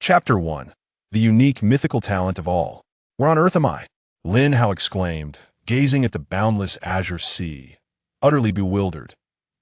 Chapter 1. The unique mythical talent of all. Where on earth am I? Lin Hao exclaimed, gazing at the boundless azure sea, utterly bewildered.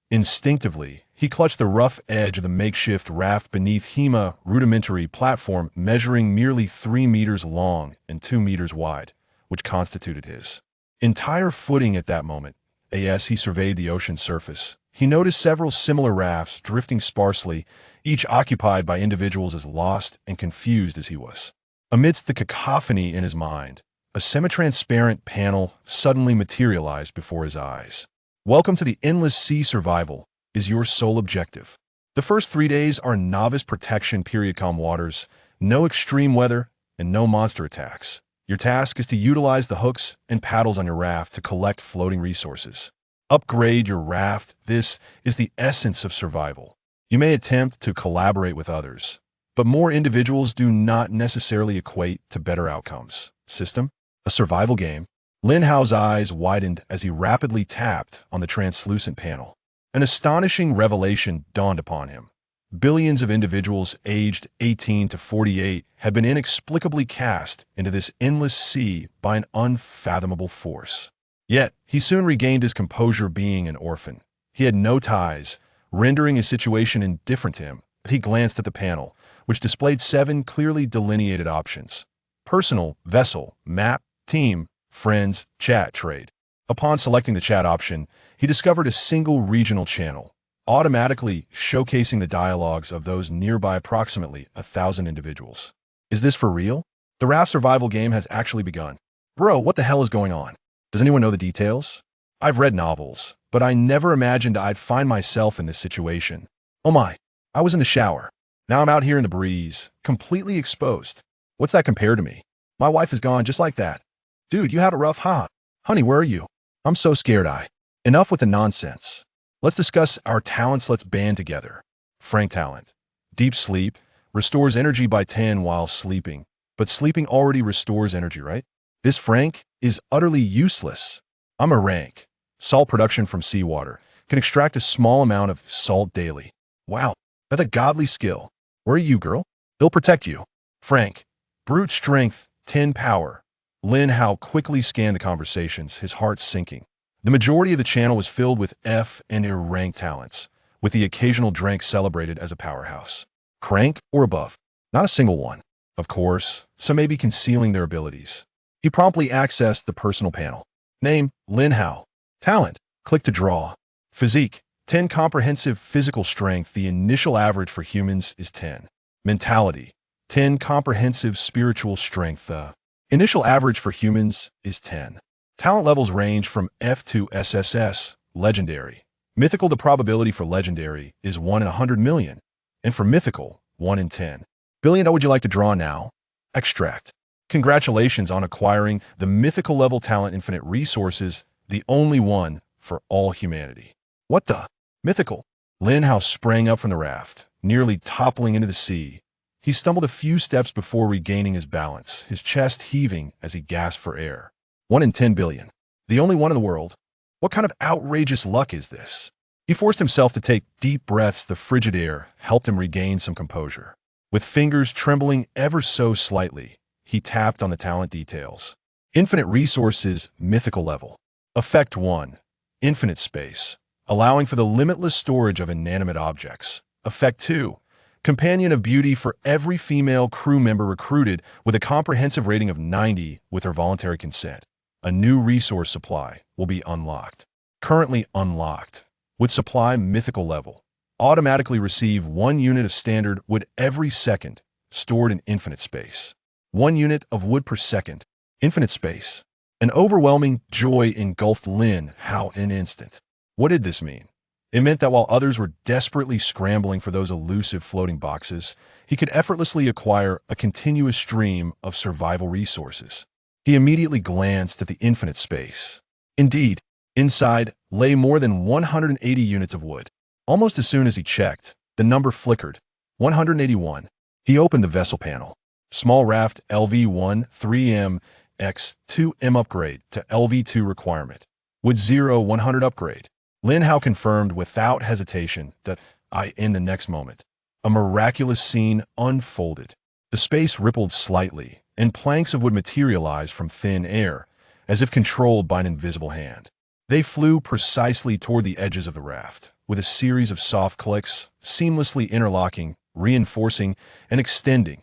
Instinctively, he clutched the rough edge of the makeshift raft beneath Hema rudimentary platform measuring merely 3 meters long and 2 meters wide, which constituted his entire footing at that moment. As he surveyed the ocean's surface, he noticed several similar rafts drifting sparsely, each occupied by individuals as lost and confused as he was. Amidst the cacophony in his mind, a semi-transparent panel suddenly materialized before his eyes. Welcome to the endless sea. Survival is your sole objective. The first 3 days are novice protection period. Calm waters, no extreme weather, and no monster attacks. Your task is to utilize the hooks and paddles on your raft to collect floating resources. Upgrade your raft. This is the essence of survival. You may attempt to collaborate with others, but more individuals do not necessarily equate to better outcomes. System? A survival game? Lin Hao's eyes widened as he rapidly tapped on the translucent panel. An astonishing revelation dawned upon him. Billions of individuals aged 18 to 48 had been inexplicably cast into this endless sea by an unfathomable force. Yet, he soon regained his composure. Being an orphan, he had no ties, rendering his situation indifferent to him. He glanced at the panel, which displayed 7 clearly delineated options: personal, vessel, map, team, friends, chat, trade. Upon selecting the chat option, he discovered a single regional channel, automatically showcasing the dialogues of those nearby approximately 1,000 individuals. Is this for real? The raft survival game has actually begun. Bro, what the hell is going on? Does anyone know the details? I've read novels, but I never imagined I'd find myself in this situation. Oh my, I was in the shower. Now I'm out here in the breeze, completely exposed. What's that compared to me? My wife is gone just like that. Dude, you had a rough, huh? Honey, where are you? I'm so scared. Enough with the nonsense. Let's discuss our talents. Let's band together. Frank talent. Deep sleep restores energy by 10 while sleeping, but sleeping already restores energy, right? This Frank is utterly useless. I'm a rank. Salt production from seawater. Can extract a small amount of salt daily. Wow, that's a godly skill. Where are you, girl? He'll protect you. Frank. Brute strength, 10 power. Lin Hao quickly scanned the conversations, his heart sinking. The majority of the channel was filled with F and E rank talents, with the occasional Drank celebrated as a powerhouse. Crank or above. Not a single one. Of course, some may be concealing their abilities. He promptly accessed the personal panel. Name, Lin Hao. Talent, click to draw. Physique, 10 comprehensive physical strength. The initial average for humans is 10. Mentality, 10 comprehensive spiritual strength. The initial average for humans is 10. Talent levels range from F to SSS, legendary. Mythical, the probability for legendary is 1 in 100 million, and for mythical, 1 in 10 billion. How would you like to draw now? Extract. Congratulations on acquiring the mythical level talent. Infinite resources, the only one for all humanity. What the? Mythical. Lin Hao sprang up from the raft, nearly toppling into the sea. He stumbled a few steps before regaining his balance, his chest heaving as he gasped for air. 1 in 10 billion. The only one in the world. What kind of outrageous luck is this? He forced himself to take deep breaths. The frigid air helped him regain some composure. With fingers trembling ever so slightly, he tapped on the talent details. Infinite resources, mythical level. Effect 1. Infinite space, allowing for the limitless storage of inanimate objects. Effect 2. Companion of beauty for every female crew member recruited with a comprehensive rating of 90 with her voluntary consent. A new resource supply will be unlocked. Currently unlocked. With supply mythical level. Automatically receive 1 unit of standard wood every second, stored in infinite space. 1 unit of wood per second. Infinite space. An overwhelming joy engulfed Lin Hao in an instant. What did this mean? It meant that while others were desperately scrambling for those elusive floating boxes, he could effortlessly acquire a continuous stream of survival resources. He immediately glanced at the infinite space. Indeed, inside lay more than 180 units of wood. Almost as soon as he checked, the number flickered. 181. He opened the vessel panel. Small raft LV1 3M X 2M upgrade to LV2 requirement. Wood 0-100 upgrade. Lin Hao confirmed without hesitation that in the next moment, a miraculous scene unfolded. The space rippled slightly, and planks of wood materialized from thin air, as if controlled by an invisible hand. They flew precisely toward the edges of the raft, with a series of soft clicks, seamlessly interlocking, reinforcing, and extending.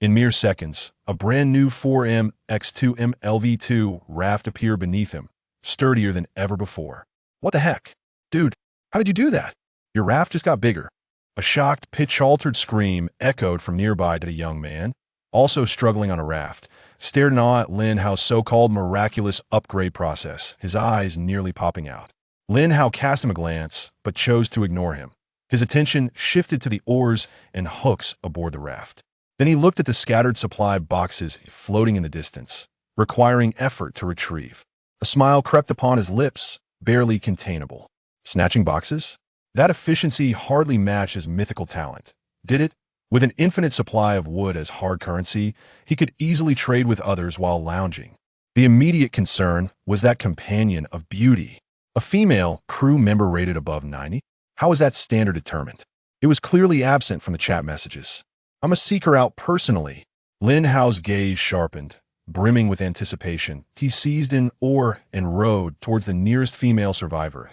In mere seconds, a brand new 4M X2M LV2 raft appeared beneath him, sturdier than ever before. What the heck? Dude, how did you do that? Your raft just got bigger. A shocked, pitch-altered scream echoed from nearby to a young man, also struggling on a raft, stared in awe at Lin Hao's so-called miraculous upgrade process, his eyes nearly popping out. Lin Hao cast him a glance, but chose to ignore him. His attention shifted to the oars and hooks aboard the raft. Then he looked at the scattered supply boxes floating in the distance, requiring effort to retrieve. A smile crept upon his lips, barely containable. Snatching boxes? That efficiency hardly matched his mythical talent, did it? With an infinite supply of wood as hard currency, he could easily trade with others while lounging. The immediate concern was that companion of beauty. A female crew member rated above 90? How was that standard determined? It was clearly absent from the chat messages. I must seek her out personally. Lin Hao's gaze sharpened. Brimming with anticipation, he seized an oar and rowed towards the nearest female survivor.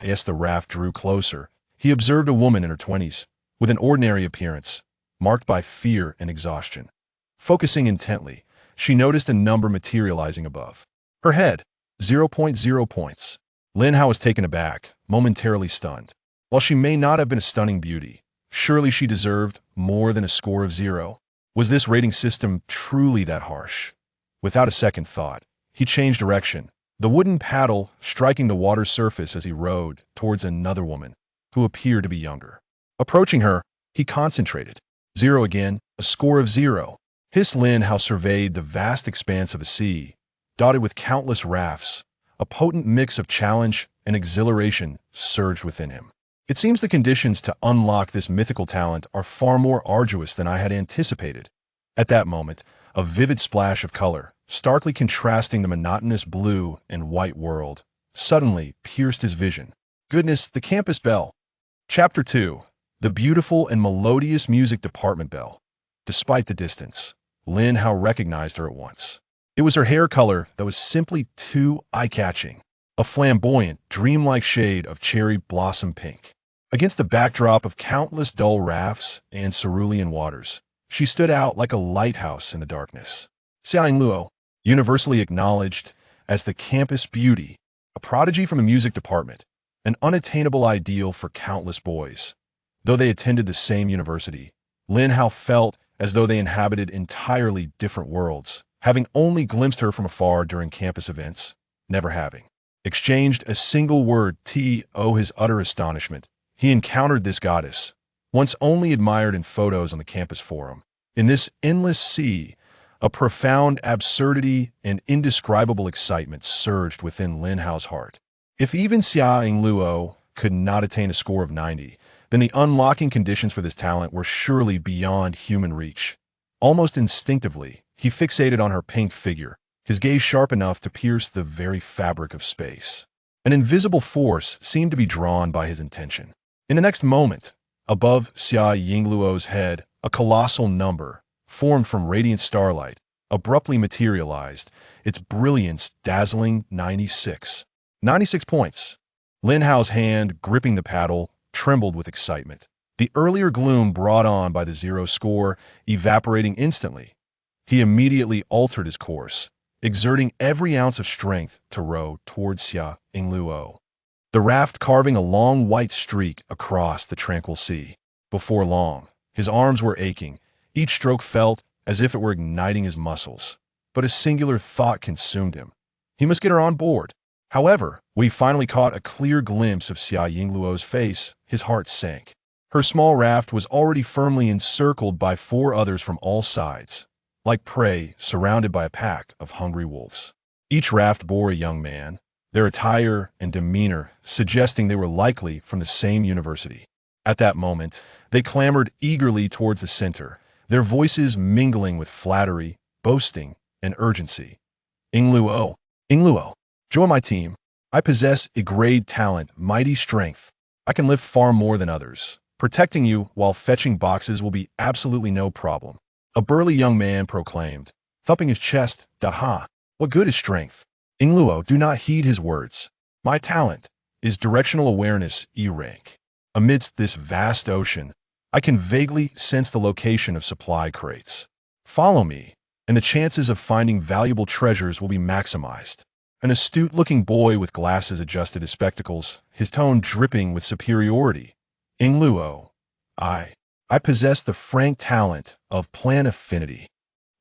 As the raft drew closer, he observed a woman in her 20s, with an ordinary appearance, marked by fear and exhaustion. Focusing intently, she noticed a number materializing above. Her head, 0 points. Lin Hao was taken aback, momentarily stunned. While she may not have been a stunning beauty, surely she deserved more than a score of 0. Was this rating system truly that harsh? Without a second thought, he changed direction, the wooden paddle striking the water's surface as he rowed towards another woman, who appeared to be younger. Approaching her, he concentrated. 0 again, a score of 0. His Lin Hao surveyed the vast expanse of the sea, dotted with countless rafts. A potent mix of challenge and exhilaration surged within him. It seems the conditions to unlock this mythical talent are far more arduous than I had anticipated. At that moment, a vivid splash of color, starkly contrasting the monotonous blue and white world, suddenly pierced his vision. Goodness, the campus bell. Chapter 2. The beautiful and melodious music department bell. Despite the distance, Lin Hao recognized her at once. It was her hair color that was simply too eye-catching, a flamboyant, dreamlike shade of cherry blossom pink. Against the backdrop of countless dull rafts and cerulean waters, she stood out like a lighthouse in the darkness. Xiaoying Luo, universally acknowledged as the campus beauty, a prodigy from the music department, an unattainable ideal for countless boys. Though they attended the same university, Lin Hao felt as though they inhabited entirely different worlds, having only glimpsed her from afar during campus events, never having exchanged a single word. To his utter astonishment, he encountered this goddess, once only admired in photos on the campus forum. In this endless sea, a profound absurdity and indescribable excitement surged within Lin Hao's heart. If even Xiaoying Luo could not attain a score of 90, then the unlocking conditions for this talent were surely beyond human reach. Almost instinctively, he fixated on her pink figure, his gaze sharp enough to pierce the very fabric of space. An invisible force seemed to be drawn by his intention. In the next moment, above Xia Yingluo's head, a colossal number, formed from radiant starlight, abruptly materialized, its brilliance dazzling 96. 96 points. Lin Hao's hand, gripping the paddle, trembled with excitement. The earlier gloom brought on by the 0 score evaporating instantly. He immediately altered his course, exerting every ounce of strength to row towards Xia Yingluo, the raft carving a long white streak across the tranquil sea. Before long, his arms were aching. Each stroke felt as if it were igniting his muscles. But a singular thought consumed him. He must get her on board. However, when he finally caught a clear glimpse of Xia Yingluo's face, his heart sank. Her small raft was already firmly encircled by 4 others from all sides, like prey surrounded by a pack of hungry wolves. Each raft bore a young man, their attire and demeanor suggesting they were likely from the same university. At that moment, they clamored eagerly towards the center, their voices mingling with flattery, boasting, and urgency. Yingluo, join my team. I possess a great talent, mighty strength. I can lift far more than others. Protecting you while fetching boxes will be absolutely no problem. A burly young man proclaimed, thumping his chest. Daha, what good is strength? Ingluo, do not heed his words. My talent is directional awareness E-rank. Amidst this vast ocean, I can vaguely sense the location of supply crates. Follow me, and the chances of finding valuable treasures will be maximized. An astute-looking boy with glasses adjusted his spectacles, his tone dripping with superiority. Ingluo, I possess the frank talent of plant affinity.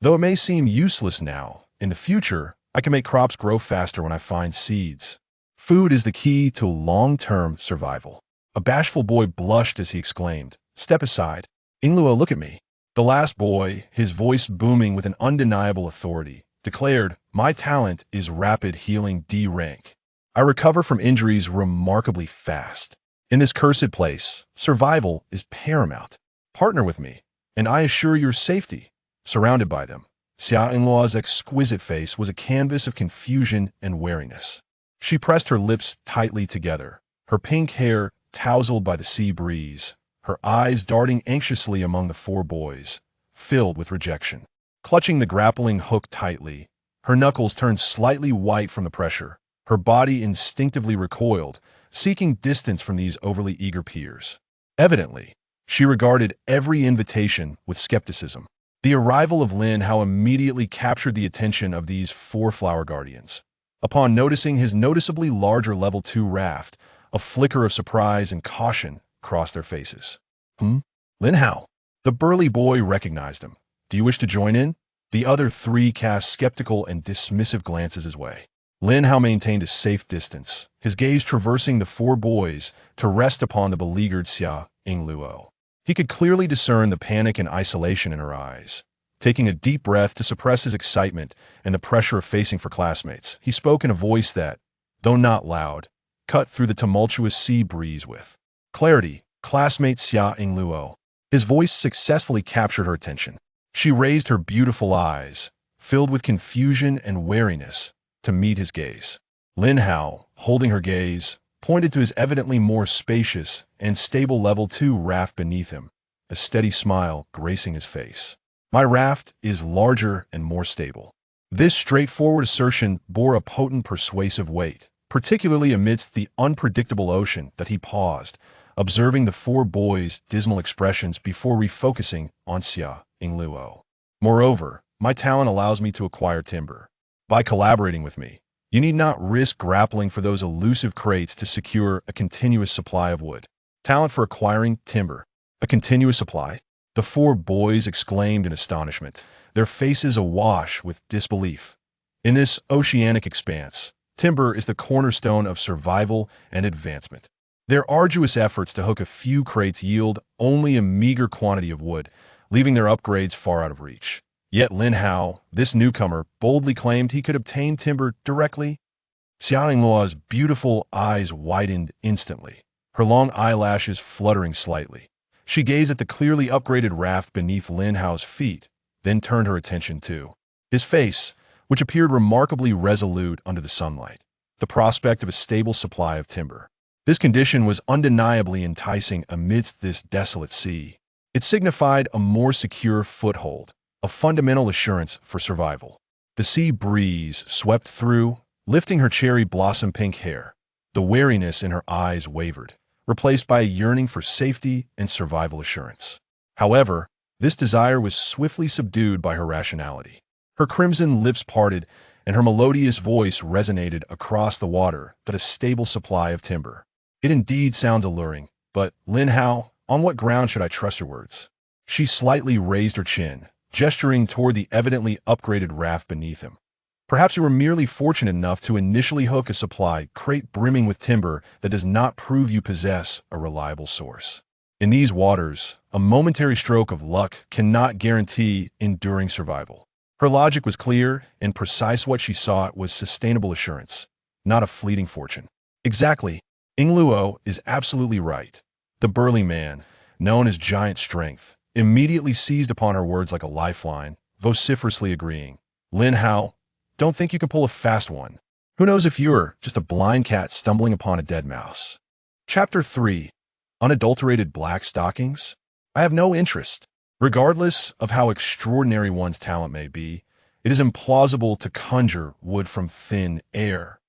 Though it may seem useless now, in the future, I can make crops grow faster when I find seeds. Food is the key to long-term survival. A bashful boy blushed as he exclaimed, step aside. Ingluo, look at me. The last boy, his voice booming with an undeniable authority, declared, my talent is rapid healing D rank. I recover from injuries remarkably fast. In this cursed place, survival is paramount. Partner with me, and I assure your safety. Surrounded by them, Xia Ingluo's exquisite face was a canvas of confusion and wariness. She pressed her lips tightly together, her pink hair tousled by the sea breeze, her eyes darting anxiously among the four boys, filled with rejection. Clutching the grappling hook tightly, her knuckles turned slightly white from the pressure. Her body instinctively recoiled, seeking distance from these overly eager peers. Evidently, she regarded every invitation with skepticism. The arrival of Lin Hao immediately captured the attention of these four flower guardians. Upon noticing his noticeably larger level 2 raft, a flicker of surprise and caution crossed their faces. Lin Hao. The burly boy recognized him. Do you wish to join in? The other three cast skeptical and dismissive glances his way. Lin Hao maintained a safe distance, his gaze traversing the four boys to rest upon the beleaguered Xia Ingluo. He could clearly discern the panic and isolation in her eyes. Taking a deep breath to suppress his excitement and the pressure of facing for classmates, he spoke in a voice that, though not loud, cut through the tumultuous sea breeze with clarity. Classmate Xia Ingluo. His voice successfully captured her attention. She raised her beautiful eyes, filled with confusion and wariness, to meet his gaze. Lin Hao, holding her gaze, pointed to his evidently more spacious and stable level 2 raft beneath him, a steady smile gracing his face. My raft is larger and more stable. This straightforward assertion bore a potent persuasive weight, particularly amidst the unpredictable ocean that he paused, observing the four boys' dismal expressions before refocusing on Xia Ingluo. Moreover, my talent allows me to acquire timber. By collaborating with me, you need not risk grappling for those elusive crates to secure a continuous supply of wood. Talent for acquiring timber. A continuous supply? The four boys exclaimed in astonishment, their faces awash with disbelief. In this oceanic expanse, timber is the cornerstone of survival and advancement. Their arduous efforts to hook a few crates yield only a meager quantity of wood, leaving their upgrades far out of reach. Yet Lin Hao, this newcomer, boldly claimed he could obtain timber directly. Xia Ingluo's beautiful eyes widened instantly, her long eyelashes fluttering slightly. She gazed at the clearly upgraded raft beneath Lin Hao's feet, then turned her attention to his face, which appeared remarkably resolute under the sunlight. The prospect of a stable supply of timber. This condition was undeniably enticing amidst this desolate sea. It signified a more secure foothold, a fundamental assurance for survival. The sea breeze swept through, lifting her cherry blossom pink hair. The wariness in her eyes wavered, replaced by a yearning for safety and survival assurance. However, this desire was swiftly subdued by her rationality. Her crimson lips parted, and her melodious voice resonated across the water that a stable supply of timber. It indeed sounds alluring, but, Lin Hao, on what ground should I trust your words? She slightly raised her chin, gesturing toward the evidently upgraded raft beneath him. Perhaps you were merely fortunate enough to initially hook a supply crate brimming with timber that does not prove you possess a reliable source. In these waters, a momentary stroke of luck cannot guarantee enduring survival. Her logic was clear and precise. What she sought was sustainable assurance, not a fleeting fortune. Exactly. Ingluo is absolutely right. The burly man, known as Giant Strength, immediately seized upon her words like a lifeline, vociferously agreeing. Lin Hao, don't think you can pull a fast one. Who knows if you're just a blind cat stumbling upon a dead mouse. Chapter 3. Unadulterated black stockings? I have no interest. Regardless of how extraordinary one's talent may be, it is implausible to conjure wood from thin air,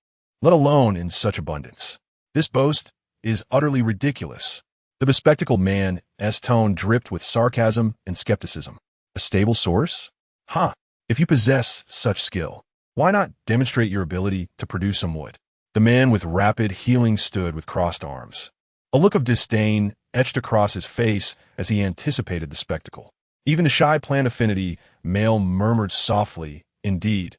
let alone in such abundance. This boast is utterly ridiculous. The bespectacled man's tone dripped with sarcasm and skepticism. A stable source? If you possess such skill, why not demonstrate your ability to produce some wood? The man with rapid healing stood with crossed arms. A look of disdain etched across his face as he anticipated the spectacle. Even the shy plant affinity male murmured softly, "Indeed.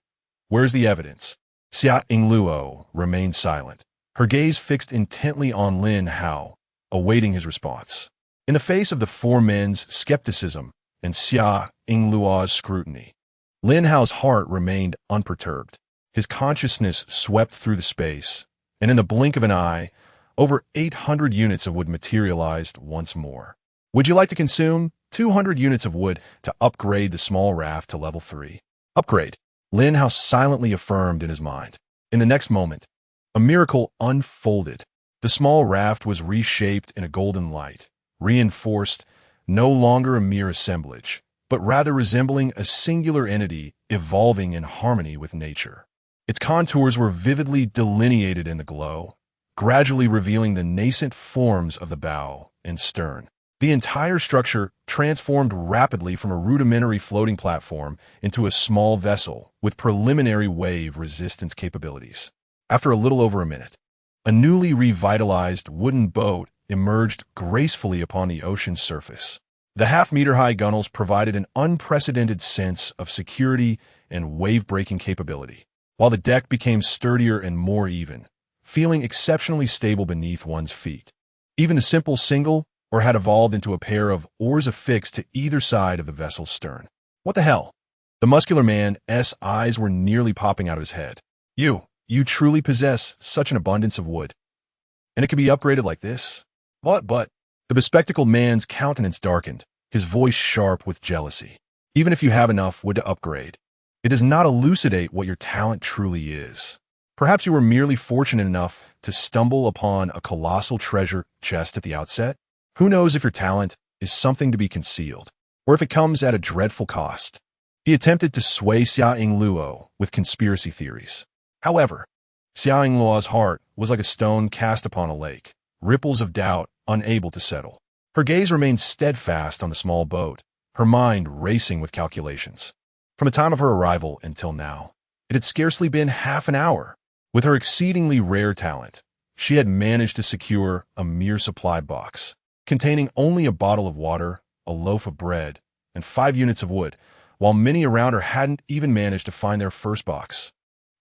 Where's the evidence?" Xia Yingluo remained silent, her gaze fixed intently on Lin Hao, awaiting his response. In the face of the four men's skepticism and Xia Yingluo's scrutiny, Lin Hao's heart remained unperturbed. His consciousness swept through the space, and in the blink of an eye, over 800 units of wood materialized once more. Would you like to consume 200 units of wood to upgrade the small raft to level 3? Upgrade, Lin Hao silently affirmed in his mind. In the next moment, a miracle unfolded. The small raft was reshaped in a golden light, reinforced, no longer a mere assemblage, but rather resembling a singular entity evolving in harmony with nature. Its contours were vividly delineated in the glow, gradually revealing the nascent forms of the bow and stern. The entire structure transformed rapidly from a rudimentary floating platform into a small vessel with preliminary wave resistance capabilities. After a little over a minute, a newly revitalized wooden boat emerged gracefully upon the ocean's surface. The half-meter-high gunnels provided an unprecedented sense of security and wave-breaking capability, while the deck became sturdier and more even, feeling exceptionally stable beneath one's feet. Even the simple single or had evolved into a pair of oars affixed to either side of the vessel's stern. What the hell? The muscular man's eyes were nearly popping out of his head. You truly possess such an abundance of wood. And it can be upgraded like this? But the bespectacled man's countenance darkened, his voice sharp with jealousy. Even if you have enough wood to upgrade, it does not elucidate what your talent truly is. Perhaps you were merely fortunate enough to stumble upon a colossal treasure chest at the outset. Who knows if your talent is something to be concealed, or if it comes at a dreadful cost. He attempted to sway Xia Yingluo with conspiracy theories. However, Xia Yingluo's heart was like a stone cast upon a lake, ripples of doubt unable to settle. Her gaze remained steadfast on the small boat, her mind racing with calculations. From the time of her arrival until now, it had scarcely been half an hour. With her exceedingly rare talent, she had managed to secure a mere supply box, containing only a bottle of water, a loaf of bread, and 5 units of wood, while many around her hadn't even managed to find their first box.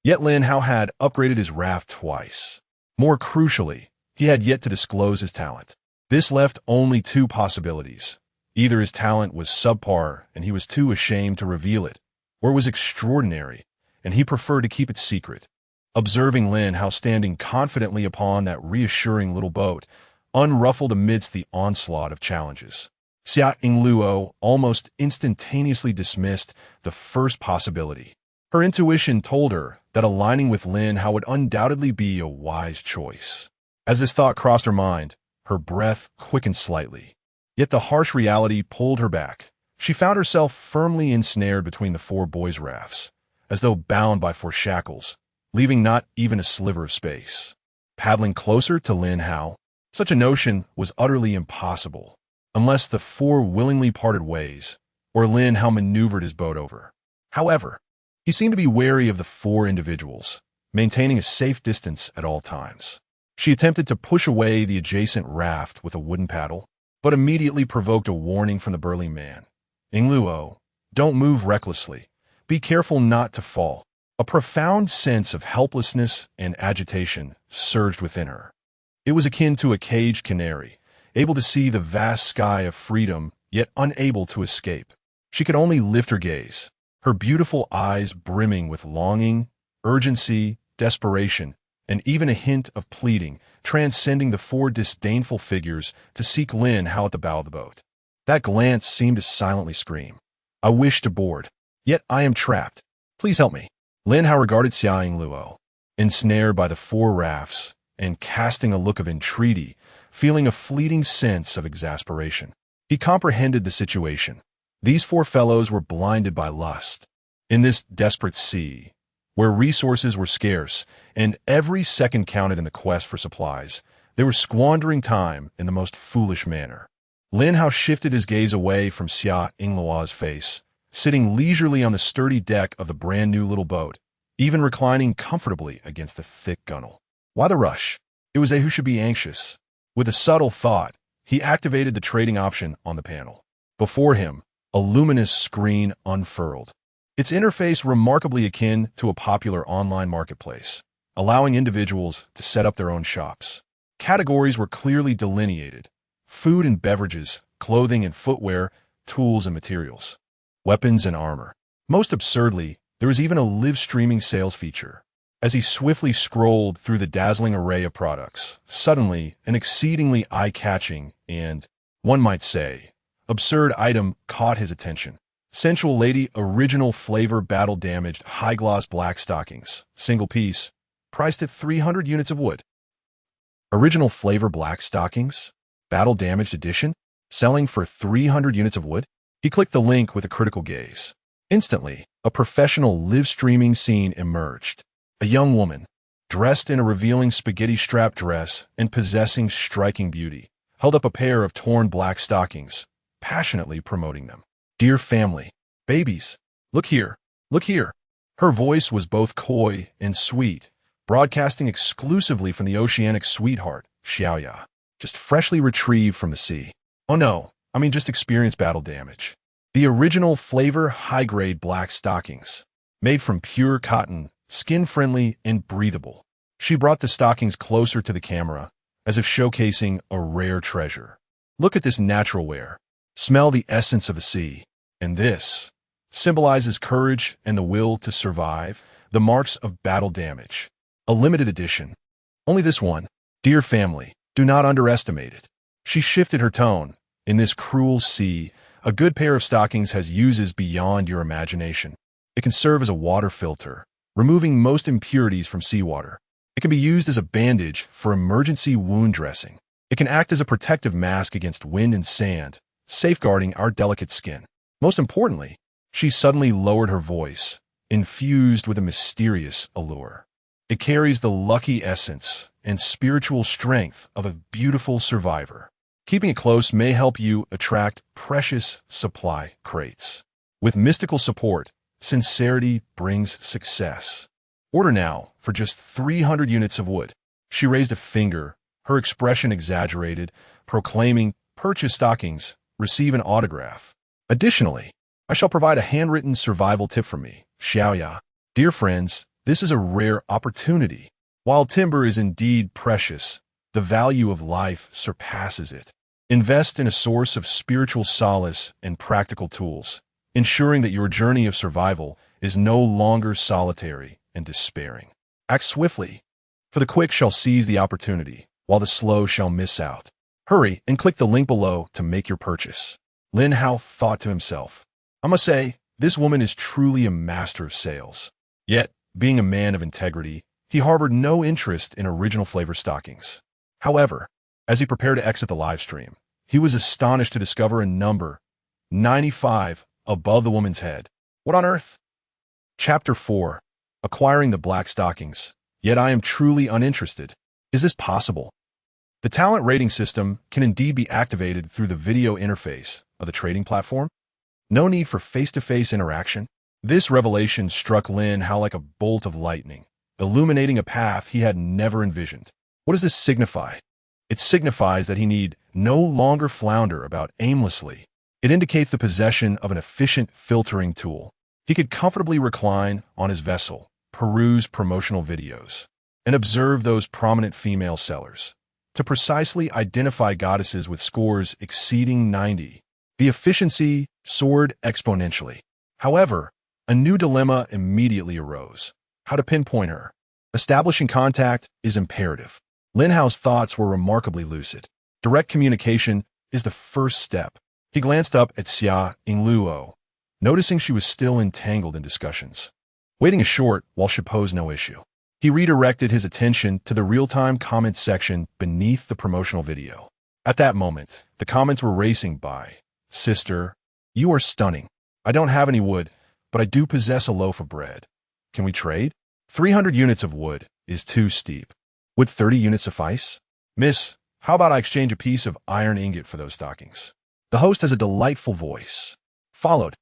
Yet Lin Hao had upgraded his raft twice. More crucially, he had yet to disclose his talent. This left only 2 possibilities. Either his talent was subpar and he was too ashamed to reveal it, or it was extraordinary, and he preferred to keep it secret. Observing Lin Hao standing confidently upon that reassuring little boat, unruffled amidst the onslaught of challenges, Xia Yingluo almost instantaneously dismissed the first possibility. Her intuition told her that aligning with Lin Hao would undoubtedly be a wise choice. As this thought crossed her mind, her breath quickened slightly. Yet the harsh reality pulled her back. She found herself firmly ensnared between the 4 boys' rafts, as though bound by 4 shackles, leaving not even a sliver of space. Paddling closer to Lin Hao, such a notion was utterly impossible, unless the 4 willingly parted ways, or Lin Hao maneuvered his boat over. However, he seemed to be wary of the 4 individuals, maintaining a safe distance at all times. She attempted to push away the adjacent raft with a wooden paddle, but immediately provoked a warning from the burly man. "Yingluo, don't move recklessly. Be careful not to fall." A profound sense of helplessness and agitation surged within her. It was akin to a caged canary, able to see the vast sky of freedom, yet unable to escape. She could only lift her gaze, her beautiful eyes brimming with longing, urgency, desperation, and even a hint of pleading, transcending the 4 disdainful figures to seek Lin Hao at the bow of the boat. That glance seemed to silently scream, "I wish to board, yet I am trapped. Please help me." Lin Hao regarded Xia Yingluo, ensnared by the 4 rafts, and casting a look of entreaty, feeling a fleeting sense of exasperation. He comprehended the situation. These four fellows were blinded by lust. In this desperate sea, where resources were scarce and every second counted in the quest for supplies, they were squandering time in the most foolish manner. Lin Hao shifted his gaze away from Xia Yingluo's face, sitting leisurely on the sturdy deck of the brand-new little boat, even reclining comfortably against the thick gunwale. Why the rush? It was they who should be anxious. With a subtle thought, he activated the trading option on the panel. Before him, a luminous screen unfurled, its interface remarkably akin to a popular online marketplace, allowing individuals to set up their own shops. Categories were clearly delineated: food and beverages, clothing and footwear, tools and materials, weapons and armor. Most absurdly, there was even a live streaming sales feature. As he swiftly scrolled through the dazzling array of products, suddenly an exceedingly eye-catching and, one might say, absurd item caught his attention. Sensual Lady Original Flavor Battle Damaged High-Gloss Black Stockings, single piece, priced at 300 units of wood. Original Flavor Black Stockings? Battle Damaged Edition? Selling for 300 units of wood? He clicked the link with a critical gaze. Instantly, a professional live-streaming scene emerged. A young woman, dressed in a revealing spaghetti-strap dress and possessing striking beauty, held up a pair of torn black stockings, passionately promoting them. "Dear family, babies, look here, look here." Her voice was both coy and sweet, broadcasting exclusively from the oceanic sweetheart, Xiaoya, just freshly retrieved from the sea. Oh no, I mean just experienced battle damage. The Original Flavor high-grade black stockings, made from pure cotton, skin-friendly and breathable. She brought the stockings closer to the camera, as if showcasing a rare treasure. Look at this natural wear. Smell the essence of the sea. And this symbolizes courage and the will to survive, the marks of battle damage. A limited edition. Only this one. Dear family, do not underestimate it. She shifted her tone. In this cruel sea, a good pair of stockings has uses beyond your imagination. It can serve as a water filter, removing most impurities from seawater. It can be used as a bandage for emergency wound dressing. It can act as a protective mask against wind and sand, safeguarding our delicate skin. Most importantly, she suddenly lowered her voice, infused with a mysterious allure. It carries the lucky essence and spiritual strength of a beautiful survivor. Keeping it close may help you attract precious supply crates. With mystical support, sincerity brings success. Order now for just 300 units of wood. She raised a finger, her expression exaggerated, proclaiming, "Purchase stockings, receive an autograph. Additionally, I shall provide a handwritten survival tip from me, Xiaoya." Dear friends, this is a rare opportunity. While timber is indeed precious, the value of life surpasses it. Invest in a source of spiritual solace and practical tools, ensuring that your journey of survival is no longer solitary and despairing. Act swiftly, for the quick shall seize the opportunity, while the slow shall miss out. Hurry and click the link below to make your purchase. Lin Hao thought to himself, I must say, this woman is truly a master of sales. Yet, being a man of integrity, he harbored no interest in Original Flavor stockings. However, as he prepared to exit the live stream, he was astonished to discover a number, 95, above the woman's head. What on earth? Chapter 4. Acquiring the black stockings. Yet I am truly uninterested. Is this possible? The talent rating system can indeed be activated through the video interface of the trading platform. No need for face-to-face interaction. This revelation struck Lin Hao like a bolt of lightning, illuminating a path he had never envisioned. What does this signify? It signifies that he need no longer flounder about aimlessly. It indicates the possession of an efficient filtering tool. He could comfortably recline on his vessel, peruse promotional videos, and observe those prominent female sellers to precisely identify goddesses with scores exceeding 90. The efficiency soared exponentially. However, a new dilemma immediately arose: how to pinpoint her. Establishing contact is imperative. Lin Hao's thoughts were remarkably lucid. Direct communication is the first step. He glanced up at Xia Yingluo, noticing she was still entangled in discussions. Waiting is short while she posed no issue. He redirected his attention to the real-time comments section beneath the promotional video. At that moment, the comments were racing by. Sister, You are stunning. I don't have any wood, but I do possess a loaf of bread. Can we trade? 300 units of wood is too steep. Would 30 units suffice? Miss, how about I exchange a piece of iron ingot for those stockings? The host has a delightful voice. Followed.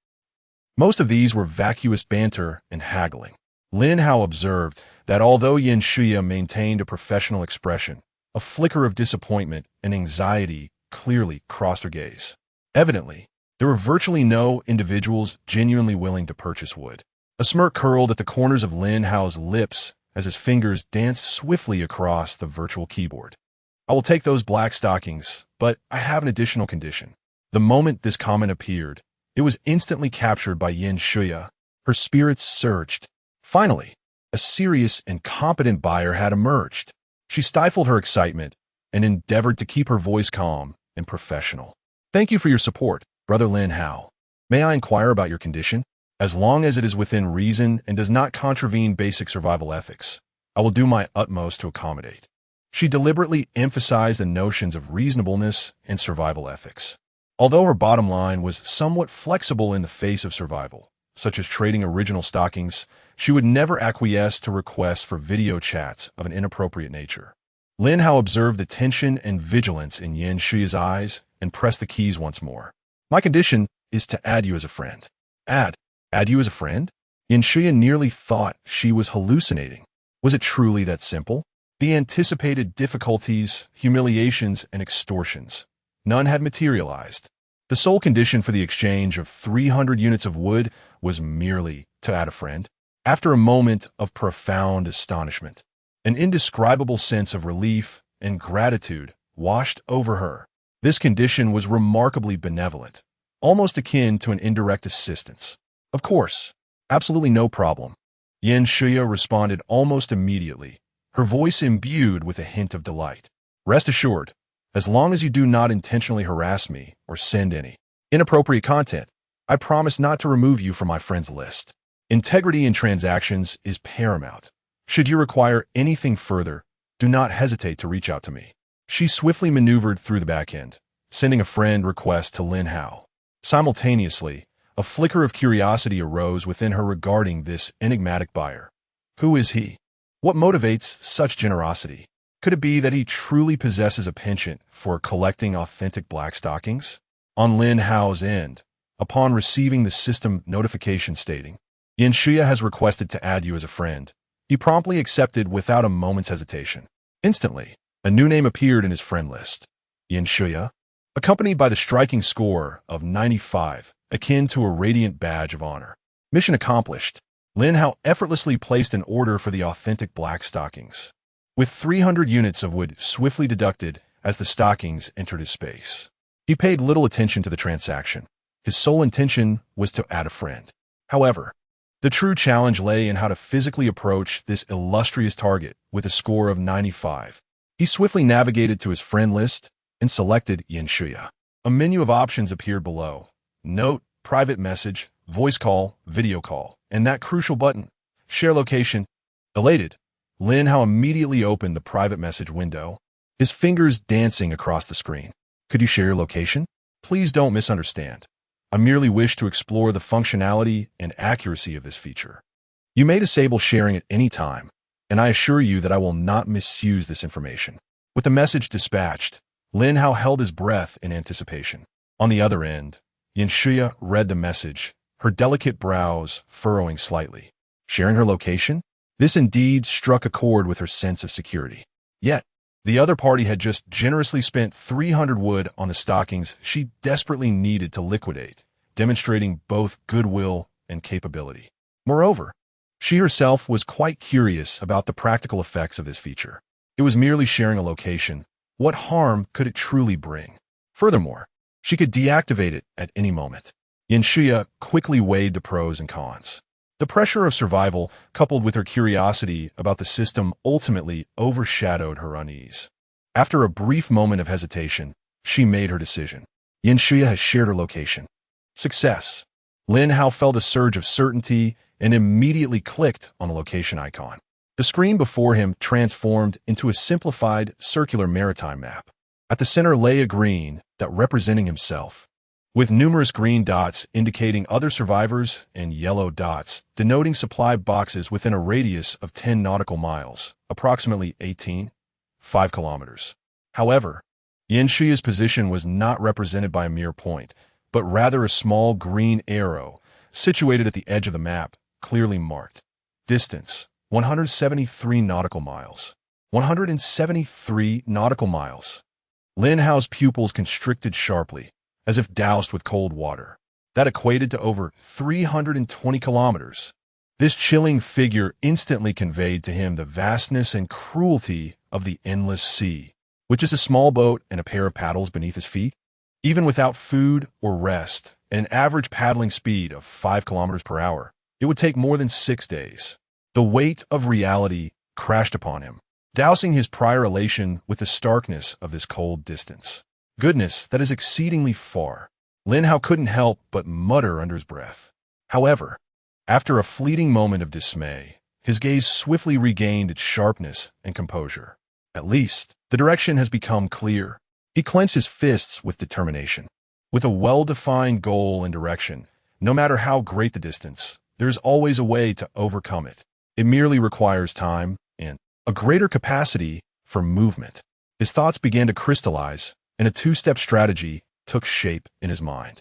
Most of these were vacuous banter and haggling. Lin Hao observed that although Yin Shuya maintained a professional expression, a flicker of disappointment and anxiety clearly crossed her gaze. Evidently, there were virtually no individuals genuinely willing to purchase wood. A smirk curled at the corners of Lin Hao's lips as his fingers danced swiftly across the virtual keyboard. I will take those black stockings, but I have an additional condition. The moment this comment appeared, it was instantly captured by Yin Shuya. Her spirits surged. Finally, a serious and competent buyer had emerged. She stifled her excitement and endeavored to keep her voice calm and professional. Thank you for your support, Brother Lin Hao. May I inquire about your condition? As long as it is within reason and does not contravene basic survival ethics, I will do my utmost to accommodate. She deliberately emphasized the notions of reasonableness and survival ethics. Although her bottom line was somewhat flexible in the face of survival, such as trading original stockings, she would never acquiesce to requests for video chats of an inappropriate nature. Lin Hao observed the tension and vigilance in Yin Shuya's eyes and pressed the keys once more. My condition is to add you as a friend. Add you as a friend? Yin Shuya nearly thought she was hallucinating. Was it truly that simple? The anticipated difficulties, humiliations, and extortions. None had materialized. The sole condition for the exchange of 300 units of wood was merely to add a friend. After a moment of profound astonishment, an indescribable sense of relief and gratitude washed over her. This condition was remarkably benevolent, almost akin to an indirect assistance. Of course, absolutely no problem. Yin Shuya responded almost immediately, her voice imbued with a hint of delight. Rest assured, as long as you do not intentionally harass me or send any inappropriate content, I promise not to remove you from my friends list. Integrity in transactions is paramount. Should you require anything further, do not hesitate to reach out to me. She swiftly maneuvered through the back end, sending a friend request to Lin Hao. Simultaneously, a flicker of curiosity arose within her regarding this enigmatic buyer. Who is he? What motivates such generosity? Could it be that he truly possesses a penchant for collecting authentic black stockings? On Lin Hao's end, upon receiving the system notification stating, Yin Shuya has requested to add you as a friend, he promptly accepted without a moment's hesitation. Instantly, a new name appeared in his friend list. Yin Shuya, accompanied by the striking score of 95, akin to a radiant badge of honor. Mission accomplished. Lin Hao effortlessly placed an order for the authentic black stockings, with 300 units of wood swiftly deducted as the stockings entered his space. He paid little attention to the transaction. His sole intention was to add a friend. However, the true challenge lay in how to physically approach this illustrious target with a score of 95. He swiftly navigated to his friend list and selected Yin Shuya. A menu of options appeared below. Note, private message, voice call, video call, and that crucial button, share location. Elated, Lin Hao immediately opened the private message window, his fingers dancing across the screen. Could you share your location? Please don't misunderstand. I merely wish to explore the functionality and accuracy of this feature. You may disable sharing at any time, and I assure you that I will not misuse this information. With the message dispatched, Lin Hao held his breath in anticipation. On the other end, Yin Shuya read the message, her delicate brows furrowing slightly. Sharing her location? This indeed struck a chord with her sense of security. Yet, the other party had just generously spent 300 wood on the stockings she desperately needed to liquidate, demonstrating both goodwill and capability. Moreover, she herself was quite curious about the practical effects of this feature. It was merely sharing a location. What harm could it truly bring? Furthermore, she could deactivate it at any moment. Yin Shuya quickly weighed the pros and cons. The pressure of survival, coupled with her curiosity about the system, ultimately overshadowed her unease. After a brief moment of hesitation, she made her decision. Yin Shuya has shared her location. Success. Lin Hao felt a surge of certainty and immediately clicked on the location icon. The screen before him transformed into a simplified circular maritime map. At the center lay a green dot representing himself. with numerous green dots indicating other survivors and yellow dots denoting supply boxes within a radius of 10 nautical miles, approximately 5 kilometers. However, Yanshuya's position was not represented by a mere point, but rather a small green arrow situated at the edge of the map, clearly marked. Distance, 173 nautical miles. 173 nautical miles. Lin Hao's pupils constricted sharply, as if doused with cold water. That equated to over 320 kilometers. This chilling figure instantly conveyed to him the vastness and cruelty of the endless sea, which is a small boat and a pair of paddles beneath his feet. Even without food or rest, at an average paddling speed of 5 kilometers per hour, it would take more than 6 days. The weight of reality crashed upon him, dousing his prior elation with the starkness of this cold distance. Goodness, that is exceedingly far. Lin Hao couldn't help but mutter under his breath. However, after a fleeting moment of dismay, his gaze swiftly regained its sharpness and composure. At least, the direction has become clear. He clenched his fists with determination. With a well-defined goal and direction, no matter how great the distance, there is always a way to overcome it. It merely requires time and a greater capacity for movement. His thoughts began to crystallize, and a two-step strategy took shape in his mind.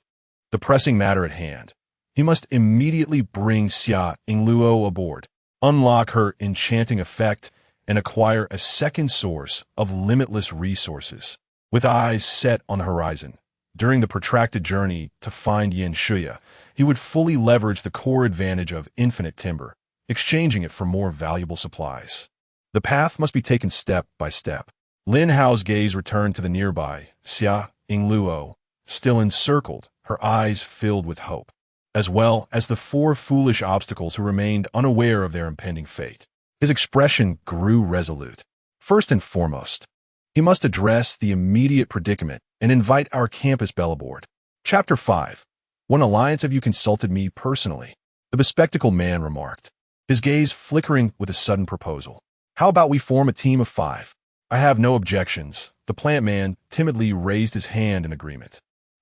The pressing matter at hand. He must immediately bring Xia Yingluo aboard, unlock her enchanting effect, and acquire a second source of limitless resources. With eyes set on the horizon, during the protracted journey to find Yanshuya, he would fully leverage the core advantage of infinite timber, exchanging it for more valuable supplies. The path must be taken step by step. Lin Hao's gaze returned to the nearby Xia Yingluo, still encircled, her eyes filled with hope, as well as the 4 foolish obstacles who remained unaware of their impending fate. His expression grew resolute. First and foremost, he must address the immediate predicament and invite our campus belle aboard. Chapter 5. What alliance have you consulted me personally? The bespectacled man remarked, his gaze flickering with a sudden proposal. How about we form a team of 5? I have no objections. The plant man timidly raised his hand in agreement.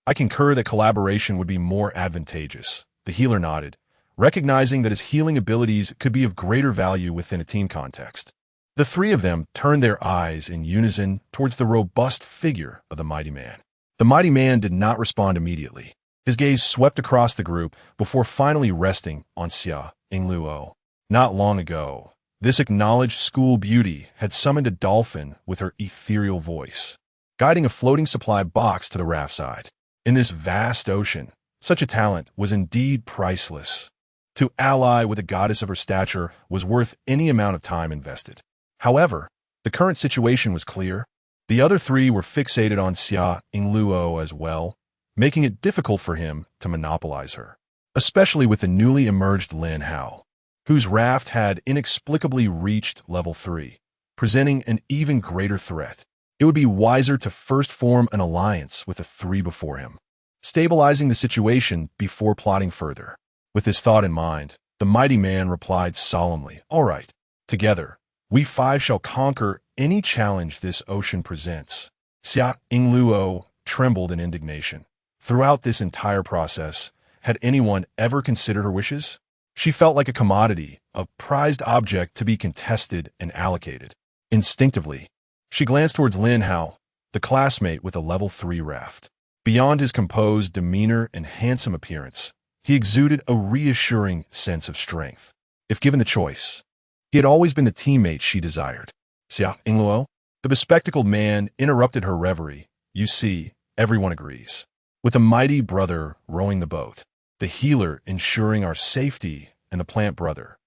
I concur that collaboration would be more advantageous. The healer nodded, recognizing that his healing abilities could be of greater value within a team context. The 3 of them turned their eyes in unison towards the robust figure of the mighty man. The mighty man did not respond immediately. His gaze swept across the group before finally resting on Xia Yingluo. Not long ago, this acknowledged school beauty had summoned a dolphin with her ethereal voice, guiding a floating supply box to the raft side. In this vast ocean, such a talent was indeed priceless. To ally with a goddess of her stature was worth any amount of time invested. However, the current situation was clear. The other 3 were fixated on Xia Yingluo as well, making it difficult for him to monopolize her, especially with the newly emerged Lin Hao, whose raft had inexplicably reached level 3, presenting an even greater threat. It would be wiser to first form an alliance with the 3 before him, stabilizing the situation before plotting further. With this thought in mind, the mighty man replied solemnly, "All right, together, we 5 shall conquer any challenge this ocean presents." Xia Yingluo trembled in indignation. Throughout this entire process, had anyone ever considered her wishes? She felt like a commodity, a prized object to be contested and allocated. Instinctively, she glanced towards Lin Hao, the classmate with a level 3 raft. Beyond his composed demeanor and handsome appearance, he exuded a reassuring sense of strength. If given the choice, he had always been the teammate she desired. Xia Yingluo, the bespectacled man, interrupted her reverie. You see, everyone agrees. With the mighty brother rowing the boat, the healer ensuring our safety, and the plant brother,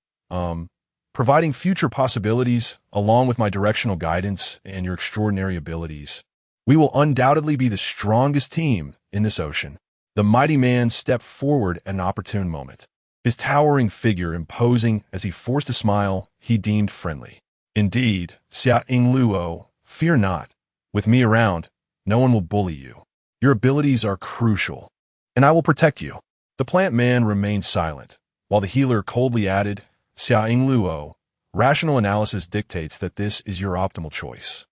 providing future possibilities along with my directional guidance and your extraordinary abilities, we will undoubtedly be the strongest team in this ocean. The mighty man stepped forward at an opportune moment, his towering figure imposing as he forced a smile he deemed friendly. Indeed, Xia Yingluo, fear not. With me around, no one will bully you. Your abilities are crucial, and I will protect you. The plant man remained silent, while the healer coldly added, Xia Yingluo, rational analysis dictates that this is your optimal choice.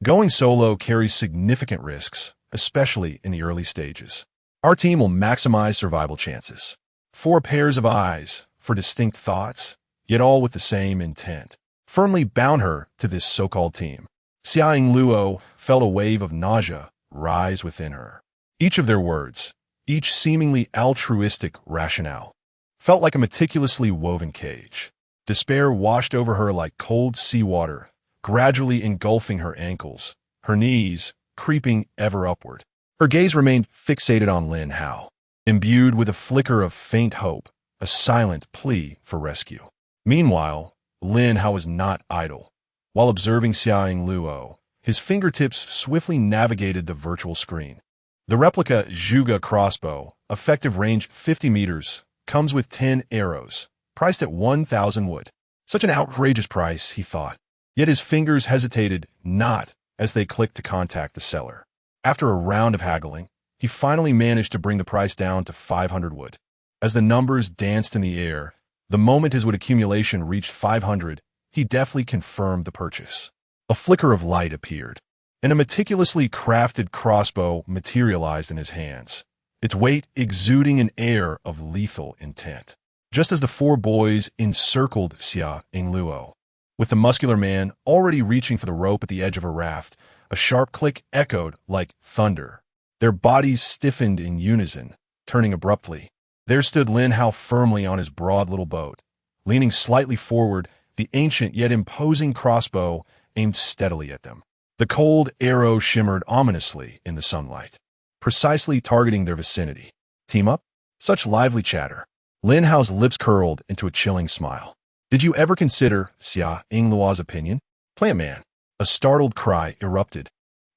Going solo carries significant risks, especially in the early stages. Our team will maximize survival chances. 4 pairs of eyes for distinct thoughts, yet all with the same intent, firmly bound her to this so-called team. Xiaoying Luo felt a wave of nausea rise within her. Each of their words, each seemingly altruistic rationale, felt like a meticulously woven cage. Despair washed over her like cold seawater, gradually engulfing her ankles, her knees creeping ever upward. Her gaze remained fixated on Lin Hao, imbued with a flicker of faint hope, a silent plea for rescue. Meanwhile, Lin Hao was not idle. While observing Xiaoying Luo, his fingertips swiftly navigated the virtual screen. The replica Zhuge crossbow, effective range 50 meters, comes with 10 arrows, priced at 1,000 wood. Such an outrageous price, he thought. Yet his fingers hesitated not as they clicked to contact the seller. After a round of haggling, he finally managed to bring the price down to 500 wood. As the numbers danced in the air, the moment his wood accumulation reached 500, he deftly confirmed the purchase. A flicker of light appeared, and a meticulously crafted crossbow materialized in his hands, its weight exuding an air of lethal intent. Just as the 4 boys encircled Xiaoying Luo, with the muscular man already reaching for the rope at the edge of a raft, a sharp click echoed like thunder. Their bodies stiffened in unison, turning abruptly. There stood Lin Hao firmly on his broad little boat. Leaning slightly forward, the ancient yet imposing crossbow aimed steadily at them. The cold arrow shimmered ominously in the sunlight, precisely targeting their vicinity. Team up? Such lively chatter. Lin Hao's lips curled into a chilling smile. Did you ever consider Xiaoying Luo's opinion? Plant man. A startled cry erupted.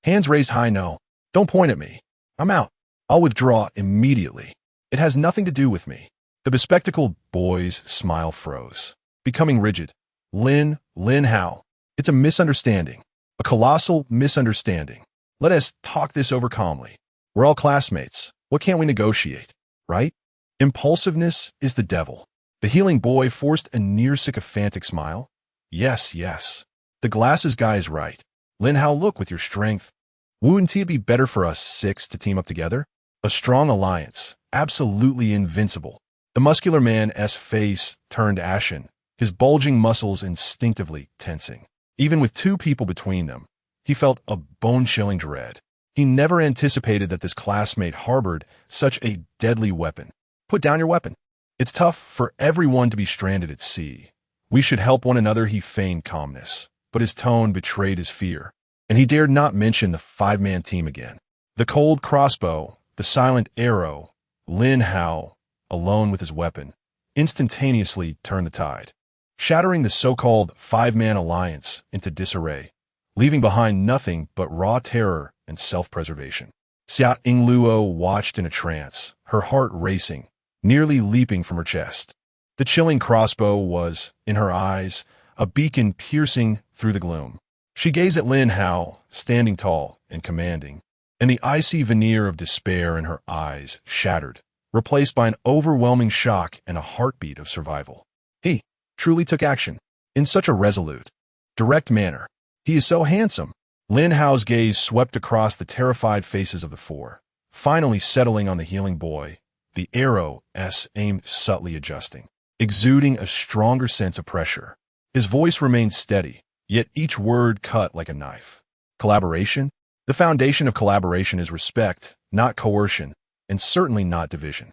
Hands raised high, no. Don't point at me. I'm out. I'll withdraw immediately. It has nothing to do with me. The bespectacled boy's smile froze, becoming rigid. Lin Hao. It's a misunderstanding. A colossal misunderstanding. Let us talk this over calmly. We're all classmates. What can't we negotiate? Right? Impulsiveness is the devil. The healing boy forced a near sycophantic smile. Yes, yes. The glasses guy is right. Lin Hao, look, with your strength. Wouldn't it be better for us 6 to team up together? A strong alliance. Absolutely invincible. The muscular man's face turned ashen, his bulging muscles instinctively tensing. Even with 2 people between them, he felt a bone-chilling dread. He never anticipated that this classmate harbored such a deadly weapon. Put down your weapon. It's tough for everyone to be stranded at sea. We should help one another, he feigned calmness, but his tone betrayed his fear, and he dared not mention the 5-man team again. The cold crossbow, the silent arrow, Lin Hao, alone with his weapon, instantaneously turned the tide, shattering the so-called 5-man alliance into disarray, leaving behind nothing but raw terror and self-preservation. Xiaoying Luo watched in a trance, her heart racing, nearly leaping from her chest. The chilling crossbow was, in her eyes, a beacon piercing through the gloom. She gazed at Lin Hao, standing tall and commanding, and the icy veneer of despair in her eyes shattered, replaced by an overwhelming shock and a heartbeat of survival. He truly took action, in such a resolute, direct manner. He is so handsome. Lin Hao's gaze swept across the terrified faces of the 4, finally settling on the healing boy, the arrow's aim subtly adjusting, exuding a stronger sense of pressure. His voice remained steady, yet each word cut like a knife. Collaboration? The foundation of collaboration is respect, not coercion, and certainly not division.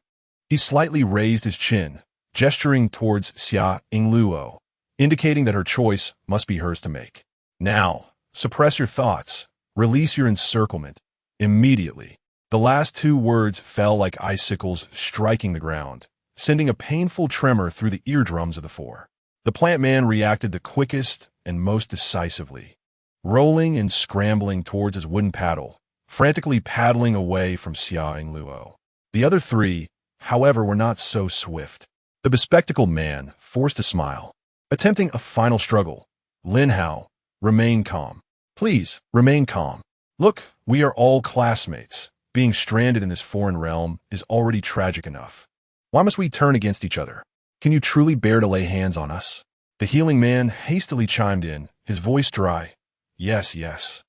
He slightly raised his chin, gesturing towards Xiaoying Luo, indicating that her choice must be hers to make. Now, suppress your thoughts. Release your encirclement. Immediately. The last 2 words fell like icicles striking the ground, sending a painful tremor through the eardrums of the 4. The plant man reacted the quickest and most decisively, rolling and scrambling towards his wooden paddle, frantically paddling away from Xiaoying Luo. The other 3, however, were not so swift. The bespectacled man forced a smile, attempting a final struggle. Lin Hao, remain calm. Please, remain calm. Look, we are all classmates. Being stranded in this foreign realm is already tragic enough. Why must we turn against each other? Can you truly bear to lay hands on us? The healing man hastily chimed in, his voice dry. Yes, yes.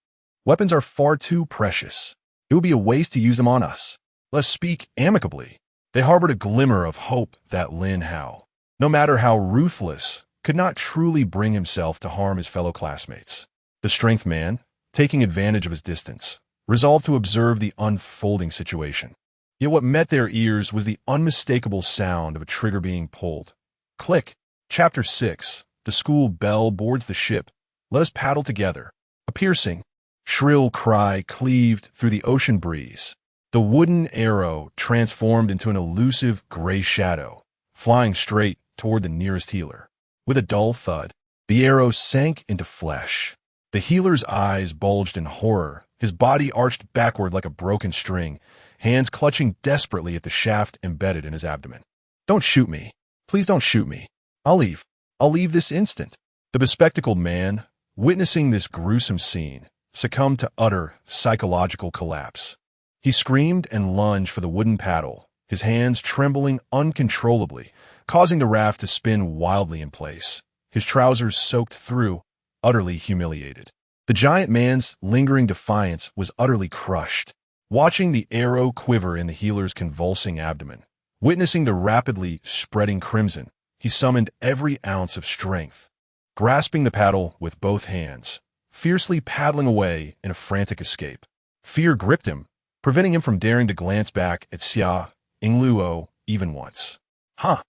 Weapons are far too precious. It would be a waste to use them on us. Let's speak amicably. They harbored a glimmer of hope that Lin Hao, no matter how ruthless, could not truly bring himself to harm his fellow classmates. The strength man, taking advantage of his distance, resolved to observe the unfolding situation. Yet what met their ears was the unmistakable sound of a trigger being pulled. Click. Chapter 6. The school bell boards the ship. Let us paddle together. A piercing, shrill cry cleaved through the ocean breeze. The wooden arrow transformed into an elusive gray shadow, flying straight toward the nearest healer. With a dull thud, the arrow sank into flesh. The healer's eyes bulged in horror, his body arched backward like a broken string, hands clutching desperately at the shaft embedded in his abdomen. Don't shoot me. Please don't shoot me. I'll leave. I'll leave this instant. The bespectacled man, witnessing this gruesome scene, succumbed to utter psychological collapse. He screamed and lunged for the wooden paddle, his hands trembling uncontrollably, causing the raft to spin wildly in place, his trousers soaked through, utterly humiliated. The giant man's lingering defiance was utterly crushed. Watching the arrow quiver in the healer's convulsing abdomen, witnessing the rapidly spreading crimson, he summoned every ounce of strength. Grasping the paddle with both hands, fiercely paddling away in a frantic escape. Fear gripped him, preventing him from daring to glance back at Xia Yingluo even once. Ha!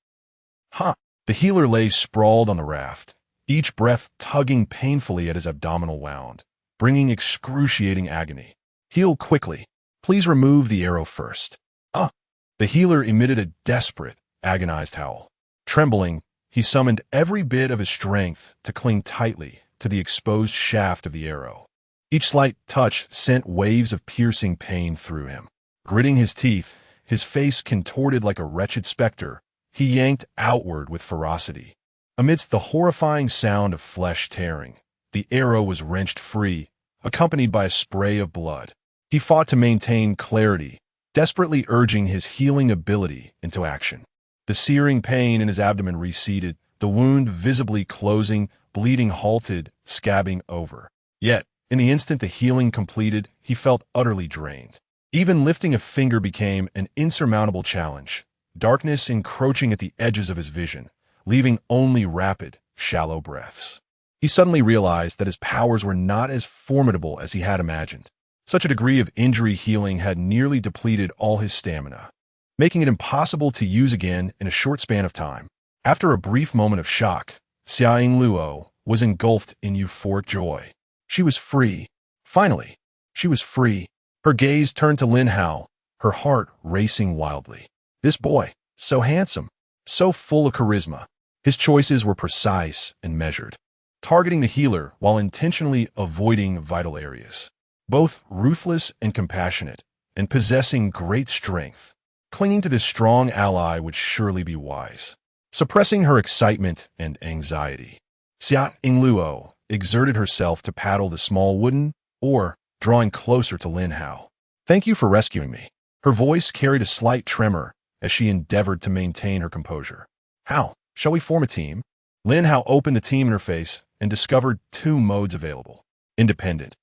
Ha! The healer lay sprawled on the raft, each breath tugging painfully at his abdominal wound, bringing excruciating agony. Heal quickly. Please remove the arrow first. Ah! The healer emitted a desperate, agonized howl. Trembling, he summoned every bit of his strength to cling tightly to the exposed shaft of the arrow. Each slight touch sent waves of piercing pain through him. Gritting his teeth, his face contorted like a wretched specter, he yanked outward with ferocity. Amidst the horrifying sound of flesh tearing, the arrow was wrenched free, accompanied by a spray of blood. He fought to maintain clarity, desperately urging his healing ability into action. The searing pain in his abdomen receded, the wound visibly closing, bleeding halted, scabbing over. Yet, in the instant the healing completed, he felt utterly drained. Even lifting a finger became an insurmountable challenge, darkness encroaching at the edges of his vision, leaving only rapid, shallow breaths. He suddenly realized that his powers were not as formidable as he had imagined. Such a degree of injury healing had nearly depleted all his stamina, making it impossible to use again in a short span of time. After a brief moment of shock, Xia Yingluo was engulfed in euphoric joy. She was free. Finally, she was free. Her gaze turned to Lin Hao, her heart racing wildly. This boy, so handsome, so full of charisma. His choices were precise and measured, targeting the healer while intentionally avoiding vital areas. Both ruthless and compassionate, and possessing great strength. Clinging to this strong ally would surely be wise. Suppressing her excitement and anxiety, Xia Yingluo exerted herself to paddle the small wooden oar, drawing closer to Lin Hao. Thank you for rescuing me. Her voice carried a slight tremor as she endeavored to maintain her composure. How? Shall we form a team? Lin Hao opened the team interface and discovered two modes available. Independent.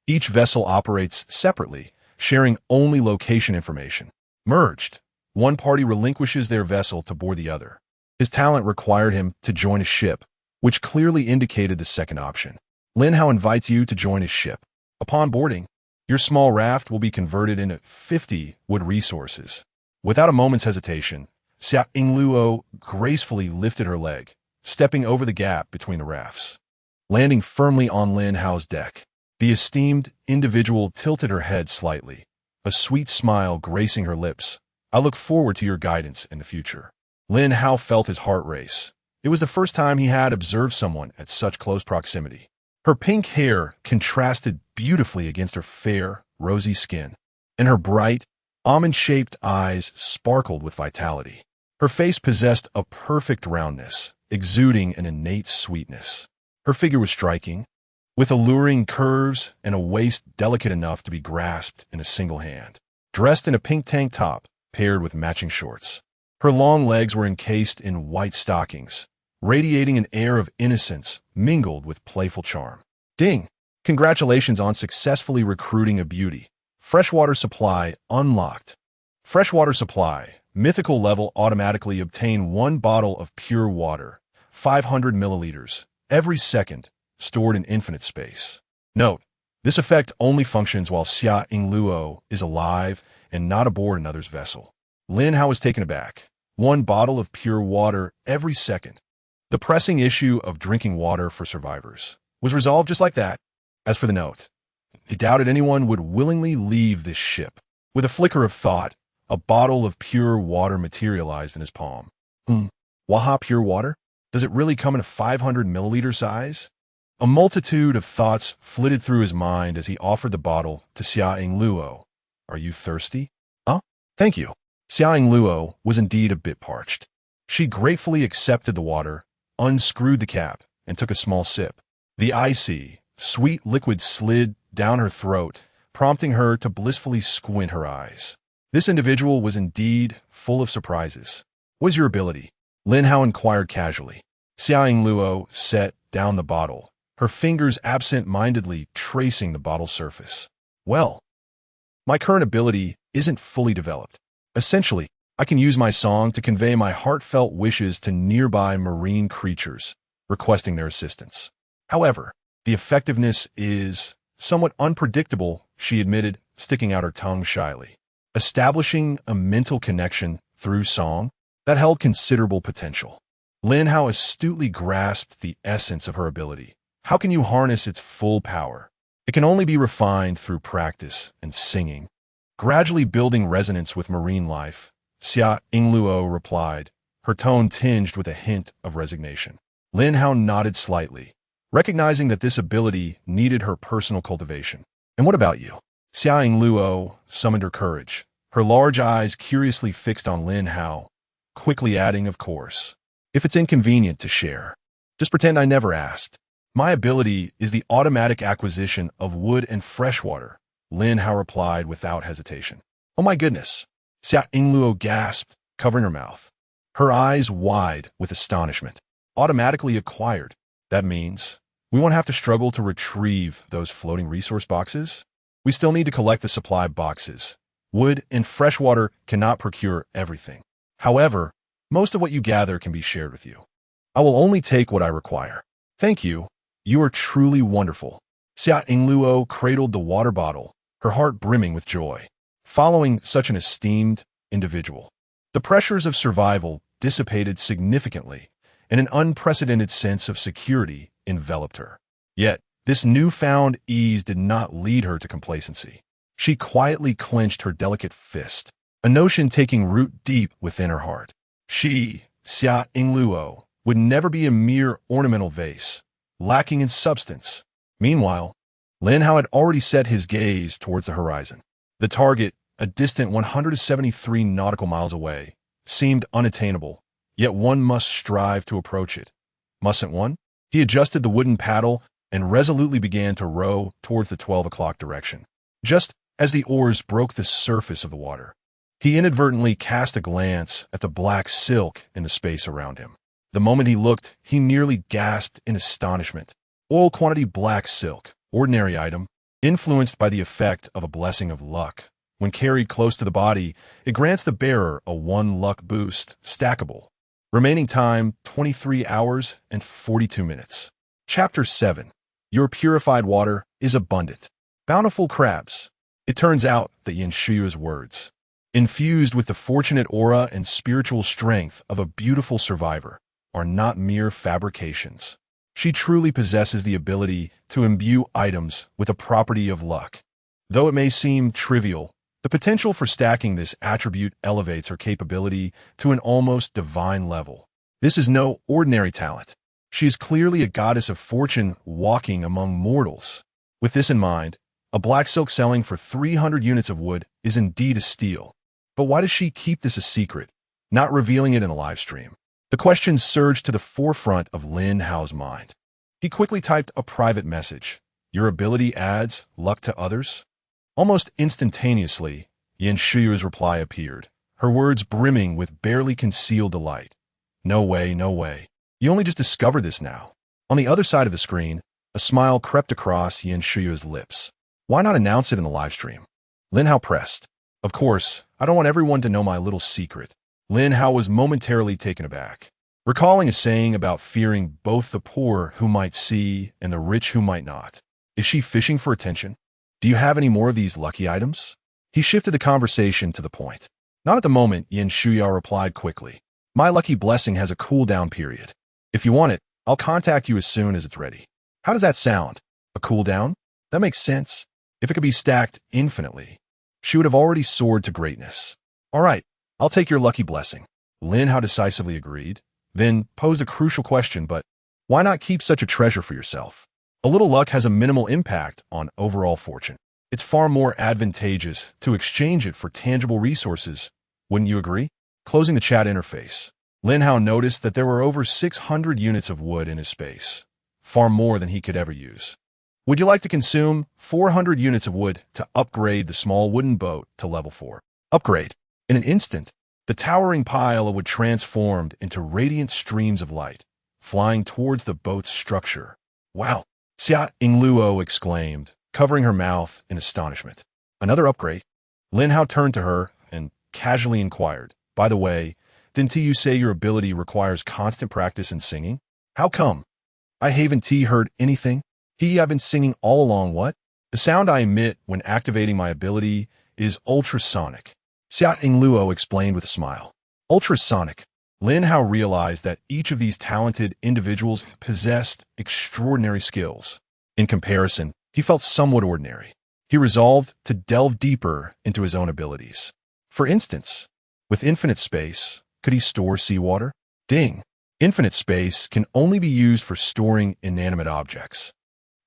Each vessel operates separately, sharing only location information. Merged. One party relinquishes their vessel to board the other. His talent required him to join a ship, which clearly indicated the second option. Lin Hao invites you to join his ship. Upon boarding, your small raft will be converted into 50 wood resources. Without a moment's hesitation, Xia Yingluo gracefully lifted her leg, stepping over the gap between the rafts. Landing firmly on Lin Hao's deck, the esteemed individual tilted her head slightly, a sweet smile gracing her lips. I look forward to your guidance in the future. Lin Hao felt his heart race. It was the first time he had observed someone at such close proximity. Her pink hair contrasted beautifully against her fair, rosy skin, and her bright, almond-shaped eyes sparkled with vitality. Her face possessed a perfect roundness, exuding an innate sweetness. Her figure was striking, with alluring curves and a waist delicate enough to be grasped in a single hand. Dressed in a pink tank top, paired with matching shorts. Her long legs were encased in white stockings, radiating an air of innocence mingled with playful charm. Ding! Congratulations on successfully recruiting a beauty. Freshwater supply unlocked. Freshwater supply. Mythical level automatically obtain 1 bottle of pure water, 500 milliliters, every second, stored in infinite space. Note, this effect only functions while Xia Yingluo is alive and not aboard another's vessel. Lin Hao is taken aback. 1 bottle of pure water every second. The pressing issue of drinking water for survivors was resolved just like that. As for the note, he doubted anyone would willingly leave this ship. With a flicker of thought, a bottle of pure water materialized in his palm. Waha pure water? Does it really come in a 500 milliliter size? A multitude of thoughts flitted through his mind as he offered the bottle to Xia Yingluo. Are you thirsty? Huh? Thank you. Xia Yingluo was indeed a bit parched. She gratefully accepted the water, unscrewed the cap, and took a small sip. The icy, sweet liquid slid down her throat, prompting her to blissfully squint her eyes. This individual was indeed full of surprises. What is your ability? Lin Hao inquired casually. Xia Yingluo set down the bottle, her fingers absent-mindedly tracing the bottle's surface. Well, my current ability isn't fully developed. Essentially, I can use my song to convey my heartfelt wishes to nearby marine creatures, requesting their assistance. However, the effectiveness is somewhat unpredictable, she admitted, sticking out her tongue shyly. Establishing a mental connection through song that held considerable potential. Lin Hao astutely grasped the essence of her ability. How can you harness its full power? It can only be refined through practice and singing. Gradually building resonance with marine life, Xia Yingluo replied, her tone tinged with a hint of resignation. Lin Hao nodded slightly, recognizing that this ability needed her personal cultivation. And what about you? Xia Yingluo summoned her courage, her large eyes curiously fixed on Lin Hao, quickly adding, of course, if it's inconvenient to share, just pretend I never asked. My ability is the automatic acquisition of wood and fresh water, Lin Hao replied without hesitation. Oh my goodness, Xia Yingluo gasped, covering her mouth, her eyes wide with astonishment. Automatically acquired. That means we won't have to struggle to retrieve those floating resource boxes? We still need to collect the supply boxes. Wood and fresh water cannot procure everything. However, most of what you gather can be shared with you. I will only take what I require. Thank you. You are truly wonderful. Xia Yingluo cradled the water bottle, her heart brimming with joy. Following such an esteemed individual, the pressures of survival dissipated significantly, and an unprecedented sense of security enveloped her. Yet, this newfound ease did not lead her to complacency. She quietly clenched her delicate fist, a notion taking root deep within her heart. She, Xia Yingluo, would never be a mere ornamental vase, lacking in substance. Meanwhile, Lin Hao had already set his gaze towards the horizon. The target, a distant 173 nautical miles away, seemed unattainable, yet one must strive to approach it. Mustn't one? He adjusted the wooden paddle and resolutely began to row towards the 12 o'clock direction. Just as the oars broke the surface of the water, he inadvertently cast a glance at the black silk in the space around him. The moment he looked, he nearly gasped in astonishment. Oil quantity black silk, ordinary item, influenced by the effect of a blessing of luck. When carried close to the body, it grants the bearer a 1 luck boost, stackable. Remaining time, 23 hours and 42 minutes. Chapter 7. Your purified water is abundant. Bountiful crabs. It turns out that Yin Shuyu's words, infused with the fortunate aura and spiritual strength of a beautiful survivor, are not mere fabrications. She truly possesses the ability to imbue items with a property of luck. Though it may seem trivial, the potential for stacking this attribute elevates her capability to an almost divine level. This is no ordinary talent. She is clearly a goddess of fortune walking among mortals. With this in mind, a black silk selling for 300 units of wood is indeed a steal. But why does she keep this a secret, not revealing it in a live stream? The question surged to the forefront of Lin Hao's mind. He quickly typed a private message. Your ability adds luck to others? Almost instantaneously, Yin Shuyu's reply appeared, her words brimming with barely concealed delight. No way, no way. You only just discovered this now. On the other side of the screen, a smile crept across Yin Shuyu's lips. Why not announce it in the live stream? Lin Hao pressed. Of course, I don't want everyone to know my little secret. Lin Hao was momentarily taken aback, recalling a saying about fearing both the poor who might see and the rich who might not. Is she fishing for attention? Do you have any more of these lucky items? He shifted the conversation to the point. Not at the moment, Yin Shuya replied quickly. My lucky blessing has a cooldown period. If you want it, I'll contact you as soon as it's ready. How does that sound? A cooldown? That makes sense. If it could be stacked infinitely, she would have already soared to greatness. All right, I'll take your lucky blessing. Lin Hao decisively agreed, then posed a crucial question, but why not keep such a treasure for yourself? A little luck has a minimal impact on overall fortune. It's far more advantageous to exchange it for tangible resources, wouldn't you agree? Closing the chat interface, Lin Hao noticed that there were over 600 units of wood in his space, far more than he could ever use. Would you like to consume 400 units of wood to upgrade the small wooden boat to level 4? Upgrade. In an instant, the towering pile of wood transformed into radiant streams of light, flying towards the boat's structure. Wow! Xia Yingluo exclaimed, covering her mouth in astonishment. Another upgrade? Lin Hao turned to her and casually inquired, by the way, didn't you say your ability requires constant practice in singing? How come? I haven't heard anything. I've been singing all along. What? The sound I emit when activating my ability is ultrasonic. Xia Yingluo explained with a smile. Ultrasonic. Lin Hao realized that each of these talented individuals possessed extraordinary skills. In comparison, he felt somewhat ordinary. He resolved to delve deeper into his own abilities. For instance, with infinite space, could he store seawater? Ding! Infinite space can only be used for storing inanimate objects.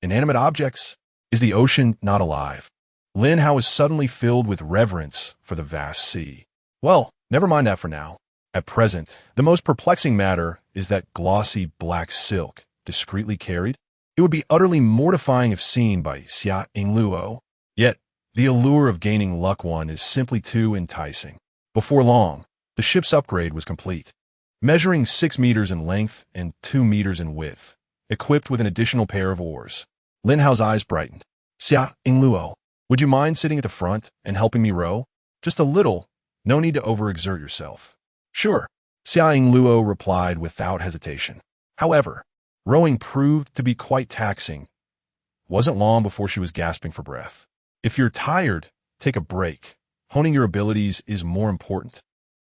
Inanimate objects? Is the ocean not alive? Lin Hao was suddenly filled with reverence for the vast sea. Well, never mind that for now. At present, the most perplexing matter is that glossy black silk, discreetly carried. It would be utterly mortifying if seen by Xia Yingluo. Yet, the allure of gaining luck one is simply too enticing. Before long, the ship's upgrade was complete. Measuring 6 meters in length and 2 meters in width, equipped with an additional pair of oars. Lin Hao's eyes brightened. Xia Yingluo, would you mind sitting at the front and helping me row? Just a little, no need to overexert yourself. Sure, Xia Yingluo replied without hesitation. However, rowing proved to be quite taxing. Wasn't long before she was gasping for breath. If you're tired, take a break. Honing your abilities is more important.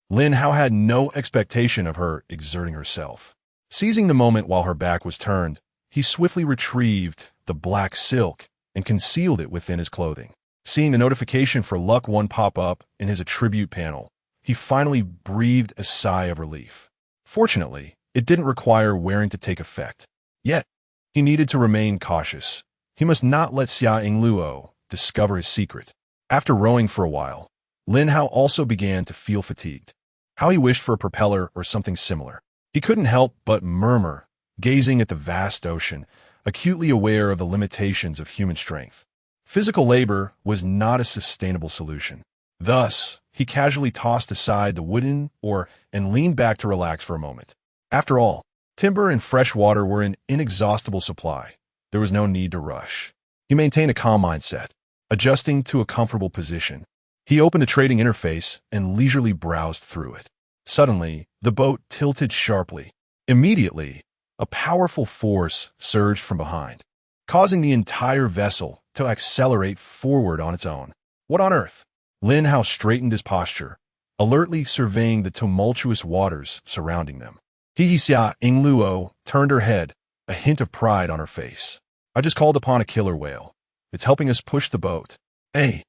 Lin Hao had no expectation of her exerting herself. Seizing the moment while her back was turned, he swiftly retrieved the black silk and concealed it within his clothing. Seeing the notification for Luck 1 pop up in his attribute panel, he finally breathed a sigh of relief. Fortunately, it didn't require wearing to take effect. Yet, he needed to remain cautious. He must not let Xia Yingluo discover his secret. After rowing for a while, Lin Hao also began to feel fatigued. How he wished for a propeller or something similar. He couldn't help but murmur, gazing at the vast ocean, acutely aware of the limitations of human strength. Physical labor was not a sustainable solution. Thus, he casually tossed aside the wooden oar and leaned back to relax for a moment. After all, timber and fresh water were in inexhaustible supply. There was no need to rush. He maintained a calm mindset, adjusting to a comfortable position. He opened the trading interface and leisurely browsed through it. Suddenly, the boat tilted sharply. Immediately, a powerful force surged from behind, causing the entire vessel to accelerate forward on its own. What on earth? Lin Hao straightened his posture, alertly surveying the tumultuous waters surrounding them. Xia Yingluo turned her head, a hint of pride on her face. I just called upon a killer whale. It's helping us push the boat. Hey!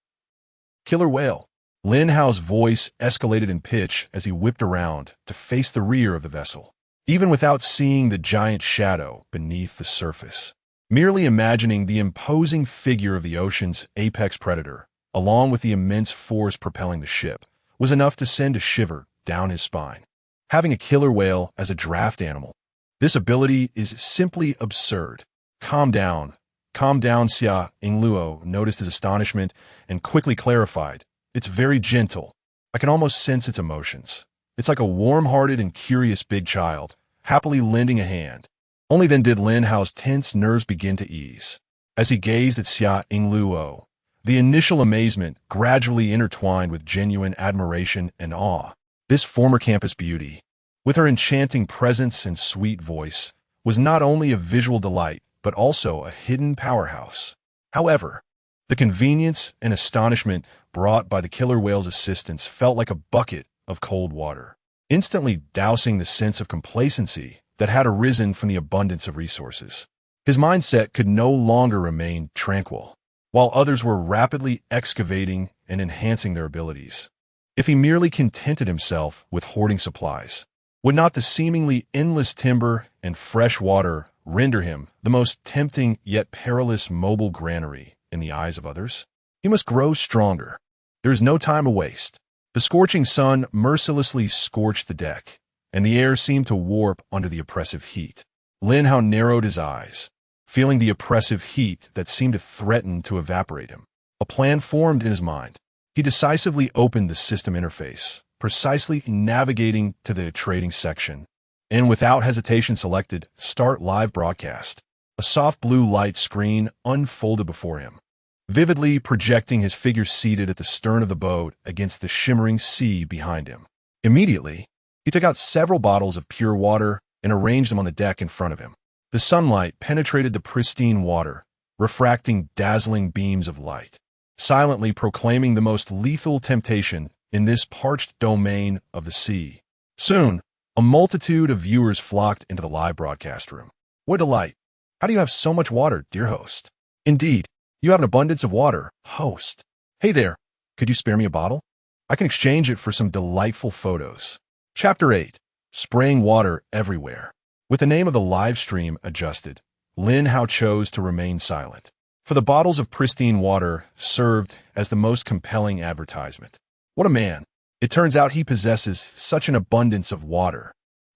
Killer whale. Lin Hao's voice escalated in pitch as he whipped around to face the rear of the vessel, even without seeing the giant shadow beneath the surface. Merely imagining the imposing figure of the ocean's apex predator, along with the immense force propelling the ship, was enough to send a shiver down his spine. Having a killer whale as a draft animal, this ability is simply absurd. Calm down, Xia Yingluo noticed his astonishment and quickly clarified. It's very gentle. I can almost sense its emotions. It's like a warm-hearted and curious big child, happily lending a hand. Only then did Lin Hao's tense nerves begin to ease. As he gazed at Xia Yingluo, The initial amazement gradually intertwined with genuine admiration and awe. This former campus beauty, with her enchanting presence and sweet voice, was not only a visual delight, but also a hidden powerhouse. However, the convenience and astonishment brought by the killer whale's assistance felt like a bucket of cold water, instantly dousing the sense of complacency that had arisen from the abundance of resources. His mindset could no longer remain tranquil, while others were rapidly excavating and enhancing their abilities. If he merely contented himself with hoarding supplies, would not the seemingly endless timber and fresh water render him the most tempting yet perilous mobile granary in the eyes of others? He must grow stronger. There is no time to waste. The scorching sun mercilessly scorched the deck, and the air seemed to warp under the oppressive heat. Lin Hao narrowed his eyes, feeling the oppressive heat that seemed to threaten to evaporate him. A plan formed in his mind. He decisively opened the system interface, precisely navigating to the trading section, and without hesitation selected Start Live Broadcast. A soft blue light screen unfolded before him, vividly projecting his figure seated at the stern of the boat against the shimmering sea behind him. Immediately, he took out several bottles of pure water and arranged them on the deck in front of him. The sunlight penetrated the pristine water, refracting dazzling beams of light, silently proclaiming the most lethal temptation in this parched domain of the sea. Soon, a multitude of viewers flocked into the live broadcast room. What delight! How do you have so much water, dear host? Indeed, you have an abundance of water, host. Hey there, could you spare me a bottle? I can exchange it for some delightful photos. Chapter 8. Spraying water everywhere. With the name of the live stream adjusted, Lin Hao chose to remain silent, for the bottles of pristine water served as the most compelling advertisement. What a man! It turns out he possesses such an abundance of water.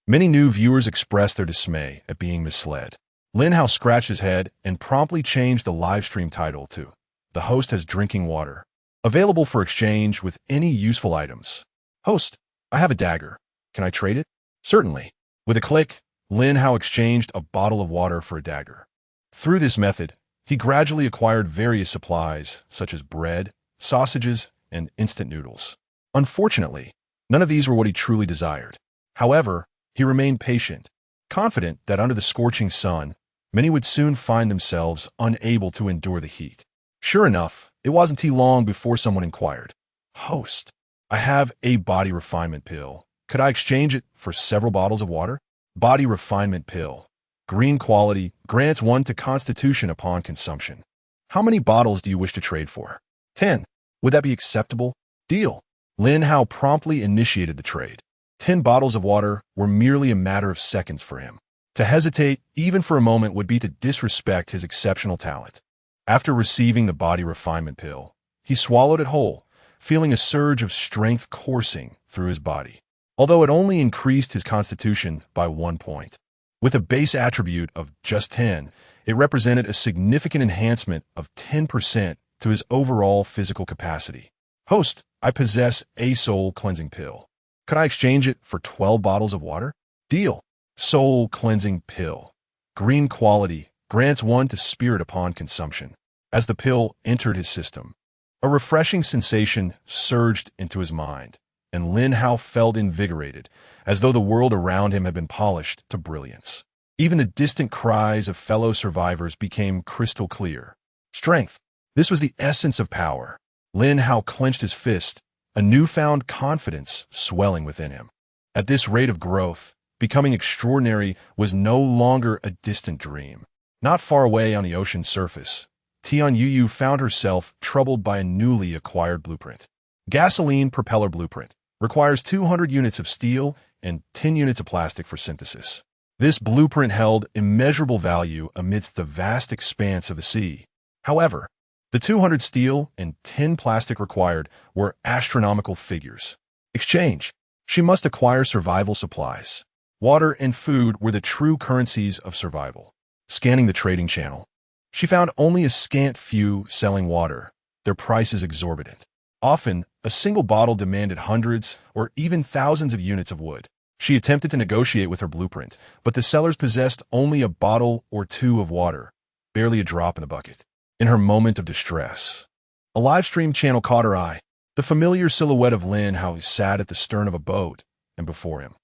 Many new viewers expressed their dismay at being misled. Lin Hao scratched his head and promptly changed the live stream title to "The Host Has Drinking Water," available for exchange with any useful items. Host, I have a dagger. Can I trade it? Certainly. With a click, Lin Hao exchanged a bottle of water for a dagger. Through this method, he gradually acquired various supplies, such as bread, sausages, and instant noodles. Unfortunately, none of these were what he truly desired. However, he remained patient, confident that under the scorching sun, many would soon find themselves unable to endure the heat. Sure enough, it wasn't too long before someone inquired, "Host, I have a body refinement pill. Could I exchange it for several bottles of water?" Body refinement pill. Green quality, grants 1 to constitution upon consumption. How many bottles do you wish to trade for? 10. Would that be acceptable? Deal. Lin Hao promptly initiated the trade. 10 bottles of water were merely a matter of seconds for him. To hesitate, even for a moment, would be to disrespect his exceptional talent. After receiving the body refinement pill, he swallowed it whole, feeling a surge of strength coursing through his body, although it only increased his constitution by 1 point. With a base attribute of just 10, it represented a significant enhancement of 10% to his overall physical capacity. Host, I possess a soul cleansing pill. Could I exchange it for 12 bottles of water? Deal. Soul cleansing pill. Green quality, grants 1 to spirit upon consumption. As the pill entered his system, a refreshing sensation surged into his mind, and Lin Hao felt invigorated, as though the world around him had been polished to brilliance. Even the distant cries of fellow survivors became crystal clear. Strength. This was the essence of power. Lin Hao clenched his fist, a newfound confidence swelling within him. At this rate of growth, becoming extraordinary was no longer a distant dream. Not far away on the ocean's surface, Tian Yuyu found herself troubled by a newly acquired blueprint. Gasoline propeller blueprint. Requires 200 units of steel and 10 units of plastic for synthesis. This blueprint held immeasurable value amidst the vast expanse of the sea. However, the 200 steel and 10 plastic required were astronomical figures. Exchange. She must acquire survival supplies. Water and food were the true currencies of survival. Scanning the trading channel, she found only a scant few selling water, their prices exorbitant. Often, a single bottle demanded hundreds or even thousands of units of wood. She attempted to negotiate with her blueprint, but the sellers possessed only a bottle or two of water, barely a drop in the bucket. In her moment of distress, A live stream channel caught her eye. The familiar silhouette of Lin Hao sat at the stern of a boat, and before him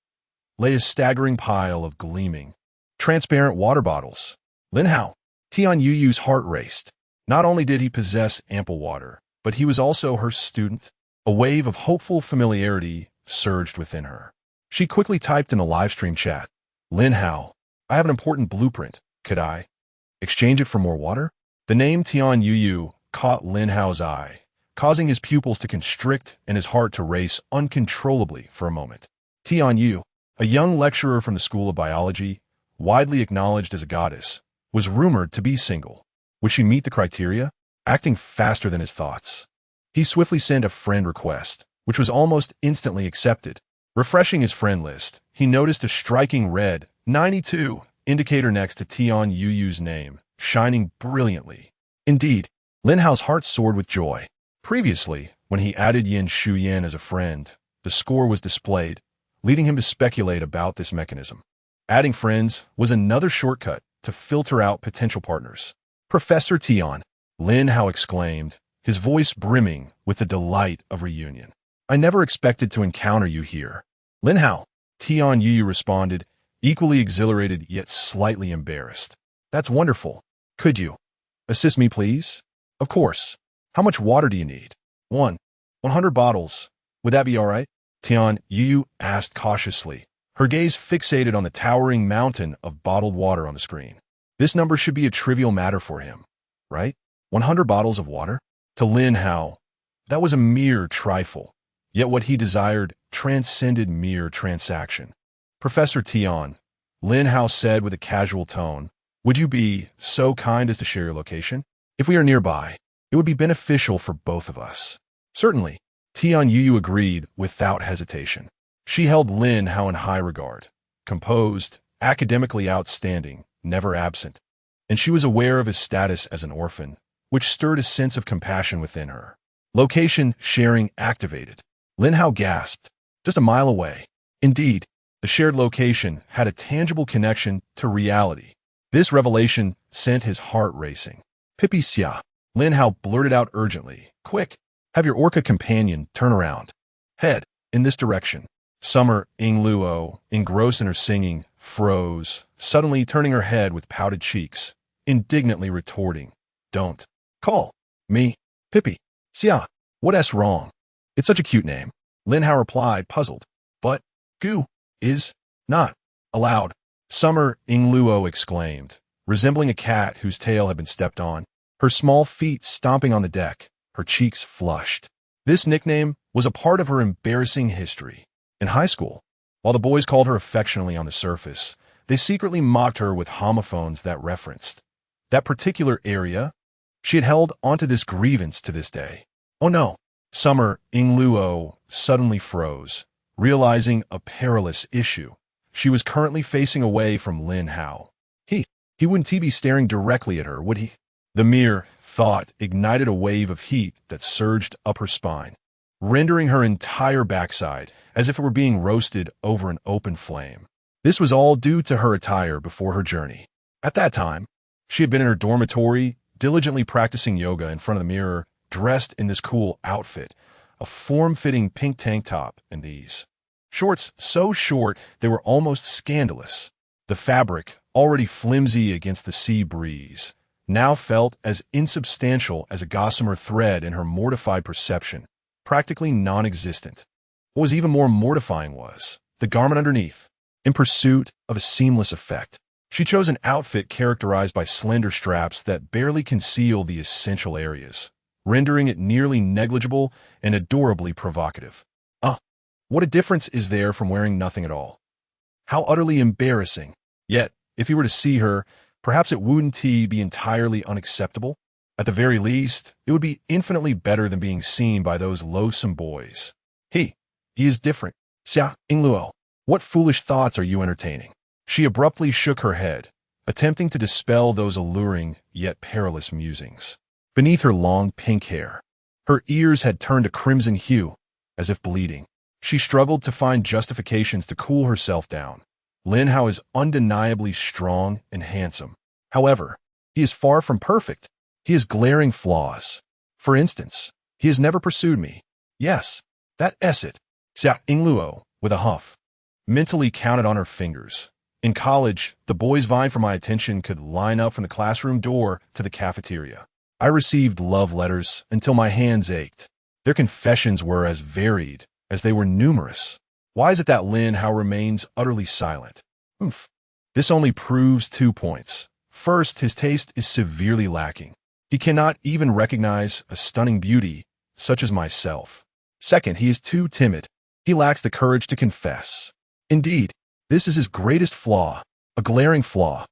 lay a staggering pile of gleaming, transparent water bottles. Lin Hao. Tian Yuyu's heart raced. Not only did he possess ample water, but he was also her student. A wave of hopeful familiarity surged within her. She quickly typed in a live stream chat. Lin Hao, I have an important blueprint. Could I exchange it for more water? The name Tian Yuyu caught Lin Hao's eye, causing his pupils to constrict and his heart to race uncontrollably for a moment. Tian Yu, a young lecturer from the School of Biology, widely acknowledged as a goddess, was rumored to be single. Would she meet the criteria? Acting faster than his thoughts, he swiftly sent a friend request, which was almost instantly accepted. Refreshing his friend list, he noticed a striking red 92 indicator next to Tian Yuyu's name, shining brilliantly. Indeed, Lin Hao's heart soared with joy. Previously, when he added Yin Shuyan as a friend, the score was displayed, leading him to speculate about this mechanism. Adding friends was another shortcut to filter out potential partners. Professor Tian, Lin Hao exclaimed, his voice brimming with the delight of reunion. I never expected to encounter you here. Lin Hao, Tian Yu responded, equally exhilarated yet slightly embarrassed. That's wonderful. Could you assist me, please? Of course. How much water do you need? 100 bottles. Would that be all right? Tian Yu asked cautiously, her gaze fixated on the towering mountain of bottled water on the screen. This number should be a trivial matter for him, right? 100 bottles of water? To Lin Hao, that was a mere trifle. Yet what he desired transcended mere transaction. Professor Tian, Lin Hao said with a casual tone, would you be so kind as to share your location? If we are nearby, it would be beneficial for both of us. Certainly, Tian Yu agreed without hesitation. She held Lin Hao in high regard, composed, academically outstanding, never absent, and she was aware of his status as an orphan, which stirred a sense of compassion within her. Location sharing activated. Lin Hao gasped, just a mile away. Indeed, the shared location had a tangible connection to reality. This revelation sent his heart racing. Pipi Xia, Lin Hao blurted out urgently, quick, have your orca companion turn around. Head in this direction. Summer Luo, engrossed in her singing, froze, suddenly turning her head with pouted cheeks, indignantly retorting, don't call me Pipi Xia. What's wrong? It's such a cute name. Lin Hao replied, puzzled. But Gu is not allowed. Summer Luo exclaimed, resembling a cat whose tail had been stepped on, her small feet stomping on the deck, her cheeks flushed. This nickname was a part of her embarrassing history. In high school, while the boys called her affectionately on the surface, they secretly mocked her with homophones that referenced that particular area. She had held onto this grievance to this day. Oh no! Summer Luo suddenly froze, realizing a perilous issue. She was currently facing away from Lin Hao. He wouldn't be staring directly at her, would he? The mere thought ignited a wave of heat that surged up her spine, rendering her entire backside as if it were being roasted over an open flame. This was all due to her attire before her journey. At that time, she had been in her dormitory, diligently practicing yoga in front of the mirror, dressed in this cool outfit, a form-fitting pink tank top and these shorts so short they were almost scandalous. The fabric, already flimsy against the sea breeze, now felt as insubstantial as a gossamer thread in her mortified perception, practically non-existent. What was even more mortifying was the garment underneath. In pursuit of a seamless effect, she chose an outfit characterized by slender straps that barely conceal the essential areas, rendering it nearly negligible and adorably provocative. What a difference is there from wearing nothing at all? How utterly embarrassing. Yet, if he were to see her, perhaps it wouldn't be entirely unacceptable. At the very least, it would be infinitely better than being seen by those loathsome boys. He is different. Xia Luo, what foolish thoughts are you entertaining? She abruptly shook her head, attempting to dispel those alluring yet perilous musings. Beneath her long pink hair, her ears had turned a crimson hue, as if bleeding. She struggled to find justifications to cool herself down. Lin Hao is undeniably strong and handsome. However, he is far from perfect. He has glaring flaws. For instance, he has never pursued me. Yes, that it. Xia Ingluo, with a huff, mentally counted on her fingers. In college, the boys vying for my attention could line up from the classroom door to the cafeteria. I received love letters until my hands ached. Their confessions were as varied as they were numerous. Why is it that Lin Hao remains utterly silent? This only proves 2 points. First, his taste is severely lacking. He cannot even recognize a stunning beauty such as myself. Second, he is too timid. He lacks the courage to confess. Indeed, this is his greatest flaw, a glaring flaw.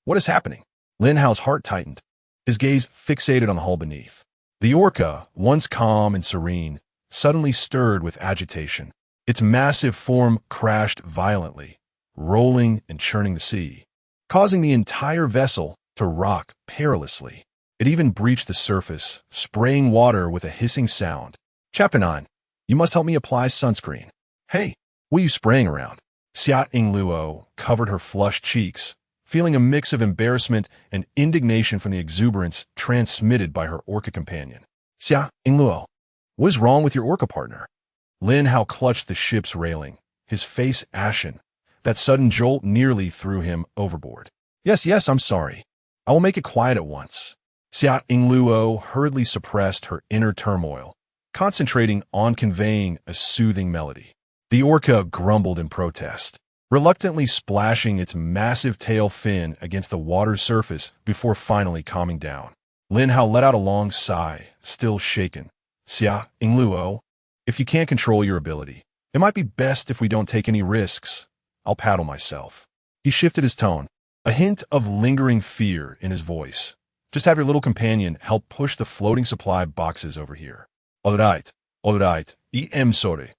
What is happening? Lin Hao's heart tightened, his gaze fixated on the hull beneath. The orca, once calm and serene, suddenly stirred with agitation. Its massive form crashed violently, rolling and churning the sea, causing the entire vessel to rock perilously. It even breached the surface, spraying water with a hissing sound. Chapter 9. You must help me apply sunscreen. Hey, what are you spraying around? Xia Ingluo covered her flushed cheeks, feeling a mix of embarrassment and indignation from the exuberance transmitted by her orca companion. Xia Ingluo, what is wrong with your orca partner? Lin Hao clutched the ship's railing, his face ashen. That sudden jolt nearly threw him overboard. Yes, I'm sorry. I will make it quiet at once. Xia Ingluo hurriedly suppressed her inner turmoil, concentrating on conveying a soothing melody. The orca grumbled in protest, reluctantly splashing its massive tail fin against the water's surface before finally calming down. Lin Hao let out a long sigh, still shaken. Xia Ingluo, if you can't control your ability, it might be best if we don't take any risks. I'll paddle myself. He shifted his tone, a hint of lingering fear in his voice. Just have your little companion help push the floating supply boxes over here. All right, sorry.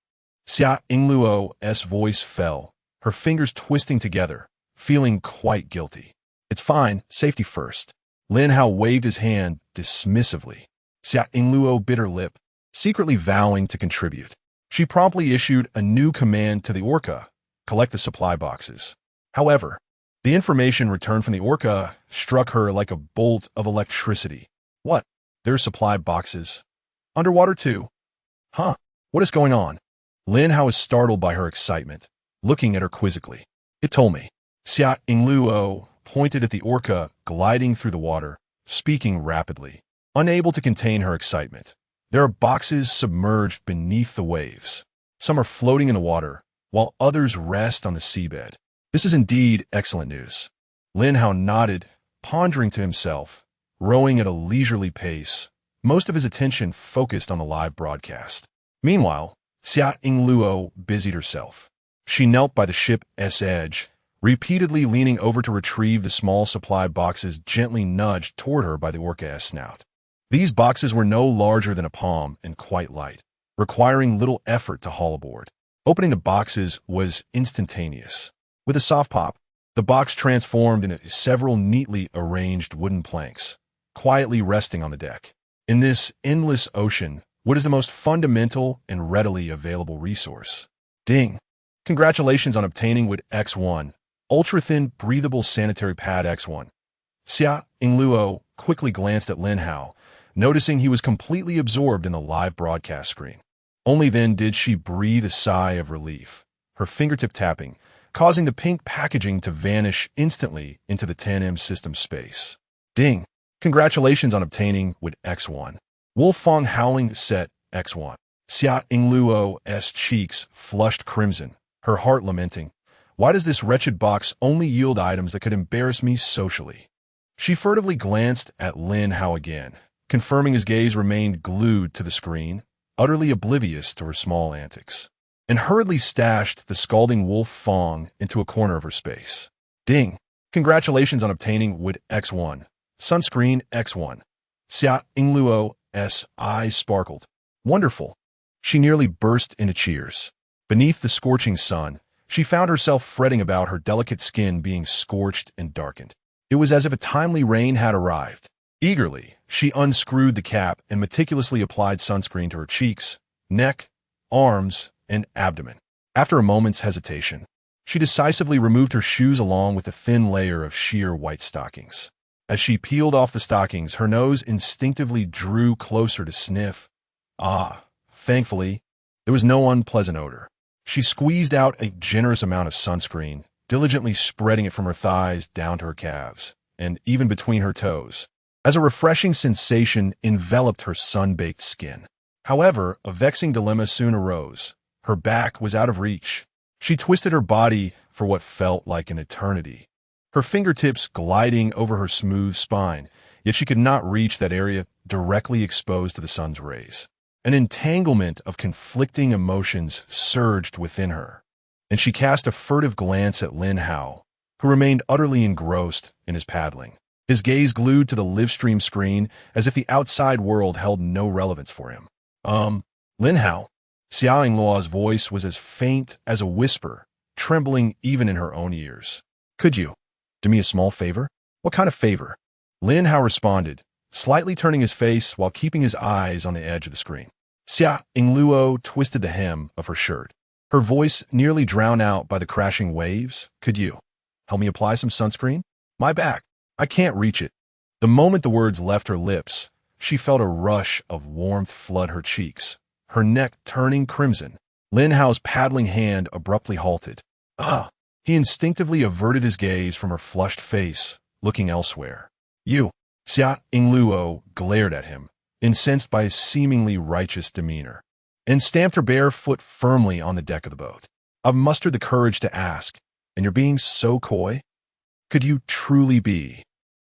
Xia Ingluo's voice fell, her fingers twisting together, feeling quite guilty. It's fine, safety first. Lin Hao waved his hand dismissively. Xia Ingluo bit her lip, secretly vowing to contribute. She promptly issued a new command to the orca: collect the supply boxes. However, the information returned from the orca struck her like a bolt of electricity. What? There are supply boxes? Underwater too? Huh? What is going on? Lin Hao was startled by her excitement, looking at her quizzically. It told me. Xia Ingluo pointed at the orca gliding through the water, speaking rapidly, unable to contain her excitement. There are boxes submerged beneath the waves. Some are floating in the water, while others rest on the seabed. This is indeed excellent news. Lin Hao nodded, pondering to himself, rowing at a leisurely pace, most of his attention focused on the live broadcast. Meanwhile, Xia Ingluo busied herself. She knelt by the ship's edge, repeatedly leaning over to retrieve the small supply boxes gently nudged toward her by the orca's snout. These boxes were no larger than a palm and quite light, requiring little effort to haul aboard. Opening the boxes was instantaneous. With a soft pop, the box transformed into several neatly arranged wooden planks, quietly resting on the deck. In this endless ocean, what is the most fundamental and readily available resource? Ding! Congratulations on obtaining WIT X1, ultra-thin breathable sanitary pad X1. Xia Ingluo quickly glanced at Lin Hao, noticing he was completely absorbed in the live broadcast screen. Only then did she breathe a sigh of relief, her fingertip tapping, causing the pink packaging to vanish instantly into the 10M system space. Ding! Congratulations on obtaining WIT X1. Wolfang howling set X1. Xia Ingluo's cheeks flushed crimson, her heart lamenting, why does this wretched box only yield items that could embarrass me socially? She furtively glanced at Lin Hao again, confirming his gaze remained glued to the screen, utterly oblivious to her small antics, and hurriedly stashed the scalding wolf fang into a corner of her space. Ding! Congratulations on obtaining WIT X1. Sunscreen X1. Xia Ingluo's eyes sparkled. Wonderful. She nearly burst into cheers. Beneath the scorching sun, she found herself fretting about her delicate skin being scorched and darkened. It was as if a timely rain had arrived. Eagerly, she unscrewed the cap and meticulously applied sunscreen to her cheeks, neck, arms, and abdomen. After a moment's hesitation, she decisively removed her shoes along with a thin layer of sheer white stockings. As she peeled off the stockings, her nose instinctively drew closer to sniff. Thankfully, there was no unpleasant odor. She squeezed out a generous amount of sunscreen, diligently spreading it from her thighs down to her calves, and even between her toes, as a refreshing sensation enveloped her sun-baked skin. However, a vexing dilemma soon arose. Her back was out of reach. She twisted her body for what felt like an eternity, her fingertips gliding over her smooth spine, yet she could not reach that area directly exposed to the sun's rays. An entanglement of conflicting emotions surged within her, and she cast a furtive glance at Lin Hao, who remained utterly engrossed in his paddling, his gaze glued to the livestream screen as if the outside world held no relevance for him. Lin Hao. Xia Yingluo's voice was as faint as a whisper, trembling even in her own ears. Could you do me a small favor? What kind of favor? Lin Hao responded, slightly turning his face while keeping his eyes on the edge of the screen. Xia Yingluo twisted the hem of her shirt, her voice nearly drowned out by the crashing waves. Could you help me apply some sunscreen? My back. I can't reach it. The moment the words left her lips, she felt a rush of warmth flood her cheeks, her neck turning crimson. Lin Hao's paddling hand abruptly halted. He instinctively averted his gaze from her flushed face, looking elsewhere. You. Xia Yingluo glared at him, incensed by his seemingly righteous demeanor, and stamped her bare foot firmly on the deck of the boat. I've mustered the courage to ask, and you're being so coy? Could you truly be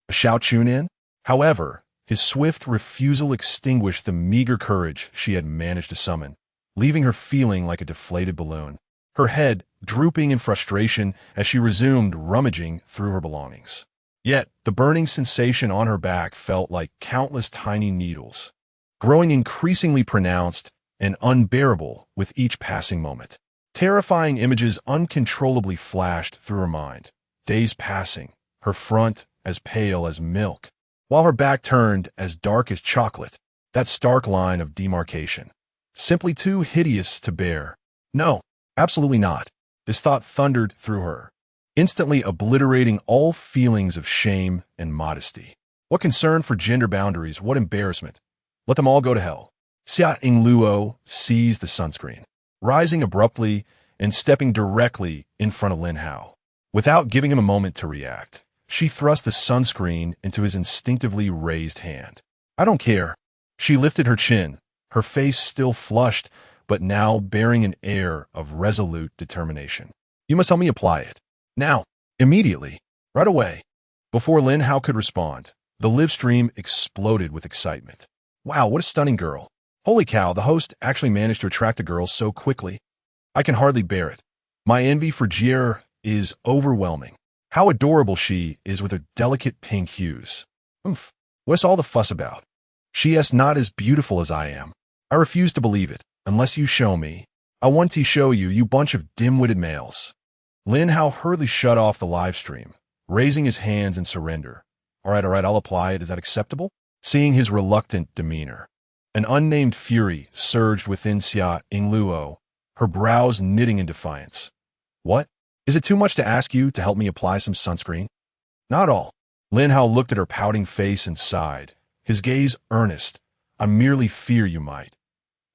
a Xiao Chunin? However, his swift refusal extinguished the meager courage she had managed to summon, leaving her feeling like a deflated balloon, her head drooping in frustration as she resumed rummaging through her belongings. Yet, the burning sensation on her back felt like countless tiny needles, growing increasingly pronounced and unbearable with each passing moment. Terrifying images uncontrollably flashed through her mind, days passing, her front as pale as milk, while her back turned as dark as chocolate, that stark line of demarcation. Simply too hideous to bear. No, absolutely not. This thought thundered through her, instantly obliterating all feelings of shame and modesty. What concern for gender boundaries, what embarrassment. Let them all go to hell. Xia Yingluo seized the sunscreen, rising abruptly and stepping directly in front of Lin Hao. Without giving him a moment to react, she thrust the sunscreen into his instinctively raised hand. I don't care. She lifted her chin, her face still flushed, but now bearing an air of resolute determination. You must help me apply it. Now, immediately, right away. Before Lin Hao could respond, the live stream exploded with excitement. Wow, what a stunning girl. Holy cow, the host actually managed to attract a girl so quickly. I can hardly bear it. My envy for Jier is overwhelming. How adorable she is with her delicate pink hues. What's all the fuss about? She is not as beautiful as I am. I refuse to believe it, unless you show me. I want to show you, you bunch of dim-witted males. Lin Hao hurriedly shut off the live stream, raising his hands in surrender. All right, I'll apply it. Is that acceptable? Seeing his reluctant demeanor, an unnamed fury surged within Xia Yingluo, her brows knitting in defiance. What? Is it too much to ask you to help me apply some sunscreen? Not all. Lin Hao looked at her pouting face and sighed, his gaze earnest. I merely fear you might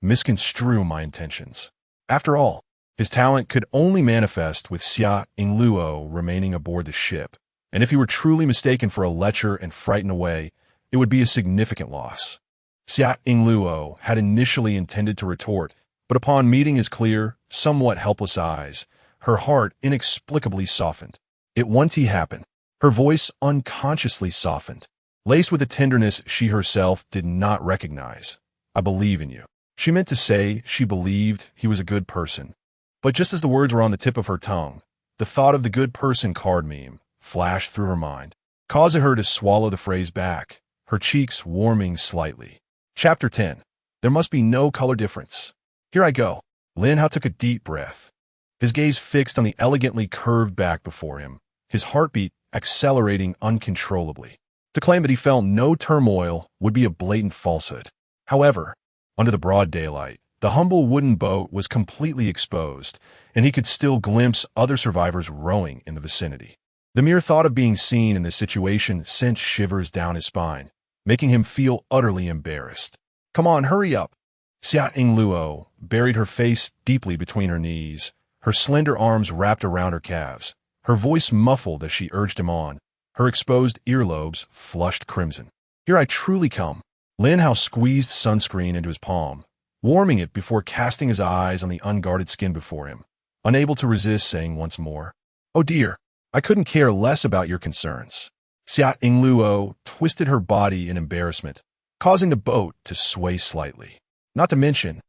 misconstrue my intentions. After all, his talent could only manifest with Xia Yingluo remaining aboard the ship, and if he were truly mistaken for a lecher and frightened away, it would be a significant loss. Xia Yingluo had initially intended to retort, but upon meeting his clear, somewhat helpless eyes, her heart inexplicably softened. It once happened. Her voice unconsciously softened, laced with a tenderness she herself did not recognize. I believe in you. She meant to say she believed he was a good person. But just as the words were on the tip of her tongue, the thought of the good person card meme flashed through her mind, causing her to swallow the phrase back, her cheeks warming slightly. Chapter 10. There must be no color difference. Here I go. Lin Hao took a deep breath, his gaze fixed on the elegantly curved back before him, his heartbeat accelerating uncontrollably. To claim that he felt no turmoil would be a blatant falsehood. However, under the broad daylight, the humble wooden boat was completely exposed, and he could still glimpse other survivors rowing in the vicinity. The mere thought of being seen in this situation sent shivers down his spine, making him feel utterly embarrassed. Come on, hurry up. Xia Yingluo buried her face deeply between her knees, her slender arms wrapped around her calves, her voice muffled as she urged him on, her exposed earlobes flushed crimson. Here I truly come. Lin Hao squeezed sunscreen into his palm, warming it before casting his eyes on the unguarded skin before him, unable to resist saying once more, Oh dear, I couldn't care less about your concerns. Xia Yingluo twisted her body in embarrassment, causing the boat to sway slightly. Not to mention,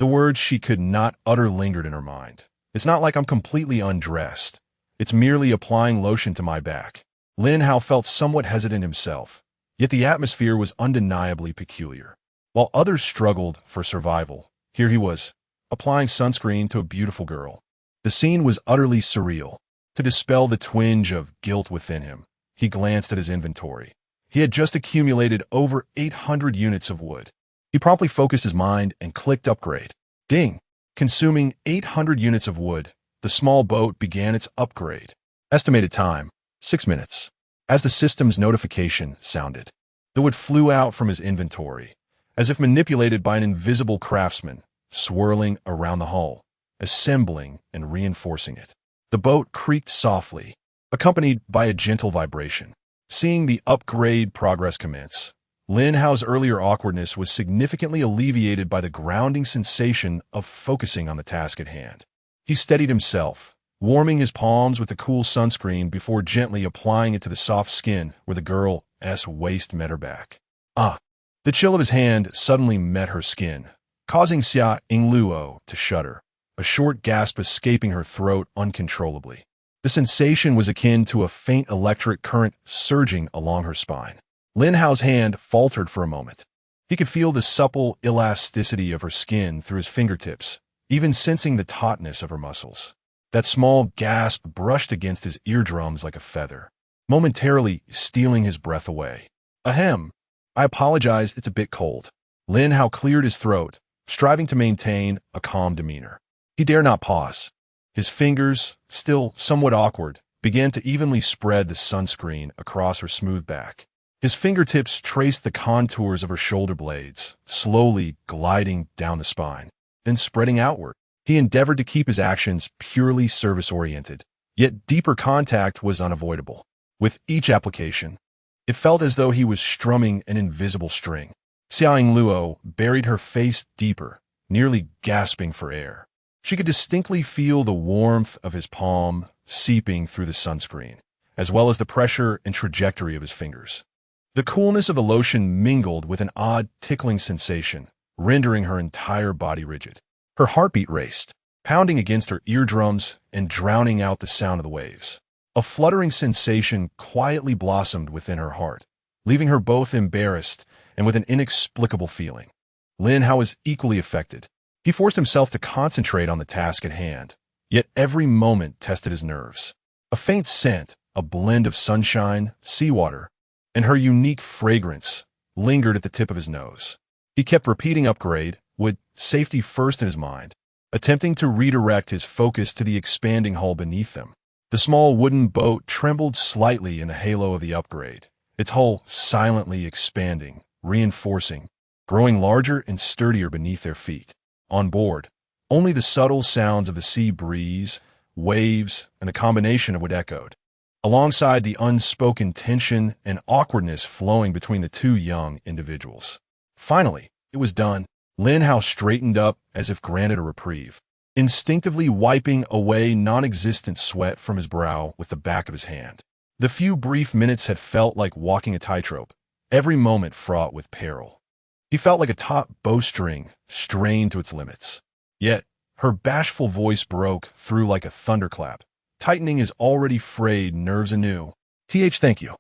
the words she could not utter lingered in her mind. It's not like I'm completely undressed. It's merely applying lotion to my back. Lin Hao felt somewhat hesitant himself, yet the atmosphere was undeniably peculiar. While others struggled for survival, here he was, applying sunscreen to a beautiful girl. The scene was utterly surreal. To dispel the twinge of guilt within him, he glanced at his inventory. He had just accumulated over 800 units of wood. He promptly focused his mind and clicked upgrade. Ding! Consuming 800 units of wood, the small boat began its upgrade. Estimated time, 6 minutes. As the system's notification sounded, the wood flew out from his inventory, as if manipulated by an invisible craftsman, swirling around the hull, assembling and reinforcing it. The boat creaked softly, accompanied by a gentle vibration. Seeing the upgrade progress commence, Lin Hao's earlier awkwardness was significantly alleviated by the grounding sensation of focusing on the task at hand. He steadied himself, warming his palms with the cool sunscreen before gently applying it to the soft skin where the girl's waist met her back. The chill of his hand suddenly met her skin, causing Xia Yingluo to shudder, a short gasp escaping her throat uncontrollably. The sensation was akin to a faint electric current surging along her spine. Lin Hao's hand faltered for a moment. He could feel the supple elasticity of her skin through his fingertips, even sensing the tautness of her muscles. That small gasp brushed against his eardrums like a feather, momentarily stealing his breath away. Ahem. I apologize, it's a bit cold. Lin Hao cleared his throat, striving to maintain a calm demeanor. He dare not pause. His fingers, still somewhat awkward, began to evenly spread the sunscreen across her smooth back. His fingertips traced the contours of her shoulder blades, slowly gliding down the spine, then spreading outward. He endeavored to keep his actions purely service-oriented, yet deeper contact was unavoidable. With each application, it felt as though he was strumming an invisible string. Xia Yingluo buried her face deeper, nearly gasping for air. She could distinctly feel the warmth of his palm seeping through the sunscreen, as well as the pressure and trajectory of his fingers. The coolness of the lotion mingled with an odd tickling sensation, rendering her entire body rigid. Her heartbeat raced, pounding against her eardrums and drowning out the sound of the waves. A fluttering sensation quietly blossomed within her heart, leaving her both embarrassed and with an inexplicable feeling. Lin Hao was equally affected. He forced himself to concentrate on the task at hand, yet every moment tested his nerves. A faint scent, a blend of sunshine, seawater, and her unique fragrance lingered at the tip of his nose. He kept repeating upgrade, with safety first in his mind, attempting to redirect his focus to the expanding hull beneath them. The small wooden boat trembled slightly in the halo of the upgrade, its hull silently expanding, reinforcing, growing larger and sturdier beneath their feet. On board, only the subtle sounds of the sea breeze, waves, and the combination of what echoed, alongside the unspoken tension and awkwardness flowing between the two young individuals. Finally, it was done. Lin Hao straightened up as if granted a reprieve, instinctively wiping away non-existent sweat from his brow with the back of his hand. The few brief minutes had felt like walking a tightrope, every moment fraught with peril. He felt like a taut bowstring strained to its limits. Yet, her bashful voice broke through like a thunderclap, tightening his already frayed nerves anew. Thank you.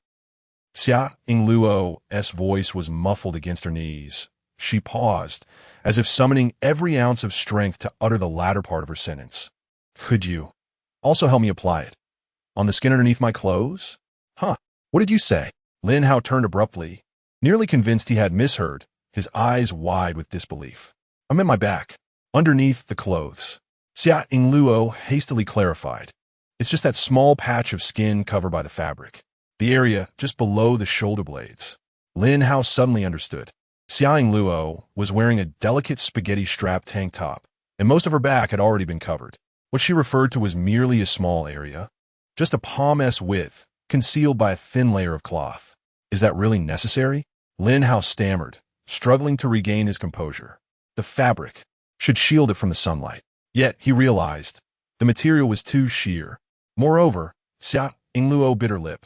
Xia Yingluo's voice was muffled against her knees. She paused, as if summoning every ounce of strength to utter the latter part of her sentence. Could you also help me apply it? On the skin underneath my clothes? Huh, what did you say? Lin Hao turned abruptly, nearly convinced he had misheard, his eyes wide with disbelief. I'm in my back, underneath the clothes. Xia Yingluo hastily clarified. It's just that small patch of skin covered by the fabric. The area just below the shoulder blades. Lin Hao suddenly understood. Xiao Luo was wearing a delicate spaghetti-strap tank top, and most of her back had already been covered. What she referred to was merely a small area, just a palm-s width, concealed by a thin layer of cloth. Is that really necessary? Lin Hao stammered, struggling to regain his composure. The fabric should shield it from the sunlight. Yet, he realized, the material was too sheer. Moreover, Xiao Luo bit her lip,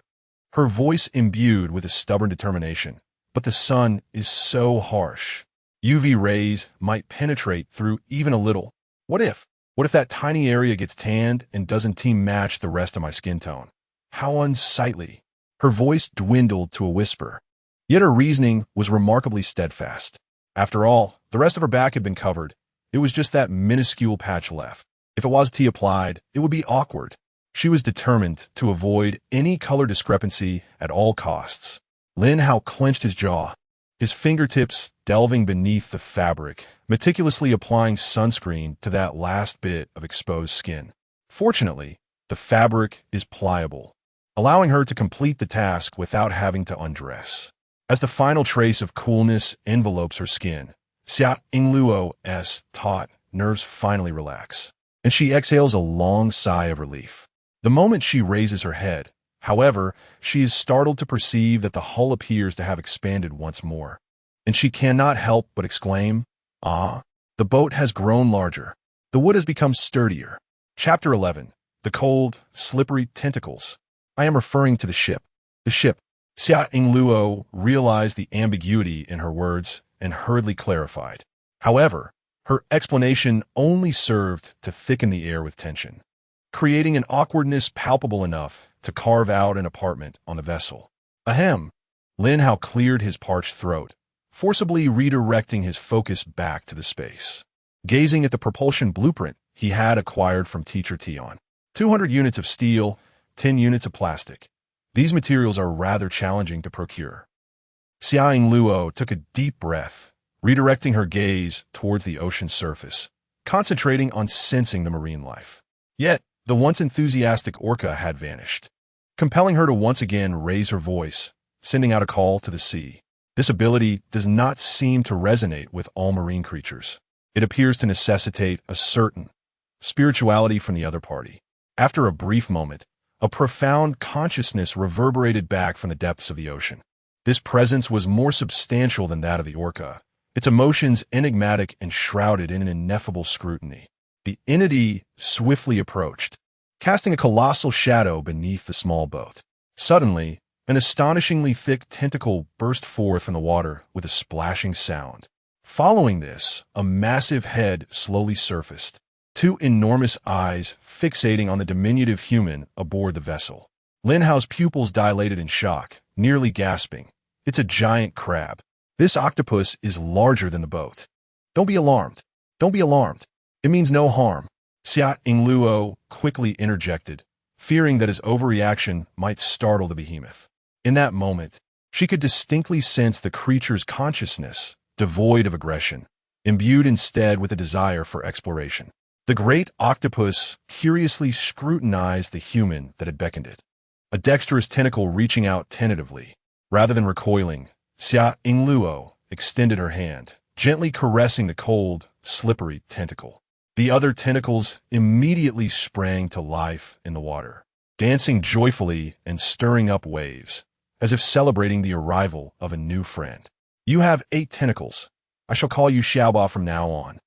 her voice imbued with a stubborn determination. But the sun is so harsh. UV rays might penetrate through even a little. What if? What if that tiny area gets tanned and doesn't match the rest of my skin tone? How unsightly. Her voice dwindled to a whisper. Yet her reasoning was remarkably steadfast. After all, the rest of her back had been covered. It was just that minuscule patch left. If it was tea applied, it would be awkward. She was determined to avoid any color discrepancy at all costs. Lin Hao clenched his jaw, his fingertips delving beneath the fabric, meticulously applying sunscreen to that last bit of exposed skin. Fortunately, the fabric is pliable, allowing her to complete the task without having to undress. As the final trace of coolness envelopes her skin, Xiao Luo's taut nerves finally relax, and she exhales a long sigh of relief. The moment she raises her head, however, she is startled to perceive that the hull appears to have expanded once more, and she cannot help but exclaim, "Ah, the boat has grown larger. The wood has become sturdier." Chapter 11. The Cold, Slippery Tentacles. I am referring to the ship. The ship. Xiao Luo realized the ambiguity in her words and hurriedly clarified. However, her explanation only served to thicken the air with tension, creating an awkwardness palpable enough to carve out an apartment on the vessel. Ahem. Lin Hao cleared his parched throat, forcibly redirecting his focus back to the space. Gazing at the propulsion blueprint he had acquired from Teacher Tion. 200 units of steel, 10 units of plastic. These materials are rather challenging to procure. Xiao Luo took a deep breath, redirecting her gaze towards the ocean surface, concentrating on sensing the marine life. Yet, the once enthusiastic orca had vanished, compelling her to once again raise her voice, sending out a call to the sea. This ability does not seem to resonate with all marine creatures. It appears to necessitate a certain spirituality from the other party. After a brief moment, a profound consciousness reverberated back from the depths of the ocean. This presence was more substantial than that of the orca, its emotions enigmatic and shrouded in an ineffable scrutiny. The entity swiftly approached, casting a colossal shadow beneath the small boat. Suddenly, an astonishingly thick tentacle burst forth from the water with a splashing sound. Following this, a massive head slowly surfaced, two enormous eyes fixating on the diminutive human aboard the vessel. Lin Hao's pupils dilated in shock, nearly gasping. It's a giant crab. This octopus is larger than the boat. Don't be alarmed. Don't be alarmed. It means no harm. Xiao Luo quickly interjected, fearing that his overreaction might startle the behemoth. In that moment, she could distinctly sense the creature's consciousness, devoid of aggression, imbued instead with a desire for exploration. The great octopus curiously scrutinized the human that had beckoned it, a dexterous tentacle reaching out tentatively. Rather than recoiling, Xiao Luo extended her hand, gently caressing the cold, slippery tentacle. The other tentacles immediately sprang to life in the water, dancing joyfully and stirring up waves, as if celebrating the arrival of a new friend. You have 8 tentacles. I shall call you Xiaoba from now on.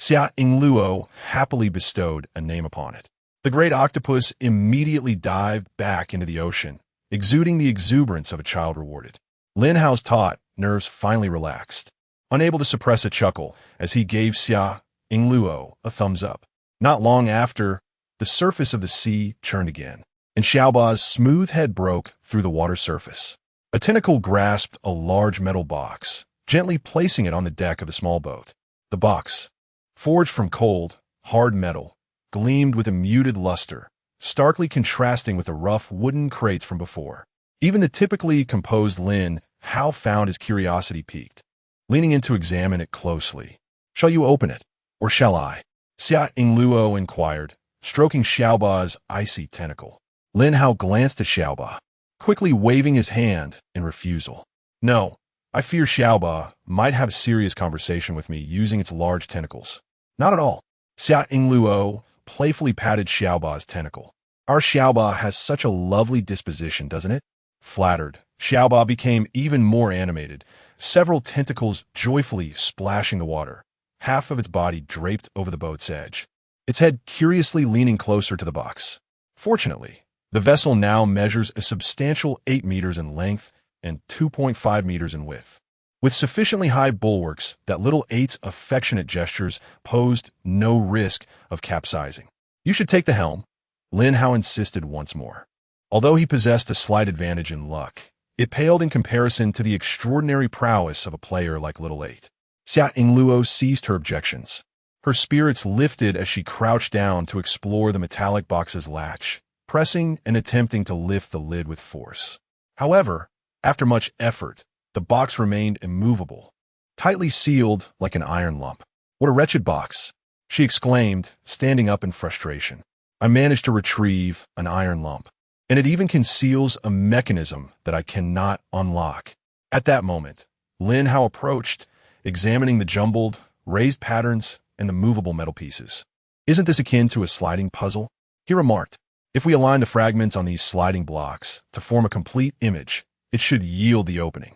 Xiao Luo happily bestowed a name upon it. The great octopus immediately dived back into the ocean, exuding the exuberance of a child rewarded. Lin Hao's taut nerves finally relaxed, unable to suppress a chuckle as he gave Xiao Luo a thumbs up. Not long after, the surface of the sea churned again, and Xiaoba's smooth head broke through the water surface. A tentacle grasped a large metal box, gently placing it on the deck of the small boat. The box, forged from cold, hard metal, gleamed with a muted luster, starkly contrasting with the rough wooden crates from before. Even the typically composed Lin Hao found his curiosity piqued, leaning in to examine it closely. "Shall you open it, or shall I?" Xiao Luo inquired, stroking Xiaoba's icy tentacle. Lin Hao glanced at Xiaoba, quickly waving his hand in refusal. No, I fear Xiaoba might have a serious conversation with me using its large tentacles. Not at all. Xia Yingluo playfully patted Xiaoba's tentacle. Our Xiaoba has such a lovely disposition, doesn't it? Flattered, Xiaoba became even more animated, several tentacles joyfully splashing the water, half of its body draped over the boat's edge, its head curiously leaning closer to the box. Fortunately, the vessel now measures a substantial 8 meters in length and 2.5 meters in width. With sufficiently high bulwarks that little 8's affectionate gestures posed no risk of capsizing. You should take the helm, Lin Hao insisted once more. Although he possessed a slight advantage in luck, it paled in comparison to the extraordinary prowess of a player like Little 8. Xia Yingluo ceased her objections. Her spirits lifted as she crouched down to explore the metallic box's latch, pressing and attempting to lift the lid with force. However, after much effort, the box remained immovable, tightly sealed like an iron lump. What a wretched box, she exclaimed, standing up in frustration. I managed to retrieve an iron lump, and it even conceals a mechanism that I cannot unlock. At that moment, Lin Hao approached, examining the jumbled, raised patterns and the movable metal pieces. Isn't this akin to a sliding puzzle? He remarked. If we align the fragments on these sliding blocks to form a complete image, it should yield the opening.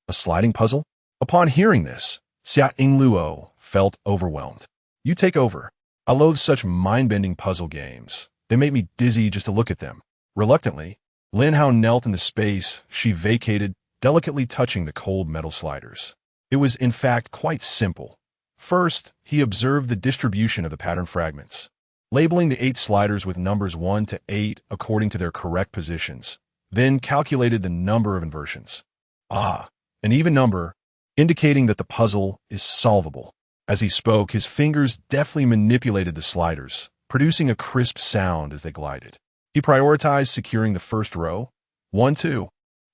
A sliding puzzle? Upon hearing this, Xia Yingluo felt overwhelmed. You take over. I loathe such mind-bending puzzle games. They make me dizzy just to look at them. Reluctantly, Lin Hao knelt in the space she vacated, delicately touching the cold metal sliders. It was in fact quite simple. First, he observed the distribution of the pattern fragments, labeling the 8 sliders with numbers 1 to 8 according to their correct positions, then calculated the number of inversions. An even number, indicating that the puzzle is solvable. As he spoke, his fingers deftly manipulated the sliders, producing a crisp sound as they glided. He prioritized securing the first row. 1, 2,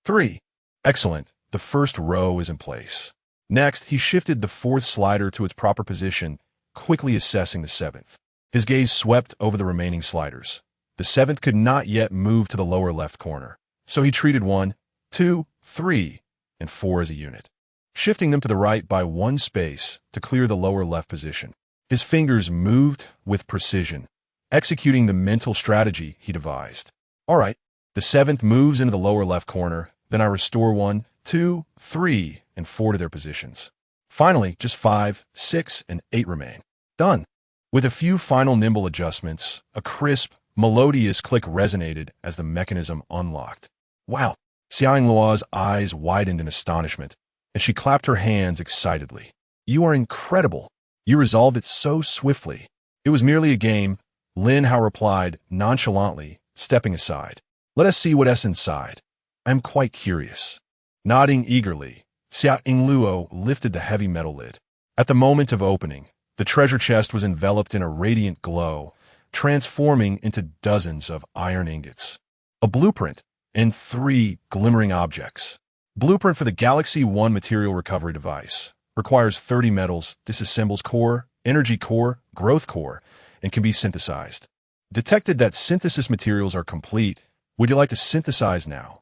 3. Excellent. The first row is in place. Next, he shifted the 4th slider to its proper position, quickly assessing the 7th. His gaze swept over the remaining sliders. The 7th could not yet move to the lower left corner, so he treated 1, 2, 3, and 4 as a unit, shifting them to the right by 1 space to clear the lower left position. His fingers moved with precision, executing the mental strategy he devised. All right, the 7th moves into the lower left corner, then I restore 1, 2, 3, and 4 to their positions. Finally, just 5, 6, and 8 remain. Done. With a few final nimble adjustments, a crisp, melodious click resonated as the mechanism unlocked. Wow! Xia Yingluo's eyes widened in astonishment, and she clapped her hands excitedly. You are incredible. You resolved it so swiftly. It was merely a game, Lin Hao replied nonchalantly, stepping aside. Let us see what's inside. I am quite curious. Nodding eagerly, Xia Yingluo lifted the heavy metal lid. At the moment of opening, the treasure chest was enveloped in a radiant glow, transforming into dozens of iron ingots. A blueprint and 3 glimmering objects. Blueprint for the Galaxy 1 material recovery device. Requires 30 metals, disassembles core, energy core, growth core, and can be synthesized. Detected that synthesis materials are complete. Would you like to synthesize now?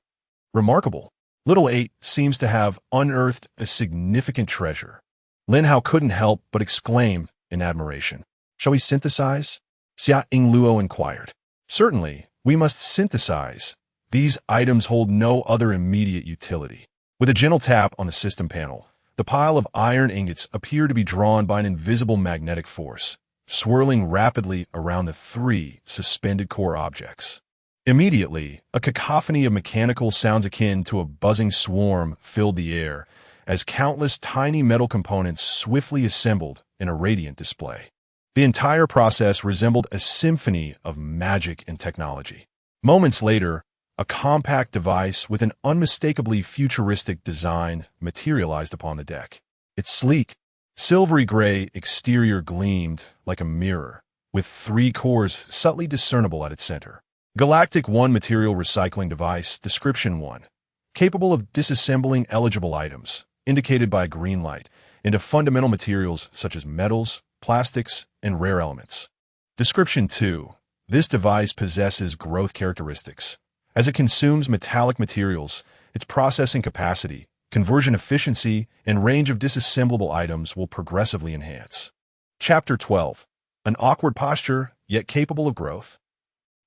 Remarkable. Little 8 seems to have unearthed a significant treasure. Lin Hao couldn't help but exclaim in admiration. Shall we synthesize? Xia Yingluo inquired. Certainly, we must synthesize. These items hold no other immediate utility. With a gentle tap on the system panel, the pile of iron ingots appeared to be drawn by an invisible magnetic force, swirling rapidly around the 3 suspended core objects. Immediately, a cacophony of mechanical sounds akin to a buzzing swarm filled the air, as countless tiny metal components swiftly assembled in a radiant display. The entire process resembled a symphony of magic and technology. Moments later, a compact device with an unmistakably futuristic design materialized upon the deck. Its sleek, silvery gray exterior gleamed like a mirror, with 3 cores subtly discernible at its center. Galactic 1 material recycling device, description 1. Capable of disassembling eligible items, indicated by a green light, into fundamental materials such as metals, plastics, and rare elements. Description 2. This device possesses growth characteristics. As it consumes metallic materials, its processing capacity, conversion efficiency, and range of disassemblable items will progressively enhance. Chapter 12. An awkward posture, yet capable of growth.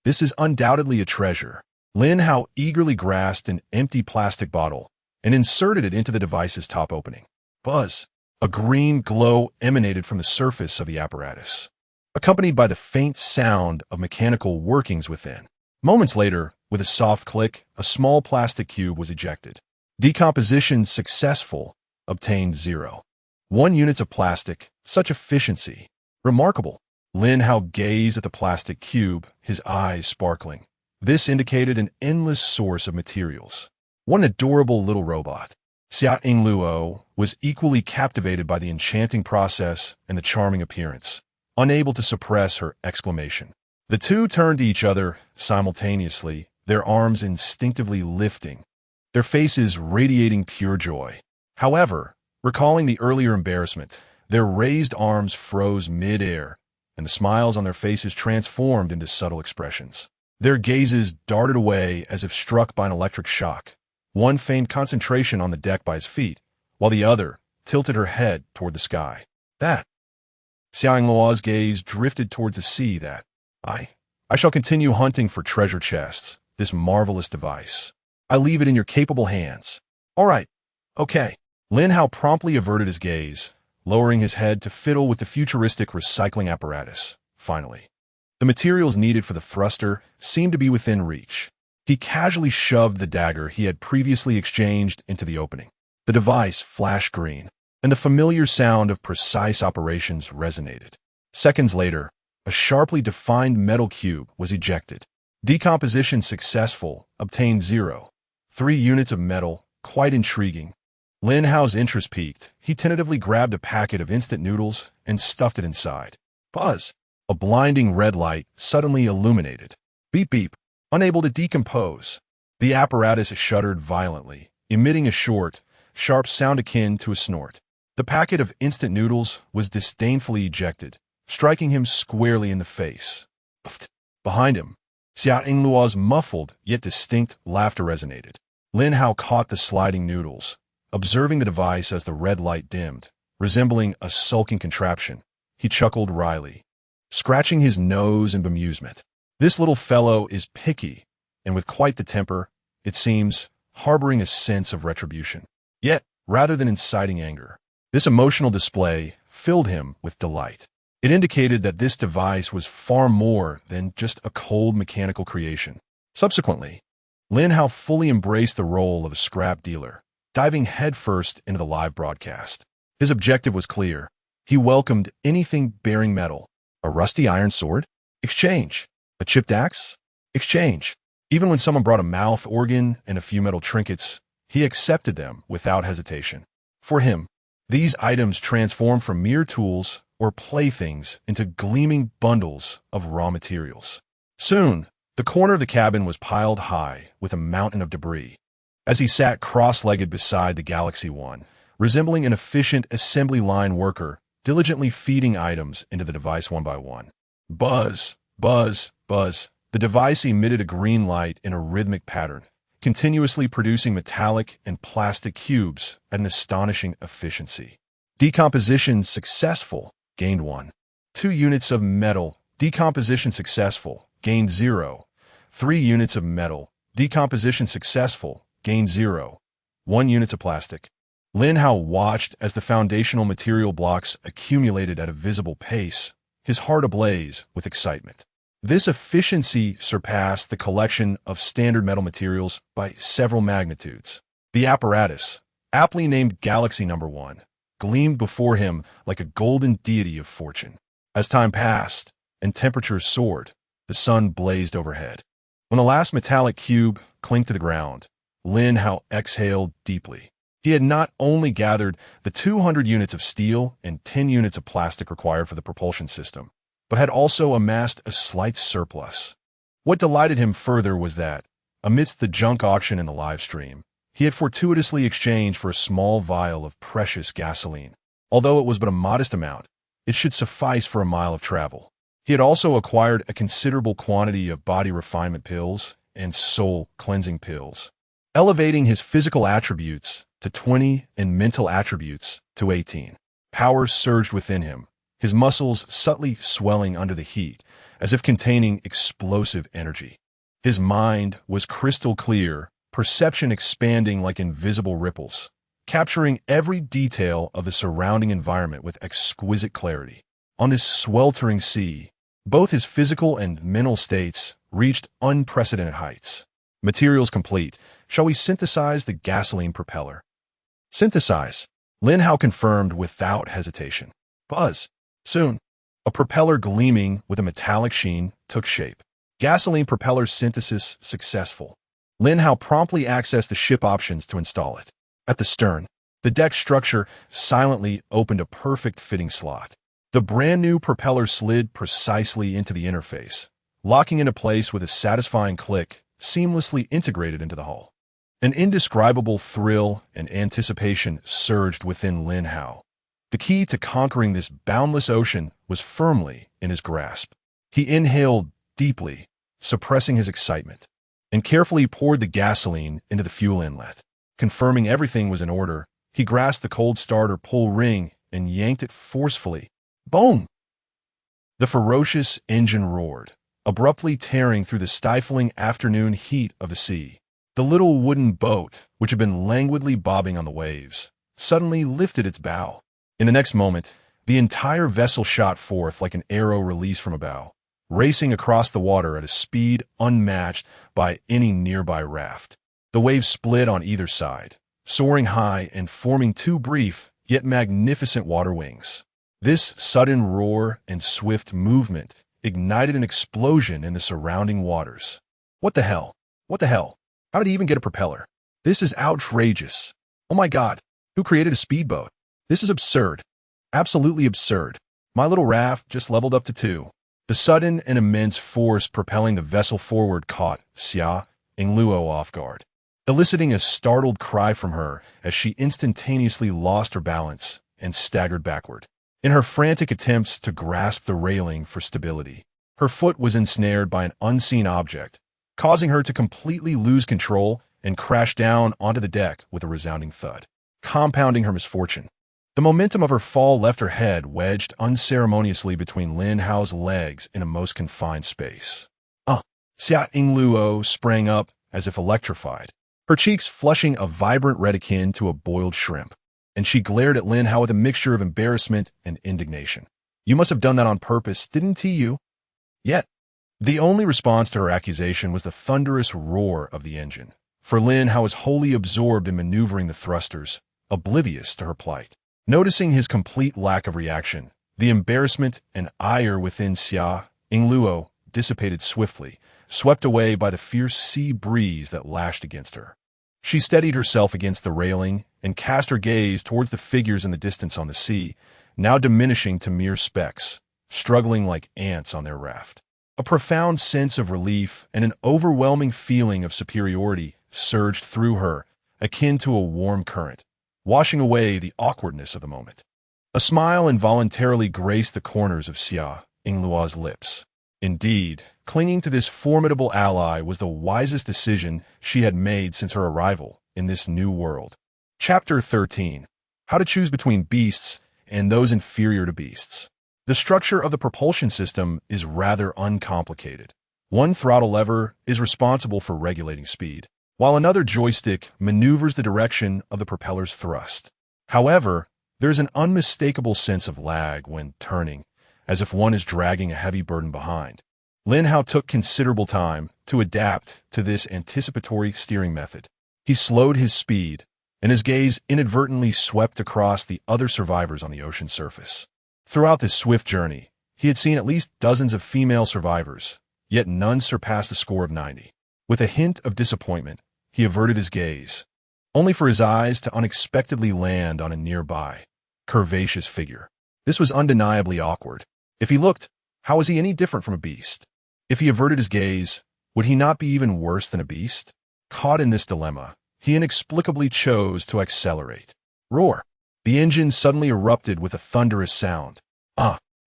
This is undoubtedly a treasure. Lin Hao eagerly grasped an empty plastic bottle and inserted it into the device's top opening. Buzz! A green glow emanated from the surface of the apparatus, accompanied by the faint sound of mechanical workings within. Moments later, with a soft click, a small plastic cube was ejected. Decomposition successful. Obtained 0.1 units of plastic. Such efficiency. Remarkable. Lin Hao gazed at the plastic cube, his eyes sparkling. This indicated an endless source of materials. What an adorable little robot. Xia Yingluo was equally captivated by the enchanting process and the charming appearance, unable to suppress her exclamation. The two turned to each other simultaneously, their arms instinctively lifting, their faces radiating pure joy. However, recalling the earlier embarrassment, their raised arms froze mid-air, and the smiles on their faces transformed into subtle expressions. Their gazes darted away as if struck by an electric shock. One feigned concentration on the deck by his feet, while the other tilted her head toward the sky. Xia Yingluo's gaze drifted towards the sea. I shall continue hunting for treasure chests, this marvelous device. I leave it in your capable hands. All right. Okay. Lin Hao promptly averted his gaze, lowering his head to fiddle with the futuristic recycling apparatus. Finally, the materials needed for the thruster seemed to be within reach. He casually shoved the dagger he had previously exchanged into the opening. The device flashed green, and the familiar sound of precise operations resonated. Seconds later, a sharply defined metal cube was ejected. Decomposition successful. Obtained 0.3 units of metal. Quite intriguing. Lin Hao's interest peaked. He tentatively grabbed a packet of instant noodles and stuffed it inside. Buzz! A blinding red light suddenly illuminated. Beep beep. Unable to decompose. The apparatus shuddered violently, emitting a short, sharp sound akin to a snort. The packet of instant noodles was disdainfully ejected, striking him squarely in the face. Behind him, Xia Yingluo's muffled yet distinct laughter resonated. Lin Hao caught the sliding noodles, observing the device as the red light dimmed, resembling a sulking contraption. He chuckled wryly, scratching his nose in bemusement. This little fellow is picky, and with quite the temper, it seems, harboring a sense of retribution. Yet, rather than inciting anger, this emotional display filled him with delight. It indicated that this device was far more than just a cold mechanical creation. Subsequently, Lin Hao fully embraced the role of a scrap dealer, diving headfirst into the live broadcast. His objective was clear. He welcomed anything bearing metal. A rusty iron sword? Exchange. A chipped axe? Exchange. Even when someone brought a mouth organ and a few metal trinkets, he accepted them without hesitation. For him, these items transformed from mere tools or playthings into gleaming bundles of raw materials. Soon, the corner of the cabin was piled high with a mountain of debris. As he sat cross-legged beside the Galaxy One, resembling an efficient assembly line worker, diligently feeding items into the device one by one. Buzz, buzz, buzz. The device emitted a green light in a rhythmic pattern, continuously producing metallic and plastic cubes at an astonishing efficiency. Decomposition successful. Gained 1.2 units of metal. Decomposition successful. Gained 0.3 units of metal. Decomposition successful. Gained 0.1 units of plastic. Lin Hao watched as the foundational material blocks accumulated at a visible pace, his heart ablaze with excitement. This efficiency surpassed the collection of standard metal materials by several magnitudes. The apparatus, aptly named Galaxy No. 1, gleamed before him like a golden deity of fortune. As time passed and temperatures soared, the sun blazed overhead. When the last metallic cube clinked to the ground, Lin Hao exhaled deeply. He had not only gathered the 200 units of steel and 10 units of plastic required for the propulsion system, but had also amassed a slight surplus. What delighted him further was that, amidst the junk auction in the live stream, he had fortuitously exchanged for a small vial of precious gasoline. Although it was but a modest amount, it should suffice for a mile of travel. He had also acquired a considerable quantity of body refinement pills and soul cleansing pills, elevating his physical attributes to 20 and mental attributes to 18. Power surged within him, his muscles subtly swelling under the heat, as if containing explosive energy. His mind was crystal clear, perception expanding like invisible ripples, capturing every detail of the surrounding environment with exquisite clarity. On this sweltering sea, both his physical and mental states reached unprecedented heights. Materials complete. Shall we synthesize the gasoline propeller? Synthesize, Lin Hao confirmed without hesitation. Buzz. Soon, a propeller gleaming with a metallic sheen took shape. Gasoline propeller synthesis successful. Lin Hao promptly accessed the ship options to install it. At the stern, the deck structure silently opened a perfect fitting slot. The brand new propeller slid precisely into the interface, locking into place with a satisfying click, seamlessly integrated into the hull. An indescribable thrill and anticipation surged within Lin Hao. The key to conquering this boundless ocean was firmly in his grasp. He inhaled deeply, suppressing his excitement, and carefully poured the gasoline into the fuel inlet. Confirming everything was in order, he grasped the cold starter pull ring and yanked it forcefully. Boom! The ferocious engine roared, abruptly tearing through the stifling afternoon heat of the sea. The little wooden boat, which had been languidly bobbing on the waves, suddenly lifted its bow. In the next moment, the entire vessel shot forth like an arrow released from a bow, racing across the water at a speed unmatched by any nearby raft. The waves split on either side, soaring high and forming two brief yet magnificent water wings. This sudden roar and swift movement ignited an explosion in the surrounding waters. What the hell? What the hell? How did he even get a propeller? This is outrageous. Oh my God, who created a speedboat? This is absurd. Absolutely absurd. My little raft just leveled up to 2. The sudden and immense force propelling the vessel forward caught Xia Ingluo off guard, eliciting a startled cry from her as she instantaneously lost her balance and staggered backward. In her frantic attempts to grasp the railing for stability, her foot was ensnared by an unseen object, causing her to completely lose control and crash down onto the deck with a resounding thud, compounding her misfortune. The momentum of her fall left her head wedged unceremoniously between Lin Hao's legs in a most confined space. Xia Ingluo sprang up as if electrified, her cheeks flushing a vibrant red akin to a boiled shrimp, and she glared at Lin Hao with a mixture of embarrassment and indignation. You must have done that on purpose, didn't you? Yet, the only response to her accusation was the thunderous roar of the engine, for Lin Hao was wholly absorbed in maneuvering the thrusters, oblivious to her plight. Noticing his complete lack of reaction, the embarrassment and ire within Xia Ingluo dissipated swiftly, swept away by the fierce sea breeze that lashed against her. She steadied herself against the railing and cast her gaze towards the figures in the distance on the sea, now diminishing to mere specks, struggling like ants on their raft. A profound sense of relief and an overwhelming feeling of superiority surged through her, akin to a warm current, washing away the awkwardness of the moment. A smile involuntarily graced the corners of Xia Ingluo's lips. Indeed, clinging to this formidable ally was the wisest decision she had made since her arrival in this new world. Chapter 13. How to choose between beasts and those inferior to beasts. The structure of the propulsion system is rather uncomplicated. One throttle lever is responsible for regulating speed, while another joystick maneuvers the direction of the propeller's thrust. However, there's an unmistakable sense of lag when turning, as if one is dragging a heavy burden behind. Lin Hao took considerable time to adapt to this anticipatory steering method. He slowed his speed, and his gaze inadvertently swept across the other survivors on the ocean surface. Throughout this swift journey, he had seen at least dozens of female survivors, yet none surpassed a score of 90. With a hint of disappointment, he averted his gaze, only for his eyes to unexpectedly land on a nearby, curvaceous figure. This was undeniably awkward. If he looked, how was he any different from a beast? If he averted his gaze, would he not be even worse than a beast? Caught in this dilemma, he inexplicably chose to accelerate. Roar! The engine suddenly erupted with a thunderous sound.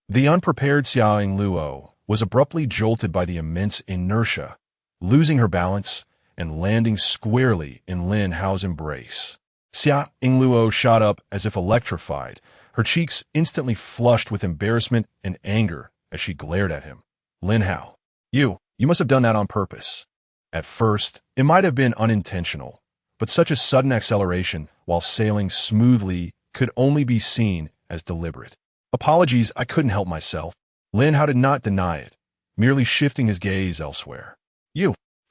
The unprepared Xia Ingluo was abruptly jolted by the immense inertia, losing her balance and landing squarely in Lin Hao's embrace. Xia Yingluo shot up as if electrified, her cheeks instantly flushed with embarrassment and anger as she glared at him. Lin Hao, you must have done that on purpose. At first, it might have been unintentional, but such a sudden acceleration while sailing smoothly could only be seen as deliberate. Apologies, I couldn't help myself. Lin Hao did not deny it, merely shifting his gaze elsewhere.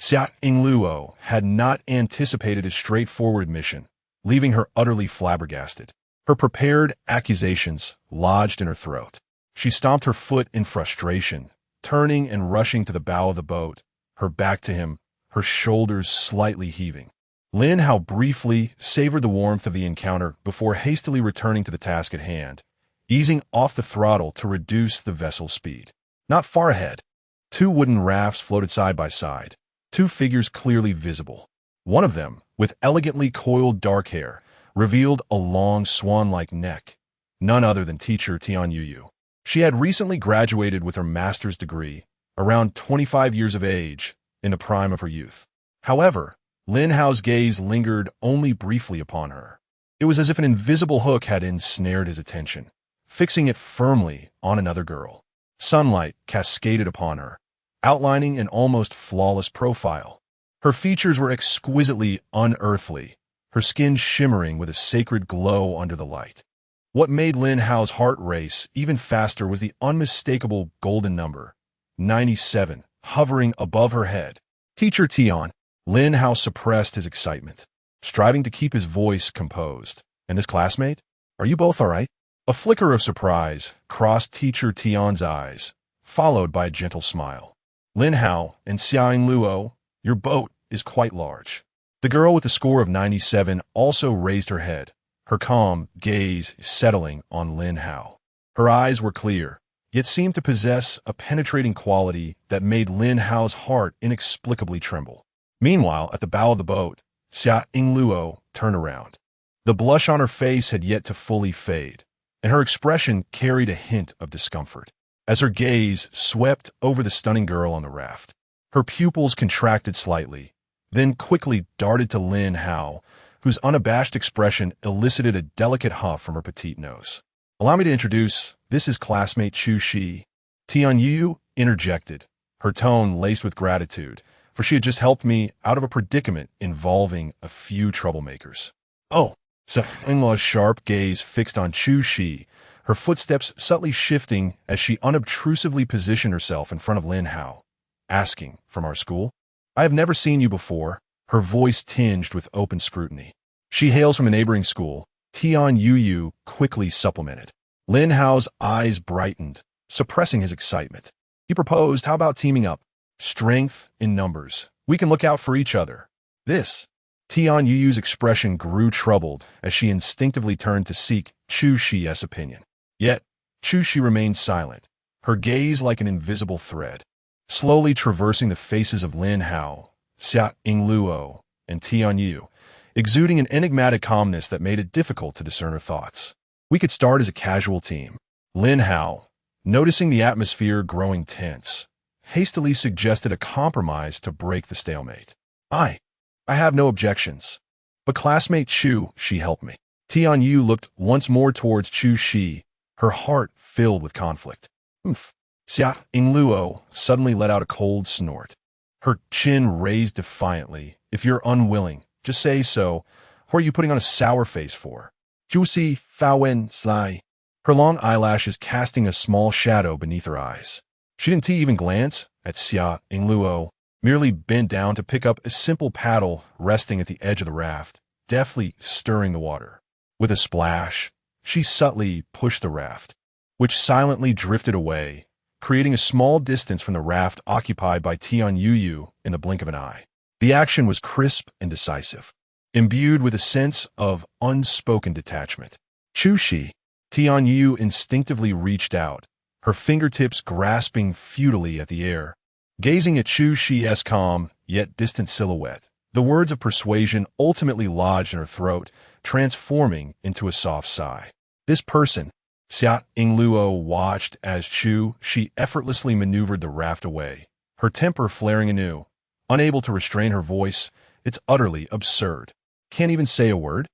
Xia Yingluo had not anticipated his straightforward mission, leaving her utterly flabbergasted. Her prepared accusations lodged in her throat. She stomped her foot in frustration, turning and rushing to the bow of the boat, her back to him, her shoulders slightly heaving. Lin Hao briefly savored the warmth of the encounter before hastily returning to the task at hand, easing off the throttle to reduce the vessel's speed. Not far ahead, two wooden rafts floated side by side, two figures clearly visible. One of them, with elegantly coiled dark hair, revealed a long swan-like neck, none other than teacher Tian Yuyu. She had recently graduated with her master's degree, around 25 years of age, in the prime of her youth. However, Lin Hao's gaze lingered only briefly upon her. It was as if an invisible hook had ensnared his attention, fixing it firmly on another girl. Sunlight cascaded upon her, outlining an almost flawless profile. Her features were exquisitely unearthly, her skin shimmering with a sacred glow under the light. What made Lin Hao's heart race even faster was the unmistakable golden number, 97, hovering above her head. Teacher Tian. Lin Hao suppressed his excitement, striving to keep his voice composed. And this classmate? Are you both all right? A flicker of surprise crossed Teacher Tian's eyes, followed by a gentle smile. Lin Hao and Xia Yingluo, your boat is quite large. The girl with the score of 97 also raised her head, her calm gaze settling on Lin Hao. Her eyes were clear, yet seemed to possess a penetrating quality that made Lin Hao's heart inexplicably tremble. Meanwhile, at the bow of the boat, Xia Yingluo turned around. The blush on her face had yet to fully fade, and her expression carried a hint of discomfort. As her gaze swept over the stunning girl on the raft, her pupils contracted slightly, then quickly darted to Lin Hao, whose unabashed expression elicited a delicate huff from her petite nose. Allow me to introduce, this is classmate Chu Shi. Tian Yu interjected, her tone laced with gratitude, for she had just helped me out of a predicament involving a few troublemakers. Oh, Xia Yingluo's sharp gaze fixed on Chu Shi, her footsteps subtly shifting as she unobtrusively positioned herself in front of Lin Hao, asking, from our school? I have never seen you before, her voice tinged with open scrutiny. She hails from a neighboring school, Tian Yuyu quickly supplemented. Lin Hao's eyes brightened, suppressing his excitement. He proposed, how about teaming up? Strength in numbers. We can look out for each other. This. Tian Yuyu's expression grew troubled as she instinctively turned to seek Chu Shi's opinion. Yet, Chu Shi remained silent, her gaze like an invisible thread, slowly traversing the faces of Lin Hao, Xia Yingluo, and Tian Yu, exuding an enigmatic calmness that made it difficult to discern her thoughts. We could start as a casual team. Lin Hao, noticing the atmosphere growing tense, hastily suggested a compromise to break the stalemate. I have no objections. But classmate Chu Shi helped me. Tian Yu looked once more towards Chu Shi, her heart filled with conflict. Xia Yingluo suddenly let out a cold snort. Her chin raised defiantly. If you're unwilling, just say so. What are you putting on a sour face for? Juicy Fawen Sly. Her long eyelashes casting a small shadow beneath her eyes. She didn't even glance at Xia Yingluo, merely bent down to pick up a simple paddle resting at the edge of the raft, deftly stirring the water. With a splash, she subtly pushed the raft, which silently drifted away, creating a small distance from the raft occupied by Tian Yuyu in the blink of an eye. The action was crisp and decisive, imbued with a sense of unspoken detachment. Chu Shi. Tian Yu instinctively reached out, her fingertips grasping futilely at the air. Gazing at Chu Shi's calm, yet distant silhouette, the words of persuasion ultimately lodged in her throat, transforming into a soft sigh. This person, Xia Ingluo watched as she effortlessly maneuvered the raft away, her temper flaring anew. Unable to restrain her voice, it's utterly absurd. Can't even say a word?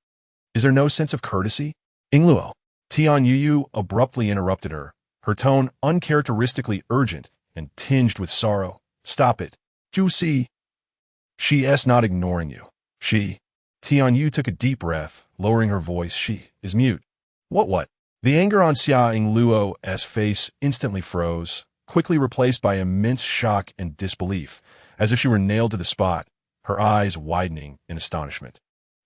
Is there no sense of courtesy? Ingluo. Tian Yu abruptly interrupted her tone uncharacteristically urgent and tinged with sorrow. Stop it. Juicy. She's not ignoring you. Tian Yu took a deep breath, lowering her voice. She is mute. What? The anger on Xia Ingluo's face instantly froze, quickly replaced by immense shock and disbelief, as if she were nailed to the spot, her eyes widening in astonishment.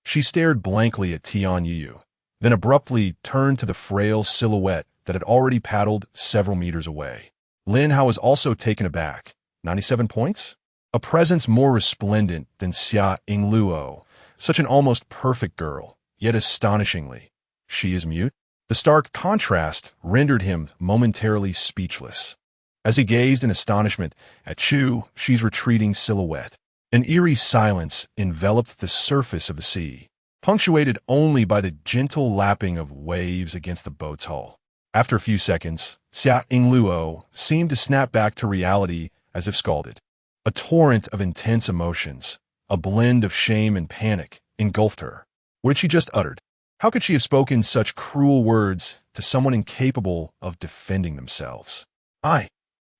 She stared blankly at Tian Yu, then abruptly turned to the frail silhouette that had already paddled several meters away. Lin Hao was also taken aback. 97 points? A presence more resplendent than Xia Ingluo, such an almost perfect girl, yet astonishingly. She is mute? The stark contrast rendered him momentarily speechless. As he gazed in astonishment at she's retreating silhouette, an eerie silence enveloped the surface of the sea, punctuated only by the gentle lapping of waves against the boat's hull. After a few seconds, Xia Ingluo seemed to snap back to reality as if scalded. A torrent of intense emotions, a blend of shame and panic, engulfed her. What had she just uttered? How could she have spoken such cruel words to someone incapable of defending themselves? I.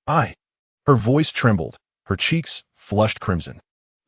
Her voice trembled, her cheeks flushed crimson.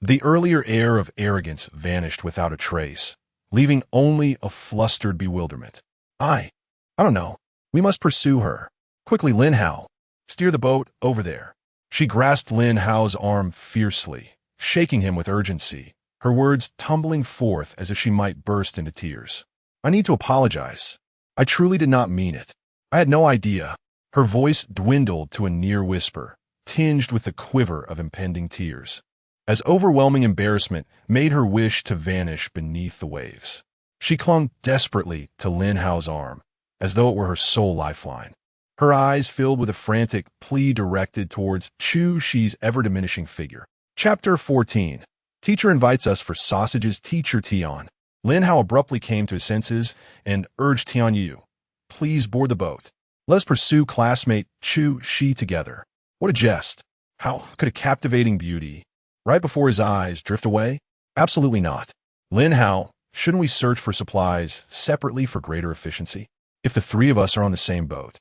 The earlier air of arrogance vanished without a trace, leaving only a flustered bewilderment. I don't know. We must pursue her. Quickly, Lin Hao. Steer the boat over there. She grasped Lin Hao's arm fiercely, shaking him with urgency, her words tumbling forth as if she might burst into tears. I need to apologize. I truly did not mean it. I had no idea. Her voice dwindled to a near whisper, tinged with the quiver of impending tears, as overwhelming embarrassment made her wish to vanish beneath the waves. She clung desperately to Lin Hao's arm, as though it were her sole lifeline. Her eyes filled with a frantic plea directed towards She's ever-diminishing figure. Chapter 14. Teacher invites us for sausages. Teacher Tian. Lin Hao abruptly came to his senses and urged Tian Yu, please board the boat. Let us pursue classmate She together. What a jest. How could a captivating beauty, right before his eyes, drift away? Absolutely not. Lin Hao, shouldn't we search for supplies separately for greater efficiency? If the three of us are on the same boat,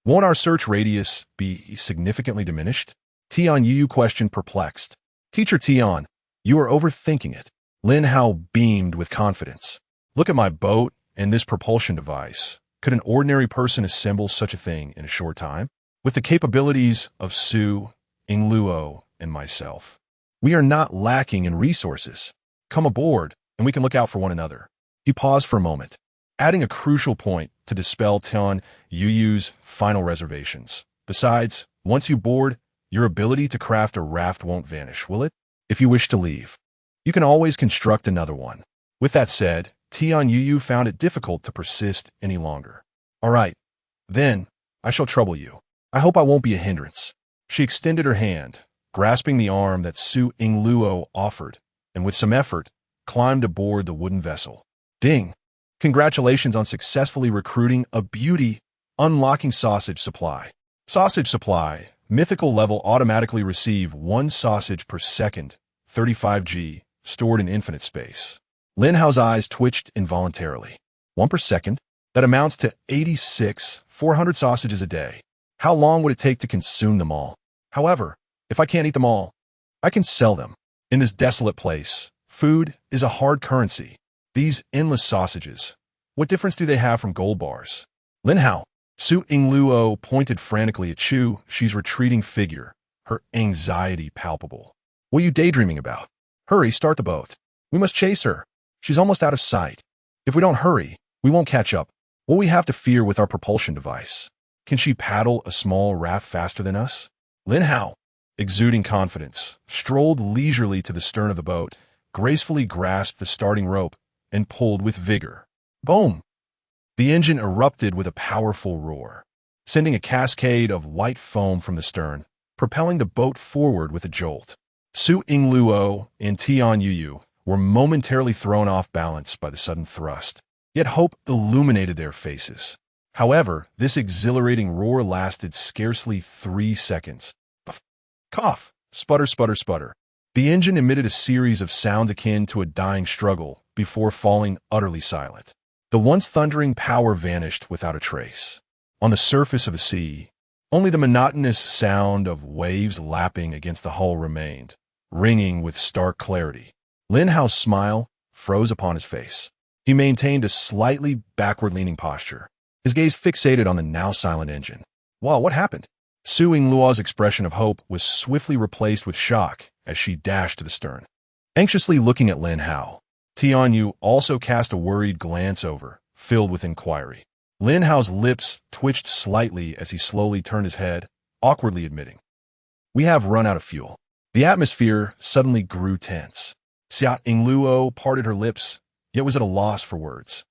won't our search radius be significantly diminished? Tian Yu questioned, perplexed. Teacher Tian, you are overthinking it. Lin Hao beamed with confidence. Look at my boat and this propulsion device. Could an ordinary person assemble such a thing in a short time? With the capabilities of Su, Ingluo, and myself, we are not lacking in resources. Come aboard, and we can look out for one another. He paused for a moment, adding a crucial point to dispel Tian Yu's final reservations. Besides, once you board, your ability to craft a raft won't vanish, will it? If you wish to leave, you can always construct another one. With that said, Tian Yu found it difficult to persist any longer. All right, then, I shall trouble you. I hope I won't be a hindrance. She extended her hand, grasping the arm that Su Ingluo offered, and with some effort, climbed aboard the wooden vessel. Ding! Congratulations on successfully recruiting a beauty, unlocking sausage supply. Sausage supply, mythical level, automatically receive 1 sausage per second, 35G, stored in infinite space. Lin Hao's eyes twitched involuntarily. 1 per second? That amounts to 400 sausages a day. How long would it take to consume them all? However, if I can't eat them all, I can sell them. In this desolate place, food is a hard currency. These endless sausages, what difference do they have from gold bars? Lin Hao. Su Ingluo pointed frantically at she's retreating figure, her anxiety palpable. What are you daydreaming about? Hurry, start the boat. We must chase her. She's almost out of sight. If we don't hurry, we won't catch up. What we have to fear with our propulsion device? Can she paddle a small raft faster than us? Lin Hao, exuding confidence, strolled leisurely to the stern of the boat, gracefully grasped the starting rope, and pulled with vigor. Boom! The engine erupted with a powerful roar, sending a cascade of white foam from the stern, propelling the boat forward with a jolt. Su Ingluo and Tian Yu were momentarily thrown off balance by the sudden thrust, yet hope illuminated their faces. However, this exhilarating roar lasted scarcely 3 seconds. Cough, sputter, sputter, sputter. The engine emitted a series of sounds akin to a dying struggle before falling utterly silent. The once thundering power vanished without a trace. On the surface of the sea, only the monotonous sound of waves lapping against the hull remained, ringing with stark clarity. Lin Hao's smile froze upon his face. He maintained a slightly backward-leaning posture, his gaze fixated on the now silent engine. Wow, what happened? Su Yingluo's expression of hope was swiftly replaced with shock as she dashed to the stern. Anxiously looking at Lin Hao, Tianyu also cast a worried glance over, filled with inquiry. Lin Hao's lips twitched slightly as he slowly turned his head, awkwardly admitting, "We have run out of fuel." The atmosphere suddenly grew tense. Xia Yingluo parted her lips, yet was at a loss for words.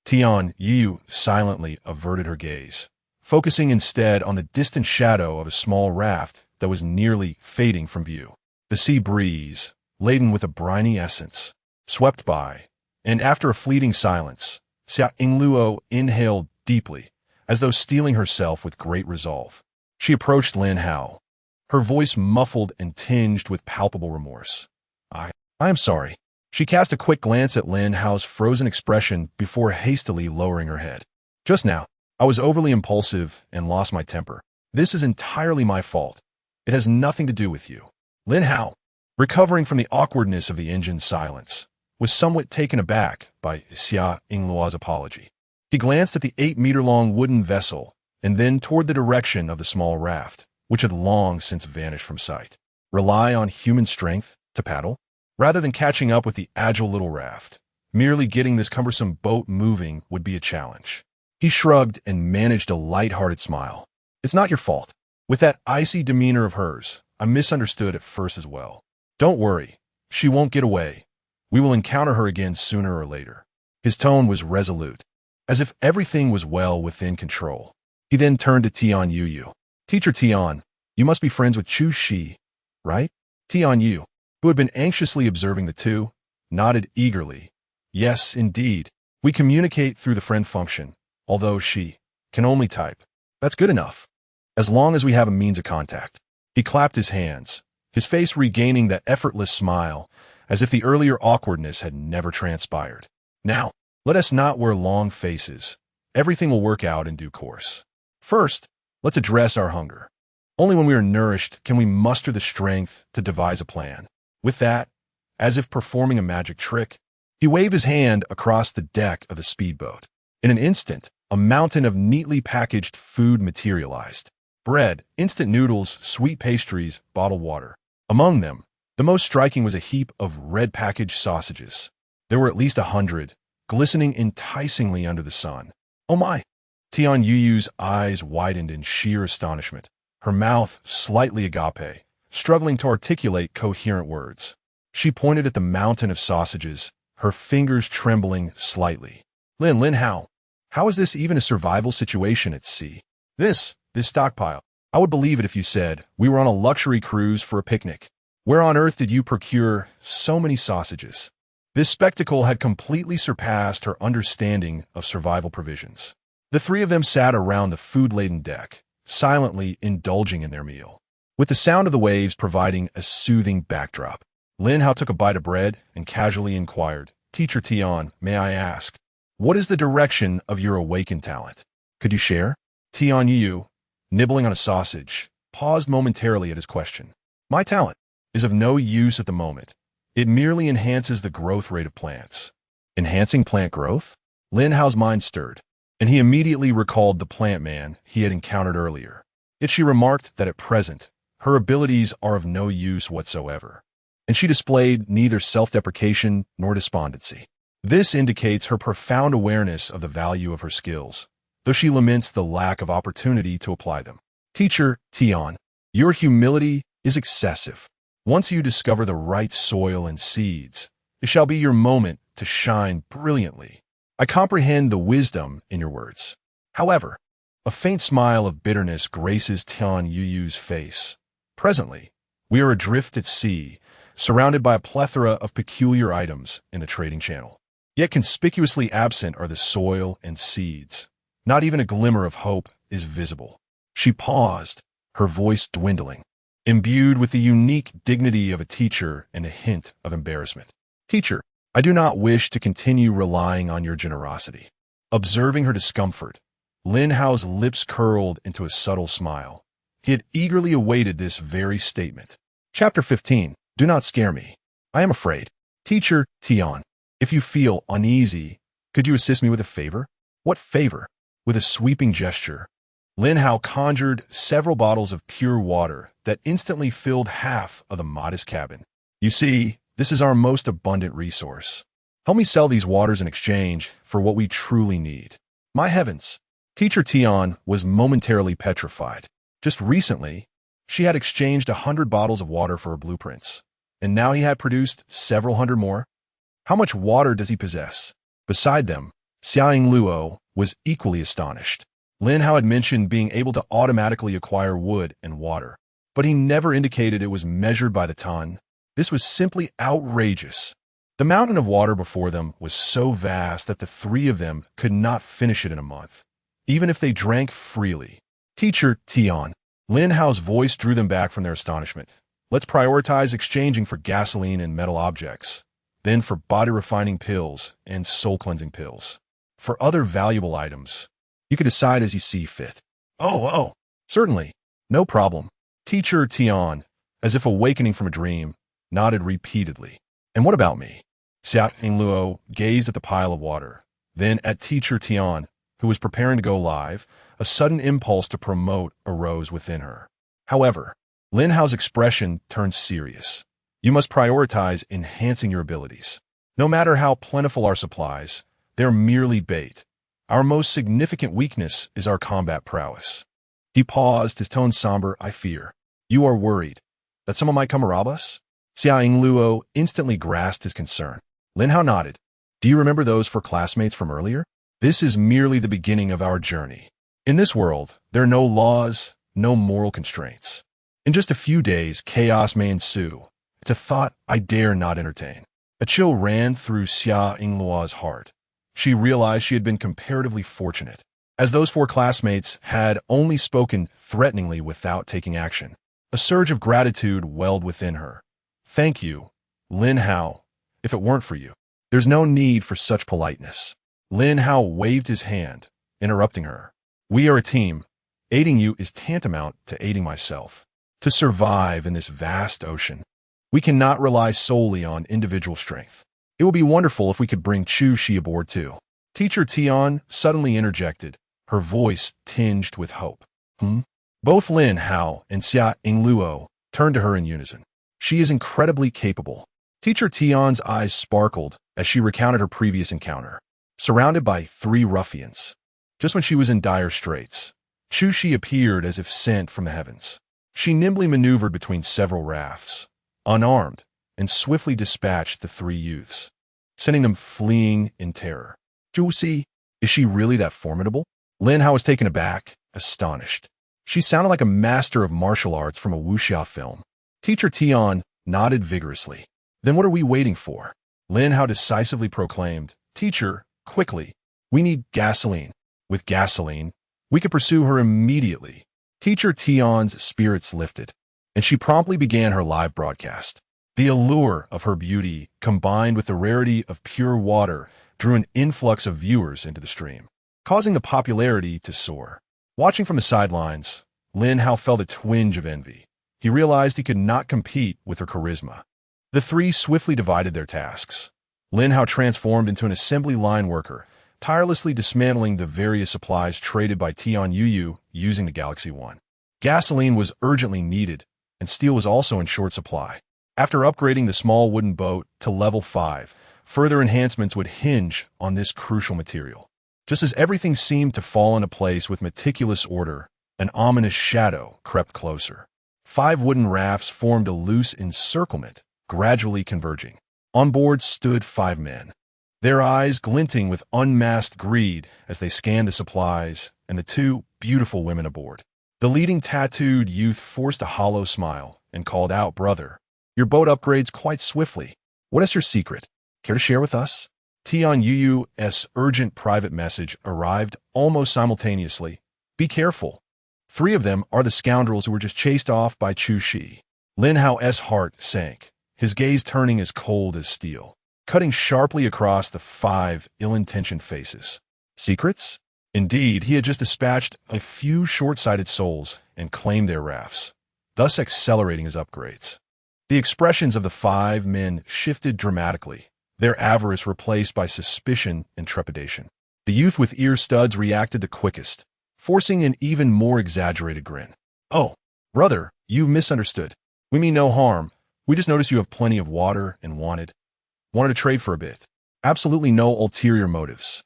Tianyu silently averted her gaze, focusing instead on the distant shadow of a small raft that was nearly fading from view. The sea breeze, laden with a briny essence, swept by, and after a fleeting silence, Xia Yingluo inhaled deeply, as though steeling herself with great resolve. She approached Lin Hao, her voice muffled and tinged with palpable remorse. I am sorry." She cast a quick glance at Lin Hao's frozen expression before hastily lowering her head. "Just now, I was overly impulsive and lost my temper. This is entirely my fault. It has nothing to do with you." Lin Hao, recovering from the awkwardness of the engine's silence, was somewhat taken aback by Xia Yingluo's apology. He glanced at the 8-meter-long wooden vessel and then toward the direction of the small raft, which had long since vanished from sight. Rely on human strength to paddle? Rather than catching up with the agile little raft, merely getting this cumbersome boat moving would be a challenge. He shrugged and managed a light-hearted smile. "It's not your fault." With that icy demeanor of hers, I misunderstood at first as well. "Don't worry, she won't get away. We will encounter her again sooner or later." His tone was resolute, as if everything was well within control. He then turned to Tianyu. "Teacher Tian, you must be friends with Chu Shi, right?" Tianyu, who had been anxiously observing the two, nodded eagerly. "Yes, indeed. We communicate through the friend function, although she can only type. That's good enough, as long as we have a means of contact." He clapped his hands, his face regaining that effortless smile, as if the earlier awkwardness had never transpired. "Now, let us not wear long faces. Everything will work out in due course. First, let's address our hunger. Only when we are nourished can we muster the strength to devise a plan." With that, as if performing a magic trick, he waved his hand across the deck of the speedboat. In an instant, a mountain of neatly packaged food materialized. Bread, instant noodles, sweet pastries, bottled water. Among them, the most striking was a heap of red packaged sausages. There were at least 100, glistening enticingly under the sun. "Oh my!" Tianyu's eyes widened in sheer astonishment, her mouth slightly agape, struggling to articulate coherent words. She pointed at the mountain of sausages, her fingers trembling slightly. Lin Hao, how is this even a survival situation at sea? This stockpile. I would believe it if you said we were on a luxury cruise for a picnic. Where on earth did you procure so many sausages?" This spectacle had completely surpassed her understanding of survival provisions. The three of them sat around the food-laden deck, silently indulging in their meal, with the sound of the waves providing a soothing backdrop. Lin Hao took a bite of bread and casually inquired, "Teacher Tian, may I ask, what is the direction of your awakened talent? Could you share?" Tianyu, nibbling on a sausage, paused momentarily at his question. "My talent is of no use at the moment. It merely enhances the growth rate of plants." Enhancing plant growth? Lin Hao's mind stirred, and he immediately recalled the plant man he had encountered earlier. Yet she remarked that at present, her abilities are of no use whatsoever, and she displayed neither self-deprecation nor despondency. This indicates her profound awareness of the value of her skills, though she laments the lack of opportunity to apply them. "Teacher Tian, your humility is excessive. Once you discover the right soil and seeds, it shall be your moment to shine brilliantly. I comprehend the wisdom in your words. However, a faint smile of bitterness graces Tianyu's face. Presently, we are adrift at sea, surrounded by a plethora of peculiar items in the trading channel. Yet conspicuously absent are the soil and seeds. Not even a glimmer of hope is visible. She paused, her voice dwindling, imbued with the unique dignity of a teacher and a hint of embarrassment. Teacher, I do not wish to continue relying on your generosity. Observing her discomfort, Lin Hao's lips curled into a subtle smile. He had eagerly awaited this very statement. Chapter 15. Do not scare me. I am afraid. Teacher Tian, if you feel uneasy, could you assist me with a favor? What favor? With a sweeping gesture, Lin Hao conjured several bottles of pure water that instantly filled half of the modest cabin. You see, this is our most abundant resource. Help me sell these waters in exchange for what we truly need. My heavens! Teacher Tian was momentarily petrified. Just recently, she had exchanged 100 bottles of water for her blueprints, and now he had produced several hundred more. How much water does he possess? Beside them, Xiaoying Luo was equally astonished. Lin Hao had mentioned being able to automatically acquire wood and water, but he never indicated it was measured by the ton. This was simply outrageous. The mountain of water before them was so vast that the three of them could not finish it in a month, even if they drank freely. Teacher Tian, Lin Hao's voice drew them back from their astonishment. Let's prioritize exchanging for gasoline and metal objects, then for body-refining pills and soul-cleansing pills. For other valuable items, you can decide as you see fit. Oh, certainly. No problem. Teacher Tian, as if awakening from a dream, nodded repeatedly. And what about me? Xiaoying Luo gazed at the pile of water, then at Teacher Tian, who was preparing to go live. A sudden impulse to promote arose within her. However, Lin Hao's expression turned serious. You must prioritize enhancing your abilities. No matter how plentiful our supplies, they're merely bait. Our most significant weakness is our combat prowess. He paused, his tone somber. I fear. You are worried that someone might come rob us? Xiaoying Luo instantly grasped his concern. Lin Hao nodded. Do you remember those 4 classmates from earlier? This is merely the beginning of our journey. In this world, there are no laws, no moral constraints. In just a few days, chaos may ensue. It's a thought I dare not entertain. A chill ran through Xiaoying Luo's heart. She realized she had been comparatively fortunate, as those 4 classmates had only spoken threateningly without taking action. A surge of gratitude welled within her. Thank you, Lin Hao. If it weren't for you, there's no need for such politeness. Lin Hao waved his hand, interrupting her. We are a team. Aiding you is tantamount to aiding myself. To survive in this vast ocean, we cannot rely solely on individual strength. It would be wonderful if we could bring Chu Shi aboard too. Teacher Tian suddenly interjected, her voice tinged with hope. Both Lin Hao and Xiaoying Luo turned to her in unison. She is incredibly capable. Teacher Tian's eyes sparkled as she recounted her previous encounter. Surrounded by 3 ruffians, just when she was in dire straits, Chu Shi appeared as if sent from the heavens. She nimbly maneuvered between several rafts, unarmed, and swiftly dispatched the 3 youths, sending them fleeing in terror. Chu Shi, is she really that formidable? Lin Hao was taken aback, astonished. She sounded like a master of martial arts from a wuxia film. Teacher Tian nodded vigorously. Then what are we waiting for? Lin Hao decisively proclaimed, Teacher, quickly, we need gasoline. With gasoline, we could pursue her immediately. Teacher Tian's spirits lifted, and she promptly began her live broadcast. The allure of her beauty, combined with the rarity of pure water, drew an influx of viewers into the stream, causing the popularity to soar. Watching from the sidelines, Lin Hao felt a twinge of envy. He realized he could not compete with her charisma. The 3 swiftly divided their tasks. Lin Hao transformed into an assembly line worker, tirelessly dismantling the various supplies traded by Tian Yuyu using the Galaxy One. Gasoline was urgently needed, and steel was also in short supply. After upgrading the small wooden boat to level 5, further enhancements would hinge on this crucial material. Just as everything seemed to fall into place with meticulous order, an ominous shadow crept closer. 5 wooden rafts formed a loose encirclement, gradually converging. On board stood 5 men, their eyes glinting with unmasked greed as they scanned the supplies and the 2 beautiful women aboard. The leading tattooed youth forced a hollow smile and called out, Brother, your boat upgrades quite swiftly. What is your secret? Care to share with us? Tian Yu's urgent private message arrived almost simultaneously. Be careful. 3 of them are the scoundrels who were just chased off by Chu Shi. Lin Hao's heart sank, his gaze turning as cold as steel, cutting sharply across the 5 ill-intentioned faces. Secrets? Indeed, he had just dispatched a few short-sighted souls and claimed their rafts, thus accelerating his upgrades. The expressions of the 5 men shifted dramatically, their avarice replaced by suspicion and trepidation. The youth with ear studs reacted the quickest, forcing an even more exaggerated grin. Oh, brother, you misunderstood. We mean no harm. We just noticed you have plenty of water and wanted to trade for a bit. Absolutely no ulterior motives.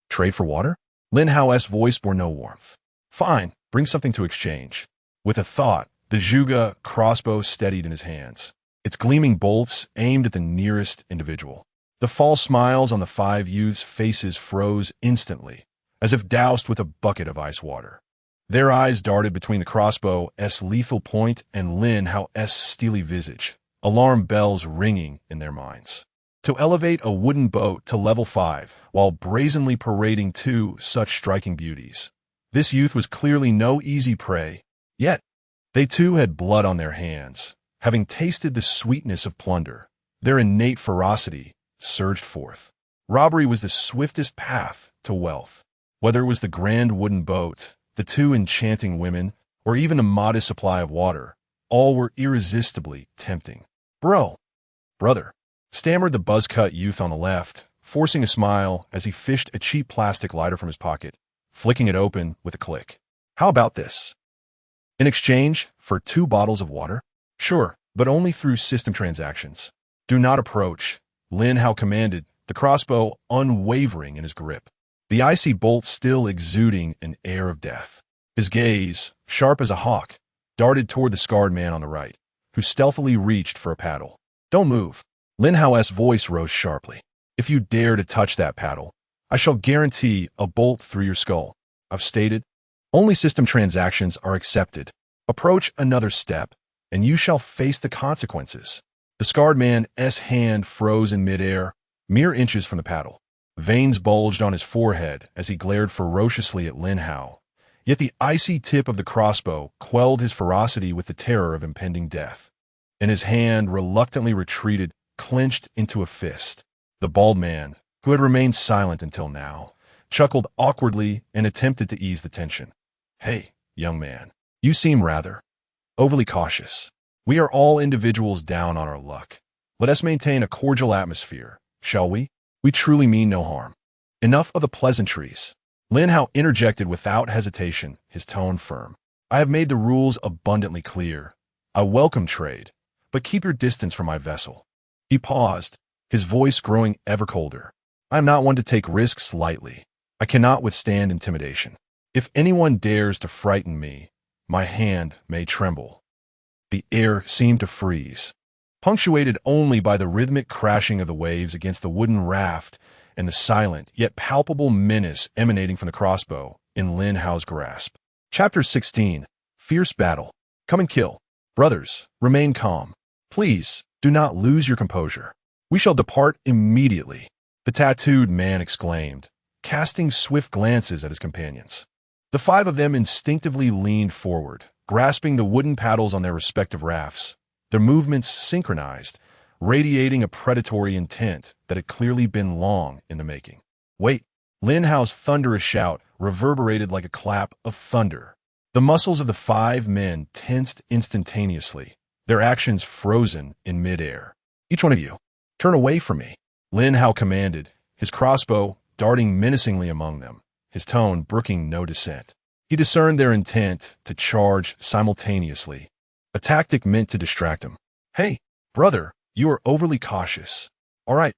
Trade for water? Lin Hao's voice bore no warmth. Fine, bring something to exchange. With a thought, the Zhuge crossbow steadied in his hands, its gleaming bolts aimed at the nearest individual. The false smiles on the 5 youths' faces froze instantly, as if doused with a bucket of ice water. Their eyes darted between the crossbow's lethal point and Lin Hao's steely visage, alarm bells ringing in their minds. To elevate a wooden boat to level 5 while brazenly parading 2 such striking beauties. This youth was clearly no easy prey, yet they too had blood on their hands. Having tasted the sweetness of plunder, their innate ferocity surged forth. Robbery was the swiftest path to wealth. Whether it was the grand wooden boat, the 2 enchanting women, or even the modest supply of water, all were irresistibly tempting. Brother, stammered the buzz-cut youth on the left, forcing a smile as he fished a cheap plastic lighter from his pocket, flicking it open with a click. How about this? In exchange for 2 bottles of water? Sure, but only through system transactions. Do not approach, Lin Hao commanded, the crossbow unwavering in his grip, the icy bolt still exuding an air of death. His gaze, sharp as a hawk, darted toward the scarred man on the right, who stealthily reached for a paddle. Don't move. Lin Hao's voice rose sharply. If you dare to touch that paddle, I shall guarantee a bolt through your skull. I've stated, only system transactions are accepted. Approach another step, and you shall face the consequences. The scarred man's hand froze in midair, mere inches from the paddle. Veins bulged on his forehead as he glared ferociously at Lin Hao. Yet the icy tip of the crossbow quelled his ferocity with the terror of impending death, and his hand reluctantly retreated, clenched into a fist. The bald man, who had remained silent until now, chuckled awkwardly and attempted to ease the tension. Hey, young man, you seem rather overly cautious. We are all individuals down on our luck. Let us maintain a cordial atmosphere, shall we? We truly mean no harm. Enough of the pleasantries. Lin Hao interjected without hesitation, his tone firm. I have made the rules abundantly clear. I welcome trade, but keep your distance from my vessel. He paused, his voice growing ever colder. I am not one to take risks lightly. I cannot withstand intimidation. If anyone dares to frighten me, my hand may tremble. The air seemed to freeze, punctuated only by the rhythmic crashing of the waves against the wooden raft and the silent yet palpable menace emanating from the crossbow in Lin Hao's grasp. Chapter 16. Fierce Battle. Come and kill. Brothers, remain calm. Please, do not lose your composure. We shall depart immediately, the tattooed man exclaimed, casting swift glances at his companions. The 5 of them instinctively leaned forward, grasping the wooden paddles on their respective rafts, their movements synchronized, radiating a predatory intent that had clearly been long in the making. Wait! Lin Hao's thunderous shout reverberated like a clap of thunder. The muscles of the 5 men tensed instantaneously, their actions frozen in midair. Each one of you, turn away from me, Lin Hao commanded, his crossbow darting menacingly among them, his tone brooking no dissent. He discerned their intent to charge simultaneously, a tactic meant to distract him. Hey, brother, you are overly cautious. All right,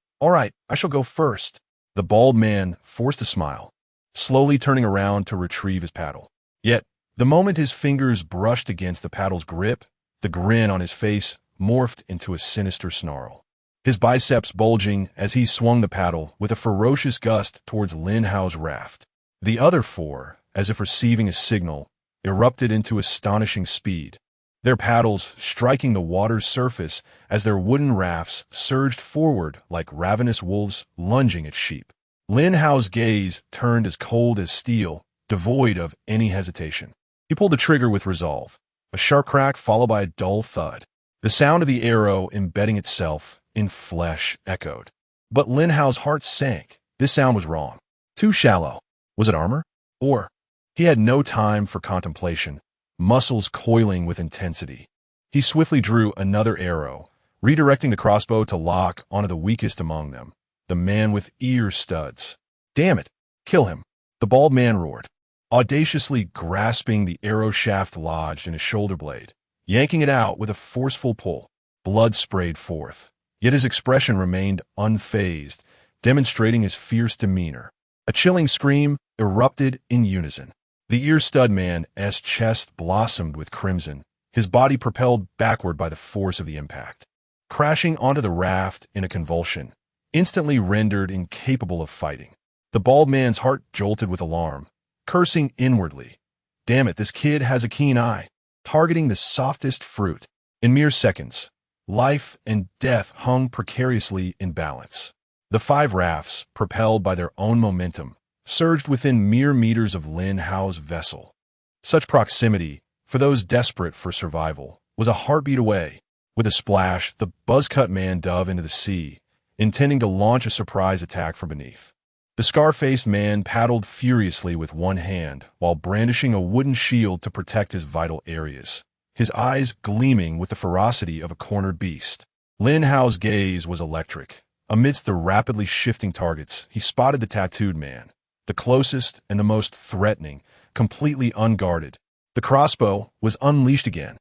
I shall go first. The bald man forced a smile, slowly turning around to retrieve his paddle. Yet, the moment his fingers brushed against the paddle's grip, the grin on his face morphed into a sinister snarl, his biceps bulging as he swung the paddle with a ferocious gust towards Lin Hao's raft. The other 4, as if receiving a signal, erupted into astonishing speed, their paddles striking the water's surface as their wooden rafts surged forward like ravenous wolves lunging at sheep. Lin Hao's gaze turned as cold as steel, devoid of any hesitation. He pulled the trigger with resolve. A sharp crack followed by a dull thud. The sound of the arrow embedding itself in flesh echoed. But Lin Hao's heart sank. This sound was wrong. Too shallow. Was it armor? Or? He had no time for contemplation, muscles coiling with intensity. He swiftly drew another arrow, redirecting the crossbow to lock onto the weakest among them, the man with ear studs. Damn it! Kill him! The bald man roared, audaciously grasping the arrow shaft lodged in his shoulder blade, yanking it out with a forceful pull. Blood sprayed forth, yet his expression remained unfazed, demonstrating his fierce demeanor. A chilling scream erupted in unison. The ear stud man's chest blossomed with crimson, his body propelled backward by the force of the impact, crashing onto the raft in a convulsion, instantly rendered incapable of fighting. The bald man's heart jolted with alarm, cursing inwardly. Damn it, this kid has a keen eye, targeting the softest fruit. In mere seconds, life and death hung precariously in balance. The 5 rafts, propelled by their own momentum, surged within mere meters of Lin Hao's vessel. Such proximity, for those desperate for survival, was a heartbeat away. With a splash, the buzz-cut man dove into the sea, intending to launch a surprise attack from beneath. The scar-faced man paddled furiously with one hand while brandishing a wooden shield to protect his vital areas, his eyes gleaming with the ferocity of a cornered beast. Lin Hao's gaze was electric. Amidst the rapidly shifting targets, he spotted the tattooed man, the closest and the most threatening, completely unguarded. The crossbow was unleashed again.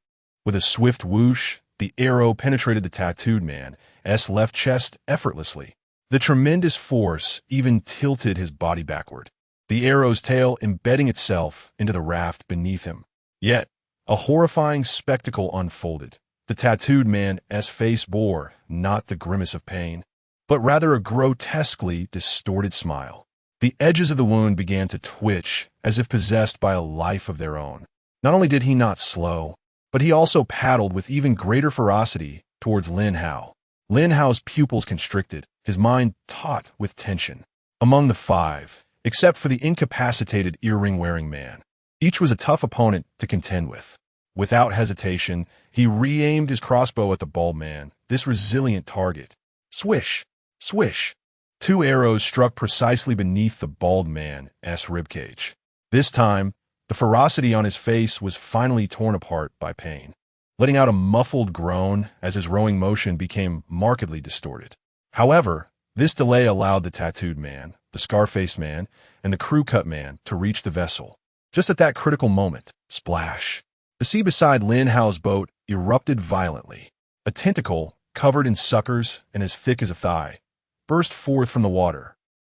With a swift whoosh, the arrow penetrated the tattooed man's left chest effortlessly. The tremendous force even tilted his body backward, the arrow's tail embedding itself into the raft beneath him. Yet, a horrifying spectacle unfolded. The tattooed man's face bore not the grimace of pain, but rather a grotesquely distorted smile. The edges of the wound began to twitch as if possessed by a life of their own. Not only did he not slow, but he also paddled with even greater ferocity towards Lin Hao. Lin Hao's pupils constricted, his mind taut with tension. Among the 5, except for the incapacitated earring-wearing man, each was a tough opponent to contend with. Without hesitation, he re-aimed his crossbow at the bald man, this resilient target. Swish! Swish! 2 arrows struck precisely beneath the bald man's ribcage. This time, the ferocity on his face was finally torn apart by pain, letting out a muffled groan as his rowing motion became markedly distorted. However, this delay allowed the tattooed man, the scar-faced man, and the crew-cut man to reach the vessel. Just at that critical moment, splash! The sea beside Lin Hao's boat erupted violently. A tentacle, covered in suckers and as thick as a thigh, burst forth from the water.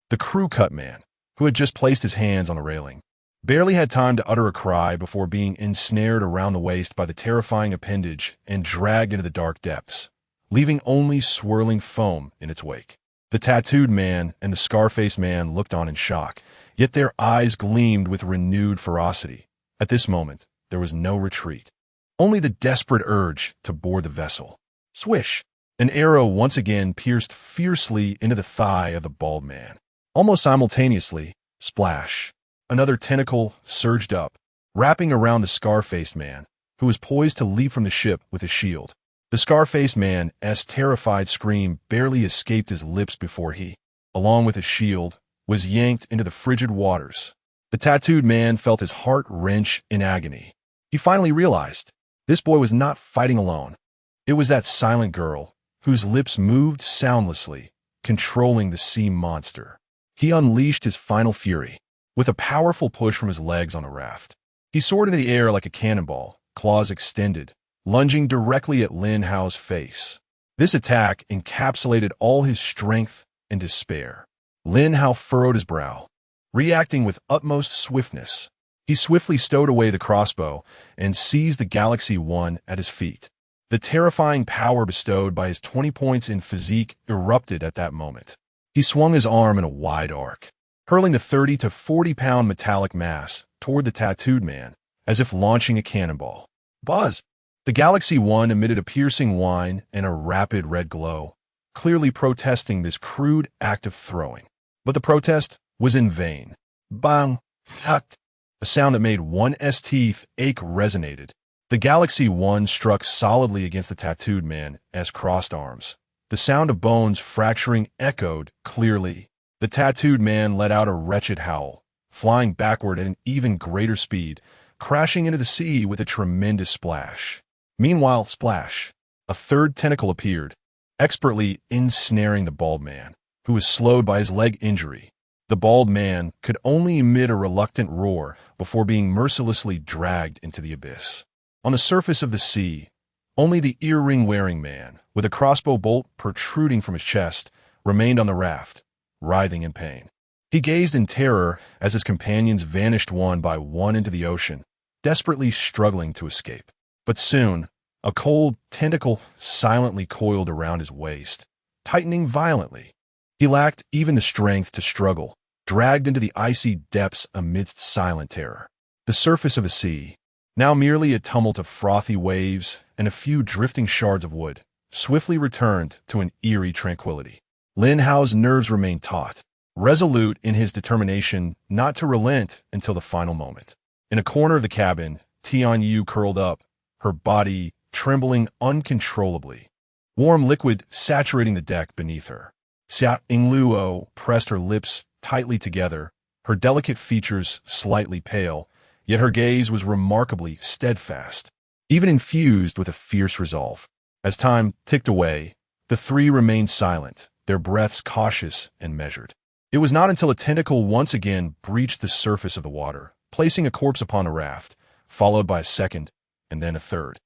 The crew-cut man, who had just placed his hands on the railing, barely had time to utter a cry before being ensnared around the waist by the terrifying appendage and dragged into the dark depths, leaving only swirling foam in its wake. The tattooed man and the scar-faced man looked on in shock, yet their eyes gleamed with renewed ferocity. At this moment, there was no retreat, only the desperate urge to board the vessel. Swish! An arrow once again pierced fiercely into the thigh of the bald man. Almost simultaneously, splash! Another tentacle surged up, wrapping around the scar-faced man, who was poised to leap from the ship with his shield. The scar-faced man's terrified scream barely escaped his lips before he, along with his shield, was yanked into the frigid waters. The tattooed man felt his heart wrench in agony. He finally realized this boy was not fighting alone. It was that silent girl, whose lips moved soundlessly, controlling the sea monster. He unleashed his final fury. With a powerful push from his legs on a raft, he soared into the air like a cannonball, claws extended, lunging directly at Lin Hao's face. This attack encapsulated all his strength and despair. Lin Hao furrowed his brow. Reacting with utmost swiftness, he swiftly stowed away the crossbow and seized the Galaxy 1 at his feet. The terrifying power bestowed by his 20 points in physique erupted at that moment. He swung his arm in a wide arc, hurling the 30 to 40-pound metallic mass toward the tattooed man, as if launching a cannonball. Buzz! The Galaxy One emitted a piercing whine and a rapid red glow, clearly protesting this crude act of throwing. But the protest was in vain. Bang! Huck! A sound that made one's teeth ache resonated. The Galaxy One struck solidly against the tattooed man as crossed arms. The sound of bones fracturing echoed clearly. The tattooed man let out a wretched howl, flying backward at an even greater speed, crashing into the sea with a tremendous splash. Meanwhile, splash! A third tentacle appeared, expertly ensnaring the bald man, who was slowed by his leg injury. The bald man could only emit a reluctant roar before being mercilessly dragged into the abyss. On the surface of the sea, only the earring-wearing man, with a crossbow bolt protruding from his chest, remained on the raft, writhing in pain. He gazed in terror as his companions vanished one by one into the ocean, desperately struggling to escape. But soon, a cold tentacle silently coiled around his waist, tightening violently. He lacked even the strength to struggle, dragged into the icy depths amidst silent terror. The surface of the sea, now merely a tumult of frothy waves and a few drifting shards of wood, swiftly returned to an eerie tranquility. Lin Hao's nerves remained taut, resolute in his determination not to relent until the final moment. In a corner of the cabin, Tianyu curled up, her body trembling uncontrollably, warm liquid saturating the deck beneath her. Xia Yingluo pressed her lips tightly together, her delicate features slightly pale, yet her gaze was remarkably steadfast, even infused with a fierce resolve. As time ticked away, the three remained silent, their breaths cautious and measured. It was not until a tentacle once again breached the surface of the water, placing a corpse upon a raft, followed by a second, and then a third.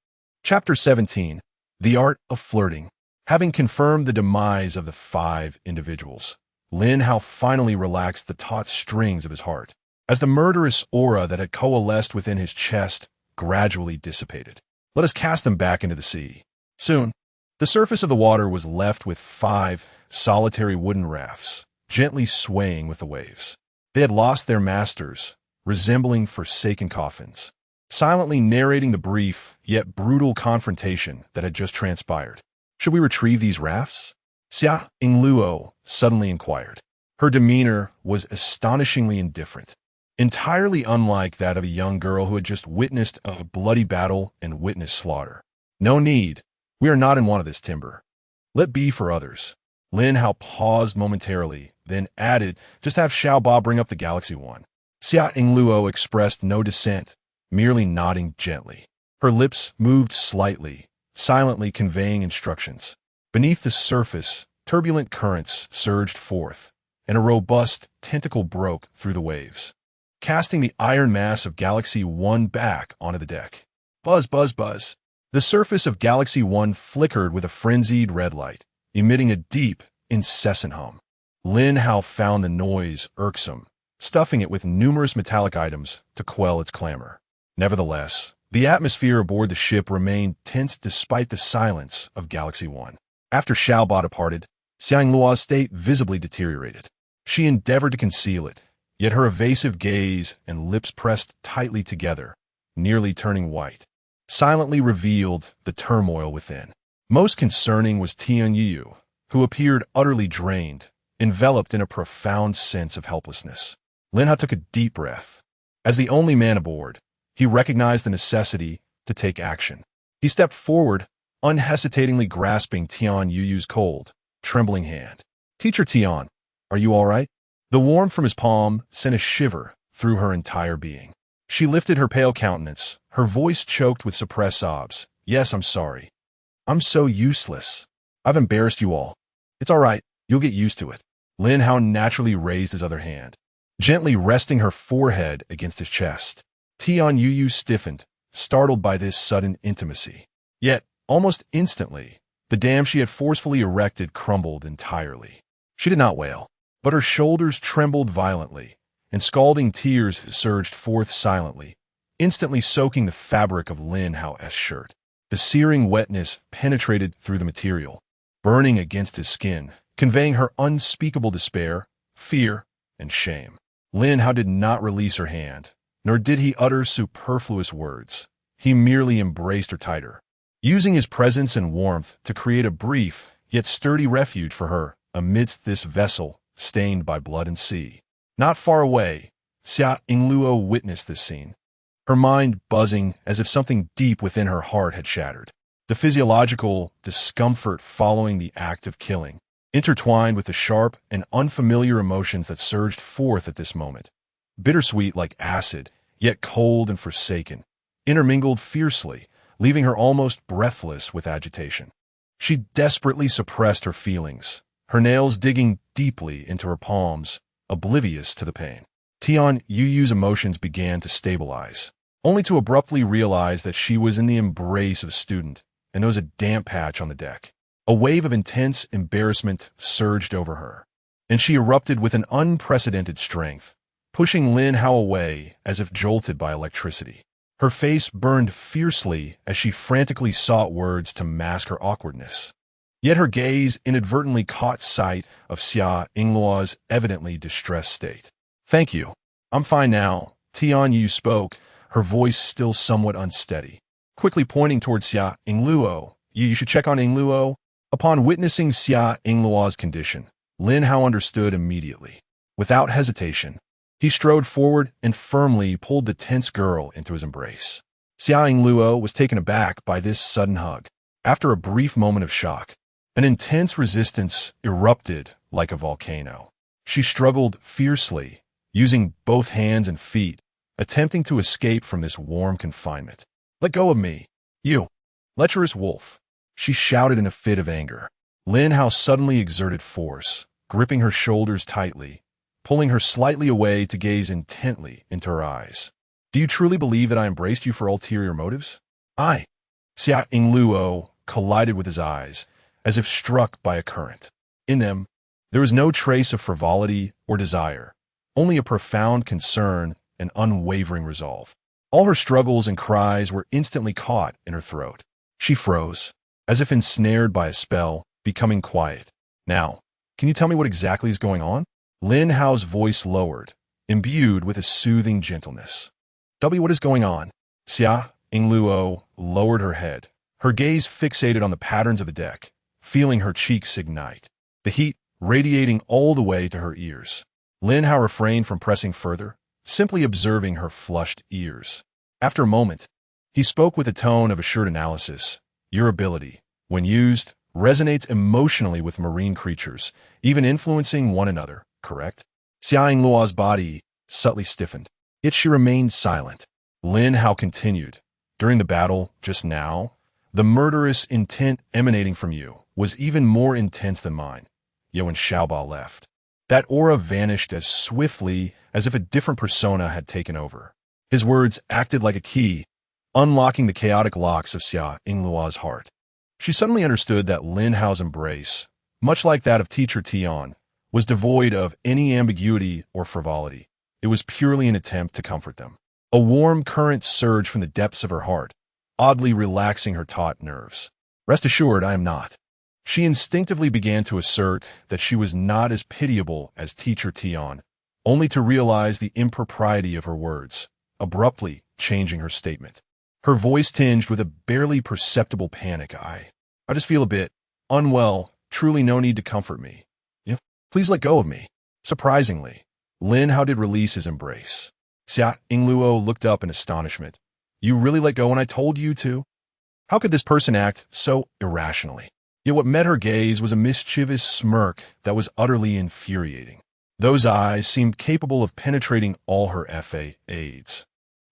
Chapter 17. The Art of Flirting. Having confirmed the demise of the 5 individuals, Lin Hao finally relaxed the taut strings of his heart, as the murderous aura that had coalesced within his chest gradually dissipated. Let us cast them back into the sea. Soon, the surface of the water was left with 5 solitary wooden rafts, gently swaying with the waves. They had lost their masters, resembling forsaken coffins, silently narrating the brief yet brutal confrontation that had just transpired. Should we retrieve these rafts? Xia Yingluo suddenly inquired. Her demeanor was astonishingly indifferent, entirely unlike that of a young girl who had just witnessed a bloody battle and witnessed slaughter. No need. We are not in want of this timber. Let be for others. Lin Hao paused momentarily, then added, just have Xiao Ba bring up the Galaxy One. Xia Yingluo expressed no dissent, merely nodding gently. Her lips moved slightly, silently conveying instructions. Beneath the surface, turbulent currents surged forth, and a robust tentacle broke through the waves, casting the iron mass of Galaxy One back onto the deck. Buzz, buzz, buzz. The surface of Galaxy One flickered with a frenzied red light, emitting a deep, incessant hum. Lin Hao found the noise irksome, stuffing it with numerous metallic items to quell its clamor. Nevertheless, the atmosphere aboard the ship remained tense despite the silence of Galaxy One. After Xiao Ba departed, Xia Yingluo's state visibly deteriorated. She endeavored to conceal it, yet her evasive gaze and lips pressed tightly together, nearly turning white, silently revealed the turmoil within. Most concerning was Tianyu, who appeared utterly drained, enveloped in a profound sense of helplessness. Lin Hao took a deep breath. As the only man aboard, he recognized the necessity to take action. He stepped forward, unhesitatingly grasping Tianyu's cold, trembling hand. Teacher Tian, are you all right? The warmth from his palm sent a shiver through her entire being. She lifted her pale countenance, her voice choked with suppressed sobs. Yes, I'm sorry. I'm so useless. I've embarrassed you all. It's all right. You'll get used to it. Lin Hao naturally raised his other hand, gently resting her forehead against his chest. Tianyu stiffened, startled by this sudden intimacy. Yet, almost instantly, the dam she had forcefully erected crumbled entirely. She did not wail, but her shoulders trembled violently, and scalding tears surged forth silently, instantly soaking the fabric of Lin Hao's shirt. The searing wetness penetrated through the material, burning against his skin, conveying her unspeakable despair, fear, and shame. Lin Hao did not release her hand, nor did he utter superfluous words. He merely embraced her tighter, using his presence and warmth to create a brief yet sturdy refuge for her amidst this vessel stained by blood and sea. Not far away, Xia Yingluo witnessed this scene, her mind buzzing as if something deep within her heart had shattered. The physiological discomfort following the act of killing, intertwined with the sharp and unfamiliar emotions that surged forth at this moment. Bittersweet like acid, yet cold and forsaken, intermingled fiercely, leaving her almost breathless with agitation. She desperately suppressed her feelings, her nails digging deeply into her palms, oblivious to the pain. Tian Yuyu's emotions began to stabilize, only to abruptly realize that she was in the embrace of a student, and there was a damp patch on the deck. A wave of intense embarrassment surged over her, and she erupted with an unprecedented strength, pushing Lin Hao away as if jolted by electricity. Her face burned fiercely as she frantically sought words to mask her awkwardness. Yet her gaze inadvertently caught sight of Xia Yingluo's evidently distressed state. "Thank you. I'm fine now," Tian Yu spoke, her voice still somewhat unsteady. Quickly pointing towards Xia Yingluo, "You should check on Yingluo." Upon witnessing Xia Yingluo's condition, Lin Hao understood immediately. Without hesitation, he strode forward and firmly pulled the tense girl into his embrace. Xia Yingluo was taken aback by this sudden hug. After a brief moment of shock, an intense resistance erupted like a volcano. She struggled fiercely, using both hands and feet, attempting to escape from this warm confinement. "Let go of me, you lecherous wolf," she shouted in a fit of anger. Lin Hao suddenly exerted force, gripping her shoulders tightly, pulling her slightly away to gaze intently into her eyes. "Do you truly believe that I embraced you for ulterior motives?" Xia Yingluo collided with his eyes, as if struck by a current. In them, there was no trace of frivolity or desire, only a profound concern and unwavering resolve. All her struggles and cries were instantly caught in her throat. She froze, as if ensnared by a spell, becoming quiet. "Now, can you tell me what exactly is going on?" Lin Hao's voice lowered, imbued with a soothing gentleness. "Tell me what is going on." Xia Yingluo lowered her head, her gaze fixated on the patterns of the deck, feeling her cheeks ignite, the heat radiating all the way to her ears. Lin Hao refrained from pressing further, simply observing her flushed ears. After a moment, he spoke with a tone of assured analysis. "Your ability, when used, resonates emotionally with marine creatures, even influencing one another, correct?" Xia Yingluo's body subtly stiffened, yet she remained silent. Lin Hao continued, "During the battle, just now, the murderous intent emanating from you was even more intense than mine. Yet when Xiaoba left, that aura vanished as swiftly as if a different persona had taken over." His words acted like a key, unlocking the chaotic locks of Xia Yingluo's heart. She suddenly understood that Lin Hao's embrace, much like that of teacher Tian, was devoid of any ambiguity or frivolity. It was purely an attempt to comfort them. A warm current surged from the depths of her heart, oddly relaxing her taut nerves. "Rest assured, I am not." She instinctively began to assert that she was not as pitiable as teacher Tian, only to realize the impropriety of her words, abruptly changing her statement. Her voice tinged with a barely perceptible panic. I just feel a bit unwell. Truly no need to comfort me. Please let go of me." Surprisingly, Lin Hao did release his embrace. Xia Yingluo looked up in astonishment. "You really let go when I told you to? How could this person act so irrationally?" Yet what met her gaze was a mischievous smirk that was utterly infuriating. Those eyes seemed capable of penetrating all her FAAs,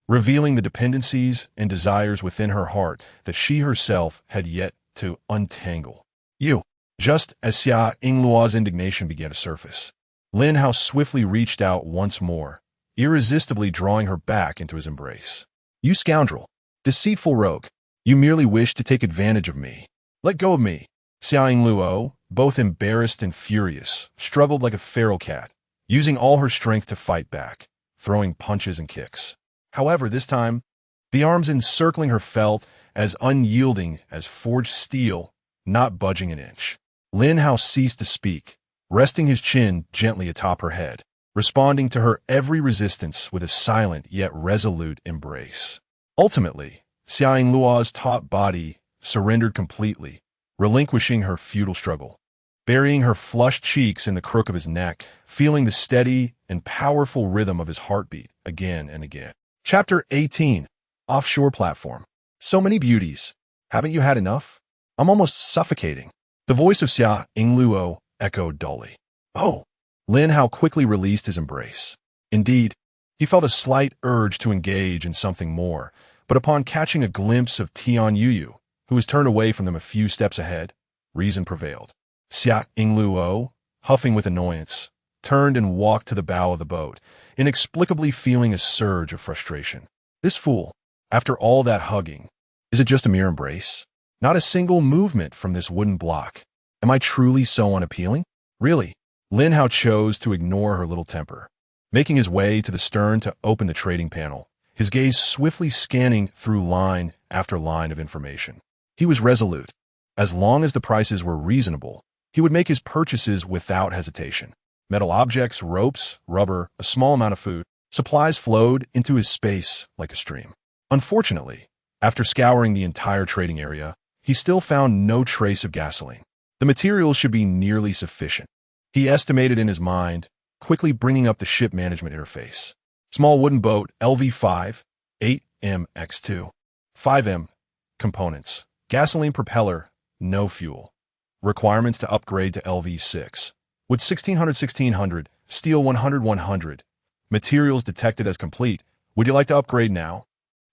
revealing the dependencies and desires within her heart that she herself had yet to untangle. "You." Just as Xia Yingluo's indignation began to surface, Lin Hao swiftly reached out once more, irresistibly drawing her back into his embrace. "You scoundrel! Deceitful rogue! You merely wish to take advantage of me. Let go of me." Xia Yingluo, both embarrassed and furious, struggled like a feral cat, using all her strength to fight back, throwing punches and kicks. However, this time, the arms encircling her felt as unyielding as forged steel, not budging an inch. Lin Hao ceased to speak, resting his chin gently atop her head, responding to her every resistance with a silent yet resolute embrace. Ultimately, Xia Yingluo's taut body surrendered completely, relinquishing her futile struggle. Burying her flushed cheeks in the crook of his neck, feeling the steady and powerful rhythm of his heartbeat again and again. Chapter 18. Offshore Platform. So many beauties. Haven't you had enough? I'm almost suffocating. The voice of Xia Yingluo echoed dully. Oh! Lin Hao quickly released his embrace. Indeed, he felt a slight urge to engage in something more, but upon catching a glimpse of Tian Yuyu, who was turned away from them a few steps ahead, reason prevailed. Xia Yingluo, huffing with annoyance, turned and walked to the bow of the boat, inexplicably feeling a surge of frustration. This fool, after all that hugging, is it just a mere embrace? Not a single movement from this wooden block. Am I truly so unappealing? Really? Lin Hao chose to ignore her little temper. Making his way to the stern to open the trading panel, his gaze swiftly scanning through line after line of information. He was resolute. As long as the prices were reasonable, he would make his purchases without hesitation. Metal objects, ropes, rubber, a small amount of food, supplies flowed into his space like a stream. Unfortunately, after scouring the entire trading area, he still found no trace of gasoline. The materials should be nearly sufficient. He estimated in his mind, quickly bringing up the ship management interface. Small wooden boat LV5, 8MX2, 5M, components, gasoline propeller, no fuel. Requirements to upgrade to LV6. Wood 1600, steel 100. Materials detected as complete. Would you like to upgrade now?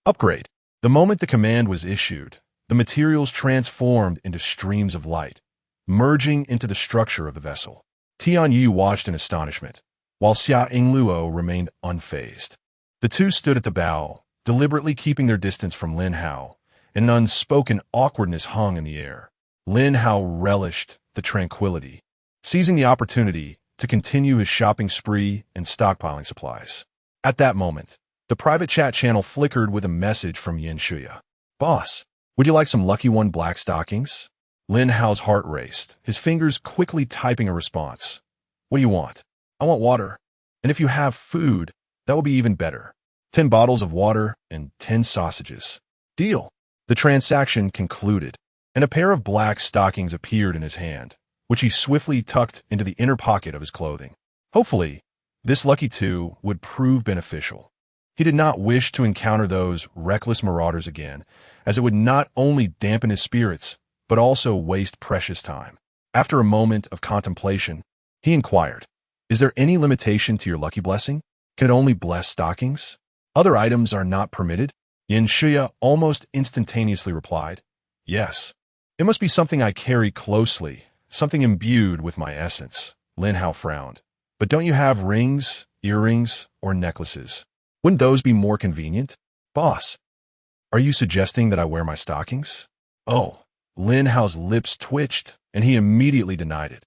Upgrade. The moment the command was issued, the materials transformed into streams of light, merging into the structure of the vessel. Tian Yu watched in astonishment, while Xia Yingluo remained unfazed. The two stood at the bow, deliberately keeping their distance from Lin Hao, and an unspoken awkwardness hung in the air. Lin Hao relished the tranquility, seizing the opportunity to continue his shopping spree and stockpiling supplies. At that moment, the private chat channel flickered with a message from Yin Shuya. Boss, would you like some Lucky One black stockings? Lin Hao's heart raced, his fingers quickly typing a response. What do you want? I want water. And if you have food, that will be even better. 10 bottles of water and 10 sausages. Deal. The transaction concluded, and a pair of black stockings appeared in his hand, which he swiftly tucked into the inner pocket of his clothing. Hopefully, this lucky two would prove beneficial. He did not wish to encounter those reckless marauders again, as it would not only dampen his spirits, but also waste precious time. After a moment of contemplation, he inquired, is there any limitation to your lucky blessing? Can it only bless stockings? Other items are not permitted? Yin Shuya almost instantaneously replied, yes. It must be something I carry closely, something imbued with my essence. Lin Hao frowned. But don't you have rings, earrings, or necklaces? Wouldn't those be more convenient? Boss, are you suggesting that I wear my stockings? Oh, Lin Hao's lips twitched, and he immediately denied it.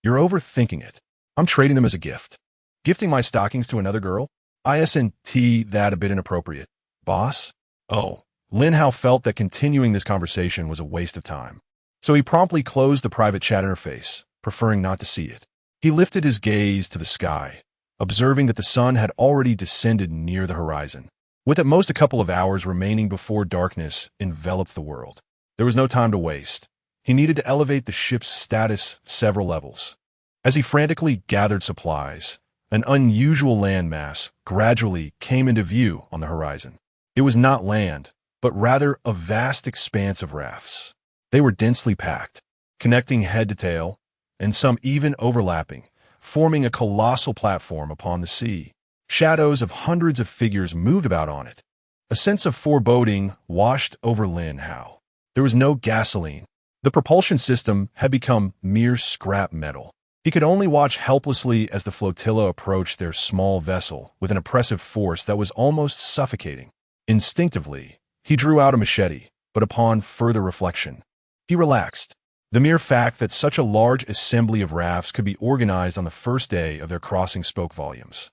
You're overthinking it. I'm trading them as a gift. Gifting my stockings to another girl? Isn't that a bit inappropriate? Boss? Oh, Lin Hao felt that continuing this conversation was a waste of time. So he promptly closed the private chat interface, preferring not to see it. He lifted his gaze to the sky, observing that the sun had already descended near the horizon, with at most a couple of hours remaining before darkness enveloped the world. There was no time to waste. He needed to elevate the ship's status several levels. As he frantically gathered supplies, an unusual landmass gradually came into view on the horizon. It was not land, but rather a vast expanse of rafts. They were densely packed, connecting head to tail, and some even overlapping, forming a colossal platform upon the sea. Shadows of hundreds of figures moved about on it. A sense of foreboding washed over Lin Hao. There was no gasoline. The propulsion system had become mere scrap metal. He could only watch helplessly as the flotilla approached their small vessel with an oppressive force that was almost suffocating. Instinctively, he drew out a machete, but upon further reflection, he relaxed. The mere fact that such a large assembly of rafts could be organized on the first day of their crossing spoke volumes.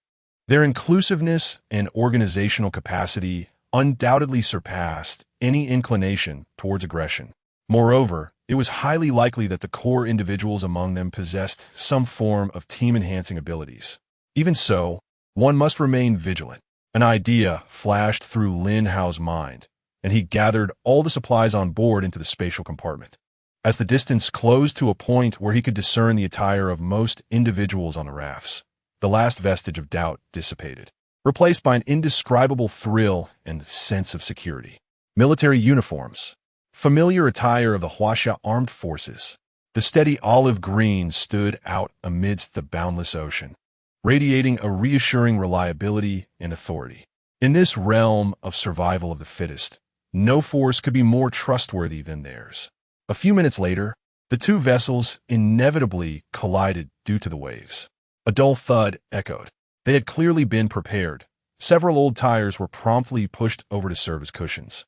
Their inclusiveness and organizational capacity undoubtedly surpassed any inclination towards aggression. Moreover, it was highly likely that the core individuals among them possessed some form of team-enhancing abilities. Even so, one must remain vigilant. An idea flashed through Lin Hao's mind, and he gathered all the supplies on board into the spatial compartment. As the distance closed to a point where he could discern the attire of most individuals on the rafts, the last vestige of doubt dissipated, replaced by an indescribable thrill and sense of security. Military uniforms, familiar attire of the Huaxia armed forces. The steady olive green stood out amidst the boundless ocean, radiating a reassuring reliability and authority. In this realm of survival of the fittest, no force could be more trustworthy than theirs. A few minutes later, the two vessels inevitably collided due to the waves. A dull thud echoed. They had clearly been prepared. Several old tires were promptly pushed over to serve as cushions,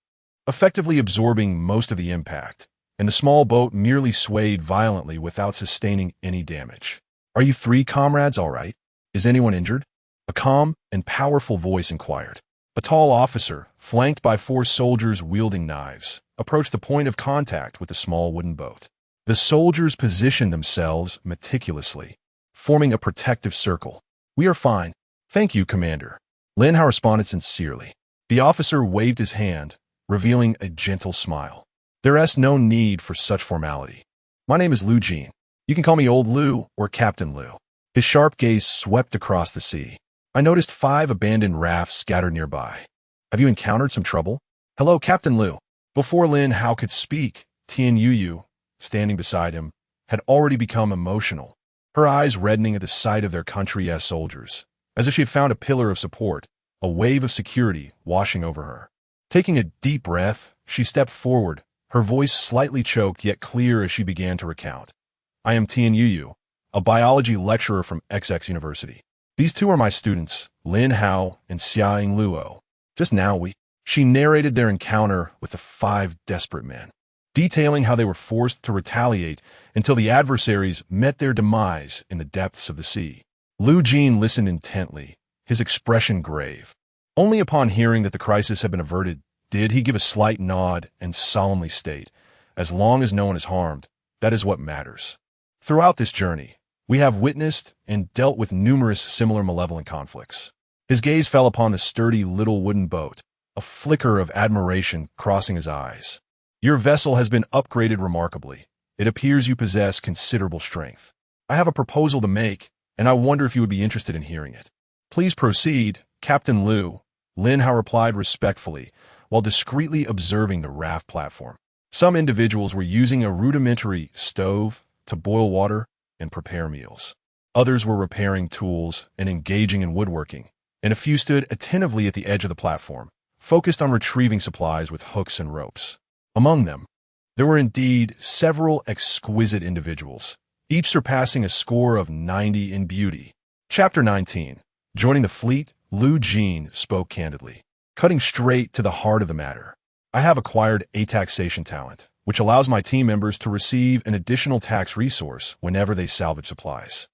effectively absorbing most of the impact, and the small boat merely swayed violently without sustaining any damage. "Are you three comrades all right? Is anyone injured?" A calm and powerful voice inquired. A tall officer, flanked by 4 soldiers wielding knives, approached the point of contact with the small wooden boat. The soldiers positioned themselves meticulously, forming a protective circle. "We are fine. Thank you, Commander." Lin Hao responded sincerely. The officer waved his hand, revealing a gentle smile. "There is no need for such formality. My name is Lu Jin. You can call me Old Lu or Captain Lu." His sharp gaze swept across the sea. "I noticed 5 abandoned rafts scattered nearby. Have you encountered some trouble?" "Hello, Captain Lu." Before Lin Hao could speak, Tian Yuyu, standing beside him, had already become emotional, her eyes reddening at the sight of their country's soldiers, as if she had found a pillar of support, a wave of security washing over her. Taking a deep breath, she stepped forward, her voice slightly choked yet clear as she began to recount. "I am Tian Yuyu, a biology lecturer from XX University. These 2 are my students, Lin Hao and Xiaoying Luo. Just now She narrated their encounter with the 5 desperate men, detailing how they were forced to retaliate until the adversaries met their demise in the depths of the sea. Lu Jin listened intently, his expression grave. Only upon hearing that the crisis had been averted did he give a slight nod and solemnly state, "As long as no one is harmed, that is what matters." Throughout this journey, we have witnessed and dealt with numerous similar malevolent conflicts. His gaze fell upon the sturdy little wooden boat, a flicker of admiration crossing his eyes. "Your vessel has been upgraded remarkably. It appears you possess considerable strength. I have a proposal to make, and I wonder if you would be interested in hearing it." "Please proceed, Captain Lu," Lin Hao replied respectfully, while discreetly observing the raft platform. Some individuals were using a rudimentary stove to boil water and prepare meals. Others were repairing tools and engaging in woodworking, and a few stood attentively at the edge of the platform, focused on retrieving supplies with hooks and ropes. Among them, there were indeed several exquisite individuals, each surpassing a score of 90 in beauty. Chapter 19. Joining the fleet, Lu Jin spoke candidly, cutting straight to the heart of the matter. "I have acquired a taxation talent, which allows my team members to receive an additional tax resource whenever they salvage supplies.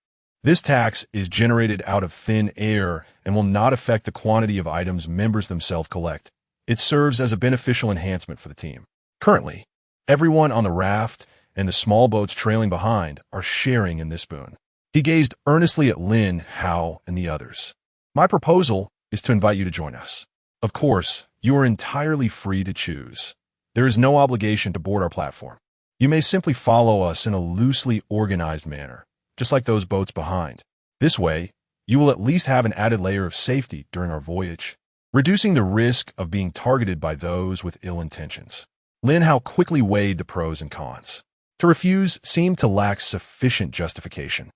This tax is generated out of thin air and will not affect the quantity of items members themselves collect. It serves as a beneficial enhancement for the team. Currently, everyone on the raft and the small boats trailing behind are sharing in this boon." He gazed earnestly at Lin Hao and the others. "My proposal is to invite you to join us. Of course, you are entirely free to choose. There is no obligation to board our platform. You may simply follow us in a loosely organized manner, just like those boats behind. This way, you will at least have an added layer of safety during our voyage, reducing the risk of being targeted by those with ill intentions." Lin Hao quickly weighed the pros and cons. To refuse seemed to lack sufficient justification,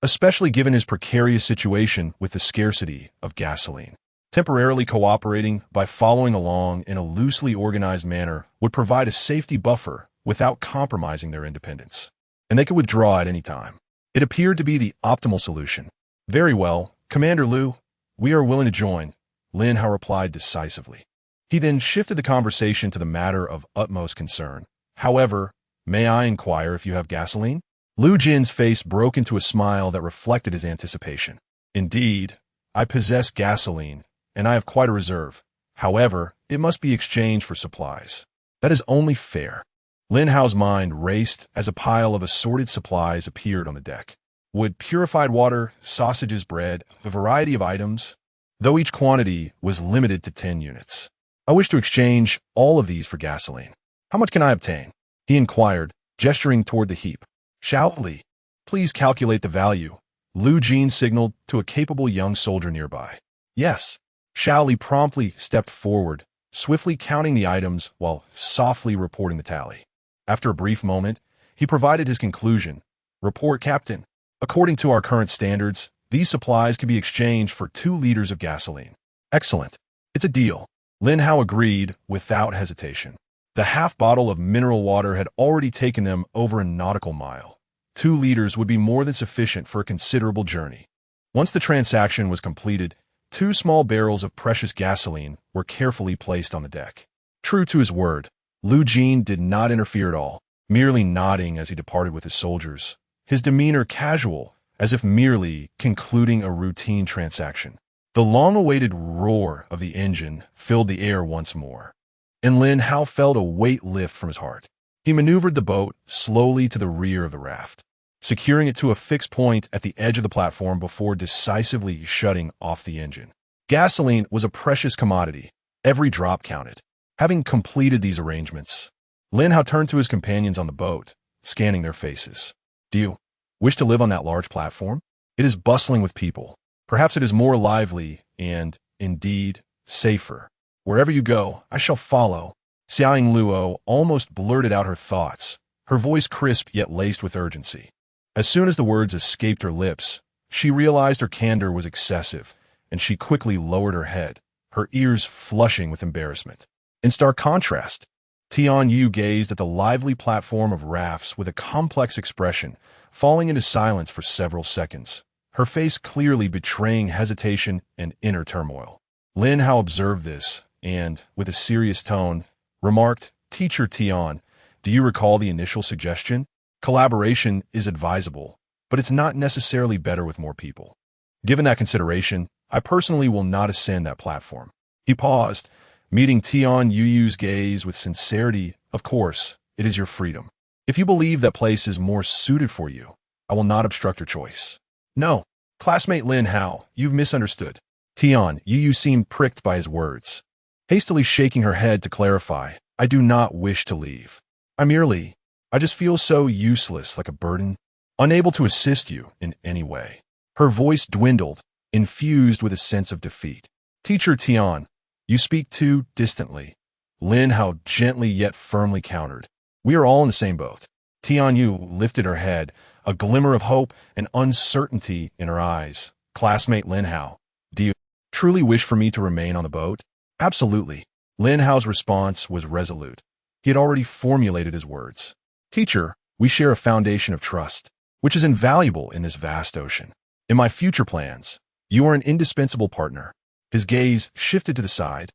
especially given his precarious situation with the scarcity of gasoline. Temporarily cooperating by following along in a loosely organized manner would provide a safety buffer without compromising their independence, and they could withdraw at any time. It appeared to be the optimal solution. "Very well, Commander Lu, we are willing to join," Lin Hao replied decisively. He then shifted the conversation to the matter of utmost concern. "However, may I inquire if you have gasoline?" Lu Jin's face broke into a smile that reflected his anticipation. "Indeed, I possess gasoline, and I have quite a reserve. However, it must be exchanged for supplies. That is only fair." Lin Hao's mind raced as a pile of assorted supplies appeared on the deck. Wood, purified water, sausages, bread, a variety of items, though each quantity was limited to 10 units. I wish to exchange all of these for gasoline. How much can I obtain? He inquired, gesturing toward the heap. Xiao Li, please calculate the value. Lu Jin signaled to a capable young soldier nearby. Yes. Xiao Li promptly stepped forward, swiftly counting the items while softly reporting the tally. After a brief moment, he provided his conclusion. Report, Captain. According to our current standards, these supplies can be exchanged for 2 liters of gasoline. Excellent. It's a deal. Lin Hao agreed without hesitation. The half bottle of mineral water had already taken them over a nautical mile. 2 liters would be more than sufficient for a considerable journey. Once the transaction was completed, 2 small barrels of precious gasoline were carefully placed on the deck. True to his word, Lu Jin did not interfere at all, merely nodding as he departed with his soldiers, his demeanor casual, as if merely concluding a routine transaction. The long-awaited roar of the engine filled the air once more, and Lin Hao felt a weight lift from his heart. He maneuvered the boat slowly to the rear of the raft, securing it to a fixed point at the edge of the platform before decisively shutting off the engine. Gasoline was a precious commodity. Every drop counted. Having completed these arrangements, Lin Hao turned to his companions on the boat, scanning their faces. Do you wish to live on that large platform? It is bustling with people. Perhaps it is more lively and, indeed, safer. Wherever you go, I shall follow. Xiaoying Luo almost blurted out her thoughts, her voice crisp yet laced with urgency. As soon as the words escaped her lips, she realized her candor was excessive, and she quickly lowered her head, her ears flushing with embarrassment. In stark contrast, Tian Yu gazed at the lively platform of rafts with a complex expression, falling into silence for several seconds, her face clearly betraying hesitation and inner turmoil. Lin Hao observed this and, with a serious tone, remarked, Teacher Tian, do you recall the initial suggestion? Collaboration is advisable, but it's not necessarily better with more people. Given that consideration, I personally will not ascend that platform. He paused, meeting Tian Yuyu's gaze with sincerity. Of course, it is your freedom. If you believe that place is more suited for you, I will not obstruct your choice. No, classmate Lin Hao, you've misunderstood. Tian Yuyu seemed pricked by his words. Hastily shaking her head to clarify, I do not wish to leave. I just feel so useless, like a burden, unable to assist you in any way. Her voice dwindled, infused with a sense of defeat. Teacher Tian, you speak too distantly. Lin Hao gently yet firmly countered. We are all in the same boat. Tian Yu lifted her head, a glimmer of hope and uncertainty in her eyes. Classmate Lin Hao, do you truly wish for me to remain on the boat? Absolutely. Lin Hao's response was resolute. He had already formulated his words. Teacher, we share a foundation of trust, which is invaluable in this vast ocean. In my future plans, you are an indispensable partner. His gaze shifted to the side,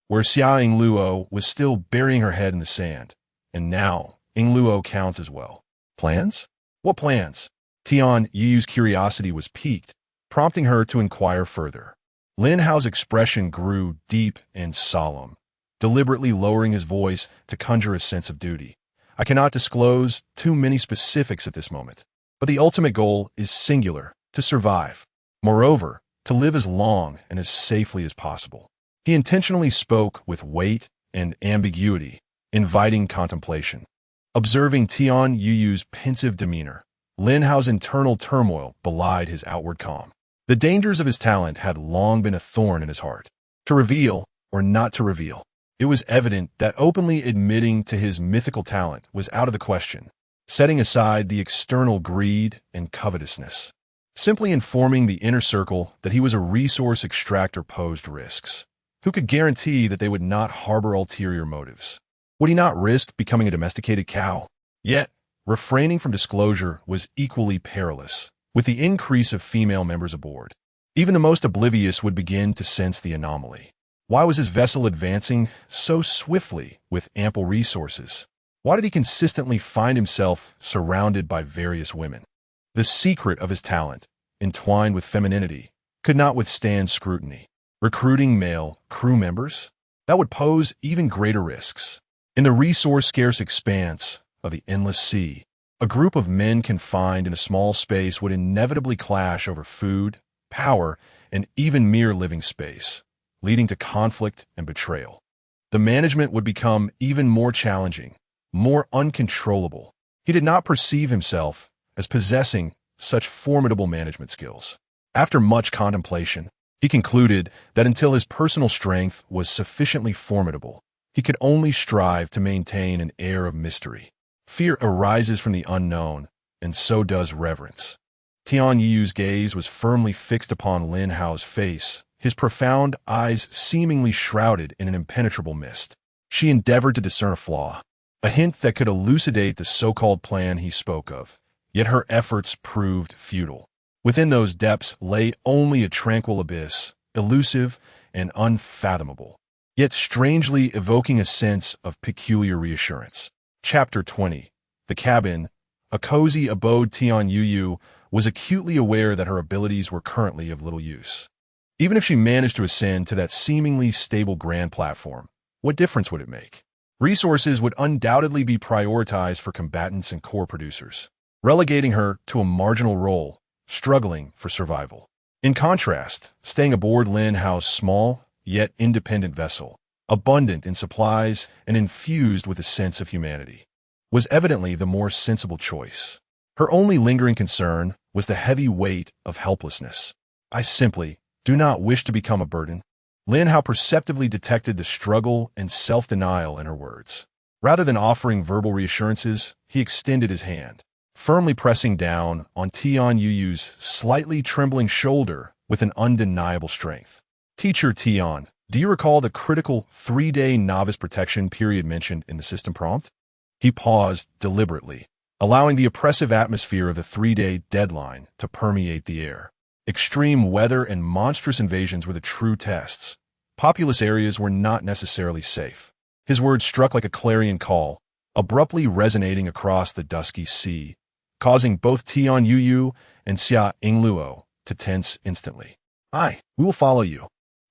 where Xiaoying Luo was still burying her head in the sand, and now Ying Luo counts as well. Plans? What plans? Tian Yuyu's curiosity was piqued, prompting her to inquire further. Lin Hao's expression grew deep and solemn, deliberately lowering his voice to conjure a sense of duty. I cannot disclose too many specifics at this moment, but the ultimate goal is singular, to survive. Moreover, to live as long and as safely as possible. He intentionally spoke with weight and ambiguity, inviting contemplation. Observing Tian Yuyu's pensive demeanor, Lin Hao's internal turmoil belied his outward calm. The dangers of his talent had long been a thorn in his heart. To reveal or not to reveal, it was evident that openly admitting to his mythical talent was out of the question, setting aside the external greed and covetousness. Simply informing the inner circle that he was a resource extractor posed risks. Who could guarantee that they would not harbor ulterior motives? Would he not risk becoming a domesticated cow? Yet, refraining from disclosure was equally perilous, with the increase of female members aboard. Even the most oblivious would begin to sense the anomaly. Why was his vessel advancing so swiftly with ample resources? Why did he consistently find himself surrounded by various women? The secret of his talent, entwined with femininity, could not withstand scrutiny. Recruiting male crew members? That would pose even greater risks. In the resource-scarce expanse of the endless sea, a group of men confined in a small space would inevitably clash over food, power, and even mere living space, leading to conflict and betrayal. the management would become even more challenging, more uncontrollable. He did not perceive himself as possessing such formidable management skills. After much contemplation, he concluded that until his personal strength was sufficiently formidable, he could only strive to maintain an air of mystery. Fear arises from the unknown, and so does reverence. Tian Yu's gaze was firmly fixed upon Lin Hao's face, his profound eyes seemingly shrouded in an impenetrable mist. She endeavored to discern a flaw, a hint that could elucidate the so-called plan he spoke of, yet her efforts proved futile. Within those depths lay only a tranquil abyss, elusive and unfathomable, yet strangely evoking a sense of peculiar reassurance. Chapter 20. The Cabin. A cozy abode. Tian Yu was acutely aware that her abilities were currently of little use. Even if she managed to ascend to that seemingly stable grand platform, what difference would it make? Resources would undoubtedly be prioritized for combatants and core producers, relegating her to a marginal role, struggling for survival. In contrast, staying aboard Lin Hao's small, yet independent vessel, abundant in supplies and infused with a sense of humanity, was evidently the more sensible choice. Her only lingering concern was the heavy weight of helplessness. I simply do not wish to become a burden. Lin Hao perceptively detected the struggle and self-denial in her words. Rather than offering verbal reassurances, he extended his hand, firmly pressing down on Tian Yu's slightly trembling shoulder with an undeniable strength. Teacher Tian, do you recall the critical 3-day novice protection period mentioned in the system prompt? He paused deliberately, allowing the oppressive atmosphere of the 3-day deadline to permeate the air. Extreme weather and monstrous invasions were the true tests. Populous areas were not necessarily safe. His words struck like a clarion call, abruptly resonating across the dusky sea, causing both Tian Yu and Xia Yingluo to tense instantly. "Aye, we will follow you.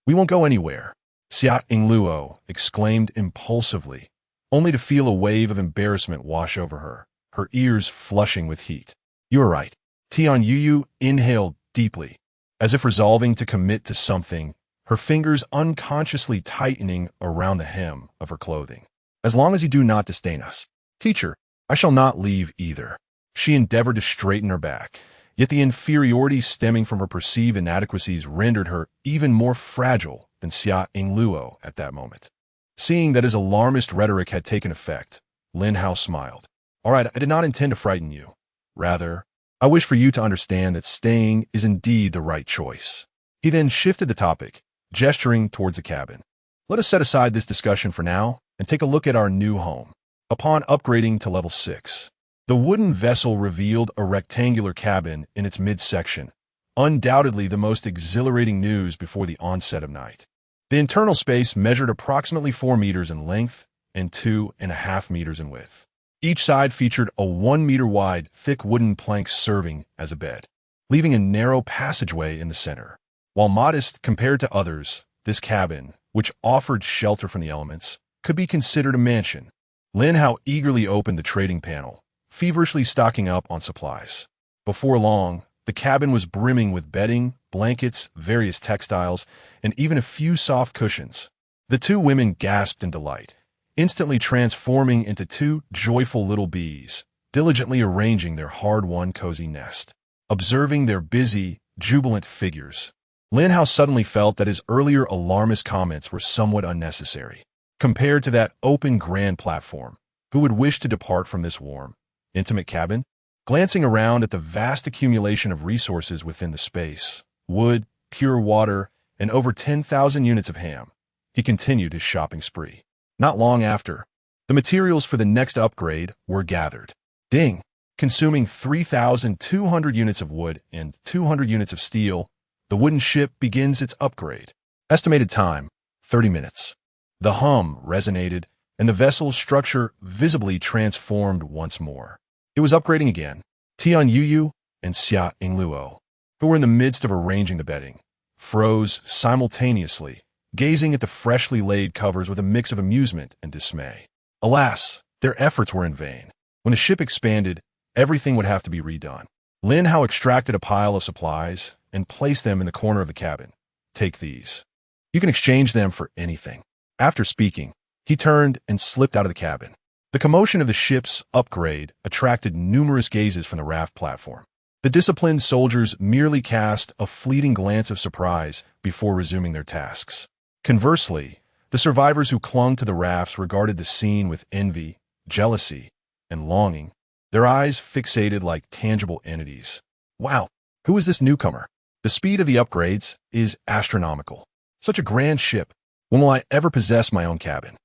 We won't go anywhere," Xia Yingluo exclaimed impulsively, only to feel a wave of embarrassment wash over her, her ears flushing with heat. "You are right." Tian Yu inhaled deeply, as if resolving to commit to something, her fingers unconsciously tightening around the hem of her clothing. "As long as you do not disdain us, teacher, I shall not leave either." She endeavored to straighten her back, yet the inferiority stemming from her perceived inadequacies rendered her even more fragile than Xia Yingluo at that moment. Seeing that his alarmist rhetoric had taken effect, Lin Hao smiled. "All right, I did not intend to frighten you. Rather, I wish for you to understand that staying is indeed the right choice." He then shifted the topic, gesturing towards the cabin. "Let us set aside this discussion for now and take a look at our new home." Upon upgrading to level 6, the wooden vessel revealed a rectangular cabin in its midsection, undoubtedly the most exhilarating news before the onset of night. The internal space measured approximately 4 meters in length and 2.5 meters in width. Each side featured a 1-meter-wide, thick wooden plank serving as a bed, leaving a narrow passageway in the center. While modest compared to others, this cabin, which offered shelter from the elements, could be considered a mansion. Lin Hao eagerly opened the trading panel, feverishly stocking up on supplies. Before long, the cabin was brimming with bedding, blankets, various textiles, and even a few soft cushions. The two women gasped in delight, instantly transforming into two joyful little bees, diligently arranging their hard-won cozy nest. Observing their busy, jubilant figures, Lin Hao suddenly felt that his earlier alarmist comments were somewhat unnecessary. Compared to that open grand platform, who would wish to depart from this warm, intimate cabin? Glancing around at the vast accumulation of resources within the space, wood, pure water, and over 10,000 units of ham, he continued his shopping spree. Not long after, the materials for the next upgrade were gathered. Ding! Consuming 3,200 units of wood and 200 units of steel, the wooden ship begins its upgrade. Estimated time, 30 minutes. The hum resonated, and the vessel's structure visibly transformed once more. It was upgrading again. Tian Yu and Xia Yingluo, who were in the midst of arranging the bedding, froze simultaneously, gazing at the freshly laid covers with a mix of amusement and dismay. Alas, their efforts were in vain. When the ship expanded, everything would have to be redone. Lin Hao extracted a pile of supplies and placed them in the corner of the cabin. "Take these. You can exchange them for anything." After speaking, He turned and slipped out of the cabin. The commotion of the ship's upgrade attracted numerous gazes from the raft platform. The disciplined soldiers merely cast a fleeting glance of surprise before resuming their tasks. Conversely, the survivors who clung to the rafts regarded the scene with envy, jealousy, and longing, their eyes fixated like tangible entities. Wow, who is this newcomer? The speed of the upgrades is astronomical. Such a grand ship. When will I ever possess my own cabin?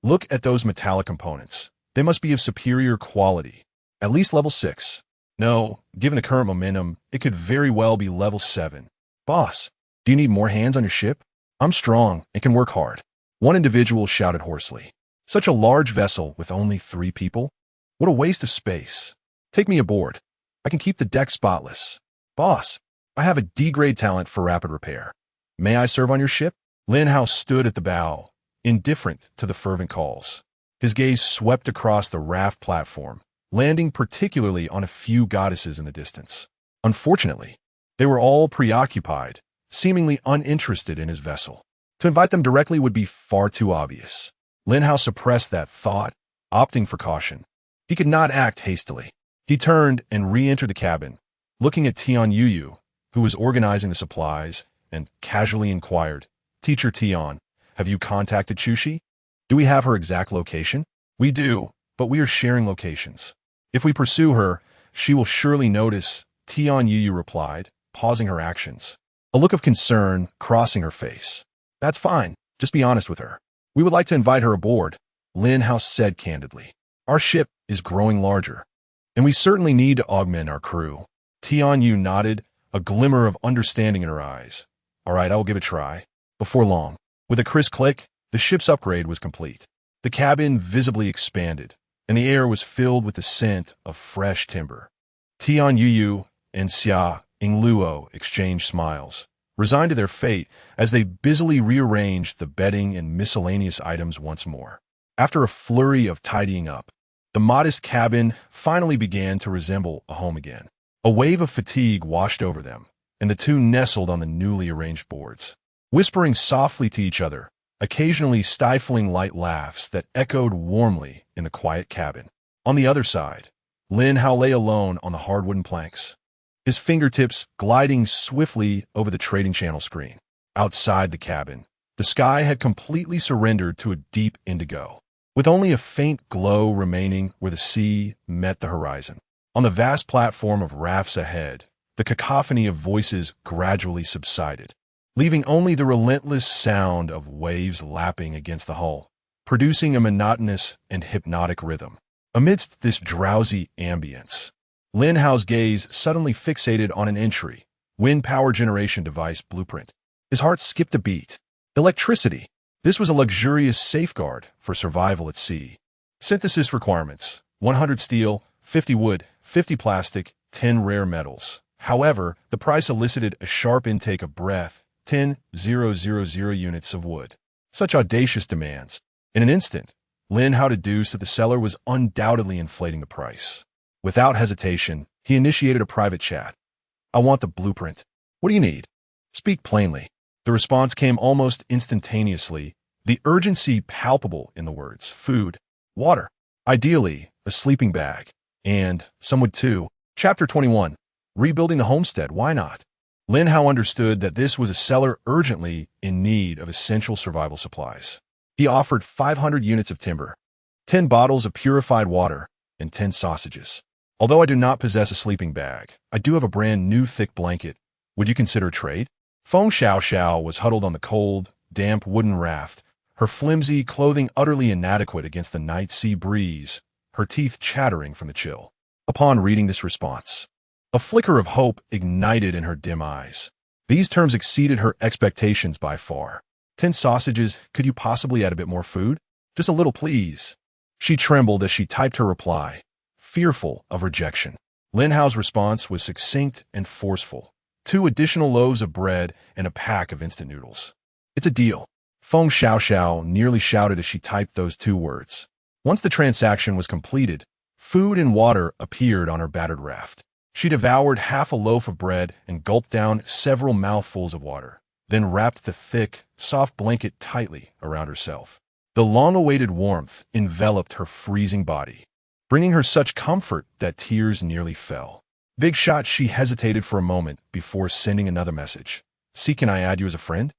Look at those metallic components. They must be of superior quality. At least level 6. No, given the current momentum, it could very well be level 7. Boss, do you need more hands on your ship? I'm strong and can work hard. One individual shouted hoarsely. Such a large vessel with only 3 people? What a waste of space. Take me aboard. I can keep the deck spotless. Boss, I have a D-grade talent for rapid repair. May I serve on your ship? Lin Hao stood at the bow, indifferent to the fervent calls. His gaze swept across the raft platform, landing particularly on a few goddesses in the distance. Unfortunately, they were all preoccupied, seemingly uninterested in his vessel. To invite them directly would be far too obvious. Lin Hao suppressed that thought, opting for caution. He could not act hastily. He turned and re-entered the cabin, looking at Tian Yuyu, who was organizing the supplies, and casually inquired, Teacher Tian, have you contacted Chushi? Do we have her exact location? We do, but we are sharing locations. If we pursue her, she will surely notice, Tian Yuyu replied, pausing her actions. A look of concern crossing her face. That's fine, just be honest with her. We would like to invite her aboard, Lin Hao said candidly. Our ship is growing larger, and we certainly need to augment our crew. Tian Yu nodded, a glimmer of understanding in her eyes. All right, I will give it a try. Before long, with a crisp click, the ship's upgrade was complete. The cabin visibly expanded, and the air was filled with the scent of fresh timber. Tian Yuyu and Xia Ingluo exchanged smiles, resigned to their fate as they busily rearranged the bedding and miscellaneous items once more. After a flurry of tidying up, the modest cabin finally began to resemble a home again. A wave of fatigue washed over them, and the two nestled on the newly arranged boards, whispering softly to each other, occasionally stifling light laughs that echoed warmly in the quiet cabin. On the other side, Lin Hao lay alone on the hard wooden planks, his fingertips gliding swiftly over the trading channel screen. Outside the cabin, the sky had completely surrendered to a deep indigo, with only a faint glow remaining where the sea met the horizon. On the vast platform of rafts ahead, the cacophony of voices gradually subsided, leaving only the relentless sound of waves lapping against the hull, producing a monotonous and hypnotic rhythm. Amidst this drowsy ambience, Lin Hao's gaze suddenly fixated on an entry, wind power generation device blueprint. His heart skipped a beat. Electricity. This was a luxurious safeguard for survival at sea. Synthesis requirements: 100 steel, 50 wood, 50 plastic, 10 rare metals. However, the price elicited a sharp intake of breath, 10,000 units of wood. Such audacious demands. In an instant, Lin Hao deduced that the seller was undoubtedly inflating the price. Without hesitation, he initiated a private chat. I want the blueprint. What do you need? Speak plainly. The response came almost instantaneously, the urgency palpable in the words. Food, water, ideally a sleeping bag, and some wood too. Chapter 21. Rebuilding the homestead, why not? Lin Hao understood that this was a seller urgently in need of essential survival supplies. He offered 500 units of timber, 10 bottles of purified water, and 10 sausages. Although I do not possess a sleeping bag, I do have a brand new thick blanket. Would you consider a trade? Feng Xiao was huddled on the cold, damp wooden raft, her flimsy clothing utterly inadequate against the night sea breeze, her teeth chattering from the chill. Upon reading this response, a flicker of hope ignited in her dim eyes. These terms exceeded her expectations by far. 10 sausages, could you possibly add a bit more food? Just a little, please. She trembled as she typed her reply, fearful of rejection. Lin Hao's response was succinct and forceful. 2 additional loaves of bread and a pack of instant noodles. It's a deal. Feng Xiao nearly shouted as she typed those 2 words. Once the transaction was completed, food and water appeared on her battered raft. She devoured half a loaf of bread and gulped down several mouthfuls of water, then wrapped the thick, soft blanket tightly around herself. The long-awaited warmth enveloped her freezing body, bringing her such comfort that tears nearly fell. Big shot, she hesitated for a moment before sending another message. See, can I add you as a friend?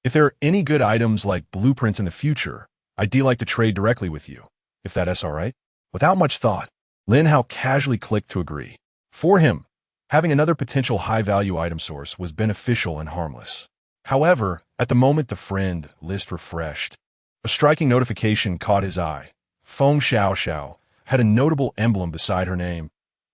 If there are any good items like blueprints in the future, I'd like to trade directly with you, if that's all right. Without much thought, Lin Hao casually clicked to agree. For him, having another potential high-value item source was beneficial and harmless. However, at the moment the friend list refreshed, a striking notification caught his eye. Feng Xiao Xiao had a notable emblem beside her name.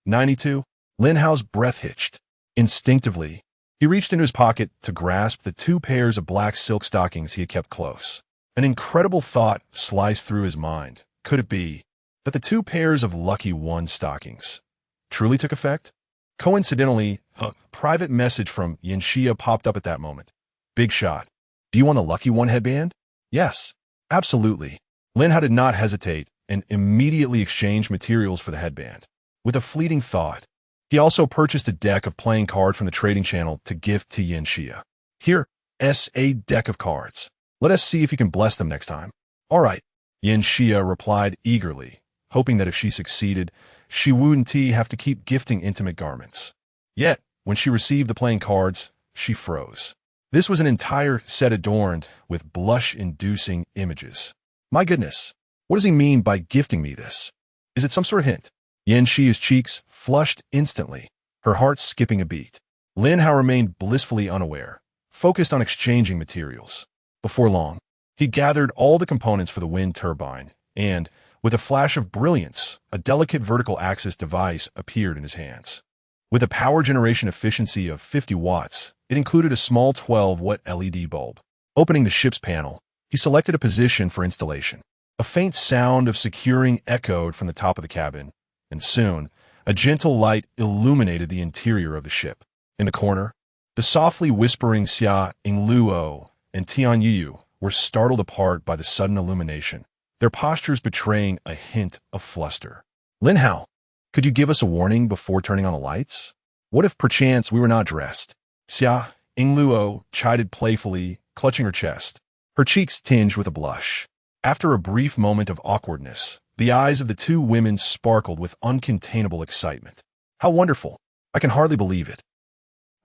92? Lin Hao's breath hitched. Instinctively, he reached into his pocket to grasp the 2 pairs of black silk stockings he had kept close. An incredible thought sliced through his mind. Could it be that the 2 pairs of Lucky One stockings truly took effect? Coincidentally, a private message from Yanxia popped up at that moment. Big shot. Do you want a Lucky One headband? Yes, absolutely. Lin Hao did not hesitate and immediately exchanged materials for the headband. With a fleeting thought, he also purchased a deck of playing cards from the trading channel to gift to Yanxia. Here, a deck of cards. Let us see if you can bless them next time. All right, Yanxia replied eagerly, hoping that if she succeeded, she wouldn't have to keep gifting intimate garments. Yet, when she received the playing cards, she froze. This was an entire set adorned with blush-inducing images. My goodness, what does he mean by gifting me this? Is it some sort of hint? Yanxia's cheeks flushed instantly, her heart skipping a beat. Lin Hao remained blissfully unaware, focused on exchanging materials. Before long, he gathered all the components for the wind turbine, and, with a flash of brilliance, a delicate vertical axis device appeared in his hands. With a power generation efficiency of 50 watts, it included a small 12-watt LED bulb. Opening the ship's panel, he selected a position for installation. A faint sound of securing echoed from the top of the cabin, and soon, a gentle light illuminated the interior of the ship. In the corner, the softly whispering Xia Ingluo and Tian Yu were startled apart by the sudden illumination, their postures betraying a hint of fluster. Lin Hao, could you give us a warning before turning on the lights? What if perchance we were not dressed? Xia Ingluo chided playfully, clutching her chest, her cheeks tinged with a blush. After a brief moment of awkwardness, the eyes of the 2 women sparkled with uncontainable excitement. How wonderful! I can hardly believe it.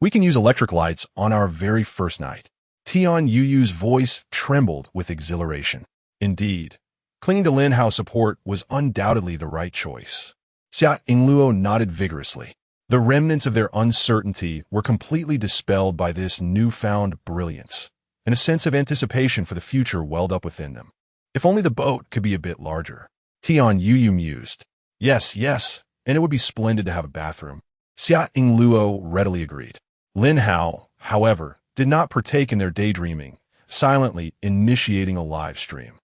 We can use electric lights on our very first night. Tian Yu's voice trembled with exhilaration. Indeed, clinging to Lin Hao's support was undoubtedly the right choice. Xia Ingluo nodded vigorously. The remnants of their uncertainty were completely dispelled by this newfound brilliance, and a sense of anticipation for the future welled up within them. If only the boat could be a bit larger. Tian Yu mused. Yes, and it would be splendid to have a bathroom. Xia Ingluo readily agreed. Lin Hao, however, did not partake in their daydreaming, silently initiating a live stream.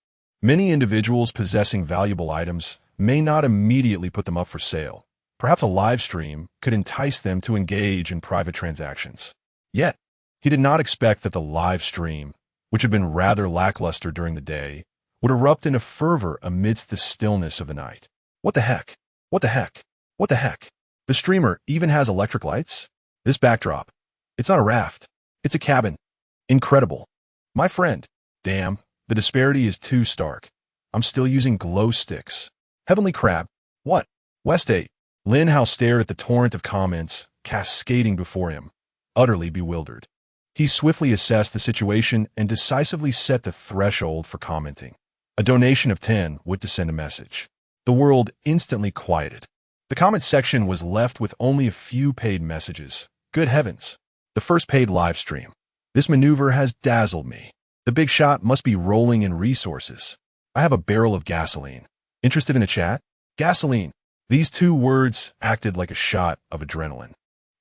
Many individuals possessing valuable items may not immediately put them up for sale. Perhaps a live stream could entice them to engage in private transactions. Yet, he did not expect that the live stream, which had been rather lackluster during the day, would erupt into fervor amidst the stillness of the night. What the heck? What the heck? What the heck? The streamer even has electric lights? This backdrop. It's not a raft. It's a cabin. Incredible. My friend. Damn, the disparity is too stark. I'm still using glow sticks. Heavenly crab. What? West 8. Lin Hao stared at the torrent of comments cascading before him, utterly bewildered. He swiftly assessed the situation and decisively set the threshold for commenting. A donation of 10 would to send a message. The world instantly quieted. The comment section was left with only a few paid messages. Good heavens. The first paid live stream. This maneuver has dazzled me. The big shot must be rolling in resources. I have a barrel of gasoline. Interested in a chat? Gasoline. These 2 words acted like a shot of adrenaline.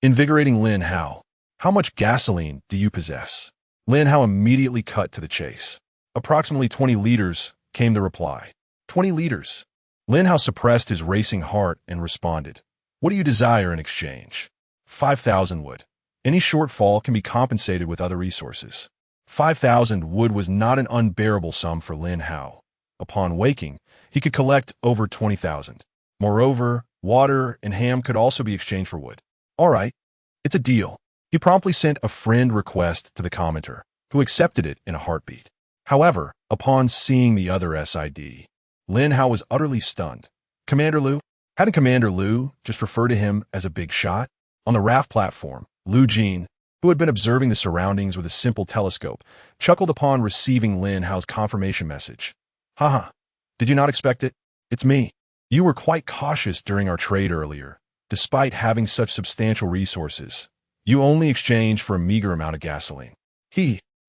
Invigorating Lin Hao. How much gasoline do you possess? Lin Hao immediately cut to the chase. Approximately 20 liters, came the reply. 20 liters. Lin Hao suppressed his racing heart and responded. What do you desire in exchange? 5,000 wood. Any shortfall can be compensated with other resources. 5,000 wood was not an unbearable sum for Lin Hao. Upon waking, he could collect over 20,000. Moreover, water and ham could also be exchanged for wood. All right, it's a deal. He promptly sent a friend request to the commenter, who accepted it in a heartbeat. However, upon seeing the other SID, Lin Hao was utterly stunned. Commander Liu? Hadn't Commander Liu just referred to him as a big shot? On the raft platform, Liu Jin, who had been observing the surroundings with a simple telescope, chuckled upon receiving Lin Hao's confirmation message. Haha, did you not expect it? It's me. You were quite cautious during our trade earlier. Despite having such substantial resources, you only exchanged for a meager amount of gasoline.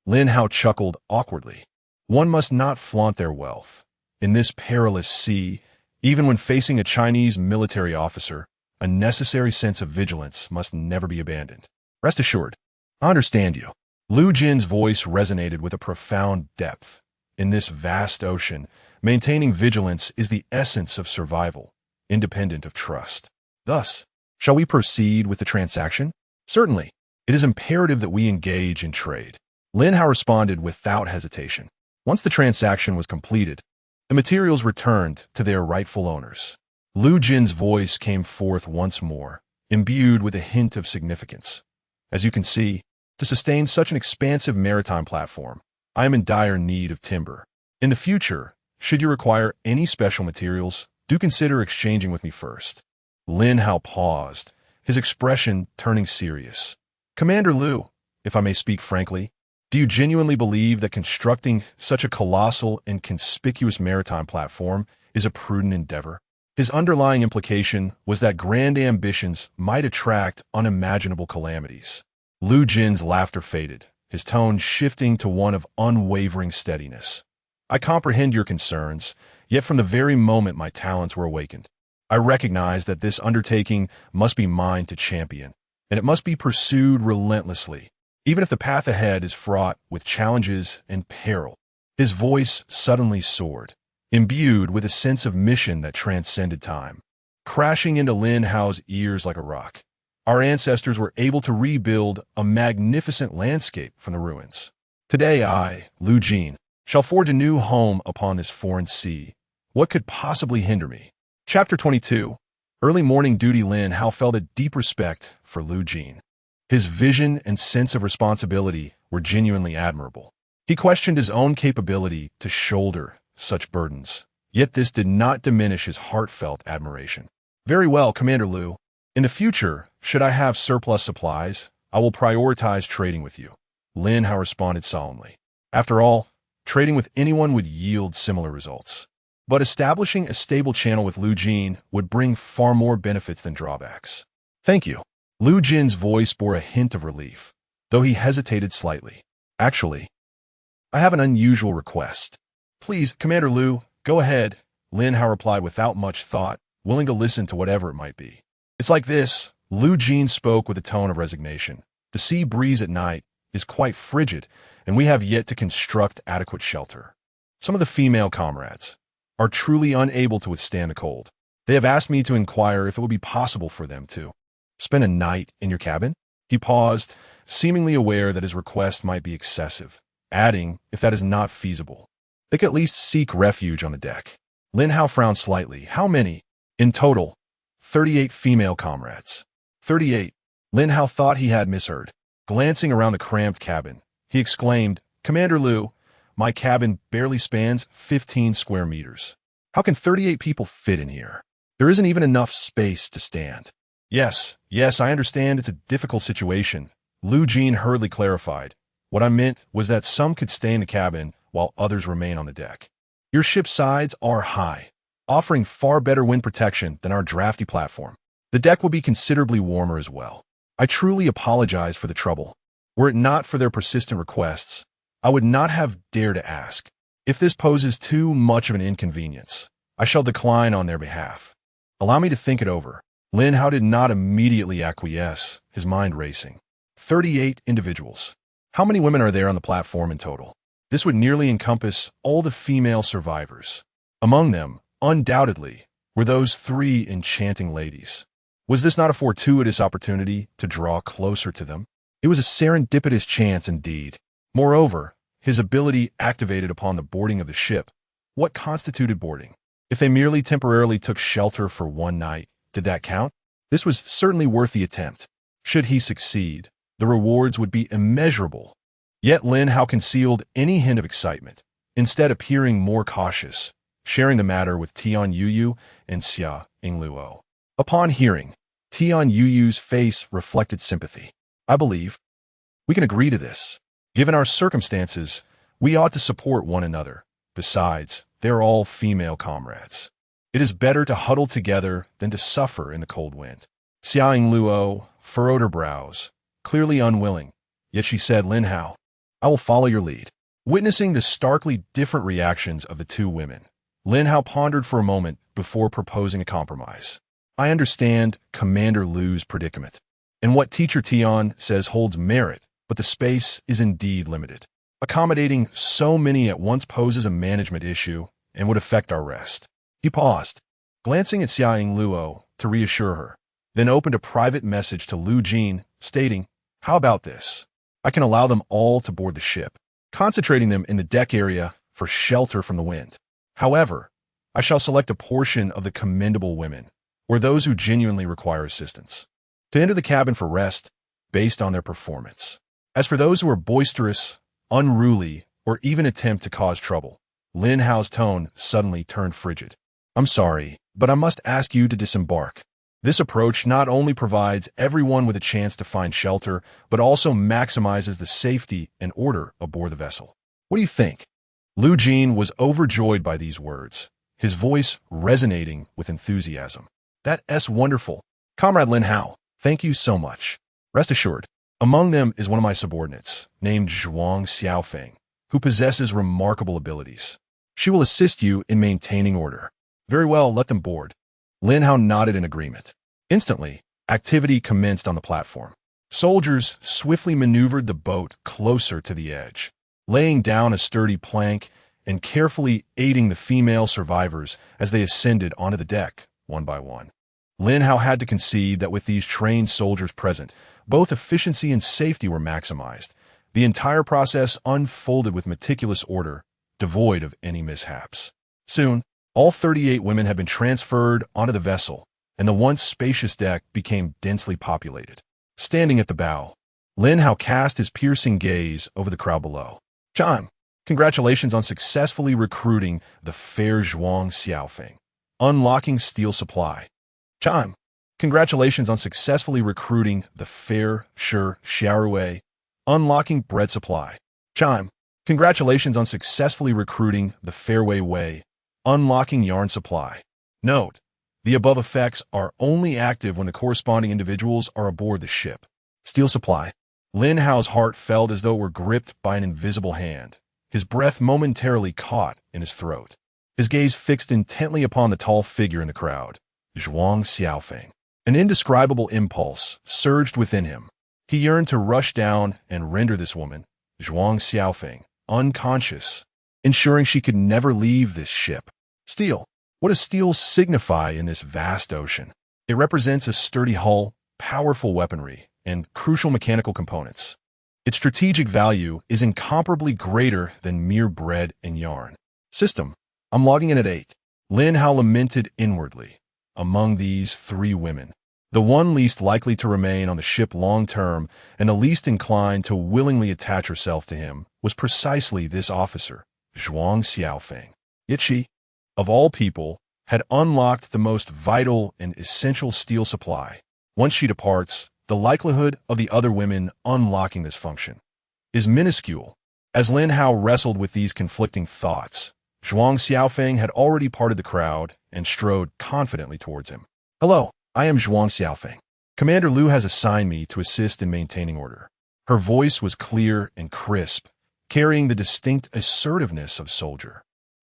Lin Hao chuckled awkwardly. One must not flaunt their wealth. In this perilous sea, even when facing a Chinese military officer, a necessary sense of vigilance must never be abandoned. Rest assured, I understand you. Liu Jin's voice resonated with a profound depth. In this vast ocean, maintaining vigilance is the essence of survival, independent of trust. Thus, shall we proceed with the transaction? Certainly. It is imperative that we engage in trade. Lin Hao responded without hesitation. Once the transaction was completed, the materials returned to their rightful owners. Liu Jin's voice came forth once more, imbued with a hint of significance. As you can see, to sustain such an expansive maritime platform, I am in dire need of timber. In the future, should you require any special materials, do consider exchanging with me first. Lin Hao paused, his expression turning serious. Commander Liu, if I may speak frankly, do you genuinely believe that constructing such a colossal and conspicuous maritime platform is a prudent endeavor? His underlying implication was that grand ambitions might attract unimaginable calamities. Liu Jin's laughter faded, his tone shifting to one of unwavering steadiness. I comprehend your concerns, yet from the very moment my talents were awakened, I recognize that this undertaking must be mine to champion, and it must be pursued relentlessly, even if the path ahead is fraught with challenges and peril. His voice suddenly soared, imbued with a sense of mission that transcended time, crashing into Lin Hao's ears like a rock. Our ancestors were able to rebuild a magnificent landscape from the ruins. Today I, Liu Jin, shall forge a new home upon this foreign sea. What could possibly hinder me? Chapter 22. Early morning duty. Lin Hao felt a deep respect for Liu Jin. His vision and sense of responsibility were genuinely admirable. He questioned his own capability to shoulder such burdens, yet this did not diminish his heartfelt admiration. Very well, Commander Liu. In the future, should I have surplus supplies, I will prioritize trading with you. Lin Hao responded solemnly. After all, trading with anyone would yield similar results. But establishing a stable channel with Liu Jin would bring far more benefits than drawbacks. Thank you. Liu Jin's voice bore a hint of relief, though he hesitated slightly. Actually, I have an unusual request. Please, Commander Liu, go ahead, Lin Hao replied without much thought, willing to listen to whatever it might be. It's like this. Liu Jin spoke with a tone of resignation. The sea breeze at night is quite frigid, and we have yet to construct adequate shelter. Some of the female comrades are truly unable to withstand the cold. They have asked me to inquire if it would be possible for them to spend a night in your cabin. He paused, seemingly aware that his request might be excessive, adding, if that is not feasible, they could at least seek refuge on the deck. Lin Hao frowned slightly. How many? In total, 38 female comrades. 38. Lin Hao thought he had misheard. Glancing around the cramped cabin, he exclaimed, Commander Liu, my cabin barely spans 15 square meters. How can 38 people fit in here? There isn't even enough space to stand. Yes, I understand it's a difficult situation, Liu Jin hurriedly clarified. What I meant was that some could stay in the cabin while others remain on the deck. Your ship's sides are high, offering far better wind protection than our drafty platform. The deck will be considerably warmer as well. I truly apologize for the trouble. Were it not for their persistent requests, I would not have dared to ask. If this poses too much of an inconvenience, I shall decline on their behalf. Allow me to think it over. Lin Hao did not immediately acquiesce, his mind racing. 38 individuals. How many women are there on the platform in total? This would nearly encompass all the female survivors. Among them, undoubtedly, were those 3 enchanting ladies. Was this not a fortuitous opportunity to draw closer to them? It was a serendipitous chance indeed. Moreover, his ability activated upon the boarding of the ship. What constituted boarding? If they merely temporarily took shelter for one night, did that count? This was certainly worth the attempt. Should he succeed, the rewards would be immeasurable. Yet Lin Hao concealed any hint of excitement, instead appearing more cautious, sharing the matter with Tian Yuyu and Xia Yingluo. Upon hearing, Tian Yuyu's face reflected sympathy. I believe we can agree to this. Given our circumstances, we ought to support one another. Besides, they're all female comrades. It is better to huddle together than to suffer in the cold wind. Xia Yingluo furrowed her brows, clearly unwilling, yet she said, Lin Hao, I will follow your lead. Witnessing the starkly different reactions of the two women, Lin Hao pondered for a moment before proposing a compromise. I understand Commander Lu's predicament, and what Teacher Tian says holds merit, but the space is indeed limited. Accommodating so many at once poses a management issue and would affect our rest. He paused, glancing at Xia Yingluo to reassure her, then opened a private message to Lu Jin, stating, How about this? I can allow them all to board the ship, concentrating them in the deck area for shelter from the wind. However, I shall select a portion of the commendable women, or those who genuinely require assistance, to enter the cabin for rest based on their performance. As for those who are boisterous, unruly, or even attempt to cause trouble, Lin Hao's tone suddenly turned frigid. I'm sorry, but I must ask you to disembark. This approach not only provides everyone with a chance to find shelter, but also maximizes the safety and order aboard the vessel. What do you think? Lu Jin was overjoyed by these words, his voice resonating with enthusiasm. That's wonderful. Comrade Lin Hao, thank you so much. Rest assured, among them is one of my subordinates, named Zhuang Xiaofeng, who possesses remarkable abilities. She will assist you in maintaining order. Very well, let them board. Lin Hao nodded in agreement. Instantly, activity commenced on the platform. Soldiers swiftly maneuvered the boat closer to the edge, laying down a sturdy plank and carefully aiding the female survivors as they ascended onto the deck, one by one. Lin Hao had to concede that with these trained soldiers present, both efficiency and safety were maximized. The entire process unfolded with meticulous order, devoid of any mishaps. Soon, all 38 women had been transferred onto the vessel, and the once spacious deck became densely populated. Standing at the bow, Lin Hao cast his piercing gaze over the crowd below. Chime, congratulations on successfully recruiting the fair Zhuang Xiaofeng. Unlocking steel supply. Chime, congratulations on successfully recruiting the fair Shi Xiaorui. Unlocking bread supply. Chime, congratulations on successfully recruiting the fair Wei Wei. Unlocking yarn supply. Note, the above effects are only active when the corresponding individuals are aboard the ship. Steel supply. Lin Hao's heart felt as though it were gripped by an invisible hand. His breath momentarily caught in his throat. His gaze fixed intently upon the tall figure in the crowd, Zhuang Xiaofeng. An indescribable impulse surged within him. He yearned to rush down and render this woman, Zhuang Xiaofeng, unconscious, ensuring she could never leave this ship. Steel. What does steel signify in this vast ocean? It represents a sturdy hull, powerful weaponry, and crucial mechanical components. Its strategic value is incomparably greater than mere bread and yarn. System. I'm logging in at 8. Lin Hao lamented inwardly. Among these 3 women, the one least likely to remain on the ship long-term and the least inclined to willingly attach herself to him was precisely this officer, Zhuang Xiaofeng. Yet she, of all people, had unlocked the most vital and essential steel supply. Once she departs, the likelihood of the other women unlocking this function is minuscule. As Lin Hao wrestled with these conflicting thoughts, Zhuang Xiaofeng had already parted the crowd and strode confidently towards him. Hello, I am Zhuang Xiaofeng. Commander Lu has assigned me to assist in maintaining order. Her voice was clear and crisp, carrying the distinct assertiveness of a soldier.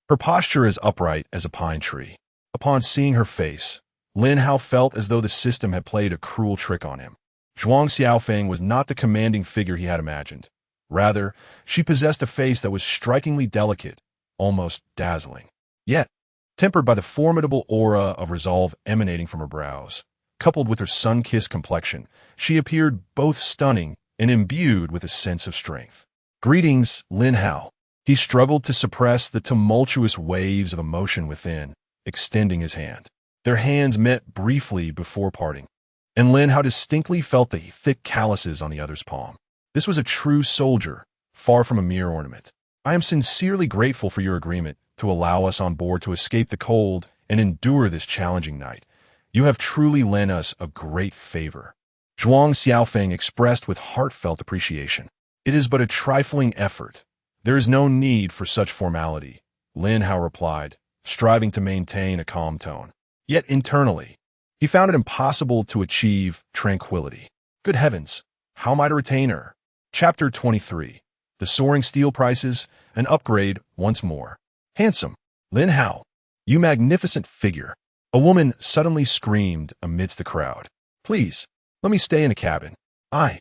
Her posture as upright as a pine tree. Upon seeing her face, Lin Hao felt as though the system had played a cruel trick on him. Zhuang Xiaofeng was not the commanding figure he had imagined. Rather, she possessed a face that was strikingly delicate, almost dazzling. Yet, tempered by the formidable aura of resolve emanating from her brows, coupled with her sun-kissed complexion, she appeared both stunning and imbued with a sense of strength. Greetings, Lin Hao. He struggled to suppress the tumultuous waves of emotion within, extending his hand. Their hands met briefly before parting, and Lin Hao distinctly felt the thick calluses on the other's palm. This was a true soldier, far from a mere ornament. I am sincerely grateful for your agreement to allow us on board to escape the cold and endure this challenging night. You have truly lent us a great favor. Zhuang Xiaofeng expressed with heartfelt appreciation. It is but a trifling effort. There is no need for such formality, Lin Hao replied, striving to maintain a calm tone. Yet internally, he found it impossible to achieve tranquility. Good heavens, how am I to retain her? Chapter 23. The soaring steel prices, an upgrade once more. Handsome, Lin Hao, you magnificent figure. A woman suddenly screamed amidst the crowd. Please, let me stay in the cabin. I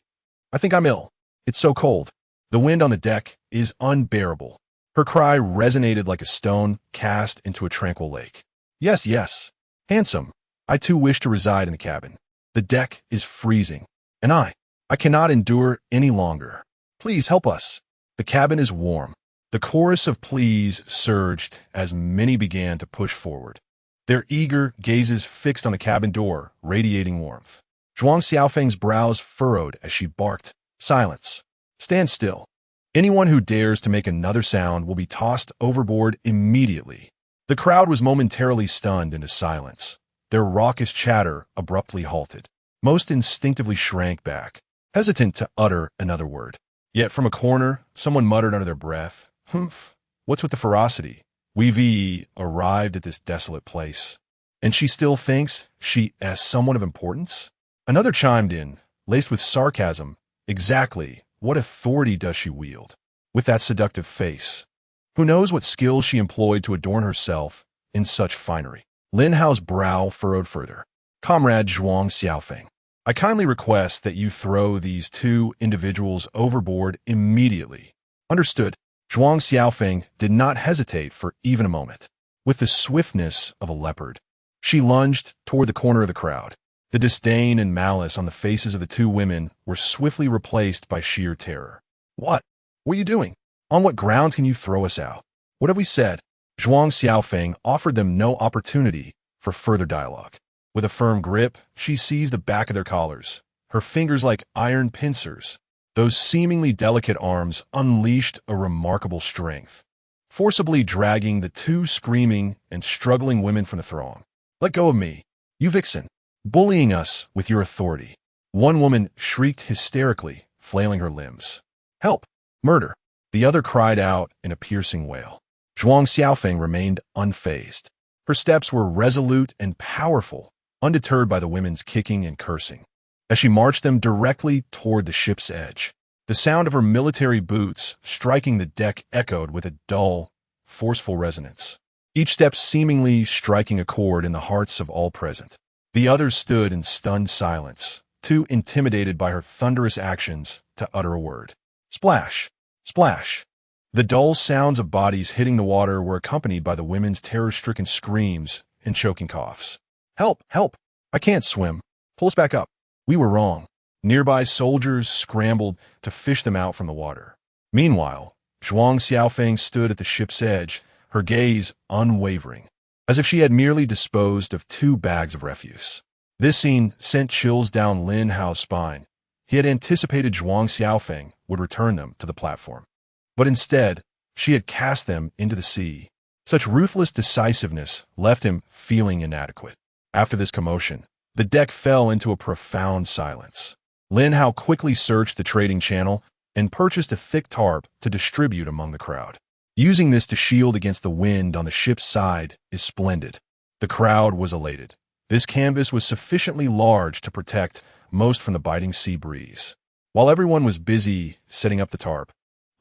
think I'm ill. It's so cold. The wind on the deck is unbearable. Her cry resonated like a stone cast into a tranquil lake. Yes, yes. Handsome, I too wish to reside in the cabin. The deck is freezing, and I cannot endure any longer. Please help us. The cabin is warm. The chorus of pleas surged as many began to push forward, their eager gazes fixed on the cabin door, radiating warmth. Zhuang Xiaofeng's brows furrowed as she barked, Silence. Stand still. Anyone who dares to make another sound will be tossed overboard immediately. The crowd was momentarily stunned into silence. Their raucous chatter abruptly halted. Most instinctively shrank back, hesitant to utter another word. Yet from a corner, someone muttered under their breath, Humph, what's with the ferocity? We've arrived at this desolate place. And she still thinks she is someone of importance? Another chimed in, laced with sarcasm. Exactly, what authority does she wield? With that seductive face. Who knows what skills she employed to adorn herself in such finery? Lin Hao's brow furrowed further. Comrade Zhuang Xiaofeng, I kindly request that you throw these two individuals overboard immediately. Understood. Zhuang Xiaofeng did not hesitate for even a moment. With the swiftness of a leopard, she lunged toward the corner of the crowd. The disdain and malice on the faces of the two women were swiftly replaced by sheer terror. What are you doing? On what grounds can you throw us out? What have we said? Zhuang Xiaofeng offered them no opportunity for further dialogue. With a firm grip, she seized the back of their collars, her fingers like iron pincers. Those seemingly delicate arms unleashed a remarkable strength, forcibly dragging the two screaming and struggling women from the throng. Let go of me, you vixen, bullying us with your authority. One woman shrieked hysterically, flailing her limbs. Help! Murder! The other cried out in a piercing wail. Zhuang Xiaofeng remained unfazed. Her steps were resolute and powerful, undeterred by the women's kicking and cursing. As she marched them directly toward the ship's edge, the sound of her military boots striking the deck echoed with a dull, forceful resonance, each step seemingly striking a chord in the hearts of all present. The others stood in stunned silence, too intimidated by her thunderous actions to utter a word. Splash! Splash! The dull sounds of bodies hitting the water were accompanied by the women's terror-stricken screams and choking coughs. Help! Help! I can't swim. Pull us back up. We were wrong. Nearby soldiers scrambled to fish them out from the water. Meanwhile, Zhuang Xiaofeng stood at the ship's edge, her gaze unwavering, as if she had merely disposed of two bags of refuse. This scene sent chills down Lin Hao's spine. He had anticipated Zhuang Xiaofeng would return them to the platform. But instead, she had cast them into the sea. Such ruthless decisiveness left him feeling inadequate. After this commotion, the deck fell into a profound silence. Lin Hao quickly searched the trading channel and purchased a thick tarp to distribute among the crowd. Using this to shield against the wind on the ship's side is splendid. The crowd was elated. This canvas was sufficiently large to protect most from the biting sea breeze. While everyone was busy setting up the tarp,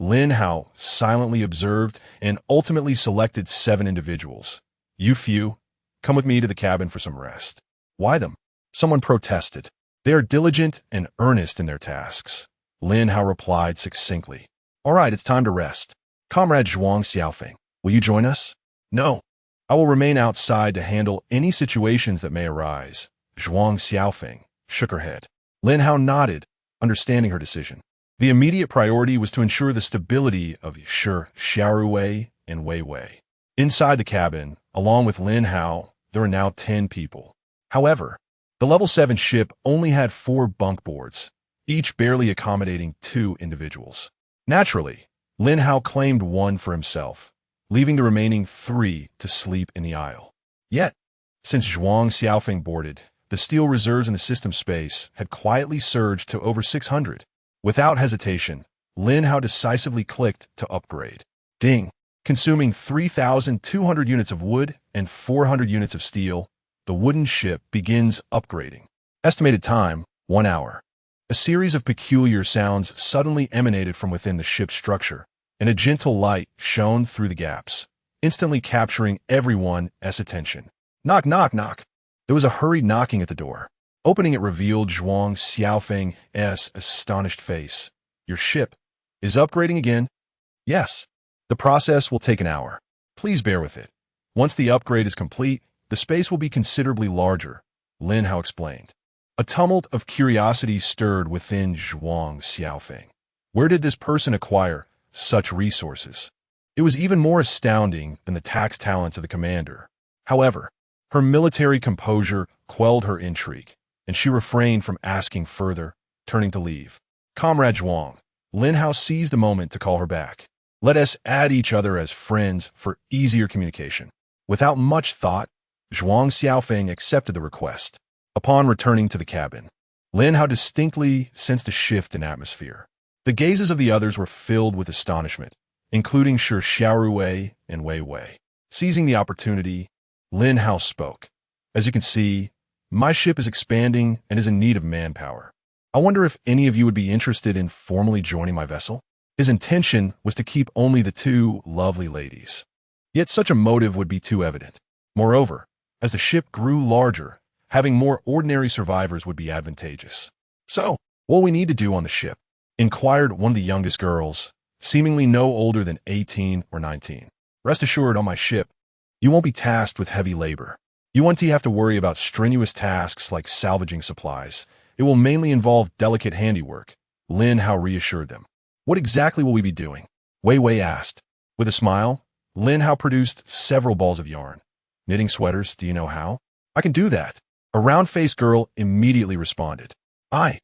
Lin Hao silently observed and ultimately selected 7 individuals. You few, come with me to the cabin for some rest. Why them? Someone protested. They are diligent and earnest in their tasks. Lin Hao replied succinctly. All right, it's time to rest. Comrade Zhuang Xiaofeng, will you join us? No. I will remain outside to handle any situations that may arise. Zhuang Xiaofeng shook her head. Lin Hao nodded, understanding her decision. The immediate priority was to ensure the stability of Xiaoruwei and Wei Wei. Inside the cabin, along with Lin Hao, there were now 10 people. However, the level 7 ship only had 4 bunk boards, each barely accommodating 2 individuals. Naturally, Lin Hao claimed one for himself, leaving the remaining 3 to sleep in the aisle. Yet, since Zhuang Xiaofeng boarded, the steel reserves in the system space had quietly surged to over 600. Without hesitation, Lin Hao decisively clicked to upgrade. Ding! Consuming 3,200 units of wood and 400 units of steel, the wooden ship begins upgrading. Estimated time, 1 hour. A series of peculiar sounds suddenly emanated from within the ship's structure, and a gentle light shone through the gaps, instantly capturing everyone's attention. Knock, knock, knock. There was a hurried knocking at the door. Opening it revealed Zhuang Xiaofeng's astonished face. Your ship is upgrading again? Yes. The process will take an hour. Please bear with it. Once the upgrade is complete, the space will be considerably larger, Lin Hao explained. A tumult of curiosity stirred within Zhuang Xiaofeng. Where did this person acquire such resources? It was even more astounding than the tax talents of the commander. However, her military composure quelled her intrigue, and she refrained from asking further, turning to leave. Comrade Zhuang, Lin Hao seized the moment to call her back. Let us add each other as friends for easier communication. Without much thought, Zhuang Xiaofeng accepted the request. Upon returning to the cabin, Lin Hao distinctly sensed a shift in atmosphere. The gazes of the others were filled with astonishment, including Shi Xiaorui and Wei Wei. Seizing the opportunity, Lin Hao spoke. As you can see, my ship is expanding and is in need of manpower. I wonder if any of you would be interested in formally joining my vessel? His intention was to keep only the 2 lovely ladies. Yet such a motive would be too evident. Moreover, as the ship grew larger, having more ordinary survivors would be advantageous. So, what we need to do on the ship? Inquired one of the youngest girls, seemingly no older than 18 or 19. Rest assured, on my ship, you won't be tasked with heavy labor. You won't have to worry about strenuous tasks like salvaging supplies. It will mainly involve delicate handiwork, Lin Hao reassured them. What exactly will we be doing? Wei Wei asked. With a smile, Lin Hao produced several balls of yarn. Knitting sweaters, do you know how? I can do that. A round-faced girl immediately responded. I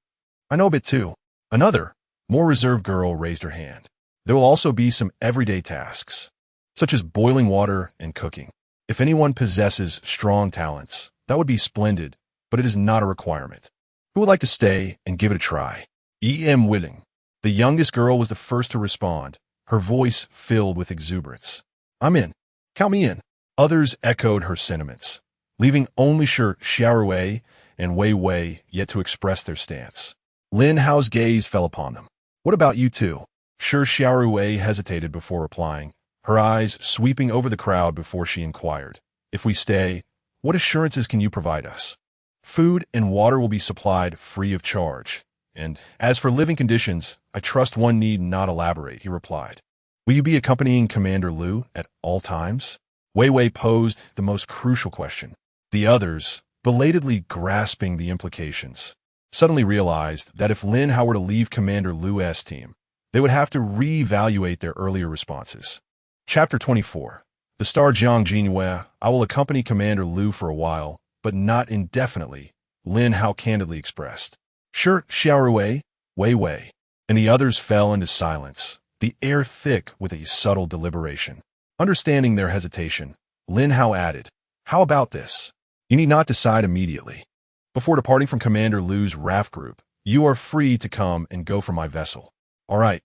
know a bit too. Another, more reserved girl raised her hand. There will also be some everyday tasks, such as boiling water and cooking. If anyone possesses strong talents, that would be splendid, but it is not a requirement. Who would like to stay and give it a try? E.M. willing. The youngest girl was the first to respond, her voice filled with exuberance. I'm in. Count me in. Others echoed her sentiments, leaving only Shi Xiaorui and Wei Wei yet to express their stance. Lin Hao's gaze fell upon them. What about you two? Shi Xiaorui hesitated before replying, her eyes sweeping over the crowd before she inquired. If we stay, what assurances can you provide us? Food and water will be supplied free of charge. And as for living conditions, I trust one need not elaborate, he replied. Will you be accompanying Commander Liu at all times? Wei Wei posed the most crucial question. The others, belatedly grasping the implications, suddenly realized that if Lin Hao were to leave Commander Liu's team, they would have to re-evaluate their earlier responses. Chapter 24. The star Jiang Jinhua, I will accompany Commander Liu for a while, but not indefinitely, Lin Hao candidly expressed. Shi Xiaorui, Wei Wei, and the others fell into silence, the air thick with a subtle deliberation. Understanding their hesitation, Lin Hao added, how about this? You need not decide immediately. Before departing from Commander Liu's raft group, you are free to come and go from my vessel. All right,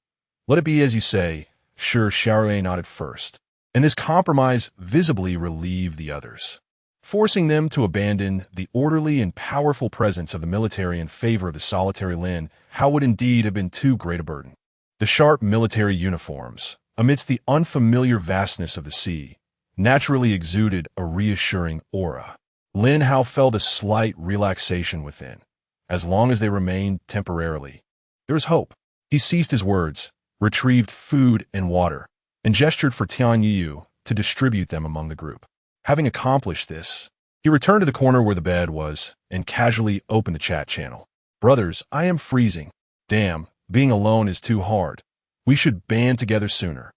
let it be as you say, Shi Xiaorui nodded first, and this compromise visibly relieved the others, forcing them to abandon the orderly and powerful presence of the military in favor of the solitary Lin Hao would indeed have been too great a burden. The sharp military uniforms, amidst the unfamiliar vastness of the sea, naturally exuded a reassuring aura. Lin Hao felt a slight relaxation within. As long as they remained temporarily, there was hope. He ceased his words, retrieved food and water, and gestured for Tian Yu to distribute them among the group. Having accomplished this, he returned to the corner where the bed was and casually opened the chat channel. Brothers, I am freezing. Damn, being alone is too hard. We should band together sooner.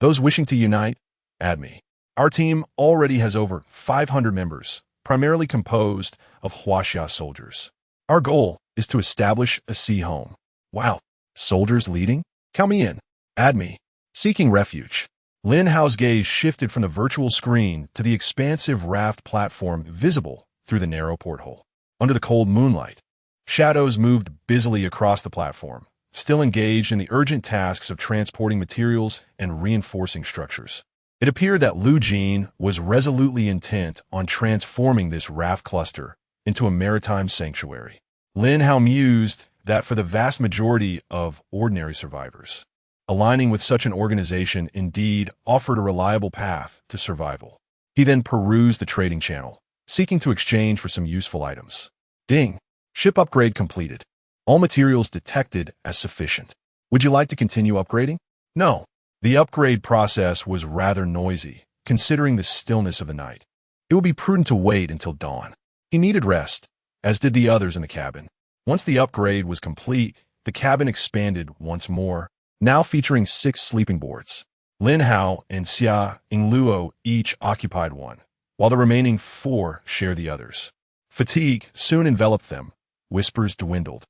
Those wishing to unite, add me. Our team already has over 500 members, primarily composed of Huaxia soldiers. Our goal is to establish a sea home. Wow, soldiers leading? Count me in. Add me. Seeking refuge. Lin Hao's gaze shifted from the virtual screen to the expansive raft platform visible through the narrow porthole. Under the cold moonlight, shadows moved busily across the platform, still engaged in the urgent tasks of transporting materials and reinforcing structures. It appeared that Lu Jin was resolutely intent on transforming this raft cluster into a maritime sanctuary. Lin Hao mused that for the vast majority of ordinary survivors, aligning with such an organization indeed offered a reliable path to survival. He then perused the trading channel, seeking to exchange for some useful items. Ding! Ship upgrade completed. All materials detected as sufficient. Would you like to continue upgrading? No. The upgrade process was rather noisy, considering the stillness of the night. It would be prudent to wait until dawn. He needed rest, as did the others in the cabin. Once the upgrade was complete, the cabin expanded once more, now featuring 6 sleeping boards. Lin Hao and Xia Ingluo each occupied one, while the remaining 4 shared the others. Fatigue soon enveloped them. Whispers dwindled,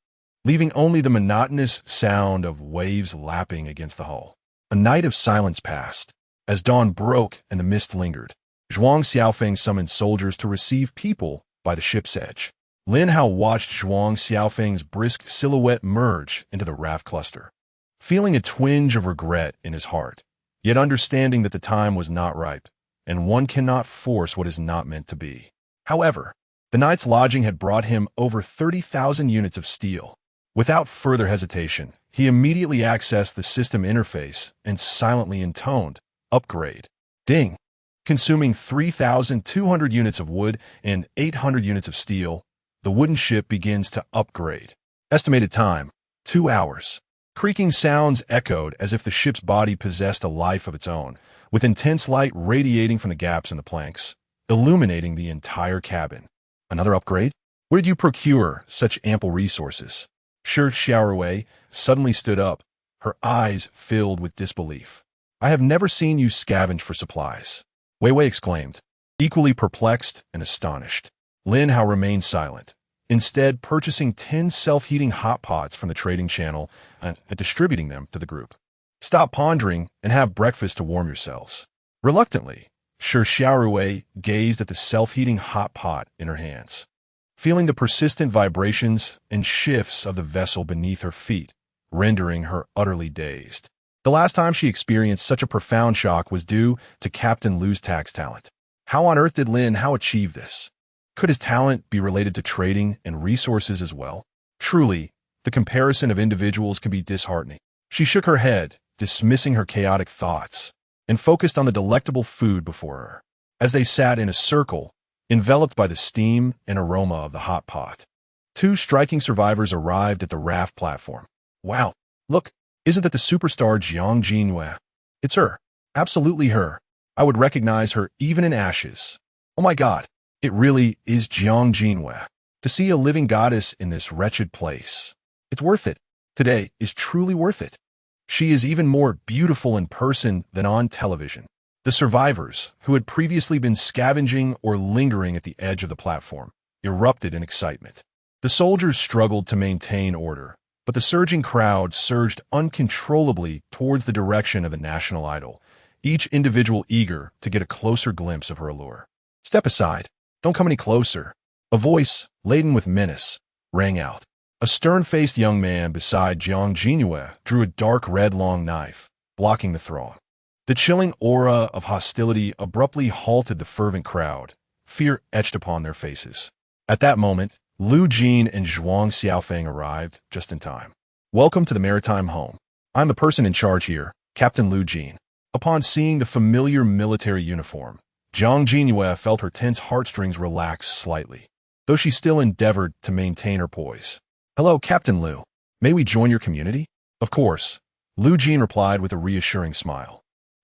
leaving only the monotonous sound of waves lapping against the hull. A night of silence passed. As dawn broke and the mist lingered, Zhuang Xiaofeng summoned soldiers to receive people by the ship's edge. Lin Hao watched Zhuang Xiaofeng's brisk silhouette merge into the raft cluster, feeling a twinge of regret in his heart, yet understanding that the time was not ripe, and one cannot force what is not meant to be. However, the night's lodging had brought him over 30,000 units of steel. Without further hesitation, he immediately accessed the system interface and silently intoned, "Upgrade." Ding! Consuming 3,200 units of wood and 800 units of steel, the wooden ship begins to upgrade. Estimated time, 2 hours. Creaking sounds echoed as if the ship's body possessed a life of its own, with intense light radiating from the gaps in the planks, illuminating the entire cabin. Another upgrade? Where did you procure such ample resources? Shi Xiaowei suddenly stood up, her eyes filled with disbelief. I have never seen you scavenge for supplies. Wei Wei exclaimed, equally perplexed and astonished. Lin Hao remained silent, instead purchasing 10 self-heating hot pots from the trading channel and distributing them to the group. Stop pondering and have breakfast to warm yourselves. Reluctantly, Shi Xiaowei gazed at the self-heating hot pot in her hands, feeling the persistent vibrations and shifts of the vessel beneath her feet, rendering her utterly dazed. The last time she experienced such a profound shock was due to Captain Lu's tax talent. How on earth did Lin Hao achieve this? Could his talent be related to trading and resources as well? Truly, the comparison of individuals can be disheartening. She shook her head, dismissing her chaotic thoughts, and focused on the delectable food before her. As they sat in a circle, enveloped by the steam and aroma of the hot pot, 2 striking survivors arrived at the raft platform. Wow, look, isn't that the superstar Jiang Jinhua? It's her. Absolutely her. I would recognize her even in ashes. Oh my god, it really is Jiang Jinhua. To see a living goddess in this wretched place. It's worth it. Today is truly worth it. She is even more beautiful in person than on television. The survivors, who had previously been scavenging or lingering at the edge of the platform, erupted in excitement. The soldiers struggled to maintain order, but the surging crowd surged uncontrollably towards the direction of the national idol, each individual eager to get a closer glimpse of her allure. Step aside. Don't come any closer. A voice, laden with menace, rang out. A stern-faced young man beside Jiang Jinhua drew a dark red long knife, blocking the throng. The chilling aura of hostility abruptly halted the fervent crowd, fear etched upon their faces. At that moment, Lu Jin and Zhuang Xiaofeng arrived just in time. Welcome to the maritime home. I'm the person in charge here, Captain Lu Jin. Upon seeing the familiar military uniform, Jiang Jinhua felt her tense heartstrings relax slightly, though she still endeavored to maintain her poise. Hello, Captain Lu. May we join your community? Of course, Lu Jin replied with a reassuring smile.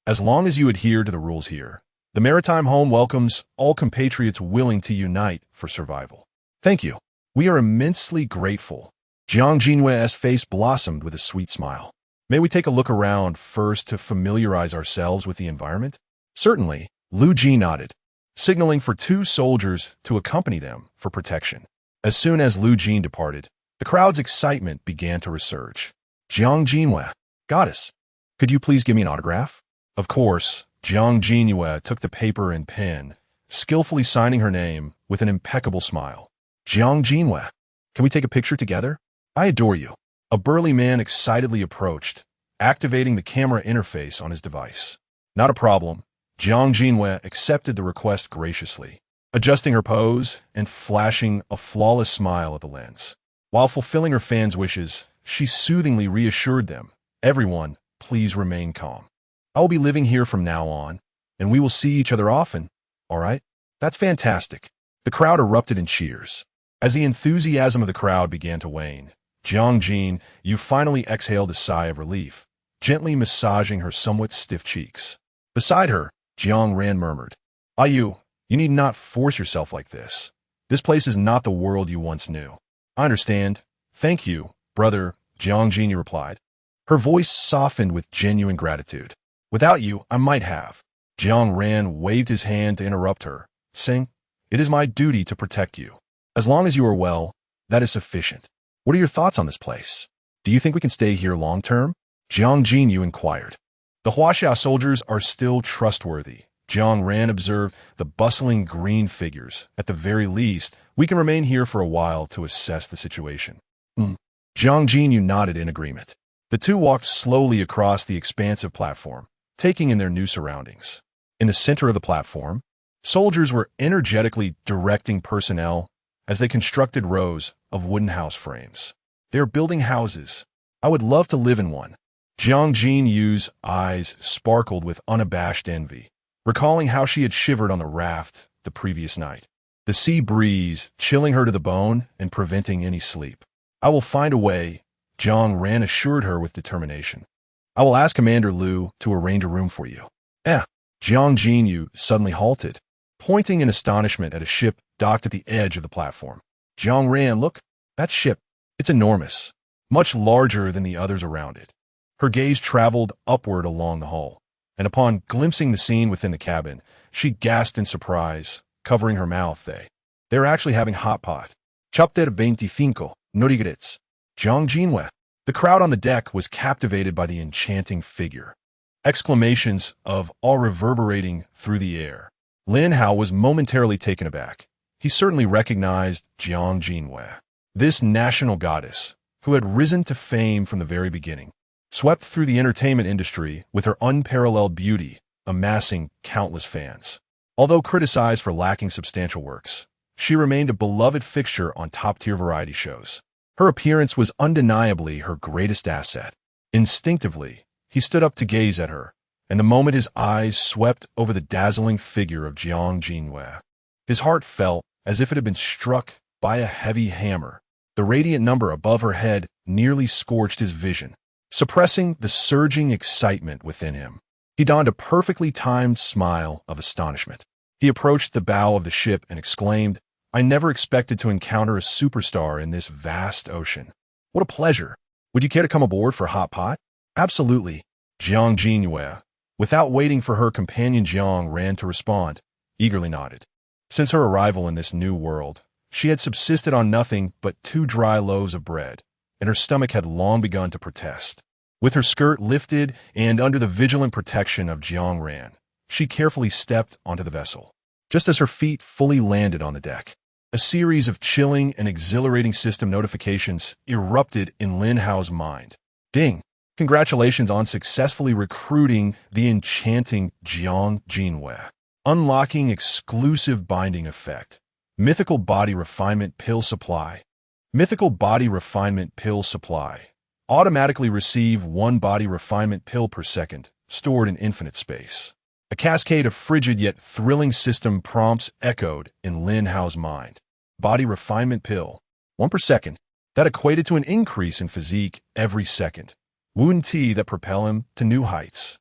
As long as you adhere to the rules here, the maritime home welcomes all compatriots willing to unite for survival. Thank you. We are immensely grateful. Jiang Jinhua's face blossomed with a sweet smile. May we take a look around first to familiarize ourselves with the environment? Certainly, Lu Jin nodded, signaling for 2 soldiers to accompany them for protection. As soon as Lu Jin departed, the crowd's excitement began to resurge. Jiang Jinhua, goddess, Could you please give me an autograph? Of course, Jiang Jinhua took the paper and pen, skillfully signing her name with an impeccable smile. Jiang Jinhua, can we take a picture together? I adore you. A burly man excitedly approached, activating the camera interface on his device. Not a problem. Jiang Jinhua accepted the request graciously, adjusting her pose and flashing a flawless smile at the lens. While fulfilling her fans' wishes, she soothingly reassured them, "Everyone, please remain calm. I will be living here from now on, and we will see each other often, all right?" That's fantastic. The crowd erupted in cheers. As the enthusiasm of the crowd began to wane, Jiang Jin, you finally exhaled a sigh of relief, gently massaging her somewhat stiff cheeks. Beside her, Jiang Ran murmured, "You need not force yourself like this. This place is not the world you once knew." "I understand. Thank you, brother," Jiang Jin replied. Her voice softened with genuine gratitude. "Without you, I might have." Jiang Ran waved his hand to interrupt her, saying, "It is my duty to protect you. As long as you are well, that is sufficient. What are your thoughts on this place? Do you think we can stay here long-term?" Jiang Jinyu inquired. "The Huaxia soldiers are still trustworthy." Jiang Ran observed the bustling green figures. "At the very least, we can remain here for a while to assess the situation." Jiang Jinyu nodded in agreement. The two walked slowly across the expansive platform, taking in their new surroundings. In the center of the platform, soldiers were energetically directing personnel as they constructed rows of wooden house frames. "They are building houses. I would love to live in one." Jiang Jinyu's eyes sparkled with unabashed envy, recalling how she had shivered on the raft the previous night, the sea breeze chilling her to the bone and preventing any sleep. "I will find a way," Jiang Ran assured her with determination. "I will ask Commander Liu to arrange a room for you." Jiang Jinyu suddenly halted, pointing in astonishment at a ship docked at the edge of the platform. "Jiang Ran, look, that ship, it's enormous, much larger than the others around it." Her gaze traveled upward along the hull, and upon glimpsing the scene within the cabin, she gasped in surprise, covering her mouth. They're actually having hot pot. Chapter 25, no regrets. Jiang Jinhua. The crowd on the deck was captivated by the enchanting figure. Exclamations of awe reverberating through the air. Lin Hao was momentarily taken aback. He certainly recognized Jiang Jinhua, this national goddess, who had risen to fame from the very beginning, swept through the entertainment industry with her unparalleled beauty, amassing countless fans. Although criticized for lacking substantial works, she remained a beloved fixture on top-tier variety shows. Her appearance was undeniably her greatest asset. Instinctively, he stood up to gaze at her, and the moment his eyes swept over the dazzling figure of Jiang Jinhua, his heart felt as if it had been struck by a heavy hammer. The radiant number above her head nearly scorched his vision, suppressing the surging excitement within him. He donned a perfectly timed smile of astonishment. He approached the bow of the ship and exclaimed, "I never expected to encounter a superstar in this vast ocean. What a pleasure. Would you care to come aboard for a hot pot?" "Absolutely." Jiang Jinhua, without waiting for her companion Jiang Ran to respond, eagerly nodded. Since her arrival in this new world, she had subsisted on nothing but 2 dry loaves of bread, and her stomach had long begun to protest. With her skirt lifted and under the vigilant protection of Jiang Ran, she carefully stepped onto the vessel. Just as her feet fully landed on the deck, a series of chilling and exhilarating system notifications erupted in Lin Hao's mind. Ding! Congratulations on successfully recruiting the enchanting Jiang Jinhua. Unlocking exclusive binding effect. Mythical body refinement pill supply. Mythical body refinement pill supply. Automatically receive 1 body refinement pill per second, stored in infinite space. A cascade of frigid yet thrilling system prompts echoed in Lin Hao's mind. Body refinement pill. 1 per second. That equated to an increase in physique every second. Wound tea that propel him to new heights.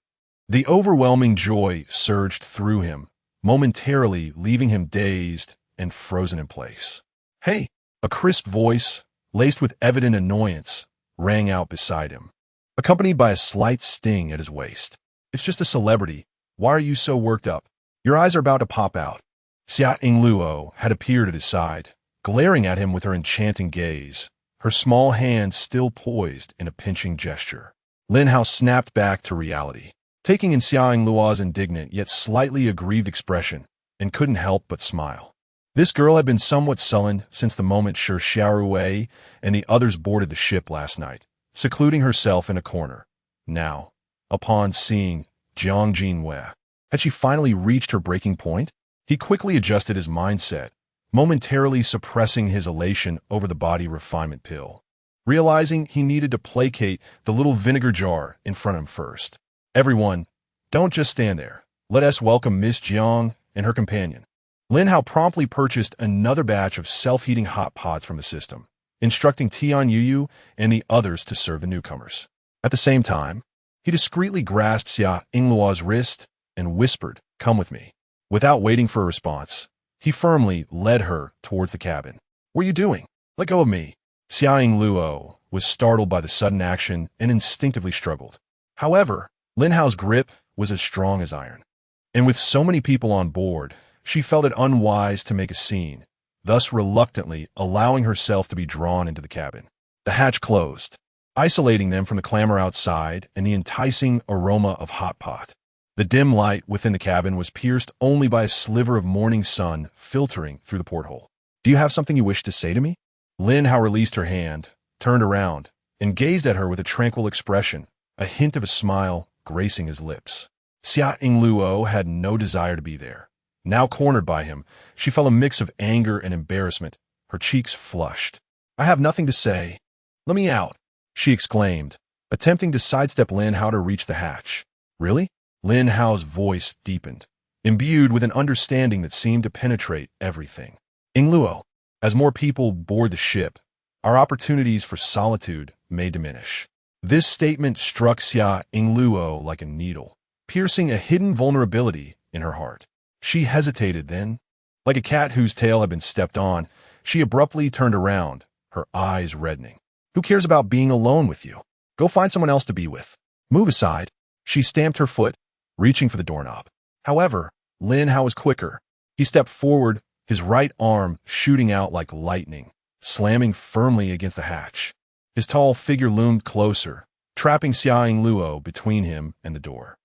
The overwhelming joy surged through him, momentarily leaving him dazed and frozen in place. "Hey!" A crisp voice, laced with evident annoyance, rang out beside him, accompanied by a slight sting at his waist. "It's just a celebrity. Why are you so worked up? Your eyes are about to pop out." Xia Yingluo had appeared at his side, glaring at him with her enchanting gaze, her small hand still poised in a pinching gesture. Lin Hao snapped back to reality, taking in Xiao Luo's indignant yet slightly aggrieved expression, and couldn't help but smile. This girl had been somewhat sullen since the moment Shi Xiaorui and the others boarded the ship last night, secluding herself in a corner. Now, upon seeing Jiang Jinwei, had she finally reached her breaking point? He quickly adjusted his mindset, momentarily suppressing his elation over the body refinement pill, realizing he needed to placate the little vinegar jar in front of him first. Everyone, don't just stand there. Let us welcome Miss Jiang and her companion. Lin Hao promptly purchased another batch of self-heating hot pots from the system, instructing Tian Yuyu and the others to serve the newcomers. At the same time, he discreetly grasped Xia Yingluo's wrist and whispered, "Come with me." Without waiting for a response, he firmly led her towards the cabin. "What are you doing? Let go of me." Xia Yingluo was startled by the sudden action and instinctively struggled. However, Lin Hao's grip was as strong as iron. And with so many people on board, she felt it unwise to make a scene, thus reluctantly allowing herself to be drawn into the cabin. The hatch closed, isolating them from the clamor outside and the enticing aroma of hot pot. The dim light within the cabin was pierced only by a sliver of morning sun filtering through the porthole. "Do you have something you wish to say to me?" Lin Hao released her hand, turned around, and gazed at her with a tranquil expression, a hint of a smile gracing his lips. Xia Yingluo had no desire to be there. Now cornered by him, she felt a mix of anger and embarrassment, her cheeks flushed. "I have nothing to say. Let me out," she exclaimed, attempting to sidestep Lin Hao to reach the hatch. "Really?" Lin Hao's voice deepened, imbued with an understanding that seemed to penetrate everything. "Yingluo, as more people board the ship, our opportunities for solitude may diminish." This statement struck Xia Yingluo like a needle, piercing a hidden vulnerability in her heart. She hesitated then. Like a cat whose tail had been stepped on, she abruptly turned around, her eyes reddening. "Who cares about being alone with you? Go find someone else to be with. Move aside." She stamped her foot, reaching for the doorknob. However, Lin Hao was quicker. He stepped forward, his right arm shooting out like lightning, slamming firmly against the hatch. His tall figure loomed closer, trapping Xia Yingluo between him and the door.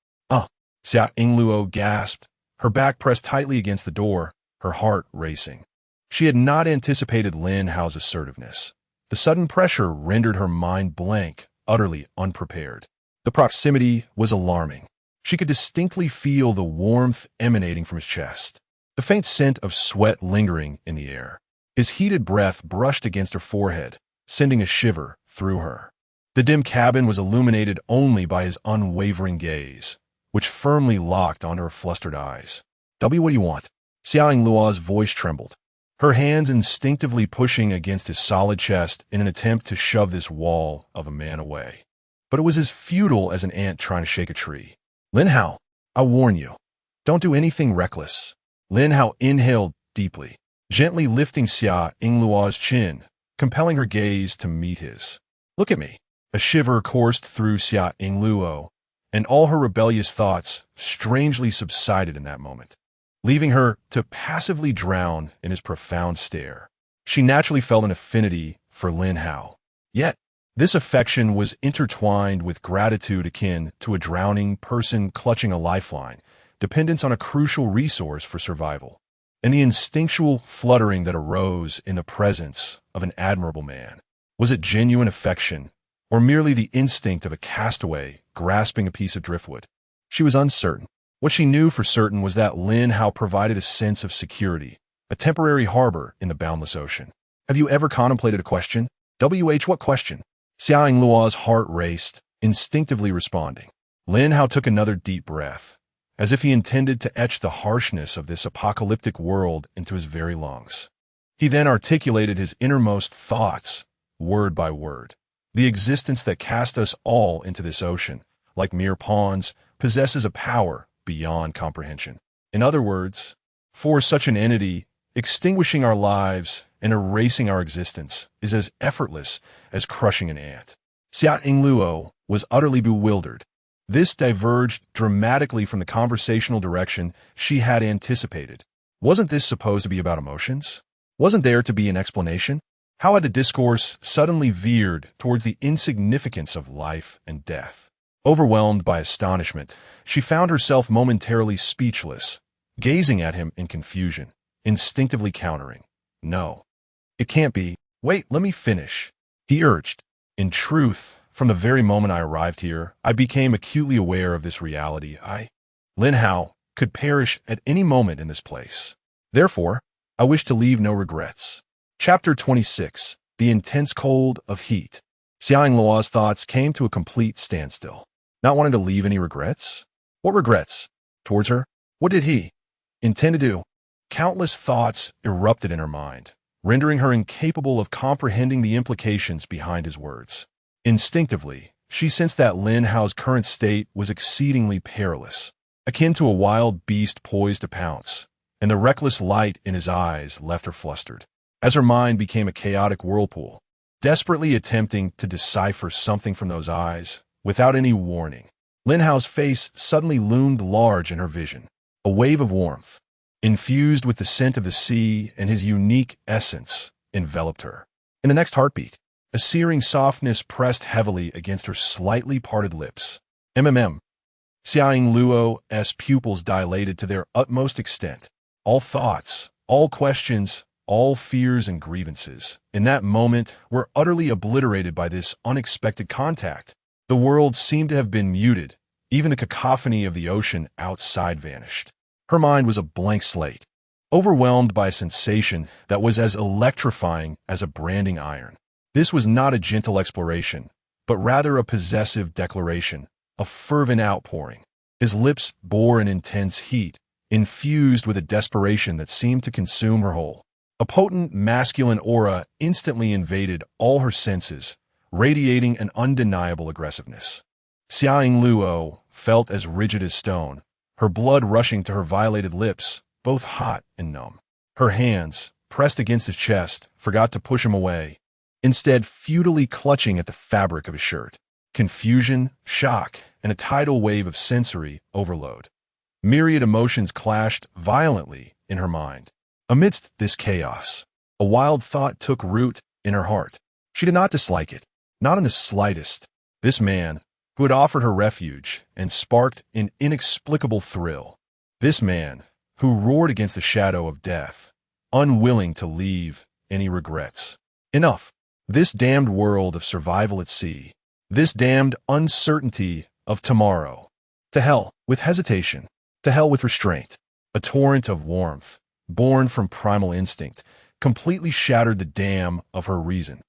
Xia Yingluo gasped, her back pressed tightly against the door, her heart racing. She had not anticipated Lin Hao's assertiveness. The sudden pressure rendered her mind blank, utterly unprepared. The proximity was alarming. She could distinctly feel the warmth emanating from his chest, the faint scent of sweat lingering in the air. His heated breath brushed against her forehead, sending a shiver through her. The dim cabin was illuminated only by his unwavering gaze, which firmly locked onto her flustered eyes. "What do you want?" Xia Yingluo's voice trembled, her hands instinctively pushing against his solid chest in an attempt to shove this wall of a man away. But it was as futile as an ant trying to shake a tree. "Lin Hao, I warn you, don't do anything reckless." Lin Hao inhaled deeply, gently lifting Xia Yingluo's chin, compelling her gaze to meet his. "Look at me." A shiver coursed through Xia Yingluo, and all her rebellious thoughts strangely subsided in that moment, leaving her to passively drown in his profound stare. She naturally felt an affinity for Lin Hao. Yet, this affection was intertwined with gratitude akin to a drowning person clutching a lifeline, dependence on a crucial resource for survival, and the instinctual fluttering that arose in the presence of an admirable man. Was it genuine affection, or merely the instinct of a castaway grasping a piece of driftwood? She was uncertain. What she knew for certain was that Lin Hao provided a sense of security, a temporary harbor in the boundless ocean. "Have you ever contemplated a question?" What question? Xia Yingluo's heart raced, instinctively responding. Lin Hao took another deep breath, as if he intended to etch the harshness of this apocalyptic world into his very lungs. He then articulated his innermost thoughts, word by word. The existence that cast us all into this ocean, like mere pawns, possesses a power beyond comprehension. In other words, for such an entity, extinguishing our lives and erasing our existence is as effortless as crushing an ant. Xia Yingluo was utterly bewildered. This diverged dramatically from the conversational direction she had anticipated. Wasn't this supposed to be about emotions? Wasn't there to be an explanation? How had the discourse suddenly veered towards the insignificance of life and death? Overwhelmed by astonishment, she found herself momentarily speechless, gazing at him in confusion, instinctively countering. No. It can't be. Wait, let me finish, he urged. In truth, from the very moment I arrived here, I became acutely aware of this reality. Lin Hao, could perish at any moment in this place. Therefore, I wish to leave no regrets. Chapter 26. The Intense Cold of Heat. Xiang Luo's thoughts came to a complete standstill. Not wanting to leave any regrets? What regrets? Towards her? What did he intend to do? Countless thoughts erupted in her mind, rendering her incapable of comprehending the implications behind his words. Instinctively, she sensed that Lin Hao's current state was exceedingly perilous, akin to a wild beast poised to pounce, and the reckless light in his eyes left her flustered, as her mind became a chaotic whirlpool, desperately attempting to decipher something from those eyes. Without any warning, Lin Hao's face suddenly loomed large in her vision, a wave of warmth, infused with the scent of the sea and his unique essence, enveloped her. In the next heartbeat, a searing softness pressed heavily against her slightly parted lips. Xiang Luo's pupils dilated to their utmost extent. All thoughts, all questions, all fears and grievances, in that moment, were utterly obliterated by this unexpected contact. The world seemed to have been muted. Even the cacophony of the ocean outside vanished. Her mind was a blank slate, overwhelmed by a sensation that was as electrifying as a branding iron. This was not a gentle exploration, but rather a possessive declaration, a fervent outpouring. His lips bore an intense heat, infused with a desperation that seemed to consume her whole. A potent masculine aura instantly invaded all her senses, radiating an undeniable aggressiveness. Xiang Luo felt as rigid as stone, her blood rushing to her violated lips, both hot and numb. Her hands, pressed against his chest, forgot to push him away, instead futilely clutching at the fabric of his shirt. Confusion, shock, and a tidal wave of sensory overload. Myriad emotions clashed violently in her mind. Amidst this chaos, a wild thought took root in her heart. She did not dislike it, not in the slightest. This man, who had offered her refuge and sparked an inexplicable thrill. This man, who roared against the shadow of death, unwilling to leave any regrets. Enough. This damned world of survival at sea. This damned uncertainty of tomorrow. To hell with hesitation. To hell with restraint. A torrent of warmth, born from primal instinct, completely shattered the dam of her reason.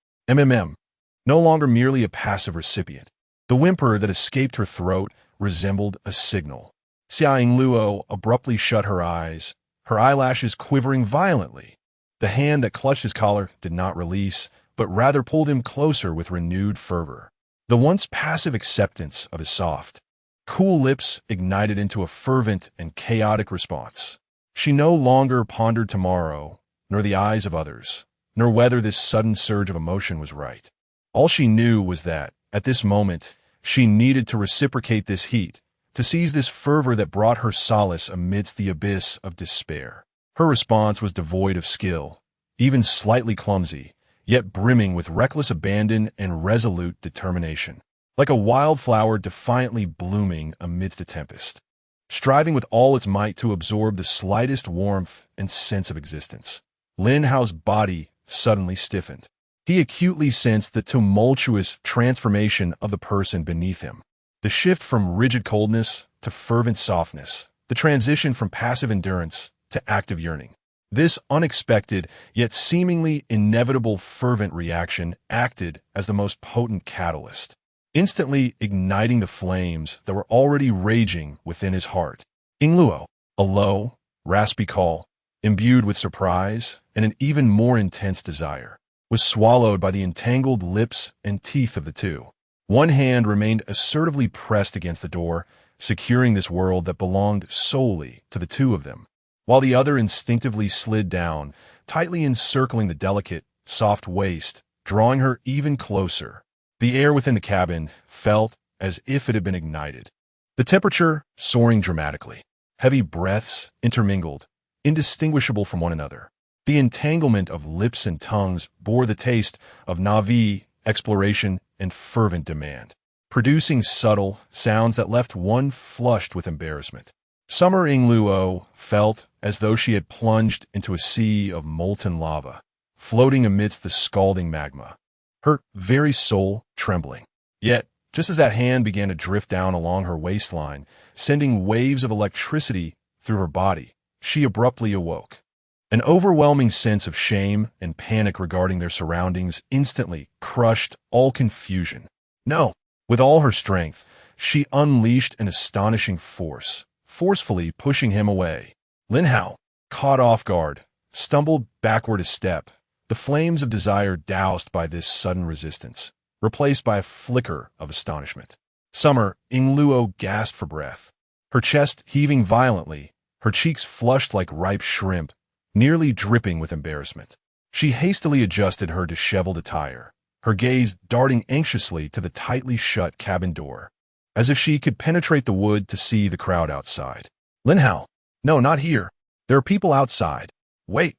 No longer merely a passive recipient. The whimper that escaped her throat resembled a signal. Xiang Luo abruptly shut her eyes, her eyelashes quivering violently. The hand that clutched his collar did not release, but rather pulled him closer with renewed fervor. The once passive acceptance of his soft, cool lips ignited into a fervent and chaotic response. She no longer pondered tomorrow, nor the eyes of others, nor whether this sudden surge of emotion was right. All she knew was that, at this moment, she needed to reciprocate this heat, to seize this fervor that brought her solace amidst the abyss of despair. Her response was devoid of skill, even slightly clumsy, yet brimming with reckless abandon and resolute determination, like a wildflower defiantly blooming amidst a tempest, striving with all its might to absorb the slightest warmth and sense of existence. Lin Hao's body suddenly stiffened. He acutely sensed the tumultuous transformation of the person beneath him. The shift from rigid coldness to fervent softness, the transition from passive endurance to active yearning. This unexpected, yet seemingly inevitable fervent reaction acted as the most potent catalyst, instantly igniting the flames that were already raging within his heart. Luo, a low, raspy call, imbued with surprise and an even more intense desire, was swallowed by the entangled lips and teeth of the two. One hand remained assertively pressed against the door, securing this world that belonged solely to the two of them, while the other instinctively slid down, tightly encircling the delicate, soft waist, drawing her even closer. The air within the cabin felt as if it had been ignited. The temperature soaring dramatically. Heavy breaths intermingled, indistinguishable from one another. The entanglement of lips and tongues bore the taste of Na'vi, exploration, and fervent demand. producing subtle sounds that left one flushed with embarrassment. Summer Ingluo felt as though she had plunged into a sea of molten lava, floating amidst the scalding magma, her very soul trembling. Yet, just as that hand began to drift down along her waistline, sending waves of electricity through her body, she abruptly awoke. An overwhelming sense of shame and panic regarding their surroundings instantly crushed all confusion. No, with all her strength, she unleashed an astonishing force, forcefully pushing him away. Lin Hao, caught off guard, stumbled backward a step, the flames of desire doused by this sudden resistance, replaced by a flicker of astonishment. Summer Ingluo gasped for breath, her chest heaving violently, her cheeks flushed like ripe shrimp, nearly dripping with embarrassment. She hastily adjusted her disheveled attire, her gaze darting anxiously to the tightly shut cabin door, as if she could penetrate the wood to see the crowd outside. Lin Hao, no, not here. There are people outside. Wait.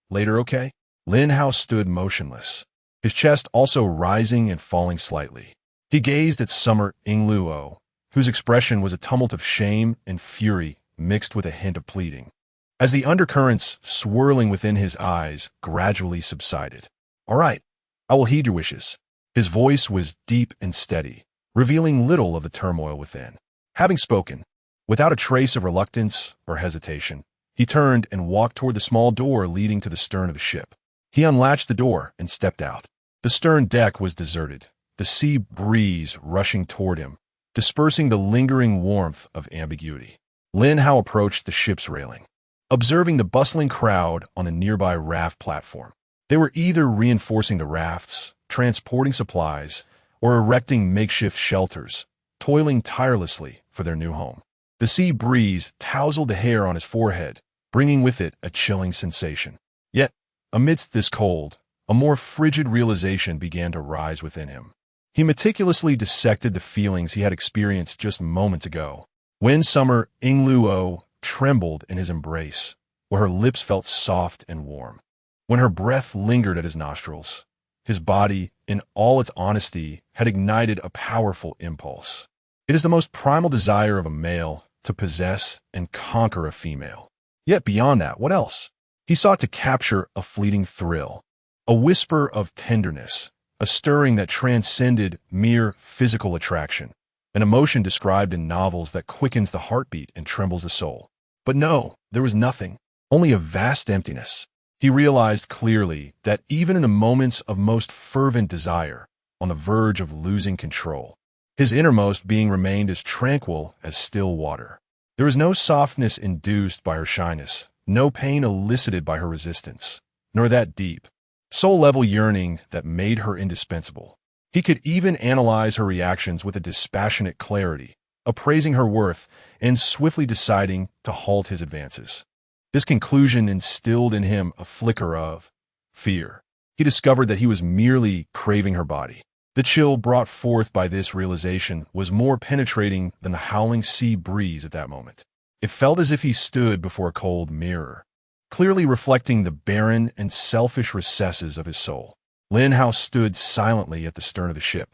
Later, okay? Lin Hao stood motionless, his chest also rising and falling slightly. He gazed at Summer Ingluo, whose expression was a tumult of shame and fury mixed with a hint of pleading, as the undercurrents swirling within his eyes gradually subsided. All right, I will heed your wishes. His voice was deep and steady, revealing little of the turmoil within. Having spoken, without a trace of reluctance or hesitation, he turned and walked toward the small door leading to the stern of the ship. He unlatched the door and stepped out. The stern deck was deserted, the sea breeze rushing toward him, dispersing the lingering warmth of ambiguity. Lin Hao approached the ship's railing, observing the bustling crowd on the nearby raft platform. They were either reinforcing the rafts, transporting supplies, or erecting makeshift shelters, toiling tirelessly for their new home. The sea breeze tousled the hair on his forehead, bringing with it a chilling sensation. Yet, amidst this cold, a more frigid realization began to rise within him. He meticulously dissected the feelings he had experienced just moments ago, when Summer Ingluo trembled in his embrace, where her lips felt soft and warm, when her breath lingered at his nostrils. His body, in all its honesty, had ignited a powerful impulse. It is the most primal desire of a male to possess and conquer a female. Yet beyond that, what else? He sought to capture a fleeting thrill, a whisper of tenderness, a stirring that transcended mere physical attraction, an emotion described in novels that quickens the heartbeat and trembles the soul. But no, there was nothing, only a vast emptiness. He realized clearly that even in the moments of most fervent desire, on the verge of losing control, his innermost being remained as tranquil as still water. There was no softness induced by her shyness, no pain elicited by her resistance, nor that deep, soul-level yearning that made her indispensable. He could even analyze her reactions with a dispassionate clarity, appraising her worth and swiftly deciding to halt his advances. This conclusion instilled in him a flicker of fear. He discovered that he was merely craving her body. The chill brought forth by this realization was more penetrating than the howling sea breeze at that moment. It felt as if he stood before a cold mirror, clearly reflecting the barren and selfish recesses of his soul. Lin Hao stood silently at the stern of the ship,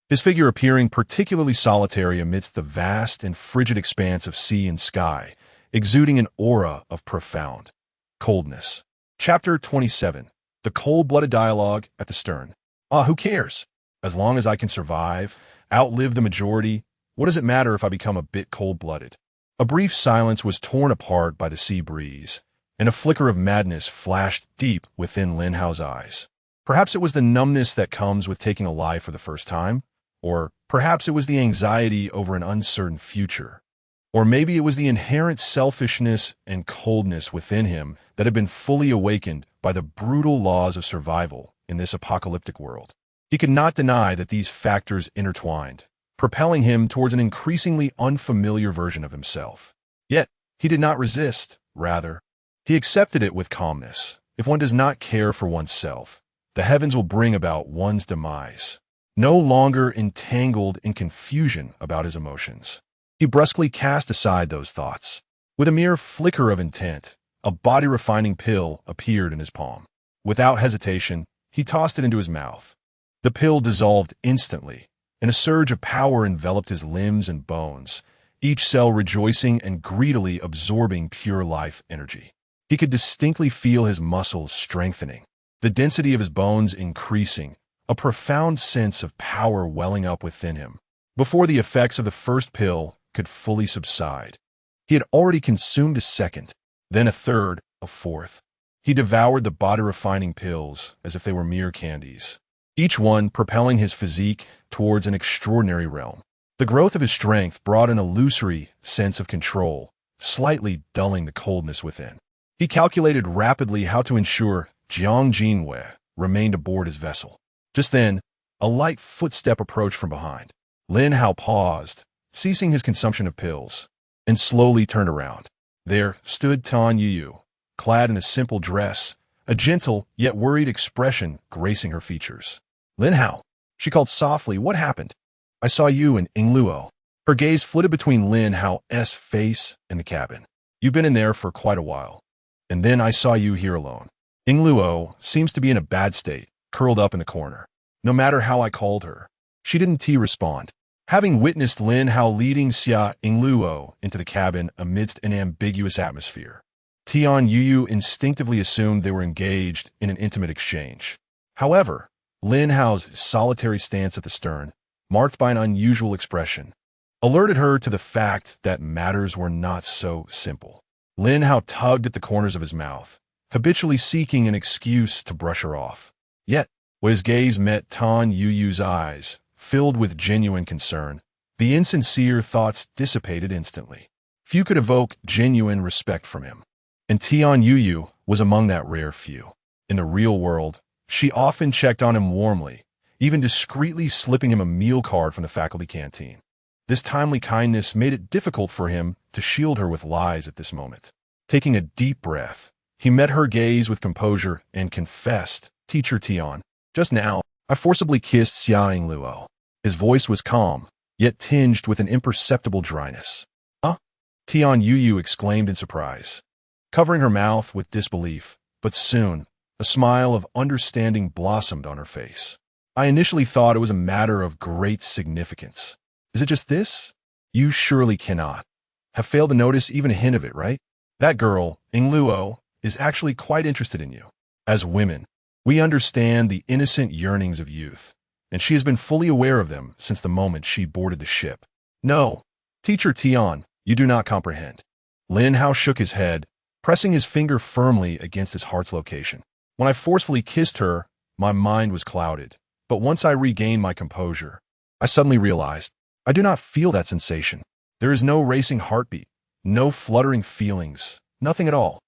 his figure appearing particularly solitary amidst the vast and frigid expanse of sea and sky, exuding an aura of profound coldness. Chapter 27. The Cold-Blooded Dialogue at the Stern. Who cares? As long as I can survive, outlive the majority, what does it matter if I become a bit cold-blooded? A brief silence was torn apart by the sea breeze, and a flicker of madness flashed deep within Lin Hao's eyes. Perhaps it was the numbness that comes with taking a life for the first time, or perhaps it was the anxiety over an uncertain future. Or maybe it was the inherent selfishness and coldness within him that had been fully awakened by the brutal laws of survival in this apocalyptic world. He could not deny that these factors intertwined, propelling him towards an increasingly unfamiliar version of himself. Yet, he did not resist, rather, he accepted it with calmness. If one does not care for oneself, the heavens will bring about one's demise. No longer entangled in confusion about his emotions, he brusquely cast aside those thoughts. With a mere flicker of intent, a body-refining pill appeared in his palm. Without hesitation, he tossed it into his mouth. The pill dissolved instantly, and a surge of power enveloped his limbs and bones, each cell rejoicing and greedily absorbing pure life energy. He could distinctly feel his muscles strengthening, the density of his bones increasing, a profound sense of power welling up within him. Before the effects of the first pill could fully subside, he had already consumed a second, then a third, a fourth. He devoured the body-refining pills as if they were mere candies, each one propelling his physique towards an extraordinary realm. The growth of his strength brought an illusory sense of control, slightly dulling the coldness within. He calculated rapidly how to ensure Jiang Jinwei remained aboard his vessel. Just then, a light footstep approached from behind. Lin Hao paused, ceasing his consumption of pills, and slowly turned around. There stood Tan Yu, clad in a simple dress, a gentle yet worried expression gracing her features. "Lin Hao," she called softly, "what happened? I saw you and Ing Luo." Her gaze flitted between Lin Hao's face and the cabin. "You've been in there for quite a while. And then I saw you here alone." Ing Luo seems to be in a bad state, curled up in the corner. No matter how I called her, she didn't respond. Having witnessed Lin Hao leading Xia Ing Luo into the cabin amidst an ambiguous atmosphere, Tian Yu instinctively assumed they were engaged in an intimate exchange. However, Lin Hao's solitary stance at the stern, marked by an unusual expression, alerted her to the fact that matters were not so simple. Lin Hao tugged at the corners of his mouth, habitually seeking an excuse to brush her off. Yet, when his gaze met Tan Yu's eyes, filled with genuine concern, the insincere thoughts dissipated instantly. Few could evoke genuine respect from him, and Tian Yu was among that rare few. In the real world, she often checked on him warmly, even discreetly slipping him a meal card from the faculty canteen. This timely kindness made it difficult for him to shield her with lies at this moment. Taking a deep breath, he met her gaze with composure and confessed, "Teacher Tian, just now, I forcibly kissed Xia Ing Luo." His voice was calm, yet tinged with an imperceptible dryness. "Huh?" Tian Yu exclaimed in surprise, covering her mouth with disbelief, but soon, a smile of understanding blossomed on her face. "I initially thought it was a matter of great significance. Is it just this? You surely cannot have failed to notice even a hint of it, right? That girl, Ing Luo, is actually quite interested in you. As women, we understand the innocent yearnings of youth, and she has been fully aware of them since the moment she boarded the ship." "No, Teacher Tian, you do not comprehend." Lin Hao shook his head, pressing his finger firmly against his heart's location. "When I forcefully kissed her, my mind was clouded, but once I regained my composure, I suddenly realized I do not feel that sensation. There is no racing heartbeat, no fluttering feelings, nothing at all.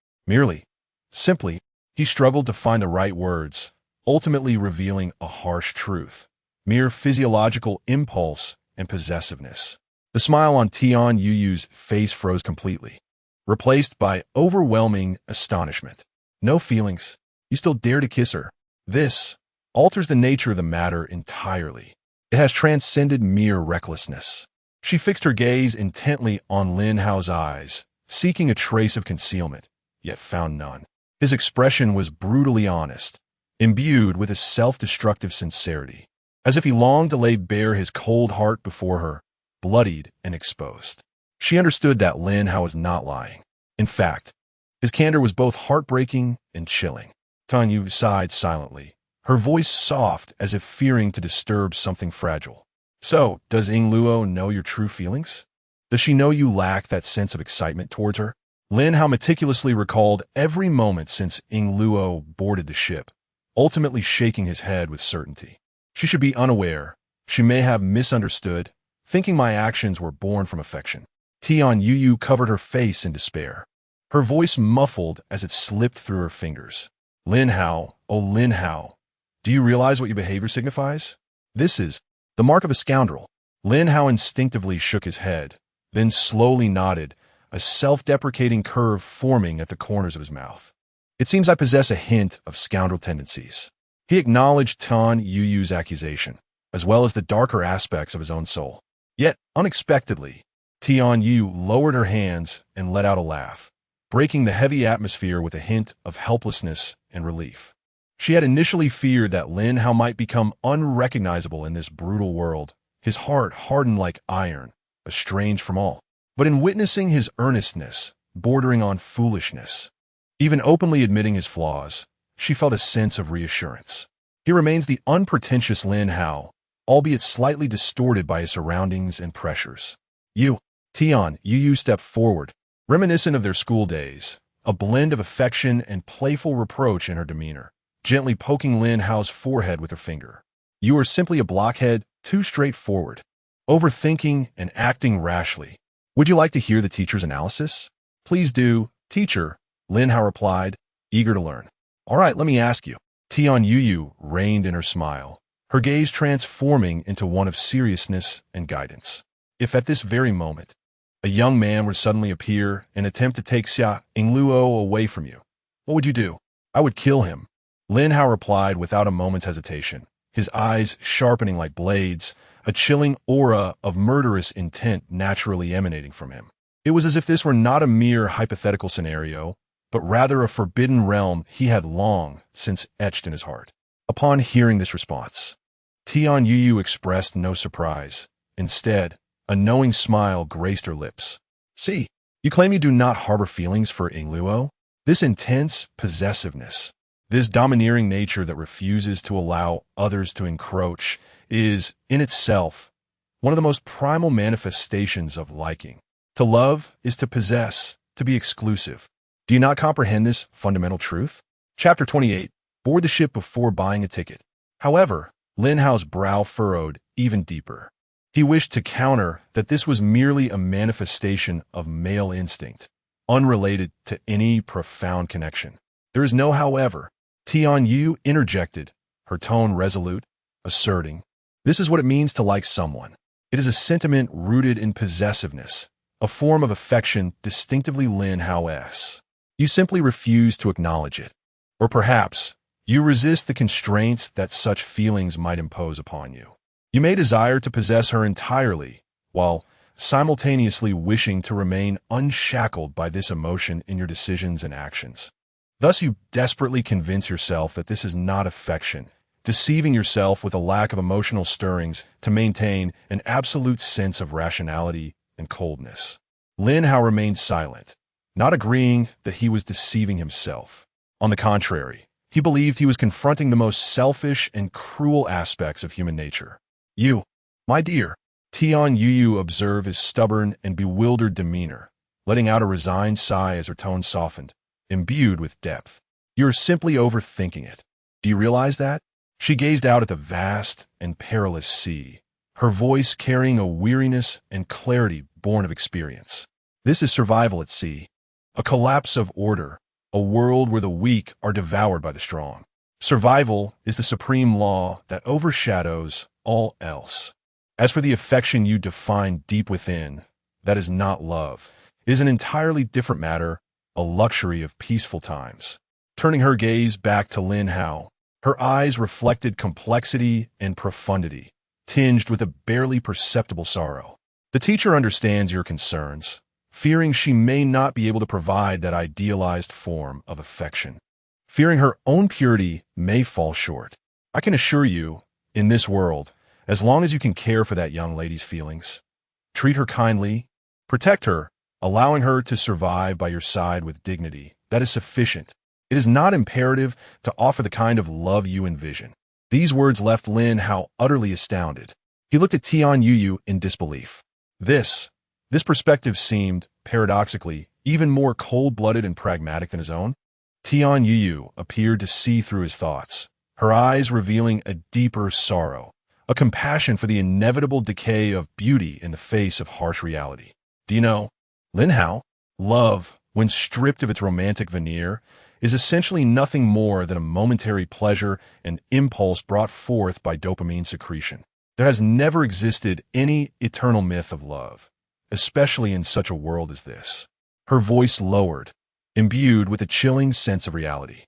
Simply, he struggled to find the right words, ultimately revealing a harsh truth. Mere physiological impulse and possessiveness." The smile on Tian Yu's face froze completely, replaced by overwhelming astonishment. "No feelings. You still dare to kiss her? This alters the nature of the matter entirely. It has transcended mere recklessness." She fixed her gaze intently on Lin Hao's eyes, seeking a trace of concealment, yet found none. His expression was brutally honest, imbued with a self-destructive sincerity, as if he longed to lay bare his cold heart before her, bloodied and exposed. She understood that Lin Hao was not lying. In fact, his candor was both heartbreaking and chilling. Tan Yu sighed silently, her voice soft as if fearing to disturb something fragile. "So, does Ing Luo know your true feelings? Does she know you lack that sense of excitement towards her?" Lin Hao meticulously recalled every moment since Ing Luo boarded the ship, ultimately shaking his head with certainty. "She should be unaware. She may have misunderstood, thinking my actions were born from affection." Tian Yu covered her face in despair, her voice muffled as it slipped through her fingers. "Lin Hao, oh Lin Hao, do you realize what your behavior signifies? This is the mark of a scoundrel." Lin Hao instinctively shook his head, then slowly nodded, a self-deprecating curve forming at the corners of his mouth. "It seems I possess a hint of scoundrel tendencies." He acknowledged Tan Yu's accusation, as well as the darker aspects of his own soul. Yet, unexpectedly, Tian Yu lowered her hands and let out a laugh, breaking the heavy atmosphere with a hint of helplessness and relief. She had initially feared that Lin Hao might become unrecognizable in this brutal world, his heart hardened like iron, estranged from all. But in witnessing his earnestness, bordering on foolishness, even openly admitting his flaws, she felt a sense of reassurance. He remains the unpretentious Lin Hao, albeit slightly distorted by his surroundings and pressures. Yu stepped forward, reminiscent of their school days, a blend of affection and playful reproach in her demeanor, gently poking Lin Hao's forehead with her finger. You are simply a blockhead, too straightforward, overthinking and acting rashly. Would you like to hear the teacher's analysis? Please do, teacher, Lin Hao replied, eager to learn. All right, let me ask you. Yu reigned in her smile, her gaze transforming into one of seriousness and guidance. If at this very moment, a young man would suddenly appear and attempt to take Xia Ingluo away from you, what would you do? I would kill him, Lin Hao replied without a moment's hesitation, his eyes sharpening like blades, a chilling aura of murderous intent naturally emanating from him. It was as if this were not a mere hypothetical scenario, but rather a forbidden realm he had long since etched in his heart. Upon hearing this response, Yu expressed no surprise. Instead, a knowing smile graced her lips. See, you claim you do not harbor feelings for Ingluo? This intense possessiveness, this domineering nature that refuses to allow others to encroach, is, in itself, one of the most primal manifestations of liking. To love is to possess, to be exclusive. Do you not comprehend this fundamental truth? Chapter 28. Board the ship before buying a ticket. However, Lin Hao's brow furrowed even deeper. He wished to counter that this was merely a manifestation of male instinct, unrelated to any profound connection. There is no however. Yu interjected, her tone resolute, asserting, this is what it means to like someone. It is a sentiment rooted in possessiveness, a form of affection distinctively Lin Hao-esque. You simply refuse to acknowledge it. Or perhaps, you resist the constraints that such feelings might impose upon you. You may desire to possess her entirely, while simultaneously wishing to remain unshackled by this emotion in your decisions and actions. Thus you desperately convince yourself that this is not affection, deceiving yourself with a lack of emotional stirrings to maintain an absolute sense of rationality and coldness. Lin Hao remained silent, not agreeing that he was deceiving himself. On the contrary, he believed he was confronting the most selfish and cruel aspects of human nature. You, my dear, Yu observed his stubborn and bewildered demeanor, letting out a resigned sigh as her tone softened, imbued with depth. You're simply overthinking it. Do you realize that? She gazed out at the vast and perilous sea, her voice carrying a weariness and clarity born of experience. This is survival at sea, a collapse of order, a world where the weak are devoured by the strong. Survival is the supreme law that overshadows all else. As for the affection you define deep within, that is not love. It is an entirely different matter, a luxury of peaceful times. Turning her gaze back to Lin Hao, her eyes reflected complexity and profundity, tinged with a barely perceptible sorrow. The teacher understands your concerns, fearing she may not be able to provide that idealized form of affection. Fearing her own purity may fall short. I can assure you, in this world, as long as you can care for that young lady's feelings, treat her kindly, protect her, allowing her to survive by your side with dignity, that is sufficient. It is not imperative to offer the kind of love you envision. These words left Lin Hao utterly astounded. He looked at Yu in disbelief. This perspective seemed, paradoxically, even more cold-blooded and pragmatic than his own. Yu appeared to see through his thoughts, her eyes revealing a deeper sorrow, a compassion for the inevitable decay of beauty in the face of harsh reality. Do you know, Lin Hao, love, when stripped of its romantic veneer, is essentially nothing more than a momentary pleasure and impulse brought forth by dopamine secretion. There has never existed any eternal myth of love, especially in such a world as this. Her voice lowered, imbued with a chilling sense of reality.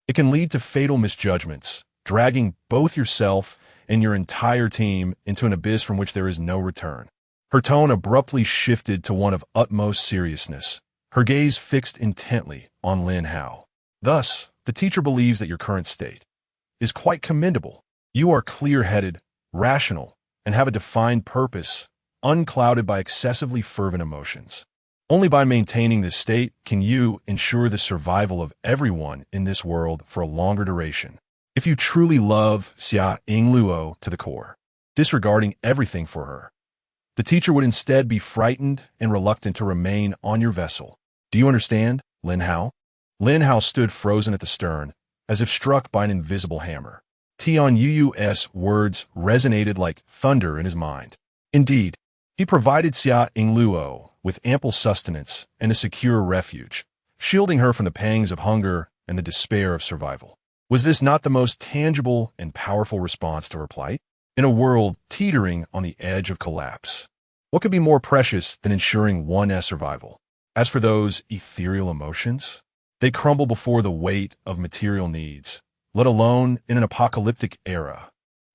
It can lead to fatal misjudgments, dragging both yourself and your entire team into an abyss from which there is no return. Her tone abruptly shifted to one of utmost seriousness, her gaze fixed intently on Lin Hao. Thus, the teacher believes that your current state is quite commendable. You are clear-headed, rational, and have a defined purpose, unclouded by excessively fervent emotions. Only by maintaining this state can you ensure the survival of everyone in this world for a longer duration. If you truly love Xia Yingluo to the core, disregarding everything for her, the teacher would instead be frightened and reluctant to remain on your vessel. Do you understand, Lin Hao? Lin Hao stood frozen at the stern, as if struck by an invisible hammer. Tian Yu's words resonated like thunder in his mind. Indeed, he provided Xia Yingluo with ample sustenance and a secure refuge, shielding her from the pangs of hunger and the despair of survival. Was this not the most tangible and powerful response to her plight? In a world teetering on the edge of collapse, what could be more precious than ensuring one's survival? As for those ethereal emotions, they crumble before the weight of material needs, let alone in an apocalyptic era.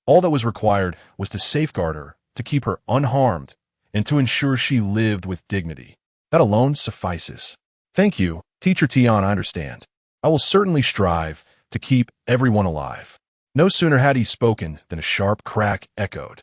All that was required was to safeguard her, to keep her unharmed, and to ensure she lived with dignity. That alone suffices. Thank you, Teacher Tian, I understand. I will certainly strive to keep everyone alive. No sooner had he spoken than a sharp crack echoed.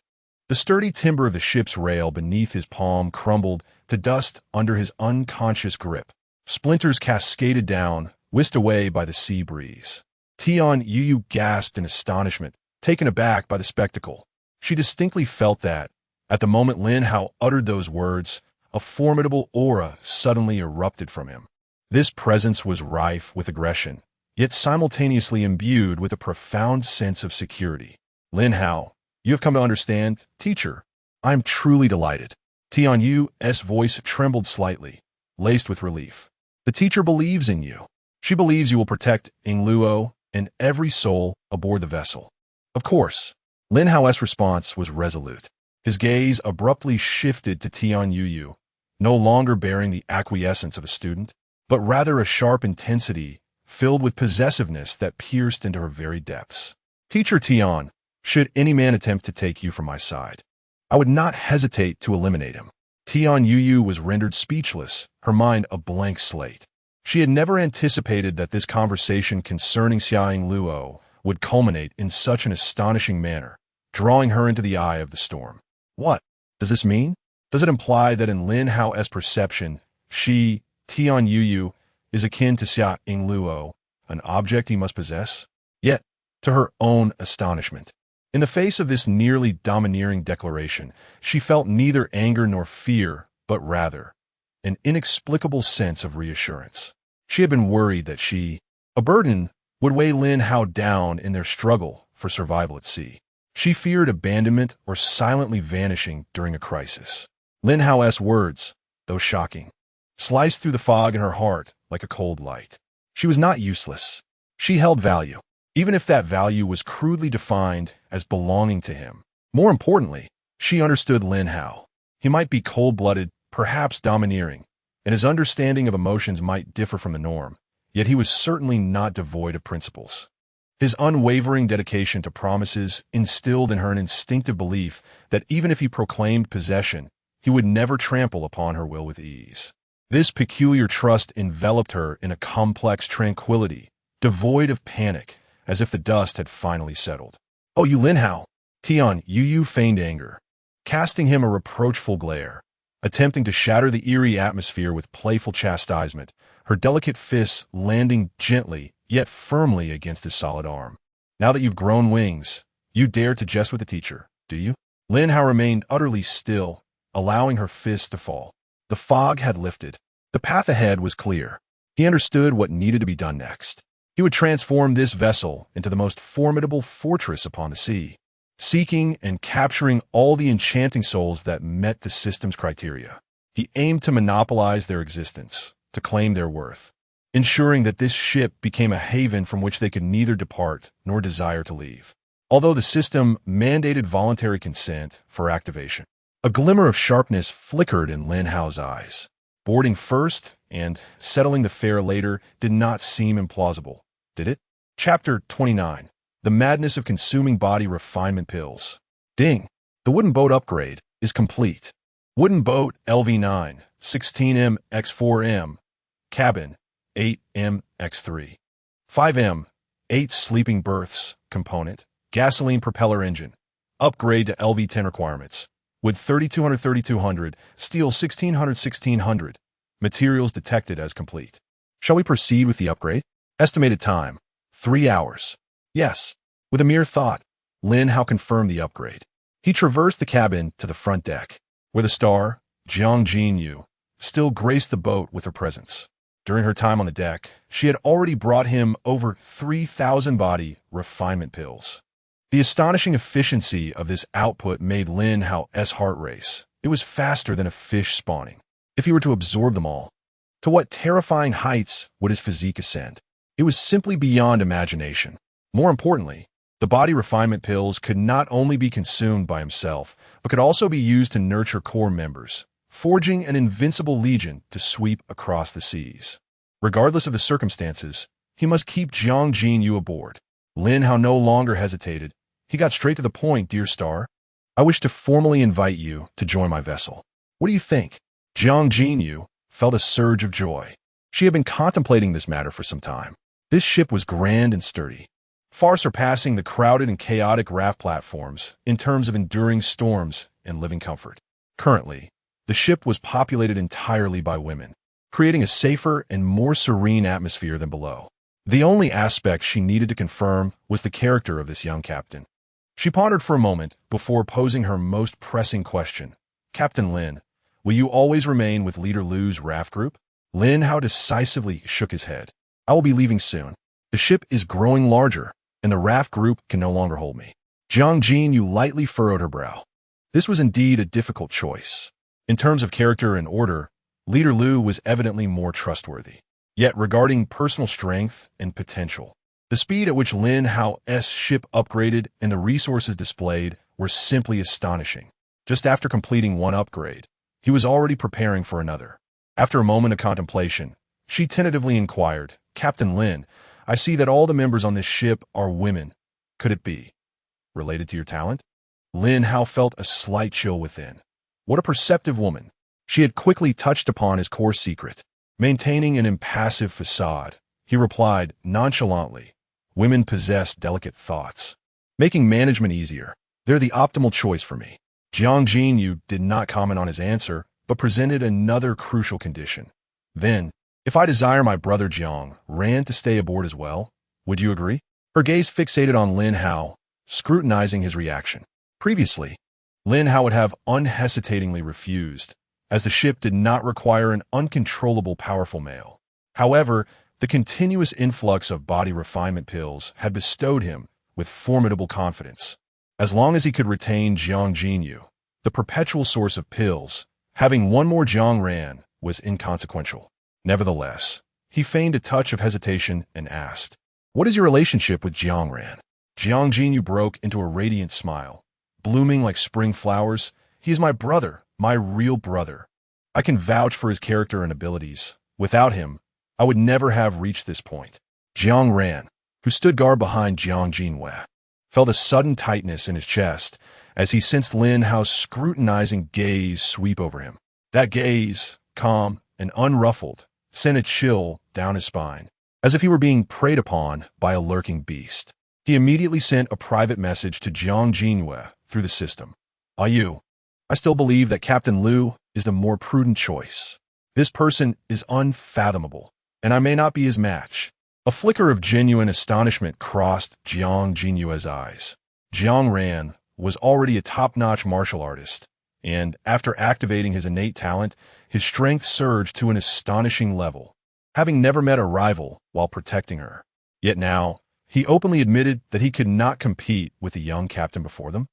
The sturdy timber of the ship's rail beneath his palm crumbled to dust under his unconscious grip. Splinters cascaded down, whisked away by the sea breeze. Tian Yu gasped in astonishment, taken aback by the spectacle. She distinctly felt that, at the moment Lin Hao uttered those words, a formidable aura suddenly erupted from him. This presence was rife with aggression, yet simultaneously imbued with a profound sense of security. Lin Hao, you have come to understand, teacher. I am truly delighted. Tian Yu's voice trembled slightly, laced with relief. The teacher believes in you. She believes you will protect Yingluo and every soul aboard the vessel. Of course, Lin Hao's response was resolute. His gaze abruptly shifted to Tian Yu, no longer bearing the acquiescence of a student, but rather a sharp intensity filled with possessiveness that pierced into her very depths. Teacher Tian, should any man attempt to take you from my side, I would not hesitate to eliminate him. Tian Yu was rendered speechless, her mind a blank slate. She had never anticipated that this conversation concerning Xia Yingluo would culminate in such an astonishing manner, drawing her into the eye of the storm. What does this mean? Does it imply that in Lin Hao's perception, she, Tian Yu, is akin to Xia Yingluo, an object he must possess? Yet, to her own astonishment, in the face of this nearly domineering declaration, she felt neither anger nor fear, but rather an inexplicable sense of reassurance. She had been worried that she, a burden, would weigh Lin Hao down in their struggle for survival at sea. She feared abandonment or silently vanishing during a crisis. Lin Hao's words, though shocking, sliced through the fog in her heart like a cold light. She was not useless. She held value, even if that value was crudely defined as belonging to him. More importantly, she understood Lin Hao. He might be cold-blooded, perhaps domineering, and his understanding of emotions might differ from the norm, yet he was certainly not devoid of principles. His unwavering dedication to promises instilled in her an instinctive belief that even if he proclaimed possession, he would never trample upon her will with ease. This peculiar trust enveloped her in a complex tranquility, devoid of panic, as if the dust had finally settled. "Oh, you Lin Hao!" Tian Yu feigned anger, casting him a reproachful glare, attempting to shatter the eerie atmosphere with playful chastisement, her delicate fists landing gently yet firmly against his solid arm. "Now that you've grown wings, you dare to jest with the teacher, do you?" Lin Hao remained utterly still, allowing her fists to fall. The fog had lifted. The path ahead was clear. He understood what needed to be done next. He would transform this vessel into the most formidable fortress upon the sea, seeking and capturing all the enchanting souls that met the system's criteria. He aimed to monopolize their existence, to claim their worth, ensuring that this ship became a haven from which they could neither depart nor desire to leave. Although the system mandated voluntary consent for activation, a glimmer of sharpness flickered in Lin Hao's eyes. Boarding first and settling the fare later did not seem implausible, did it? Chapter 29. The Madness of Consuming Body Refinement Pills. Ding! The wooden boat upgrade is complete. Wooden boat LV9, 16M X4M, cabin 8M X3, 5M, 8 sleeping berths, component, gasoline propeller engine, Upgrade to LV10 requirements. Wood 3200, steel 1600. Materials detected as complete. Shall we proceed with the upgrade? Estimated time, 3 hours. Yes. With a mere thought, Lin Hao confirmed the upgrade. He traversed the cabin to the front deck, where the star, Jiang Jinyu, still graced the boat with her presence. During her time on the deck, she had already brought him over 3,000 body refinement pills. The astonishing efficiency of this output made Lin Hao's heart race. It was faster than a fish spawning. If he were to absorb them all, to what terrifying heights would his physique ascend? It was simply beyond imagination. More importantly, the body refinement pills could not only be consumed by himself, but could also be used to nurture core members, forging an invincible legion to sweep across the seas. Regardless of the circumstances, he must keep Jiang Jinyu aboard. Lin Hao no longer hesitated. He got straight to the point, dear star. I wish to formally invite you to join my vessel. What do you think? Jiang Jinyu felt a surge of joy. She had been contemplating this matter for some time. This ship was grand and sturdy, far surpassing the crowded and chaotic raft platforms in terms of enduring storms and living comfort. Currently, the ship was populated entirely by women, creating a safer and more serene atmosphere than below. The only aspect she needed to confirm was the character of this young captain. She pondered for a moment before posing her most pressing question. Captain Lin, will you always remain with Leader Lu's raft group? Lin Hao decisively shook his head. I will be leaving soon. The ship is growing larger, and the raft group can no longer hold me. Jiang Jinyu lightly furrowed her brow. This was indeed a difficult choice. In terms of character and order, Leader Lu was evidently more trustworthy. Yet regarding personal strength and potential, the speed at which Lin Hao's ship upgraded and the resources displayed were simply astonishing. Just after completing one upgrade, he was already preparing for another. After a moment of contemplation, she tentatively inquired, Captain Lin, I see that all the members on this ship are women. Could it be related to your talent? Lin Hao felt a slight chill within. What a perceptive woman. She had quickly touched upon his core secret. Maintaining an impassive facade, he replied nonchalantly, women possess delicate thoughts. Making management easier. They're the optimal choice for me. Jiang Jinyu did not comment on his answer, but presented another crucial condition. Then, if I desire my brother Jiang Ran to stay aboard as well, would you agree? Her gaze fixated on Lin Hao, scrutinizing his reaction. Previously, Lin Hao would have unhesitatingly refused, as the ship did not require an uncontrollable powerful male. However, the continuous influx of body refinement pills had bestowed him with formidable confidence. As long as he could retain Jiang Jinyu, the perpetual source of pills, having one more Jiang Ran was inconsequential. Nevertheless, he feigned a touch of hesitation and asked, what is your relationship with Jiang Ran? Jiang Jinyu broke into a radiant smile. Blooming like spring flowers, he is my brother. My real brother. I can vouch for his character and abilities. Without him, I would never have reached this point. Jiang Ran, who stood guard behind Jiang Jinyu, felt a sudden tightness in his chest as he sensed Lin Hao's scrutinizing gaze sweep over him. That gaze, calm and unruffled, sent a chill down his spine, as if he were being preyed upon by a lurking beast. He immediately sent a private message to Jiang Jinyu through the system. I still believe that Captain Lu is the more prudent choice. This person is unfathomable, and I may not be his match. A flicker of genuine astonishment crossed Jiang Jinyu's eyes. Jiang Ran was already a top-notch martial artist, and after activating his innate talent, his strength surged to an astonishing level, having never met a rival while protecting her. Yet now, he openly admitted that he could not compete with the young captain before them.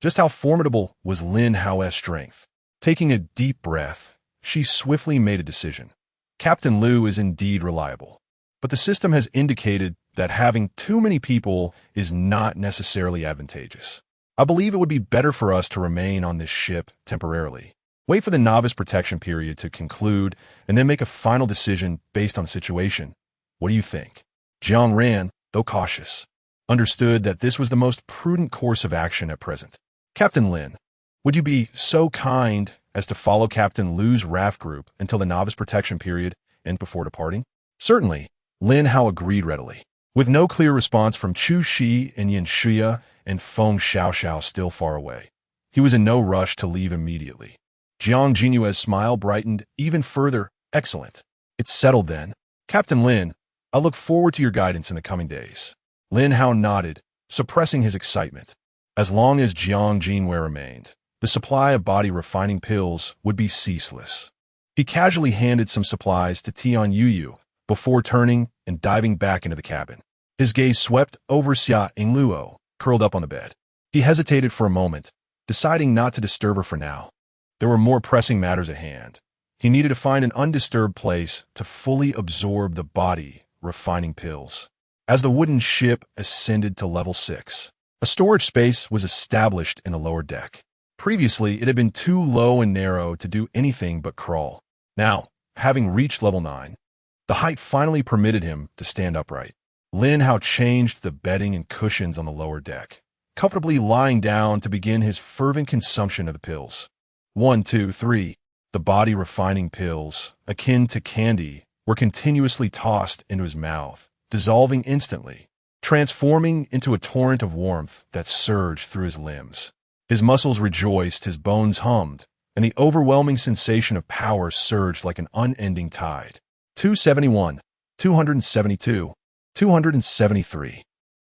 Just how formidable was Lin Hao's strength? Taking a deep breath, she swiftly made a decision. Captain Lu is indeed reliable, but the system has indicated that having too many people is not necessarily advantageous. I believe it would be better for us to remain on this ship temporarily. Wait for the novice protection period to conclude, and then make a final decision based on the situation. What do you think? Jiang Ran, though cautious, understood that this was the most prudent course of action at present. Captain Lin, would you be so kind as to follow Captain Lu's raft group until the novice protection period and before departing? Certainly, Lin Hao agreed readily. With no clear response from Chu Shi and Yin Shuya, and Feng Xiaoxiao still far away. He was in no rush to leave immediately. Jiang Jinyue's smile brightened even further. Excellent. It's settled then. Captain Lin, I look forward to your guidance in the coming days. Lin Hao nodded, suppressing his excitement. As long as Jiang Jinwei remained, the supply of body-refining pills would be ceaseless. He casually handed some supplies to Tian Yuyu before turning and diving back into the cabin. His gaze swept over Xia Yingluo, curled up on the bed. He hesitated for a moment, deciding not to disturb her for now. There were more pressing matters at hand. He needed to find an undisturbed place to fully absorb the body-refining pills. As the wooden ship ascended to level 6, a storage space was established in the lower deck. Previously, it had been too low and narrow to do anything but crawl. Now, having reached level 9, the height finally permitted him to stand upright. Lin Hao changed the bedding and cushions on the lower deck, comfortably lying down to begin his fervent consumption of the pills. 1, 2, 3. The body-refining pills, akin to candy, were continuously tossed into his mouth, dissolving instantly, transforming into a torrent of warmth that surged through his limbs. His muscles rejoiced, his bones hummed, and the overwhelming sensation of power surged like an unending tide. 271, 272, 273.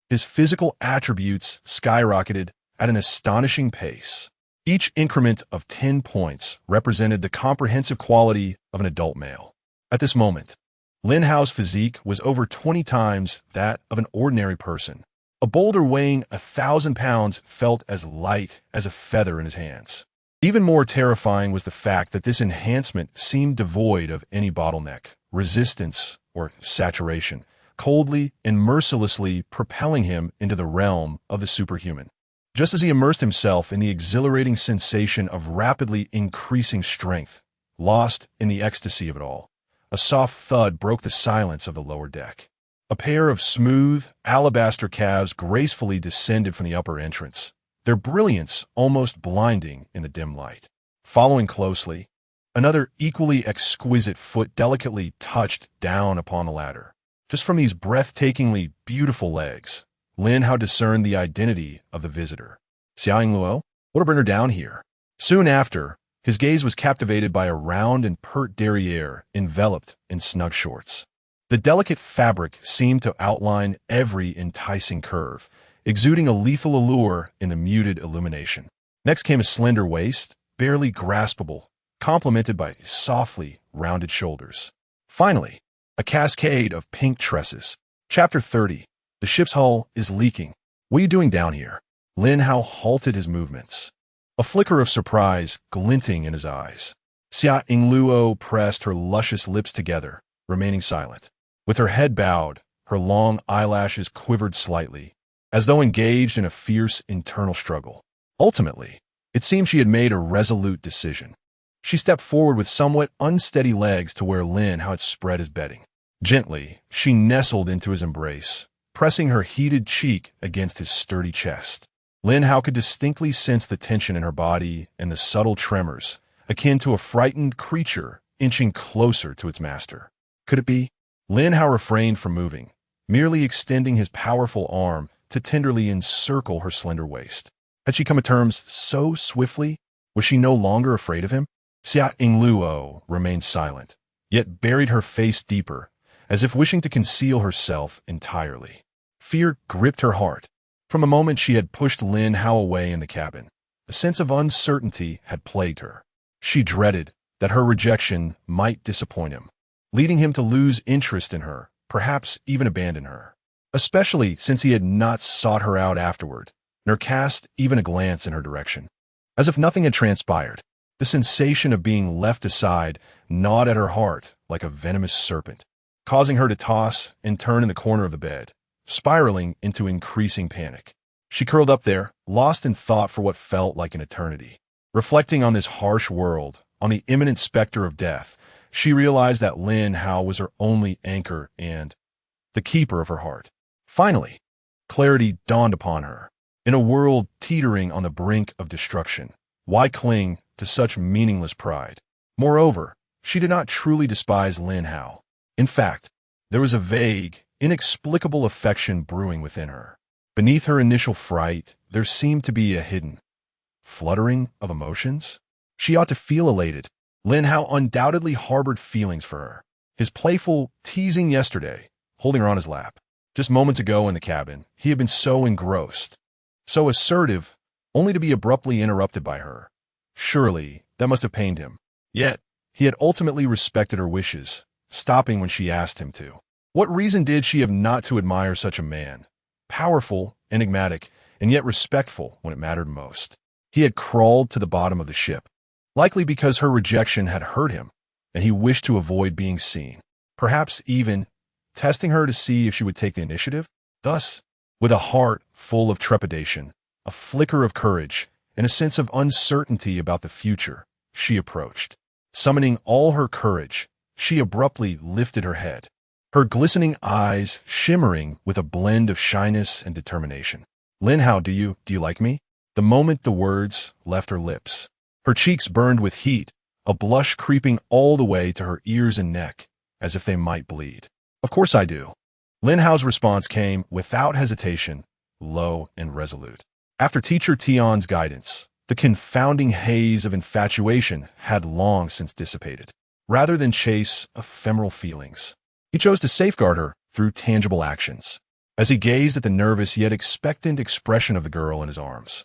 His physical attributes skyrocketed at an astonishing pace. Each increment of 10 points represented the comprehensive quality of an adult male. At this moment, Lin Hao's physique was over 20 times that of an ordinary person. A boulder weighing 1,000 pounds felt as light as a feather in his hands. Even more terrifying was the fact that this enhancement seemed devoid of any bottleneck, resistance, or saturation, coldly and mercilessly propelling him into the realm of the superhuman. Just as he immersed himself in the exhilarating sensation of rapidly increasing strength, lost in the ecstasy of it all, a soft thud broke the silence of the lower deck. A pair of smooth, alabaster calves gracefully descended from the upper entrance, their brilliance almost blinding in the dim light. Following closely, another equally exquisite foot delicately touched down upon the ladder. Just from these breathtakingly beautiful legs, Lin Hao discerned the identity of the visitor. Xia Yingluo, what brought her down here? Soon after, his gaze was captivated by a round and pert derriere enveloped in snug shorts. The delicate fabric seemed to outline every enticing curve, exuding a lethal allure in the muted illumination. Next came a slender waist, barely graspable, complemented by softly rounded shoulders. Finally, a cascade of pink tresses. Chapter 30. The ship's hull is leaking. What are you doing down here? Lin Hao halted his movements, a flicker of surprise glinting in his eyes. Xia Yingluo pressed her luscious lips together, remaining silent. With her head bowed, her long eyelashes quivered slightly, as though engaged in a fierce internal struggle. Ultimately, it seemed she had made a resolute decision. She stepped forward with somewhat unsteady legs to where Lin Hao had spread his bedding. Gently, she nestled into his embrace, pressing her heated cheek against his sturdy chest. Lin Hao could distinctly sense the tension in her body and the subtle tremors, akin to a frightened creature inching closer to its master. Could it be? Lin Hao refrained from moving, merely extending his powerful arm to tenderly encircle her slender waist. Had she come to terms so swiftly? Was she no longer afraid of him? Xia Yingluo remained silent, yet buried her face deeper, as if wishing to conceal herself entirely. Fear gripped her heart. From the moment she had pushed Lin Hao away in the cabin, a sense of uncertainty had plagued her. She dreaded that her rejection might disappoint him, leading him to lose interest in her, perhaps even abandon her, especially since he had not sought her out afterward, nor cast even a glance in her direction. As if nothing had transpired, the sensation of being left aside gnawed at her heart like a venomous serpent, causing her to toss and turn in the corner of the bed, spiraling into increasing panic. She curled up there, lost in thought for what felt like an eternity. Reflecting on this harsh world, on the imminent specter of death, she realized that Lin Hao was her only anchor and the keeper of her heart. Finally, clarity dawned upon her. In a world teetering on the brink of destruction, why cling to such meaningless pride? Moreover, she did not truly despise Lin Hao. In fact, there was a vague, inexplicable affection brewing within her. Beneath her initial fright there seemed to be a hidden fluttering of emotions. She ought to feel elated. Lin Hao undoubtedly harbored feelings for her. His playful teasing yesterday, holding her on his lap. Just moments ago in the cabin, he had been so engrossed, so assertive, only to be abruptly interrupted by her. Surely, that must have pained him. Yet, he had ultimately respected her wishes, stopping when she asked him to. What reason did she have not to admire such a man? Powerful, enigmatic, and yet respectful when it mattered most. He had crawled to the bottom of the ship, likely because her rejection had hurt him, and he wished to avoid being seen. Perhaps even testing her to see if she would take the initiative. Thus, with a heart full of trepidation, a flicker of courage, and a sense of uncertainty about the future, she approached. Summoning all her courage, she abruptly lifted her head, her glistening eyes shimmering with a blend of shyness and determination. Lin Hao, do you like me? The moment the words left her lips, her cheeks burned with heat, a blush creeping all the way to her ears and neck, as if they might bleed. Of course I do. Lin Hao's response came without hesitation, low and resolute. After teacher Tian's guidance, the confounding haze of infatuation had long since dissipated. Rather than chase ephemeral feelings, he chose to safeguard her through tangible actions. As he gazed at the nervous yet expectant expression of the girl in his arms,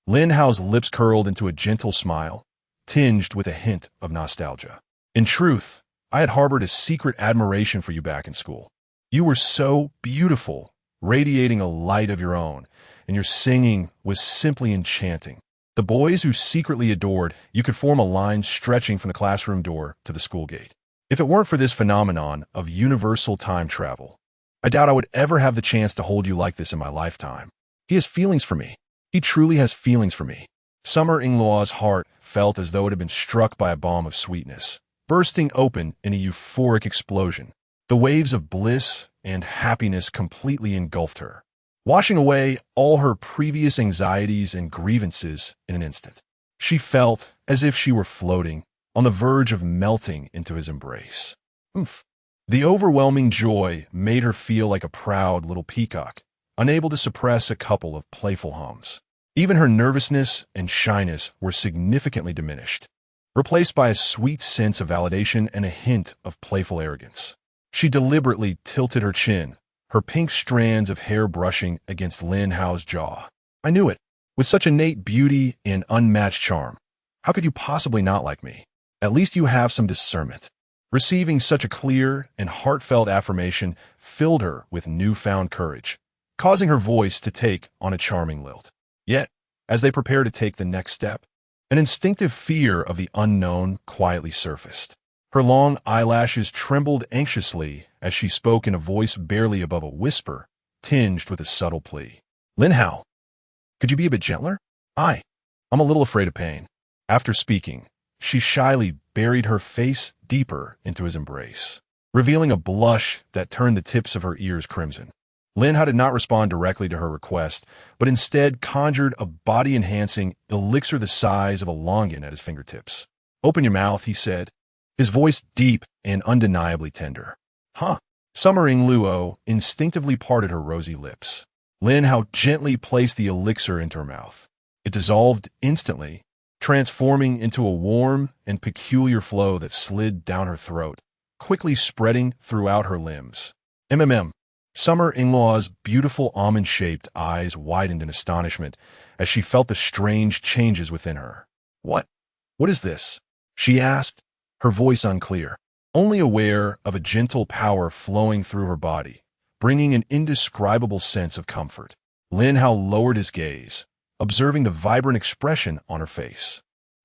Lin Hao's lips curled into a gentle smile, tinged with a hint of nostalgia. In truth, I had harbored a secret admiration for you back in school. You were so beautiful, radiating a light of your own, and your singing was simply enchanting. The boys who secretly adored you could form a line stretching from the classroom door to the school gate. If it weren't for this phenomenon of universal time travel, I doubt I would ever have the chance to hold you like this in my lifetime. He has feelings for me. He truly has feelings for me. Summer Ingluo's heart felt as though it had been struck by a bomb of sweetness, bursting open in a euphoric explosion. The waves of bliss and happiness completely engulfed her, washing away all her previous anxieties and grievances in an instant. She felt as if she were floating, on the verge of melting into his embrace. Oomph. The overwhelming joy made her feel like a proud little peacock, unable to suppress a couple of playful hums. Even her nervousness and shyness were significantly diminished, replaced by a sweet sense of validation and a hint of playful arrogance. She deliberately tilted her chin, her pink strands of hair brushing against Lin Hao's jaw. I knew it. With such innate beauty and unmatched charm, how could you possibly not like me? At least you have some discernment. Receiving such a clear and heartfelt affirmation filled her with newfound courage, causing her voice to take on a charming lilt. Yet, as they prepared to take the next step, an instinctive fear of the unknown quietly surfaced. Her long eyelashes trembled anxiously as she spoke in a voice barely above a whisper, tinged with a subtle plea. Lin Hao, could you be a bit gentler? I'm a little afraid of pain. After speaking, she shyly buried her face deeper into his embrace, revealing a blush that turned the tips of her ears crimson. Lin Hao did not respond directly to her request, but instead conjured a body-enhancing elixir the size of a longan at his fingertips. Open your mouth, he said, his voice deep and undeniably tender. Huh. Summer Ingluo instinctively parted her rosy lips. Lin Hao gently placed the elixir into her mouth. It dissolved instantly, transforming into a warm and peculiar flow that slid down her throat, quickly spreading throughout her limbs. Summer Ingluo's beautiful almond-shaped eyes widened in astonishment as she felt the strange changes within her. What is this? She asked, her voice unclear, only aware of a gentle power flowing through her body, bringing an indescribable sense of comfort. Lin Hao lowered his gaze, observing the vibrant expression on her face.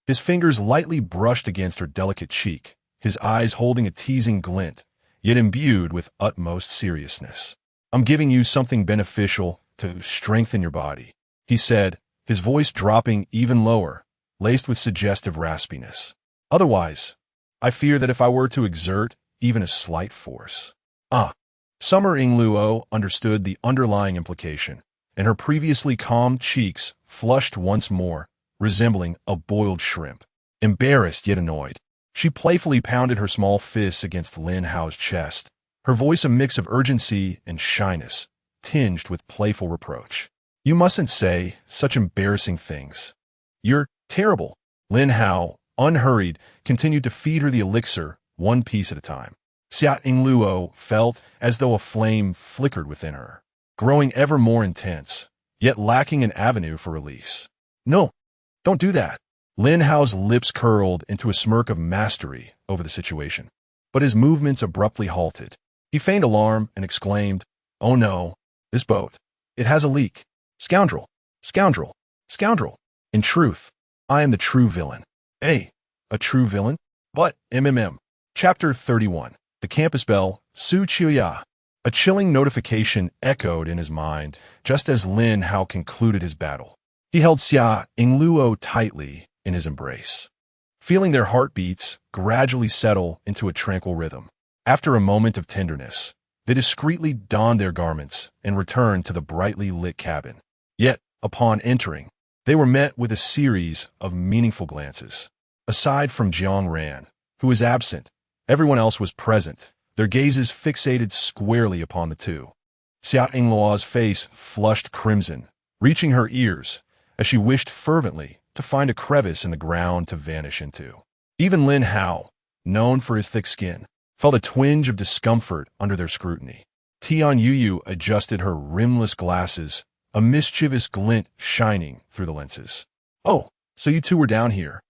His fingers lightly brushed against her delicate cheek, his eyes holding a teasing glint, yet imbued with utmost seriousness. I'm giving you something beneficial to strengthen your body, he said, his voice dropping even lower, laced with suggestive raspiness. Otherwise, I fear that if I were to exert even a slight force. Summer Ingluo understood the underlying implication, and her previously calm cheeks flushed once more, resembling a boiled shrimp. Embarrassed yet annoyed, she playfully pounded her small fists against Lin Hao's chest, her voice a mix of urgency and shyness, tinged with playful reproach. You mustn't say such embarrassing things. You're terrible. Lin Hao, unhurried, continued to feed her the elixir, one piece at a time. Xia Yingluo felt as though a flame flickered within her, growing ever more intense, yet lacking an avenue for release. No, don't do that. Lin Hao's lips curled into a smirk of mastery over the situation, but his movements abruptly halted. He feigned alarm and exclaimed, "Oh no, this boat. It has a leak. Scoundrel, scoundrel, scoundrel. In truth, I am the true villain." A true villain? But, Chapter 31. The Campus Bell, Su Qiuya. A chilling notification echoed in his mind just as Lin Hao concluded his battle. He held Xia Yingluo tightly in his embrace, feeling their heartbeats gradually settle into a tranquil rhythm. After a moment of tenderness, they discreetly donned their garments and returned to the brightly lit cabin. Yet, upon entering, they were met with a series of meaningful glances. Aside from Jiang Ran, who was absent, everyone else was present, their gazes fixated squarely upon the two. Xia Yingluo's face flushed crimson, reaching her ears, as she wished fervently to find a crevice in the ground to vanish into. Even Lin Hao, known for his thick skin, felt a twinge of discomfort under their scrutiny. Tian Yuyu adjusted her rimless glasses, a mischievous glint shining through the lenses. "Oh, so you two were down here.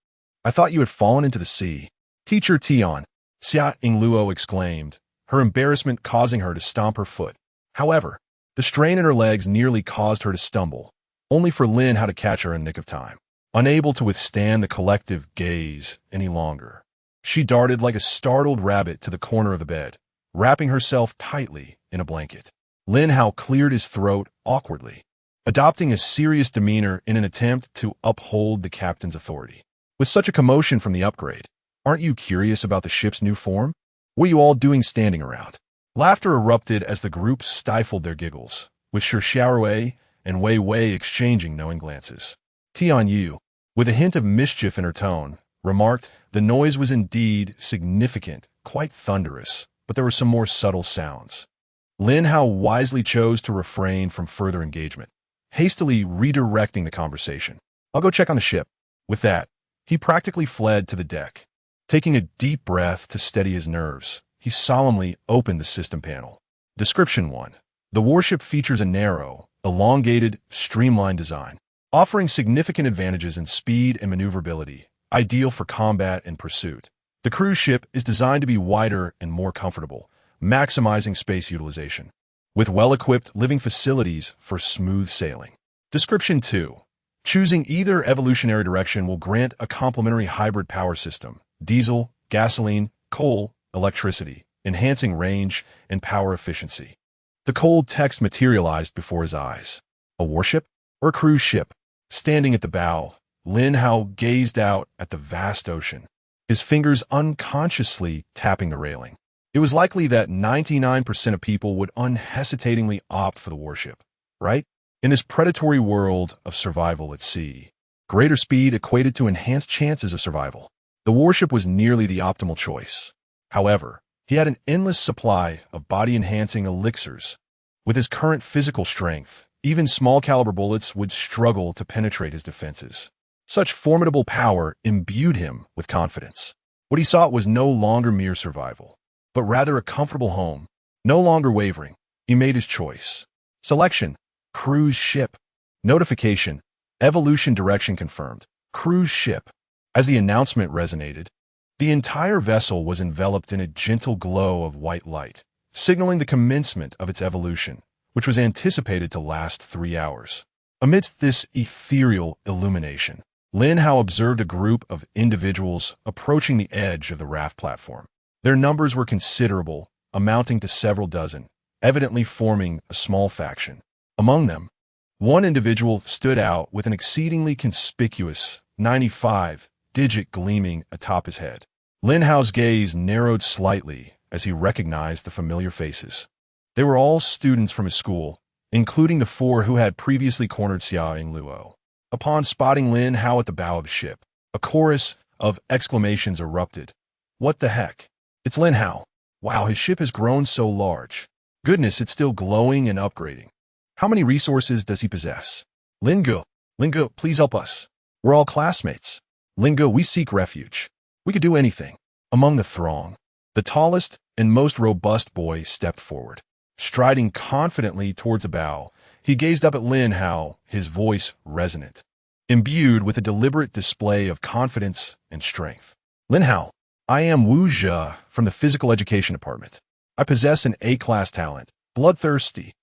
I thought you had fallen into the sea." "Teacher Tian," Xia Yingluo exclaimed, her embarrassment causing her to stomp her foot. However, the strain in her legs nearly caused her to stumble, only for Lin Hao to catch her in nick of time. Unable to withstand the collective gaze any longer, she darted like a startled rabbit to the corner of the bed, wrapping herself tightly in a blanket. Lin Hao cleared his throat awkwardly, adopting a serious demeanor in an attempt to uphold the captain's authority. "With such a commotion from the upgrade, aren't you curious about the ship's new form? What are you all doing standing around?" Laughter erupted as the group stifled their giggles, with Shi Xiaorui and Wei Wei exchanging knowing glances. Tian Yu, with a hint of mischief in her tone, remarked the noise was indeed significant, quite thunderous, but there were some more subtle sounds. Lin Hao wisely chose to refrain from further engagement, hastily redirecting the conversation. "I'll go check on the ship." With that, he practically fled to the deck. Taking a deep breath to steady his nerves, he solemnly opened the system panel. Description 1. The warship features a narrow, elongated, streamlined design, offering significant advantages in speed and maneuverability, ideal for combat and pursuit. The cruise ship is designed to be wider and more comfortable, maximizing space utilization, with well-equipped living facilities for smooth sailing. Description 2. Choosing either evolutionary direction will grant a complementary hybrid power system, diesel, gasoline, coal, electricity, enhancing range and power efficiency. The cold text materialized before his eyes. A warship or a cruise ship? Standing at the bow, Lin Hao gazed out at the vast ocean, his fingers unconsciously tapping the railing. It was likely that 99% of people would unhesitatingly opt for the warship, right? In this predatory world of survival at sea, greater speed equated to enhanced chances of survival. The warship was nearly the optimal choice. However, he had an endless supply of body-enhancing elixirs. With his current physical strength, even small-caliber bullets would struggle to penetrate his defenses. Such formidable power imbued him with confidence. What he sought was no longer mere survival, but rather a comfortable home. No longer wavering, he made his choice. Selection: cruise ship. Notification: evolution direction confirmed. Cruise ship. As the announcement resonated, the entire vessel was enveloped in a gentle glow of white light, signaling the commencement of its evolution, which was anticipated to last 3 hours. Amidst this ethereal illumination, Lin Hao observed a group of individuals approaching the edge of the raft platform. Their numbers were considerable, amounting to several dozen, evidently forming a small faction. Among them, one individual stood out with an exceedingly conspicuous 95 digit gleaming atop his head. Lin Hao's gaze narrowed slightly as he recognized the familiar faces. They were all students from his school, including the 4 who had previously cornered Xia Yingluo. Upon spotting Lin Hao at the bow of the ship, a chorus of exclamations erupted. "What the heck? It's Lin Hao. Wow, his ship has grown so large. Goodness, it's still glowing and upgrading." How many resources does he possess? Lingo, Lingo, please help us. We're all classmates. Lingo, we seek refuge. We could do anything. Among the throng, the tallest and most robust boy stepped forward. Striding confidently towards a bow, he gazed up at Lin Hao, his voice resonant, imbued with a deliberate display of confidence and strength. Lin Hao, I am Wu Zhe from the Physical Education Department. I possess an A-class talent, bloodthirsty.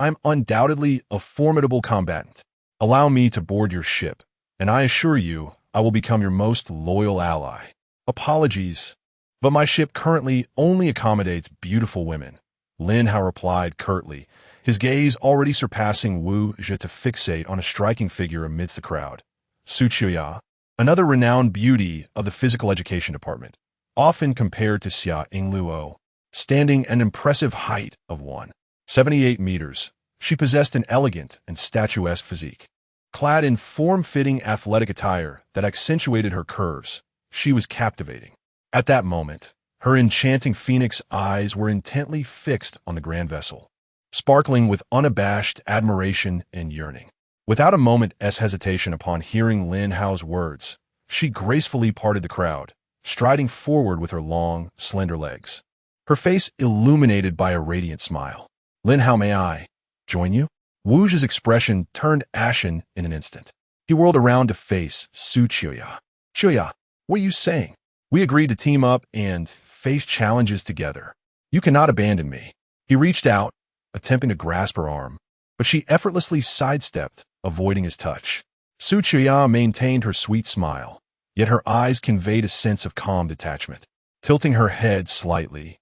I'm undoubtedly a formidable combatant. Allow me to board your ship, and I assure you I will become your most loyal ally. Apologies, but my ship currently only accommodates beautiful women. Lin Hao replied curtly, his gaze already surpassing Wu Zhe to fixate on a striking figure amidst the crowd. Su Qiuya, another renowned beauty of the Physical Education Department, often compared to Xia Yingluo, standing an impressive height of 178 meters. She possessed an elegant and statuesque physique. Clad in form-fitting athletic attire that accentuated her curves, she was captivating. At that moment, her enchanting phoenix eyes were intently fixed on the grand vessel, sparkling with unabashed admiration and yearning. Without a moment's hesitation upon hearing Lin Hao's words, she gracefully parted the crowd, striding forward with her long, slender legs, her face illuminated by a radiant smile. Lin Hao, may I join you? Wu Zhe's expression turned ashen in an instant. He whirled around to face Su Qiuya. Qiuya, what are you saying? We agreed to team up and face challenges together. You cannot abandon me. He reached out, attempting to grasp her arm, but she effortlessly sidestepped, avoiding his touch. Su Qiuya maintained her sweet smile, yet her eyes conveyed a sense of calm detachment. Tilting her head slightly,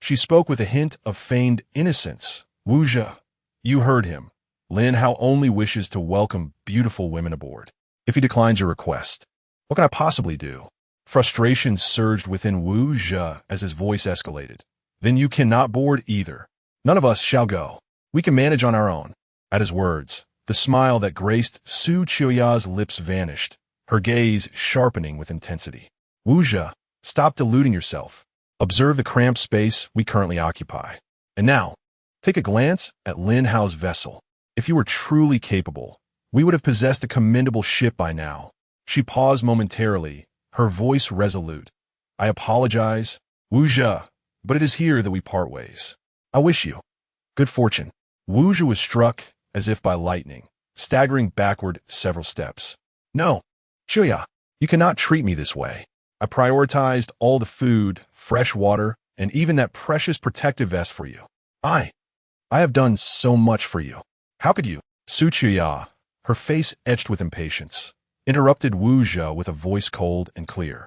she spoke with a hint of feigned innocence. Wu Zhe, you heard him. Lin Hao only wishes to welcome beautiful women aboard. If he declines your request, what can I possibly do? Frustration surged within Wu Zhe as his voice escalated. Then you cannot board either. None of us shall go. We can manage on our own. At his words, the smile that graced Su Qiuya's lips vanished, her gaze sharpening with intensity. Wu Zhe, stop deluding yourself. Observe the cramped space we currently occupy. And now, take a glance at Lin Hao's vessel. If you were truly capable, we would have possessed a commendable ship by now. She paused momentarily, her voice resolute. I apologize, Wu Zhe, but it is here that we part ways. I wish you good fortune. Wu Zhe was struck as if by lightning, staggering backward several steps. No, Qiuya, you cannot treat me this way. I prioritized all the food, fresh water, and even that precious protective vest for you. I have done so much for you. How could you? Su Qiuya, her face etched with impatience, interrupted Wu Zhe with a voice cold and clear.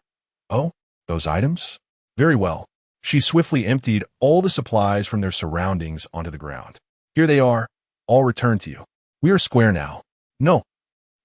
Oh, those items? Very well. She swiftly emptied all the supplies from their surroundings onto the ground. Here they are, all returned to you. We are square now. No.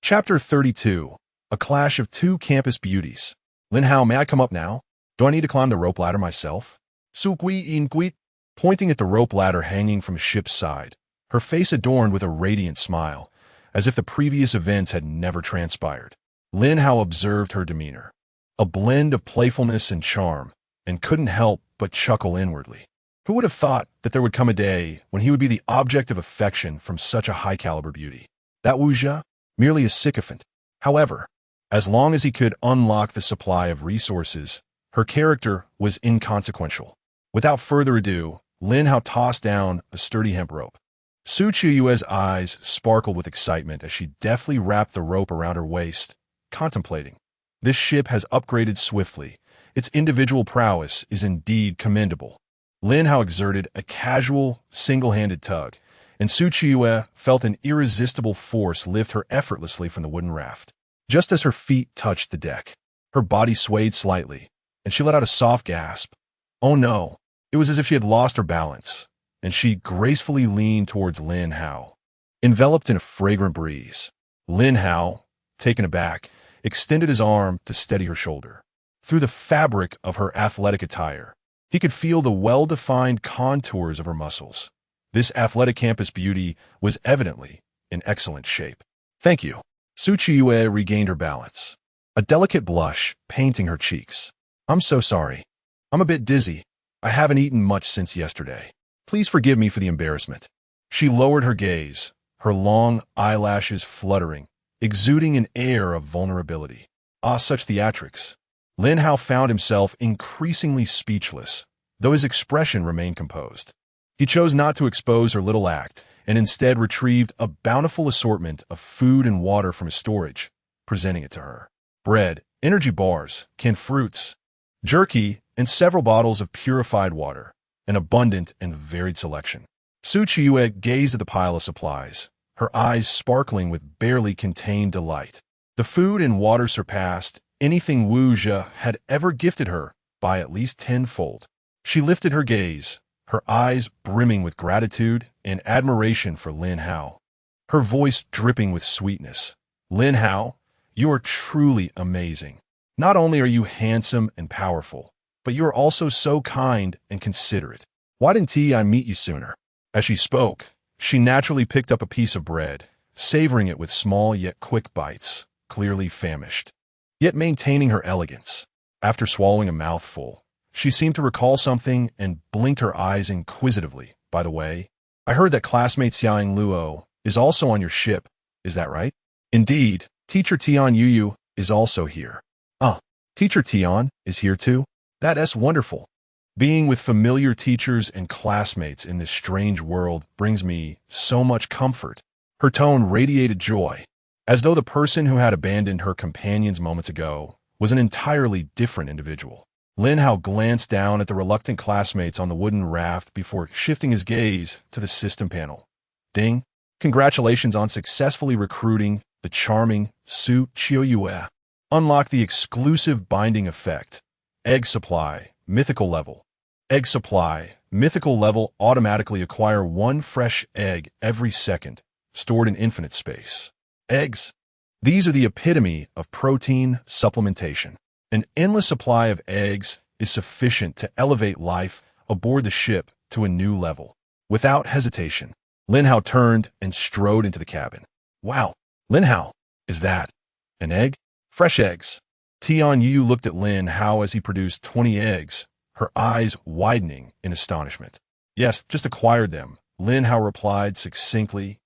Chapter 32, A Clash of Two Campus Beauties. Lin Hao, may I come up now? Do I need to climb the rope ladder myself? Su Qiuya, pointing at the rope ladder hanging from a ship's side, her face adorned with a radiant smile, as if the previous events had never transpired. Lin Hao observed her demeanor, a blend of playfulness and charm, and couldn't help but chuckle inwardly. Who would have thought that there would come a day when he would be the object of affection from such a high-caliber beauty? That Wu Zhe? Merely a sycophant. However, as long as he could unlock the supply of resources, her character was inconsequential. Without further ado, Lin Hao tossed down a sturdy hemp rope. Su Qiuya's eyes sparkled with excitement as she deftly wrapped the rope around her waist, contemplating. This ship has upgraded swiftly. Its individual prowess is indeed commendable. Lin Hao exerted a casual, single-handed tug, and Su Qiuya felt an irresistible force lift her effortlessly from the wooden raft. Just as her feet touched the deck, her body swayed slightly, and she let out a soft gasp. Oh no, it was as if she had lost her balance, and she gracefully leaned towards Lin Hao. Enveloped in a fragrant breeze, Lin Hao, taken aback, extended his arm to steady her shoulder. Through the fabric of her athletic attire, he could feel the well-defined contours of her muscles. This athletic campus beauty was evidently in excellent shape. Thank you. Su Qiuya regained her balance, a delicate blush painting her cheeks. I'm so sorry. I'm a bit dizzy. I haven't eaten much since yesterday. Please forgive me for the embarrassment. She lowered her gaze, her long eyelashes fluttering, exuding an air of vulnerability. Ah, such theatrics. Lin Hao found himself increasingly speechless, though his expression remained composed. He chose not to expose her little act, and instead retrieved a bountiful assortment of food and water from his storage, presenting it to her. Bread, energy bars, canned fruits, jerky, and several bottles of purified water, an abundant and varied selection. Su Qiyu gazed at the pile of supplies, her eyes sparkling with barely contained delight. The food and water surpassed anything Wu Zhe had ever gifted her by at least tenfold. She lifted her gaze, her eyes brimming with gratitude and admiration for Lin Hao, her voice dripping with sweetness. Lin Hao, you are truly amazing. Not only are you handsome and powerful, but you are also so kind and considerate. Why didn't I meet you sooner? As she spoke, she naturally picked up a piece of bread, savoring it with small yet quick bites, clearly famished, yet maintaining her elegance. After swallowing a mouthful, she seemed to recall something and blinked her eyes inquisitively. By the way, I heard that classmate Xiaoying Luo is also on your ship. Is that right? Indeed, teacher Tian Yuyu is also here. Teacher Tian is here too? That's wonderful. Being with familiar teachers and classmates in this strange world brings me so much comfort. Her tone radiated joy, as though the person who had abandoned her companions moments ago was an entirely different individual. Lin Hao glanced down at the reluctant classmates on the wooden raft before shifting his gaze to the system panel. Ding! Congratulations on successfully recruiting the charming Su Qiyu. Unlock the exclusive binding effect. Egg supply, mythical level. Egg supply, mythical level automatically acquire one fresh egg every second, stored in infinite space. Eggs. These are the epitome of protein supplementation. An endless supply of eggs is sufficient to elevate life aboard the ship to a new level. Without hesitation, Lin Hao turned and strode into the cabin. Wow, Lin Hao, is that an egg? Fresh eggs. Tian Yu looked at Lin Hao as he produced 20 eggs, her eyes widening in astonishment. Yes, just acquired them, Lin Hao replied succinctly,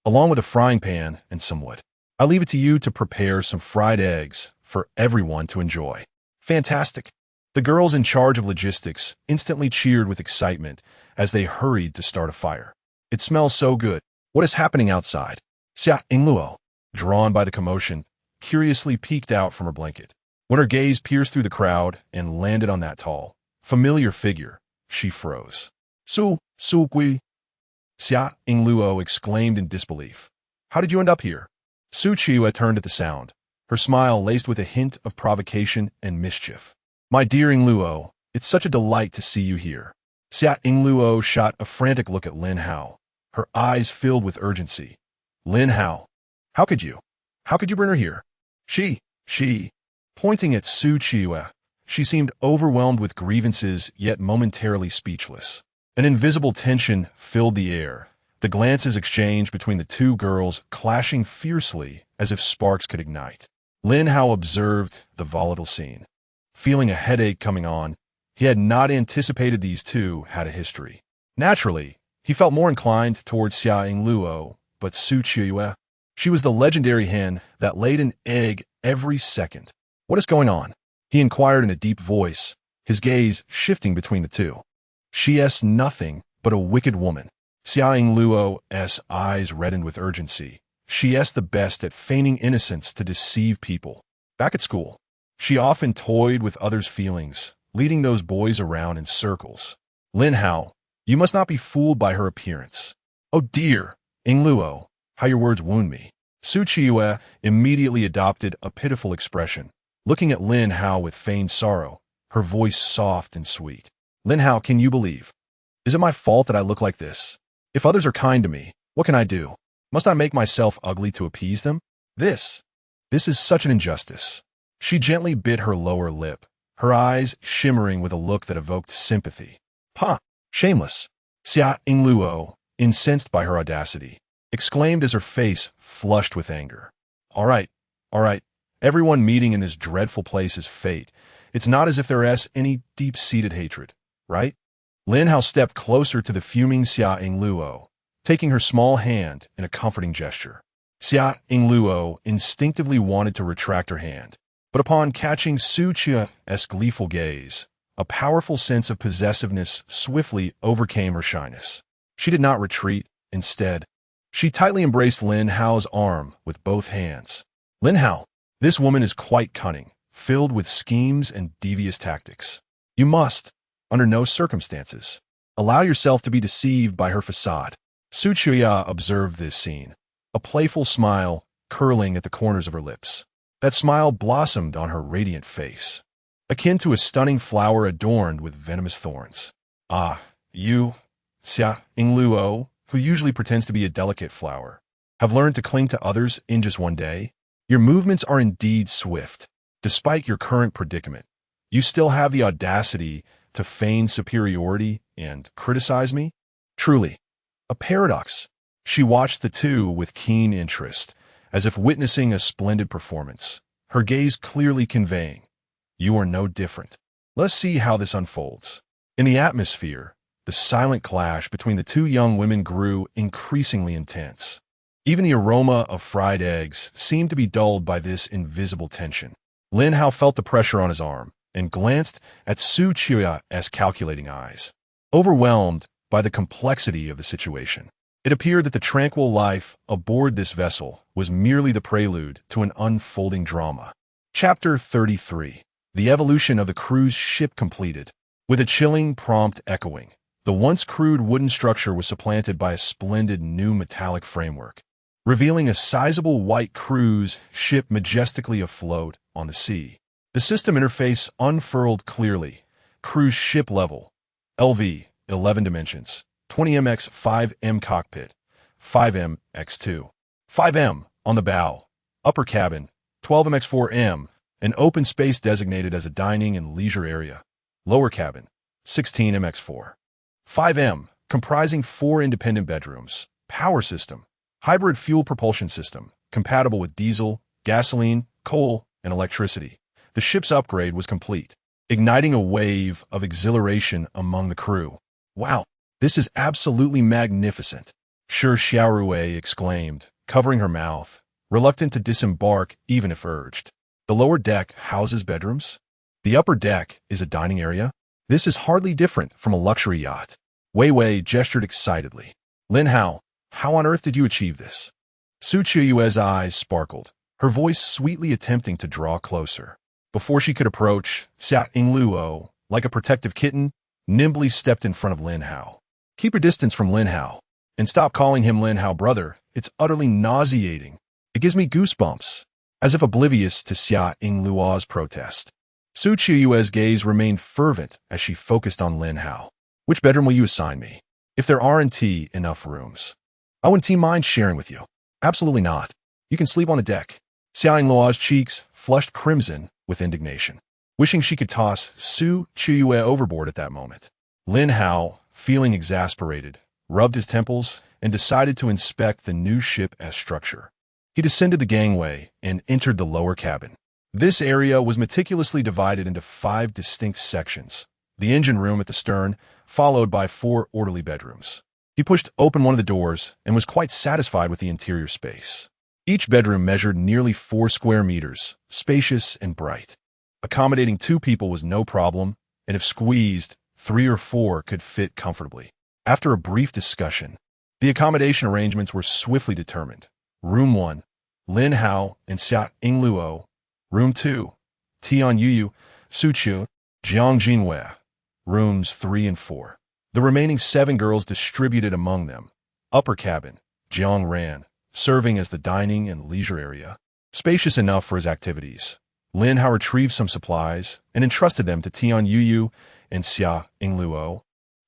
along with a frying pan and some wood. I'll leave it to you to prepare some fried eggs for everyone to enjoy. Fantastic. The girls in charge of logistics instantly cheered with excitement as they hurried to start a fire. It smells so good. What is happening outside? Xia Ingluo, drawn by the commotion, curiously peeked out from her blanket. When her gaze pierced through the crowd and landed on that tall, familiar figure, she froze. Su Gui. Xia Ingluo exclaimed in disbelief. How did you end up here? Su Qiyu turned at the sound, her smile laced with a hint of provocation and mischief. My dear Ingluo, it's such a delight to see you here. Xia Ingluo shot a frantic look at Lin Hao, her eyes filled with urgency. Lin Hao, how could you bring her here? She, pointing at Su Qiyu, she seemed overwhelmed with grievances yet momentarily speechless. An invisible tension filled the air, the glances exchanged between the two girls clashing fiercely as if sparks could ignite. Lin Hao observed the volatile scene. Feeling a headache coming on, he had not anticipated these two had a history. Naturally, he felt more inclined towards Xia Ingluo, but Su Qiyu, she was the legendary hen that laid an egg every second. What is going on? He inquired in a deep voice, his gaze shifting between the two. She is nothing but a wicked woman. Xia Ingluo's eyes reddened with urgency. She is the best at feigning innocence to deceive people. Back at school, she often toyed with others' feelings, leading those boys around in circles. Lin Hao, you must not be fooled by her appearance. Oh dear, Ingluo, how your words wound me. Su Qiyu immediately adopted a pitiful expression, looking at Lin Hao with feigned sorrow, her voice soft and sweet. Lin Hao, can you believe? Is it my fault that I look like this? If others are kind to me, what can I do? Must I make myself ugly to appease them? This is such an injustice. She gently bit her lower lip, her eyes shimmering with a look that evoked sympathy. Ha! Shameless! Xia Ingluo, incensed by her audacity, exclaimed as her face flushed with anger. All right. Everyone meeting in this dreadful place is fate. It's not as if there is any deep-seated hatred, right? Lin Hao stepped closer to the fuming Xia Ingluo, taking her small hand in a comforting gesture. Xia Yingluo instinctively wanted to retract her hand, but upon catching Su Qia's gleeful gaze, a powerful sense of possessiveness swiftly overcame her shyness. She did not retreat. Instead, she tightly embraced Lin Hao's arm with both hands. Lin Hao, this woman is quite cunning, filled with schemes and devious tactics. You must, under no circumstances, allow yourself to be deceived by her facade. Su Qiya observed this scene, a playful smile curling at the corners of her lips. That smile blossomed on her radiant face, akin to a stunning flower adorned with venomous thorns. Ah, you, Xia Yingluo, who usually pretends to be a delicate flower, have learned to cling to others in just one day? Your movements are indeed swift. Despite your current predicament, you still have the audacity to feign superiority and criticize me? Truly, a paradox. She watched the two with keen interest, as if witnessing a splendid performance, her gaze clearly conveying, "You are no different." Let's see how this unfolds. In the atmosphere, the silent clash between the two young women grew increasingly intense. Even the aroma of fried eggs seemed to be dulled by this invisible tension. Lin Hao felt the pressure on his arm and glanced at Su Qia's calculating eyes. Overwhelmed by the complexity of the situation, it appeared that the tranquil life aboard this vessel was merely the prelude to an unfolding drama. Chapter 33. The evolution of the cruise ship completed. With a chilling, prompt echoing, the once crude wooden structure was supplanted by a splendid new metallic framework, revealing a sizable white cruise ship majestically afloat on the sea. The system interface unfurled clearly. Cruise ship level. LV, 11 dimensions. 20m x 5m cockpit. 5m x 2. 5m on the bow. Upper cabin. 12m x 4m. An open space designated as a dining and leisure area. Lower cabin. 16m x 4. 5m, comprising 4 independent bedrooms. Power system. Hybrid fuel propulsion system, compatible with diesel, gasoline, coal, and electricity. The ship's upgrade was complete, igniting a wave of exhilaration among the crew. "Wow, this is absolutely magnificent," Shi Xiaorui exclaimed, covering her mouth, reluctant to disembark even if urged. "The lower deck houses bedrooms? The upper deck is a dining area? This is hardly different from a luxury yacht." Wei Wei gestured excitedly. "Lin Hao, how on earth did you achieve this?" Su Qia's eyes sparkled, her voice sweetly attempting to draw closer. Before she could approach, Xia Yingluo, like a protective kitten, nimbly stepped in front of Lin Hao. "Keep your distance from Lin Hao, and stop calling him Lin Hao brother. It's utterly nauseating. It gives me goosebumps." As if oblivious to Xia Yingluo's protest, Su Qia's gaze remained fervent as she focused on Lin Hao. "Which bedroom will you assign me? If there aren't enough rooms, I wouldn't mind sharing with you." "Absolutely not. You can sleep on the deck." Xia Yingluo's cheeks flushed crimson with indignation, wishing she could toss Su Qiya overboard at that moment. Lin Hao, feeling exasperated, rubbed his temples and decided to inspect the new ship's structure. He descended the gangway and entered the lower cabin. This area was meticulously divided into 5 distinct sections. The engine room at the stern, followed by 4 orderly bedrooms. He pushed open one of the doors and was quite satisfied with the interior space. Each bedroom measured nearly 4 square meters, spacious and bright. Accommodating 2 people was no problem, and if squeezed, 3 or 4 could fit comfortably. After a brief discussion, the accommodation arrangements were swiftly determined. Room 1, Lin Hao and Xia Yingluo. Room 2, Tian Yuyu, Su Qiu, Jiang Jinwei. Rooms 3 and 4. The remaining 7 girls distributed among them. Upper cabin, Jiang Ran, serving as the dining and leisure area. Spacious enough for his activities, Lin Hao retrieved some supplies and entrusted them to Tian Yuyu and Xia Yingluo,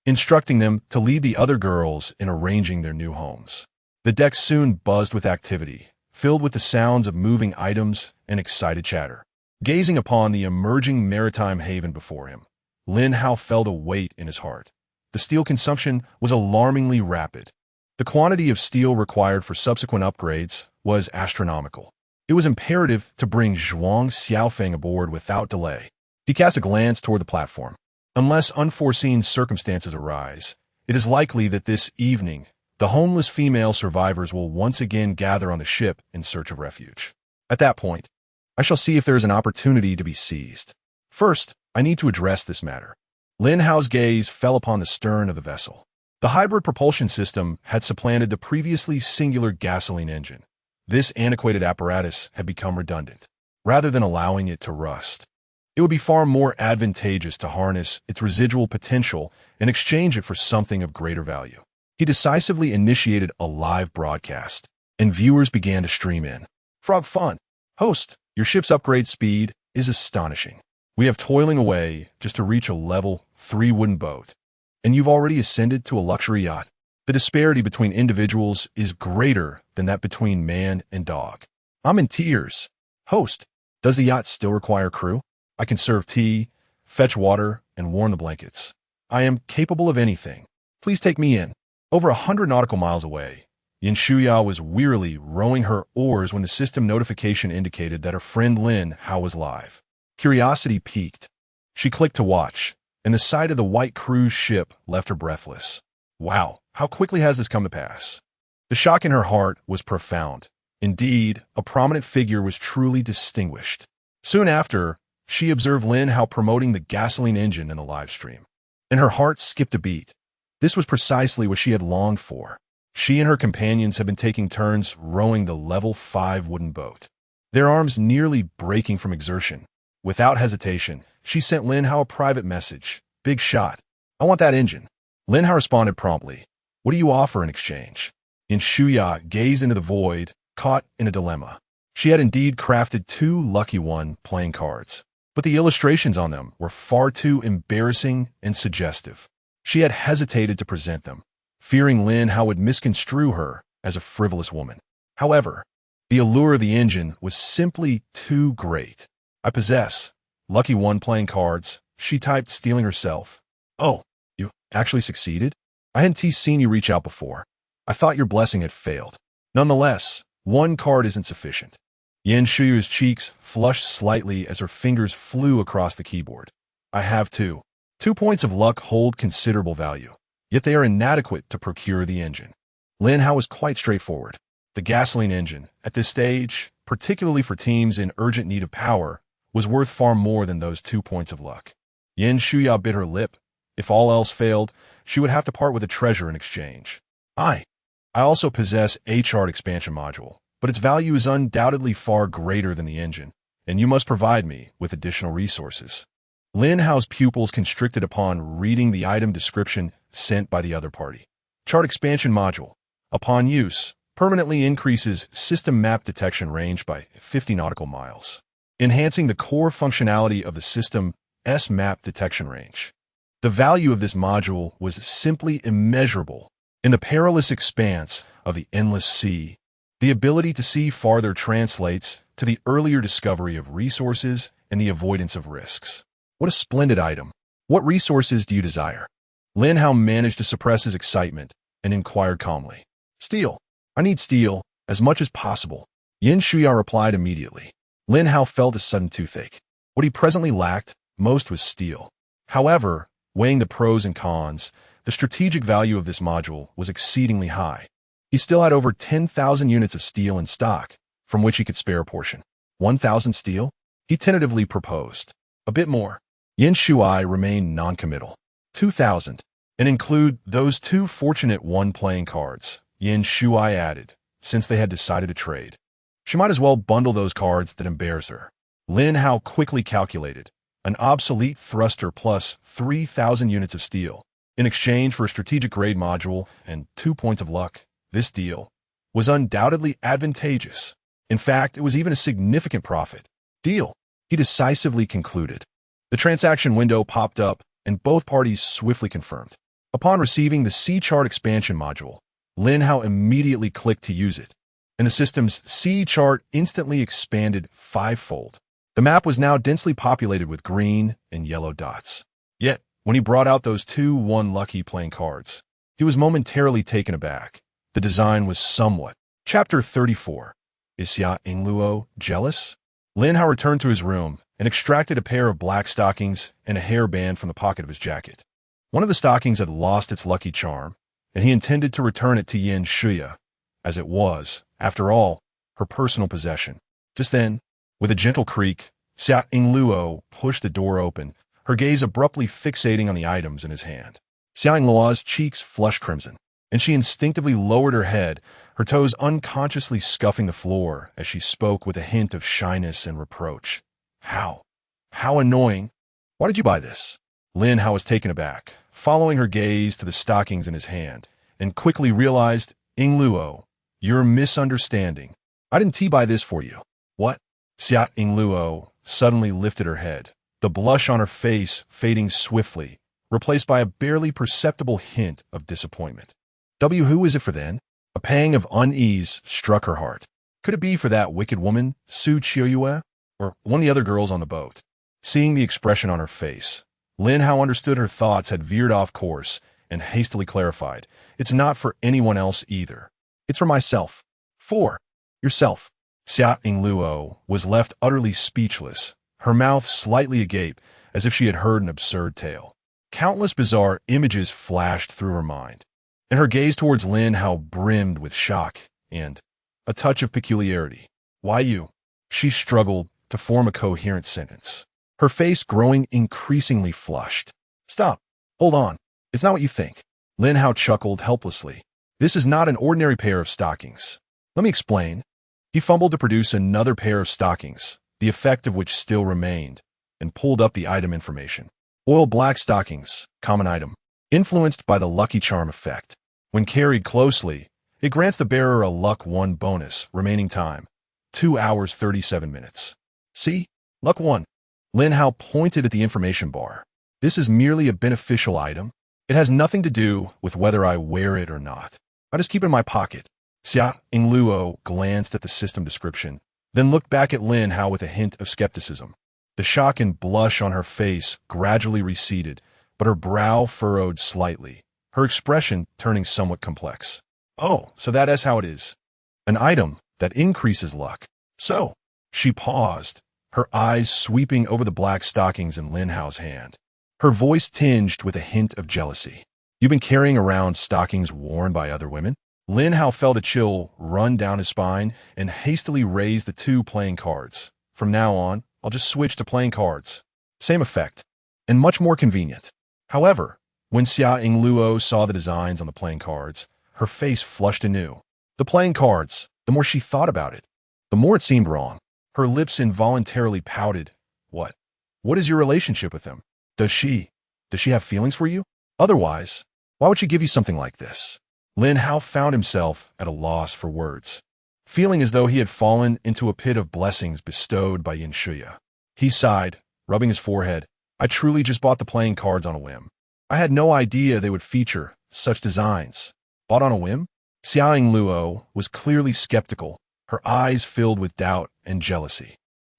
instructing them to lead the other girls in arranging their new homes. The deck soon buzzed with activity, filled with the sounds of moving items and excited chatter. Gazing upon the emerging maritime haven before him, Lin Hao felt a weight in his heart. The steel consumption was alarmingly rapid. The quantity of steel required for subsequent upgrades was astronomical. It was imperative to bring Zhuang Xiaofeng aboard without delay. He cast a glance toward the platform. Unless unforeseen circumstances arise, it is likely that this evening The homeless female survivors will once again gather on the ship in search of refuge. At that point, I shall see if there is an opportunity to be seized. First, I need to address this matter. Lin Hao's gaze fell upon the stern of the vessel. The hybrid propulsion system had supplanted the previously singular gasoline engine. This antiquated apparatus had become redundant. Rather than allowing it to rust, it would be far more advantageous to harness its residual potential and exchange it for something of greater value. He decisively initiated a live broadcast, and viewers began to stream in. Frog Fun. Host, your ship's upgrade speed is astonishing. We have toiling away just to reach a level 3 wooden boat, and you've already ascended to a luxury yacht. The disparity between individuals is greater than that between man and dog. I'm in tears. Host, does the yacht still require crew? I can serve tea, fetch water, and warm the blankets. I am capable of anything. Please take me in. Over 100 nautical miles away, Yin Shuya was wearily rowing her oars when the system notification indicated that her friend Lin Hao was live. Curiosity piqued. She clicked to watch, and the sight of the white cruise ship left her breathless. Wow, how quickly has this come to pass? The shock in her heart was profound. Indeed, a prominent figure was truly distinguished. Soon after, she observed Lin Hao promoting the gasoline engine in the live stream, and her heart skipped a beat. This was precisely what she had longed for. She and her companions had been taking turns rowing the level 5 wooden boat, their arms nearly breaking from exertion. Without hesitation, she sent Lin Hao a private message. Big shot. I want that engine. Lin Hao responded promptly. What do you offer in exchange? Yin Shuya gazed into the void, caught in a dilemma. She had indeed crafted 2 lucky one playing cards, but the illustrations on them were far too embarrassing and suggestive. She had hesitated to present them, fearing Lin Hao would misconstrue her as a frivolous woman. However, the allure of the engine was simply too great. I possess lucky one playing cards, she typed, steeling herself. Oh, you actually succeeded? I hadn't seen you reach out before. I thought your blessing had failed. Nonetheless, 1 card isn't sufficient. Yin Shuya's cheeks flushed slightly as her fingers flew across the keyboard. I have 2. 2 points of luck hold considerable value, yet they are inadequate to procure the engine. Lin Hao was quite straightforward. The gasoline engine, at this stage, particularly for teams in urgent need of power, was worth far more than those 2 points of luck. Yin Shuya bit her lip. If all else failed, she would have to part with a treasure in exchange. I also possess a chart expansion module, but its value is undoubtedly far greater than the engine, and you must provide me with additional resources. Lin Hao's pupils constricted upon reading the item description sent by the other party. Chart expansion module. Upon use, permanently increases system map detection range by 50 nautical miles, enhancing the core functionality of the system's map detection range. The value of this module was simply immeasurable. In the perilous expanse of the endless sea, the ability to see farther translates to the earlier discovery of resources and the avoidance of risks. What a splendid item. What resources do you desire? Lin Hao managed to suppress his excitement and inquired calmly. Steel. I need steel, as much as possible. Yin Shuya replied immediately. Lin Hao felt a sudden toothache. What he presently lacked most was steel. However, weighing the pros and cons, the strategic value of this module was exceedingly high. He still had over 10,000 units of steel in stock, from which he could spare a portion. 1,000 steel? He tentatively proposed. A bit more. Yin Shuai remained non-committal. 2,000, and include those 2 fortunate one playing cards, Yin Shuai added, since they had decided to trade. She might as well bundle those cards that embarrass her. Lin Hao quickly calculated. An obsolete thruster plus 3,000 units of steel. In exchange for a strategic grade module and 2 points of luck, this deal was undoubtedly advantageous. In fact, it was even a significant profit. Deal, he decisively concluded. The transaction window popped up, and both parties swiftly confirmed. Upon receiving the Sea Chart expansion module, Lin Hao immediately clicked to use it, and the system's Sea Chart instantly expanded 5-fold. The map was now densely populated with green and yellow dots. Yet, when he brought out those 2 lucky playing cards, he was momentarily taken aback. The design was somewhat. Chapter 34. Is Xia Ingluo jealous? Lin Hao returned to his room and extracted a pair of black stockings and a hairband from the pocket of his jacket. One of the stockings had lost its lucky charm, and he intended to return it to Yin Shuya, as it was, after all, her personal possession. Just then, with a gentle creak, Xia Yingluo pushed the door open, her gaze abruptly fixating on the items in his hand. Xia Yingluo's cheeks flushed crimson, and she instinctively lowered her head, her toes unconsciously scuffing the floor as she spoke with a hint of shyness and reproach. How? How annoying. Why did you buy this? Lin Hao was taken aback, following her gaze to the stockings in his hand, and quickly realized, Yingluo, you're misunderstanding. I didn't buy this for you. What? Xia Yingluo suddenly lifted her head, the blush on her face fading swiftly, replaced by a barely perceptible hint of disappointment. Who is it for then? A pang of unease struck her heart. Could it be for that wicked woman, Su Qiuyue, or one of the other girls on the boat? Seeing the expression on her face, Lin Hao understood her thoughts had veered off course and hastily clarified, it's not for anyone else either. It's for myself. For yourself. Xia Yingluo was left utterly speechless, her mouth slightly agape as if she had heard an absurd tale. Countless bizarre images flashed through her mind, and her gaze towards Lin Hao brimmed with shock and a touch of peculiarity. Why you? She struggled to form a coherent sentence, her face growing increasingly flushed. Stop. Hold on. It's not what you think. Lin Hao chuckled helplessly. This is not an ordinary pair of stockings. Let me explain. He fumbled to produce another pair of stockings, the effect of which still remained, and pulled up the item information. Oil black stockings, common item. Influenced by the lucky charm effect. When carried closely, it grants the bearer a luck 1 bonus, remaining time, 2 hours 37 minutes. See? Luck 1. Lin Hao pointed at the information bar. This is merely a beneficial item. It has nothing to do with whether I wear it or not. I just keep it in my pocket. Xia Yingluo glanced at the system description, then looked back at Lin Hao with a hint of skepticism. The shock and blush on her face gradually receded, but her brow furrowed slightly, her expression turning somewhat complex. Oh, so that is how it is. An item that increases luck. So, she paused, her eyes sweeping over the black stockings in Lin Hao's hand. Her voice tinged with a hint of jealousy. You've been carrying around stockings worn by other women? Lin Hao felt a chill run down his spine and hastily raised the 2 playing cards. From now on, I'll just switch to playing cards. Same effect, and much more convenient. However, when Xia Yingluo saw the designs on the playing cards, her face flushed anew. The playing cards, the more she thought about it, the more it seemed wrong. Her lips involuntarily pouted. What? What is your relationship with him? Does she have feelings for you? Otherwise, why would she give you something like this? Lin Hao found himself at a loss for words, feeling as though he had fallen into a pit of blessings bestowed by Yin Shuya. He sighed, rubbing his forehead. I truly just bought the playing cards on a whim. I had no idea they would feature such designs. Bought on a whim? Xia Yingluo was clearly skeptical, her eyes filled with doubt and jealousy.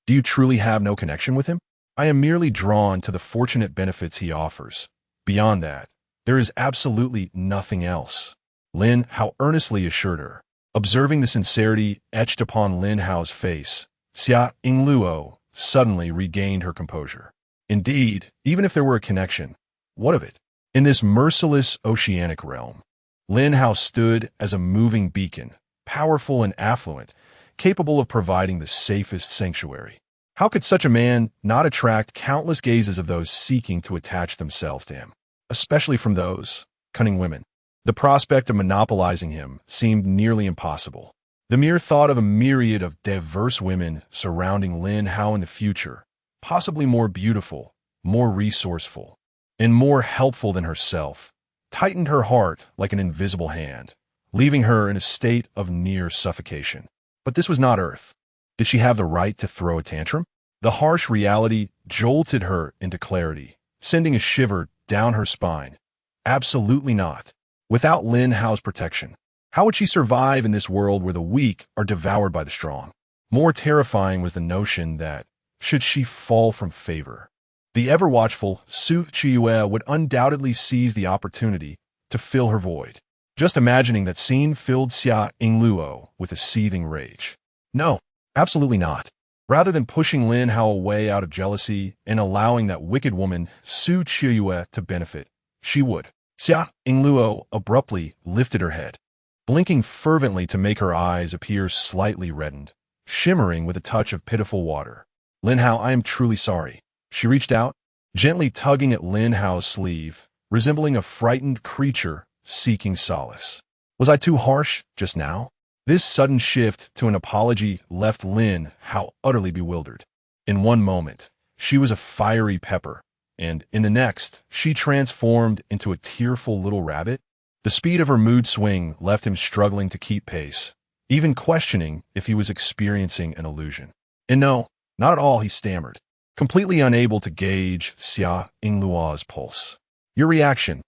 Do you truly have no connection with him? I am merely drawn to the fortunate benefits he offers. Beyond that, there is absolutely nothing else. Lin Hao earnestly assured her. Observing the sincerity etched upon Lin Hao's face, Xia Yingluo suddenly regained her composure. Indeed, even if there were a connection, what of it? In this merciless oceanic realm, Lin Hao stood as a moving beacon, powerful and affluent, capable of providing the safest sanctuary. How could such a man not attract countless gazes of those seeking to attach themselves to him, especially from those cunning women? The prospect of monopolizing him seemed nearly impossible. The mere thought of a myriad of diverse women surrounding Lin Hao in the future, possibly more beautiful, more resourceful, and more helpful than herself, tightened her heart like an invisible hand, leaving her in a state of near suffocation. But this was not Earth. Did she have the right to throw a tantrum? The harsh reality jolted her into clarity, sending a shiver down her spine. Absolutely not. Without Lin Hao's protection, how would she survive in this world where the weak are devoured by the strong? More terrifying was the notion that, should she fall from favor, the ever-watchful Su Qiuyue would undoubtedly seize the opportunity to fill her void. Just imagining that scene filled Xia Yingluo with a seething rage. No, absolutely not. Rather than pushing Lin Hao away out of jealousy and allowing that wicked woman Su Qiuyue to benefit, she would. Xia Ingluo abruptly lifted her head, blinking fervently to make her eyes appear slightly reddened, shimmering with a touch of pitiful water. Lin Hao, I am truly sorry. She reached out, gently tugging at Lin Hao's sleeve, resembling a frightened creature seeking solace. Was I too harsh just now? This sudden shift to an apology left Lin Hao utterly bewildered. In one moment, she was a fiery pepper, and in the next, she transformed into a tearful little rabbit. The speed of her mood swing left him struggling to keep pace, even questioning if he was experiencing an illusion. And no, not at all, he stammered, completely unable to gauge Xia Ingluo's pulse. Your reaction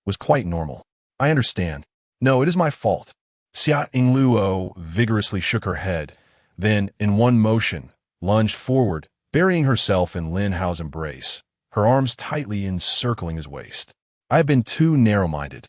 was quite normal. I understand. No, it is my fault. Xia Ingluo vigorously shook her head, then, in one motion, lunged forward, burying herself in Lin Hao's embrace, her arms tightly encircling his waist. I have been too narrow-minded,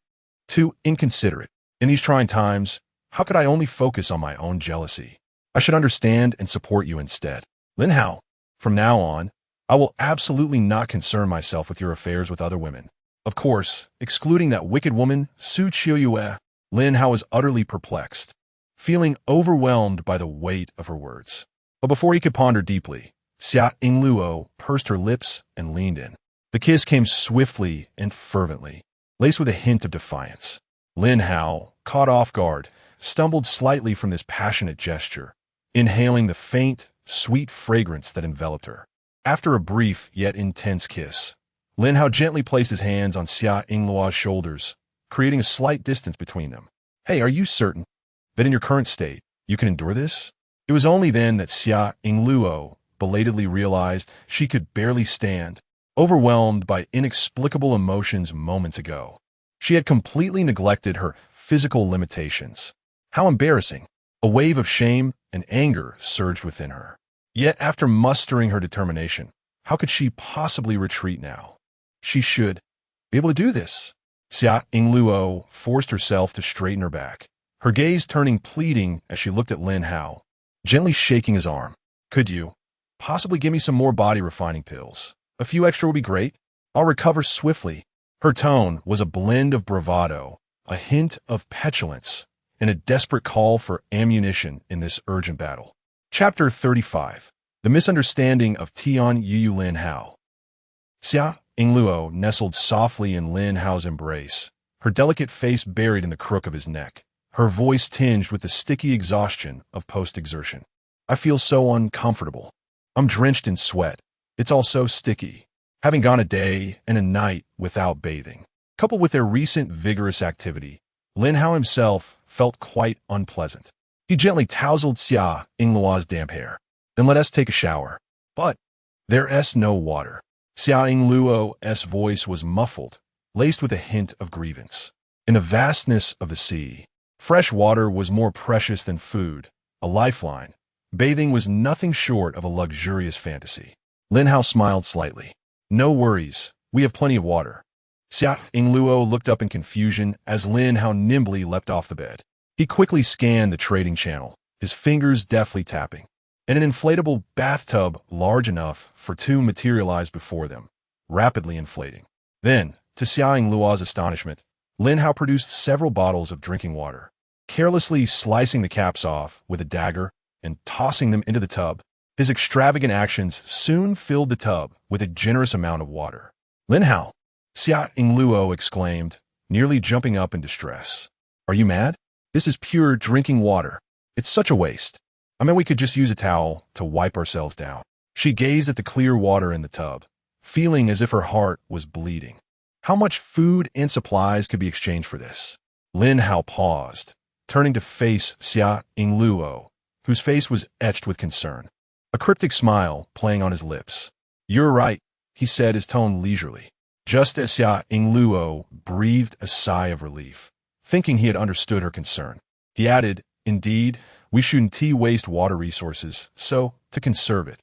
too inconsiderate. In these trying times, how could I only focus on my own jealousy? I should understand and support you instead. Lin Hao, from now on, I will absolutely not concern myself with your affairs with other women. Of course, excluding that wicked woman, Su Qiuyue. Lin Hao was utterly perplexed, feeling overwhelmed by the weight of her words. But before he could ponder deeply, Xia Ingluo pursed her lips and leaned in. The kiss came swiftly and fervently, laced with a hint of defiance. Lin Hao, caught off guard, stumbled slightly from this passionate gesture, inhaling the faint, sweet fragrance that enveloped her. After a brief yet intense kiss, Lin Hao gently placed his hands on Xia Ingluo's shoulders, creating a slight distance between them. Hey, are you certain that in your current state, you can endure this? It was only then that Xia Ingluo belatedly realized she could barely stand, overwhelmed by inexplicable emotions moments ago. She had completely neglected her physical limitations. How embarrassing! A wave of shame and anger surged within her. Yet after mustering her determination, how could she possibly retreat now? She should be able to do this. Xia Ingluo forced herself to straighten her back, her gaze turning pleading as she looked at Lin Hao, gently shaking his arm. Could you possibly give me some more body-refining pills? A few extra would be great. I'll recover swiftly. Her tone was a blend of bravado, a hint of petulance, and a desperate call for ammunition in this urgent battle. Chapter 35. The Misunderstanding of Tian Yu Lin Hao. Xia Ingluo nestled softly in Lin Hao's embrace, her delicate face buried in the crook of his neck, her voice tinged with the sticky exhaustion of post-exertion. I feel so uncomfortable. I'm drenched in sweat. It's all so sticky, having gone a day and a night without bathing. Coupled with their recent vigorous activity, Lin Hao himself felt quite unpleasant. He gently tousled Xia Ingluo's damp hair. Then let us take a shower. But there's no water. Xia Ingluo's voice was muffled, laced with a hint of grievance. In the vastness of the sea, fresh water was more precious than food, a lifeline. Bathing was nothing short of a luxurious fantasy. Lin Hao smiled slightly. No worries, we have plenty of water. Xia Ingluo looked up in confusion as Lin Hao nimbly leapt off the bed. He quickly scanned the trading channel, his fingers deftly tapping, and an inflatable bathtub large enough for two materialized before them, rapidly inflating. Then, to Xia Ingluo's astonishment, Lin Hao produced several bottles of drinking water, carelessly slicing the caps off with a dagger and tossing them into the tub. His extravagant actions soon filled the tub with a generous amount of water. Lin Hao, Xia Ingluo exclaimed, nearly jumping up in distress. Are you mad? This is pure drinking water. It's such a waste. I mean, we could just use a towel to wipe ourselves down. She gazed at the clear water in the tub, feeling as if her heart was bleeding. How much food and supplies could be exchanged for this? Lin Hao paused, turning to face Xia Ingluo, whose face was etched with concern, a cryptic smile playing on his lips. You're right, he said, his tone leisurely. Just as Xia Ingluo breathed a sigh of relief, thinking he had understood her concern, he added, indeed, we shouldn't waste water resources, so, to conserve it,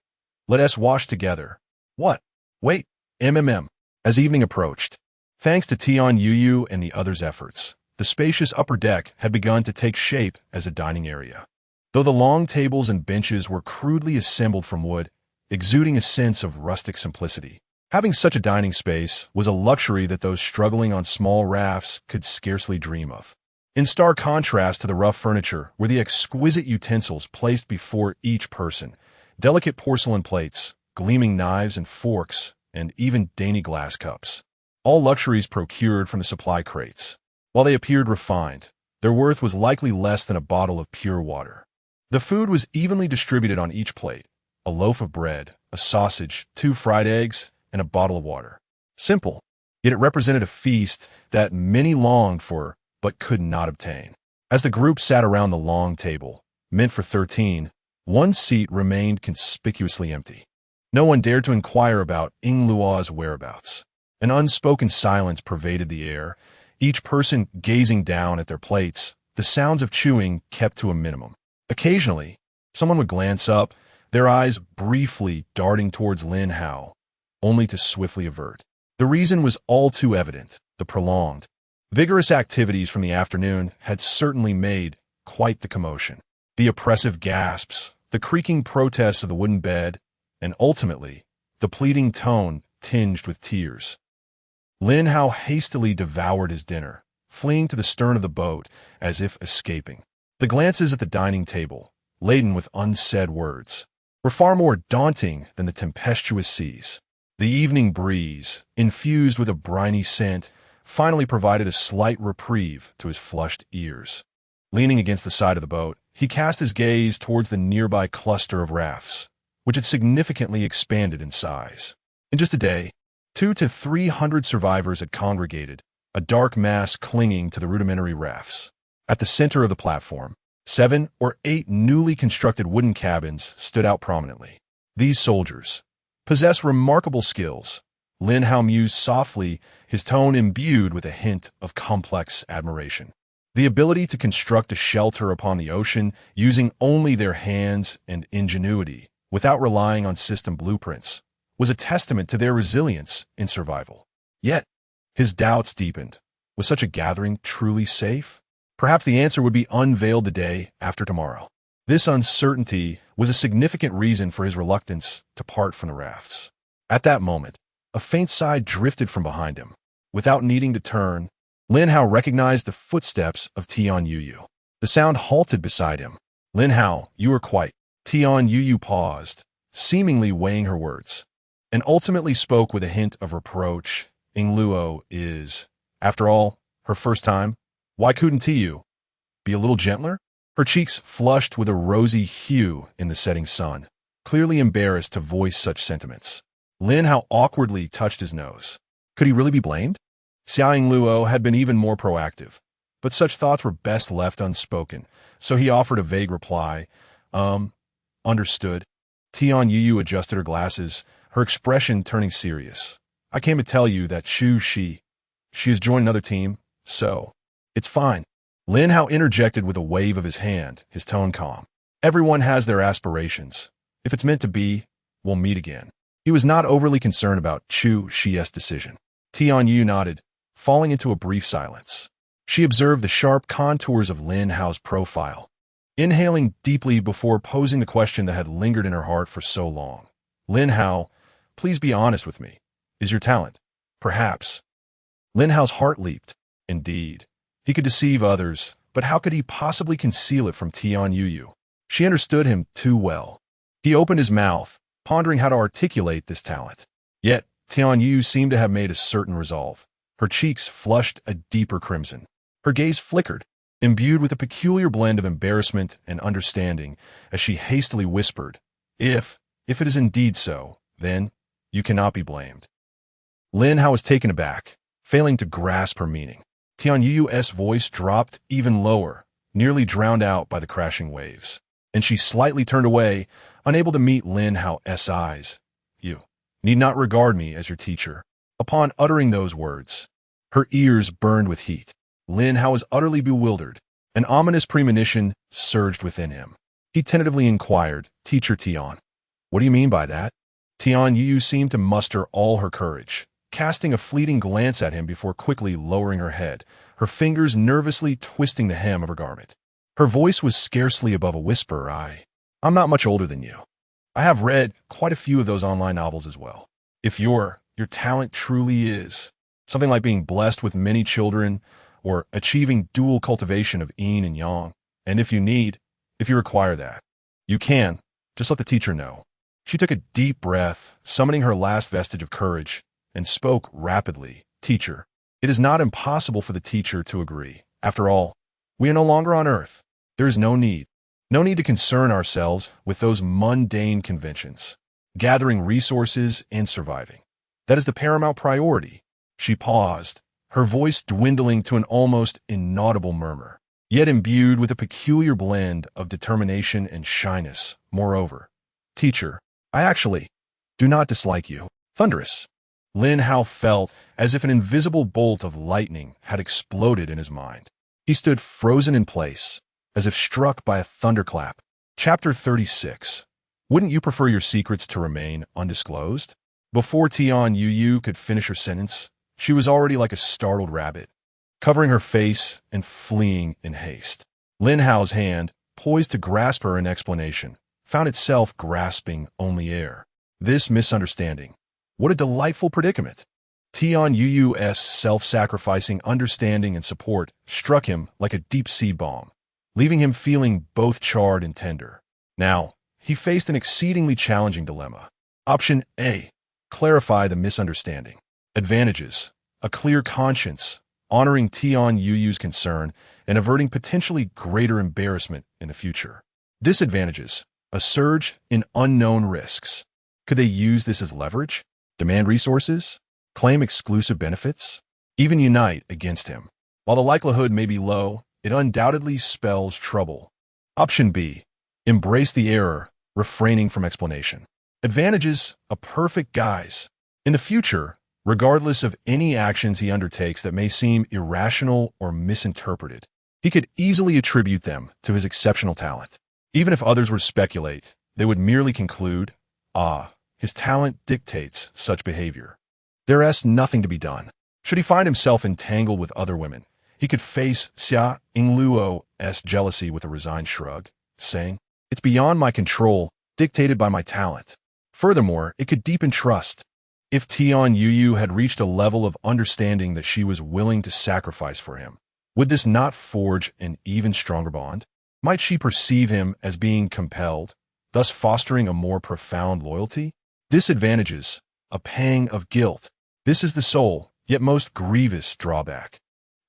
let us wash together. What? Wait, As evening approached, thanks to Tian Yu and the others' efforts, the spacious upper deck had begun to take shape as a dining area. Though the long tables and benches were crudely assembled from wood, exuding a sense of rustic simplicity, Having such a dining space was a luxury that those struggling on small rafts could scarcely dream of. In stark contrast to the rough furniture were the exquisite utensils placed before each person, delicate porcelain plates, gleaming knives and forks, and even dainty glass cups. All luxuries procured from the supply crates. While they appeared refined, their worth was likely less than a bottle of pure water. The food was evenly distributed on each plate: a loaf of bread, a sausage, 2 fried eggs, and a bottle of water. Simple, yet it represented a feast that many longed for but could not obtain. As the group sat around the long table, meant for 13, one seat remained conspicuously empty. No one dared to inquire about Ing Luo's whereabouts. An unspoken silence pervaded the air, each person gazing down at their plates, the sounds of chewing kept to a minimum. Occasionally, someone would glance up, their eyes briefly darting towards Lin Hao, only to swiftly avert. The reason was all too evident: the prolonged, vigorous activities from the afternoon had certainly made quite the commotion. The oppressive gasps, the creaking protests of the wooden bed, and ultimately, the pleading tone tinged with tears. Lin Hao hastily devoured his dinner, fleeing to the stern of the boat as if escaping. The glances at the dining table, laden with unsaid words, were far more daunting than the tempestuous seas. The evening breeze, infused with a briny scent, finally provided a slight reprieve to his flushed ears. Leaning against the side of the boat, he cast his gaze towards the nearby cluster of rafts, which had significantly expanded in size. In just a day, 200 to 300 survivors had congregated, a dark mass clinging to the rudimentary rafts. At the center of the platform, 7 or 8 newly constructed wooden cabins stood out prominently. These soldiers possess remarkable skills. Lin Hao mused softly, his tone imbued with a hint of complex admiration. The ability to construct a shelter upon the ocean using only their hands and ingenuity, without relying on system blueprints, was a testament to their resilience in survival. Yet, his doubts deepened. Was such a gathering truly safe? Perhaps the answer would be unveiled the day after tomorrow. This uncertainty was a significant reason for his reluctance to part from the rafts. At that moment, a faint sigh drifted from behind him. Without needing to turn, Lin Hao recognized the footsteps of Tian Yuyu. The sound halted beside him. "Lin Hao, you are quite..." Tian Yuyu paused, seemingly weighing her words, and ultimately spoke with a hint of reproach. "Ing Luo is, after all, her first time. Why couldn't you be a little gentler?" Her cheeks flushed with a rosy hue in the setting sun, clearly embarrassed to voice such sentiments. Lin Hao awkwardly touched his nose. Could he really be blamed? Xiaoying Luo had been even more proactive, but such thoughts were best left unspoken, so he offered a vague reply. Understood." Tian Yuyu adjusted her glasses, her expression turning serious. "I came to tell you that she has joined another team, so it's fine." Lin Hao interjected with a wave of his hand, his tone calm. "Everyone has their aspirations. If it's meant to be, we'll meet again." He was not overly concerned about Chu Xi's decision. Tian Yu nodded, falling into a brief silence. She observed the sharp contours of Lin Hao's profile, inhaling deeply before posing the question that had lingered in her heart for so long. "Lin Hao, please be honest with me. Is your talent, perhaps?" Lin Hao's heart leaped. Indeed, he could deceive others, but how could he possibly conceal it from Tian Yuyu? She understood him too well. He opened his mouth, pondering how to articulate this talent. Yet, Tian Yu seemed to have made a certain resolve. Her cheeks flushed a deeper crimson. Her gaze flickered, imbued with a peculiar blend of embarrassment and understanding, as she hastily whispered, If it is indeed so, then you cannot be blamed." Lin Hao was taken aback, failing to grasp her meaning. Tian Yuyu's voice dropped even lower, nearly drowned out by the crashing waves, and she slightly turned away, unable to meet Lin Hao's eyes. "You need not regard me as your teacher." Upon uttering those words, her ears burned with heat. Lin Hao was utterly bewildered. An ominous premonition surged within him. He tentatively inquired, "Teacher Tian, what do you mean by that?" Tian Yu seemed to muster all her courage, casting a fleeting glance at him before quickly lowering her head, her fingers nervously twisting the hem of her garment. Her voice was scarcely above a whisper. I'm not much older than you. I have read quite a few of those online novels as well. If you're your talent truly is. Something like being blessed with many children or achieving dual cultivation of yin and yang. And if you require that, you can. Just let the teacher know. She took a deep breath, summoning her last vestige of courage, and spoke rapidly. Teacher, it is not impossible for the teacher to agree. After all, we are no longer on Earth. There is no need to concern ourselves with those mundane conventions. Gathering resources and surviving. That is the paramount priority. She paused, her voice dwindling to an almost inaudible murmur, yet imbued with a peculiar blend of determination and shyness. Moreover, teacher, I actually do not dislike you. Thunderous. Lin Hao felt as if an invisible bolt of lightning had exploded in his mind. He stood frozen in place, as if struck by a thunderclap. Chapter 36. Wouldn't you prefer your secrets to remain undisclosed? Before Tian Yu could finish her sentence, she was already like a startled rabbit, covering her face and fleeing in haste. Lin Hao's hand, poised to grasp her in explanation, found itself grasping only air. This misunderstanding. What a delightful predicament. Tian Yu's self-sacrificing understanding and support struck him like a deep-sea balm, leaving him feeling both charred and tender. Now, he faced an exceedingly challenging dilemma. Option A. Clarify the misunderstanding. Advantages. A clear conscience, honoring Tian Yu's concern and averting potentially greater embarrassment in the future. Disadvantages. A surge in unknown risks. Could they use this as leverage? Demand resources? Claim exclusive benefits? Even unite against him? While the likelihood may be low, it undoubtedly spells trouble. Option B. Embrace the error, refraining from explanation. Advantages. A perfect guise. In the future, regardless of any actions he undertakes that may seem irrational or misinterpreted, he could easily attribute them to his exceptional talent. Even if others would speculate, they would merely conclude, his talent dictates such behavior. There is nothing to be done. Should he find himself entangled with other women, he could face Xia Yingluo's jealousy with a resigned shrug, saying, "It's beyond my control, dictated by my talent." Furthermore, it could deepen trust. If Tian Yu had reached a level of understanding that she was willing to sacrifice for him, would this not forge an even stronger bond? Might she perceive him as being compelled, thus fostering a more profound loyalty? Disadvantages. A pang of guilt. This is the sole, yet most grievous drawback.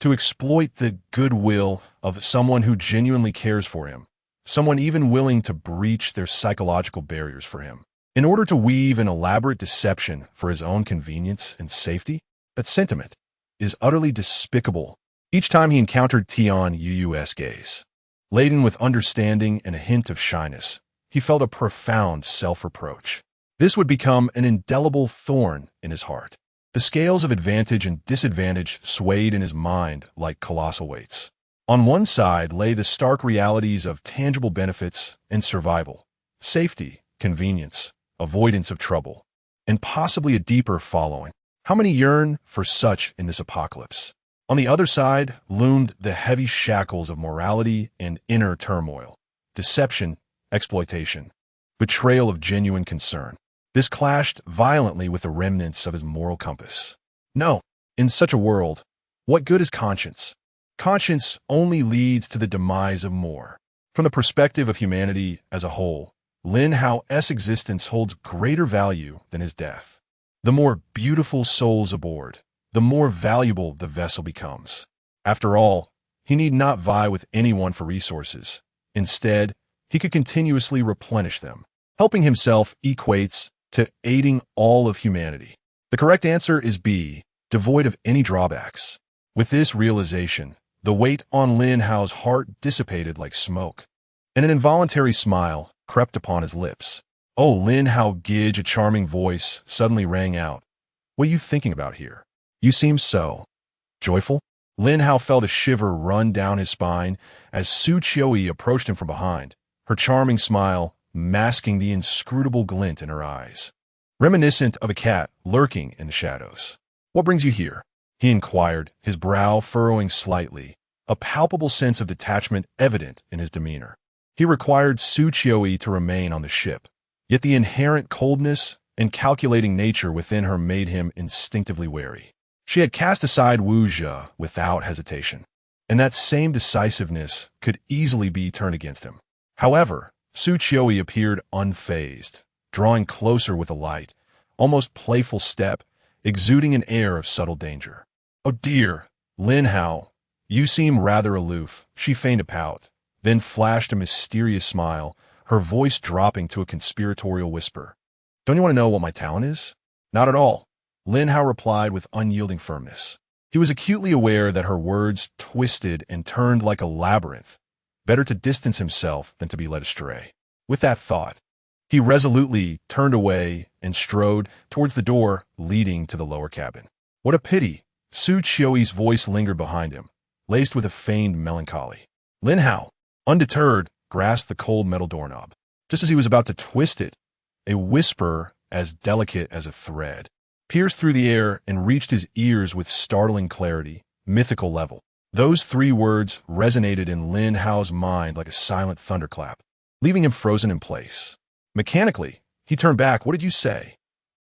To exploit the goodwill of someone who genuinely cares for him, someone even willing to breach their psychological barriers for him, in order to weave an elaborate deception for his own convenience and safety, that sentiment is utterly despicable. Each time he encountered Tian Yu's gaze, laden with understanding and a hint of shyness, he felt a profound self-reproach. This would become an indelible thorn in his heart. The scales of advantage and disadvantage swayed in his mind like colossal weights. On one side lay the stark realities of tangible benefits and survival, safety, convenience, avoidance of trouble, and possibly a deeper following. How many yearn for such in this apocalypse? On the other side loomed the heavy shackles of morality and inner turmoil, deception, exploitation, betrayal of genuine concern. This clashed violently with the remnants of his moral compass. No, in such a world, what good is conscience? Conscience only leads to the demise of more. From the perspective of humanity as a whole, Lin Hao's existence holds greater value than his death. The more beautiful souls aboard, the more valuable the vessel becomes. After all, he need not vie with anyone for resources. Instead, he could continuously replenish them. Helping himself equates to aiding all of humanity. The correct answer is B, devoid of any drawbacks. With this realization, the weight on Lin Hao's heart dissipated like smoke, and an involuntary smile crept upon his lips. "Oh, Lin Hao Gidge," a charming voice suddenly rang out. "What are you thinking about here? You seem so joyful." Lin Hao felt a shiver run down his spine as Su Qiuyi approached him from behind, her charming smile masking the inscrutable glint in her eyes, reminiscent of a cat lurking in the shadows. "What brings you here?" he inquired, his brow furrowing slightly, a palpable sense of detachment evident in his demeanor. He required Su Qiuyi to remain on the ship, yet the inherent coldness and calculating nature within her made him instinctively wary. She had cast aside Wu Zhe without hesitation, and that same decisiveness could easily be turned against him. However, Su Qiuyi appeared unfazed, drawing closer with a light, almost playful step, exuding an air of subtle danger. "Oh dear, Lin Hao, you seem rather aloof," she feigned a pout, then flashed a mysterious smile, her voice dropping to a conspiratorial whisper. "Don't you want to know what my talent is?" "Not at all," Lin Hao replied with unyielding firmness. He was acutely aware that her words twisted and turned like a labyrinth. Better to distance himself than to be led astray. With that thought, he resolutely turned away and strode towards the door leading to the lower cabin. "What a pity!" Su Qiuyi's voice lingered behind him, laced with a feigned melancholy. Lin Hao, undeterred, grasped the cold metal doorknob. Just as he was about to twist it, a whisper as delicate as a thread pierced through the air and reached his ears with startling clarity. "Mythical level." Those 3 words resonated in Lin Hao's mind like a silent thunderclap, leaving him frozen in place. Mechanically, he turned back. "What did you say?"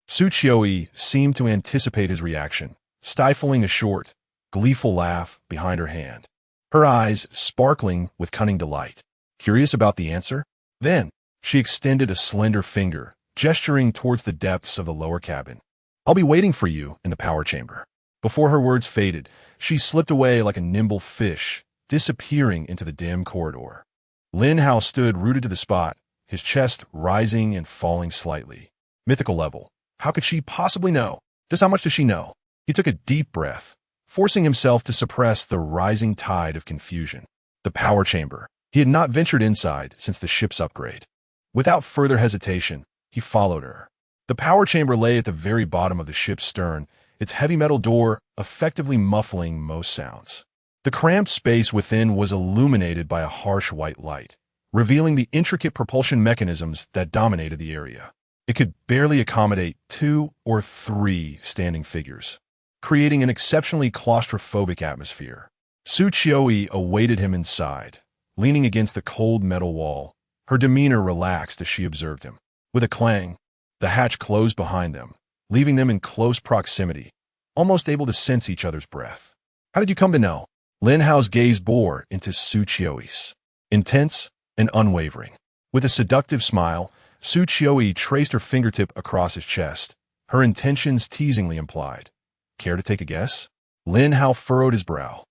Su Qiuyi seemed to anticipate his reaction, stifling a short, gleeful laugh behind her hand, her eyes sparkling with cunning delight. Curious about the answer? Then, she extended a slender finger, gesturing towards the depths of the lower cabin. "I'll be waiting for you in the power chamber." Before her words faded, she slipped away like a nimble fish, disappearing into the dim corridor. Lin Hao stood rooted to the spot, his chest rising and falling slightly. Mythical level. How could she possibly know? Just how much does she know? He took a deep breath, forcing himself to suppress the rising tide of confusion. The power chamber. He had not ventured inside since the ship's upgrade. Without further hesitation, he followed her. The power chamber lay at the very bottom of the ship's stern, its heavy metal door effectively muffling most sounds. The cramped space within was illuminated by a harsh white light, revealing the intricate propulsion mechanisms that dominated the area. It could barely accommodate 2 or 3 standing figures, creating an exceptionally claustrophobic atmosphere. Su Qiuyi awaited him inside, leaning against the cold metal wall, her demeanor relaxed as she observed him. With a clang, the hatch closed behind them, leaving them in close proximity, almost able to sense each other's breath. "How did you come to know?" Lin Hao's gaze bore into Su Qiuyi's, intense and unwavering. With a seductive smile, Su Qiuyi traced her fingertip across his chest, her intentions teasingly implied. "Care to take a guess?" Lin Hao furrowed his brow,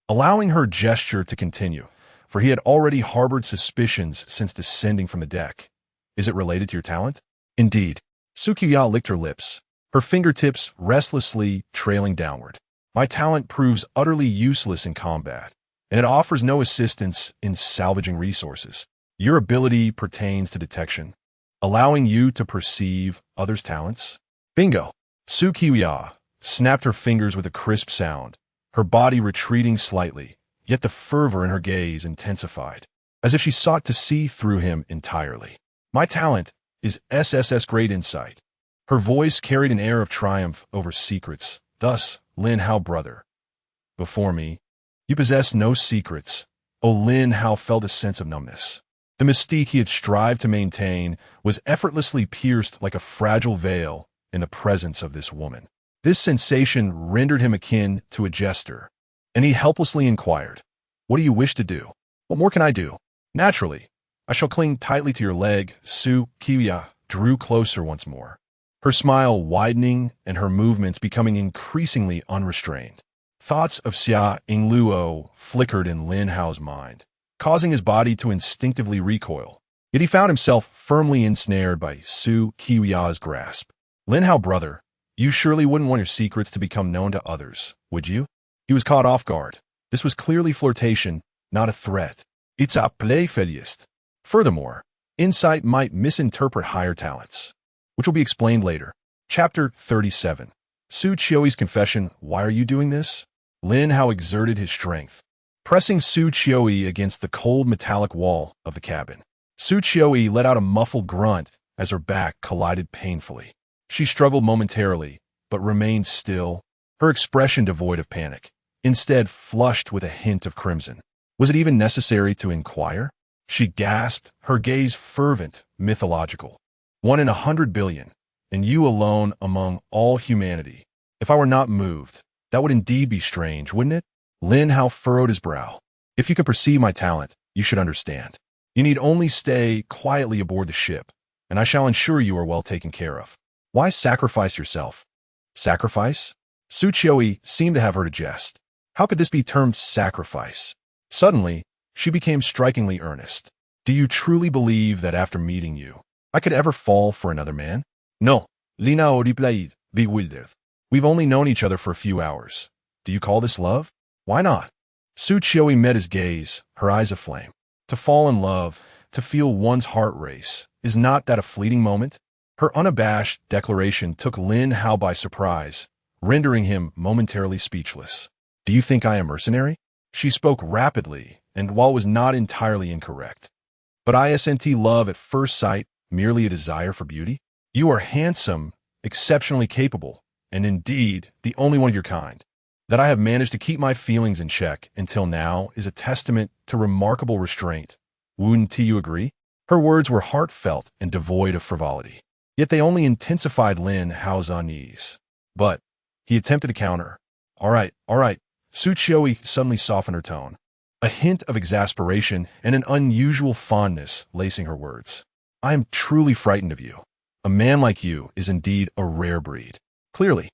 allowing her gesture to continue, for he had already harbored suspicions since descending from the deck. "Is it related to your talent?" "Indeed." Su Qiuyi licked her lips, her fingertips restlessly trailing downward. "My talent proves utterly useless in combat, and it offers no assistance in salvaging resources. Your ability pertains to detection, allowing you to perceive others' talents." "Bingo!" Su Qiuyi snapped her fingers with a crisp sound, her body retreating slightly, yet the fervor in her gaze intensified, as if she sought to see through him entirely. "My talent is SSS Great Insight." Her voice carried an air of triumph over secrets. "Thus, Lin Hao brother, before me, you possess no secrets." Oh, Lin Hao felt a sense of numbness. The mystique he had strived to maintain was effortlessly pierced like a fragile veil in the presence of this woman. This sensation rendered him akin to a jester, and he helplessly inquired, "What do you wish to do?" "What more can I do?" "Naturally, I shall cling tightly to your leg." Su Qiuyi drew closer once more, her smile widening and her movements becoming increasingly unrestrained. Thoughts of Xia Yingluo flickered in Lin Hao's mind, causing his body to instinctively recoil. Yet he found himself firmly ensnared by Su Qiuyi's grasp. "Lin Hao brother, you surely wouldn't want your secrets to become known to others, would you?" He was caught off guard. This was clearly flirtation, not a threat. "It's a playfellist." Furthermore, insight might misinterpret higher talents, which will be explained later. Chapter 37. Su Qiuyi's confession. "Why are you doing this?" Lin Hao exerted his strength, pressing Su Qiuyi against the cold metallic wall of the cabin. Su Qiuyi let out a muffled grunt as her back collided painfully. She struggled momentarily, but remained still, her expression devoid of panic, instead flushed with a hint of crimson. Was it even necessary to inquire? She gasped, her gaze fervent, mythological. 1 in 100 billion. and you alone among all humanity. If I were not moved, that would indeed be strange, wouldn't it? Lin Hao furrowed his brow. If you can perceive my talent, you should understand. You need only stay quietly aboard the ship, and I shall ensure you are well taken care of. Why sacrifice yourself? Sacrifice? Su Qiui seemed to have heard a jest. How could this be termed sacrifice? Suddenly, she became strikingly earnest. Do you truly believe that after meeting you, I could ever fall for another man? No, Lin Hao replied, bewildered. We've only known each other for a few hours. Do you call this love? Why not? Su Qiui met his gaze, her eyes aflame. To fall in love, to feel one's heart race, is not that a fleeting moment? Her unabashed declaration took Lin Hao by surprise, rendering him momentarily speechless. Do you think I am mercenary? She spoke rapidly, and while it was not entirely incorrect. But isn't love at first sight merely a desire for beauty? You are handsome, exceptionally capable, and indeed the only one of your kind. That I have managed to keep my feelings in check until now is a testament to remarkable restraint. Wouldn't you agree? Her words were heartfelt and devoid of frivolity. Yet they only intensified Lin Hao's unease. But he attempted to counter. All right. Su Qiui suddenly softened her tone, a hint of exasperation and an unusual fondness lacing her words. I am truly frightened of you. A man like you is indeed a rare breed. Clearly.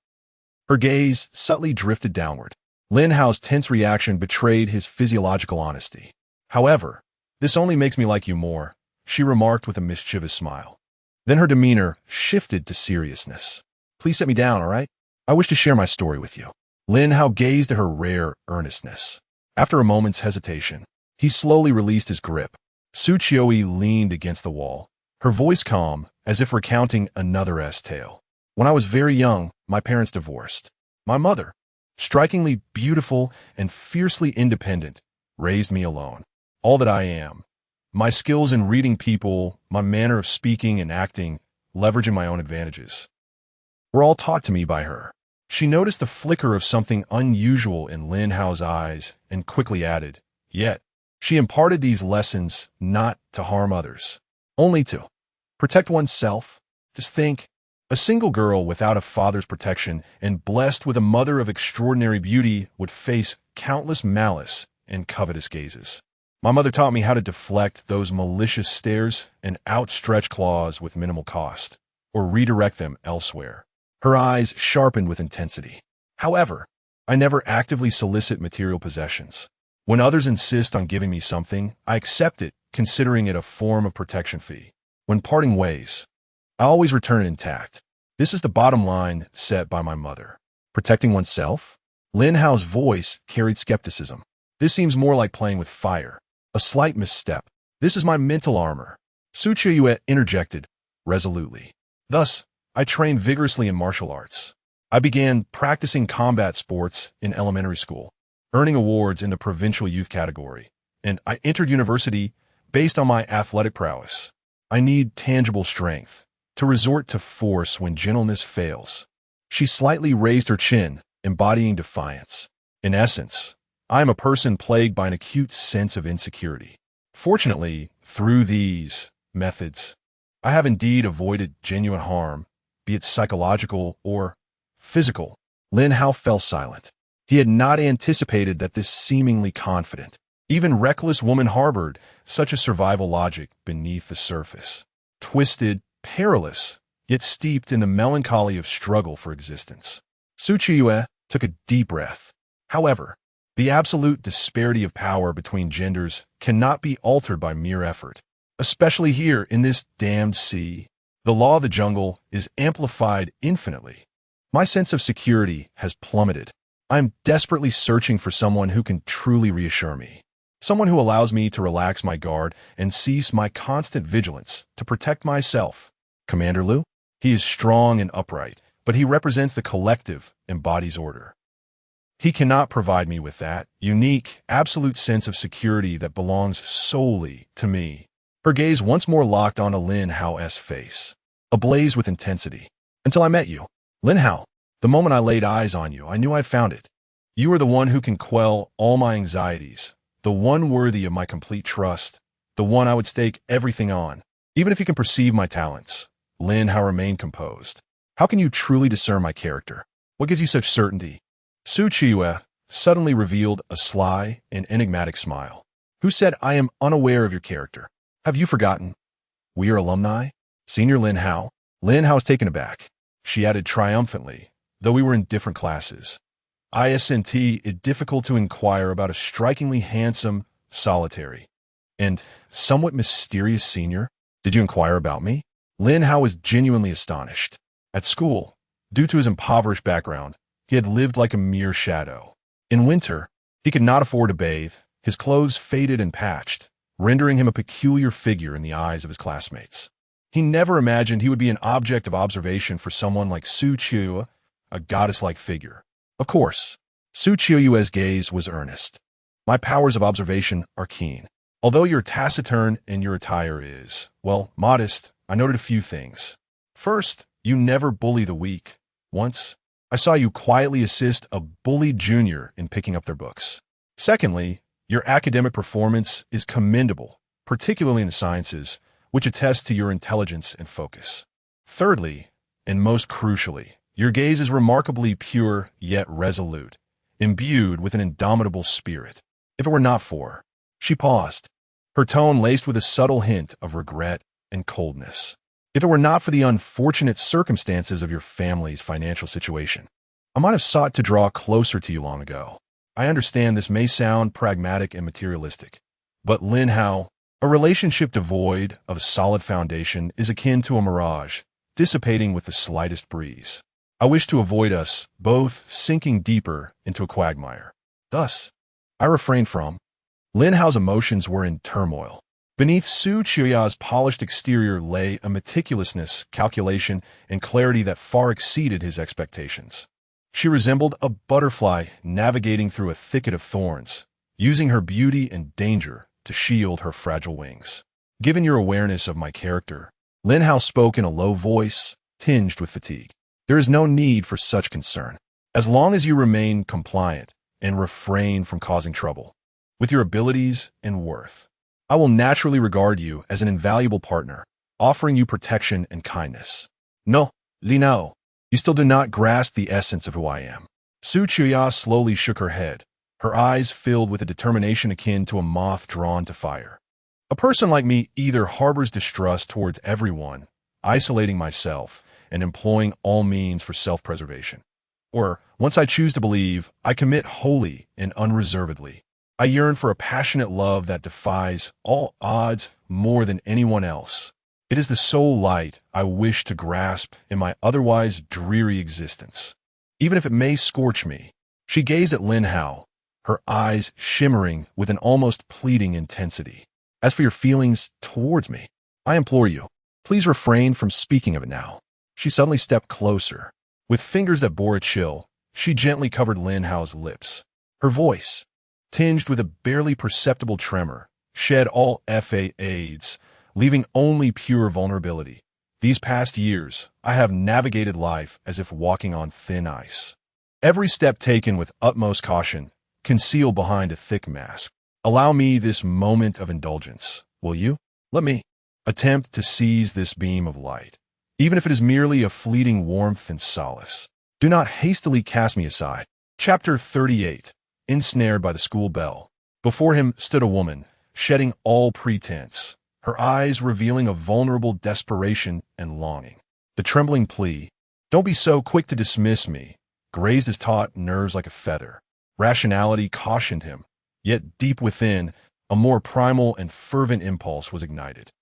Her gaze subtly drifted downward. Lin Hao's tense reaction betrayed his physiological honesty. However, this only makes me like you more, she remarked with a mischievous smile. Then her demeanor shifted to seriousness. Please set me down, all right? I wish to share my story with you. Lin Hao gazed at her rare earnestness. After a moment's hesitation, he slowly released his grip. Su Qiui leaned against the wall, her voice calm, as if recounting another tale. When I was very young, my parents divorced. My mother, strikingly beautiful and fiercely independent, raised me alone. All that I am, my skills in reading people, my manner of speaking and acting, leveraging my own advantages, were all taught to me by her. She noticed the flicker of something unusual in Lin Hao's eyes and quickly added, yet, she imparted these lessons not to harm others, only to protect oneself. Just think, a single girl without a father's protection and blessed with a mother of extraordinary beauty would face countless malice and covetous gazes. My mother taught me how to deflect those malicious stares and outstretch claws with minimal cost, or redirect them elsewhere. Her eyes sharpened with intensity. However, I never actively solicit material possessions. When others insist on giving me something, I accept it, considering it a form of protection fee. When parting ways, I always return it intact. This is the bottom line set by my mother. Protecting oneself? Lin Hao's voice carried skepticism. This seems more like playing with fire. A slight misstep. This is my mental armor. Su Qiui interjected resolutely. Thus, I trained vigorously in martial arts. I began practicing combat sports in elementary school, earning awards in the provincial youth category, and I entered university based on my athletic prowess. I need tangible strength to resort to force when gentleness fails. She slightly raised her chin, embodying defiance. In essence, I am a person plagued by an acute sense of insecurity. Fortunately, through these methods, I have indeed avoided genuine harm, be it psychological or physical. Lin Hao fell silent. He had not anticipated that this seemingly confident, even reckless woman harbored such a survival logic beneath the surface. Twisted, perilous, yet steeped in the melancholy of struggle for existence. Su Qiui took a deep breath. However, the absolute disparity of power between genders cannot be altered by mere effort, especially here in this damned sea. The law of the jungle is amplified infinitely. My sense of security has plummeted. I am desperately searching for someone who can truly reassure me. Someone who allows me to relax my guard and cease my constant vigilance to protect myself. Commander Liu? He is strong and upright, but he represents the collective, embodies order. He cannot provide me with that unique, absolute sense of security that belongs solely to me. Her gaze once more locked onto Lin Hao's face, ablaze with intensity. Until I met you, Lin Hao, the moment I laid eyes on you, I knew I'd found it. You are the one who can quell all my anxieties, the one worthy of my complete trust, the one I would stake everything on, even if you can perceive my talents. Lin Hao remained composed. How can you truly discern my character? What gives you such certainty? Su Qiyu suddenly revealed a sly and enigmatic smile. Who said I am unaware of your character? Have you forgotten? We are alumni? Senior Lin Hao? Lin Hao was taken aback. She added triumphantly, though we were in different classes. Isn't it difficult to inquire about a strikingly handsome, solitary, and somewhat mysterious senior? Did you inquire about me? Lin Hao was genuinely astonished. At school, due to his impoverished background, he had lived like a mere shadow. In winter, he could not afford to bathe, his clothes faded and patched, rendering him a peculiar figure in the eyes of his classmates. He never imagined he would be an object of observation for someone like Su Qiyu, a goddess-like figure. Of course, Su Qiyu's gaze was earnest. My powers of observation are keen. Although you're taciturn and your attire is, well, modest, I noted a few things. First, you never bully the weak. Once, I saw you quietly assist a bullied junior in picking up their books. Secondly, your academic performance is commendable, particularly in the sciences, which attests to your intelligence and focus. Thirdly, and most crucially, your gaze is remarkably pure yet resolute, imbued with an indomitable spirit. If it were not for... She paused, her tone laced with a subtle hint of regret and coldness. If it were not for the unfortunate circumstances of your family's financial situation, I might have sought to draw closer to you long ago. I understand this may sound pragmatic and materialistic, but Lin Hao, a relationship devoid of a solid foundation is akin to a mirage, dissipating with the slightest breeze. I wish to avoid us both sinking deeper into a quagmire. Thus, I refrained from. Lin Hao's emotions were in turmoil. Beneath Su Qiyu's polished exterior lay a meticulousness, calculation, and clarity that far exceeded his expectations. She resembled a butterfly navigating through a thicket of thorns, using her beauty and danger to shield her fragile wings. Given your awareness of my character, Lin Hao spoke in a low voice, tinged with fatigue. There is no need for such concern. As long as you remain compliant and refrain from causing trouble, with your abilities and worth, I will naturally regard you as an invaluable partner, offering you protection and kindness. No, Lin Hao, you still do not grasp the essence of who I am. Su Qiyu slowly shook her head, her eyes filled with a determination akin to a moth drawn to fire. A person like me either harbors distrust towards everyone, isolating myself and employing all means for self-preservation, or, once I choose to believe, I commit wholly and unreservedly. I yearn for a passionate love that defies all odds more than anyone else. It is the sole light I wish to grasp in my otherwise dreary existence, even if it may scorch me. She gazed at Lin Hao, her eyes shimmering with an almost pleading intensity. As for your feelings towards me, I implore you, please refrain from speaking of it now. She suddenly stepped closer. With fingers that bore a chill, she gently covered Lin Hao's lips. Her voice, tinged with a barely perceptible tremor, shed all aids, leaving only pure vulnerability. These past years, I have navigated life as if walking on thin ice. Every step taken with utmost caution, concealed behind a thick mask. Allow me this moment of indulgence, will you? Let me attempt to seize this beam of light, even if it is merely a fleeting warmth and solace. Do not hastily cast me aside. Chapter 38. Ensnared by the school bell. Before him stood a woman, shedding all pretense, her eyes revealing a vulnerable desperation and longing. The trembling plea, "Don't be so quick to dismiss me," grazed his taut nerves like a feather. Rationality cautioned him, yet deep within, a more primal and fervent impulse was ignited.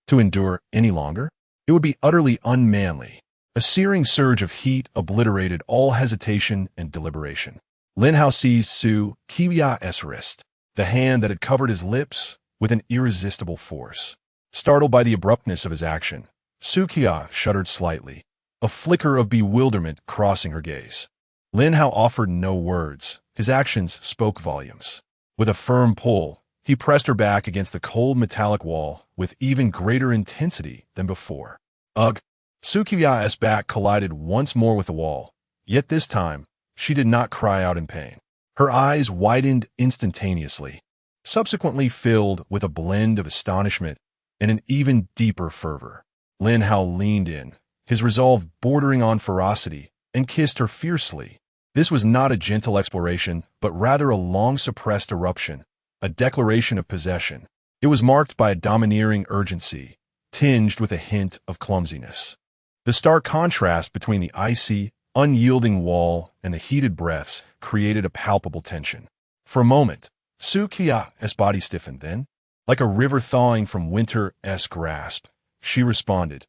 To endure any longer? It would be utterly unmanly. A searing surge of heat obliterated all hesitation and deliberation. Lin Hao seized Su Qiyu's wrist, the hand that had covered his lips, with an irresistible force. Startled by the abruptness of his action, Su Qiyu shuddered slightly, a flicker of bewilderment crossing her gaze. Lin Hao offered no words. His actions spoke volumes. With a firm pull, he pressed her back against the cold metallic wall with even greater intensity than before. Ugh! Su Qiyu's back collided once more with the wall, yet this time, she did not cry out in pain. Her eyes widened instantaneously, subsequently filled with a blend of astonishment and an even deeper fervor. Lin Hao leaned in, his resolve bordering on ferocity, and kissed her fiercely. This was not a gentle exploration, but rather a long-suppressed eruption, a declaration of possession. It was marked by a domineering urgency, tinged with a hint of clumsiness. The stark contrast between the icy, unyielding wall and the heated breaths created a palpable tension. For a moment, Su Qia's body stiffened, then, like a river thawing from winter's grasp, she responded,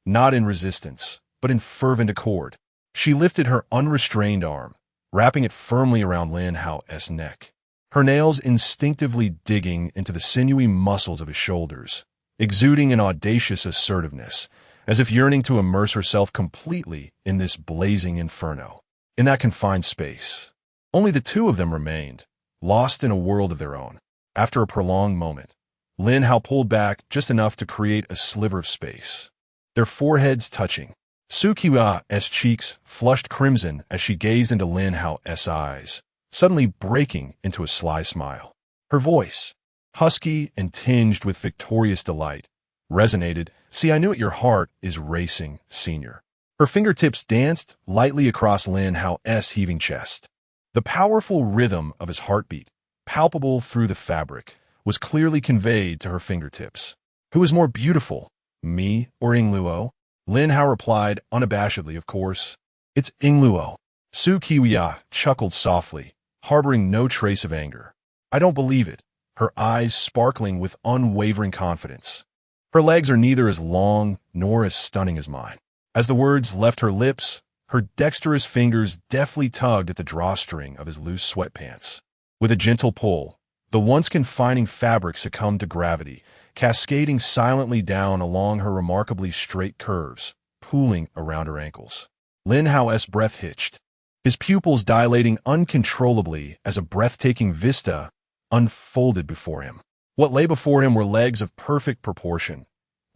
not in resistance, but in fervent accord. She lifted her unrestrained arm, wrapping it firmly around Lin Hao's neck, her nails instinctively digging into the sinewy muscles of his shoulders, exuding an audacious assertiveness, as if yearning to immerse herself completely in this blazing inferno. In that confined space, only the two of them remained, lost in a world of their own. After a prolonged moment, Lin Hao pulled back just enough to create a sliver of space, their foreheads touching. Su Qia's cheeks flushed crimson as she gazed into Lin Hao's eyes, suddenly breaking into a sly smile. Her voice, husky and tinged with victorious delight, resonated. See, I knew it, your heart is racing, senior. Her fingertips danced lightly across Lin Hao's heaving chest. The powerful rhythm of his heartbeat, palpable through the fabric, was clearly conveyed to her fingertips. Who is more beautiful, me or Yingluo? Lin Hao replied unabashedly, of course. It's Yingluo. Su Qiya chuckled softly, harboring no trace of anger. I don't believe it, her eyes sparkling with unwavering confidence. Her legs are neither as long nor as stunning as mine. As the words left her lips, her dexterous fingers deftly tugged at the drawstring of his loose sweatpants. With a gentle pull, the once confining fabric succumbed to gravity, cascading silently down along her remarkably straight curves, pooling around her ankles. Lin Hao's breath hitched, his pupils dilating uncontrollably as a breathtaking vista unfolded before him. What lay before him were legs of perfect proportion,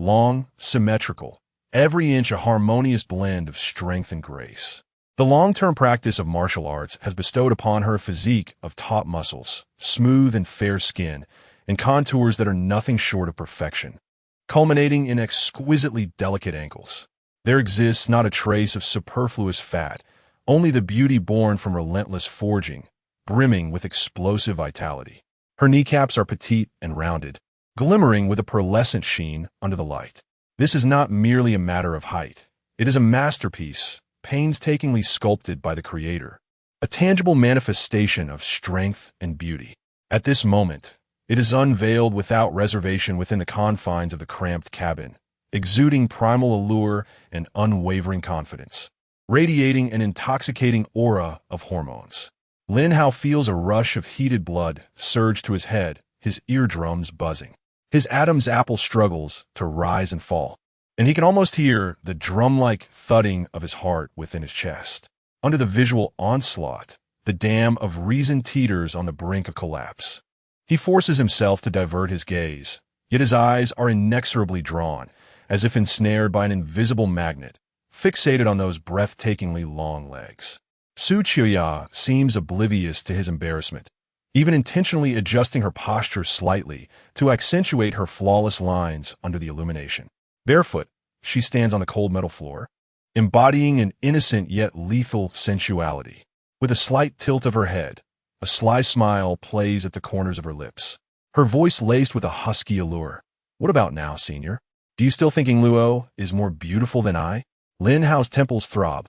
long, symmetrical, every inch a harmonious blend of strength and grace. The long-term practice of martial arts has bestowed upon her a physique of taut muscles, smooth and fair skin, and contours that are nothing short of perfection, culminating in exquisitely delicate ankles. There exists not a trace of superfluous fat, only the beauty born from relentless forging, brimming with explosive vitality. Her kneecaps are petite and rounded, glimmering with a pearlescent sheen under the light. This is not merely a matter of height. It is a masterpiece, painstakingly sculpted by the Creator, a tangible manifestation of strength and beauty. At this moment, it is unveiled without reservation within the confines of the cramped cabin, exuding primal allure and unwavering confidence, radiating an intoxicating aura of hormones. Lin Hao feels a rush of heated blood surge to his head, his eardrums buzzing. His Adam's apple struggles to rise and fall, and he can almost hear the drum-like thudding of his heart within his chest. Under the visual onslaught, the dam of reason teeters on the brink of collapse. He forces himself to divert his gaze, yet his eyes are inexorably drawn, as if ensnared by an invisible magnet, fixated on those breathtakingly long legs. Su Qiya seems oblivious to his embarrassment, even intentionally adjusting her posture slightly to accentuate her flawless lines under the illumination. Barefoot, she stands on the cold metal floor, embodying an innocent yet lethal sensuality. With a slight tilt of her head, a sly smile plays at the corners of her lips, her voice laced with a husky allure. What about now, senior? Do you still think Luo is more beautiful than I? Lin Hao's temples throb,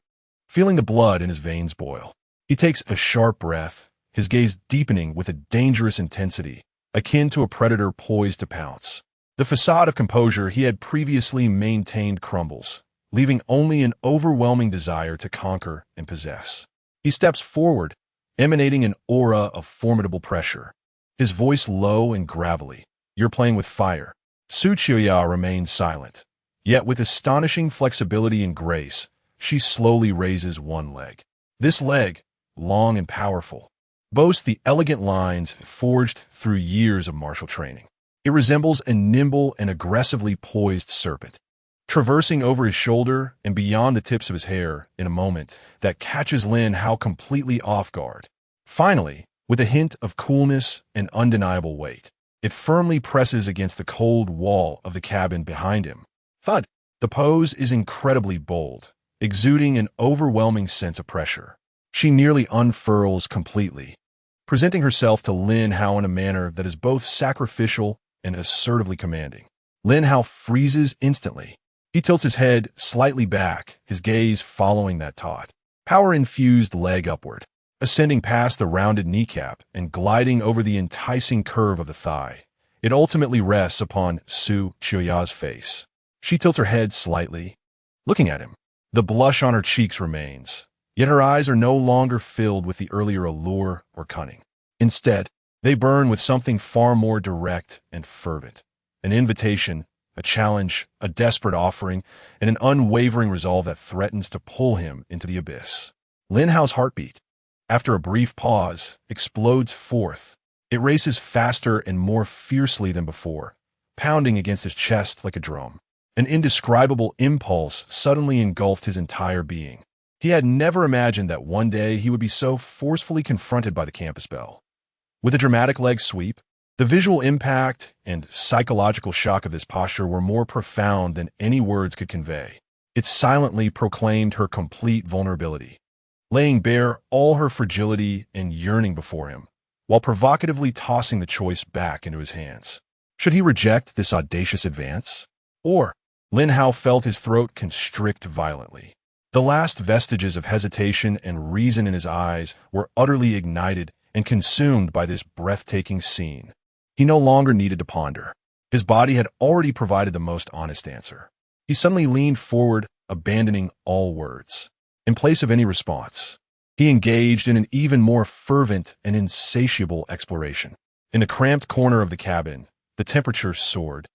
feeling the blood in his veins boil. He takes a sharp breath, his gaze deepening with a dangerous intensity, akin to a predator poised to pounce. The facade of composure he had previously maintained crumbles, leaving only an overwhelming desire to conquer and possess. He steps forward, emanating an aura of formidable pressure, his voice low and gravelly. You're playing with fire. Su Qiya remains silent, yet with astonishing flexibility and grace, she slowly raises one leg. This leg, long and powerful, boasts the elegant lines forged through years of martial training. It resembles a nimble and aggressively poised serpent, traversing over his shoulder and beyond the tips of his hair in a moment that catches Lin Hao completely off guard. Finally, with a hint of coolness and undeniable weight, it firmly presses against the cold wall of the cabin behind him. Thud! The pose is incredibly bold, exuding an overwhelming sense of pressure. She nearly unfurls completely, presenting herself to Lin Hao in a manner that is both sacrificial and assertively commanding. Lin Hao freezes instantly. He tilts his head slightly back, his gaze following that taut, power-infused leg upward, ascending past the rounded kneecap and gliding over the enticing curve of the thigh. It ultimately rests upon Su Qiuya's face. She tilts her head slightly, looking at him. The blush on her cheeks remains, yet her eyes are no longer filled with the earlier allure or cunning. Instead, they burn with something far more direct and fervent. An invitation, a challenge, a desperate offering, and an unwavering resolve that threatens to pull him into the abyss. Lin Hao's heartbeat, after a brief pause, explodes forth. It races faster and more fiercely than before, pounding against his chest like a drum. An indescribable impulse suddenly engulfed his entire being. He had never imagined that one day he would be so forcefully confronted by the campus bell. With a dramatic leg sweep, the visual impact and psychological shock of this posture were more profound than any words could convey. It silently proclaimed her complete vulnerability, laying bare all her fragility and yearning before him, while provocatively tossing the choice back into his hands. Should he reject this audacious advance? Or, Lin Hao felt his throat constrict violently. The last vestiges of hesitation and reason in his eyes were utterly ignited and consumed by this breathtaking scene. He no longer needed to ponder. His body had already provided the most honest answer. He suddenly leaned forward, abandoning all words. In place of any response, he engaged in an even more fervent and insatiable exploration. In a cramped corner of the cabin, the temperature soared,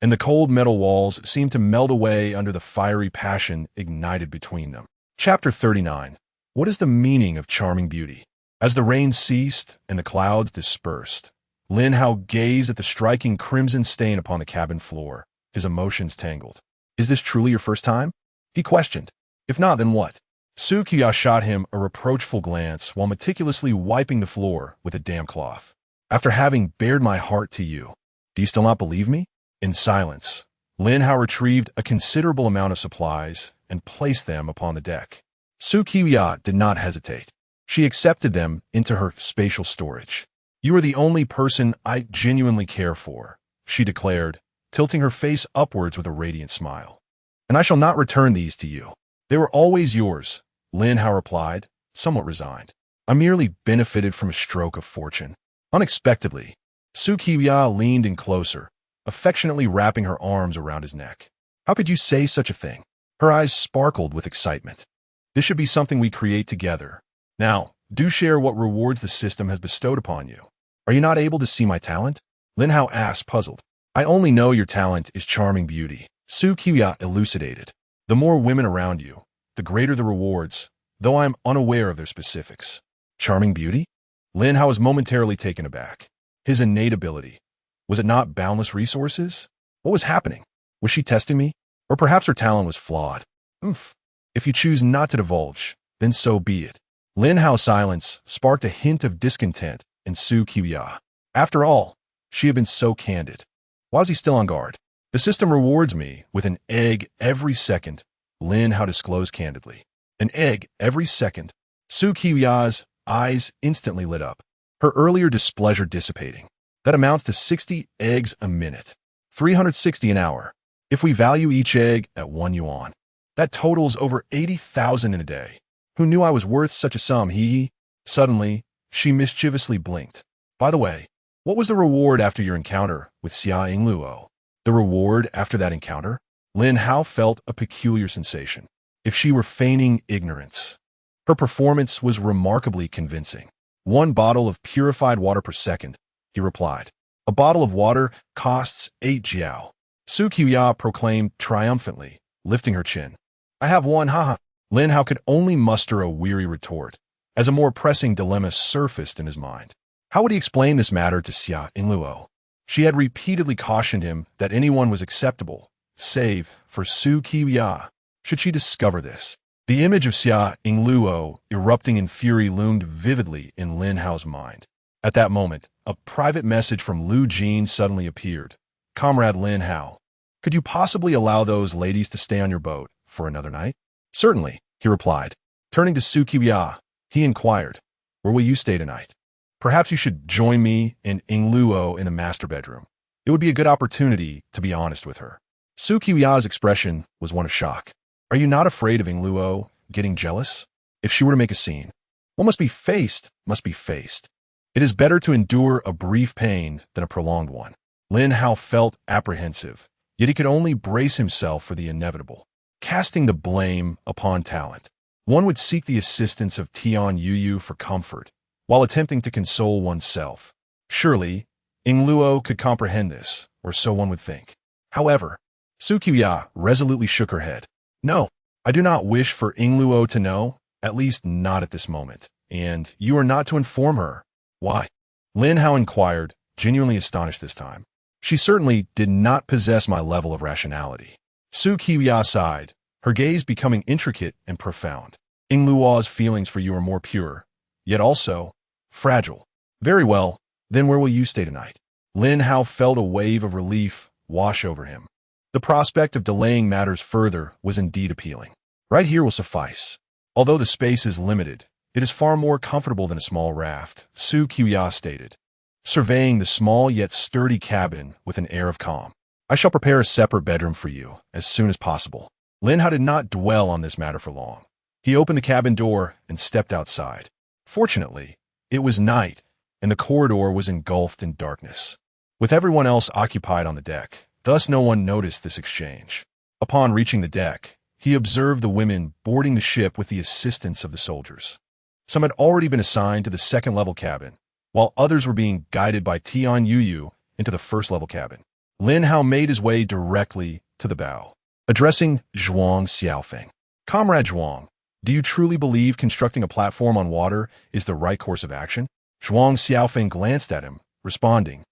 and the cold metal walls seemed to melt away under the fiery passion ignited between them. Chapter 39. What is the meaning of charming beauty? As the rain ceased and the clouds dispersed, Lin Hao gazed at the striking crimson stain upon the cabin floor, his emotions tangled. Is this truly your first time? He questioned. If not, then what? Su Qiuya shot him a reproachful glance while meticulously wiping the floor with a damp cloth. After having bared my heart to you, do you still not believe me? In silence, Lin Hao retrieved a considerable amount of supplies and placed them upon the deck. Su Qiuya did not hesitate. She accepted them into her spatial storage. You are the only person I genuinely care for, she declared, tilting her face upwards with a radiant smile. And I shall not return these to you. They were always yours, Lin Hao replied, somewhat resigned. I merely benefited from a stroke of fortune. Unexpectedly, Su Qiuya leaned in closer, affectionately wrapping her arms around his neck. How could you say such a thing? Her eyes sparkled with excitement. This should be something we create together. Now, do share what rewards the system has bestowed upon you. Are you not able to see my talent? Lin Hao asked, puzzled. I only know your talent is charming beauty, Su Qiuya elucidated. The more women around you, the greater the rewards, though I am unaware of their specifics. Charming beauty? Lin Hao was momentarily taken aback. His innate ability. Was it not boundless resources? What was happening? Was she testing me? Or perhaps her talent was flawed? If you choose not to divulge, then so be it. Lin Hao's silence sparked a hint of discontent in Su Qiuya. After all, she had been so candid. Why was he still on guard? The system rewards me with an egg every second, Lin Hao disclosed candidly. An egg every second. Su Qiuya's eyes instantly lit up, her earlier displeasure dissipating. That amounts to 60 eggs a minute, 360 an hour. If we value each egg at 1 yuan, that totals over 80,000 in a day. Who knew I was worth such a sum, hee? Suddenly, she mischievously blinked. By the way, what was the reward after your encounter with Xia Yingluo? The reward after that encounter? Lin Hao felt a peculiar sensation. If she were feigning ignorance. Her performance was remarkably convincing. 1 bottle of purified water per second, he replied. A bottle of water costs 8 jiao. Su Qiuya proclaimed triumphantly, lifting her chin. I have one, haha. Lin Hao could only muster a weary retort, as a more pressing dilemma surfaced in his mind. How would he explain this matter to Xia Yingluo? She had repeatedly cautioned him that anyone was acceptable, save for Su Qiuya. Should she discover this? The image of Xia Yingluo erupting in fury loomed vividly in Lin Hao's mind. At that moment, a private message from Lu Jin suddenly appeared. Comrade Lin Hao, Could you possibly allow those ladies to stay on your boat for another night? Certainly, he replied. Turning to Su Qiya, he inquired, where will you stay tonight? Perhaps you should join me and Ing Luo in the master bedroom. It would be a good opportunity to be honest with her. Su Qiya's expression was one of shock. Are you not afraid of Ing Luo getting jealous? If she were to make a scene, what must be faced must be faced. It is better to endure a brief pain than a prolonged one. Lin Hao felt apprehensive, yet he could only brace himself for the inevitable. Casting the blame upon talent, one would seek the assistance of Tian Yuyu for comfort, while attempting to console oneself. Surely, Ing Luo could comprehend this, or so one would think. However, Su Qiya resolutely shook her head. No, I do not wish for Ing Luo to know, at least not at this moment, and you are not to inform her. Why? Lin Hao inquired, genuinely astonished this time. She certainly did not possess my level of rationality. Su Qiya sighed, her gaze becoming intricate and profound. Ing Luo's feelings for you are more pure, yet also fragile. Very well, then where will you stay tonight? Lin Hao felt a wave of relief wash over him. The prospect of delaying matters further was indeed appealing. Right here will suffice. Although the space is limited, it is far more comfortable than a small raft, Su Qiya stated, surveying the small yet sturdy cabin with an air of calm. I shall prepare a separate bedroom for you as soon as possible. Lin Hao did not dwell on this matter for long. He opened the cabin door and stepped outside. Fortunately, it was night, and the corridor was engulfed in darkness, with everyone else occupied on the deck. Thus no one noticed this exchange. Upon reaching the deck, he observed the women boarding the ship with the assistance of the soldiers. Some had already been assigned to the second-level cabin, while others were being guided by Tian Yuyu into the first-level cabin. Lin Hao made his way directly to the bow, addressing Zhuang Xiaofeng. Comrade Zhuang, do you truly believe constructing a platform on water is the right course of action? Zhuang Xiaofeng glanced at him, responding,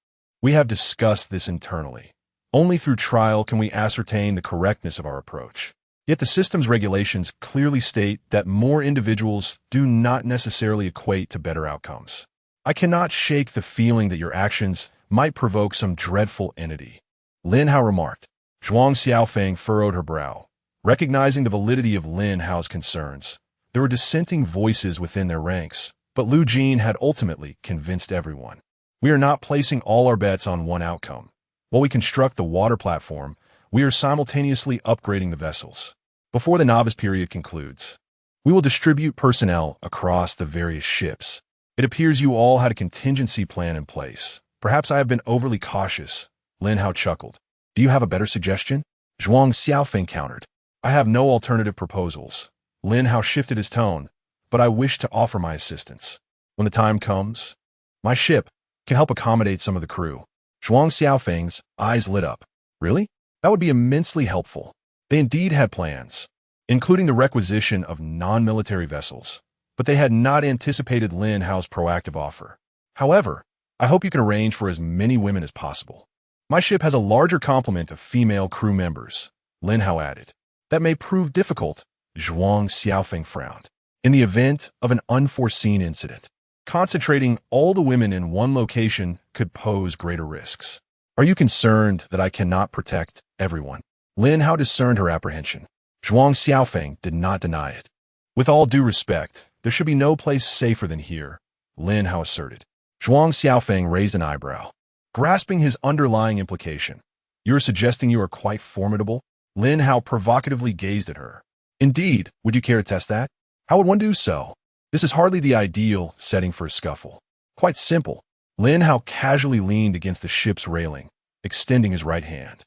we have discussed this internally. Only through trial can we ascertain the correctness of our approach. Yet the system's regulations clearly state that more individuals do not necessarily equate to better outcomes. I cannot shake the feeling that your actions might provoke some dreadful entity. Lin Hao remarked. Zhuang Xiaofeng furrowed her brow. Recognizing the validity of Lin Hao's concerns, there were dissenting voices within their ranks, but Lu Jin had ultimately convinced everyone. We are not placing all our bets on one outcome. While we construct the water platform, we are simultaneously upgrading the vessels. Before the novice period concludes, we will distribute personnel across the various ships. It appears you all had a contingency plan in place. Perhaps I have been overly cautious. Lin Hao chuckled. Do you have a better suggestion? Zhuang Xiaofeng countered. I have no alternative proposals. Lin Hao shifted his tone, but I wish to offer my assistance. When the time comes, my ship can help accommodate some of the crew. Zhuang Xiaofeng's eyes lit up. Really? That would be immensely helpful. They indeed had plans, including the requisition of non-military vessels, but they had not anticipated Lin Hao's proactive offer. However, I hope you can arrange for as many women as possible. My ship has a larger complement of female crew members, Lin Hao added. That may prove difficult, Zhuang Xiaofeng frowned. In the event of an unforeseen incident, concentrating all the women in one location could pose greater risks. Are you concerned that I cannot protect everyone? Lin Hao discerned her apprehension. Zhuang Xiaofeng did not deny it. With all due respect, there should be no place safer than here, Lin Hao asserted. Zhuang Xiaofeng raised an eyebrow, grasping his underlying implication. You are suggesting you are quite formidable? Lin Hao provocatively gazed at her. Indeed, would you care to test that? How would one do so? This is hardly the ideal setting for a scuffle. Quite simple. Lin Hao casually leaned against the ship's railing, extending his right hand.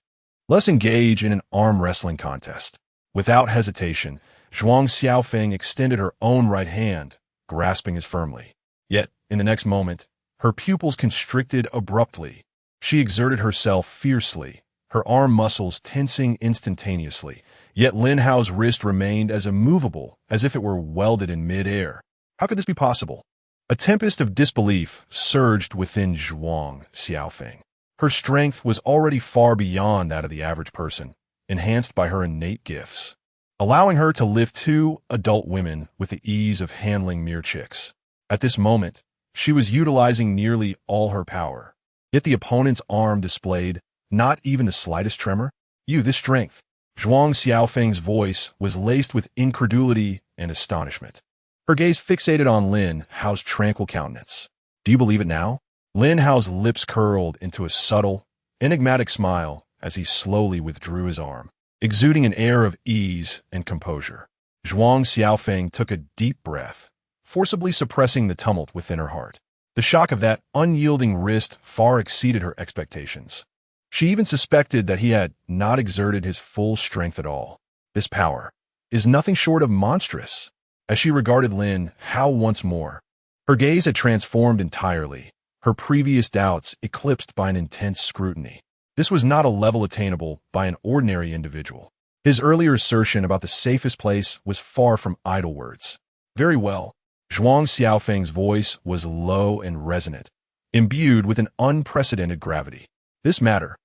Let's engage in an arm wrestling contest. Without hesitation, Zhuang Xiaofeng extended her own right hand, grasping as firmly. Yet, in the next moment, her pupils constricted abruptly. She exerted herself fiercely, her arm muscles tensing instantaneously, yet Lin Hao's wrist remained as immovable as if it were welded in mid-air. How could this be possible? A tempest of disbelief surged within Zhuang Xiaofeng. Her strength was already far beyond that of the average person, enhanced by her innate gifts, allowing her to lift two adult women with the ease of handling mere chicks. At this moment, she was utilizing nearly all her power, yet the opponent's arm displayed not even the slightest tremor. You, this strength. Zhuang Xiaofeng's voice was laced with incredulity and astonishment. Her gaze fixated on Lin Hao's tranquil countenance. Do you believe it now? Lin Hao's lips curled into a subtle, enigmatic smile as he slowly withdrew his arm, exuding an air of ease and composure. Zhuang Xiaofeng took a deep breath, forcibly suppressing the tumult within her heart. The shock of that unyielding wrist far exceeded her expectations. She even suspected that he had not exerted his full strength at all. This power is nothing short of monstrous. As she regarded Lin Hao once more, her gaze had transformed entirely, her previous doubts eclipsed by an intense scrutiny. This was not a level attainable by an ordinary individual. His earlier assertion about the safest place was far from idle words. Very well. Zhuang Xiaofeng's voice was low and resonant, imbued with an unprecedented gravity. This matter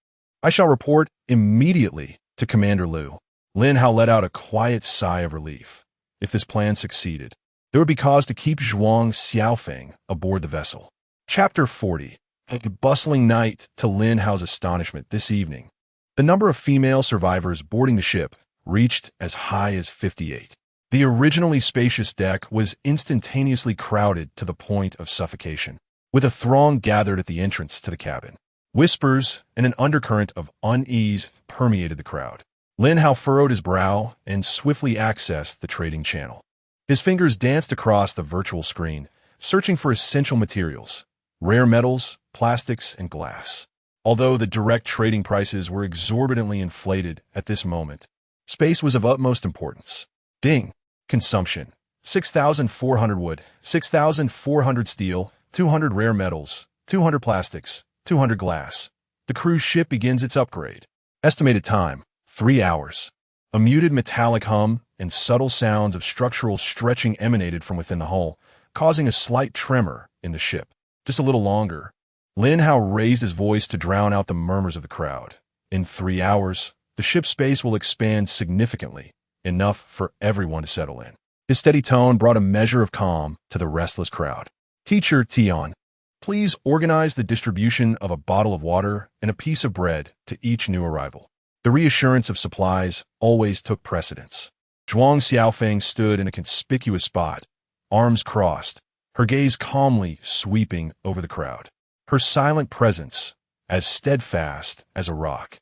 I shall report immediately to Commander Liu. Lin Hao let out a quiet sigh of relief. If this plan succeeded, there would be cause to keep Zhuang Xiaofeng aboard the vessel. Chapter 40. A bustling night to Lin Hao's astonishment this evening. The number of female survivors boarding the ship reached as high as 58. The originally spacious deck was instantaneously crowded to the point of suffocation, with a throng gathered at the entrance to the cabin. Whispers and an undercurrent of unease permeated the crowd. Lin Hao furrowed his brow and swiftly accessed the trading channel. His fingers danced across the virtual screen, searching for essential materials, rare metals, plastics, and glass. Although the direct trading prices were exorbitantly inflated at this moment, space was of utmost importance. Ding. Consumption. 6,400 wood, 6,400 steel, 200 rare metals, 200 plastics, 200 glass. The cruise ship begins its upgrade. Estimated time, 3 hours. A muted metallic hum and subtle sounds of structural stretching emanated from within the hull, causing a slight tremor in the ship. Just a little longer. Lin Hao raised his voice to drown out the murmurs of the crowd. In 3 hours, the ship's space will expand significantly, enough for everyone to settle in. His steady tone brought a measure of calm to the restless crowd. Teacher Tian, please organize the distribution of a bottle of water and a piece of bread to each new arrival. The reassurance of supplies always took precedence. Zhuang Xiaofeng stood in a conspicuous spot, arms crossed, her gaze calmly sweeping over the crowd. Her silent presence, as steadfast as a rock,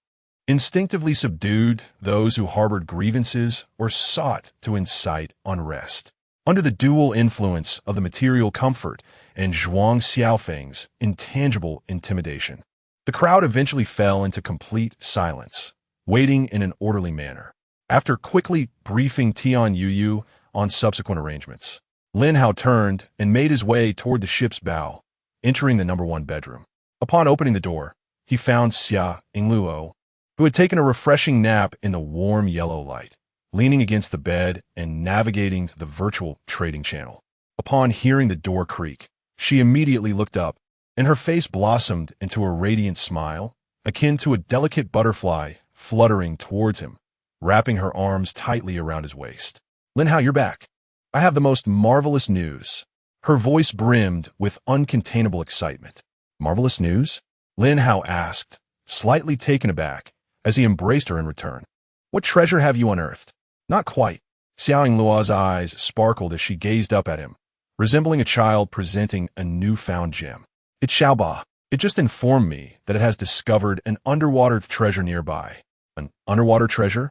instinctively subdued those who harbored grievances or sought to incite unrest. Under the dual influence of the material comfort and Zhuang Xiaofeng's intangible intimidation, the crowd eventually fell into complete silence, waiting in an orderly manner. After quickly briefing Tian Yuyu on subsequent arrangements, Lin Hao turned and made his way toward the ship's bow, entering the number 1 bedroom. Upon opening the door, he found Xia Ingluo, who had taken a refreshing nap in the warm yellow light, leaning against the bed and navigating the virtual trading channel. Upon hearing the door creak, she immediately looked up, and her face blossomed into a radiant smile, akin to a delicate butterfly fluttering towards him, wrapping her arms tightly around his waist. Lin Hao, you're back. I have the most marvelous news. Her voice brimmed with uncontainable excitement. Marvelous news? Lin Hao asked, slightly taken aback, as he embraced her in return. What treasure have you unearthed? Not quite. Xiao Yingluo's eyes sparkled as she gazed up at him, resembling a child presenting a newfound gem. It's Xiaoba. It just informed me that it has discovered an underwater treasure nearby. An underwater treasure?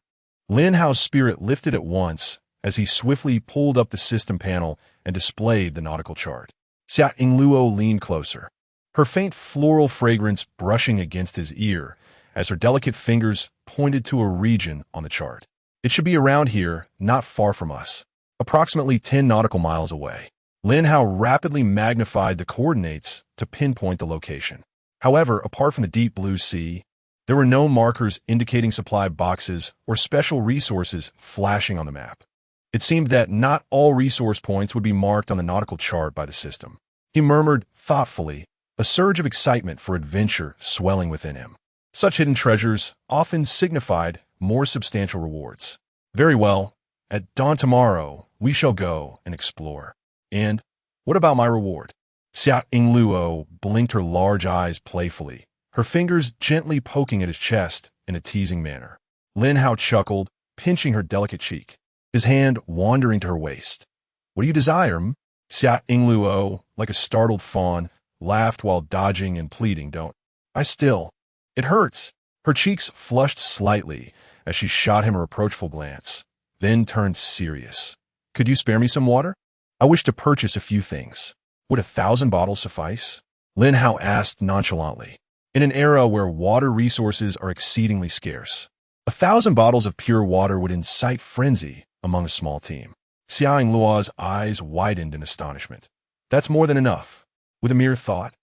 Lin Hao's spirit lifted at once as he swiftly pulled up the system panel and displayed the nautical chart. Xia Yingluo leaned closer, her faint floral fragrance brushing against his ear as her delicate fingers pointed to a region on the chart. It should be around here, not far from us, approximately 10 nautical miles away. Lin Hao rapidly magnified the coordinates to pinpoint the location. However, apart from the deep blue sea, there were no markers indicating supply boxes or special resources flashing on the map. It seemed that not all resource points would be marked on the nautical chart by the system. He murmured thoughtfully, a surge of excitement for adventure swelling within him. Such hidden treasures often signified more substantial rewards. Very well, at dawn tomorrow, we shall go and explore. And what about my reward? Xia Yingluo blinked her large eyes playfully, her fingers gently poking at his chest in a teasing manner. Lin Hao chuckled, pinching her delicate cheek, his hand wandering to her waist. What do you desire, m? Xia Yingluo, like a startled fawn, laughed while dodging and pleading, don't. I still. It hurts. Her cheeks flushed slightly as she shot him a reproachful glance, then turned serious. Could you spare me some water? I wish to purchase a few things. Would 1,000 bottles suffice? Lin Hao asked nonchalantly. In an era where water resources are exceedingly scarce, 1,000 bottles of pure water would incite frenzy among a small team. Xia Yingluo's eyes widened in astonishment. That's more than enough. With a mere thought,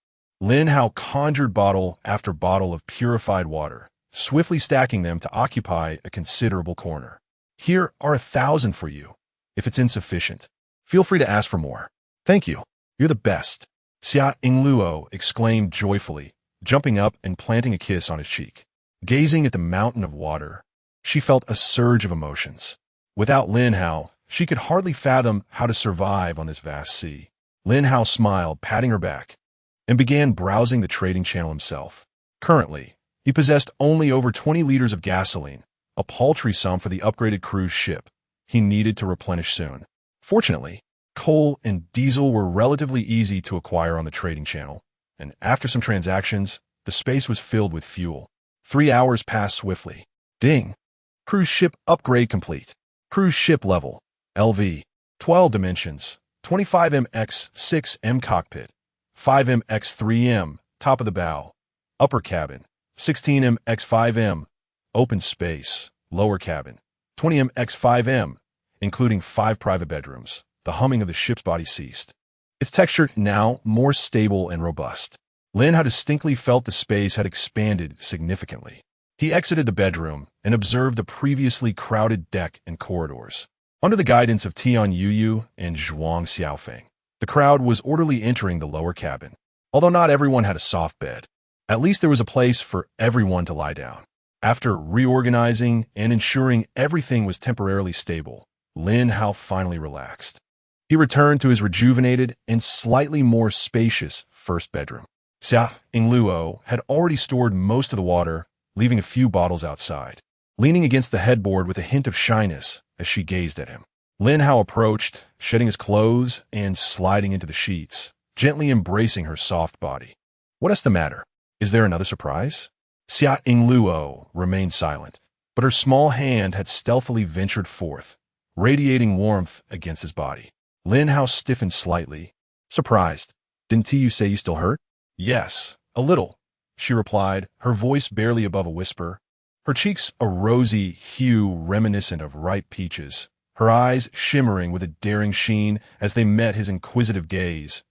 Lin Hao conjured bottle after bottle of purified water, swiftly stacking them to occupy a considerable corner. Here are 1,000 for you. If it's insufficient, feel free to ask for more. Thank you. You're the best. Xia Yingluo exclaimed joyfully, jumping up and planting a kiss on his cheek. Gazing at the mountain of water, she felt a surge of emotions. Without Lin Hao, she could hardly fathom how to survive on this vast sea. Lin Hao smiled, patting her back, and began browsing the trading channel himself. Currently, he possessed only over 20 liters of gasoline, a paltry sum for the upgraded cruise ship he needed to replenish soon. Fortunately, coal and diesel were relatively easy to acquire on the trading channel, and after some transactions, the space was filled with fuel. 3 hours passed swiftly. Ding! Cruise ship upgrade complete. Cruise ship level. LV. 12 dimensions. 25m x 6m cockpit. 5m x 3m, top of the bow. Upper cabin. 16m x 5m. Open space. Lower cabin. 20m x 5m, including 5 private bedrooms. The humming of the ship's body ceased. Its texture now more stable and robust. Lin Hao distinctly felt the space had expanded significantly. He exited the bedroom and observed the previously crowded deck and corridors. Under the guidance of Tian Yuyu and Zhuang Xiaofeng, the crowd was orderly entering the lower cabin. Although not everyone had a soft bed, at least there was a place for everyone to lie down. After reorganizing and ensuring everything was temporarily stable, Lin Hao finally relaxed. He returned to his rejuvenated and slightly more spacious first bedroom. Xia Yingluo had already stored most of the water, leaving a few bottles outside. Leaning against the headboard with a hint of shyness as she gazed at him, Lin Hao approached, shedding his clothes and sliding into the sheets, gently embracing her soft body. What's the matter? Is there another surprise? Xia Yingluo remained silent, but her small hand had stealthily ventured forth, radiating warmth against his body. Lin Hao stiffened slightly. Surprised. Didn't you say you still hurt? Yes, a little, she replied, her voice barely above a whisper. Her cheeks a rosy hue reminiscent of ripe peaches, her eyes shimmering with a daring sheen as they met his inquisitive gaze.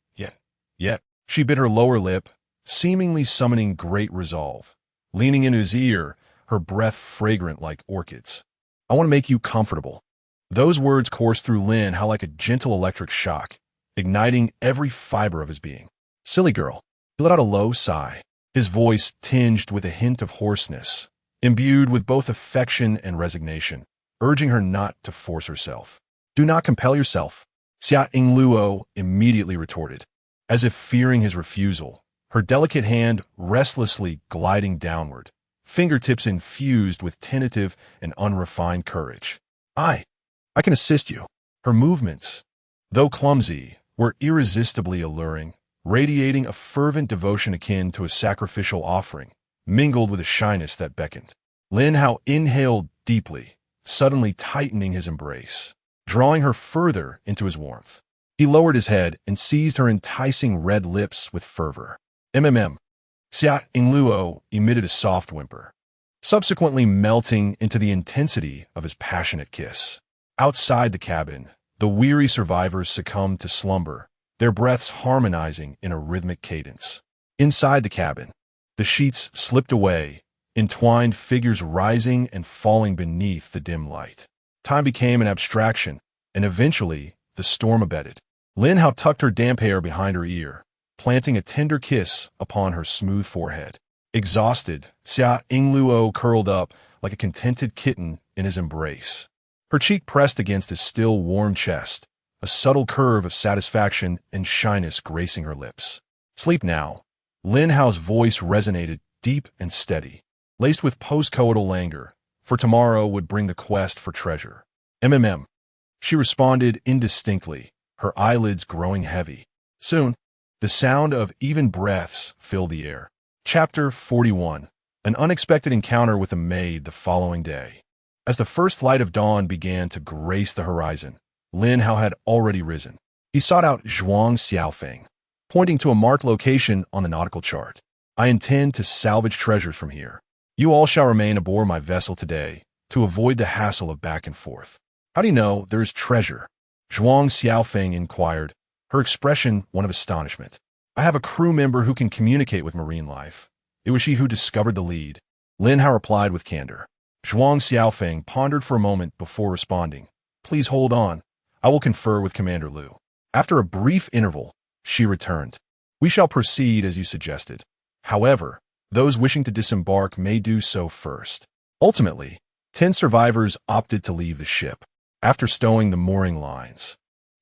Yet, she bit her lower lip, seemingly summoning great resolve. Leaning into his ear, her breath fragrant like orchids. I want to make you comfortable. Those words coursed through Lin Hao like a gentle electric shock, igniting every fiber of his being. Silly girl. He let out a low sigh, his voice tinged with a hint of hoarseness, imbued with both affection and resignation, urging her not to force herself. Do not compel yourself, Xia Yingluo immediately retorted, as if fearing his refusal, her delicate hand restlessly gliding downward, fingertips infused with tentative and unrefined courage. I can assist you. Her movements, though clumsy, were irresistibly alluring, radiating a fervent devotion akin to a sacrificial offering, mingled with a shyness that beckoned. Lin Hao inhaled deeply, suddenly tightening his embrace, drawing her further into his warmth. He lowered his head and seized her enticing red lips with fervor. Xia Yingluo emitted a soft whimper, subsequently melting into the intensity of his passionate kiss. Outside the cabin, the weary survivors succumbed to slumber, their breaths harmonizing in a rhythmic cadence. Inside the cabin, the sheets slipped away, entwined figures rising and falling beneath the dim light. Time became an abstraction, and eventually the storm abated. Lin Hao tucked her damp hair behind her ear, planting a tender kiss upon her smooth forehead. Exhausted, Xia Yingluo curled up like a contented kitten in his embrace. Her cheek pressed against his still warm chest, a subtle curve of satisfaction and shyness gracing her lips. Sleep now. Lin Hao's voice resonated deep and steady, laced with post-coital languor, for tomorrow would bring the quest for treasure. MMM. She responded indistinctly, her eyelids growing heavy. Soon, the sound of even breaths filled the air. Chapter 41. An unexpected encounter with a maid the following day. As the first light of dawn began to grace the horizon, Lin Hao had already risen. He sought out Zhuang Xiaofeng, pointing to a marked location on the nautical chart. I intend to salvage treasures from here. You all shall remain aboard my vessel today to avoid the hassle of back and forth. How do you know there is treasure? Zhuang Xiaofeng inquired, her expression one of astonishment. I have a crew member who can communicate with marine life. It was she who discovered the lead. Lin Hao replied with candor. Zhuang Xiaofeng pondered for a moment before responding. Please hold on. I will confer with Commander Liu. After a brief interval, she returned. We shall proceed as you suggested. However, those wishing to disembark may do so first. Ultimately, 10 survivors opted to leave the ship. After stowing the mooring lines,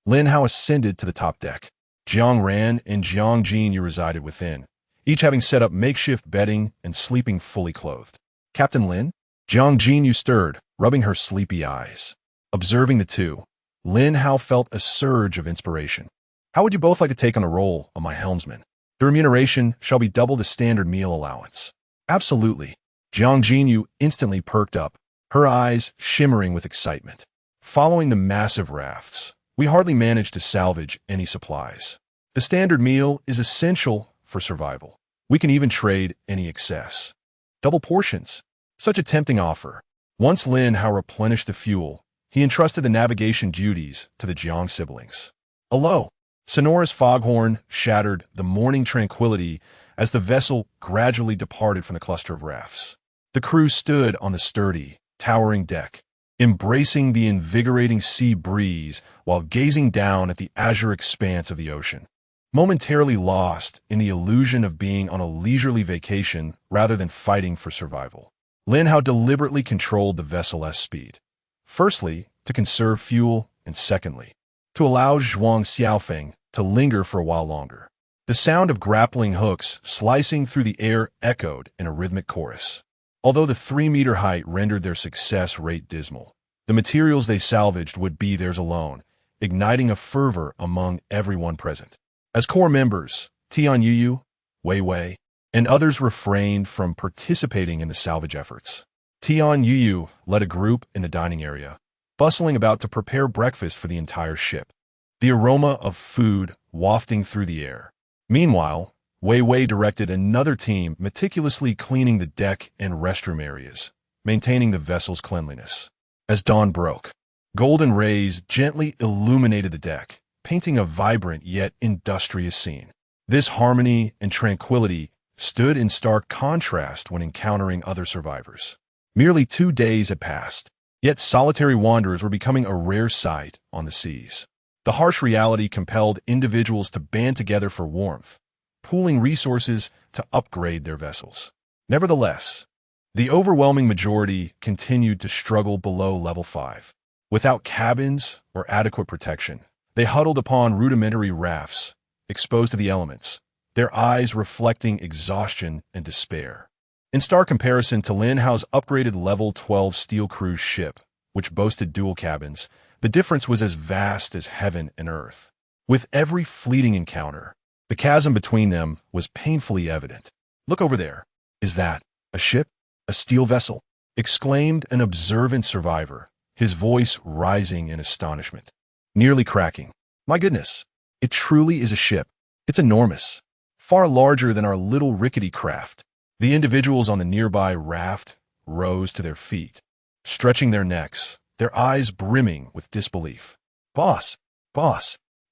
Lin Hao ascended to the top deck. Jiang Ran and Jiang Jinyu resided within, each having set up makeshift bedding and sleeping fully clothed. Captain Lin? Jiang Jinyu stirred, rubbing her sleepy eyes. Observing the two, Lin Hao felt a surge of inspiration. How would you both like to take on the role of my helmsman? The remuneration shall be double the standard meal allowance. Absolutely. Jiang Jinyu instantly perked up, her eyes shimmering with excitement. Following the massive rafts, we hardly managed to salvage any supplies. The standard meal is essential for survival. We can even trade any excess. Double portions. Such a tempting offer. Once Lin Hao replenished the fuel, he entrusted the navigation duties to the Jiang siblings. Hello. Sonora's foghorn shattered the morning tranquility as the vessel gradually departed from the cluster of rafts. The crew stood on the sturdy, towering deck, embracing the invigorating sea breeze while gazing down at the azure expanse of the ocean. Momentarily lost in the illusion of being on a leisurely vacation rather than fighting for survival, Lin Hao deliberately controlled the vessel's speed. Firstly, to conserve fuel, and secondly, to allow Zhuang Xiaofeng to linger for a while longer. The sound of grappling hooks slicing through the air echoed in a rhythmic chorus. Although the 3-meter height rendered their success rate dismal, the materials they salvaged would be theirs alone, igniting a fervor among everyone present. As core members, Tian Yuyu, Wei Wei, and others refrained from participating in the salvage efforts. Tian Yuyu led a group in the dining area, bustling about to prepare breakfast for the entire ship, the aroma of food wafting through the air. Meanwhile, Wei Wei directed another team meticulously cleaning the deck and restroom areas, maintaining the vessel's cleanliness. As dawn broke, golden rays gently illuminated the deck, painting a vibrant yet industrious scene. This harmony and tranquility stood in stark contrast when encountering other survivors. Merely 2 days had passed, yet solitary wanderers were becoming a rare sight on the seas. The harsh reality compelled individuals to band together for warmth, pooling resources to upgrade their vessels. Nevertheless, the overwhelming majority continued to struggle below level 5. Without cabins or adequate protection, they huddled upon rudimentary rafts, exposed to the elements, their eyes reflecting exhaustion and despair. In stark comparison to Lin Hao's upgraded level 12 steel cruise ship, which boasted dual cabins, the difference was as vast as heaven and earth. With every fleeting encounter, the chasm between them was painfully evident. Look over there. Is that a ship? A steel vessel? Exclaimed an observant survivor, his voice rising in astonishment. Nearly cracking. My goodness, it truly is a ship. It's enormous, far larger than our little rickety craft. The individuals on the nearby raft rose to their feet, stretching their necks, their eyes brimming with disbelief. Boss,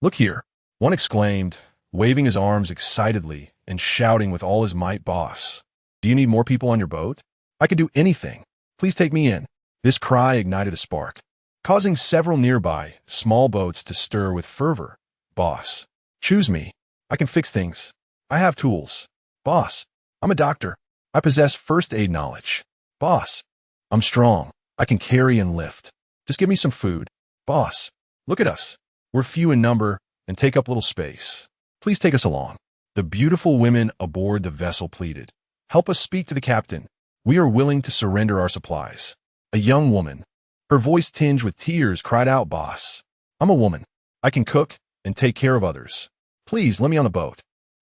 look here, one exclaimed, waving his arms excitedly and shouting with all his might, Boss, do you need more people on your boat? I could do anything. Please take me in. This cry ignited a spark, causing several nearby small boats to stir with fervor. Boss, choose me. I can fix things. I have tools. Boss, I'm a doctor. I possess first aid knowledge. Boss, I'm strong. I can carry and lift. Just give me some food. Boss, look at us. We're few in number and take up little space. Please take us along. The beautiful women aboard the vessel pleaded. Help us speak to the captain. We are willing to surrender our supplies. A young woman, her voice tinged with tears, cried out, "Boss, I'm a woman. I can cook and take care of others. Please let me on the boat.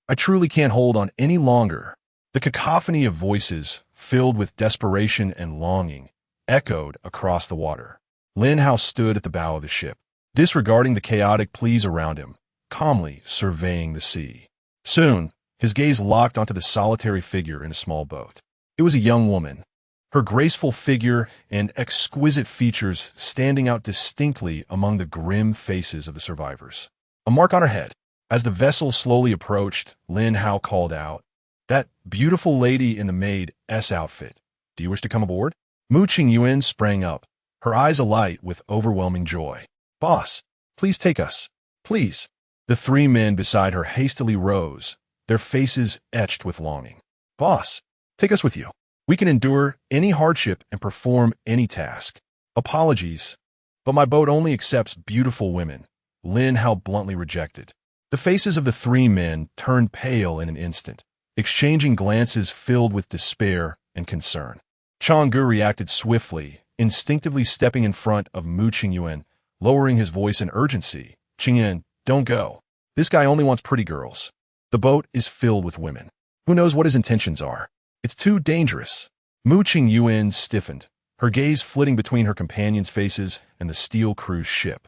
I truly can't hold on any longer." The cacophony of voices, filled with desperation and longing, echoed across the water. Lin Hao stood at the bow of the ship, disregarding the chaotic pleas around him, calmly surveying the sea. Soon, his gaze locked onto the solitary figure in a small boat. It was a young woman, her graceful figure and exquisite features standing out distinctly among the grim faces of the survivors. A mark on her head. As the vessel slowly approached, Lin Hao called out, "That beautiful lady in the maid's outfit. Do you wish to come aboard?" Mu Qingyuan sprang up, her eyes alight with overwhelming joy. "Boss, please take us. Please." The three men beside her hastily rose, their faces etched with longing. "Boss, take us with you. We can endure any hardship and perform any task. Apologies, but my boat only accepts beautiful women," Lin Hao bluntly rejected. The faces of the three men turned pale in an instant, exchanging glances filled with despair and concern. Chang'e reacted swiftly, instinctively stepping in front of Mu Qingyuan, lowering his voice in urgency. "Qingyuan, don't go. This guy only wants pretty girls. The boat is filled with women. Who knows what his intentions are? It's too dangerous." Mu Qingyuan stiffened, her gaze flitting between her companions' faces and the steel cruise ship.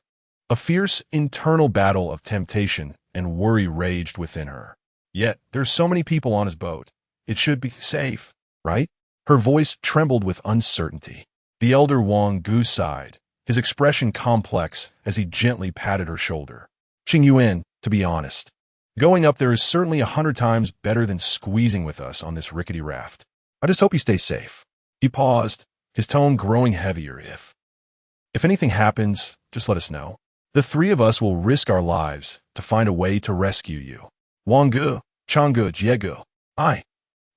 A fierce internal battle of temptation and worry raged within her. Yet, there's so many people on his boat. It should be safe, right? Her voice trembled with uncertainty. The elder Wang Gu sighed, his expression complex as he gently patted her shoulder. "Qingyuan, to be honest, going up there is certainly 100 times better than squeezing with us on this rickety raft. I just hope you stay safe." He paused, his tone growing heavier. If anything happens, just let us know. The three of us will risk our lives to find a way to rescue you." "Wang Gu, Chang'e, Jiegu, I."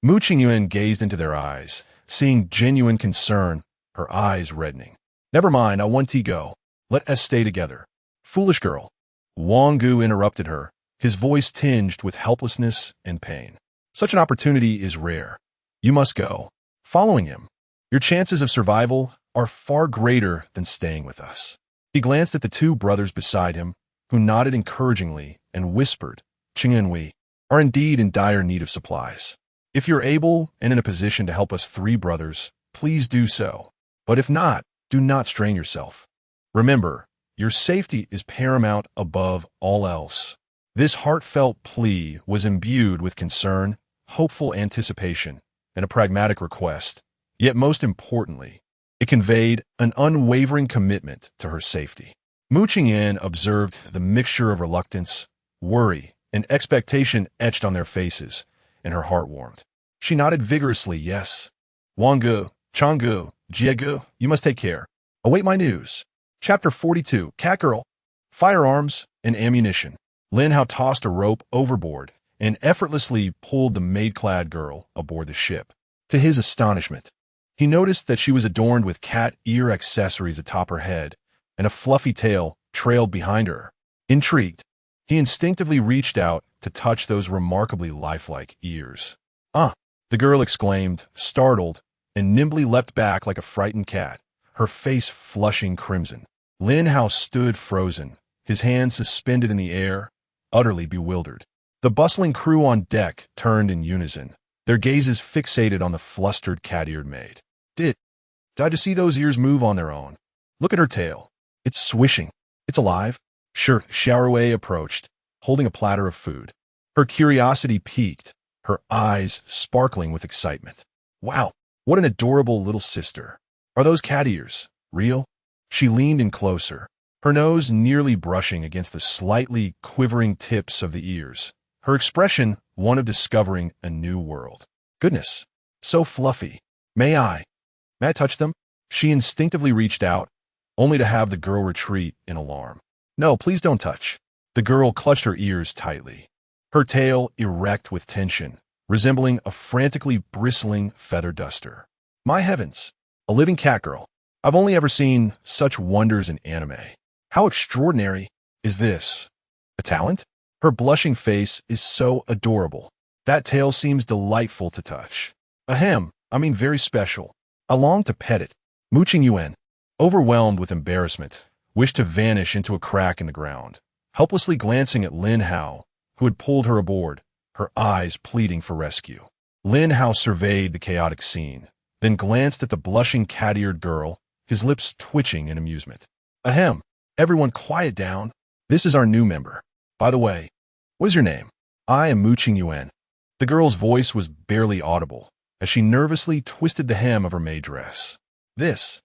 Mu Qingyuan gazed into their eyes, seeing genuine concern, her eyes reddening. "Never mind, I want to go. Let us stay together." "Foolish girl." Wang Gu interrupted her, his voice tinged with helplessness and pain. "Such an opportunity is rare. You must go. Following him, your chances of survival are far greater than staying with us." He glanced at the two brothers beside him, who nodded encouragingly and whispered, "Qingyuan, we are indeed in dire need of supplies. If you're able and in a position to help us three brothers, please do so. But if not, do not strain yourself. Remember, your safety is paramount above all else." This heartfelt plea was imbued with concern, hopeful anticipation, and a pragmatic request, yet most importantly, it conveyed an unwavering commitment to her safety. Mu Qingyuan observed the mixture of reluctance, worry, and expectation etched on their faces, and her heart warmed. She nodded vigorously, "Yes. Wang Gu, Chang'e, Jiegu, you must take care. Await my news." Chapter 42, Catgirl, Firearms and Ammunition. Lin Hao tossed a rope overboard and effortlessly pulled the maid-clad girl aboard the ship. To his astonishment, he noticed that she was adorned with cat ear accessories atop her head, and a fluffy tail trailed behind her. Intrigued, he instinctively reached out to touch those remarkably lifelike ears. "Ah!" the girl exclaimed, startled, and nimbly leapt back like a frightened cat, her face flushing crimson. Lin Hao stood frozen, his hands suspended in the air, utterly bewildered. The bustling crew on deck turned in unison, their gazes fixated on the flustered cat-eared maid. Did I just see those ears move on their own? Look at her tail. It's swishing. It's alive." Sure, Xiaowei approached, holding a platter of food. Her curiosity piqued, her eyes sparkling with excitement. "Wow, what an adorable little sister. Are those cat ears real?" She leaned in closer, her nose nearly brushing against the slightly quivering tips of the ears, her expression one of discovering a new world. "Goodness, so fluffy. May I touch them?" She instinctively reached out, only to have the girl retreat in alarm. "No, please don't touch." The girl clutched her ears tightly, her tail erect with tension, resembling a frantically bristling feather duster. "My heavens, a living cat girl. I've only ever seen such wonders in anime. How extraordinary is this? A talent? Her blushing face is so adorable. That tail seems delightful to touch. Ahem, I mean very special. I long to pet it." Mu Qingyuan, overwhelmed with embarrassment, wished to vanish into a crack in the ground, helplessly glancing at Lin Hao, who had pulled her aboard, her eyes pleading for rescue. Lin Hao surveyed the chaotic scene, then glanced at the blushing cat-eared girl, his lips twitching in amusement. Ahem, everyone quiet down. This is our new member. By the way, what is your name? I am Mu Qingyuan. The girl's voice was barely audible, as she nervously twisted the hem of her maid dress. This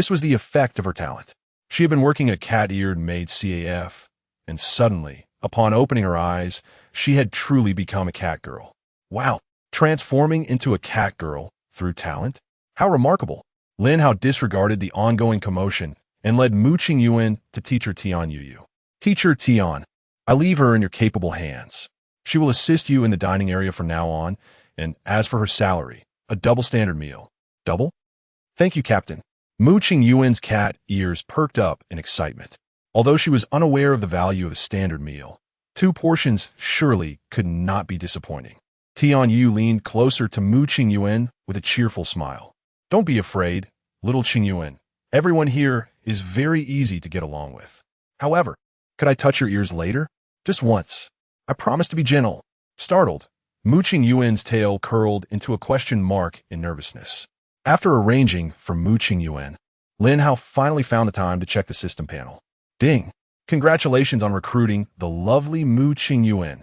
was the effect of her talent. She had been working a cat-eared maid CAF, and suddenly, upon opening her eyes, she had truly become a cat girl. Wow, transforming into a cat girl through talent? How remarkable! Lin Hao disregarded the ongoing commotion and led Mu Qingyuan to Teacher Tian Yuyu. Teacher Tian, I leave her in your capable hands. She will assist you in the dining area from now on, and as for her salary, a double standard meal. Double? Thank you, Captain. Mu Qingyuan's cat ears perked up in excitement. Although she was unaware of the value of a standard meal, 2 portions surely could not be disappointing. Tian Yu leaned closer to Mu Qingyuan with a cheerful smile. Don't be afraid, little Qingyuan. Everyone here is very easy to get along with. However, could I touch your ears later? Just once. I promise to be gentle. Startled, Mu Qingyuan's tail curled into a question mark in nervousness. After arranging for Mu Qingyuan, Lin Hao finally found the time to check the system panel. Ding! Congratulations on recruiting the lovely Mu Qingyuan.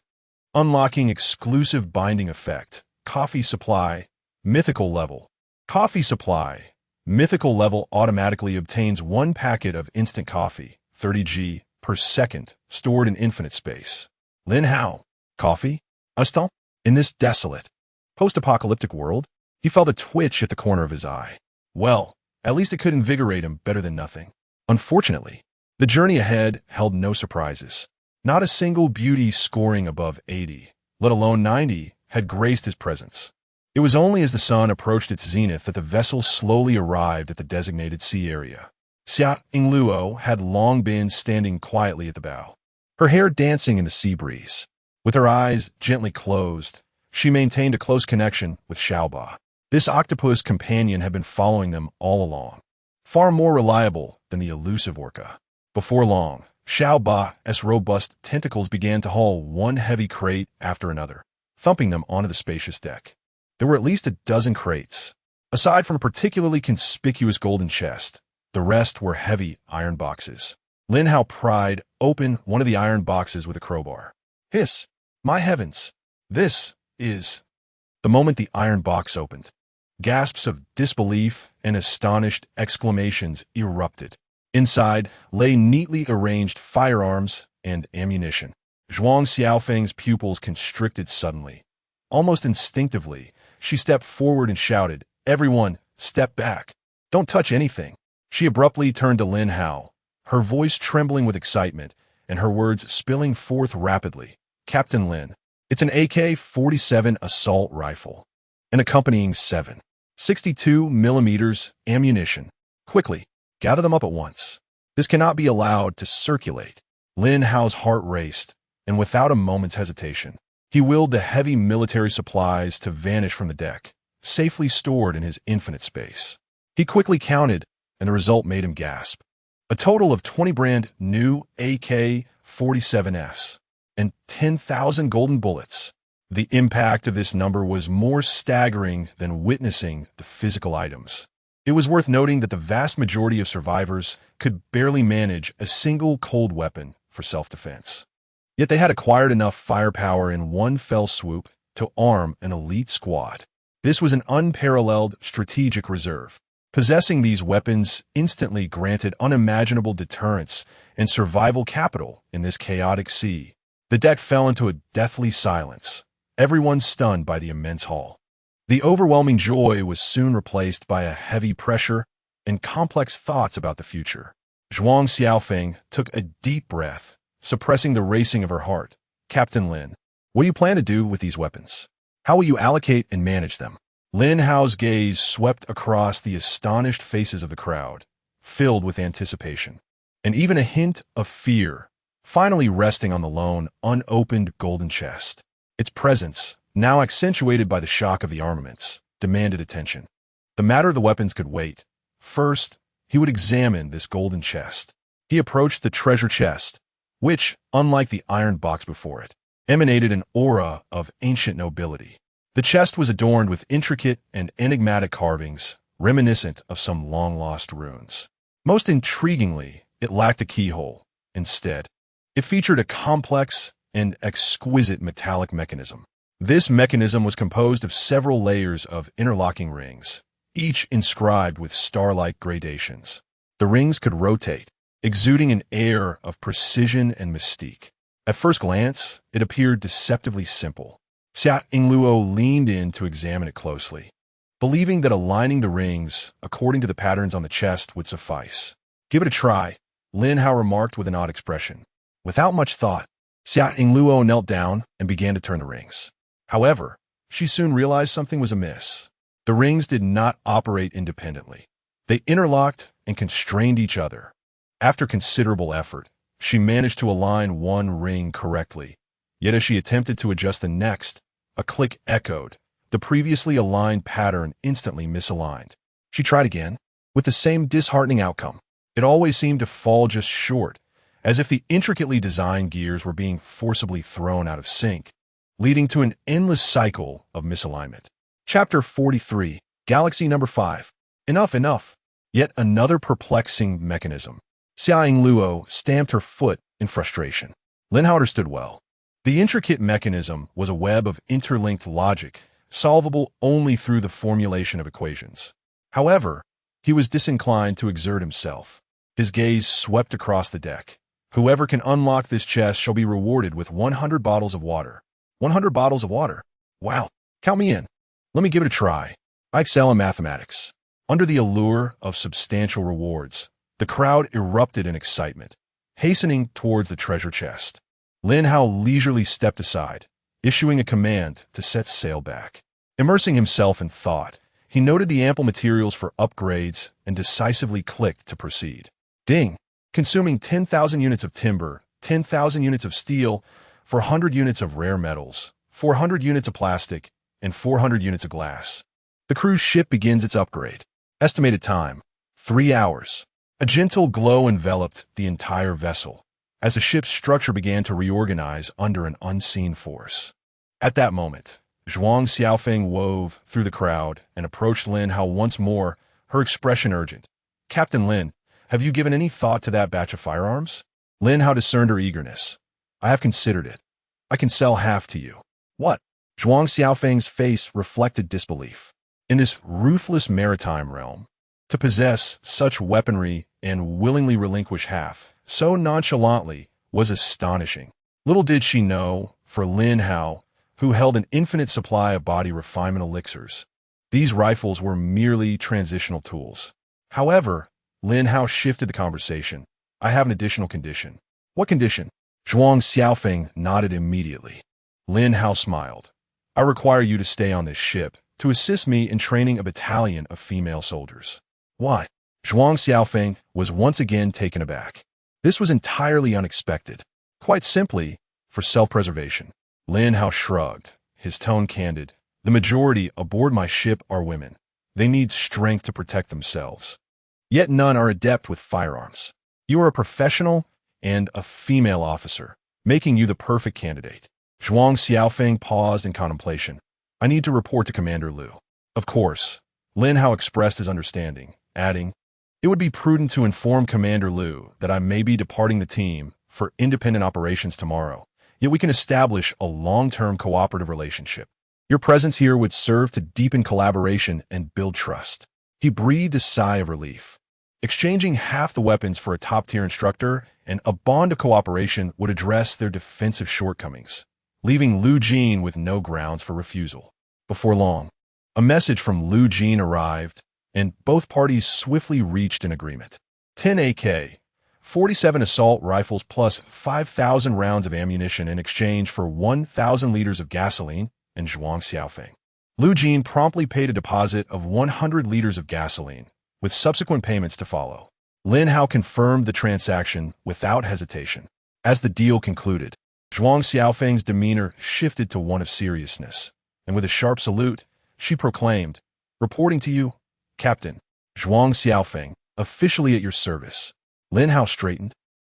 Unlocking exclusive binding effect. Coffee supply. Mythical level. Coffee supply. Mythical level automatically obtains 1 packet of instant coffee, 30 g per second, stored in infinite space. Lin Hao. Coffee? Instant? In this desolate, post-apocalyptic world, he felt a twitch at the corner of his eye. Well, at least it could invigorate him better than nothing. Unfortunately, the journey ahead held no surprises. Not a single beauty scoring above 80, let alone 90, had graced his presence. It was only as the sun approached its zenith that the vessel slowly arrived at the designated sea area. Xia Yingluo had long been standing quietly at the bow, her hair dancing in the sea breeze. With her eyes gently closed, she maintained a close connection with Xiaoba. This octopus companion had been following them all along, far more reliable than the elusive orca. Before long, Xiaoba's robust tentacles began to haul one heavy crate after another, thumping them onto the spacious deck. There were at least a dozen crates. Aside from a particularly conspicuous golden chest, the rest were heavy iron boxes. Lin Hao pried open one of the iron boxes with a crowbar. Hiss! My heavens! This is... The moment the iron box opened, gasps of disbelief and astonished exclamations erupted. Inside lay neatly arranged firearms and ammunition. Zhuang Xiaofeng's pupils constricted suddenly. Almost instinctively, she stepped forward and shouted, "Everyone, step back. Don't touch anything." She abruptly turned to Lin Hao, her voice trembling with excitement and her words spilling forth rapidly. "Captain Lin, it's an AK-47 assault rifle, and accompanying 7.62mm ammunition. Quickly, gather them up at once. This cannot be allowed to circulate." Lin Hao's heart raced, and without a moment's hesitation, he willed the heavy military supplies to vanish from the deck, safely stored in his infinite space. He quickly counted, and the result made him gasp. A total of 20 brand new AK-47s and 10,000 golden bullets. The impact of this number was more staggering than witnessing the physical items. It was worth noting that the vast majority of survivors could barely manage a single cold weapon for self-defense. Yet they had acquired enough firepower in one fell swoop to arm an elite squad. This was an unparalleled strategic reserve. Possessing these weapons instantly granted unimaginable deterrence and survival capital in this chaotic sea. The deck fell into a deathly silence, everyone stunned by the immense haul. The overwhelming joy was soon replaced by a heavy pressure and complex thoughts about the future. Zhuang Xiaofeng took a deep breath, suppressing the racing of her heart. "Captain Lin, what do you plan to do with these weapons? How will you allocate and manage them?" Lin Hao's gaze swept across the astonished faces of the crowd, filled with anticipation, and even a hint of fear, finally resting on the lone, unopened golden chest. Its presence, now accentuated by the shock of the armaments, demanded attention. The matter of the weapons could wait. First, he would examine this golden chest. He approached the treasure chest, which, unlike the iron box before it, emanated an aura of ancient nobility. The chest was adorned with intricate and enigmatic carvings, reminiscent of some long-lost runes. Most intriguingly, it lacked a keyhole. Instead, it featured a complex and exquisite metallic mechanism. This mechanism was composed of several layers of interlocking rings, each inscribed with star-like gradations. The rings could rotate, exuding an air of precision and mystique. At first glance, it appeared deceptively simple. Xia Yingluo leaned in to examine it closely, believing that aligning the rings according to the patterns on the chest would suffice. "Give it a try," Lin Hao remarked with an odd expression. Without much thought, Xia Yingluo knelt down and began to turn the rings. However, she soon realized something was amiss. The rings did not operate independently. They interlocked and constrained each other. After considerable effort, she managed to align one ring correctly. Yet as she attempted to adjust the next, a click echoed. The previously aligned pattern instantly misaligned. She tried again, with the same disheartening outcome. It always seemed to fall just short, as if the intricately designed gears were being forcibly thrown out of sync, leading to an endless cycle of misalignment. Chapter 43, Galaxy Number 5. Enough. Yet another perplexing mechanism. Xia Yingluo stamped her foot in frustration. Lin Hao understood well. The intricate mechanism was a web of interlinked logic, solvable only through the formulation of equations. However, he was disinclined to exert himself. His gaze swept across the deck. Whoever can unlock this chest shall be rewarded with 100 bottles of water. 100 bottles of water? Wow, count me in. Let me give it a try. I excel in mathematics. Under the allure of substantial rewards, the crowd erupted in excitement, hastening towards the treasure chest. Lin Hao leisurely stepped aside, issuing a command to set sail back. Immersing himself in thought, he noted the ample materials for upgrades and decisively clicked to proceed. Ding! Consuming 10,000 units of timber, 10,000 units of steel, 400 units of rare metals, 400 units of plastic, and 400 units of glass. The cruise ship begins its upgrade. Estimated time, 3 hours. A gentle glow enveloped the entire vessel, as the ship's structure began to reorganize under an unseen force. At that moment, Zhuang Xiaofeng wove through the crowd and approached Lin Hao once more, her expression urgent. "Captain Lin, have you given any thought to that batch of firearms?" Lin Hao discerned her eagerness. "I have considered it. I can sell half to you." "What?" Zhuang Xiaofeng's face reflected disbelief. In this ruthless maritime realm, to possess such weaponry and willingly relinquish half so nonchalantly was astonishing. Little did she know, for Lin Hao, who held an infinite supply of body refinement elixirs, these rifles were merely transitional tools. However, Lin Hao shifted the conversation. "I have an additional condition." "What condition?" Zhuang Xiaofeng nodded immediately. Lin Hao smiled. "I require you to stay on this ship to assist me in training a battalion of female soldiers." "Why?" Zhuang Xiaofeng was once again taken aback. This was entirely unexpected. Quite simply, for self-preservation. Lin Hao shrugged, his tone candid. "The majority aboard my ship are women. They need strength to protect themselves. Yet none are adept with firearms. You are a professional and a female officer, making you the perfect candidate." Zhuang Xiaofeng paused in contemplation. "I need to report to Commander Liu." "Of course." Lin Hao expressed his understanding, adding, "It would be prudent to inform Commander Liu that I may be departing the team for independent operations tomorrow, yet we can establish a long-term cooperative relationship. Your presence here would serve to deepen collaboration and build trust." He breathed a sigh of relief. Exchanging half the weapons for a top-tier instructor and a bond of cooperation would address their defensive shortcomings, leaving Lu Jin with no grounds for refusal. Before long, a message from Lu Jin arrived, and both parties swiftly reached an agreement. 10 AK, 47 assault rifles plus 5,000 rounds of ammunition in exchange for 1,000 liters of gasoline and Zhuang Xiaofeng. Lu Jin promptly paid a deposit of 100 liters of gasoline, with subsequent payments to follow. Lin Hao confirmed the transaction without hesitation. As the deal concluded, Zhuang Xiaofeng's demeanor shifted to one of seriousness, and with a sharp salute, she proclaimed, "Reporting to you, Captain." Zhuang Xiaofeng, officially at your service. Lin Hao straightened,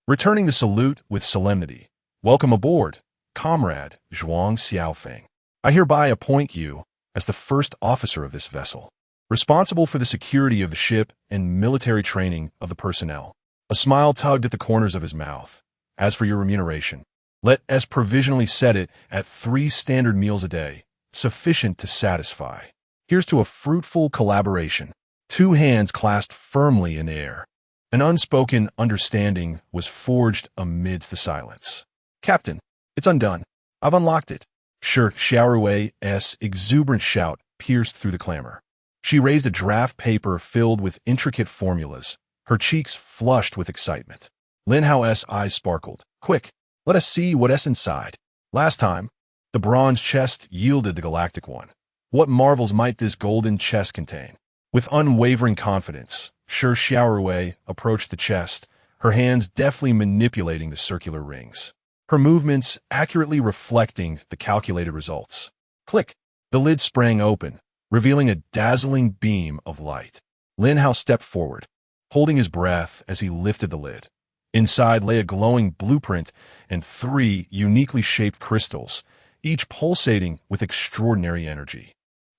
returning the salute with solemnity. Welcome aboard, comrade Zhuang Xiaofeng. I hereby appoint you as the first officer of this vessel, responsible for the security of the ship and military training of the personnel. A smile tugged at the corners of his mouth. As for your remuneration, let us provisionally set it at 3 standard meals a day, sufficient to satisfy. Here's to a fruitful collaboration. 2 hands clasped firmly in air. An unspoken understanding was forged amidst the silence. Captain, it's undone. I've unlocked it. Xiaorui's exuberant shout pierced through the clamor. She raised a draft paper filled with intricate formulas, her cheeks flushed with excitement. Lin Hao's eyes sparkled. Quick, let us see what's inside. Last time, the bronze chest yielded the galactic one. What marvels might this golden chest contain? With unwavering confidence, Xiaorui approached the chest, her hands deftly manipulating the circular rings, her movements accurately reflecting the calculated results. Click! The lid sprang open, revealing a dazzling beam of light. Lin Hao stepped forward, holding his breath as he lifted the lid. Inside lay a glowing blueprint and 3 uniquely shaped crystals, each pulsating with extraordinary energy.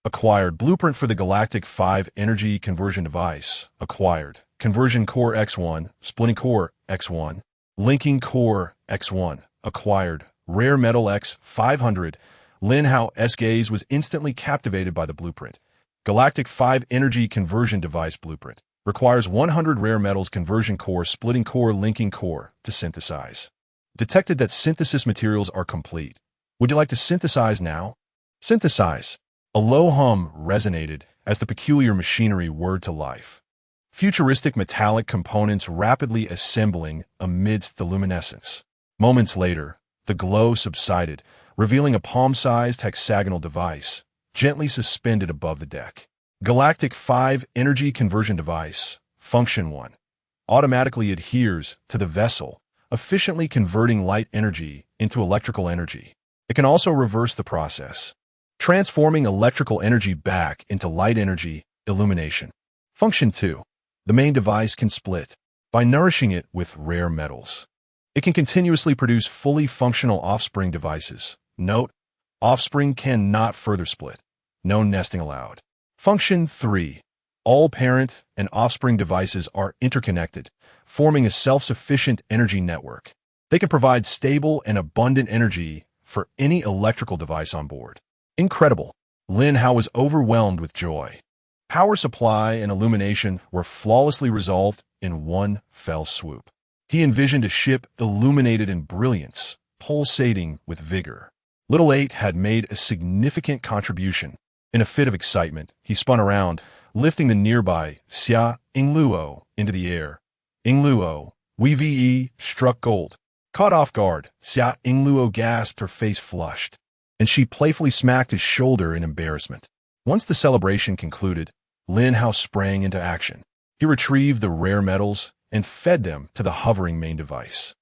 Acquired blueprint for the Galactic 5 energy conversion device. Acquired conversion core X1, splitting core X1, linking core X1. Acquired rare metal X500. Lin Hao's gaze was instantly captivated by the blueprint. Galactic 5 energy conversion device blueprint. Requires 100 rare metals conversion core, splitting core, linking core to synthesize. Detected that synthesis materials are complete. Would you like to synthesize now? Synthesize. A low hum resonated as the peculiar machinery whirred to life. Futuristic metallic components rapidly assembling amidst the luminescence. Moments later, the glow subsided, revealing a palm-sized hexagonal device, gently suspended above the deck. Galactic 5 energy conversion device, function 1. Automatically adheres to the vessel, efficiently converting light energy into electrical energy. It can also reverse the process, transforming electrical energy back into light energy, illumination. Function 2. The main device can split by nourishing it with rare metals. It can continuously produce fully functional offspring devices. Note, offspring cannot further split. No nesting allowed. Function 3. All parent and offspring devices are interconnected, forming a self-sufficient energy network. They can provide stable and abundant energy for any electrical device on board. Incredible. Lin Hao was overwhelmed with joy. Power supply and illumination were flawlessly resolved in one fell swoop. He envisioned a ship illuminated in brilliance, pulsating with vigor. Little 8 had made a significant contribution. In a fit of excitement, he spun around, lifting the nearby Xia Ingluo into the air. Ingluo, WVE, struck gold. Caught off guard, Xia Ingluo gasped, her face flushed, and she playfully smacked his shoulder in embarrassment. Once the celebration concluded, Lin Hao sprang into action. He retrieved the rare metals and fed them to the hovering main device.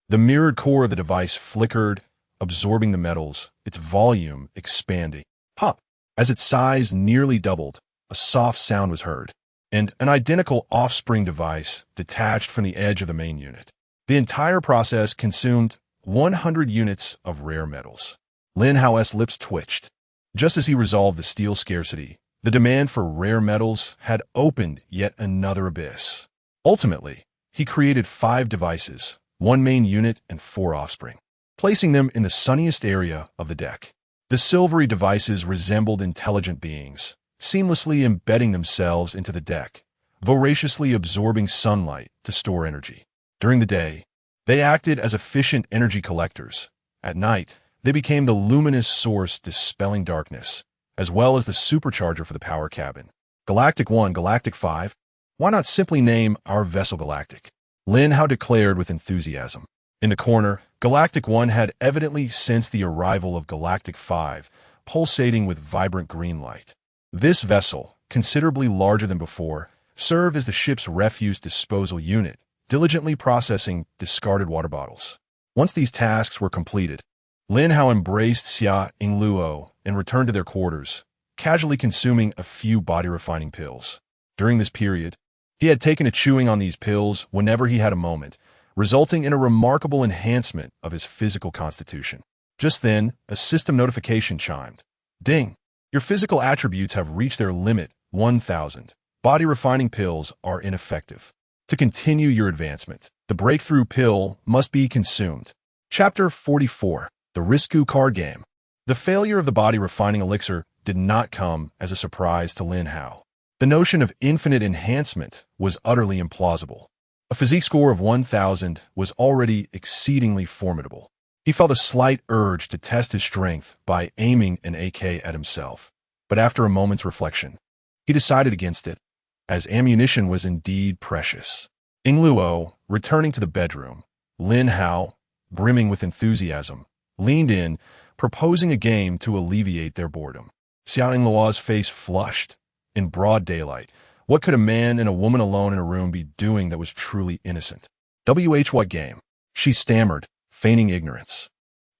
The mirrored core of the device flickered, absorbing the metals, its volume expanding. Pop! As its size nearly doubled, a soft sound was heard, and an identical offspring device detached from the edge of the main unit. The entire process consumed 100 units of rare metals. Lin Hao's lips twitched. Just as he resolved the steel scarcity, the demand for rare metals had opened yet another abyss. Ultimately, he created 5 devices, 1 main unit and 4 offspring, placing them in the sunniest area of the deck. The silvery devices resembled intelligent beings, seamlessly embedding themselves into the deck, voraciously absorbing sunlight to store energy. During the day, they acted as efficient energy collectors. At night, they became the luminous source dispelling darkness, as well as the supercharger for the power cabin. Galactic 1, Galactic 5, why not simply name our vessel Galactic? Lin Hao declared with enthusiasm. In the corner, Galactic 1 had evidently sensed the arrival of Galactic 5, pulsating with vibrant green light. This vessel, considerably larger than before, served as the ship's refuse disposal unit, diligently processing discarded water bottles. Once these tasks were completed, Lin Hao embraced Xia Ingluo and returned to their quarters, casually consuming a few body-refining pills. During this period, he had taken to chewing on these pills whenever he had a moment, resulting in a remarkable enhancement of his physical constitution. Just then, a system notification chimed. Ding! Your physical attributes have reached their limit, 1,000. Body-refining pills are ineffective. To continue your advancement, the breakthrough pill must be consumed. Chapter 44. The Risku Card Game. The failure of the body-refining elixir did not come as a surprise to Lin Hao. The notion of infinite enhancement was utterly implausible. A physique score of 1,000 was already exceedingly formidable. He felt a slight urge to test his strength by aiming an AK at himself, but after a moment's reflection, he decided against it, as ammunition was indeed precious. Luo, returning to the bedroom, Lin Hao, brimming with enthusiasm, leaned in, proposing a game to alleviate their boredom. Xiao Luo's face flushed. In broad daylight, what could a man and a woman alone in a room be doing that was truly innocent? What game? She stammered, feigning ignorance.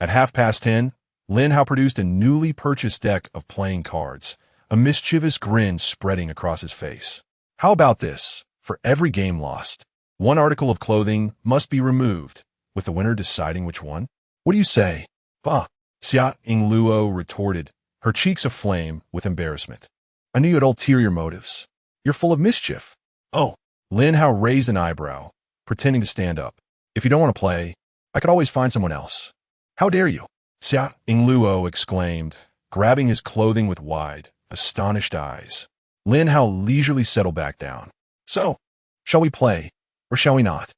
At 10:30, Lin Hao produced a newly purchased deck of playing cards, a mischievous grin spreading across his face. How about this? For every game lost, one article of clothing must be removed, with the winner deciding which one? What do you say? Bah! Xia Luo retorted, her cheeks aflame with embarrassment. I knew you had ulterior motives. You're full of mischief. Oh! Lin Hao raised an eyebrow, pretending to stand up. If you don't want to play, I could always find someone else. How dare you? Xia Luo exclaimed, grabbing his clothing with wide, astonished eyes. Lin Hao leisurely settled back down. So, shall we play, or shall we not?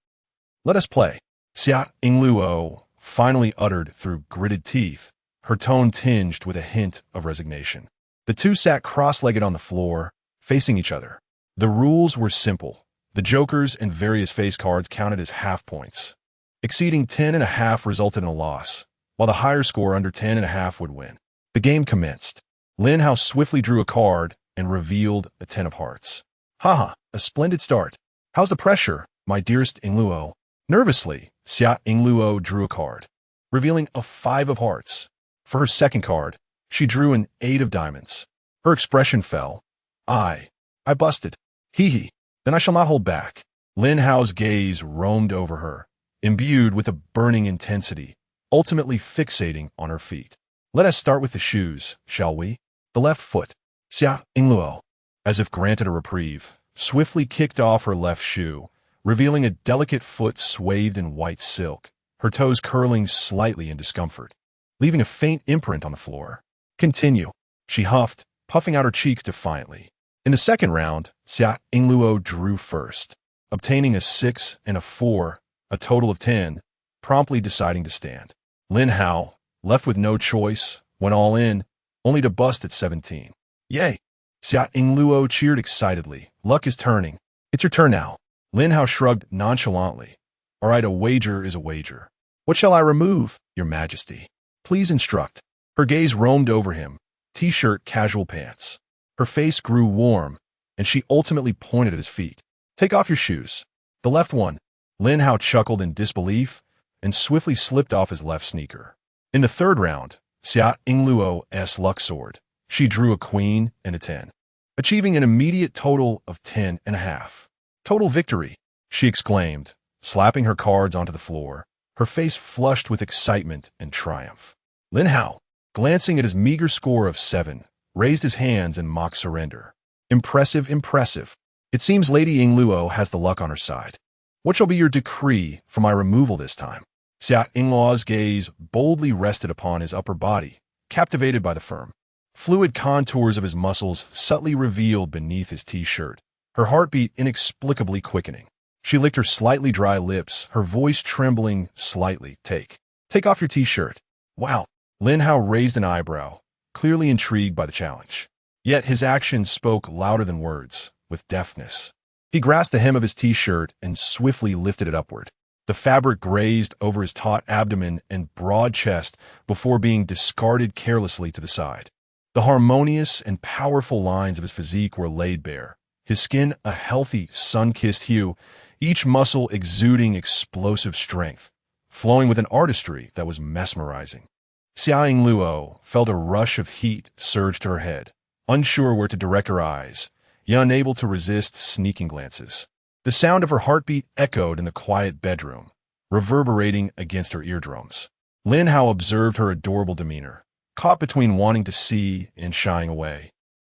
Let us play. Xia Luo finally uttered through gritted teeth, her tone tinged with a hint of resignation. The two sat cross-legged on the floor, facing each other. The rules were simple. The jokers and various face cards counted as half points. Exceeding 10.5 resulted in a loss, while the higher score under 10.5 would win. The game commenced. Lin Hao swiftly drew a card and revealed a 10 of hearts. Haha, a splendid start. How's the pressure, my dearest Luo? Nervously, Xia Luo drew a card, revealing a 5 of hearts. For her second card, she drew an 8 of diamonds. Her expression fell. I busted. Hee hee. Then I shall not hold back. Lin Hao's gaze roamed over her, imbued with a burning intensity, ultimately fixating on her feet. Let us start with the shoes, shall we? The left foot. Xia Luo, as if granted a reprieve, swiftly kicked off her left shoe, revealing a delicate foot swathed in white silk, her toes curling slightly in discomfort, leaving a faint imprint on the floor. Continue, she huffed, puffing out her cheeks defiantly. In the second round, Xia Luo drew first, obtaining a 6 and a 4, a total of 10, promptly deciding to stand. Lin Hao, left with no choice, went all in, only to bust at 17. Yay! Xia Luo cheered excitedly. Luck is turning. It's your turn now. Lin Hao shrugged nonchalantly. All right, a wager is a wager. What shall I remove, Your Majesty? Please instruct. Her gaze roamed over him. T-shirt, casual pants. Her face grew warm, and she ultimately pointed at his feet. Take off your shoes. The left one. Lin Hao chuckled in disbelief and swiftly slipped off his left sneaker. In the third round, Xia Luo's luck soared. She drew a queen and a 10, achieving an immediate total of 10.5. Total victory, she exclaimed, slapping her cards onto the floor, her face flushed with excitement and triumph. Lin Hao, glancing at his meager score of 7, raised his hands in mock surrender. Impressive, impressive. It seems Lady Luo has the luck on her side. What shall be your decree for my removal this time? Xia Luo's gaze boldly rested upon his upper body, captivated by the firm, fluid contours of his muscles subtly revealed beneath his T-shirt, her heartbeat inexplicably quickening. She licked her slightly dry lips, her voice trembling slightly. Take off your T-shirt. Wow. Lin Hao raised an eyebrow, clearly intrigued by the challenge. Yet his actions spoke louder than words, with deftness. He grasped the hem of his T-shirt and swiftly lifted it upward. The fabric grazed over his taut abdomen and broad chest before being discarded carelessly to the side. The harmonious and powerful lines of his physique were laid bare, his skin a healthy, sun-kissed hue, each muscle exuding explosive strength, flowing with an artistry that was mesmerizing. Xia Luo felt a rush of heat surge to her head, unsure where to direct her eyes, yet unable to resist sneaking glances. The sound of her heartbeat echoed in the quiet bedroom, reverberating against her eardrums. Lin Hao observed her adorable demeanor, caught between wanting to see and shying away,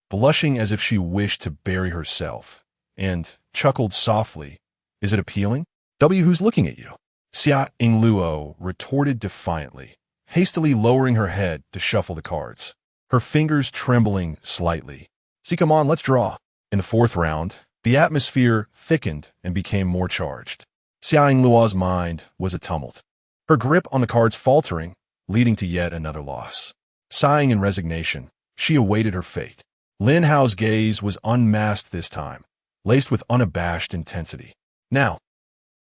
blushing as if she wished to bury herself, and chuckled softly. Is it appealing? Who's looking at you? Xia Yingluo retorted defiantly, hastily lowering her head to shuffle the cards, her fingers trembling slightly. See, come on, let's draw. In the fourth round, the atmosphere thickened and became more charged. Xia Yingluo's mind was a tumult, her grip on the cards faltering, leading to yet another loss. Sighing in resignation, she awaited her fate. Lin Hao's gaze was unmasked this time, laced with unabashed intensity. Now,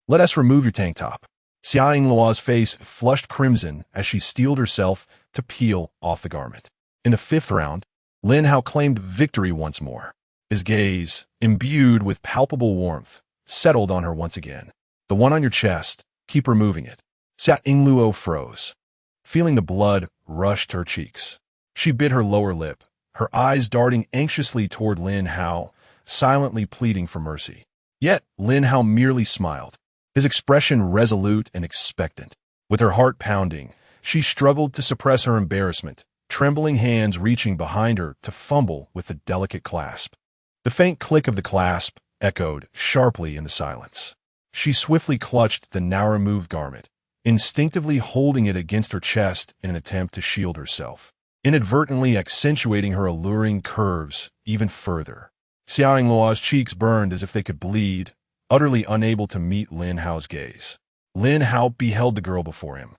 let us remove your tank top. Xia Yingluo's face flushed crimson as she steeled herself to peel off the garment. In the fifth round, Lin Hao claimed victory once more. His gaze, imbued with palpable warmth, settled on her once again. The one on your chest, keep removing it. Xia Yingluo froze, feeling the blood rush to her cheeks. She bit her lower lip, her eyes darting anxiously toward Lin Hao, silently pleading for mercy. Yet Lin Hao merely smiled, his expression resolute and expectant. With her heart pounding, she struggled to suppress her embarrassment, trembling hands reaching behind her to fumble with the delicate clasp. The faint click of the clasp echoed sharply in the silence. She swiftly clutched the now-removed garment, instinctively holding it against her chest in an attempt to shield herself, inadvertently accentuating her alluring curves even further. Xia Yingluo's cheeks burned as if they could bleed, utterly unable to meet Lin Hao's gaze. Lin Hao beheld the girl before him,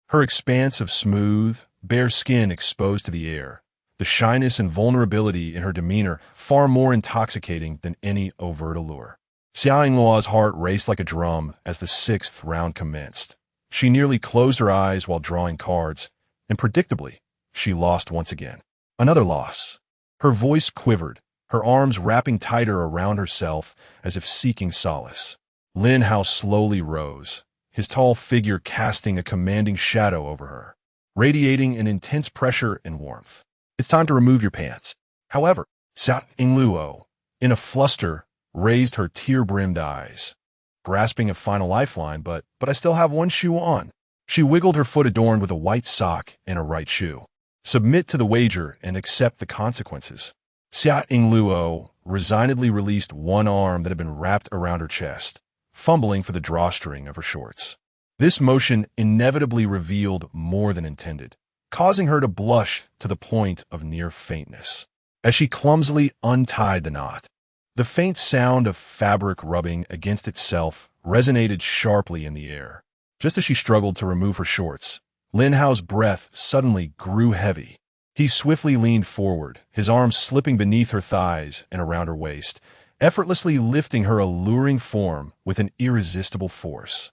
her expanse of smooth, bare skin exposed to the air, the shyness and vulnerability in her demeanor far more intoxicating than any overt allure. Xia Yingluo's heart raced like a drum as the sixth round commenced. She nearly closed her eyes while drawing cards, and predictably, she lost once again. Another loss. Her voice quivered, her arms wrapping tighter around herself as if seeking solace. Lin Hao slowly rose, his tall figure casting a commanding shadow over her, radiating an intense pressure and warmth. It's time to remove your pants. However, Xia Yingluo, in a fluster, raised her tear-brimmed eyes, grasping a final lifeline, but I still have one shoe on. She wiggled her foot adorned with a white sock and a right shoe. Submit to the wager and accept the consequences. Xia Yingluo resignedly released one arm that had been wrapped around her chest, fumbling for the drawstring of her shorts. This motion inevitably revealed more than intended, causing her to blush to the point of near faintness. As she clumsily untied the knot, the faint sound of fabric rubbing against itself resonated sharply in the air. Just as she struggled to remove her shorts, Lin Hao's breath suddenly grew heavy. He swiftly leaned forward, his arms slipping beneath her thighs and around her waist, effortlessly lifting her alluring form with an irresistible force.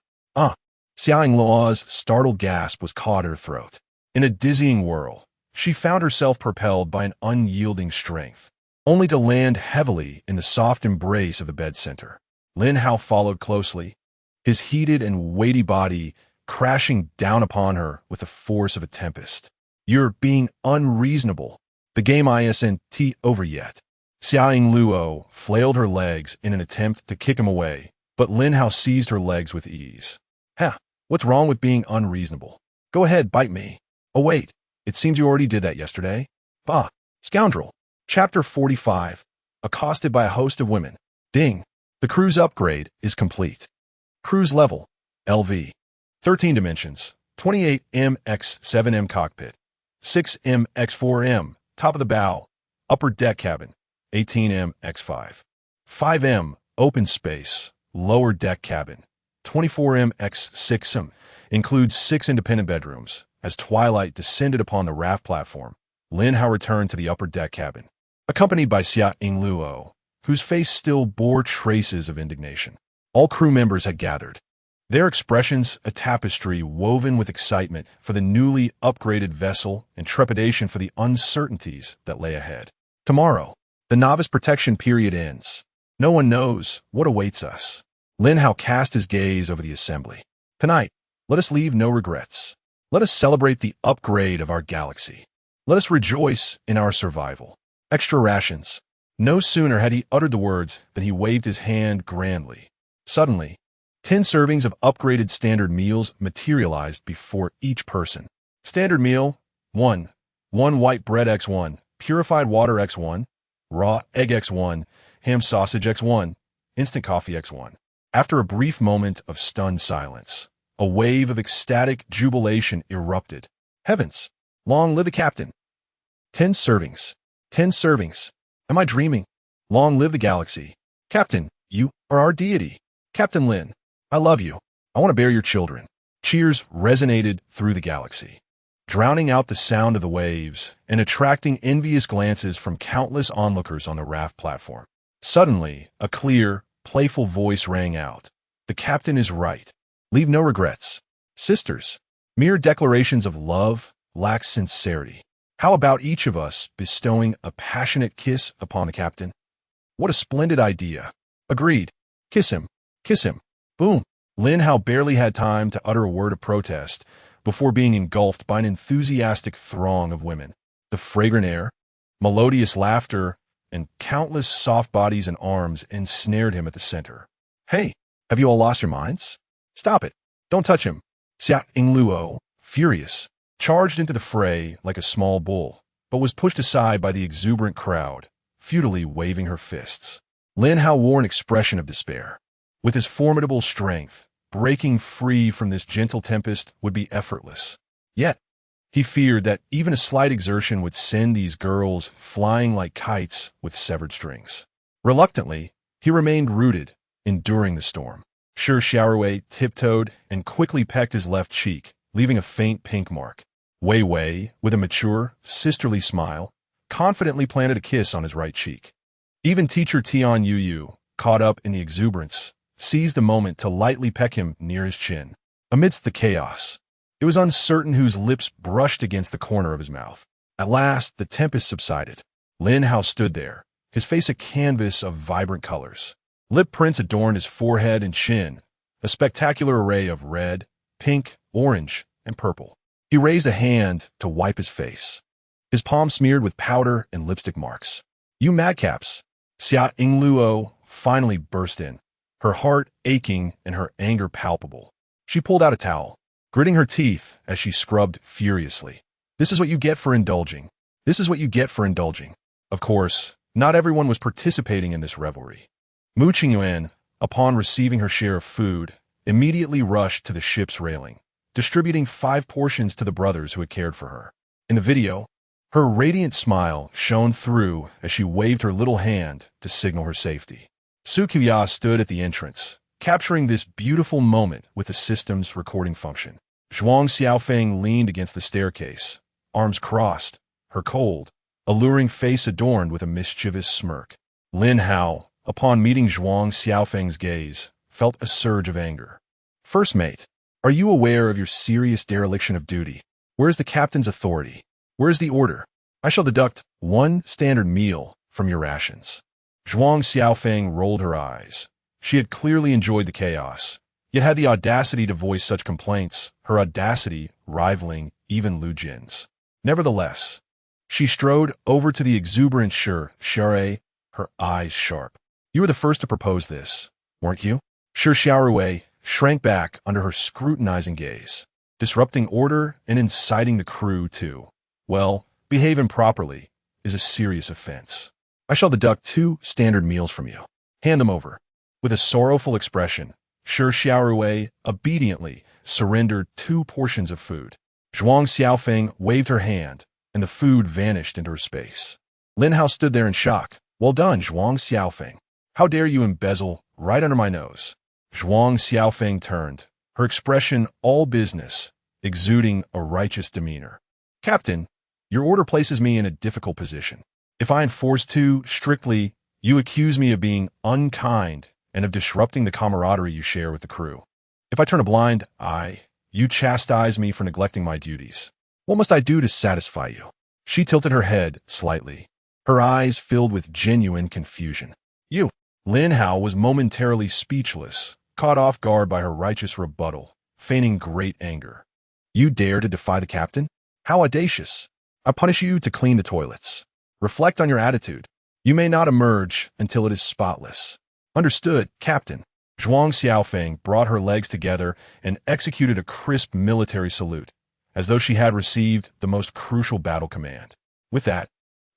Xia Yingluo's startled gasp was caught in her throat. In a dizzying whirl, she found herself propelled by an unyielding strength, only to land heavily in the soft embrace of the bed center. Lin Hao followed closely, his heated and weighty body crashing down upon her with the force of a tempest. You're being unreasonable. The game isn't over yet. Xia Yingluo flailed her legs in an attempt to kick him away, but Lin Hao seized her legs with ease. What's wrong with being unreasonable? Go ahead, bite me. Oh wait, it seems you already did that yesterday. Bah, scoundrel. Chapter 45. Accosted by a host of women. Ding. The cruise upgrade is complete. Cruise level, LV. 13 dimensions, 28M x 7M cockpit, 6M x 4M, top of the bow, upper deck cabin, 18M x 5. 5M, open space, lower deck cabin, 24M x 6M, includes 6 independent bedrooms. As twilight descended upon the raft platform, Lin Hao returned to the upper deck cabin, accompanied by Xia Yingluo, whose face still bore traces of indignation. All crew members had gathered, their expressions a tapestry woven with excitement for the newly upgraded vessel and trepidation for the uncertainties that lay ahead. Tomorrow, the novice protection period ends. No one knows what awaits us. Lin Hao cast his gaze over the assembly. Tonight, let us leave no regrets. Let us celebrate the upgrade of our galaxy. Let us rejoice in our survival. Extra rations. No sooner had he uttered the words than he waved his hand grandly. Suddenly, 10 servings of upgraded standard meals materialized before each person. Standard meal 1. 1 white bread x1, purified water x1, raw egg x1, ham sausage x1, instant coffee x1. After a brief moment of stunned silence, a wave of ecstatic jubilation erupted. Heavens! Long live the captain! 10 servings. 10 servings. Am I dreaming? Long live the galaxy. Captain, you are our deity. Captain Lin, I love you. I want to bear your children. Cheers resonated through the galaxy, drowning out the sound of the waves and attracting envious glances from countless onlookers on the raft platform. Suddenly, a clear, playful voice rang out. The captain is right. Leave no regrets. Sisters, mere declarations of love lack sincerity. How about each of us bestowing a passionate kiss upon the captain? What a splendid idea. Agreed. Kiss him. Kiss him. Boom. Lin Hao barely had time to utter a word of protest before being engulfed by an enthusiastic throng of women. The fragrant air, melodious laughter, and countless soft bodies and arms ensnared him at the center. Hey, have you all lost your minds? Stop it. Don't touch him. Xia Yingluo, furious, charged into the fray like a small bull, but was pushed aside by the exuberant crowd, futilely waving her fists. Lin Hao wore an expression of despair. With his formidable strength, breaking free from this gentle tempest would be effortless. Yet, he feared that even a slight exertion would send these girls flying like kites with severed strings. Reluctantly, he remained rooted, enduring the storm. Shi Xiaorui tiptoed and quickly pecked his left cheek, leaving a faint pink mark. Wei Wei, with a mature, sisterly smile, confidently planted a kiss on his right cheek. Even teacher Tian Yu, caught up in the exuberance, seized the moment to lightly peck him near his chin. Amidst the chaos, it was uncertain whose lips brushed against the corner of his mouth. At last, the tempest subsided. Lin Hao stood there, his face a canvas of vibrant colors. Lip prints adorned his forehead and chin, a spectacular array of red, pink, orange, and purple. He raised a hand to wipe his face, his palm smeared with powder and lipstick marks. You madcaps! Xia Yingluo finally burst in, her heart aching and her anger palpable. She pulled out a towel, gritting her teeth as she scrubbed furiously. This is what you get for indulging. This is what you get for indulging. Of course, not everyone was participating in this revelry. Mu Qingyuan, upon receiving her share of food, immediately rushed to the ship's railing, distributing 5 portions to the brothers who had cared for her. In the video, her radiant smile shone through as she waved her little hand to signal her safety. Su Qiya stood at the entrance, capturing this beautiful moment with the system's recording function. Zhuang Xiaofeng leaned against the staircase, arms crossed, her cold, alluring face adorned with a mischievous smirk. Lin Hao, upon meeting Zhuang Xiaofeng's gaze, felt a surge of anger. First mate, are you aware of your serious dereliction of duty? Where is the captain's authority? Where is the order? I shall deduct 1 standard meal from your rations. Zhuang Xiaofeng rolled her eyes. She had clearly enjoyed the chaos, yet had the audacity to voice such complaints, her audacity rivaling even Lu Jin's. Nevertheless, she strode over to the exuberant Shi Xiaorui, her eyes sharp. You were the first to propose this, weren't you? Shi Xiaorui shrank back under her scrutinizing gaze, disrupting order and inciting the crew to, well, behave improperly is a serious offense. I shall deduct 2 standard meals from you. Hand them over. With a sorrowful expression, Shi Xiaorui obediently surrendered 2 portions of food. Zhuang Xiaofeng waved her hand, and the food vanished into her space. Lin Hao stood there in shock. Well done, Zhuang Xiaofeng. How dare you embezzle right under my nose? Zhuang Xiaofeng turned, her expression all business, exuding a righteous demeanor. Captain, your order places me in a difficult position. If I enforce too strictly, you accuse me of being unkind and of disrupting the camaraderie you share with the crew. If I turn a blind eye, you chastise me for neglecting my duties. What must I do to satisfy you? She tilted her head slightly, her eyes filled with genuine confusion. You. Lin Hao was momentarily speechless, caught off guard by her righteous rebuttal, feigning great anger. You dare to defy the captain? How audacious! I punish you to clean the toilets. Reflect on your attitude. You may not emerge until it is spotless. Understood, Captain. Zhuang Xiaofeng brought her legs together and executed a crisp military salute, as though she had received the most crucial battle command. With that,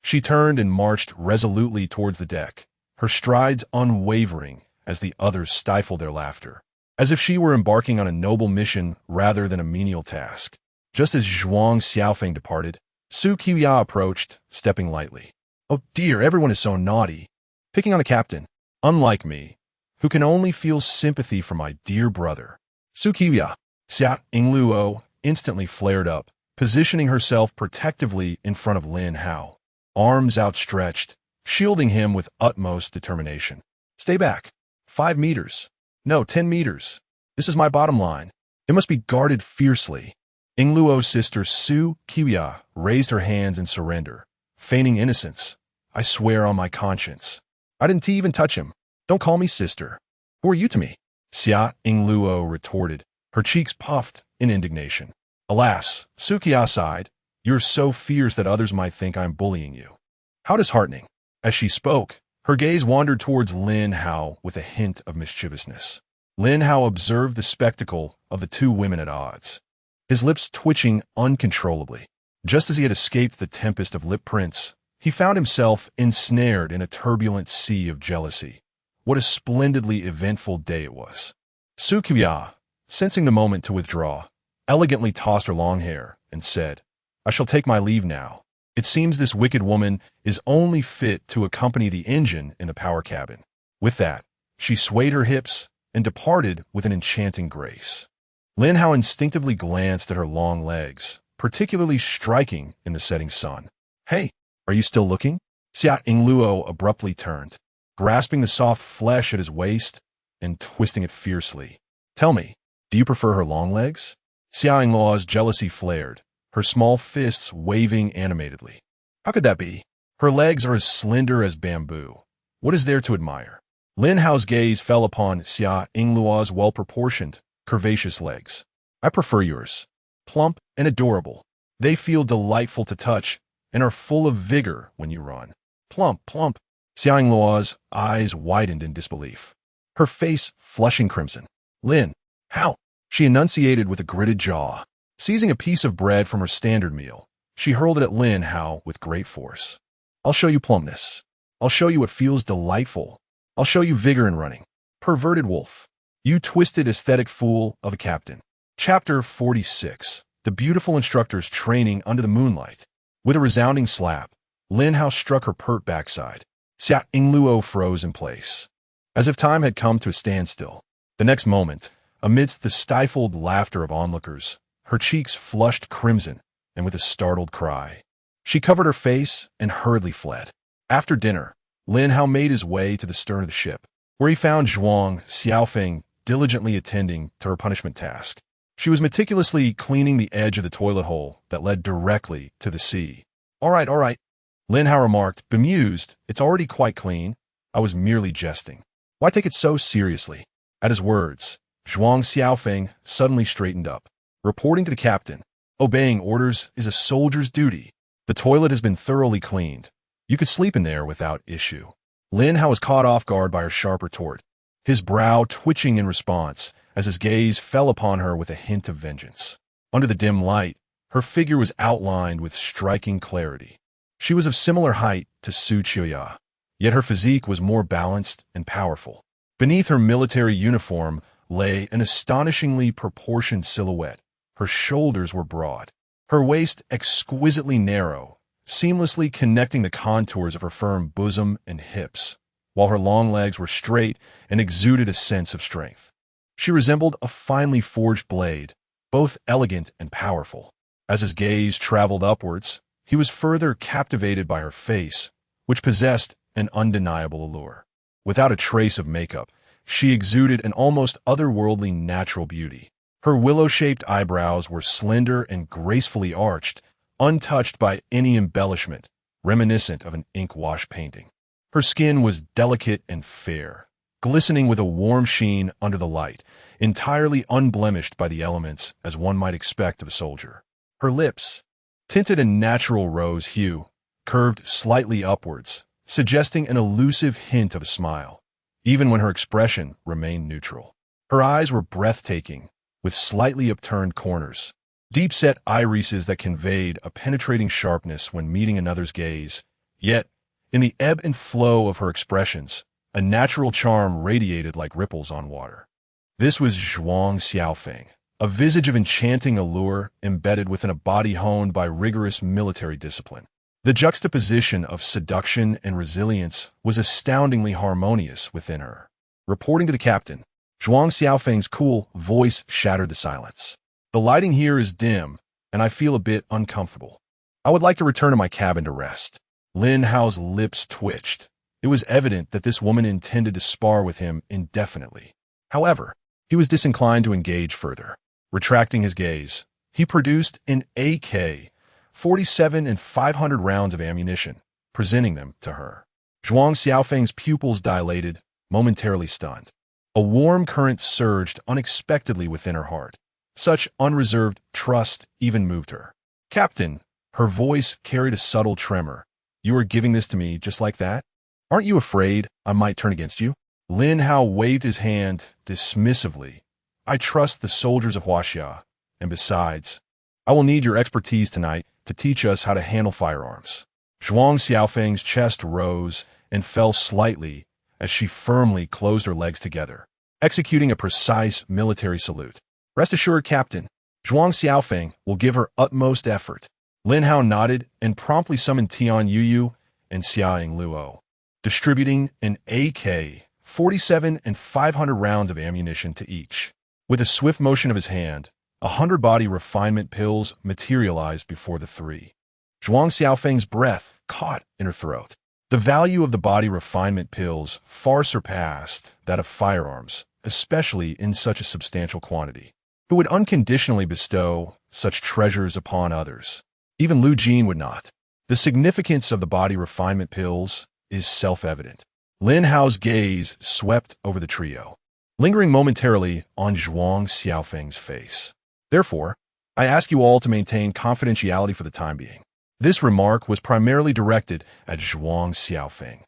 she turned and marched resolutely towards the deck, her strides unwavering as the others stifled their laughter, as if she were embarking on a noble mission rather than a menial task. Just as Zhuang Xiaofeng departed, Su Qiya approached, stepping lightly. Oh dear, everyone is so naughty. Picking on a captain, unlike me, who can only feel sympathy for my dear brother. Su Qiya, Xia Yingluo, instantly flared up, positioning herself protectively in front of Lin Hao, arms outstretched, shielding him with utmost determination. Stay back. 5 meters. No, 10 meters. This is my bottom line. It must be guarded fiercely. Yingluo's sister Su Qiya raised her hands in surrender, feigning innocence. I swear on my conscience. I didn't even touch him. Don't call me sister. Who are you to me? Xia Yingluo retorted, her cheeks puffed in indignation. Alas, Su Qiya sighed, you're so fierce that others might think I'm bullying you. How disheartening. As she spoke, her gaze wandered towards Lin Hao with a hint of mischievousness. Lin Hao observed the spectacle of the two women at odds, his lips twitching uncontrollably. Just as he had escaped the tempest of lip prints, he found himself ensnared in a turbulent sea of jealousy. What a splendidly eventful day it was. Su Qiya, sensing the moment to withdraw, elegantly tossed her long hair and said, I shall take my leave now. It seems this wicked woman is only fit to accompany the engine in the power cabin. With that, she swayed her hips and departed with an enchanting grace. Lin Hao instinctively glanced at her long legs, particularly striking in the setting sun. Hey, are you still looking? Xia Yingluo abruptly turned, grasping the soft flesh at his waist and twisting it fiercely. Tell me, do you prefer her long legs? Xia Yingluo's jealousy flared, her small fists waving animatedly. How could that be? Her legs are as slender as bamboo. What is there to admire? Lin Hao's gaze fell upon Xia Yingluo's well-proportioned, curvaceous legs. I prefer yours. Plump and adorable. They feel delightful to touch and are full of vigor when you run. Plump, plump. Xia Yingluo's eyes widened in disbelief, her face flushing crimson. Lin, how? She enunciated with a gritted jaw. Seizing a piece of bread from her standard meal, she hurled it at Lin Hao with great force. I'll show you plumpness. I'll show you what feels delightful. I'll show you vigor in running. Perverted wolf. You twisted aesthetic fool of a captain. Chapter 46. The beautiful instructor's training under the moonlight. With a resounding slap, Lin Hao struck her pert backside. Xia Yingluo froze in place, as if time had come to a standstill. The next moment, amidst the stifled laughter of onlookers, her cheeks flushed crimson, and with a startled cry, she covered her face and hurriedly fled. After dinner, Lin Hao made his way to the stern of the ship, where he found Zhuang Xiaofeng diligently attending to her punishment task. She was meticulously cleaning the edge of the toilet hole that led directly to the sea. All right, Lin Hao remarked, bemused. It's already quite clean. I was merely jesting. Why take it so seriously? At his words, Zhuang Xiaofeng suddenly straightened up, reporting to the captain. Obeying orders is a soldier's duty. The toilet has been thoroughly cleaned. You could sleep in there without issue. Lin Hao was caught off guard by her sharp retort, his brow twitching in response as his gaze fell upon her with a hint of vengeance. Under the dim light, her figure was outlined with striking clarity. She was of similar height to Su Qiya, yet her physique was more balanced and powerful. Beneath her military uniform lay an astonishingly proportioned silhouette. Her shoulders were broad, her waist exquisitely narrow, seamlessly connecting the contours of her firm bosom and hips, while her long legs were straight and exuded a sense of strength. She resembled a finely forged blade, both elegant and powerful. As his gaze traveled upwards, he was further captivated by her face, which possessed an undeniable allure. Without a trace of makeup, she exuded an almost otherworldly natural beauty. Her willow-shaped eyebrows were slender and gracefully arched, untouched by any embellishment, reminiscent of an ink-wash painting. Her skin was delicate and fair, glistening with a warm sheen under the light, entirely unblemished by the elements as one might expect of a soldier. Her lips, tinted a natural rose hue, curved slightly upwards, suggesting an elusive hint of a smile, even when her expression remained neutral. Her eyes were breathtaking, with slightly upturned corners, deep-set irises that conveyed a penetrating sharpness when meeting another's gaze. Yet, in the ebb and flow of her expressions, a natural charm radiated like ripples on water. This was Zhuang Xiaofeng, a visage of enchanting allure embedded within a body honed by rigorous military discipline. The juxtaposition of seduction and resilience was astoundingly harmonious within her. Reporting to the captain, Zhuang Xiaofeng's cool voice shattered the silence. The lighting here is dim, and I feel a bit uncomfortable. I would like to return to my cabin to rest. Lin Hao's lips twitched. It was evident that this woman intended to spar with him indefinitely. However, he was disinclined to engage further. Retracting his gaze, he produced an AK-47 and 500 rounds of ammunition, presenting them to her. Zhuang Xiaofeng's pupils dilated, momentarily stunned. A warm current surged unexpectedly within her heart. Such unreserved trust even moved her. "Captain," her voice carried a subtle tremor. "You are giving this to me just like that? Aren't you afraid I might turn against you?" Lin Hao waved his hand dismissively. "I trust the soldiers of Huaxia, and besides, I will need your expertise tonight to teach us how to handle firearms." Zhuang Xiaofeng's chest rose and fell slightly as she firmly closed her legs together, executing a precise military salute. "Rest assured, Captain, Zhuang Xiaofeng will give her utmost effort." Lin Hao nodded and promptly summoned Tian Yuyu and Xia Yingluo, distributing an AK-47 and 500 rounds of ammunition to each. With a swift motion of his hand, 100 body refinement pills materialized before the three. Zhuang Xiaofeng's breath caught in her throat. The value of the body refinement pills far surpassed that of firearms, especially in such a substantial quantity. Who would unconditionally bestow such treasures upon others? Even Lu Jin would not. The significance of the body refinement pills is self-evident. Lin Hao's gaze swept over the trio, lingering momentarily on Zhuang Xiaofeng's face. "Therefore, I ask you all to maintain confidentiality for the time being." This remark was primarily directed at Zhuang Xiaofeng,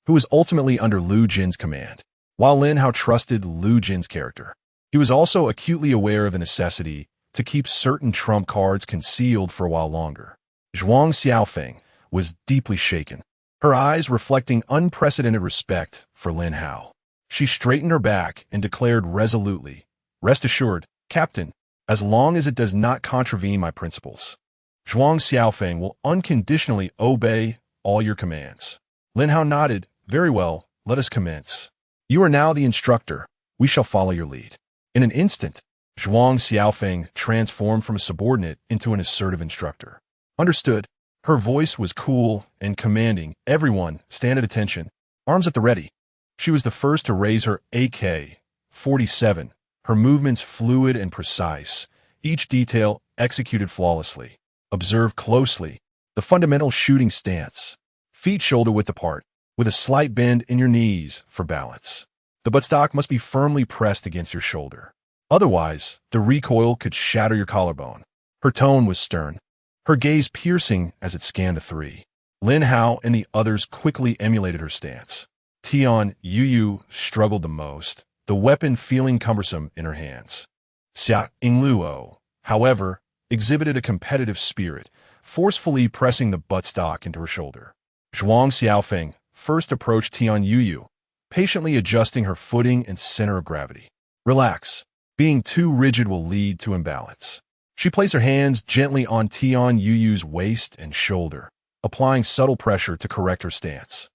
who was ultimately under Lu Jin's command. While Lin Hao trusted Lu Jin's character, he was also acutely aware of the necessity to keep certain trump cards concealed for a while longer. Zhuang Xiaofeng was deeply shaken, her eyes reflecting unprecedented respect for Lin Hao. She straightened her back and declared resolutely, "Rest assured, Captain, as long as it does not contravene my principles, Zhuang Xiaofeng will unconditionally obey all your commands." Lin Hao nodded. "Very well, let us commence. You are now the instructor. We shall follow your lead." In an instant, Zhuang Xiaofeng transformed from a subordinate into an assertive instructor. "Understood." Her voice was cool and commanding. "Everyone, stand at attention. Arms at the ready." She was the first to raise her AK-47, her movements fluid and precise, each detail executed flawlessly. Observe closely the fundamental shooting stance. Feet shoulder-width apart, with a slight bend in your knees for balance. The buttstock must be firmly pressed against your shoulder. Otherwise, the recoil could shatter your collarbone. Her tone was stern, her gaze piercing as it scanned the three. Lin Hao and the others quickly emulated her stance. Tian Yuyu struggled the most, the weapon feeling cumbersome in her hands. Xia Yingluo, however, exhibited a competitive spirit, forcefully pressing the buttstock into her shoulder. Zhuang Xiaofeng first approached Tian Yuyu, patiently adjusting her footing and center of gravity. "Relax. Being too rigid will lead to imbalance." She placed her hands gently on Tian Yuyu's waist and shoulder, applying subtle pressure to correct her stance.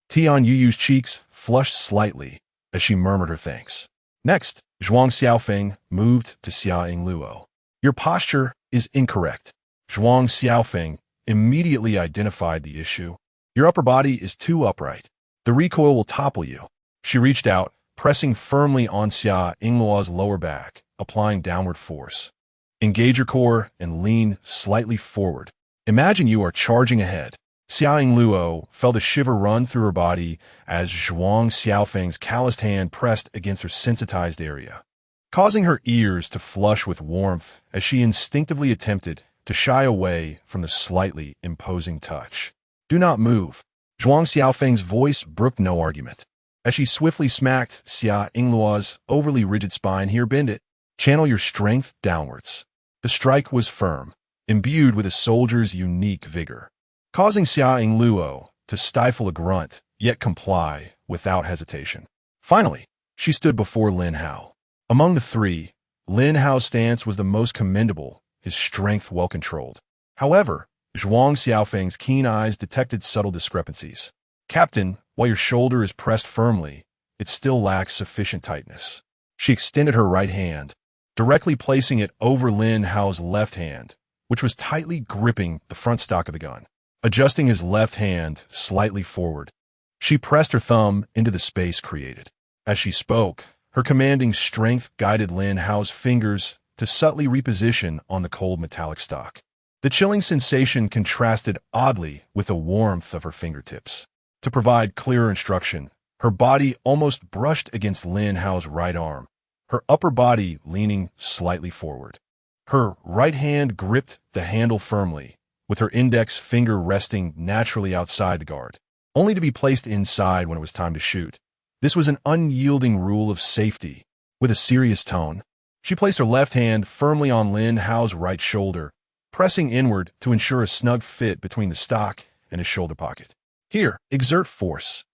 Tian Yuyu's cheeks flushed slightly as she murmured her thanks. Next, Zhuang Xiaofeng moved to Xia Yingluo. "Your posture is incorrect." Zhuang Xiaofeng immediately identified the issue. "Your upper body is too upright. The recoil will topple you." She reached out, pressing firmly on Xia Yingluo's lower back, applying downward force. "Engage your core and lean slightly forward. Imagine you are charging ahead." Xia Yingluo felt a shiver run through her body as Zhuang Xiaofeng's calloused hand pressed against her sensitized area, causing her ears to flush with warmth as she instinctively attempted to shy away from the slightly imposing touch. "Do not move." Zhuang Xiaofeng's voice brooked no argument. As she swiftly smacked Xia Yingluo's overly rigid spine, "Here, bend it. Channel your strength downwards." The strike was firm, imbued with a soldier's unique vigor, causing Xia Yingluo to stifle a grunt, yet comply without hesitation. Finally, she stood before Lin Hao. Among the three, Lin Hao's stance was the most commendable, his strength well controlled. However, Zhuang Xiaofeng's keen eyes detected subtle discrepancies. "Captain, while your shoulder is pressed firmly, it still lacks sufficient tightness." She extended her right hand, directly placing it over Lin Hao's left hand, which was tightly gripping the front stock of the gun. Adjusting his left hand slightly forward, she pressed her thumb into the space created. As she spoke, her commanding strength guided Lin Hao's fingers to subtly reposition on the cold metallic stock. The chilling sensation contrasted oddly with the warmth of her fingertips. To provide clearer instruction, her body almost brushed against Lin Hao's right arm, her upper body leaning slightly forward. Her right hand gripped the handle firmly, with her index finger resting naturally outside the guard, only to be placed inside when it was time to shoot. This was an unyielding rule of safety. With a serious tone, she placed her left hand firmly on Lin Hao's right shoulder, pressing inward to ensure a snug fit between the stock and his shoulder pocket. "Here, exert force."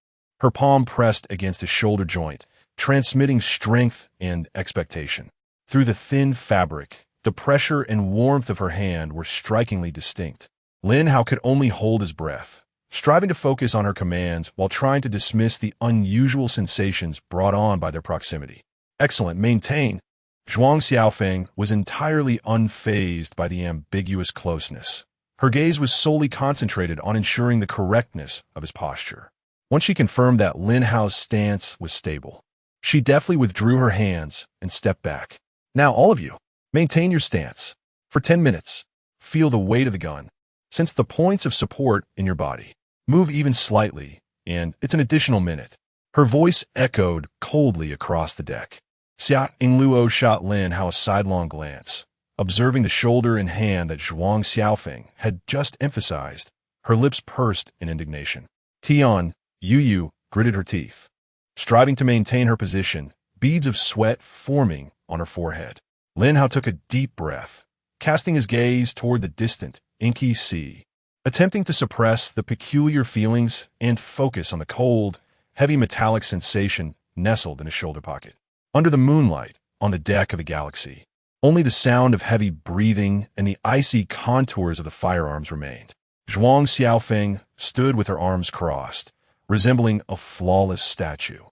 Her palm pressed against his shoulder joint, transmitting strength and expectation. Through the thin fabric, the pressure and warmth of her hand were strikingly distinct. Lin Hao could only hold his breath, striving to focus on her commands while trying to dismiss the unusual sensations brought on by their proximity. "Excellent, maintain." Zhuang Xiaofeng was entirely unfazed by the ambiguous closeness. Her gaze was solely concentrated on ensuring the correctness of his posture. Once she confirmed that Lin Hao's stance was stable, she deftly withdrew her hands and stepped back. "Now, all of you, maintain your stance. For 10 minutes, feel the weight of the gun. Sense the points of support in your body. Move even slightly, and it's an additional minute." Her voice echoed coldly across the deck. Xia Yingluo shot Lin Hao a sidelong glance, observing the shoulder and hand that Zhuang Xiaofeng had just emphasized. Her lips pursed in indignation. Tian Yu gritted her teeth, striving to maintain her position, beads of sweat forming on her forehead. Lin Hao took a deep breath, casting his gaze toward the distant, inky sea, attempting to suppress the peculiar feelings and focus on the cold, heavy metallic sensation nestled in his shoulder pocket. Under the moonlight, on the deck of the Galaxy, only the sound of heavy breathing and the icy contours of the firearms remained. Zhuang Xiaofeng stood with her arms crossed, resembling a flawless statue,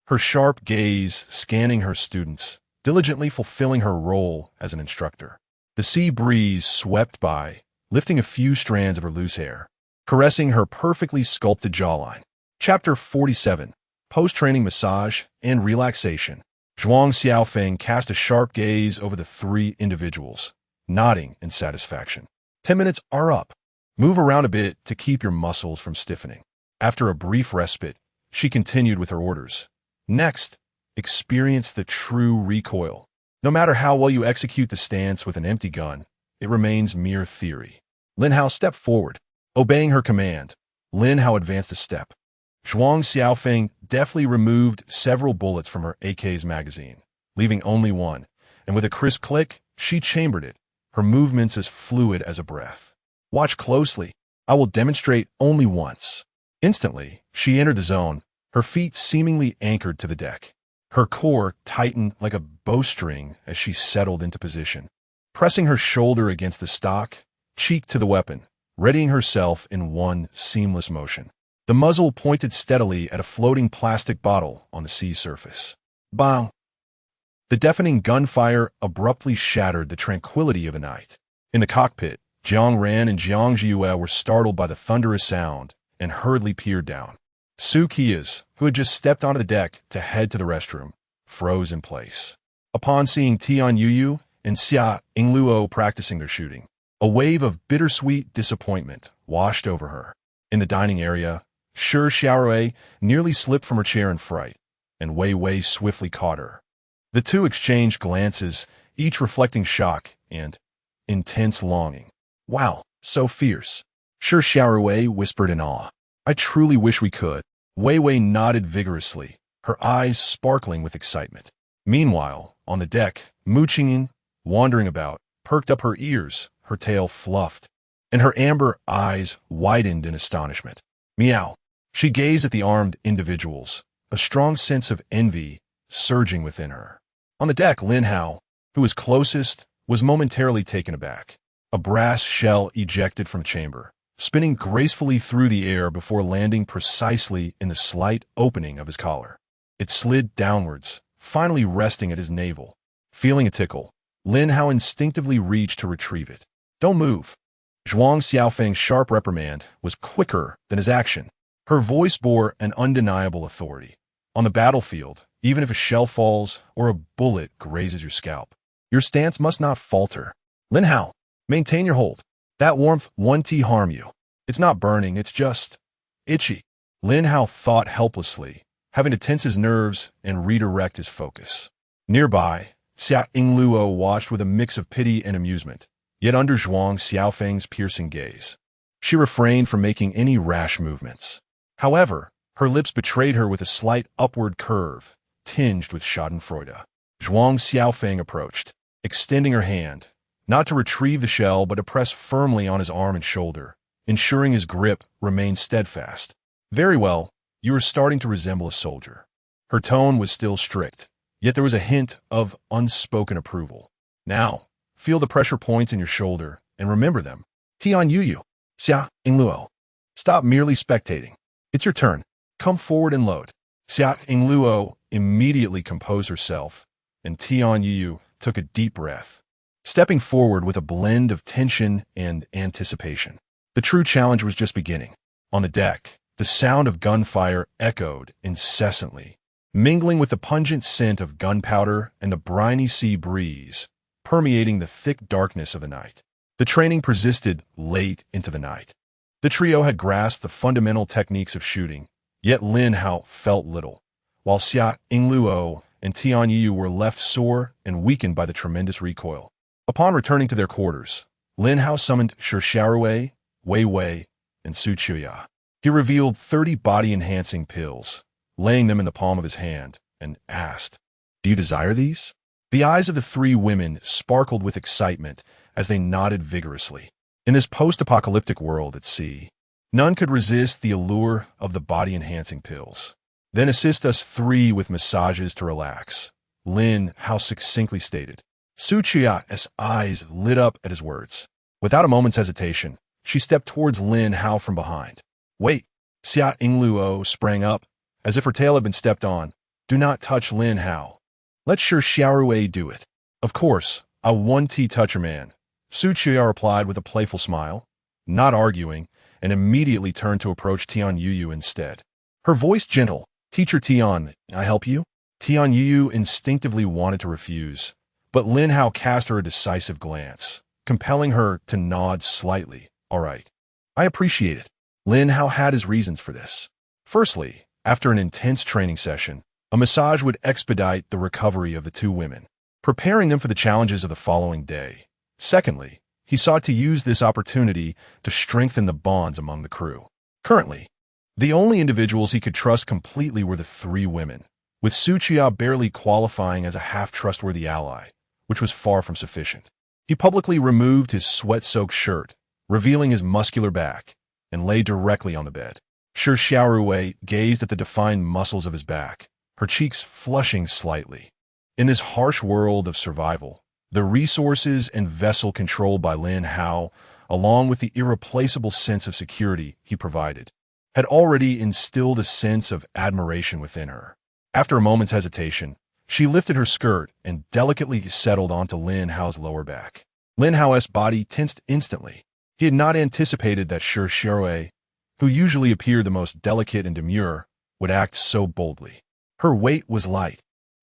her sharp gaze scanning her students, diligently fulfilling her role as an instructor. The sea breeze swept by, lifting a few strands of her loose hair, caressing her perfectly sculpted jawline. Chapter 47, Post-Training Massage and Relaxation. Zhuang Xiaofeng cast a sharp gaze over the three individuals, nodding in satisfaction. 10 minutes are up. Move around a bit to keep your muscles from stiffening. After a brief respite, she continued with her orders. Next, experience the true recoil. No matter how well you execute the stance with an empty gun, it remains mere theory. Lin Hao stepped forward. Obeying her command, Lin Hao advanced a step. Zhuang Xiaofeng deftly removed several bullets from her AK's magazine, leaving only one, and with a crisp click, she chambered it, her movements as fluid as a breath. "Watch closely. I will demonstrate only once." Instantly, she entered the zone, her feet seemingly anchored to the deck. Her core tightened like a bowstring as she settled into position, pressing her shoulder against the stock, cheek to the weapon, readying herself in one seamless motion. The muzzle pointed steadily at a floating plastic bottle on the sea surface. Bang! The deafening gunfire abruptly shattered the tranquility of the night. In the cockpit, Jiang Ran and Jiang Jiyue were startled by the thunderous sound and hurriedly peered down. Su Qias, who had just stepped onto the deck to head to the restroom, froze in place. Upon seeing Tian Yu and Xia Yingluo practicing their shooting, a wave of bittersweet disappointment washed over her. In the dining area, Shi Xiaorui nearly slipped from her chair in fright, and Wei Wei swiftly caught her. The two exchanged glances, each reflecting shock and intense longing. "Wow, so fierce," Shi Xiaorui whispered in awe. I truly wish we could. Wei Wei nodded vigorously, her eyes sparkling with excitement. Meanwhile, on the deck, Mu Qingyin, wandering about, perked up her ears, her tail fluffed, and her amber eyes widened in astonishment. Meow. She gazed at the armed individuals, a strong sense of envy surging within her. On the deck, Lin Hao, who was closest, was momentarily taken aback. A brass shell ejected from the chamber, spinning gracefully through the air before landing precisely in the slight opening of his collar. It slid downwards, finally resting at his navel. Feeling a tickle, Lin Hao instinctively reached to retrieve it. Don't move. Zhuang Xiaofeng's sharp reprimand was quicker than his action. Her voice bore an undeniable authority. On the battlefield, even if a shell falls or a bullet grazes your scalp, your stance must not falter. Lin Hao, maintain your hold. That warmth won't harm you. It's not burning, it's just itchy. Lin Hao thought helplessly, having to tense his nerves and redirect his focus. Nearby, Xia Yingluo watched with a mix of pity and amusement, yet under Zhuang Xiaofeng's piercing gaze. She refrained from making any rash movements. However, her lips betrayed her with a slight upward curve, tinged with schadenfreude. Zhuang Xiaofeng approached, extending her hand, not to retrieve the shell but to press firmly on his arm and shoulder, ensuring his grip remained steadfast. Very well, you are starting to resemble a soldier. Her tone was still strict, yet there was a hint of unspoken approval. Now, feel the pressure points in your shoulder and remember them. Tian Yuyu, Xia Yingluo. Stop merely spectating. It's your turn. Come forward and load. Xia Yingluo immediately composed herself, and Tian Yuyu took a deep breath, stepping forward with a blend of tension and anticipation. The true challenge was just beginning. On the deck, the sound of gunfire echoed incessantly, mingling with the pungent scent of gunpowder and the briny sea breeze, permeating the thick darkness of the night. The training persisted late into the night. The trio had grasped the fundamental techniques of shooting, yet Lin Hao felt little, while Xia Yingluo and Tian Yu were left sore and weakened by the tremendous recoil. Upon returning to their quarters, Lin Hao summoned Shi Xiaorui, Wei Wei, and Su Chuya. He revealed 30 body-enhancing pills, laying them in the palm of his hand, and asked, "Do you desire these?" The eyes of the 3 women sparkled with excitement as they nodded vigorously. In this post-apocalyptic world at sea, none could resist the allure of the body-enhancing pills. Then assist us 3 with massages to relax, Lin Hao succinctly stated. Su Chuya's eyes lit up at his words. Without a moment's hesitation, she stepped towards Lin Hao from behind. Wait, Xia Yingluo sprang up, as if her tail had been stepped on. Do not touch Lin Hao. Let Shi Xiaorui do it. Of course, I won't touch her man. Su Chuya replied with a playful smile, not arguing, and immediately turned to approach Tian Yuyu instead. Her voice gentle. Teacher Tian, I help you? Tian Yuyu instinctively wanted to refuse, but Lin Hao cast her a decisive glance, compelling her to nod slightly. All right. I appreciate it. Lin Hao had his reasons for this. Firstly, after an intense training session, a massage would expedite the recovery of the 2 women, preparing them for the challenges of the following day. Secondly, he sought to use this opportunity to strengthen the bonds among the crew. Currently, the only individuals he could trust completely were the 3 women, with Su Chuya barely qualifying as a half-trustworthy ally, which was far from sufficient. He publicly removed his sweat-soaked shirt, revealing his muscular back, and lay directly on the bed. Shi Xiaorui gazed at the defined muscles of his back, her cheeks flushing slightly. In this harsh world of survival, the resources and vessel controlled by Lin Hao, along with the irreplaceable sense of security he provided, had already instilled a sense of admiration within her. After a moment's hesitation, she lifted her skirt and delicately settled onto Lin Hao's lower back. Lin Hao's body tensed instantly. He had not anticipated that Shi Xiaorui, who usually appeared the most delicate and demure, would act so boldly. Her weight was light,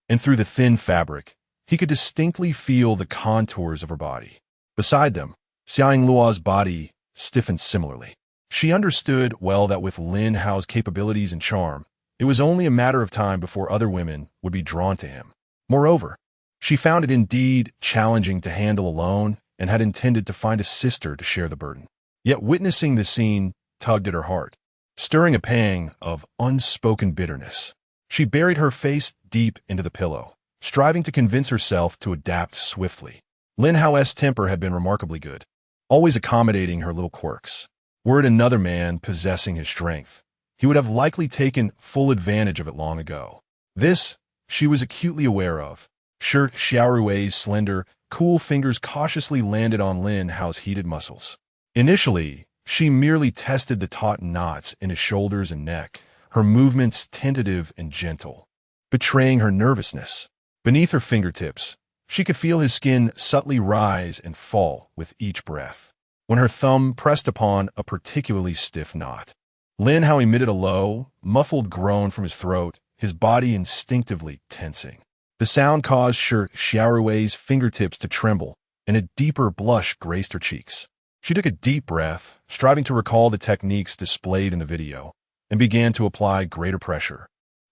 and through the thin fabric, he could distinctly feel the contours of her body. Beside them, Xia Yingluo's body stiffened similarly. She understood well that with Lin Hao's capabilities and charm, it was only a matter of time before other women would be drawn to him. Moreover, she found it indeed challenging to handle alone and had intended to find a sister to share the burden. Yet witnessing the scene tugged at her heart. stirring a pang of unspoken bitterness. She buried her face deep into the pillow, striving to convince herself to adapt swiftly. Lin Hao's temper had been remarkably good, always accommodating her little quirks. Were it another man possessing his strength, he would have likely taken full advantage of it long ago. This, she was acutely aware of. Shi Xiaorui's slender, cool fingers cautiously landed on Lin Hao's heated muscles. Initially, she merely tested the taut knots in his shoulders and neck, her movements tentative and gentle, betraying her nervousness. Beneath her fingertips, she could feel his skin subtly rise and fall with each breath. When her thumb pressed upon a particularly stiff knot, Lin Hao emitted a low, muffled groan from his throat, his body instinctively tensing. The sound caused Shi Xiaorui's fingertips to tremble, and a deeper blush graced her cheeks. She took a deep breath, striving to recall the techniques displayed in the video, and began to apply greater pressure.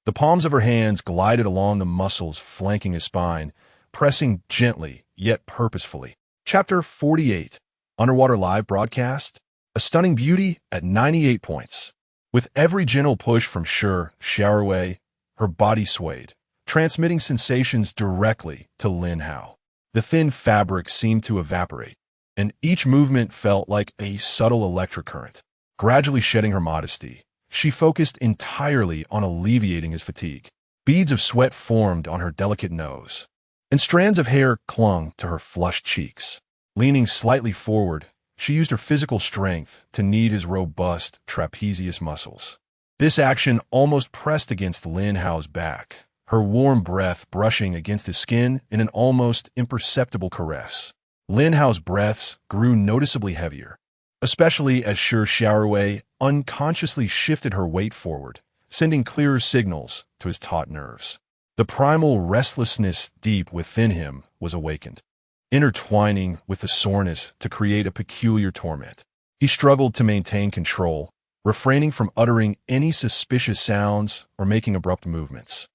The palms of her hands glided along the muscles flanking his spine, pressing gently, yet purposefully. Chapter 48. Underwater Live Broadcast. A stunning beauty at 98 points. With every gentle push from Shi Xiaorui, her body swayed, transmitting sensations directly to Lin Hao. The thin fabric seemed to evaporate, and each movement felt like a subtle electric current. Gradually shedding her modesty, she focused entirely on alleviating his fatigue. Beads of sweat formed on her delicate nose, and strands of hair clung to her flushed cheeks. Leaning slightly forward, she used her physical strength to knead his robust trapezius muscles. This action almost pressed against Lin Hao's back, her warm breath brushing against his skin in an almost imperceptible caress. Lin Hao's breaths grew noticeably heavier, especially as Shi Xiaorui unconsciously shifted her weight forward, sending clearer signals to his taut nerves. The primal restlessness deep within him was awakened, intertwining with the soreness to create a peculiar torment. He struggled to maintain control, refraining from uttering any suspicious sounds or making abrupt movements.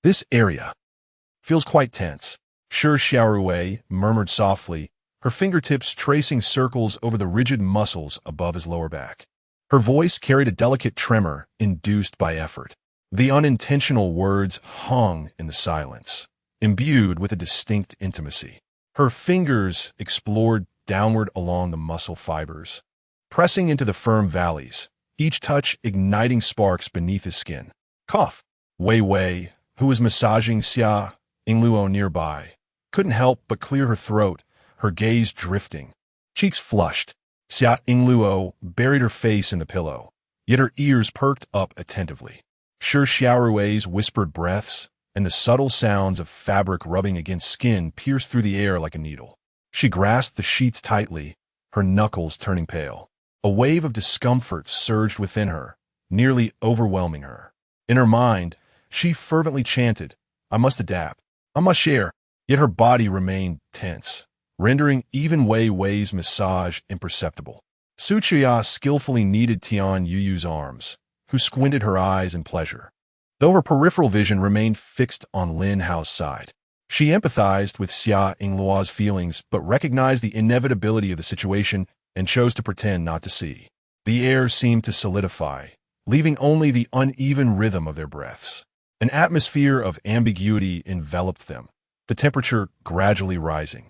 This area feels quite tense. Shi Xiaorui murmured softly, her fingertips tracing circles over the rigid muscles above his lower back. Her voice carried a delicate tremor induced by effort. The unintentional words hung in the silence, imbued with a distinct intimacy. Her fingers explored downward along the muscle fibers, pressing into the firm valleys, each touch igniting sparks beneath his skin. Cough. Wei Wei, who was massaging Xia Yingluo nearby, couldn't help but clear her throat, her gaze drifting. Cheeks flushed, Xia Yingluo buried her face in the pillow, yet her ears perked up attentively. Shi Xiaorui's whispered breaths and the subtle sounds of fabric rubbing against skin pierced through the air like a needle. She grasped the sheets tightly, her knuckles turning pale. A wave of discomfort surged within her, nearly overwhelming her. In her mind, she fervently chanted, "I must adapt. I must share." Yet her body remained tense, rendering even Wei Wei's massage imperceptible. Su Chuya skillfully kneaded Tian Yuyu's arms, who squinted her eyes in pleasure, though her peripheral vision remained fixed on Lin Hao's side. She empathized with Xia Yingluo's feelings but recognized the inevitability of the situation and chose to pretend not to see. The air seemed to solidify, leaving only the uneven rhythm of their breaths. An atmosphere of ambiguity enveloped them, the temperature gradually rising.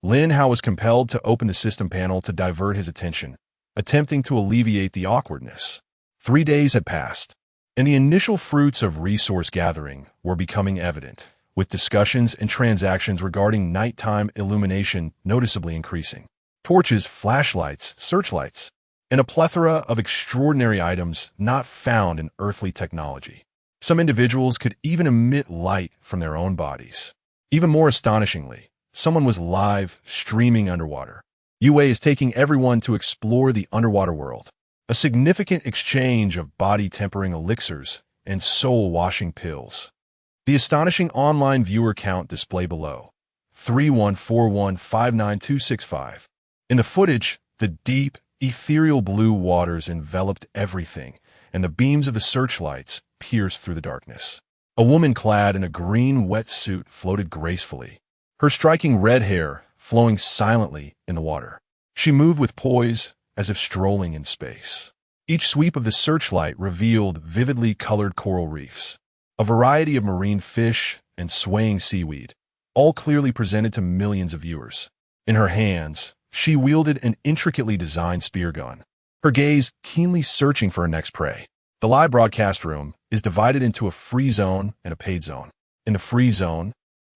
Lin Hao was compelled to open the system panel to divert his attention, attempting to alleviate the awkwardness. 3 days had passed, and the initial fruits of resource gathering were becoming evident, with discussions and transactions regarding nighttime illumination noticeably increasing. Torches, flashlights, searchlights, and a plethora of extraordinary items not found in earthly technology. Some individuals could even emit light from their own bodies. Even more astonishingly, someone was live streaming underwater. Yue is taking everyone to explore the underwater world. A significant exchange of body-tempering elixirs and soul-washing pills. The astonishing online viewer count display below. 314159265. In the footage, the deep, ethereal blue waters enveloped everything, and the beams of the searchlights pierced through the darkness. A woman clad in a green wetsuit floated gracefully, her striking red hair flowing silently in the water. She moved with poise, as if strolling in space. Each sweep of the searchlight revealed vividly colored coral reefs, a variety of marine fish and swaying seaweed, all clearly presented to millions of viewers. In her hands, she wielded an intricately designed spear gun, her gaze keenly searching for her next prey. The live broadcast room is divided into a free zone and a paid zone. In the free zone,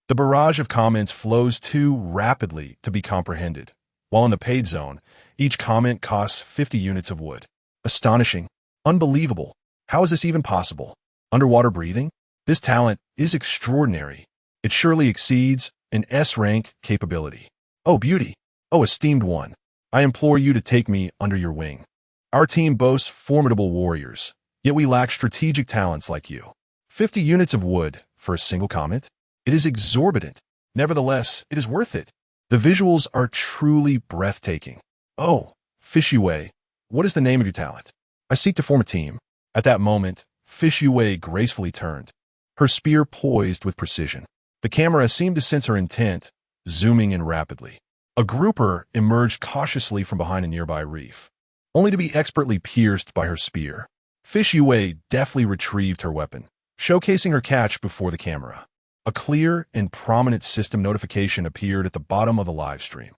the barrage of comments flows too rapidly to be comprehended, while in the paid zone, each comment costs 50 units of wood. Astonishing. Unbelievable. How is this even possible? Underwater breathing? This talent is extraordinary. It surely exceeds an S-rank capability. Oh, beauty. Oh, esteemed one. I implore you to take me under your wing. Our team boasts formidable warriors, yet we lack strategic talents like you. 50 units of wood for a single comment? It is exorbitant. Nevertheless, it is worth it. The visuals are truly breathtaking. Oh, Fish Yue, what is the name of your talent? I seek to form a team. At that moment, Fish Yue gracefully turned, her spear poised with precision. The camera seemed to sense her intent, zooming in rapidly. A grouper emerged cautiously from behind a nearby reef, only to be expertly pierced by her spear. Fish Yue deftly retrieved her weapon, showcasing her catch before the camera. A clear and prominent system notification appeared at the bottom of the live stream.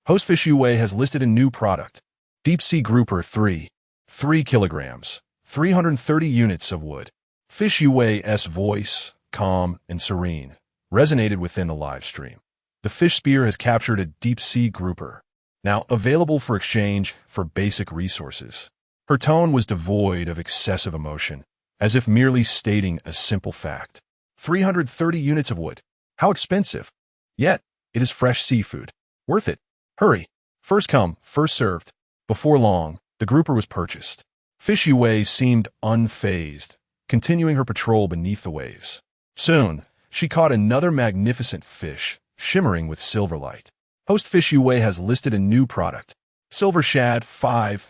Host Fish Yue has listed a new product, Deep Sea Grouper 3 kilograms, 330 units of wood. Fish Yue's voice, calm and serene, resonated within the live stream. The fish spear has captured a deep sea grouper, now available for exchange for basic resources. Her tone was devoid of excessive emotion, as if merely stating a simple fact. 330 units of wood. How expensive. Yet, it is fresh seafood. Worth it. Hurry. First come, first served. Before long, the grouper was purchased. Fish Yue seemed unfazed, continuing her patrol beneath the waves. Soon, she caught another magnificent fish, shimmering with silver light. Host Fish Yue has listed a new product. Silver Shad 5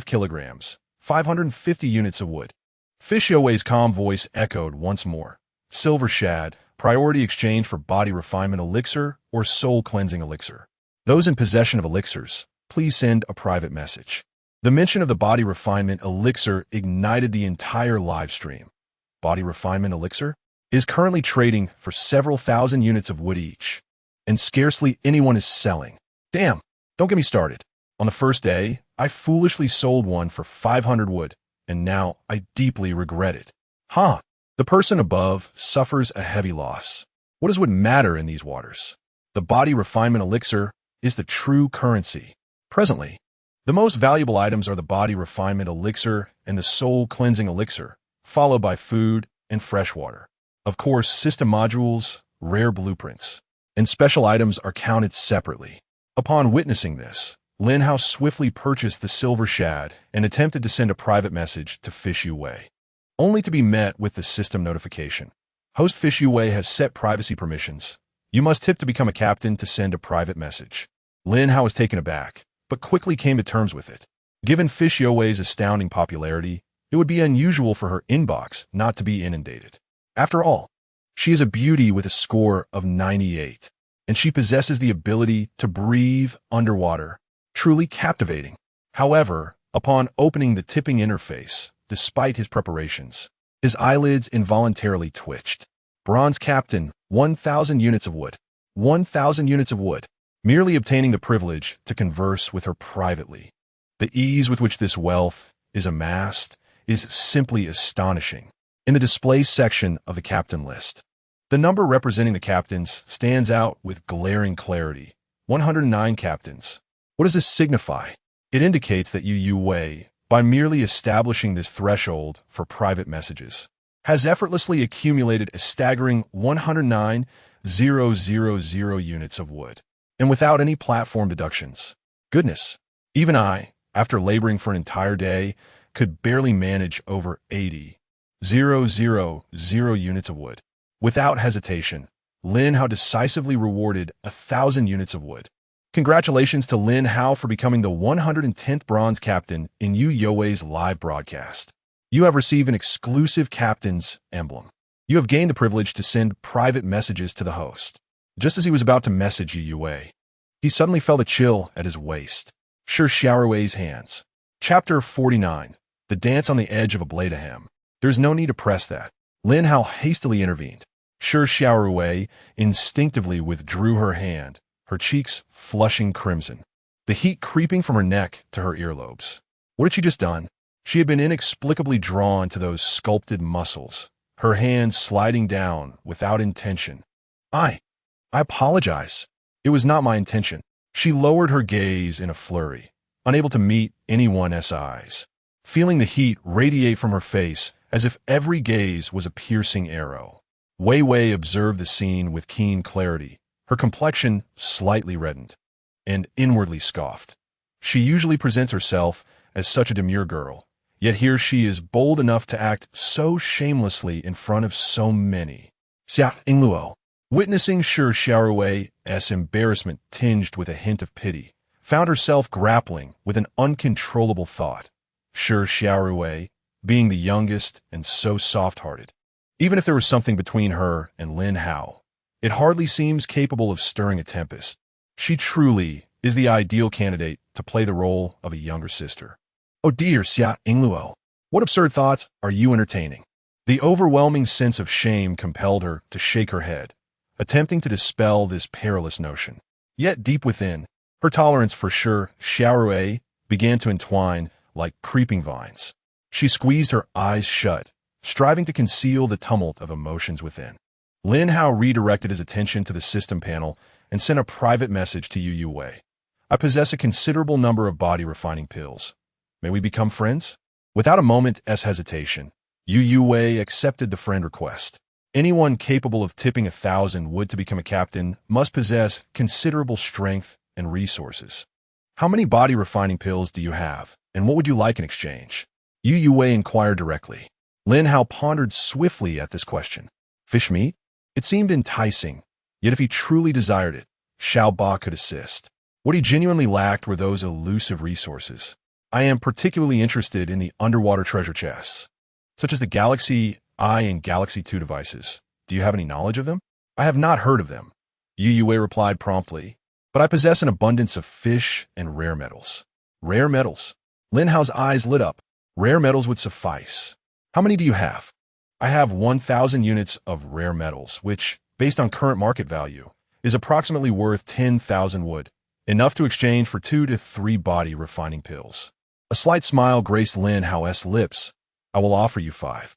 kilograms, 550 units of wood. Fish Yue's calm voice echoed once more. Silver Shad, priority exchange for body refinement elixir or soul cleansing elixir. Those in possession of elixirs, please send a private message. The mention of the body refinement elixir ignited the entire live stream. Body refinement elixir is currently trading for several thousand units of wood each, and scarcely anyone is selling. Damn, don't get me started. On the first day, I foolishly sold one for 500 wood, and now I deeply regret it. Huh. The person above suffers a heavy loss. What does wood matter in these waters? The body refinement elixir is the true currency. Presently, the most valuable items are the body refinement elixir and the soul cleansing elixir, followed by food and fresh water. Of course, system modules, rare blueprints, and special items are counted separately. Upon witnessing this, Lin Hao swiftly purchased the silver shad and attempted to send a private message to Fish Yue, only to be met with the system notification. Host Fish Yue has set privacy permissions. You must tip to become a captain to send a private message. Lin Hao was taken aback, but quickly came to terms with it. Given Fish Yue's astounding popularity, it would be unusual for her inbox not to be inundated. After all, she is a beauty with a score of 98, and she possesses the ability to breathe underwater, truly captivating. However, upon opening the tipping interface, despite his preparations, his eyelids involuntarily twitched. Bronze Captain, 1,000 units of wood. 1,000 units of wood. Merely obtaining the privilege to converse with her privately. The ease with which this wealth is amassed is simply astonishing. In the display section of the captain list, the number representing the captains stands out with glaring clarity. 109 captains. What does this signify? It indicates that Yue, by merely establishing this threshold for private messages, has effortlessly accumulated a staggering 109,000 units of wood, and without any platform deductions. Goodness, even I, after laboring for an entire day, could barely manage over 80,000 units of wood. Without hesitation, Lin Hao decisively rewarded 1,000 units of wood. Congratulations to Lin Hao for becoming the 110th bronze captain in Yue's live broadcast. You have received an exclusive captain's emblem. You have gained the privilege to send private messages to the host. Just as he was about to message Yue, he suddenly felt a chill at his waist. Xiaorui's hands. Chapter 49. The dance on the edge of a blade of ham. There's no need to press that. Lin Hao hastily intervened. Xiaorui instinctively withdrew her hand, her cheeks flushing crimson, the heat creeping from her neck to her earlobes. What had she just done? She had been inexplicably drawn to those sculpted muscles, her hand sliding down without intention. I apologize. It was not my intention. She lowered her gaze in a flurry, unable to meet anyone's eyes, feeling the heat radiate from her face as if every gaze was a piercing arrow. Wei Wei observed the scene with keen clarity, her complexion slightly reddened, and inwardly scoffed. She usually presents herself as such a demure girl, yet here she is bold enough to act so shamelessly in front of so many. Xia Ingluo, witnessing Xiaorui's embarrassment tinged with a hint of pity, found herself grappling with an uncontrollable thought. Xiaorui, being the youngest and so soft-hearted, even if there was something between her and Lin Hao, it hardly seems capable of stirring a tempest. She truly is the ideal candidate to play the role of a younger sister. Oh dear, Xia Ingluo, what absurd thoughts are you entertaining? The overwhelming sense of shame compelled her to shake her head, attempting to dispel this perilous notion. Yet deep within, her tolerance for Xiaorui began to entwine like creeping vines. She squeezed her eyes shut, striving to conceal the tumult of emotions within. Lin Hao redirected his attention to the system panel and sent a private message to Yu Wei. I possess a considerable number of body-refining pills. May we become friends? Without a moment's hesitation, Yu Wei accepted the friend request. Anyone capable of tipping 1,000 wood to become a captain must possess considerable strength and resources. How many body-refining pills do you have, and what would you like in exchange? Yu Wei inquired directly. Lin Hao pondered swiftly at this question. Fish meat? It seemed enticing, yet if he truly desired it, Xiao Ba could assist. What he genuinely lacked were those elusive resources. I am particularly interested in the underwater treasure chests, such as the Galaxy I and Galaxy 2 devices. Do you have any knowledge of them? I have not heard of them, Yu Wei replied promptly, but I possess an abundance of fish and rare metals. Rare metals? Lin Hao's eyes lit up. Rare metals would suffice. How many do you have? I have 1,000 units of rare metals, which, based on current market value, is approximately worth 10,000 wood, enough to exchange for 2 to 3 body-refining pills. A slight smile graced Lin Hao's lips. I will offer you 5.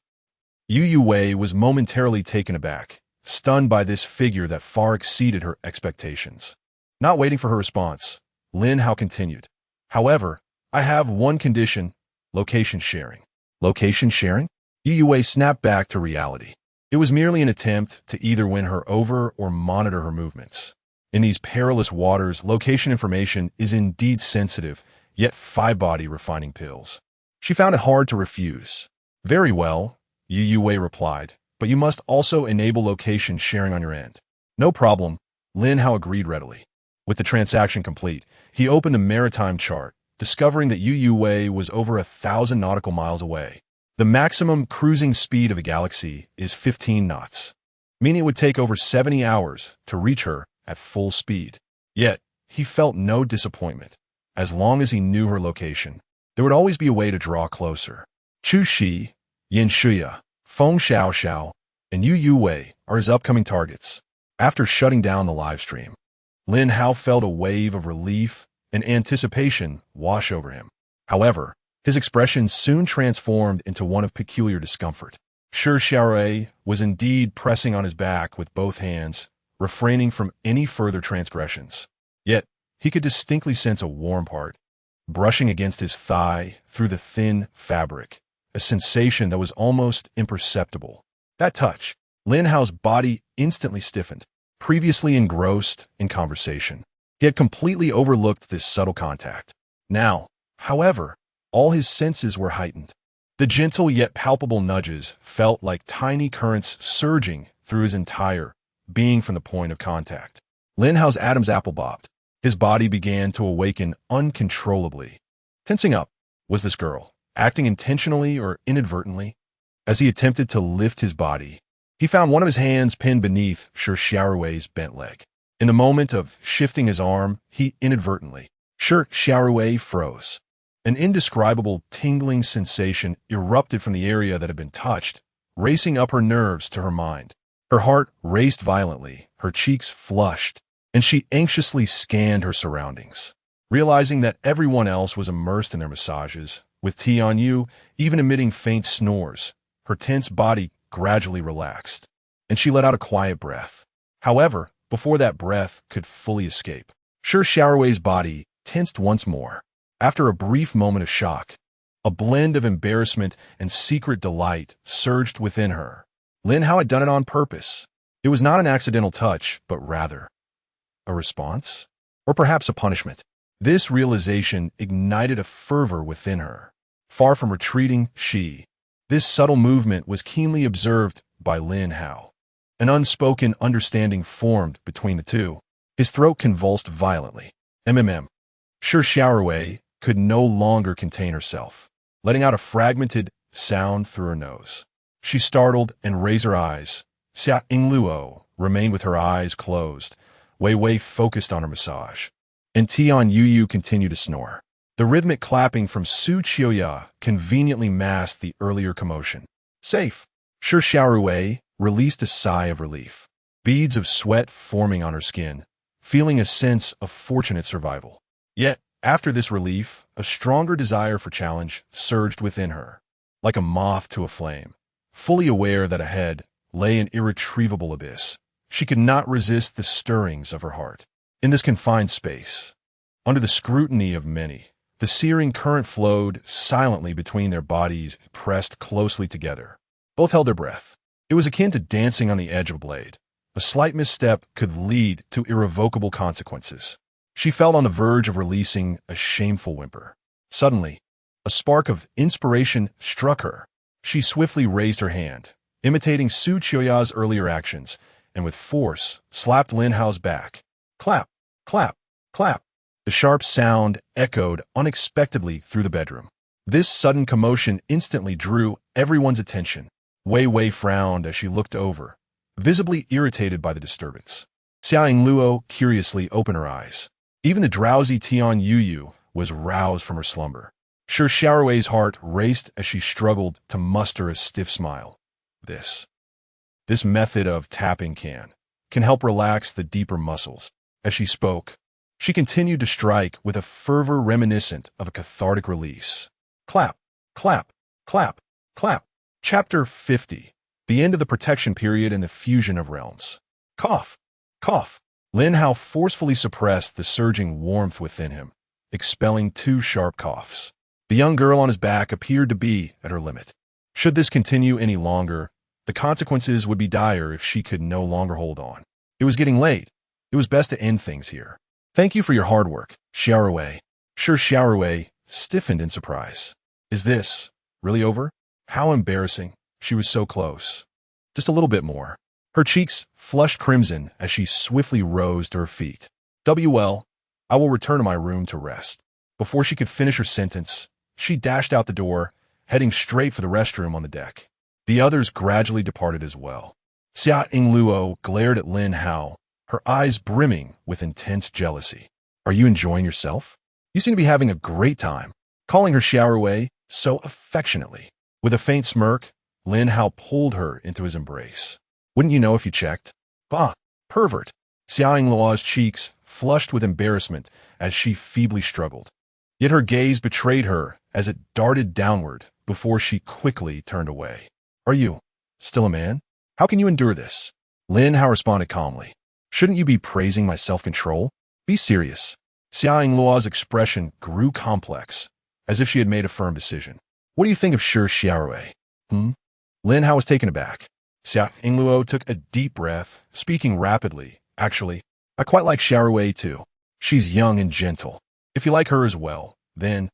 Yu Wei was momentarily taken aback, stunned by this figure that far exceeded her expectations. Not waiting for her response, Lin Hao continued. However, I have one condition: location sharing. Location sharing? Yu Wei snapped back to reality. It was merely an attempt to either win her over or monitor her movements. In these perilous waters, location information is indeed sensitive, yet 5 body-refining pills. She found it hard to refuse. Very well, Yu Wei replied, but you must also enable location sharing on your end. No problem, Lin Hao agreed readily. With the transaction complete, he opened the maritime chart, discovering that Yu Wei was over 1,000 nautical miles away. The maximum cruising speed of the galaxy is 15 knots, meaning it would take over 70 hours to reach her at full speed. Yet, he felt no disappointment. As long as he knew her location, there would always be a way to draw closer. Chu Shi, Yin Shuya, Feng Xiao, and Yu Wei are his upcoming targets. After shutting down the livestream, Lin Hao felt a wave of relief and anticipation wash over him. However, his expression soon transformed into one of peculiar discomfort. Xiaorui was indeed pressing on his back with both hands, refraining from any further transgressions. Yet, he could distinctly sense a warm part, brushing against his thigh through the thin fabric, a sensation that was almost imperceptible. That touch, Lin Hao's body instantly stiffened. Previously engrossed in conversation, he had completely overlooked this subtle contact. Now, however, all his senses were heightened. The gentle yet palpable nudges felt like tiny currents surging through his entire being from the point of contact. Lin Hao's Adam's apple bobbed. His body began to awaken uncontrollably. Tensing up, was this girl acting intentionally or inadvertently? As he attempted to lift his body, he found one of his hands pinned beneath Xiaorui's bent leg. In the moment of shifting his arm, he inadvertently, Xiaorui froze. An indescribable tingling sensation erupted from the area that had been touched, racing up her nerves to her mind. Her heart raced violently, her cheeks flushed, and she anxiously scanned her surroundings. Realizing that everyone else was immersed in their massages, with Tianyu even emitting faint snores, her tense body gradually relaxed, and she let out a quiet breath. However, before that breath could fully escape, Shi Xiaorui's body tensed once more. After a brief moment of shock, a blend of embarrassment and secret delight surged within her. Lin Hao had done it on purpose. It was not an accidental touch, but rather a response, or perhaps a punishment. This realization ignited a fervor within her. Far from retreating, this subtle movement was keenly observed by Lin Hao. An unspoken understanding formed between the two. His throat convulsed violently. Shi Xiaorui could no longer contain herself, letting out a fragmented sound through her nose. She startled and raised her eyes. Xia Yingluo remained with her eyes closed, Wei Wei focused on her massage, and Tian Yu continued to snore. The rhythmic clapping from Su Qiuya conveniently masked the earlier commotion. Safe. Shi Xiaorui released a sigh of relief, beads of sweat forming on her skin, feeling a sense of fortunate survival. Yet, after this relief, a stronger desire for challenge surged within her, like a moth to a flame. Fully aware that ahead lay an irretrievable abyss, she could not resist the stirrings of her heart. In this confined space, under the scrutiny of many, the searing current flowed silently between their bodies pressed closely together. Both held their breath. It was akin to dancing on the edge of a blade. A slight misstep could lead to irrevocable consequences. She felt on the verge of releasing a shameful whimper. Suddenly, a spark of inspiration struck her. She swiftly raised her hand, imitating Su Qiuya's earlier actions, and with force slapped Lin Hao's back. Clap, clap, clap. The sharp sound echoed unexpectedly through the bedroom. This sudden commotion instantly drew everyone's attention. Wei Wei frowned as she looked over, visibly irritated by the disturbance. Xia Yingluo curiously opened her eyes. Even the drowsy Tian Yu was roused from her slumber. Shi Xiaorui's heart raced as she struggled to muster a stiff smile. This method of tapping can help relax the deeper muscles. As she spoke, she continued to strike with a fervor reminiscent of a cathartic release. Clap, clap, clap, clap. Chapter 50. The end of the protection period and the fusion of realms. Cough, cough. Lin Hao forcefully suppressed the surging warmth within him, expelling 2 sharp coughs. The young girl on his back appeared to be at her limit. Should this continue any longer, the consequences would be dire if she could no longer hold on. It was getting late. It was best to end things here. Thank you for your hard work, Xiaorui. Shi Xiaorui stiffened in surprise. Is this really over? How embarrassing. She was so close. Just a little bit more. Her cheeks flushed crimson as she swiftly rose to her feet. Well, I will return to my room to rest. Before she could finish her sentence, she dashed out the door, heading straight for the restroom on the deck. The others gradually departed as well. Xia Yingluo glared at Lin Hao, her eyes brimming with intense jealousy. Are you enjoying yourself? You seem to be having a great time. Calling her Xiaorui so affectionately. With a faint smirk, Lin Hao pulled her into his embrace. Wouldn't you know if you checked? Bah, pervert. Xia Yingluo's cheeks flushed with embarrassment as she feebly struggled. Yet her gaze betrayed her as it darted downward before she quickly turned away. Are you still a man? How can you endure this? Lin Hao responded calmly. Shouldn't you be praising my self-control? Be serious. Xia Yingluo's expression grew complex, as if she had made a firm decision. What do you think of Shi Xiaorui? Lin Hao was taken aback. Xia Yingluo took a deep breath, speaking rapidly. Actually, I quite like Xiaorui too. She's young and gentle. If you like her as well, then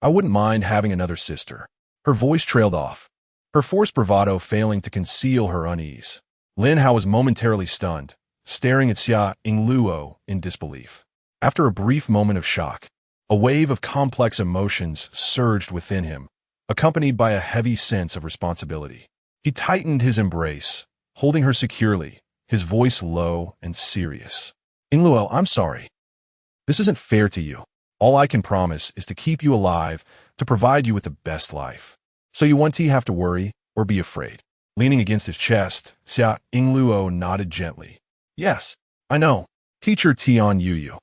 I wouldn't mind having another sister. Her voice trailed off, her forced bravado failing to conceal her unease. Lin Hao was momentarily stunned, staring at Xia Yingluo in disbelief. After a brief moment of shock, a wave of complex emotions surged within him, accompanied by a heavy sense of responsibility. He tightened his embrace, holding her securely, his voice low and serious. Yingluo, I'm sorry. This isn't fair to you. All I can promise is to keep you alive, to provide you with the best life. So you won't have to worry or be afraid. Leaning against his chest, Xia Yingluo nodded gently. Yes, I know. Teacher Tian Yuyu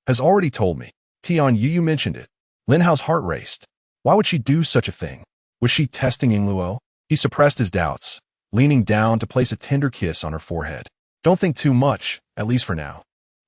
has already told me. Tian Yuyu mentioned it. Lin Hao's heart raced. Why would she do such a thing? Was she testing Yingluo? He suppressed his doubts, leaning down to place a tender kiss on her forehead. Don't think too much, at least for now.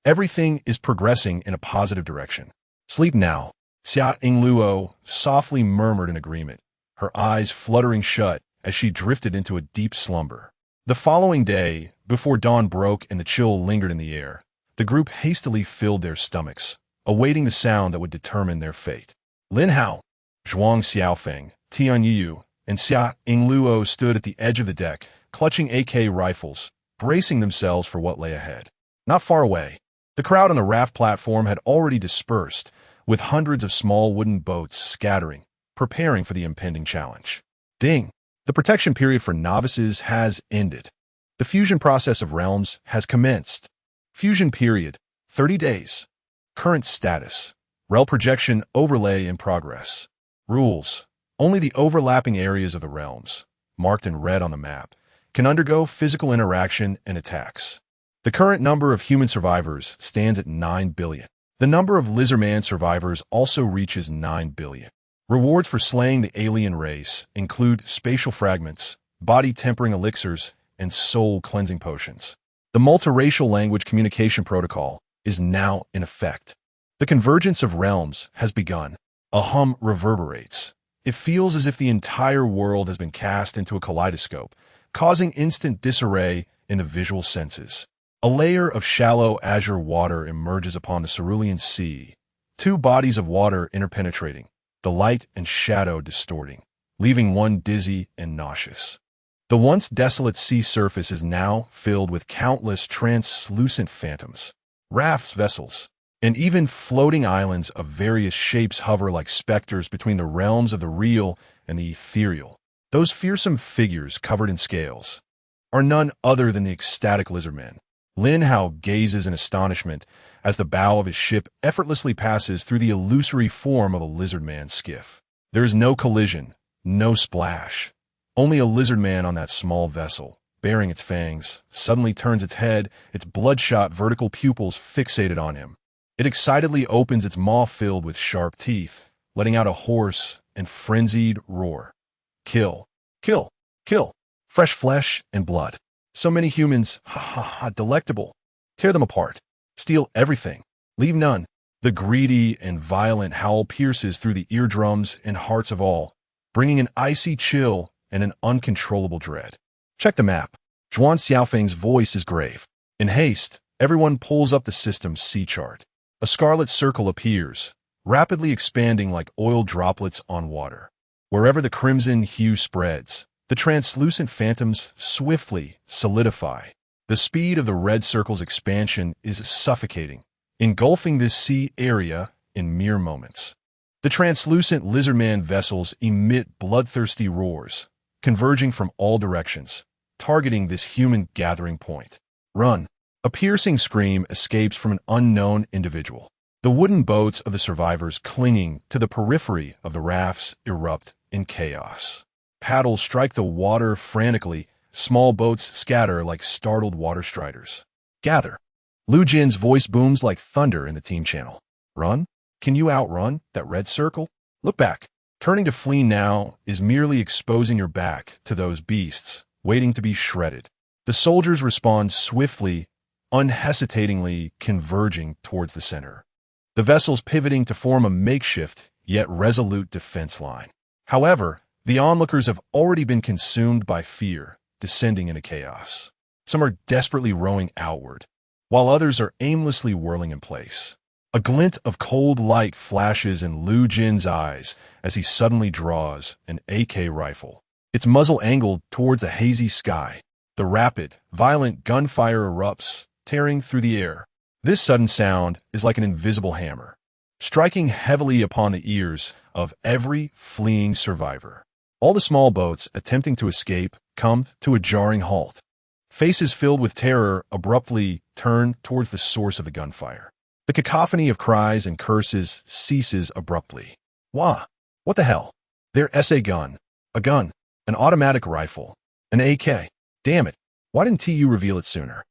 Everything is progressing in a positive direction. Sleep now, Xia Yingluo softly murmured in agreement, her eyes fluttering shut as she drifted into a deep slumber. The following day, before dawn broke and the chill lingered in the air, the group hastily filled their stomachs, awaiting the sound that would determine their fate. Lin Hao, Zhuang Xiaofeng, Tian Yu, and Xia Yingluo stood at the edge of the deck, clutching AK rifles, bracing themselves for what lay ahead. Not far away, the crowd on the raft platform had already dispersed, with hundreds of small wooden boats scattering, preparing for the impending challenge. Ding! The protection period for novices has ended. The fusion process of realms has commenced. Fusion period, 30 days. Current status, rel projection overlay in progress. Rules, only the overlapping areas of the realms, marked in red on the map, can undergo physical interaction and attacks. The current number of human survivors stands at 9 billion. The number of lizardman survivors also reaches 9 billion. Rewards for slaying the alien race include spatial fragments, body-tempering elixirs, and soul-cleansing potions. The multiracial language communication protocol is now in effect. The convergence of realms has begun. A hum reverberates. It feels as if the entire world has been cast into a kaleidoscope, causing instant disarray in the visual senses. A layer of shallow azure water emerges upon the cerulean sea, two bodies of water interpenetrating, the light and shadow distorting, leaving one dizzy and nauseous. The once desolate sea surface is now filled with countless translucent phantoms. Rafts, vessels, and even floating islands of various shapes hover like specters between the realms of the real and the ethereal. Those fearsome figures covered in scales are none other than the ecstatic lizardmen. Lin Hao gazes in astonishment as the bow of his ship effortlessly passes through the illusory form of a lizardman skiff. There is no collision, no splash. Only a lizardman on that small vessel, baring its fangs, suddenly turns its head, its bloodshot vertical pupils fixated on him. It excitedly opens its maw filled with sharp teeth, letting out a hoarse and frenzied roar. Kill, kill, kill. Fresh flesh and blood. So many humans, ha ha ha, delectable. Tear them apart. Steal everything. Leave none. The greedy and violent howl pierces through the eardrums and hearts of all, bringing an icy chill and an uncontrollable dread. Check the map. Zhuang Xiaofeng's voice is grave. In haste, everyone pulls up the system's sea chart. A scarlet circle appears, rapidly expanding like oil droplets on water. Wherever the crimson hue spreads, the translucent phantoms swiftly solidify. The speed of the red circle's expansion is suffocating, engulfing this sea area in mere moments. The translucent lizardman vessels emit bloodthirsty roars, converging from all directions, targeting this human gathering point. Run! A piercing scream escapes from an unknown individual. The wooden boats of the survivors clinging to the periphery of the rafts erupt in chaos. Paddles strike the water frantically, small boats scatter like startled water striders. Gather! Lu Jin's voice booms like thunder in the team channel. Run? Can you outrun that red circle? Look back. Turning to flee now is merely exposing your back to those beasts, waiting to be shredded. The soldiers respond swiftly, unhesitatingly converging towards the center. The vessels pivoting to form a makeshift, yet resolute defense line. However, the onlookers have already been consumed by fear, descending into chaos. Some are desperately rowing outward, while others are aimlessly whirling in place. A glint of cold light flashes in Lu Jin's eyes as he suddenly draws an AK rifle, its muzzle angled towards the hazy sky. The rapid, violent gunfire erupts, tearing through the air. This sudden sound is like an invisible hammer, striking heavily upon the ears of every fleeing survivor. All the small boats attempting to escape come to a jarring halt. Faces filled with terror abruptly turn towards the source of the gunfire. The The cacophony of cries and curses ceases abruptly. Wah! What the hell? Their SA gun. A gun. An automatic rifle. An AK. Damn it. Why didn't TU reveal it sooner?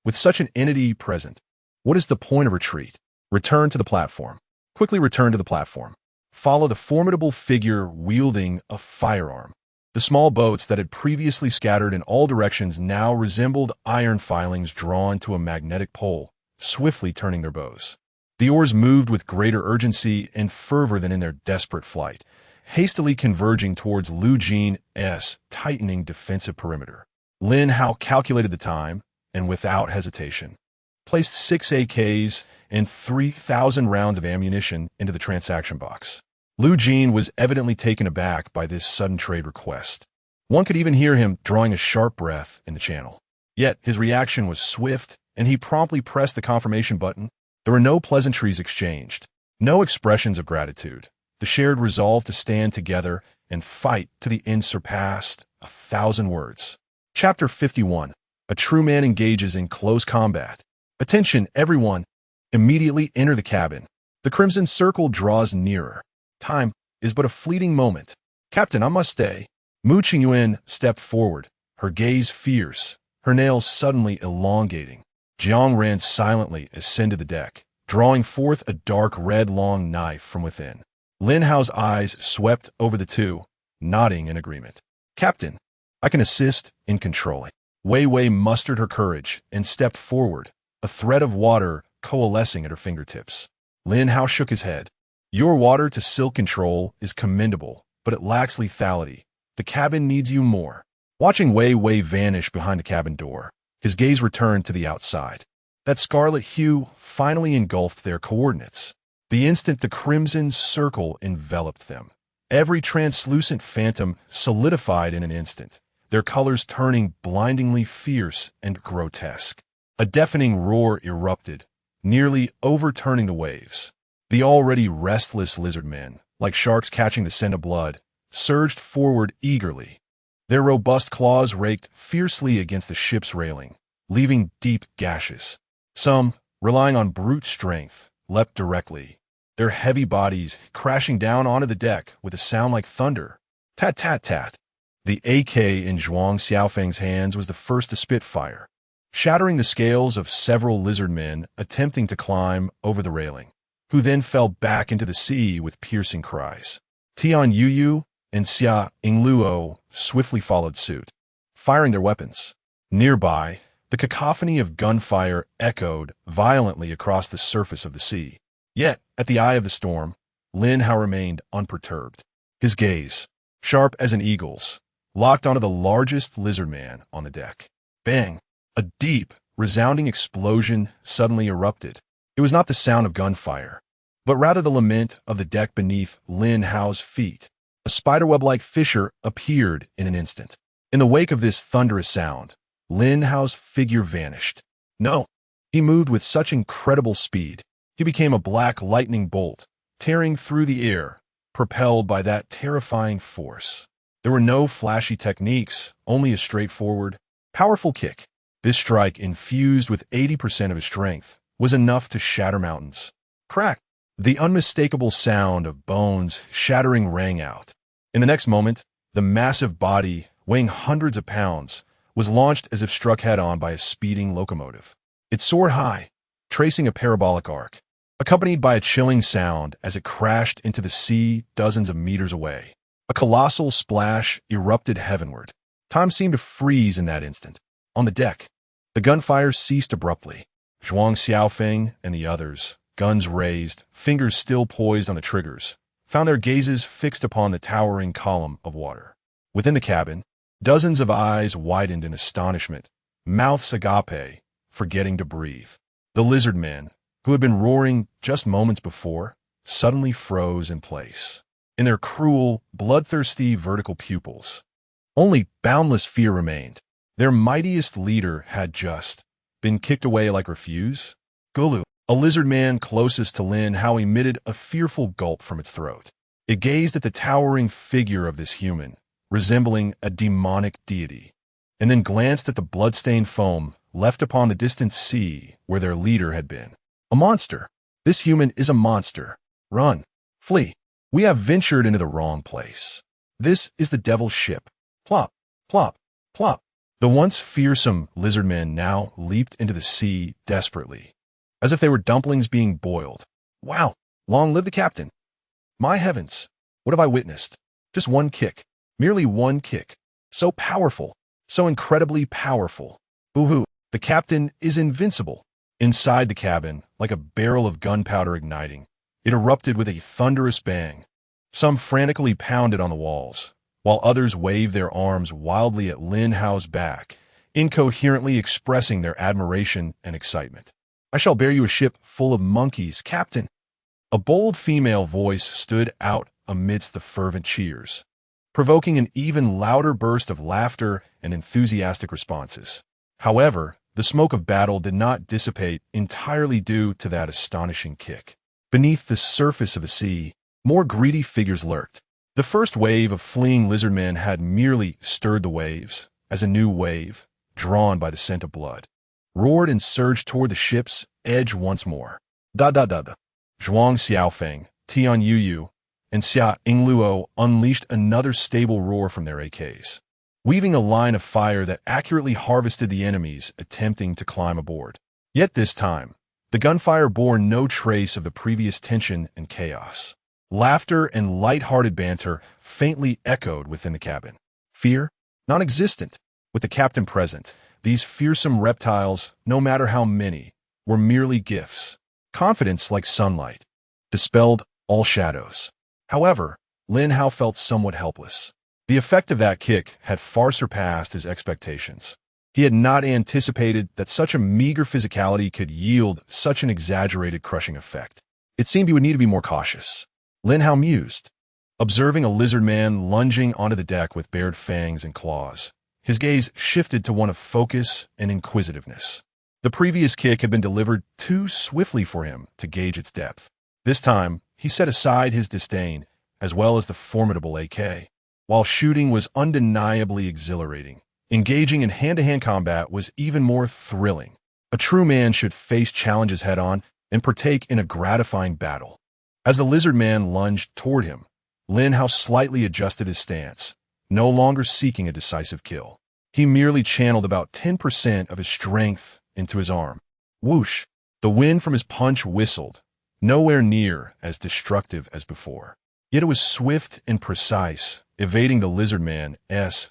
With such an entity present, what is the point of retreat? Return to the platform. Quickly return to the platform. Follow the formidable figure wielding a firearm. The small boats that had previously scattered in all directions now resembled iron filings drawn to a magnetic pole, swiftly turning their bows. The oars moved with greater urgency and fervor than in their desperate flight, hastily converging towards Lu Jin's tightening defensive perimeter. Lin Hao calculated the time, and without hesitation, placed 6 AKs and 3,000 rounds of ammunition into the transaction box. Lu Jin was evidently taken aback by this sudden trade request. One could even hear him drawing a sharp breath in the channel. Yet his reaction was swift, and he promptly pressed the confirmation button. There were no pleasantries exchanged, no expressions of gratitude. The shared resolve to stand together and fight to the end surpassed 1,000 words. Chapter 51. A true man engages in close combat. Attention, everyone! Immediately enter the cabin. The crimson circle draws nearer. Time is but a fleeting moment. Captain, I must stay. Mu Qingyuan stepped forward, her gaze fierce, her nails suddenly elongating. Jiang ran silently, ascended the deck, drawing forth a dark red long knife from within. Lin Hao's eyes swept over the two, nodding in agreement. Captain, I can assist in controlling. Wei Wei mustered her courage and stepped forward, a thread of water coalescing at her fingertips. Lin Hao shook his head. Your water to silk control is commendable, but it lacks lethality. The cabin needs you more. Watching Wei Wei vanish behind the cabin door, his gaze returned to the outside. That scarlet hue finally engulfed their coordinates. The instant the crimson circle enveloped them, every translucent phantom solidified in an instant, their colors turning blindingly fierce and grotesque. A deafening roar erupted, nearly overturning the waves. The already restless lizard men, like sharks catching the scent of blood, surged forward eagerly. Their robust claws raked fiercely against the ship's railing, leaving deep gashes. Some, relying on brute strength, leapt directly, their heavy bodies crashing down onto the deck with a sound like thunder. Tat tat tat. The AK in Zhuang Xiaofeng's hands was the first to spit fire, shattering the scales of several lizard men attempting to climb over the railing, who then fell back into the sea with piercing cries. Tian Yuyu and Xia Yingluo swiftly followed suit, firing their weapons. Nearby, the cacophony of gunfire echoed violently across the surface of the sea. Yet, at the eye of the storm, Lin Hao remained unperturbed. His gaze, sharp as an eagle's, locked onto the largest lizard man on the deck. Bang! A deep, resounding explosion suddenly erupted. It was not the sound of gunfire, but rather the lament of the deck beneath Lin Hao's feet. A spiderweb-like fissure appeared in an instant. In the wake of this thunderous sound, Lin Hao's figure vanished. No, he moved with such incredible speed. He became a black lightning bolt, tearing through the air, propelled by that terrifying force. There were no flashy techniques, only a straightforward, powerful kick. This strike, infused with 80% of his strength, was enough to shatter mountains. Crack! The unmistakable sound of bones shattering rang out. In the next moment, the massive body, weighing hundreds of pounds, was launched as if struck head-on by a speeding locomotive. It soared high, tracing a parabolic arc, accompanied by a chilling sound as it crashed into the sea dozens of meters away. A colossal splash erupted heavenward. Time seemed to freeze in that instant. On the deck, the gunfire ceased abruptly. Zhuang Xiaofeng and the others, guns raised, fingers still poised on the triggers, found their gazes fixed upon the towering column of water. Within the cabin, dozens of eyes widened in astonishment, mouths agape, forgetting to breathe. The lizard men, who had been roaring just moments before, suddenly froze in place. In their cruel, bloodthirsty vertical pupils, only boundless fear remained. Their mightiest leader had just been kicked away like refuse. Gulu, a lizard man closest to Lin Hao, emitted a fearful gulp from its throat. It gazed at the towering figure of this human, resembling a demonic deity, and then glanced at the blood-stained foam left upon the distant sea where their leader had been. A monster, This human is a monster. Run. Flee. We have ventured into the wrong place. This is the devil's ship. Plop, plop, plop. The once fearsome lizard men now leaped into the sea desperately, as if they were dumplings being boiled. Wow! Long live the captain! My heavens! What have I witnessed? Just one kick. Merely one kick. So powerful. So incredibly powerful. Boo-hoo! The captain is invincible. Inside the cabin, like a barrel of gunpowder igniting, it erupted with a thunderous bang. Some frantically pounded on the walls, while others waved their arms wildly at Lin Hao's back, incoherently expressing their admiration and excitement. I shall bear you a ship full of monkeys, Captain. A bold female voice stood out amidst the fervent cheers, provoking an even louder burst of laughter and enthusiastic responses. However, the smoke of battle did not dissipate entirely due to that astonishing kick. Beneath the surface of the sea, more greedy figures lurked. The first wave of fleeing lizard men had merely stirred the waves, as a new wave, drawn by the scent of blood, roared and surged toward the ship's edge once more. Da-da-da-da. Zhuang Xiaofeng, Tian Yuyu, and Xia Yingluo unleashed another stable roar from their AKs, weaving a line of fire that accurately harvested the enemies attempting to climb aboard. Yet this time, the gunfire bore no trace of the previous tension and chaos. Laughter and light-hearted banter faintly echoed within the cabin. Fear? Non-existent. With the captain present, these fearsome reptiles, no matter how many, were merely gifts. Confidence, like sunlight, dispelled all shadows. However, Lin Hao felt somewhat helpless. The effect of that kick had far surpassed his expectations. He had not anticipated that such a meager physicality could yield such an exaggerated crushing effect. It seemed he would need to be more cautious. Lin Hao mused, observing a lizard man lunging onto the deck with bared fangs and claws. His gaze shifted to one of focus and inquisitiveness. The previous kick had been delivered too swiftly for him to gauge its depth. This time, he set aside his disdain, as well as the formidable AK. While shooting was undeniably exhilarating, engaging in hand-to-hand combat was even more thrilling. A true man should face challenges head-on and partake in a gratifying battle. As the lizard man lunged toward him, Lin Hao slightly adjusted his stance, no longer seeking a decisive kill. He merely channeled about 10% of his strength into his arm. Whoosh! The wind from his punch whistled, nowhere near as destructive as before. Yet it was swift and precise, evading the lizard man's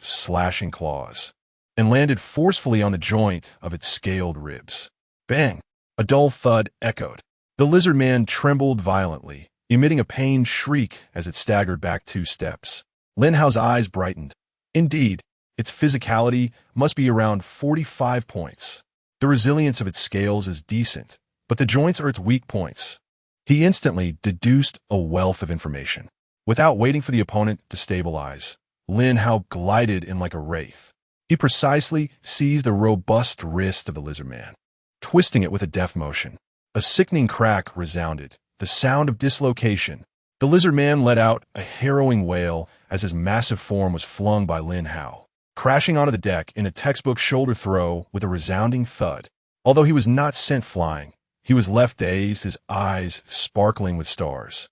slashing claws, and landed forcefully on the joint of its scaled ribs. Bang! A dull thud echoed. The lizard man trembled violently, emitting a pained shriek as it staggered back 2 steps. Lin Hao's eyes brightened. Indeed, its physicality must be around 45 points. The resilience of its scales is decent, but the joints are its weak points. He instantly deduced a wealth of information. Without waiting for the opponent to stabilize, Lin Hao glided in like a wraith. He precisely seized the robust wrist of the lizard man, twisting it with a deft motion. A sickening crack resounded, the sound of dislocation. The lizard man let out a harrowing wail as his massive form was flung by Lin Hao, crashing onto the deck in a textbook shoulder throw with a resounding thud. Although he was not sent flying, he was left dazed, his eyes sparkling with stars,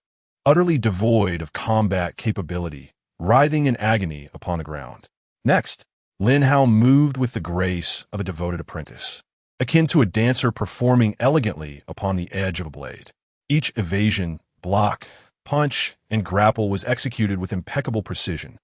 utterly devoid of combat capability, writhing in agony upon the ground. Next, Lin Hao moved with the grace of a devoted apprentice, akin to a dancer performing elegantly upon the edge of a blade. Each evasion, block, punch, and grapple was executed with impeccable precision,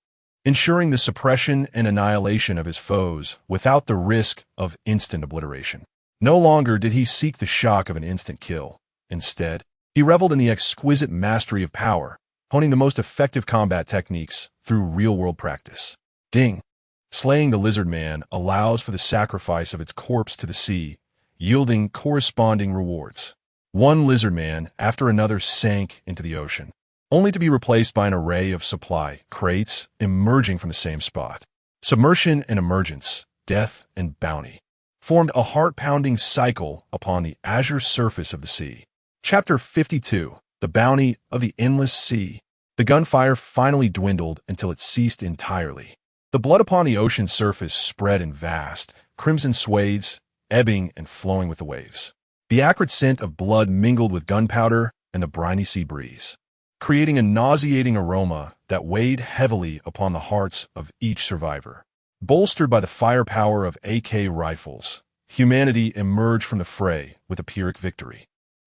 ensuring the suppression and annihilation of his foes without the risk of instant obliteration. No longer did he seek the shock of an instant kill. Instead, he reveled in the exquisite mastery of power, honing the most effective combat techniques through real-world practice. Ding! Slaying the lizard man allows for the sacrifice of its corpse to the sea, yielding corresponding rewards. One lizard man after another sank into the ocean, only to be replaced by an array of supply crates emerging from the same spot. Submersion and emergence, death and bounty, formed a heart-pounding cycle upon the azure surface of the sea. Chapter 52. The Bounty of the Endless Sea. The gunfire finally dwindled until it ceased entirely. The blood upon the ocean's surface spread in vast, crimson swathes, ebbing and flowing with the waves. The acrid scent of blood mingled with gunpowder and the briny sea breeze, creating a nauseating aroma that weighed heavily upon the hearts of each survivor. Bolstered by the firepower of AK rifles, humanity emerged from the fray with a Pyrrhic victory.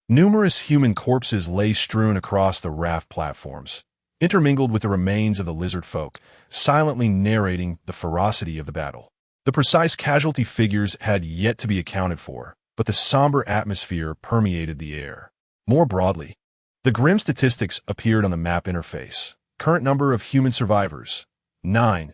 Numerous human corpses lay strewn across the raft platforms, intermingled with the remains of the lizard folk, silently narrating the ferocity of the battle. The precise casualty figures had yet to be accounted for, but the somber atmosphere permeated the air. More broadly, the grim statistics appeared on the map interface. Current number of human survivors, 8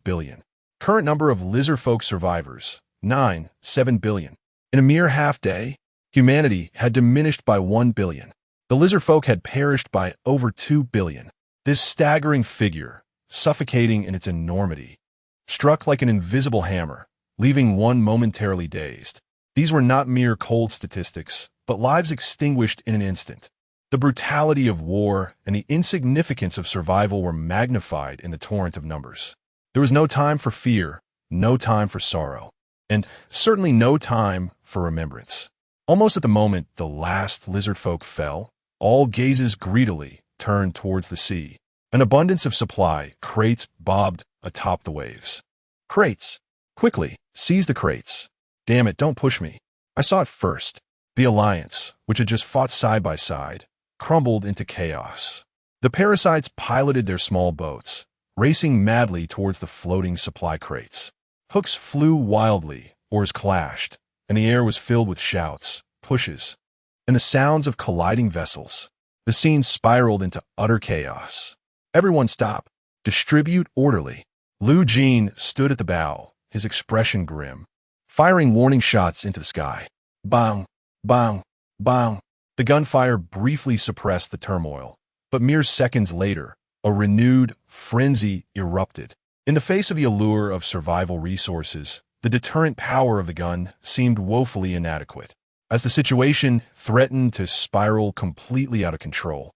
billion. Current number of lizard folk survivors, 7 billion. In a mere half day, humanity had diminished by 1 billion. The lizard folk had perished by over 2 billion. This staggering figure, suffocating in its enormity, struck like an invisible hammer, leaving one momentarily dazed. These were not mere cold statistics, but lives extinguished in an instant. The brutality of war and the insignificance of survival were magnified in the torrent of numbers. There was no time for fear, no time for sorrow, and certainly no time for remembrance. Almost at the moment the last lizard folk fell, all gazes greedily turned towards the sea. An abundance of supply crates bobbed atop the waves. Crates! Quickly, seize the crates. Damn it, don't push me. I saw it first. The Alliance, which had just fought side by side, crumbled into chaos. The parasites piloted their small boats, racing madly towards the floating supply crates. Hooks flew wildly, oars clashed, and the air was filled with shouts, pushes, and the sounds of colliding vessels. The scene spiraled into utter chaos. Everyone stop. Distribute orderly. Lu Jin stood at the bow, his expression grim, firing warning shots into the sky. Bang, bang, bang. The gunfire briefly suppressed the turmoil, but mere seconds later, a renewed frenzy erupted. In the face of the allure of survival resources, the deterrent power of the gun seemed woefully inadequate. As the situation threatened to spiral completely out of control,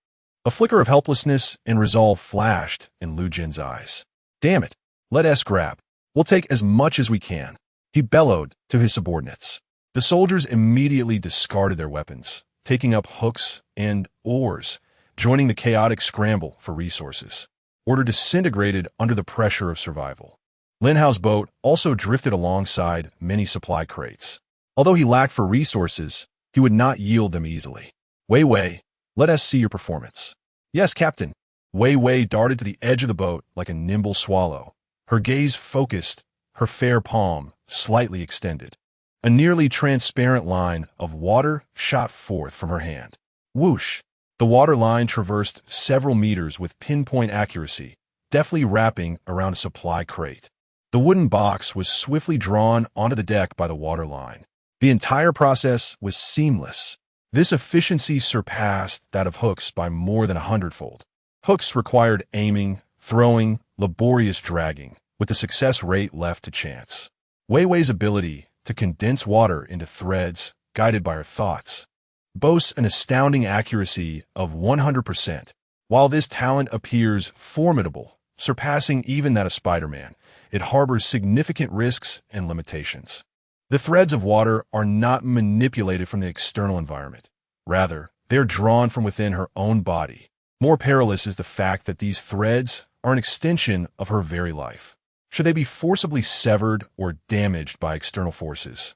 a flicker of helplessness and resolve flashed in Lu Jin's eyes. Damn it, let us grab. We'll take as much as we can, he bellowed to his subordinates. The soldiers immediately discarded their weapons, taking up hooks and oars, joining the chaotic scramble for resources. Order disintegrated under the pressure of survival. Lin Hao's boat also drifted alongside many supply crates. Although he lacked for resources, he would not yield them easily. Wei Wei, let us see your performance. Yes, Captain. Wei Wei darted to the edge of the boat like a nimble swallow, her gaze focused, her fair palm slightly extended. A nearly transparent line of water shot forth from her hand. Whoosh! The water line traversed several meters with pinpoint accuracy, deftly wrapping around a supply crate. The wooden box was swiftly drawn onto the deck by the water line. The entire process was seamless. This efficiency surpassed that of hooks by more than 100-fold. Hooks required aiming, throwing, laborious dragging, with the success rate left to chance. Wei Wei's ability to condense water into threads, guided by her thoughts, boasts an astounding accuracy of 100%. While this talent appears formidable, surpassing even that of Spider-Man, it harbors significant risks and limitations. The threads of water are not manipulated from the external environment. Rather, they're drawn from within her own body. More perilous is the fact that these threads are an extension of her very life. Should they be forcibly severed or damaged by external forces,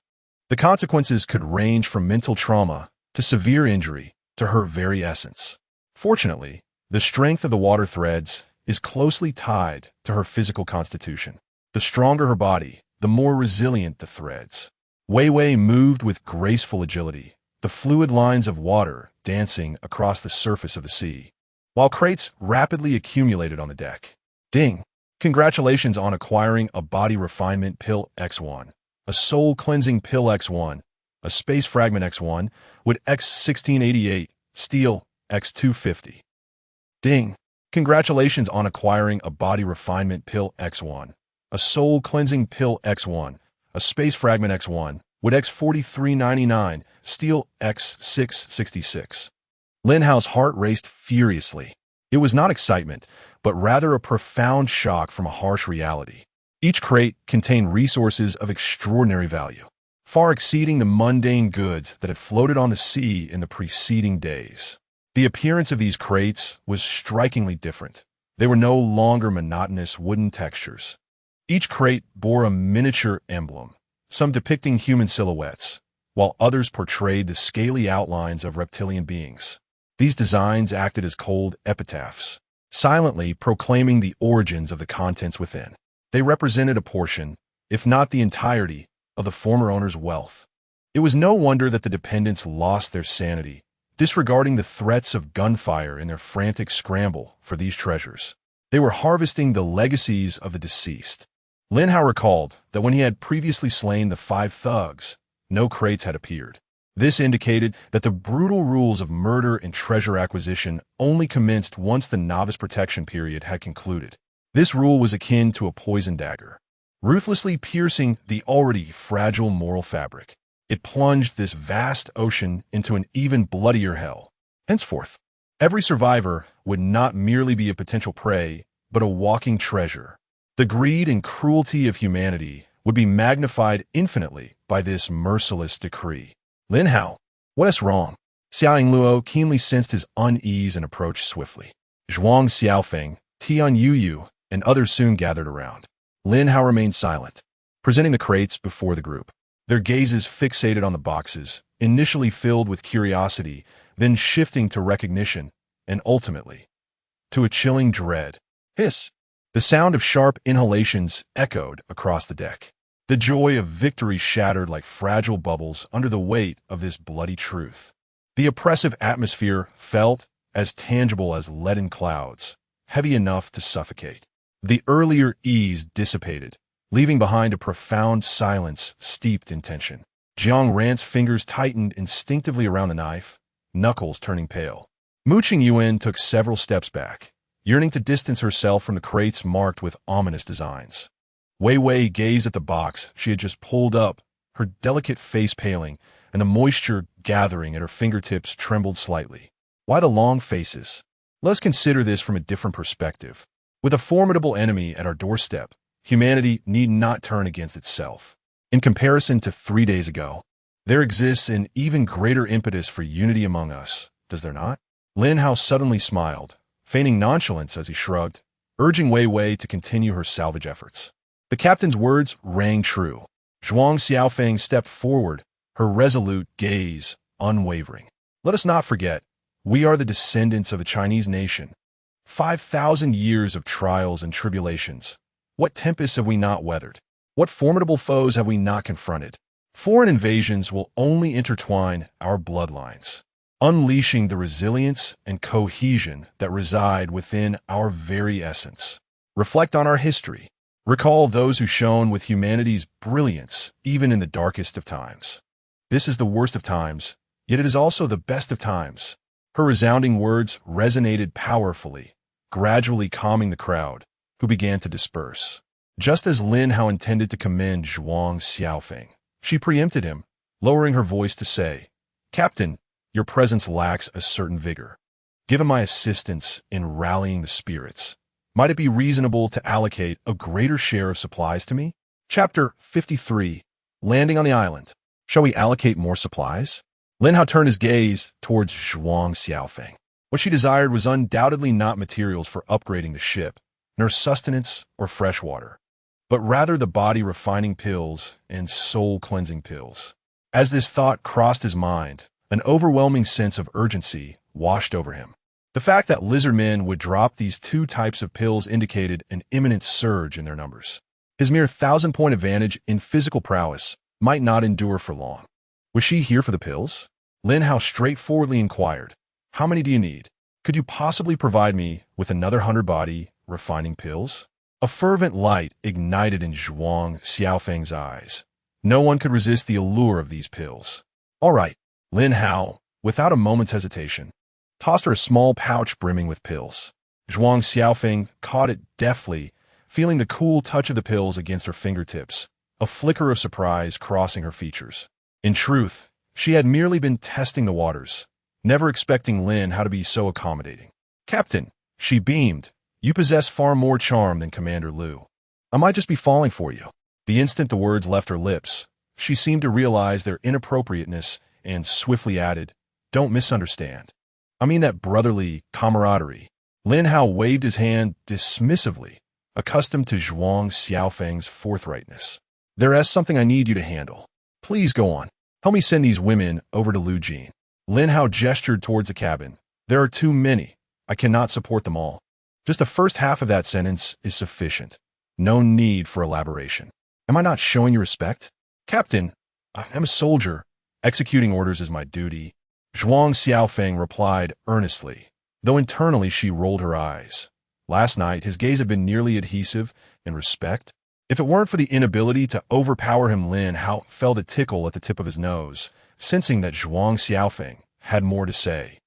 the consequences could range from mental trauma to severe injury to her very essence. Fortunately, the strength of the water threads is closely tied to her physical constitution. The stronger her body, the more resilient the threads. Wei Wei moved with graceful agility, the fluid lines of water dancing across the surface of the sea, while crates rapidly accumulated on the deck. Ding! Congratulations on acquiring a body refinement pill X1, a soul cleansing pill X1, a space fragment X1 with X1688, steel X250. Ding! Congratulations on acquiring a body refinement pill X1, a soul cleansing pill X1, a space fragment X1 with X4399, steel X666. Lin Hao's heart raced furiously. It was not excitement, but rather a profound shock from a harsh reality. Each crate contained resources of extraordinary value. far exceeding the mundane goods that had floated on the sea in the preceding days. The appearance of these crates was strikingly different. They were no longer monotonous wooden textures. Each crate bore a miniature emblem, some depicting human silhouettes, while others portrayed the scaly outlines of reptilian beings. These designs acted as cold epitaphs, silently proclaiming the origins of the contents within. They represented a portion, if not the entirety, of the former owner's wealth. It was no wonder that the dependents lost their sanity, disregarding the threats of gunfire in their frantic scramble for these treasures. They were harvesting the legacies of the deceased. Lin Hao recalled that when he had previously slain the 5 thugs, no crates had appeared. This indicated that the brutal rules of murder and treasure acquisition only commenced once the novice protection period had concluded. This rule was akin to a poison dagger, ruthlessly piercing the already fragile moral fabric. It plunged this vast ocean into an even bloodier hell. Henceforth, every survivor would not merely be a potential prey, but a walking treasure. The greed and cruelty of humanity would be magnified infinitely by this merciless decree. Lin Hao, what is wrong? Xiao Luo keenly sensed his unease and approached swiftly. Zhuang Xiaofeng, Tian Yuyu, and others soon gathered around. Lin Hao remained silent, presenting the crates before the group. Their gazes fixated on the boxes, initially filled with curiosity, then shifting to recognition, and ultimately, to a chilling dread. Hiss! The sound of sharp inhalations echoed across the deck. The joy of victory shattered like fragile bubbles under the weight of this bloody truth. The oppressive atmosphere felt as tangible as leaden clouds, heavy enough to suffocate. The earlier ease dissipated, leaving behind a profound silence steeped in tension. Jiang Ran's fingers tightened instinctively around the knife, knuckles turning pale. Mu Qingyuan took several steps back, yearning to distance herself from the crates marked with ominous designs. Wei Wei gazed at the box she had just pulled up, her delicate face paling, and the moisture gathering at her fingertips trembled slightly. Why the long faces? Let's consider this from a different perspective. With a formidable enemy at our doorstep, humanity need not turn against itself. In comparison to 3 days ago, there exists an even greater impetus for unity among us, does there not? Lin Hao suddenly smiled, feigning nonchalance as he shrugged, urging Wei Wei to continue her salvage efforts. The captain's words rang true. Zhuang Xiaofeng stepped forward, her resolute gaze unwavering. Let us not forget, we are the descendants of the Chinese nation. 5,000 years of trials and tribulations. What tempests have we not weathered? What formidable foes have we not confronted? Foreign invasions will only intertwine our bloodlines, unleashing the resilience and cohesion that reside within our very essence. Reflect on our history. Recall those who shone with humanity's brilliance even in the darkest of times. This is the worst of times, yet it is also the best of times. Her resounding words resonated powerfully, gradually calming the crowd, who began to disperse. Just as Lin Hao intended to commend Zhuang Xiaofeng, she preempted him, lowering her voice to say, "Captain, your presence lacks a certain vigor. Given my assistance in rallying the spirits, might it be reasonable to allocate a greater share of supplies to me?" Chapter 53. Landing on the island. Shall we allocate more supplies? Lin Hao turned his gaze towards Zhuang Xiaofeng. What she desired was undoubtedly not materials for upgrading the ship, nor sustenance or fresh water, but rather the body-refining pills and soul-cleansing pills. As this thought crossed his mind, an overwhelming sense of urgency washed over him. The fact that lizard men would drop these 2 types of pills indicated an imminent surge in their numbers. His mere 1,000-point advantage in physical prowess might not endure for long. Was she here for the pills? Lin Hao straightforwardly inquired, "How many do you need? Could you possibly provide me with another 100 body-refining pills?" A fervent light ignited in Zhuang Xiaofeng's eyes. No one could resist the allure of these pills. "All right." Lin Hao, without a moment's hesitation, tossed her a small pouch brimming with pills. Zhuang Xiaofeng caught it deftly, feeling the cool touch of the pills against her fingertips, a flicker of surprise crossing her features. In truth, she had merely been testing the waters, never expecting Lin Hao to be so accommodating. "Captain," she beamed, "you possess far more charm than Commander Liu. I might just be falling for you." The instant the words left her lips, she seemed to realize their inappropriateness and swiftly added, "Don't misunderstand. I mean that brotherly camaraderie." Lin Hao waved his hand dismissively, accustomed to Zhuang Xiaofeng's forthrightness. "There's something I need you to handle. Please go on. Help me send these women over to Lu Jin." Lin Hao gestured towards the cabin. "There are too many. I cannot support them all." Just the first half of that sentence is sufficient. No need for elaboration. Am I not showing you respect? "Captain, I am a soldier. Executing orders is my duty." Zhuang Xiaofeng replied earnestly, though internally she rolled her eyes. Last night, his gaze had been nearly adhesive in respect. If it weren't for the inability to overpower him, Lin Hao felt a tickle at the tip of his nose, sensing that Zhuang Xiaofeng had more to say.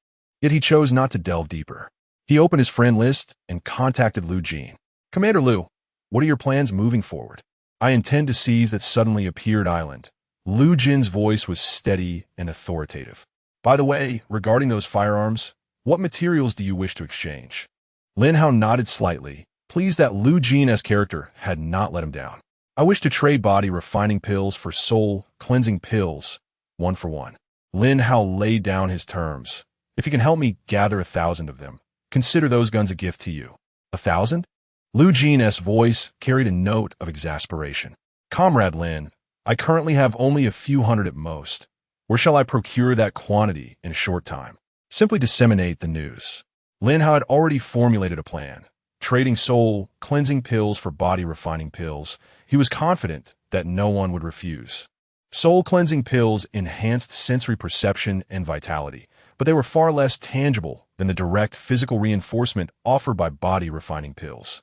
Yet he chose not to delve deeper. He opened his friend list and contacted Lu Jin. "Commander Lu, what are your plans moving forward? I intend to seize that suddenly appeared island." Lu Jin's voice was steady and authoritative. "By the way, regarding those firearms, what materials do you wish to exchange?" Lin Hao nodded slightly, pleased that Lu Jin's character had not let him down. "I wish to trade body refining pills for soul cleansing pills, 1 for 1. Lin Hao laid down his terms. "If you can help me gather 1,000 of them, consider those guns a gift to you." 1,000? Lu Jin's voice carried a note of exasperation. "Comrade Lin, I currently have only a few hundred at most. Where shall I procure that quantity in a short time?" "Simply disseminate the news." Lin Hao had already formulated a plan. Trading soul cleansing pills for body refining pills, he was confident that no one would refuse. Soul cleansing pills enhanced sensory perception and vitality, but they were far less tangible than the direct physical reinforcement offered by body refining pills.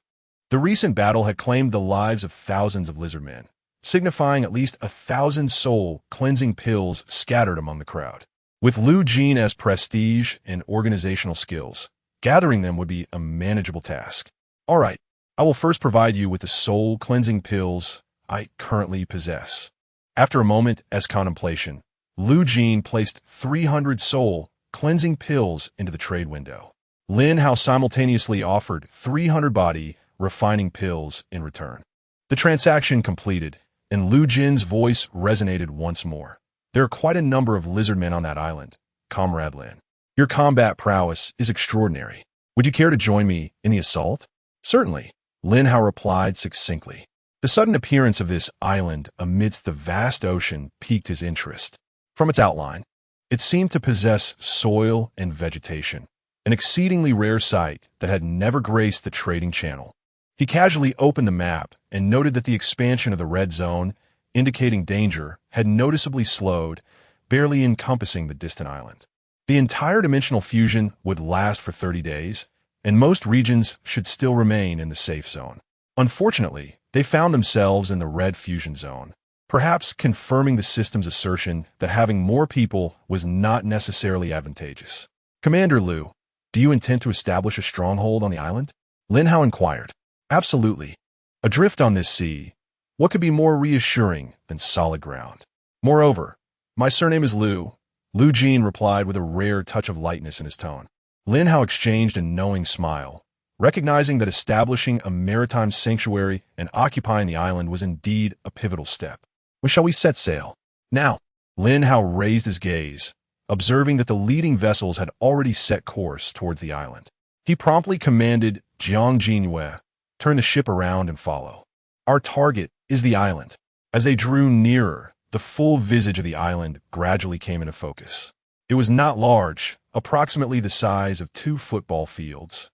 The recent battle had claimed the lives of thousands of lizardmen, signifying at least 1,000 soul cleansing pills scattered among the crowd. With Lu Jin's prestige and organizational skills, gathering them would be a manageable task. "All right, I will first provide you with the soul cleansing pills I currently possess." After a moment's contemplation, Lu Jin placed 300 soul cleansing pills into the trade window. Lin Hao simultaneously offered 300 body refining pills in return. The transaction completed, and Lu Jin's voice resonated once more. "There are quite a number of lizardmen on that island, Comrade Lin. Your combat prowess is extraordinary. Would you care to join me in the assault?" "Certainly," Lin Hao replied succinctly. The sudden appearance of this island amidst the vast ocean piqued his interest. From its outline, it seemed to possess soil and vegetation, an exceedingly rare sight that had never graced the trading channel. He casually opened the map and noted that the expansion of the red zone, indicating danger, had noticeably slowed, barely encompassing the distant island. The entire dimensional fusion would last for 30 days, and most regions should still remain in the safe zone. Unfortunately, they found themselves in the red fusion zone, perhaps confirming the system's assertion that having more people was not necessarily advantageous. "Commander Lu, do you intend to establish a stronghold on the island?" Lin Hao inquired. "Absolutely. Adrift on this sea, what could be more reassuring than solid ground? Moreover, my surname is Lu." Lu Jin replied with a rare touch of lightness in his tone. Lin Hao exchanged a knowing smile, recognizing that establishing a maritime sanctuary and occupying the island was indeed a pivotal step. "When shall we set sail?" "Now." Lin Hao raised his gaze, observing that the leading vessels had already set course towards the island. He promptly commanded Jiang Jinyue, "Turn the ship around and follow. Our target is the island." As they drew nearer, the full visage of the island gradually came into focus. It was not large, approximately the size of 2 football fields,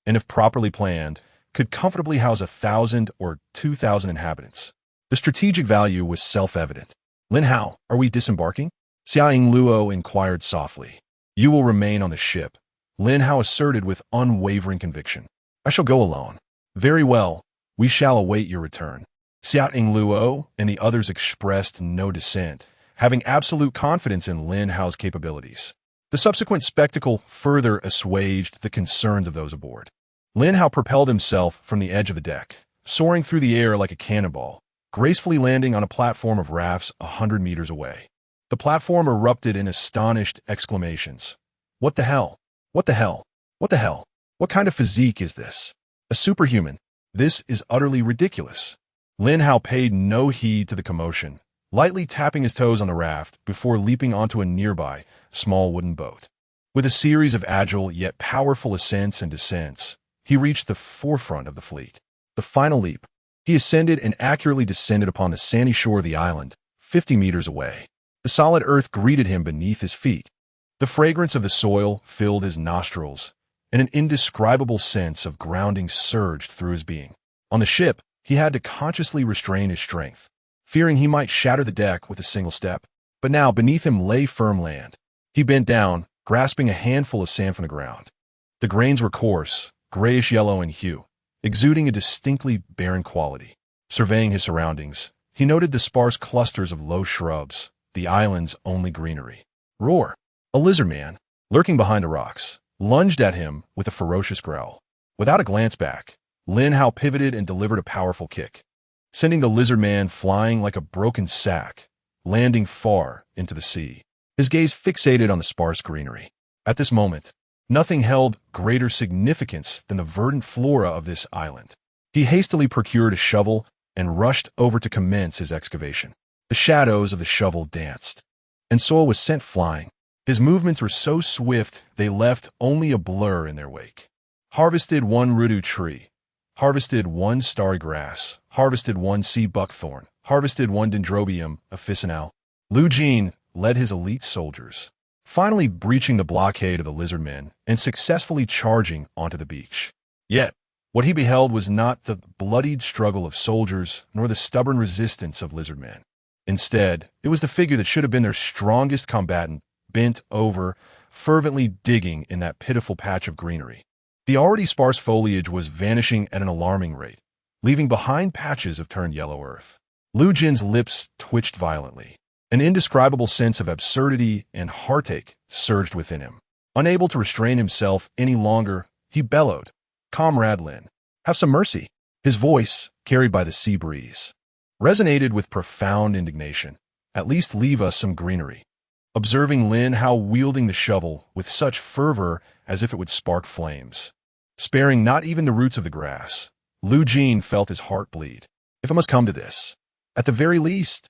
and if properly planned, could comfortably house 1,000 or 2,000 inhabitants. The strategic value was self-evident. "Lin Hao, are we disembarking?" Xiaoying Luo inquired softly. "You will remain on the ship," Lin Hao asserted with unwavering conviction. "I shall go alone." "Very well, we shall await your return." Xiaoying Luo and the others expressed no dissent, having absolute confidence in Lin Hao's capabilities. The subsequent spectacle further assuaged the concerns of those aboard. Lin Hao propelled himself from the edge of the deck, soaring through the air like a cannonball, gracefully landing on a platform of rafts 100 meters away. The platform erupted in astonished exclamations. "What the hell? What the hell? What the hell? What kind of physique is this? A superhuman? This is utterly ridiculous." Lin Hao paid no heed to the commotion, lightly tapping his toes on the raft before leaping onto a nearby, small wooden boat. With a series of agile yet powerful ascents and descents, he reached the forefront of the fleet. The final leap. He ascended and accurately descended upon the sandy shore of the island, 50 meters away. The solid earth greeted him beneath his feet. The fragrance of the soil filled his nostrils, and an indescribable sense of grounding surged through his being. On the ship, he had to consciously restrain his strength, fearing he might shatter the deck with a single step. But now beneath him lay firm land. He bent down, grasping a handful of sand from the ground. The grains were coarse, grayish-yellow in hue, exuding a distinctly barren quality. Surveying his surroundings, he noted the sparse clusters of low shrubs, the island's only greenery. Roar! A lizard man, lurking behind the rocks, lunged at him with a ferocious growl. Without a glance back, Lin Hao pivoted and delivered a powerful kick, sending the lizard man flying like a broken sack, landing far into the sea. His gaze fixated on the sparse greenery. At this moment, nothing held greater significance than the verdant flora of this island. He hastily procured a shovel and rushed over to commence his excavation. The shadows of the shovel danced, and soil was sent flying. His movements were so swift they left only a blur in their wake. Harvested one rudu tree, harvested one starry grass, harvested one sea buckthorn, harvested one dendrobium officinale. Lu Jin led his elite soldiers, finally breaching the blockade of the lizardmen and successfully charging onto the beach. Yet, what he beheld was not the bloodied struggle of soldiers nor the stubborn resistance of lizardmen. Instead, it was the figure that should have been their strongest combatant, bent over, fervently digging in that pitiful patch of greenery. The already sparse foliage was vanishing at an alarming rate, leaving behind patches of turned yellow earth. Lu Jin's lips twitched violently. An indescribable sense of absurdity and heartache surged within him. Unable to restrain himself any longer, he bellowed, "Comrade Lin, have some mercy." His voice, carried by the sea breeze, resonated with profound indignation. "At least leave us some greenery." Observing Lin Hao wielding the shovel with such fervor as if it would spark flames, sparing not even the roots of the grass, Lu Jin felt his heart bleed. If it must come to this, at the very least,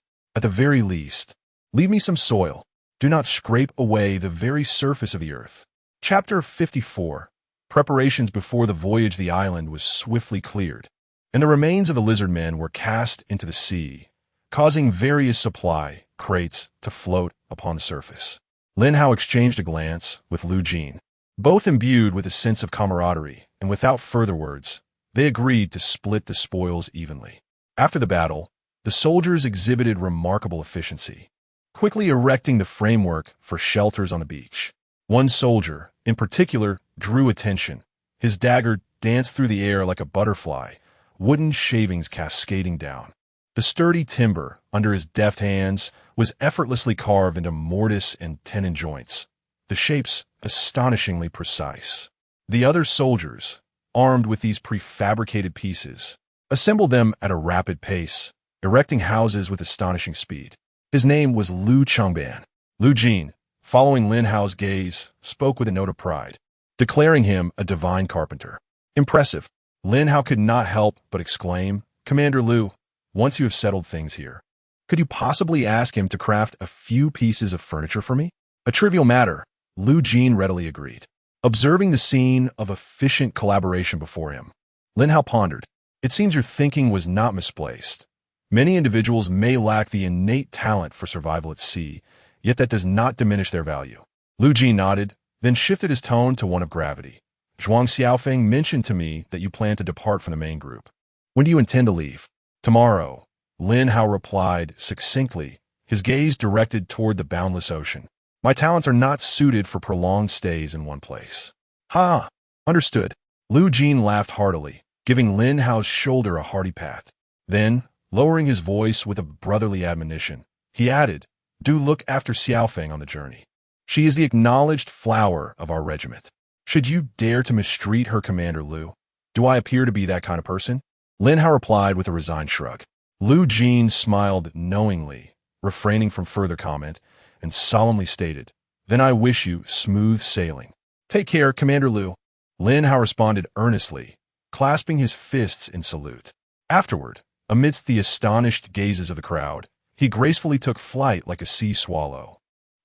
leave me some soil. Do not scrape away the very surface of the earth. Chapter 54. Preparations before the voyage the island was swiftly cleared, and the remains of the lizard men were cast into the sea, causing various supply crates to float upon the surface. Lin Hao exchanged a glance with Lu Jin. Both imbued with a sense of camaraderie, and without further words, they agreed to split the spoils evenly. After the battle, the soldiers exhibited remarkable efficiency, quickly erecting the framework for shelters on the beach. One soldier, in particular, drew attention. His dagger danced through the air like a butterfly, wooden shavings cascading down. The sturdy timber, under his deft hands, was effortlessly carved into mortise and tenon joints, the shapes astonishingly precise. The other soldiers, armed with these prefabricated pieces, assembled them at a rapid pace, erecting houses with astonishing speed. His name was Lu Changban. Lu Jin, following Lin Hao's gaze, spoke with a note of pride, declaring him a divine carpenter. Impressive. Lin Hao could not help but exclaim, "Commander Lu, once you have settled things here, could you possibly ask him to craft a few pieces of furniture for me?" A trivial matter, Lu Jin readily agreed. Observing the scene of efficient collaboration before him, Lin Hao pondered, "It seems your thinking was not misplaced. Many individuals may lack the innate talent for survival at sea, yet that does not diminish their value." Lu Jin nodded, then shifted his tone to one of gravity. "Zhuang Xiaofeng mentioned to me that you plan to depart from the main group. When do you intend to leave?" "Tomorrow," Lin Hao replied succinctly, his gaze directed toward the boundless ocean. "My talents are not suited for prolonged stays in one place." "Ha! Understood." Lu Jin laughed heartily, giving Lin Hao's shoulder a hearty pat. Then, lowering his voice with a brotherly admonition, he added, "Do look after Xiaofeng on the journey. She is the acknowledged flower of our regiment. Should you dare to mistreat her, Commander Lu, do I appear to be that kind of person?" Lin Hao replied with a resigned shrug. Lu Jin smiled knowingly, refraining from further comment, and solemnly stated, "Then I wish you smooth sailing." "Take care, Commander Lu." Lin Hao responded earnestly, clasping his fists in salute. Afterward, amidst the astonished gazes of the crowd, he gracefully took flight like a sea swallow,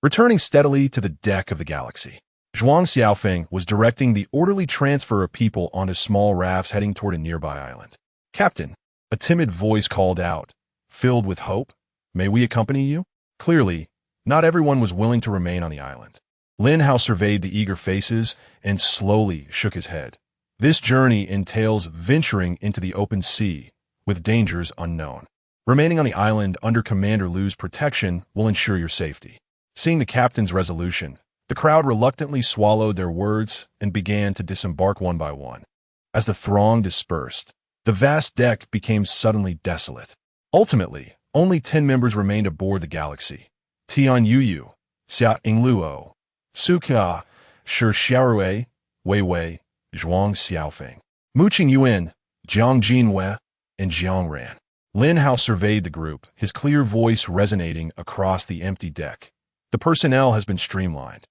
returning steadily to the deck of the Galaxy. Zhuang Xiaofeng was directing the orderly transfer of people onto small rafts heading toward a nearby island. "Captain," a timid voice called out, filled with hope, "may we accompany you?" Clearly, not everyone was willing to remain on the island. Lin Hao surveyed the eager faces and slowly shook his head. This journey entails venturing into the open sea, with dangers unknown. Remaining on the island under Commander Lu's protection will ensure your safety. Seeing the captain's resolution, the crowd reluctantly swallowed their words and began to disembark one by one. As the throng dispersed, the vast deck became suddenly desolate. Ultimately, only 10 members remained aboard the Galaxy. Tian Yuyu, Xia Ingluo, Su Kia, Shi Xiaorui, Wei Wei, Zhuang Xiaofeng, Mu Qingyuan, Jiang Jinwei, and Jiang Ran. Lin Hao surveyed the group, his clear voice resonating across the empty deck. "The personnel has been streamlined.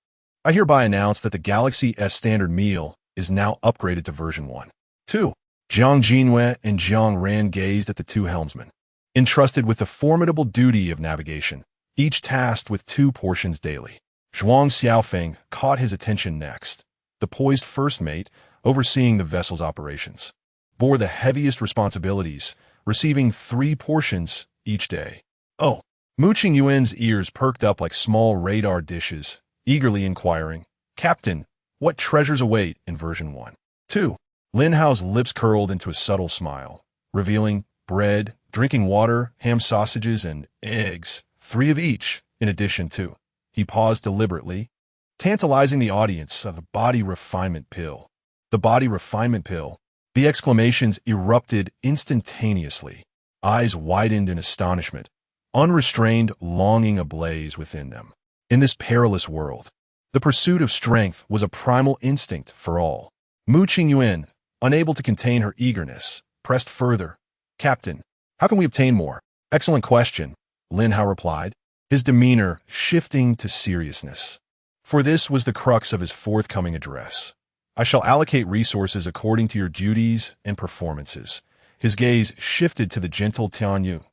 I hereby announce that the Galaxy S standard meal is now upgraded to version 1. 2. Jiang Jinwei and Jiang Ran gazed at the two helmsmen, entrusted with the formidable duty of navigation, each tasked with 2 portions daily. Zhuang Xiaofeng caught his attention next. The poised first mate, overseeing the vessel's operations, bore the heaviest responsibilities, receiving 3 portions each day. "Oh." Mu Qingyuan's ears perked up like small radar dishes, eagerly inquiring, "Captain, what treasures await in version 1? 2. Lin Hao's lips curled into a subtle smile, revealing bread, drinking water, ham sausages, and eggs, 3 of each, in addition to. He paused deliberately, tantalizing the audience of a body refinement pill. The body refinement pill. The exclamations erupted instantaneously, eyes widened in astonishment, unrestrained longing ablaze within them. In this perilous world, the pursuit of strength was a primal instinct for all. Mu Qingyuan, unable to contain her eagerness, pressed further. "Captain, how can we obtain more?" "Excellent question," Lin Hao replied, his demeanor shifting to seriousness. For this was the crux of his forthcoming address. "I shall allocate resources according to your duties and performances." His gaze shifted to the gentle Tian Yu.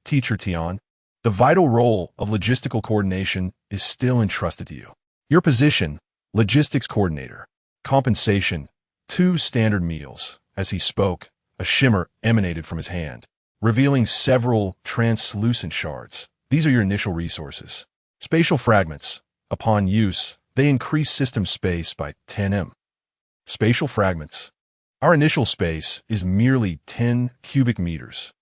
"Teacher Tian, the vital role of logistical coordination is still entrusted to you. Your position, logistics coordinator. Compensation, 2 standard meals." As he spoke, a shimmer emanated from his hand, revealing several translucent shards. "These are your initial resources. Spatial fragments. Upon use, they increase system space by 10 m. Spatial fragments. Our initial space is merely 10 cubic meters."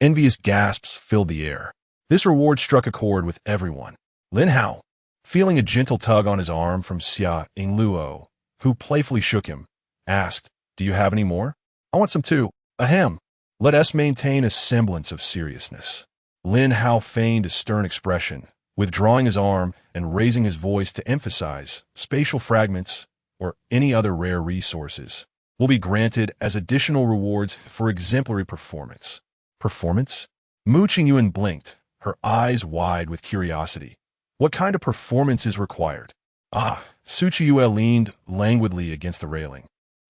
Envious gasps filled the air. This reward struck a chord with everyone. Lin Hao, feeling a gentle tug on his arm from Xia Ingluo, who playfully shook him, asked, "Do you have any more?" "I want some too." "Ahem. Let us maintain a semblance of seriousness." Lin Hao feigned a stern expression, withdrawing his arm and raising his voice to emphasize, "Spatial fragments, or any other rare resources, will be granted as additional rewards for exemplary performance." "Performance?" Mu Qingyuan blinked, her eyes wide with curiosity. "What kind of performance is required?" Su Qiuyue leaned languidly against the railing,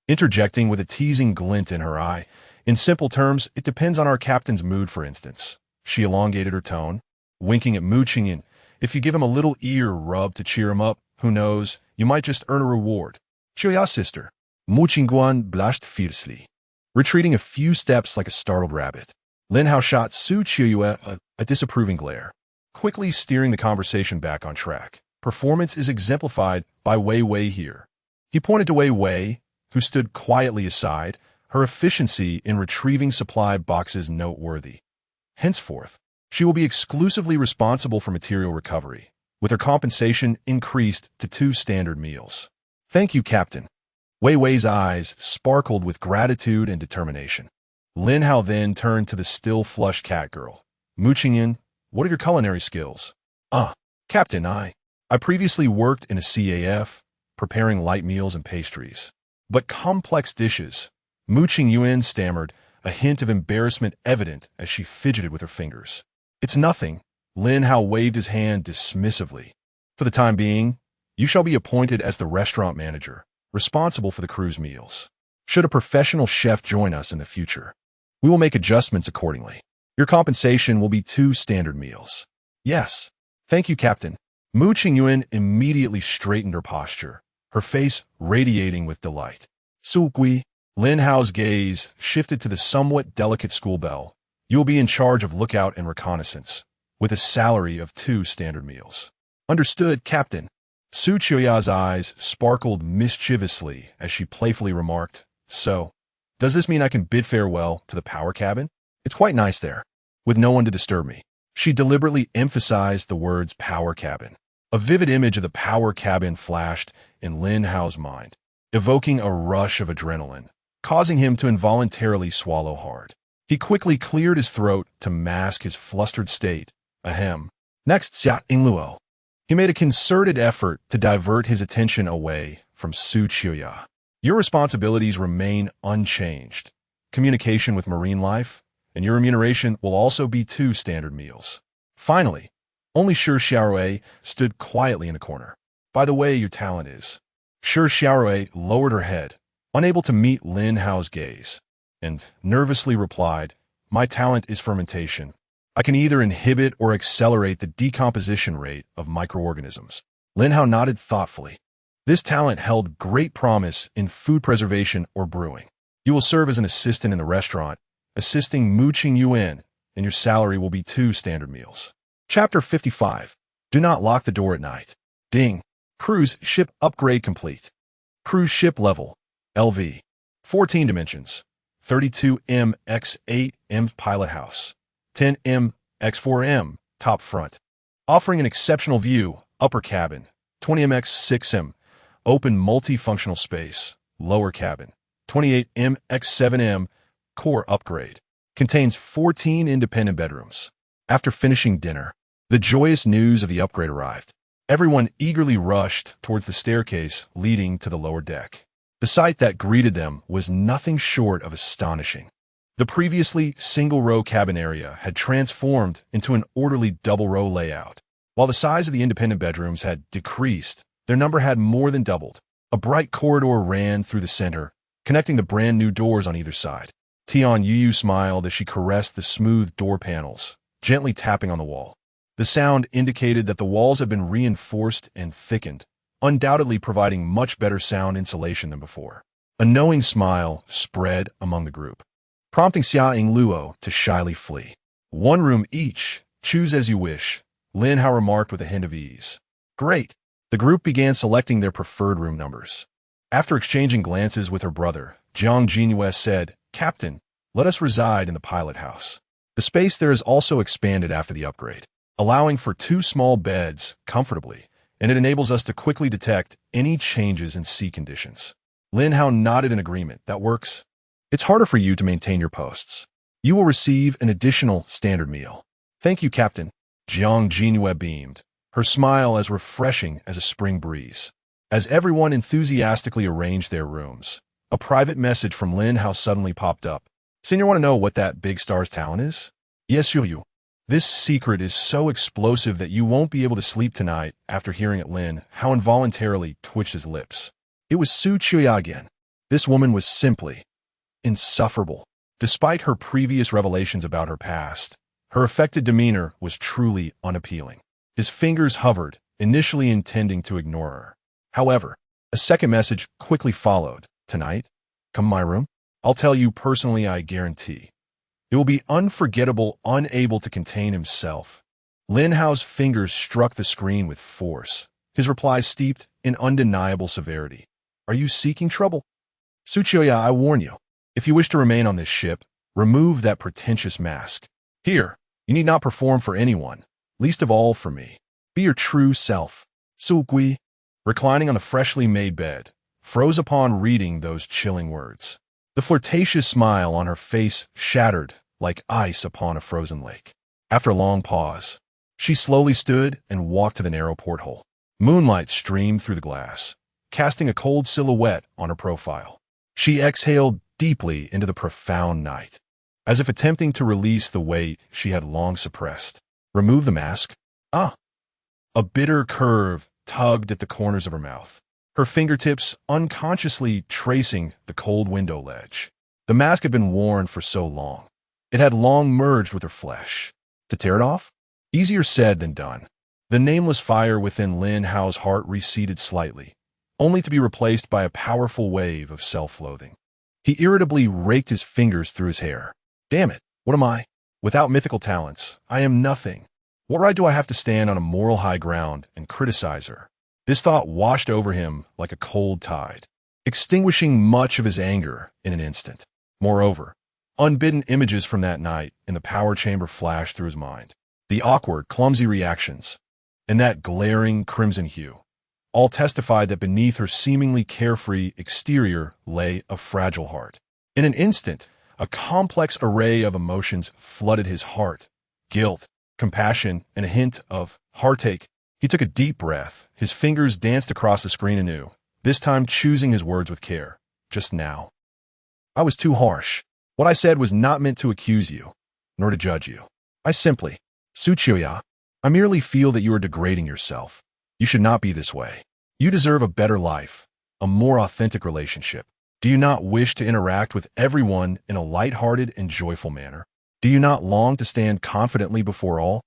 interjecting with a teasing glint in her eye. "In simple terms, it depends on our captain's mood, for instance." She elongated her tone, winking at Mu Qingyuan. "If you give him a little ear rub to cheer him up, who knows, you might just earn a reward." "Qiuya, sister." Mu Qingyuan blushed fiercely, retreating a few steps like a startled rabbit. Lin Hao shot Su Qiuyue a disapproving glare, quickly steering the conversation back on track. "Performance is exemplified by Wei Wei here." He pointed to Wei Wei, who stood quietly aside, her efficiency in retrieving supply boxes noteworthy. Henceforth, she will be exclusively responsible for material recovery, with her compensation increased to 2 standard meals. "Thank you, Captain." Wei Wei's eyes sparkled with gratitude and determination. Lin Hao then turned to the still flushed cat girl. "Mu Qingyuan, what are your culinary skills?" Captain, I previously worked in a CAF, preparing light meals and pastries. But complex dishes," Mu Qingyuan stammered, a hint of embarrassment evident as she fidgeted with her fingers. "It's nothing." Lin Hao waved his hand dismissively. "For the time being, you shall be appointed as the restaurant manager, responsible for the crew's meals. Should a professional chef join us in the future, we will make adjustments accordingly." Your compensation will be 2 standard meals. Yes. Thank you, Captain. Mu Qingyuan immediately straightened her posture, her face radiating with delight. Su Gui, Lin Hao's gaze shifted to the somewhat delicate school bell. You will be in charge of lookout and reconnaissance, with a salary of 2 standard meals. Understood, Captain. Su Qiuya's eyes sparkled mischievously as she playfully remarked, So, does this mean I can bid farewell to the power cabin? It's quite nice there, with no one to disturb me. She deliberately emphasized the words power cabin. A vivid image of the power cabin flashed in Lin Hao's mind, evoking a rush of adrenaline, causing him to involuntarily swallow hard. He quickly cleared his throat to mask his flustered state. Ahem. Next, Xia Ingluo. He made a concerted effort to divert his attention away from Su Qiuya. Your responsibilities remain unchanged. Communication with marine life, and your remuneration will also be 2 standard meals. Finally, only Shi Xiaorui stood quietly in a corner. By the way your talent is. Shi Xiaorui lowered her head, unable to meet Lin Hao's gaze, and nervously replied, My talent is fermentation. I can either inhibit or accelerate the decomposition rate of microorganisms. Lin Hao nodded thoughtfully. This talent held great promise in food preservation or brewing. You will serve as an assistant in the restaurant, assisting Mu Qingyuan, and your salary will be 2 standard meals. Chapter 55. Do not lock the door at night. Ding. Cruise ship upgrade complete. Cruise ship level. LV. 14 dimensions. 32M x 8M pilot house. 10M x 4M top front. Offering an exceptional view, upper cabin. 20M x 6M. Open multifunctional space, lower cabin. 28M x 7M core upgrade. Contains 14 independent bedrooms. After finishing dinner, the joyous news of the upgrade arrived. Everyone eagerly rushed towards the staircase leading to the lower deck. The sight that greeted them was nothing short of astonishing. The previously single-row cabin area had transformed into an orderly double-row layout. While the size of the independent bedrooms had decreased, their number had more than doubled. A bright corridor ran through the center, connecting the brand-new doors on either side. Tian Yu smiled as she caressed the smooth door panels, gently tapping on the wall. The sound indicated that the walls had been reinforced and thickened, undoubtedly providing much better sound insulation than before. A knowing smile spread among the group, prompting Xia Ingluo to shyly flee. 1 room each, choose as you wish, Lin Hao remarked with a hint of ease. Great. The group began selecting their preferred room numbers. After exchanging glances with her brother, Jiang Jinhue said, Captain, let us reside in the pilot house. The space there is also expanded after the upgrade, allowing for 2 small beds comfortably, and it enables us to quickly detect any changes in sea conditions. Lin Hao nodded in agreement. That works. It's harder for you to maintain your posts. You will receive an additional standard meal. Thank you, Captain. Jiang Jinhue beamed, her smile as refreshing as a spring breeze. As everyone enthusiastically arranged their rooms, a private message from Lin Hao suddenly popped up. Senior, want to know what that big star's talent is? Yes, you. This secret is so explosive that you won't be able to sleep tonight. After hearing it, Lin Hao involuntarily twitched his lips. It was Su Qiuya again. This woman was simply insufferable. Despite her previous revelations about her past, her affected demeanor was truly unappealing. His fingers hovered, initially intending to ignore her. However, a second message quickly followed. Tonight, come my room. I'll tell you personally, I guarantee. It will be unforgettable. Unable to contain himself, Lin Hao's fingers struck the screen with force, his reply steeped in undeniable severity. Are you seeking trouble? Su Qiuya, I warn you. If you wish to remain on this ship, remove that pretentious mask. Here, you need not perform for anyone, least of all for me. Be your true self. Su Gui, reclining on the freshly made bed, froze upon reading those chilling words. The flirtatious smile on her face shattered like ice upon a frozen lake. After a long pause, she slowly stood and walked to the narrow porthole. Moonlight streamed through the glass, casting a cold silhouette on her profile. She exhaled deeply into the profound night, as if attempting to release the weight she had long suppressed. Remove the mask. Ah! A bitter curve tugged at the corners of her mouth, her fingertips unconsciously tracing the cold window ledge. The mask had been worn for so long. It had long merged with her flesh. To tear it off? Easier said than done. The nameless fire within Lin Hao's heart receded slightly, only to be replaced by a powerful wave of self-loathing. He irritably raked his fingers through his hair. Damn it, what am I? Without mythical talents, I am nothing. What right do I have to stand on a moral high ground and criticize her? This thought washed over him like a cold tide, extinguishing much of his anger in an instant. Moreover, unbidden images from that night in the power chamber flashed through his mind. The awkward, clumsy reactions, and that glaring crimson hue, all testified that beneath her seemingly carefree exterior lay a fragile heart. In an instant, a complex array of emotions flooded his heart: guilt, compassion, and a hint of heartache. He took a deep breath. His fingers danced across the screen anew, this time choosing his words with care. Just now. I was too harsh. What I said was not meant to accuse you, nor to judge you. I simply, Suchiya, I merely feel that you are degrading yourself. You should not be this way. You deserve a better life, a more authentic relationship. Do you not wish to interact with everyone in a light-hearted and joyful manner? Do you not long to stand confidently before all?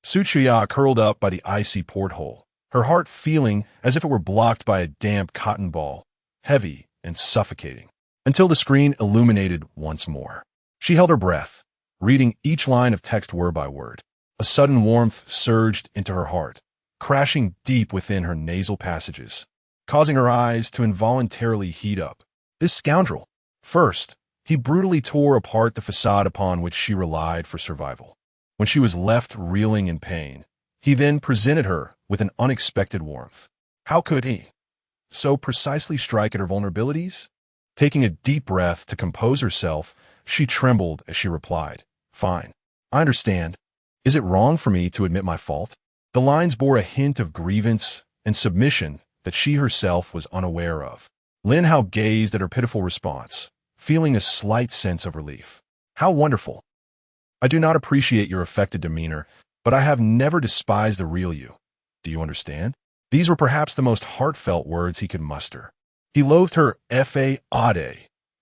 Suchiya curled up by the icy porthole, her heart feeling as if it were blocked by a damp cotton ball, heavy and suffocating, until the screen illuminated once more. She held her breath, reading each line of text word by word. A sudden warmth surged into her heart, crashing deep within her nasal passages, causing her eyes to involuntarily heat up. This scoundrel. First, he brutally tore apart the facade upon which she relied for survival. When she was left reeling in pain, he then presented her with an unexpected warmth. How could he so precisely strike at her vulnerabilities? Taking a deep breath to compose herself, she trembled as she replied, "Fine. I understand. Is it wrong for me to admit my fault?" The lines bore a hint of grievance and submission that she herself was unaware of. Lin Hao gazed at her pitiful response, feeling a slight sense of relief. How wonderful. I do not appreciate your affected demeanor, but I have never despised the real you. Do you understand? These were perhaps the most heartfelt words he could muster. He loathed her fade,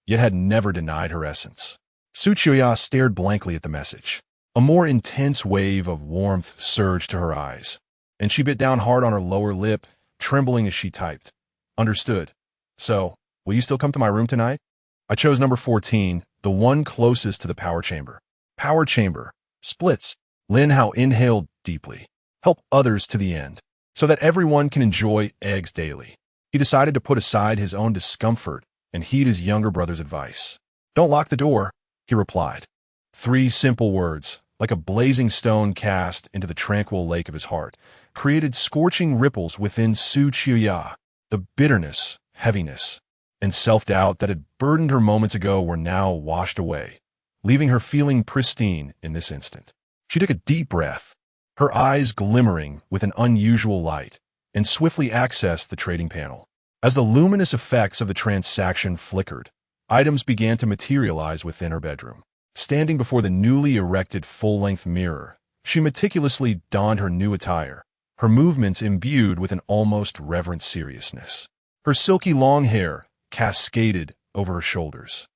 yet had never denied her essence. Suchiya stared blankly at the message. A more intense wave of warmth surged to her eyes, and she bit down hard on her lower lip, trembling as she typed. Understood. So, will you still come to my room tonight? I chose number 14, the one closest to the power chamber. Power chamber. Splits. Lin Hao inhaled deeply. Help others to the end, so that everyone can enjoy eggs daily. He decided to put aside his own discomfort and heed his younger brother's advice. Don't lock the door, he replied. 3 simple words, like a blazing stone cast into the tranquil lake of his heart, created scorching ripples within Suchiya. The bitterness, heaviness, and self-doubt that had burdened her moments ago were now washed away, leaving her feeling pristine in this instant. She took a deep breath, her eyes glimmering with an unusual light, and swiftly accessed the trading panel. As the luminous effects of the transaction flickered, items began to materialize within her bedroom. Standing before the newly erected full-length mirror, she meticulously donned her new attire, her movements imbued with an almost reverent seriousness. Her silky long hair cascaded over her shoulders,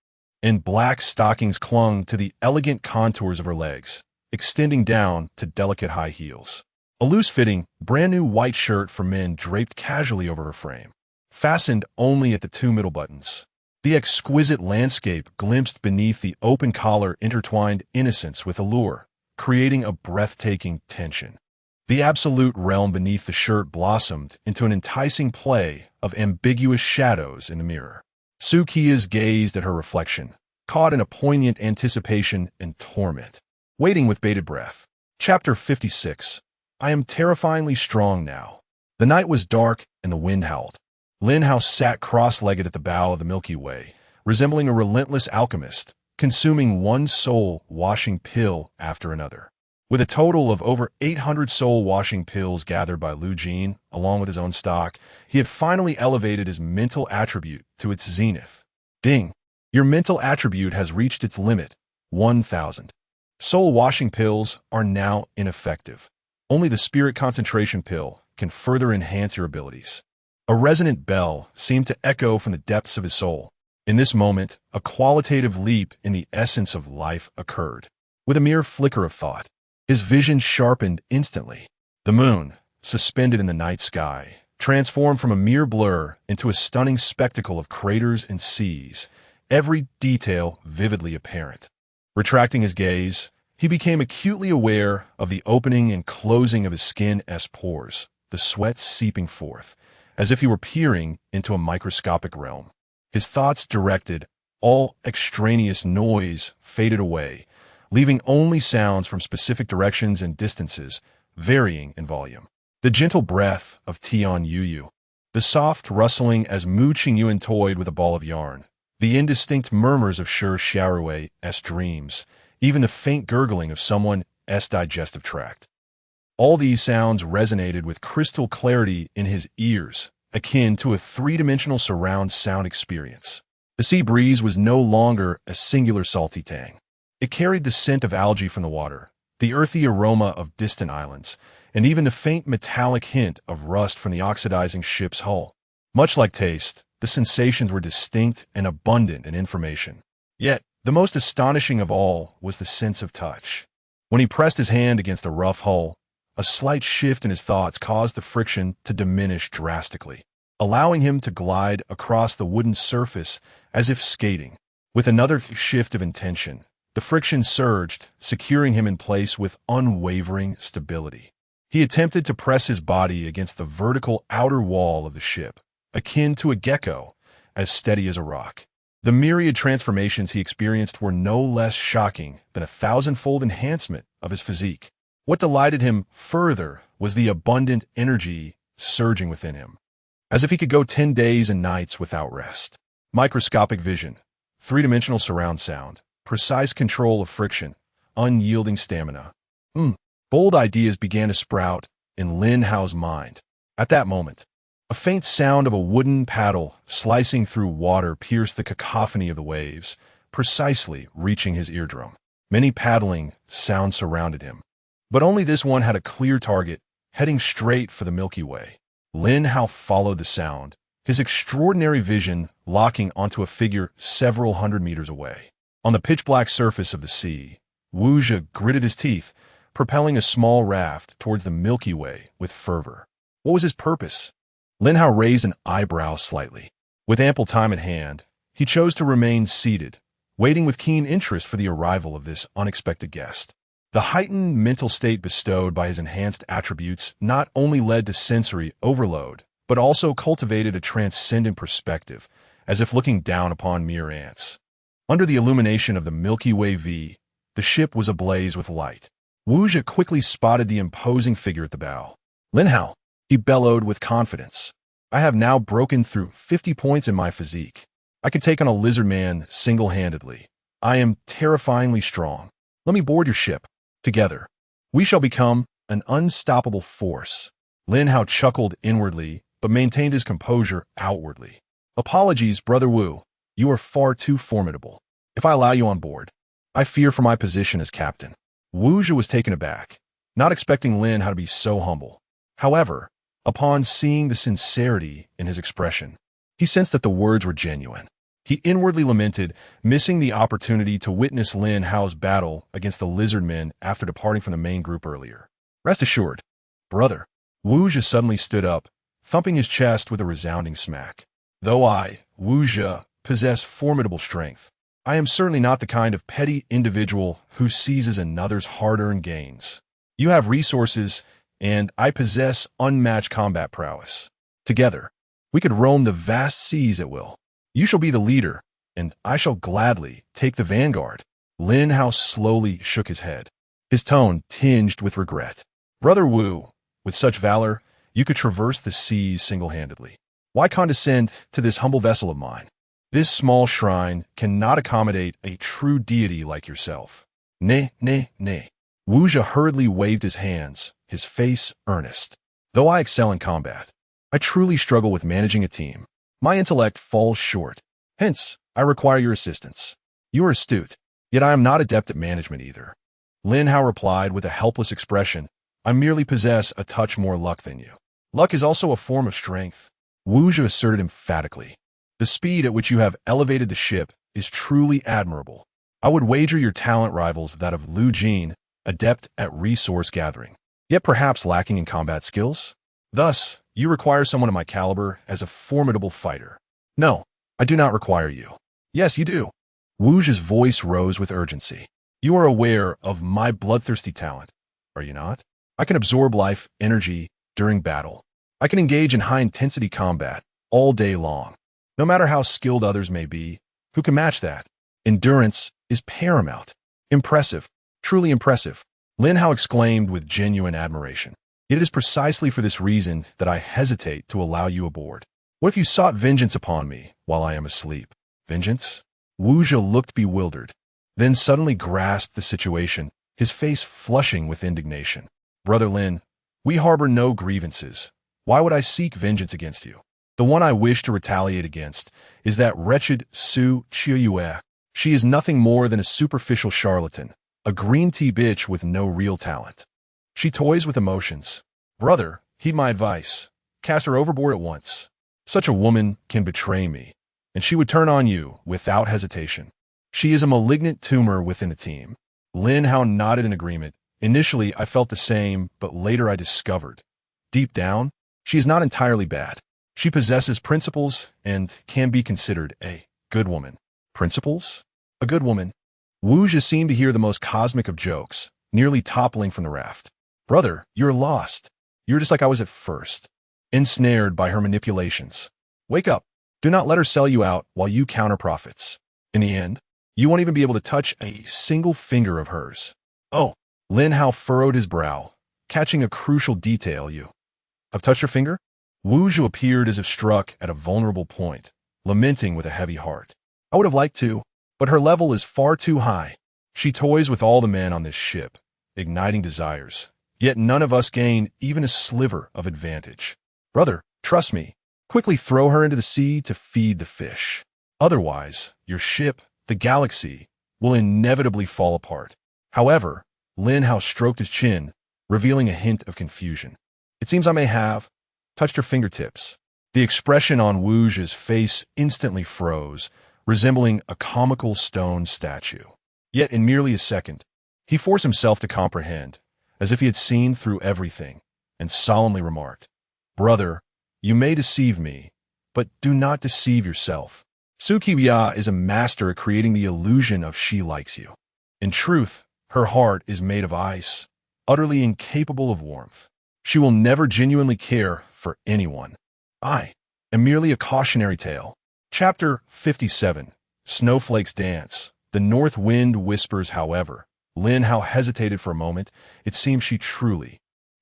and black stockings clung to the elegant contours of her legs, extending down to delicate high heels. A loose-fitting, brand-new white shirt for men draped casually over her frame, fastened only at the 2 middle buttons. The exquisite landscape glimpsed beneath the open collar intertwined innocence with allure, creating a breathtaking tension. The absolute realm beneath the shirt blossomed into an enticing play of ambiguous shadows in the mirror. Sukiya gazed at her reflection, caught in a poignant anticipation and torment, waiting with bated breath. Chapter 56. I am terrifyingly strong now. The night was dark and the wind howled. Lin Hao sat cross-legged at the bow of the Milky Way, resembling a relentless alchemist, consuming one soul-washing pill after another. With a total of over 800 soul-washing pills gathered by Lu Jin, along with his own stock, he had finally elevated his mental attribute to its zenith. Ding! Your mental attribute has reached its limit, 1,000. Soul-washing pills are now ineffective. Only the spirit concentration pill can further enhance your abilities. A resonant bell seemed to echo from the depths of his soul. In this moment, a qualitative leap in the essence of life occurred. with a mere flicker of thought. His vision sharpened instantly. The moon, suspended in the night sky, transformed from a mere blur into a stunning spectacle of craters and seas, every detail vividly apparent. Retracting his gaze, he became acutely aware of the opening and closing of his skin's pores, the sweat seeping forth, as if he were peering into a microscopic realm. His thoughts directed, all extraneous noise faded away, leaving only sounds from specific directions and distances, varying in volume. The gentle breath of Tian Yuyu, the soft rustling as Mu Qingyuan toyed with a ball of yarn, the indistinct murmurs of Shi Xiaorui's dreams, even the faint gurgling of someone's digestive tract. All these sounds resonated with crystal clarity in his ears, akin to a three-dimensional surround sound experience. The sea breeze was no longer a singular salty tang. It carried the scent of algae from the water, the earthy aroma of distant islands, and even the faint metallic hint of rust from the oxidizing ship's hull. Much like taste, the sensations were distinct and abundant in information. Yet, the most astonishing of all was the sense of touch. When he pressed his hand against the rough hull, a slight shift in his thoughts caused the friction to diminish drastically, allowing him to glide across the wooden surface as if skating. With another shift of intention, the friction surged, securing him in place with unwavering stability. He attempted to press his body against the vertical outer wall of the ship, akin to a gecko, as steady as a rock. The myriad transformations he experienced were no less shocking than a thousand-fold enhancement of his physique. What delighted him further was the abundant energy surging within him, as if he could go 10 days and nights without rest. Microscopic vision, three-dimensional surround sound, precise control of friction, unyielding stamina. Bold ideas began to sprout in Lin Hao's mind. At that moment, a faint sound of a wooden paddle slicing through water pierced the cacophony of the waves, precisely reaching his eardrum. Many paddling sounds surrounded him, but only this one had a clear target, heading straight for the Milky Way. Lin Hao followed the sound, his extraordinary vision locking onto a figure several hundred meters away. On the pitch-black surface of the sea, Wu Zhe gritted his teeth, propelling a small raft towards the Milky Way with fervor. What was his purpose? Lin Hao raised an eyebrow slightly. With ample time at hand, he chose to remain seated, waiting with keen interest for the arrival of this unexpected guest. The heightened mental state bestowed by his enhanced attributes not only led to sensory overload, but also cultivated a transcendent perspective, as if looking down upon mere ants. Under the illumination of the Milky Way V, the ship was ablaze with light. Wu Zhe quickly spotted the imposing figure at the bow. Lin Hao, he bellowed with confidence. I have now broken through 50 points in my physique. I can take on a lizard man single-handedly. I am terrifyingly strong. Let me board your ship. Together, we shall become an unstoppable force. Lin Hao chuckled inwardly, but maintained his composure outwardly. Apologies, Brother Wu. You are far too formidable. If I allow you on board, I fear for my position as captain. Wu Zhe was taken aback, not expecting Lin Hao to be so humble. However, upon seeing the sincerity in his expression, he sensed that the words were genuine. He inwardly lamented missing the opportunity to witness Lin Hao's battle against the lizard men after departing from the main group earlier. Rest assured, brother. Wu Zhe suddenly stood up, thumping his chest with a resounding smack. Though I, Wu Zhe, possess formidable strength, I am certainly not the kind of petty individual who seizes another's hard-earned gains. You have resources, and I possess unmatched combat prowess. Together, we could roam the vast seas at will. You shall be the leader, and I shall gladly take the vanguard. Lin Hao slowly shook his head, his tone tinged with regret. Brother Wu, with such valor, you could traverse the seas single-handedly. Why condescend to this humble vessel of mine? This small shrine cannot accommodate a true deity like yourself. Nay, nay, nay. Wu Zhe hurriedly waved his hands, his face earnest. Though I excel in combat, I truly struggle with managing a team. My intellect falls short. Hence, I require your assistance. You are astute, yet I am not adept at management either. Lin Hao replied with a helpless expression. I merely possess a touch more luck than you. Luck is also a form of strength. Wu Zhe asserted emphatically. The speed at which you have elevated the ship is truly admirable. I would wager your talent rivals that of Lu Jin, adept at resource gathering, yet perhaps lacking in combat skills. Thus, you require someone of my caliber as a formidable fighter. No, I do not require you. Yes, you do. Wu Zhi's voice rose with urgency. You are aware of my bloodthirsty talent, are you not? I can absorb life energy during battle. I can engage in high-intensity combat all day long. No matter how skilled others may be, who can match that? Endurance is paramount. Impressive, truly impressive, Lin Hao exclaimed with genuine admiration. Yet it is precisely for this reason that I hesitate to allow you aboard. What if you sought vengeance upon me while I am asleep? Vengeance? Wu Zhi looked bewildered, then suddenly grasped the situation, his face flushing with indignation. Brother Lin, we harbor no grievances. Why would I seek vengeance against you? The one I wish to retaliate against is that wretched Su Qiuyue. She is nothing more than a superficial charlatan, a green tea bitch with no real talent. She toys with emotions. Brother, heed my advice. Cast her overboard at once. Such a woman can betray me, and she would turn on you without hesitation. She is a malignant tumor within the team. Lin Hao nodded in agreement. Initially, I felt the same, but later I discovered. Deep down, she is not entirely bad. She possesses principles and can be considered a good woman. Principles? A good woman? Wu Zhi seemed to hear the most cosmic of jokes, nearly toppling from the raft. Brother, you're lost. You're just like I was at first, ensnared by her manipulations. Wake up. Do not let her sell you out while you counter profits. In the end, you won't even be able to touch a single finger of hers. Oh, Lin Hao furrowed his brow, catching a crucial detail. I've touched her finger? Wu Zhi appeared as if struck at a vulnerable point, lamenting with a heavy heart. I would have liked to, but her level is far too high. She toys with all the men on this ship, igniting desires, yet none of us gain even a sliver of advantage. Brother, trust me, quickly throw her into the sea to feed the fish. Otherwise, your ship, the galaxy, will inevitably fall apart. However, Lin Hao stroked his chin, revealing a hint of confusion. It seems I may have touched her fingertips. The expression on Wu Zhi's face instantly froze, resembling a comical stone statue. Yet in merely a second, he forced himself to comprehend, as if he had seen through everything, and solemnly remarked, Brother, you may deceive me, but do not deceive yourself. Su Qiuyue is a master at creating the illusion of she likes you. In truth, her heart is made of ice, utterly incapable of warmth. She will never genuinely care for anyone. I am merely a cautionary tale. Chapter 57. Snowflakes Dance. The north wind whispers, however. Lin Hao hesitated for a moment. It seemed she truly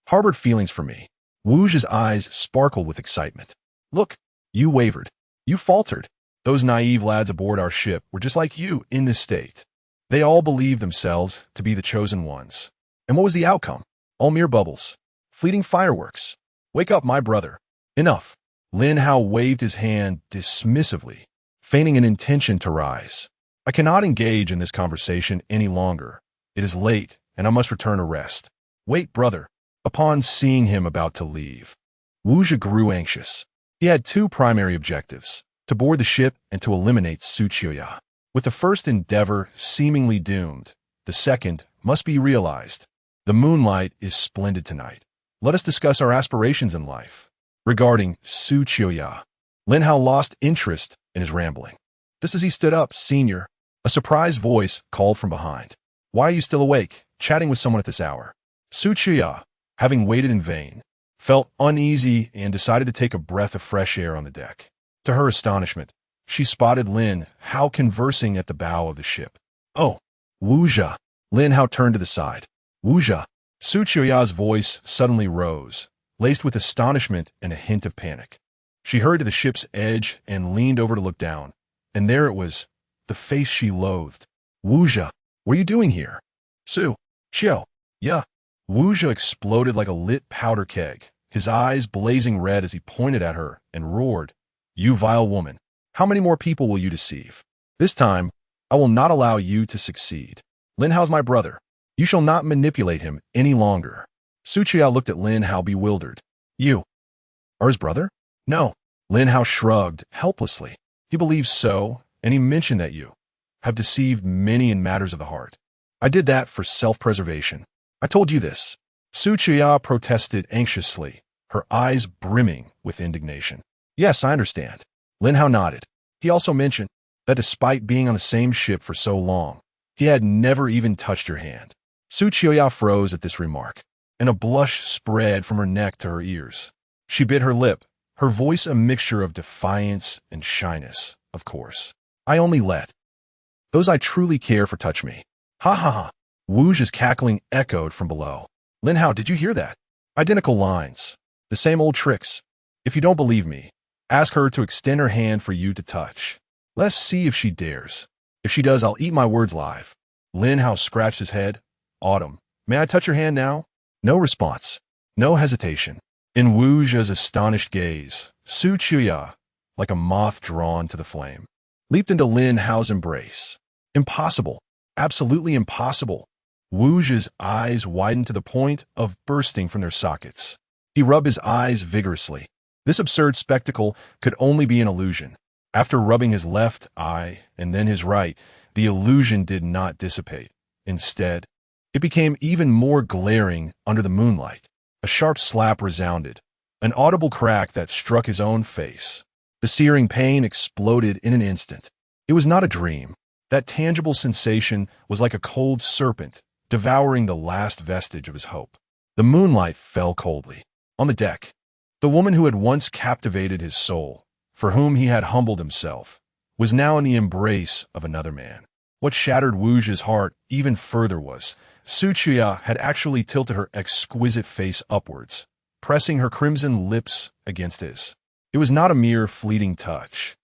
harbored feelings for me. Wu Zhi's eyes sparkled with excitement. Look, you wavered. You faltered. Those naive lads aboard our ship were just like you in this state. They all believed themselves to be the chosen ones. And what was the outcome? All mere bubbles. Fleeting fireworks. Wake up, my brother. Enough. Lin Hao waved his hand dismissively, feigning an intention to rise. I cannot engage in this conversation any longer. It is late, and I must return to rest. Wait, brother. Upon seeing him about to leave, Wu Zhi grew anxious. He had two primary objectives, to board the ship and to eliminate Su Qiuyue. With the first endeavor seemingly doomed, the second must be realized. The moonlight is splendid tonight. Let us discuss our aspirations in life. Regarding Su Qiuyue, Lin Hao lost interest in his rambling. Just as he stood up, Senior, a surprised voice called from behind. Why are you still awake, chatting with someone at this hour? Su Qiuyue, having waited in vain, felt uneasy and decided to take a breath of fresh air on the deck. To her astonishment, she spotted Lin Hao conversing at the bow of the ship. Oh, Wu Zhi. Lin Hao turned to the side. Wu Zhi. Su Qiuyue's voice suddenly rose, laced with astonishment and a hint of panic. She hurried to the ship's edge and leaned over to look down, and there it was, the face she loathed. Wu Zhi, what are you doing here? Su Qiuyue. Yeah. Wu Zhi exploded like a lit powder keg, his eyes blazing red as he pointed at her and roared, You vile woman, how many more people will you deceive? This time, I will not allow you to succeed. Lin Hao's my brother. You shall not manipulate him any longer. Su Qiuyue looked at Lin Hao bewildered. You are his brother? No. Lin Hao shrugged helplessly. He believes so, and he mentioned that you have deceived many in matters of the heart. I did that for self-preservation. I told you this. Su Chuya protested anxiously, her eyes brimming with indignation. Yes, I understand. Lin Hao nodded. He also mentioned that despite being on the same ship for so long, he had never even touched her hand. Su Chuya froze at this remark, and a blush spread from her neck to her ears. She bit her lip, her voice a mixture of defiance and shyness, of course. I only let those I truly care for touch me. Ha ha ha. Wu's cackling echoed from below. Lin Hao, did you hear that? Identical lines. The same old tricks. If you don't believe me, ask her to extend her hand for you to touch. Let's see if she dares. If she does, I'll eat my words live. Lin Hao scratched his head. Autumn, may I touch your hand now? No response. No hesitation. In Wu's astonished gaze, Su Chuya, like a moth drawn to the flame, leaped into Lin Hao's embrace. Impossible. Absolutely impossible. Wu's eyes widened to the point of bursting from their sockets. He rubbed his eyes vigorously. This absurd spectacle could only be an illusion. After rubbing his left eye and then his right, the illusion did not dissipate. Instead, it became even more glaring under the moonlight. A sharp slap resounded, an audible crack that struck his own face. The searing pain exploded in an instant. It was not a dream. That tangible sensation was like a cold serpent, devouring the last vestige of his hope. The moonlight fell coldly. On the deck, the woman who had once captivated his soul, for whom he had humbled himself, was now in the embrace of another man. What shattered Wu's heart even further was, Su Chuya had actually tilted her exquisite face upwards, pressing her crimson lips against his. It was not a mere fleeting touch,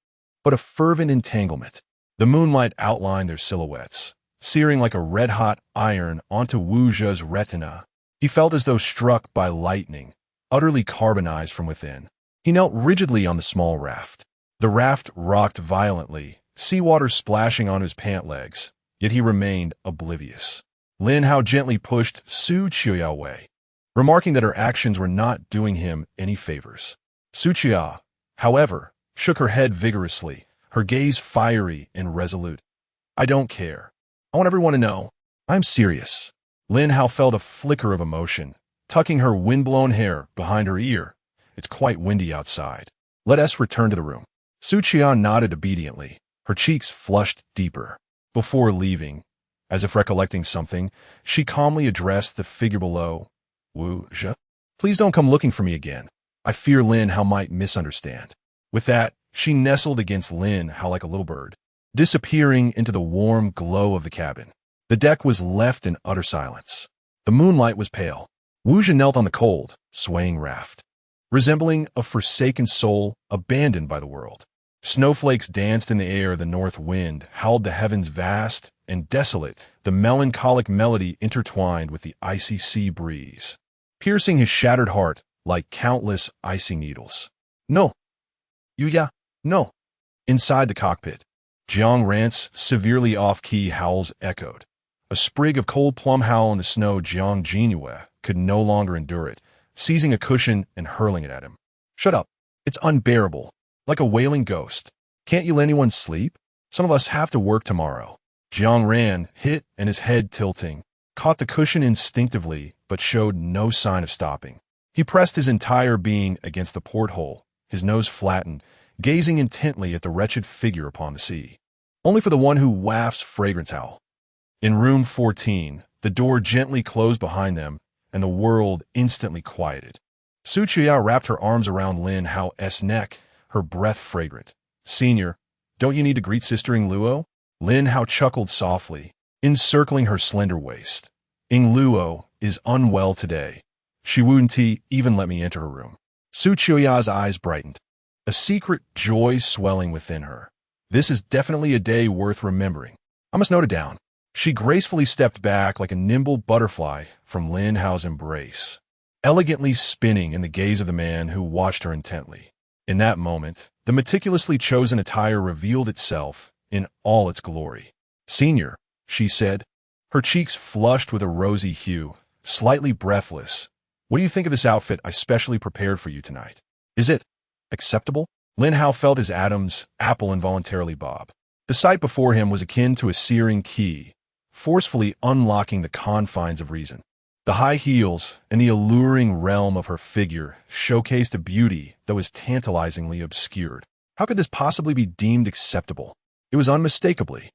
but a fervent entanglement. The moonlight outlined their silhouettes, searing like a red-hot iron onto Wu's retina. He felt as though struck by lightning, utterly carbonized from within. He knelt rigidly on the small raft. The raft rocked violently, seawater splashing on his pant legs, yet he remained oblivious. Lin Hao gently pushed Su Chuya away, remarking that her actions were not doing him any favors. Su Chuya, however, shook her head vigorously, her gaze fiery and resolute. I don't care. I want everyone to know. I'm serious. Lin Hao felt a flicker of emotion, tucking her wind-blown hair behind her ear. It's quite windy outside. Let us return to the room. Su Chuya nodded obediently, her cheeks flushed deeper. Before leaving, as if recollecting something, she calmly addressed the figure below. Wu Zhe, please don't come looking for me again. I fear Lin Hao might misunderstand. With that, she nestled against Lin Hao like a little bird, disappearing into the warm glow of the cabin. The deck was left in utter silence. The moonlight was pale. Wu Zhe knelt on the cold, swaying raft, resembling a forsaken soul abandoned by the world. Snowflakes danced in the air, the north wind howled the heavens vast and desolate, the melancholic melody intertwined with the icy sea breeze, piercing his shattered heart like countless icy needles. No. Yuya, no. Inside the cockpit, Jiang Ran's severely off-key howls echoed. A sprig of cold plum howl in the snow, Jiang Jinhue could no longer endure it, seizing a cushion and hurling it at him. Shut up. It's unbearable. Like a wailing ghost. Can't you let anyone sleep? Some of us have to work tomorrow. Jiang Ran, hit and his head tilting, caught the cushion instinctively but showed no sign of stopping. He pressed his entire being against the porthole, his nose flattened, gazing intently at the wretched figure upon the sea. Only for the one who wafts fragrance howl. In room 14, the door gently closed behind them, and the world instantly quieted. Su Chuya wrapped her arms around Lin Hao's neck, her breath fragrant. Senior, don't you need to greet Sister Ing Luo? Lin Hao chuckled softly, encircling her slender waist. Ing Luo is unwell today. She wouldn't even let me enter her room. Su Chuya's eyes brightened, a secret joy swelling within her. This is definitely a day worth remembering. I must note it down. She gracefully stepped back like a nimble butterfly from Lin Hao's embrace, elegantly spinning in the gaze of the man who watched her intently. In that moment, the meticulously chosen attire revealed itself in all its glory. Senior, she said, her cheeks flushed with a rosy hue, slightly breathless. What do you think of this outfit I specially prepared for you tonight? Is it acceptable? Lin Hao felt his Adam's apple involuntarily bob. The sight before him was akin to a searing key, forcefully unlocking the confines of reason. The high heels and the alluring realm of her figure showcased a beauty that was tantalizingly obscured. How could this possibly be deemed acceptable? It was unmistakably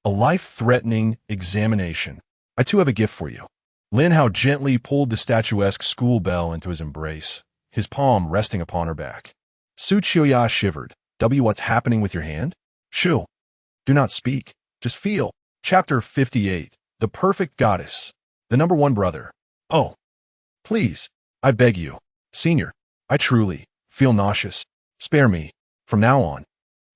a life-threatening examination. I too have a gift for you. Lin Hao gently pulled the statuesque school bell into his embrace, his palm resting upon her back. Su Qiuya shivered. What's happening with your hand? Shu. Do not speak. Just feel. Chapter 58. The Perfect Goddess. The number one brother. Oh. Please. I beg you. Senior. I truly feel nauseous. Spare me. From now on,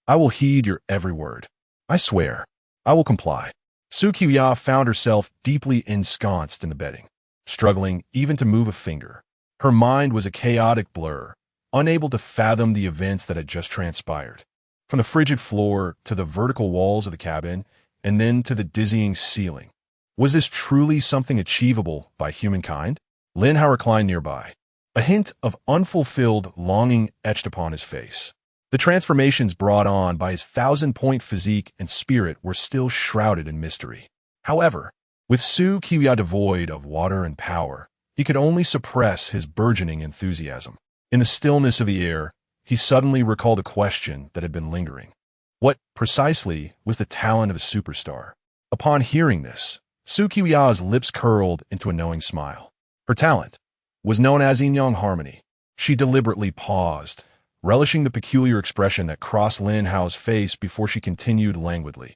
I will heed your every word. I swear. I will comply. Su Qiuya found herself deeply ensconced in the bedding, struggling even to move a finger. Her mind was a chaotic blur, unable to fathom the events that had just transpired. From the frigid floor to the vertical walls of the cabin, and then to the dizzying ceiling. Was this truly something achievable by humankind? Lin Hao reclined nearby, a hint of unfulfilled longing etched upon his face. The transformations brought on by his 1,000-point physique and spirit were still shrouded in mystery. However, with Su Qiuya devoid of water and power, he could only suppress his burgeoning enthusiasm. In the stillness of the air, he suddenly recalled a question that had been lingering. What, precisely, was the talent of a superstar? Upon hearing this, Su Qiuya's lips curled into a knowing smile. Her talent was known as yin-yang harmony. She deliberately paused, relishing the peculiar expression that crossed Lin Hao's face before she continued languidly.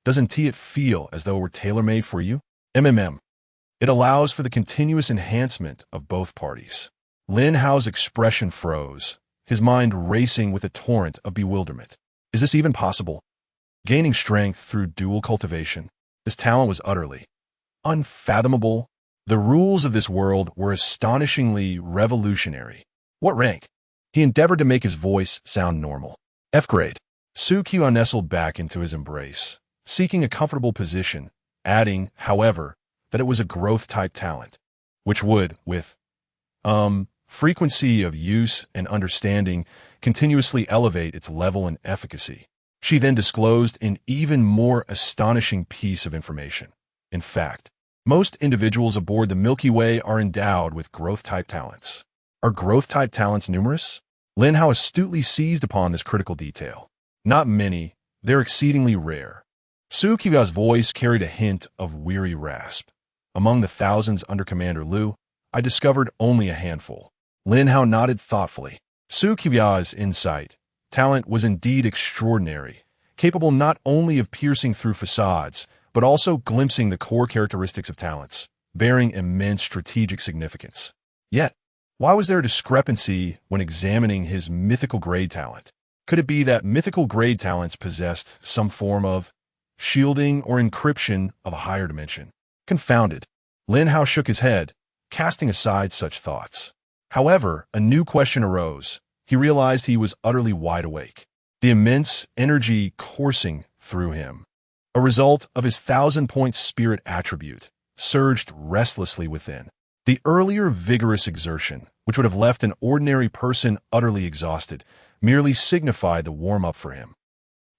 Doesn't it feel as though it were tailor-made for you? It allows for the continuous enhancement of both parties. Lin Hao's expression froze, his mind racing with a torrent of bewilderment. Is this even possible? Gaining strength through dual cultivation, this talent was utterly unfathomable. The rules of this world were astonishingly revolutionary. What rank? He endeavored to make his voice sound normal. F grade. Su Qiuya nestled back into his embrace, seeking a comfortable position, adding, however, that it was a growth-type talent, which would, with, frequency of use and understanding, continuously elevate its level and efficacy. She then disclosed an even more astonishing piece of information. In fact, most individuals aboard the Milky Way are endowed with growth-type talents. Are growth-type talents numerous? Lin Hao astutely seized upon this critical detail. Not many, they're exceedingly rare. Su Qiuya's voice carried a hint of weary rasp. Among the thousands under Commander Liu, I discovered only a handful. Lin Hao nodded thoughtfully. Su Qiuya's insight, talent was indeed extraordinary, capable not only of piercing through facades, but also glimpsing the core characteristics of talents, bearing immense strategic significance. Yet, why was there a discrepancy when examining his mythical grade talent? Could it be that mythical grade talents possessed some form of shielding or encryption of a higher dimension? Confounded, Lin Hao shook his head, casting aside such thoughts. However, a new question arose. He realized he was utterly wide awake. The immense energy coursing through him, a result of his 1,000-point spirit attribute, surged restlessly within. The earlier vigorous exertion, which would have left an ordinary person utterly exhausted, merely signified the warm-up for him.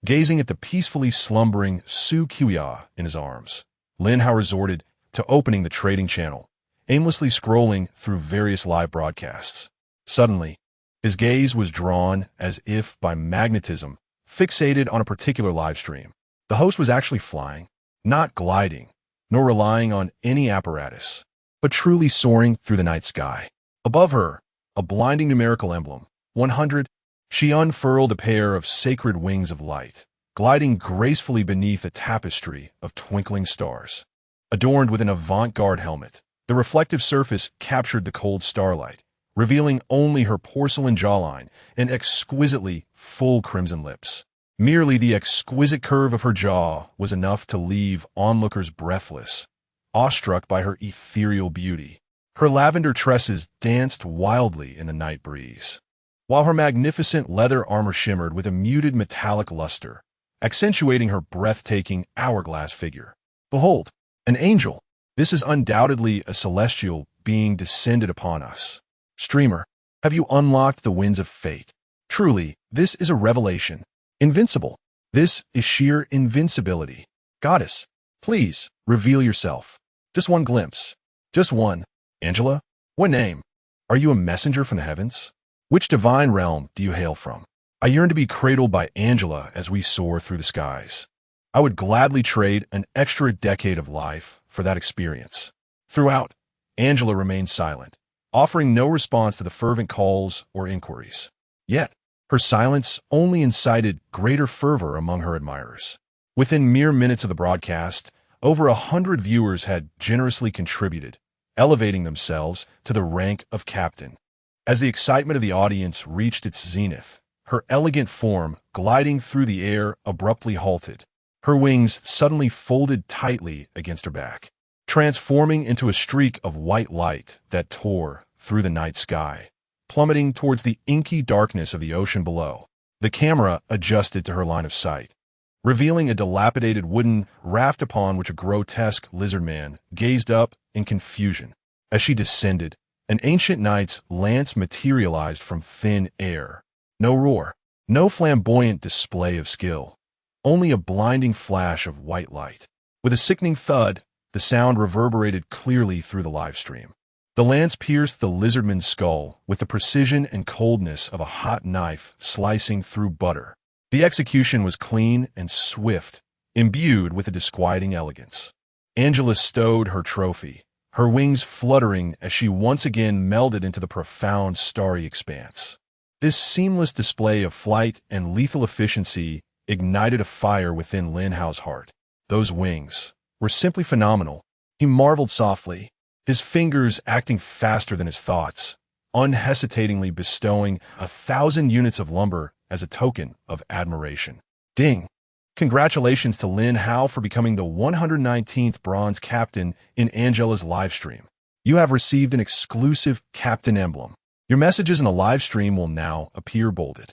Gazing at the peacefully slumbering Su Qiuya in his arms, Lin Hao resorted to opening the trading channel, aimlessly scrolling through various live broadcasts. Suddenly, his gaze was drawn, as if by magnetism, fixated on a particular live stream. The host was actually flying, not gliding, nor relying on any apparatus, but truly soaring through the night sky. Above her, a blinding numerical emblem, 100, she unfurled a pair of sacred wings of light, gliding gracefully beneath a tapestry of twinkling stars. Adorned with an avant-garde helmet, the reflective surface captured the cold starlight, revealing only her porcelain jawline and exquisitely full crimson lips. Merely the exquisite curve of her jaw was enough to leave onlookers breathless, awestruck by her ethereal beauty. Her lavender tresses danced wildly in the night breeze, while her magnificent leather armor shimmered with a muted metallic luster, accentuating her breathtaking hourglass figure. Behold, an angel! This is undoubtedly a celestial being descended upon us. Streamer, have you unlocked the winds of fate? Truly, this is a revelation. Invincible. This is sheer invincibility. Goddess, please, reveal yourself. Just one glimpse. Just one. Angela? What name? Are you a messenger from the heavens? Which divine realm do you hail from? I yearn to be cradled by Angela as we soar through the skies. I would gladly trade an extra decade of life for that experience. Throughout, Angela remained silent, offering no response to the fervent calls or inquiries. Yet, her silence only incited greater fervor among her admirers. Within mere minutes of the broadcast, over 100 viewers had generously contributed, elevating themselves to the rank of captain. As the excitement of the audience reached its zenith, her elegant form, gliding through the air, abruptly halted. Her wings suddenly folded tightly against her back, transforming into a streak of white light that tore through the night sky, plummeting towards the inky darkness of the ocean below. The camera adjusted to her line of sight, revealing a dilapidated wooden raft upon which a grotesque lizard man gazed up in confusion. As she descended, an ancient knight's lance materialized from thin air. No roar, no flamboyant display of skill, only a blinding flash of white light. With a sickening thud, the sound reverberated clearly through the live stream. The lance pierced the lizardman's skull with the precision and coldness of a hot knife slicing through butter. The execution was clean and swift, imbued with a disquieting elegance. Angela stowed her trophy, her wings fluttering as she once again melded into the profound starry expanse. This seamless display of flight and lethal efficiency ignited a fire within Lin Hao's heart. Those wings were simply phenomenal. He marveled softly, his fingers acting faster than his thoughts, unhesitatingly bestowing 1,000 units of lumber as a token of admiration. Ding! Congratulations to Lin Hao for becoming the 119th bronze captain in Angela's livestream. You have received an exclusive captain emblem. Your messages in the live stream will now appear bolded.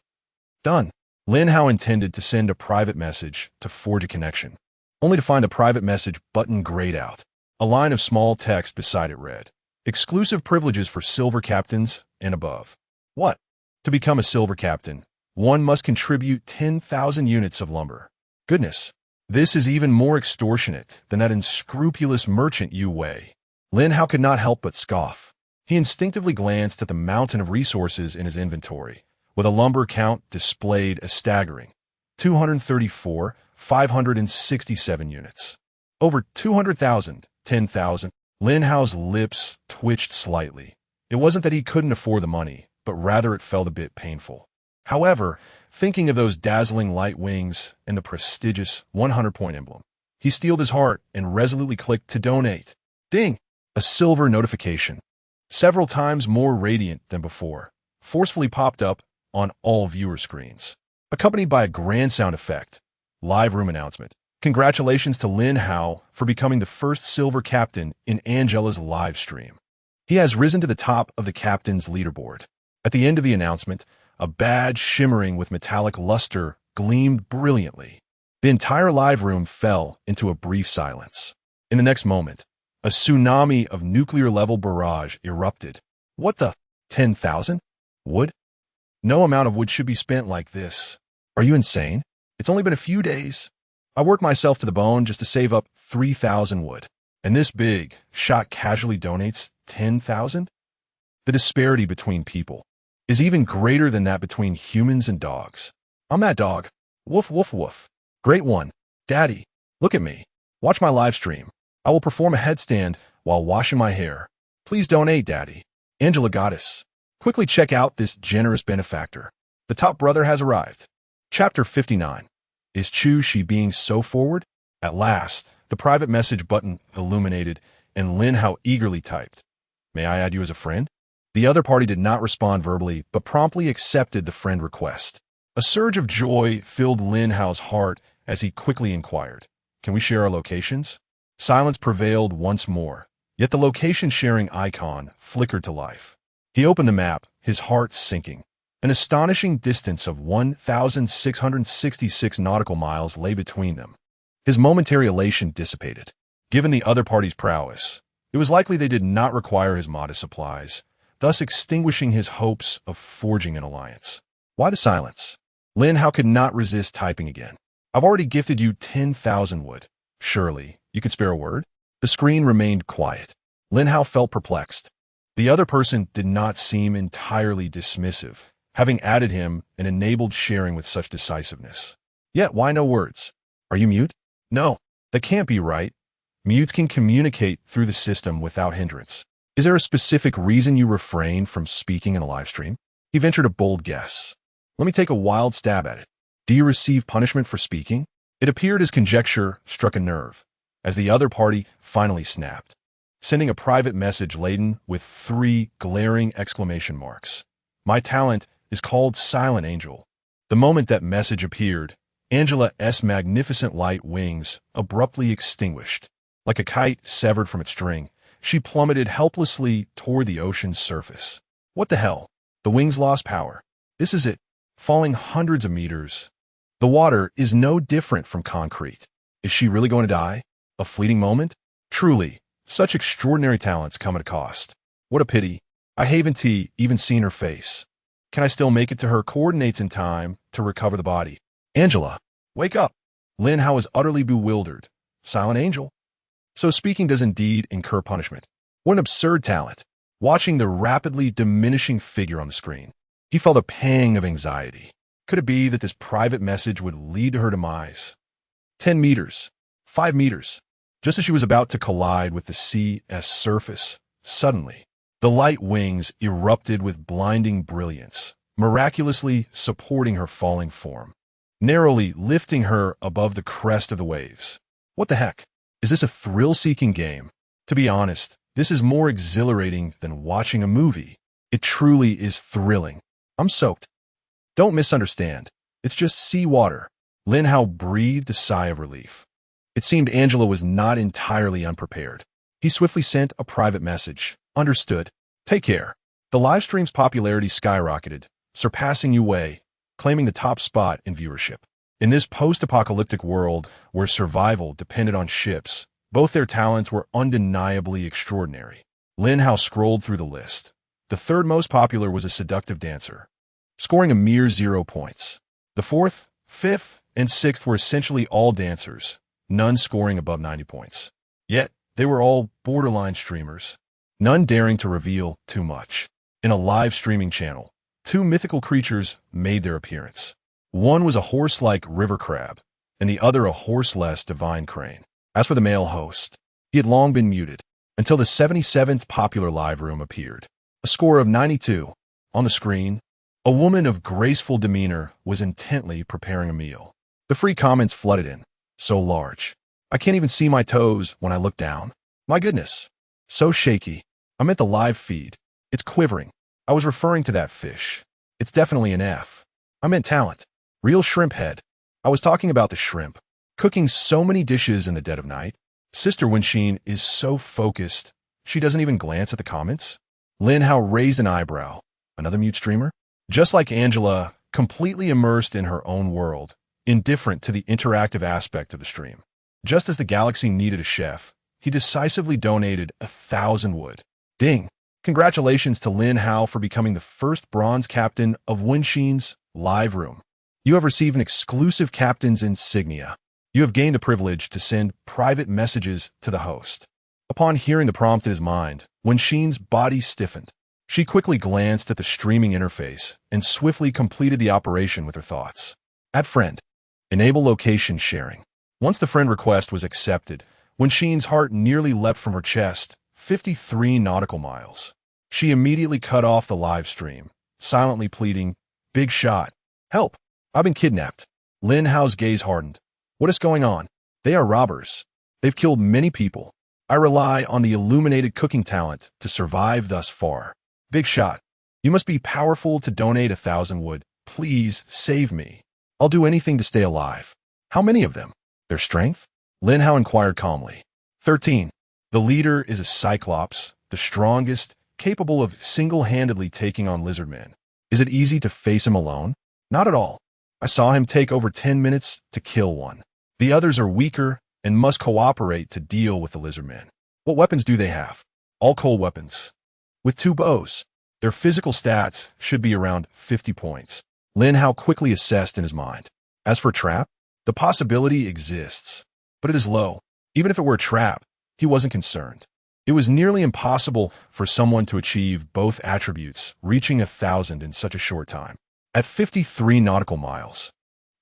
Done. Lin Hao intended to send a private message to forge a connection, only to find the private message button grayed out. A line of small text beside it read, "Exclusive privileges for silver captains and above." What? To become a silver captain, one must contribute 10,000 units of lumber. Goodness, this is even more extortionate than that unscrupulous merchant Yu Wei. Lin Hao could not help but scoff. He instinctively glanced at the mountain of resources in his inventory, with a lumber count displayed as staggering 234,567 units. Over 200,000, 10,000. Lin Hao's lips twitched slightly. It wasn't that he couldn't afford the money, but rather it felt a bit painful. However, thinking of those dazzling light wings and the prestigious 100-point emblem, he steeled his heart and resolutely clicked to donate. Ding! A silver notification, several times more radiant than before, forcefully popped up on all viewer screens, accompanied by a grand sound effect. Live room announcement. Congratulations to Lin Hao for becoming the first silver captain in Angela's live stream. He has risen to the top of the captain's leaderboard. At the end of the announcement, a badge shimmering with metallic luster gleamed brilliantly. The entire live room fell into a brief silence. In the next moment, a tsunami of nuclear-level barrage erupted. What the? 10,000? Wood? No amount of wood should be spent like this. Are you insane? It's only been a few days. I worked myself to the bone just to save up 3,000 wood. And this big shot casually donates 10,000? The disparity between people is even greater than that between humans and dogs. I'm that dog. Woof, woof, woof. Great one. Daddy, look at me. Watch my live stream. I will perform a headstand while washing my hair. Please donate, Daddy. Angela Goddess. Quickly check out this generous benefactor. The top brother has arrived. Chapter 59. Is Chu Shi being so forward? At last, the private message button illuminated, and Lin Hao eagerly typed, "May I add you as a friend?" The other party did not respond verbally, but promptly accepted the friend request. A surge of joy filled Lin Hao's heart as he quickly inquired, "Can we share our locations?" Silence prevailed once more, yet the location-sharing icon flickered to life. He opened the map, his heart sinking. An astonishing distance of 1,666 nautical miles lay between them. His momentary elation dissipated. Given the other party's prowess, it was likely they did not require his modest supplies, thus extinguishing his hopes of forging an alliance. Why the silence? Lin Hao could not resist typing again. I've already gifted you 10,000 wood. Surely, you could spare a word? The screen remained quiet. Lin Hao felt perplexed. The other person did not seem entirely dismissive, having added him and enabled sharing with such decisiveness. Yet, why no words? Are you mute? No, that can't be right. Mutes can communicate through the system without hindrance. Is there a specific reason you refrain from speaking in a live stream? He ventured a bold guess. Let me take a wild stab at it. Do you receive punishment for speaking? It appeared his conjecture struck a nerve, as the other party finally snapped, sending a private message laden with 3 glaring exclamation marks. My talent is called Silent Angel. The moment that message appeared, Angela's magnificent light wings abruptly extinguished. Like a kite severed from its string, she plummeted helplessly toward the ocean's surface. What the hell? The wings lost power. This is it, falling hundreds of meters. The water is no different from concrete. Is she really going to die? A fleeting moment? Truly, such extraordinary talents come at a cost. What a pity. I haven't even seen her face. Can I still make it to her coordinates in time to recover the body? Angela, wake up. Lin Hao is utterly bewildered. Silent Angel? So speaking does indeed incur punishment. What an absurd talent. Watching the rapidly diminishing figure on the screen, he felt a pang of anxiety. Could it be that this private message would lead to her demise? 10 meters. 5 meters. Just as she was about to collide with the sea's surface, suddenly, the light wings erupted with blinding brilliance, miraculously supporting her falling form, narrowly lifting her above the crest of the waves. What the heck? Is this a thrill-seeking game? To be honest, this is more exhilarating than watching a movie. It truly is thrilling. I'm soaked. Don't misunderstand. It's just seawater. Lin Hao breathed a sigh of relief. It seemed Angela was not entirely unprepared. He swiftly sent a private message. Understood. Take care. The live stream's popularity skyrocketed, surpassing Yue, claiming the top spot in viewership. In this post-apocalyptic world where survival depended on ships, both their talents were undeniably extraordinary. Lin Hao scrolled through the list. The third most popular was a seductive dancer, scoring a mere 0 points. The fourth, fifth, and sixth were essentially all dancers, none scoring above 90 points. Yet, they were all borderline streamers, none daring to reveal too much. In a live streaming channel, 2 mythical creatures made their appearance. One was a horse-like river crab, and the other a horseless divine crane. As for the male host, he had long been muted, until the 77th popular live room appeared. A score of 92. On the screen, a woman of graceful demeanor was intently preparing a meal. The free comments flooded in, so large. I can't even see my toes when I look down. My goodness. So shaky. I meant the live feed. It's quivering. I was referring to that fish. It's definitely an F. I meant talent. Real shrimp head. I was talking about the shrimp. Cooking so many dishes in the dead of night. Sister Wenxin is so focused, she doesn't even glance at the comments. Lin Hao raised an eyebrow. Another mute streamer? Just like Angela, completely immersed in her own world, indifferent to the interactive aspect of the stream. Just as the galaxy needed a chef, he decisively donated 1,000 wood. Ding! Congratulations to Lin Hao for becoming the first bronze captain of Wenxin's live room. You have received an exclusive captain's insignia. You have gained the privilege to send private messages to the host. Upon hearing the prompt in his mind, Wenxin's body stiffened. She quickly glanced at the streaming interface and swiftly completed the operation with her thoughts. Add friend. Enable location sharing. Once the friend request was accepted, Wenxin's heart nearly leapt from her chest, 53 nautical miles. She immediately cut off the live stream, silently pleading, "Big shot. Help. I've been kidnapped." Lin Hao's gaze hardened. What is going on? They are robbers. They've killed many people. I rely on the illuminated cooking talent to survive thus far. Big shot. You must be powerful to donate 1,000 wood. Please save me. I'll do anything to stay alive. How many of them? Their strength? Lin Hao inquired calmly. 13. The leader is a Cyclops, the strongest, capable of single-handedly taking on lizardmen. Is it easy to face him alone? Not at all. I saw him take over 10 minutes to kill one. The others are weaker and must cooperate to deal with the lizardmen. What weapons do they have? All cold weapons. With 2 bows. Their physical stats should be around 50 points. Lin Hao quickly assessed in his mind. As for trap, The possibility exists, but it is low. Even if it were a trap, he wasn't concerned. It was nearly impossible for someone to achieve both attributes, reaching 1,000 in such a short time. At 53 nautical miles,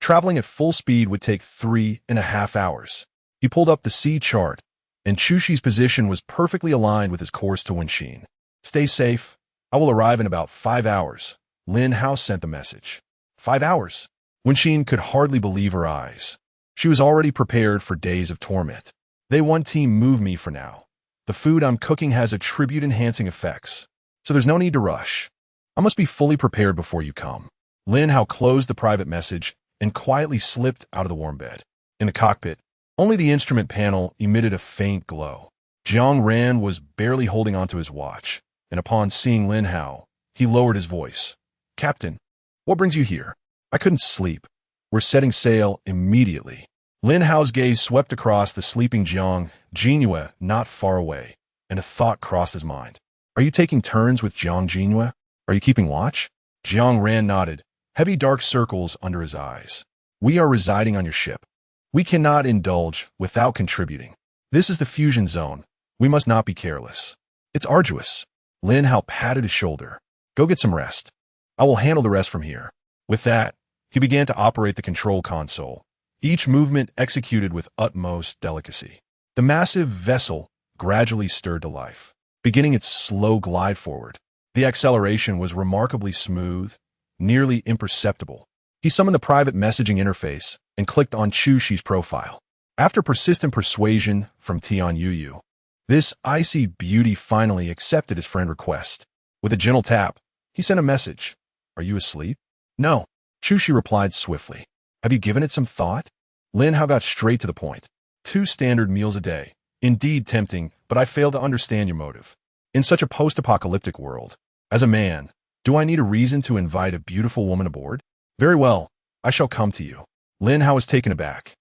traveling at full speed would take 3.5 hours. He pulled up the sea chart, and Chushi's position was perfectly aligned with his course to Wenxin. Stay safe. I will arrive in about 5 hours. Lin Hao sent the message. 5 hours? Wenxin could hardly believe her eyes. She was already prepared for days of torment. They one team move me for now. The food I'm cooking has attribute-enhancing effects, so there's no need to rush. I must be fully prepared before you come. Lin Hao closed the private message and quietly slipped out of the warm bed. In the cockpit, only the instrument panel emitted a faint glow. Jiang Ran was barely holding onto his watch, and upon seeing Lin Hao, he lowered his voice. Captain, what brings you here? I couldn't sleep. We're setting sail immediately. Lin Hao's gaze swept across the sleeping Jiang Jinhua not far away, and a thought crossed his mind. Are you taking turns with Jiang Jinhua? Are you keeping watch? Jiang Ran nodded, heavy dark circles under his eyes. We are residing on your ship. We cannot indulge without contributing. This is the fusion zone. We must not be careless. It's arduous. Lin Hao patted his shoulder. Go get some rest. I will handle the rest from here. With that, he began to operate the control console, each movement executed with utmost delicacy. The massive vessel gradually stirred to life, beginning its slow glide forward. The acceleration was remarkably smooth, nearly imperceptible. He summoned the private messaging interface and clicked on Chushi's profile. After persistent persuasion from Tian Yuyu, this icy beauty finally accepted his friend request. With a gentle tap, he sent a message. Are you asleep? No. Chushi replied swiftly. Have you given it some thought? Lin Hao got straight to the point. 2 standard meals a day. Indeed tempting, but I fail to understand your motive. In such a post-apocalyptic world, as a man, do I need a reason to invite a beautiful woman aboard? Very well, I shall come to you. Lin Hao was taken aback.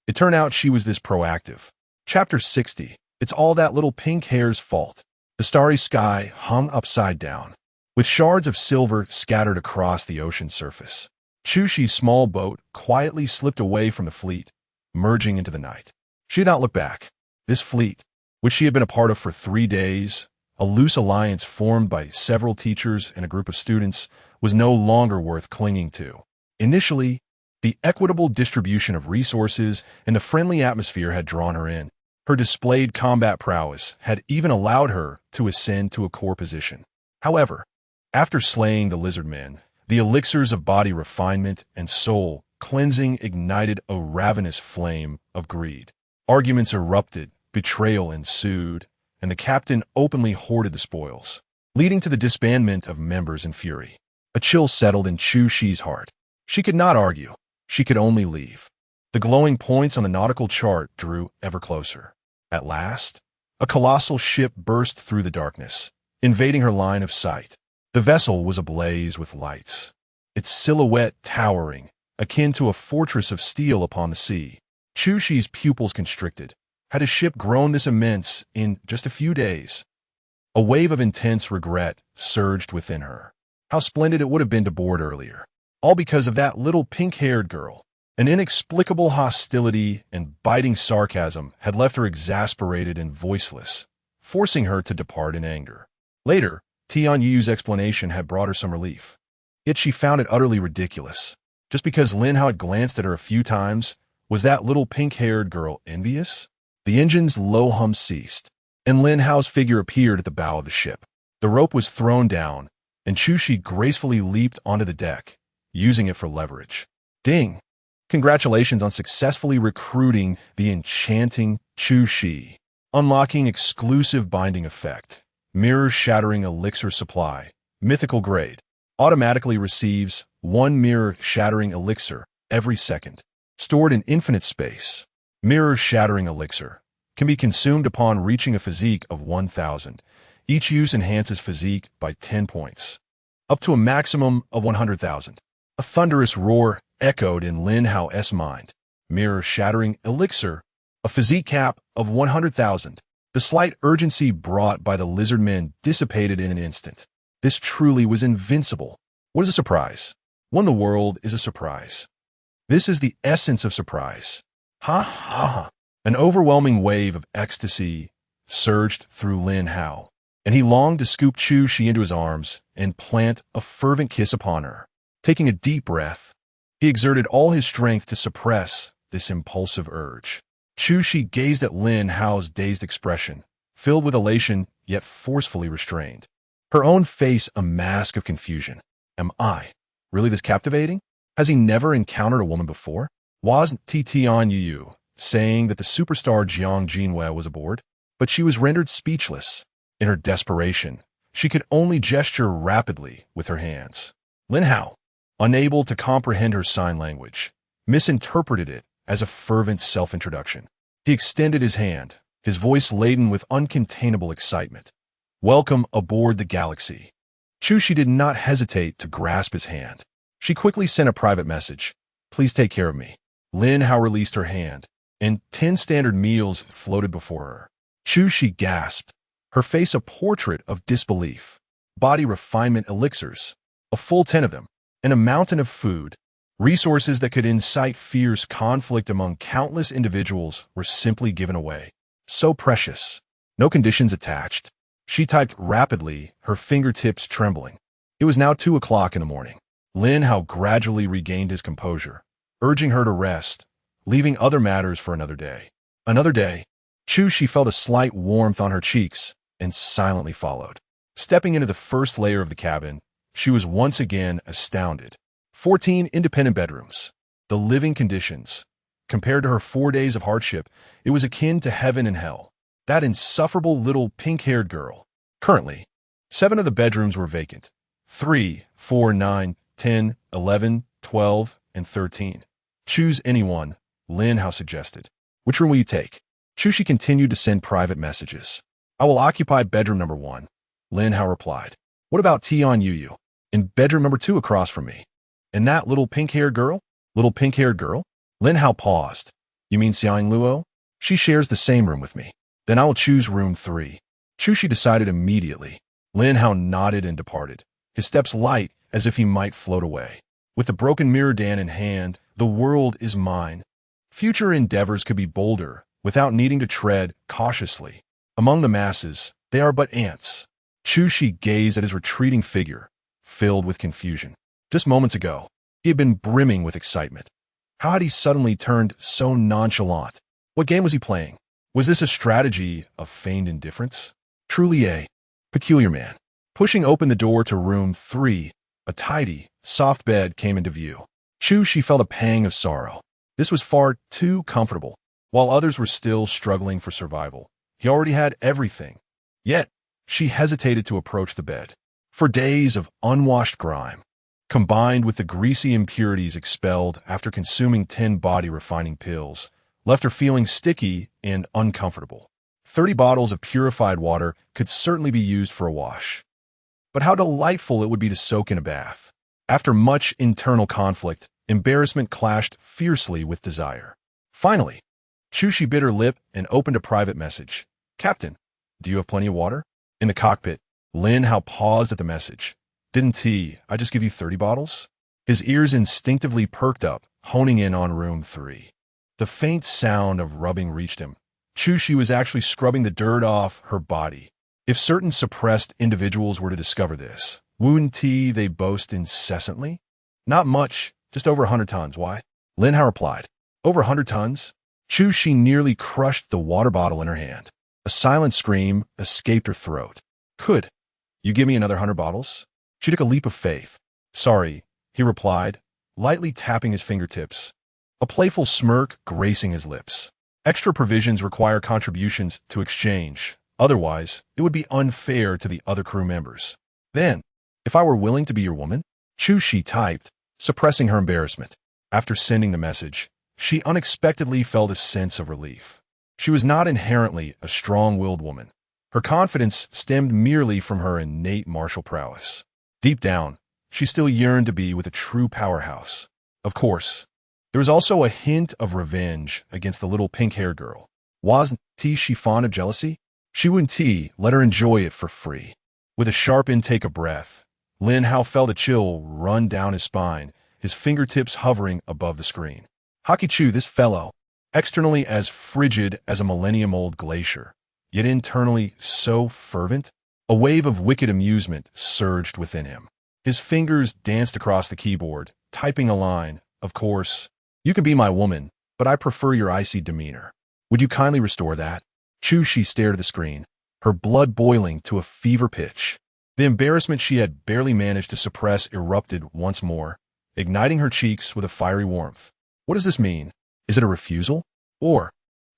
It turned out she was this proactive. Chapter 60. It's all that little pink hair's fault. The starry sky hung upside down, with shards of silver scattered across the ocean surface. Chushi's small boat quietly slipped away from the fleet, merging into the night. She did not look back. This fleet, which she had been a part of for 3 days, a loose alliance formed by several teachers and a group of students, was no longer worth clinging to. Initially, the equitable distribution of resources and the friendly atmosphere had drawn her in. Her displayed combat prowess had even allowed her to ascend to a core position. However, after slaying the lizard men, the elixirs of body refinement and soul cleansing ignited a ravenous flame of greed. Arguments erupted, betrayal ensued, and the captain openly hoarded the spoils, leading to the disbandment of members in fury. A chill settled in Chushi's heart. She could not argue. She could only leave. The glowing points on the nautical chart drew ever closer. At last, a colossal ship burst through the darkness, invading her line of sight. The vessel was ablaze with lights, its silhouette towering, akin to a fortress of steel upon the sea. Chushi's pupils constricted. Had a ship grown this immense in just a few days? A wave of intense regret surged within her. How splendid it would have been to board earlier. All because of that little pink-haired girl. An inexplicable hostility and biting sarcasm had left her exasperated and voiceless, forcing her to depart in anger. Later, Tian Yu's explanation had brought her some relief. Yet she found it utterly ridiculous. Just because Lin Hao had glanced at her a few times, was that little pink-haired girl envious? The engine's low hum ceased, and Lin Hao's figure appeared at the bow of the ship. The rope was thrown down, and Chushi gracefully leaped onto the deck, using it for leverage. Ding! Congratulations on successfully recruiting the enchanting Chushi. Unlocking exclusive binding effect. Mirror-shattering elixir supply. Mythical grade. Automatically receives 1 mirror-shattering elixir every second. Stored in infinite space. Mirror-shattering elixir. Can be consumed upon reaching a physique of 1,000. Each use enhances physique by 10 points. Up to a maximum of 100,000. A thunderous roar echoed in Lin Hao's mind. Mirror-shattering elixir. A physique cap of 100,000. The slight urgency brought by the lizard men dissipated in an instant. This truly was invincible. What is a surprise? When the world is a surprise. This is the essence of surprise. Ha ha ha. An overwhelming wave of ecstasy surged through Lin Hao, and he longed to scoop Chu Shi into his arms and plant a fervent kiss upon her. Taking a deep breath, he exerted all his strength to suppress this impulsive urge. Chu Shi gazed at Lin Hao's dazed expression, filled with elation yet forcefully restrained. Her own face a mask of confusion. Am I really this captivating? Has he never encountered a woman before? Was Tian Yu saying that the superstar Jiang Jinwei was aboard? But she was rendered speechless. In her desperation, she could only gesture rapidly with her hands. Lin Hao, unable to comprehend her sign language, misinterpreted it as a fervent self-introduction. He extended his hand, his voice laden with uncontainable excitement. Welcome aboard the Galaxy. Chu Shi did not hesitate to grasp his hand. She quickly sent a private message. Please take care of me. Lin Hao released her hand, and 10 standard meals floated before her. Chu Shi gasped, her face a portrait of disbelief. Body refinement elixirs, a full 10 of them, and a mountain of food. Resources that could incite fierce conflict among countless individuals were simply given away. So precious. No conditions attached. She typed rapidly, her fingertips trembling. It was now 2 o'clock in the morning. Lin Hao gradually regained his composure, urging her to rest, leaving other matters for another day. Another day. Chu Shi felt a slight warmth on her cheeks and silently followed. Stepping into the first layer of the cabin, she was once again astounded. 14 independent bedrooms. The living conditions. Compared to her 4 days of hardship, it was akin to heaven and hell. That insufferable little pink-haired girl. Currently, 7 of the bedrooms were vacant. 3, 4, 9, 10, 11, 12, and 13. Choose any one, Lin Hao suggested. Which room will you take? Chu Shi continued to send private messages. I will occupy bedroom number 1. Lin Hao replied. What about Tian Yu? In bedroom number 2 across from me. And that little pink-haired girl? Little pink-haired girl? Lin Hao paused. You mean Xiang Luo? She shares the same room with me. Then I will choose room 3. Chu Shi decided immediately. Lin Hao nodded and departed, his steps light as if he might float away. With the broken mirror Dan in hand, the world is mine. Future endeavors could be bolder, without needing to tread cautiously. Among the masses, they are but ants. Chu Shi gazed at his retreating figure, filled with confusion. Just moments ago, he had been brimming with excitement. How had he suddenly turned so nonchalant? What game was he playing? Was this a strategy of feigned indifference? Truly a peculiar man. Pushing open the door to room 3, a tidy, soft bed came into view. Chu Shi felt a pang of sorrow. This was far too comfortable. While others were still struggling for survival, he already had everything. Yet, she hesitated to approach the bed. For days of unwashed grime, combined with the greasy impurities expelled after consuming 10 body-refining pills, left her feeling sticky and uncomfortable. 30 bottles of purified water could certainly be used for a wash. But how delightful it would be to soak in a bath. After much internal conflict, embarrassment clashed fiercely with desire. Finally, Chu Shi bit her lip and opened a private message. Captain, do you have plenty of water? In the cockpit, Lin Hao paused at the message. Didn't I just give you 30 bottles? His ears instinctively perked up, honing in on room 3. The faint sound of rubbing reached him. Chu Shi was actually scrubbing the dirt off her body. If certain suppressed individuals were to discover this, wouldn't they boast incessantly? Not much, just over 100 tons. Why? Lin Hao replied. Over 100 tons? Chu Shi nearly crushed the water bottle in her hand. A silent scream escaped her throat. Could you give me another 100 bottles? She took a leap of faith. Sorry, he replied, lightly tapping his fingertips. A playful smirk gracing his lips. Extra provisions require contributions to exchange. Otherwise, it would be unfair to the other crew members. Then, if I were willing to be your woman? Chu Shi typed, suppressing her embarrassment. After sending the message, she unexpectedly felt a sense of relief. She was not inherently a strong-willed woman. Her confidence stemmed merely from her innate martial prowess. Deep down, she still yearned to be with a true powerhouse. Of course, there was also a hint of revenge against the little pink-haired girl. Wasn't she fond of jealousy? She wouldn't let her enjoy it for free. With a sharp intake of breath, Lin Hao felt a chill run down his spine his fingertips hovering above the screen. Hakichu, this fellow, externally as frigid as a millennium-old glacier, yet internally so fervent, a wave of wicked amusement surged within him. His fingers danced across the keyboard, typing a line. Of course, you can be my woman, but I prefer your icy demeanor. Would you kindly restore that? Chu-Shi stared at the screen, her blood boiling to a fever pitch. The embarrassment she had barely managed to suppress erupted once more, igniting her cheeks with a fiery warmth. What does this mean? Is it a refusal? Or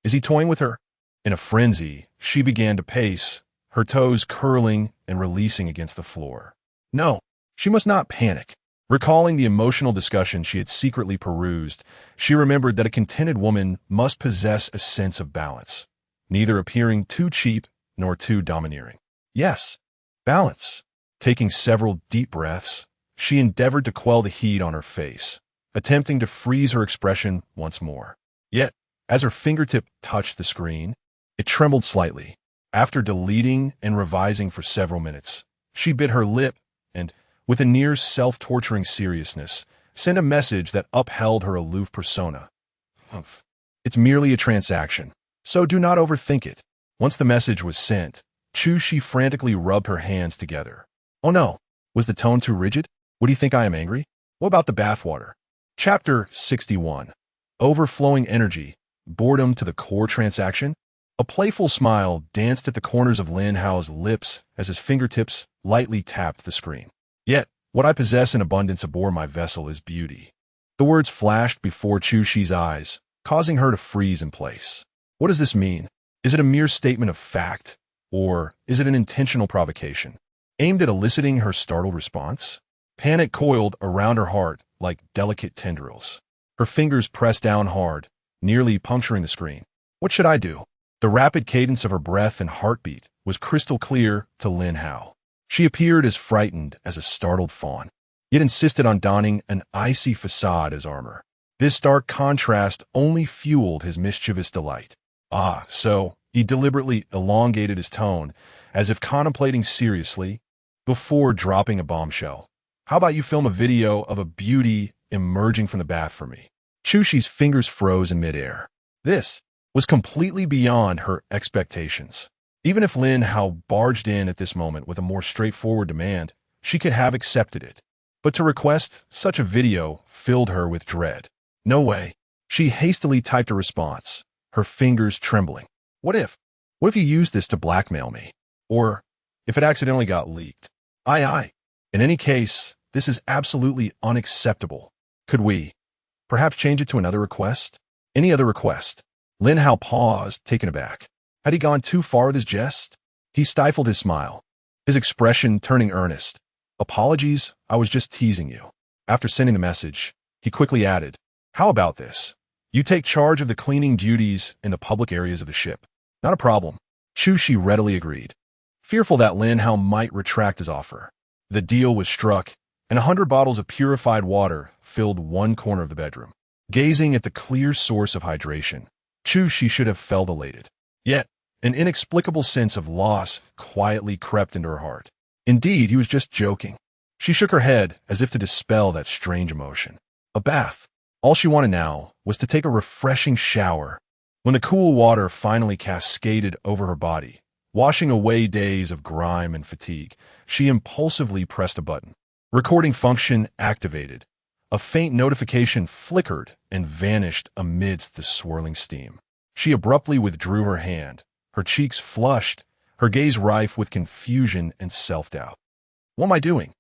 is he toying with her? In a frenzy, she began to pace, her toes curling and releasing against the floor. No, she must not panic. Recalling the emotional discussion she had secretly perused, she remembered that a contented woman must possess a sense of balance, neither appearing too cheap nor too domineering. Yes, balance. Taking several deep breaths, she endeavored to quell the heat on her face, attempting to freeze her expression once more. Yet, as her fingertip touched the screen, it trembled slightly. After deleting and revising for several minutes, she bit her lip and, with a near self-torturing seriousness, sent a message that upheld her aloof persona. Humph. It's merely a transaction, so do not overthink it. Once the message was sent, Chu-Shi frantically rubbed her hands together. Oh no, was the tone too rigid? Would he think I am angry? What about the bathwater? Chapter 61. Overflowing energy, boredom to the core transaction? A playful smile danced at the corners of Lin Hao's lips as his fingertips lightly tapped the screen. Yet, what I possess in abundance aboard my vessel is beauty. The words flashed before Chu-Shi's eyes, causing her to freeze in place. What does this mean? Is it a mere statement of fact, or is it an intentional provocation, aimed at eliciting her startled response? Panic coiled around her heart like delicate tendrils. Her fingers pressed down hard, nearly puncturing the screen. What should I do? The rapid cadence of her breath and heartbeat was crystal clear to Lin Hao. She appeared as frightened as a startled fawn, yet insisted on donning an icy facade as armor. This stark contrast only fueled his mischievous delight. So he deliberately elongated his tone, as if contemplating seriously, before dropping a bombshell. How about you film a video of a beauty emerging from the bath for me? Chu-Shi's fingers froze in midair. This was completely beyond her expectations. Even if Lin Hao barged in at this moment with a more straightforward demand, she could have accepted it. But to request such a video filled her with dread. No way. She hastily typed a response, her fingers trembling. What if you used this to blackmail me? Or if it accidentally got leaked? Aye. In any case, this is absolutely unacceptable. Could we perhaps change it to another request? Any other request? Lin Hao paused, taken aback. Had he gone too far with his jest? He stifled his smile, his expression turning earnest. Apologies, I was just teasing you. After sending the message, he quickly added, how about this? You take charge of the cleaning duties in the public areas of the ship. Not a problem. Chu-Shi readily agreed, fearful that Lin Hao might retract his offer. The deal was struck, and 100 bottles of purified water filled one corner of the bedroom. Gazing at the clear source of hydration, Chu-Shi should have felt elated. Yet, an inexplicable sense of loss quietly crept into her heart. Indeed, he was just joking. She shook her head as if to dispel that strange emotion. A bath. All she wanted now was to take a refreshing shower. When the cool water finally cascaded over her body, washing away days of grime and fatigue, she impulsively pressed a button. Recording function activated. A faint notification flickered and vanished amidst the swirling steam. She abruptly withdrew her hand, her cheeks flushed, her gaze rife with confusion and self-doubt. What am I doing?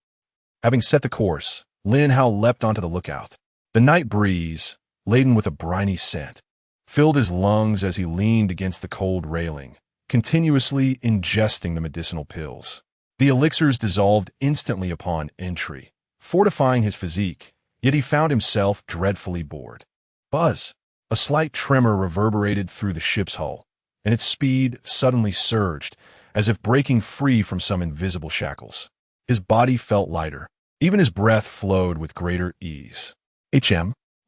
Having set the course, Lin Hao leapt onto the lookout. The night breeze, laden with a briny scent, filled his lungs as he leaned against the cold railing, continuously ingesting the medicinal pills. The elixirs dissolved instantly upon entry, fortifying his physique, yet he found himself dreadfully bored. Buzz! A slight tremor reverberated through the ship's hull, and its speed suddenly surged, as if breaking free from some invisible shackles. His body felt lighter. Even his breath flowed with greater ease.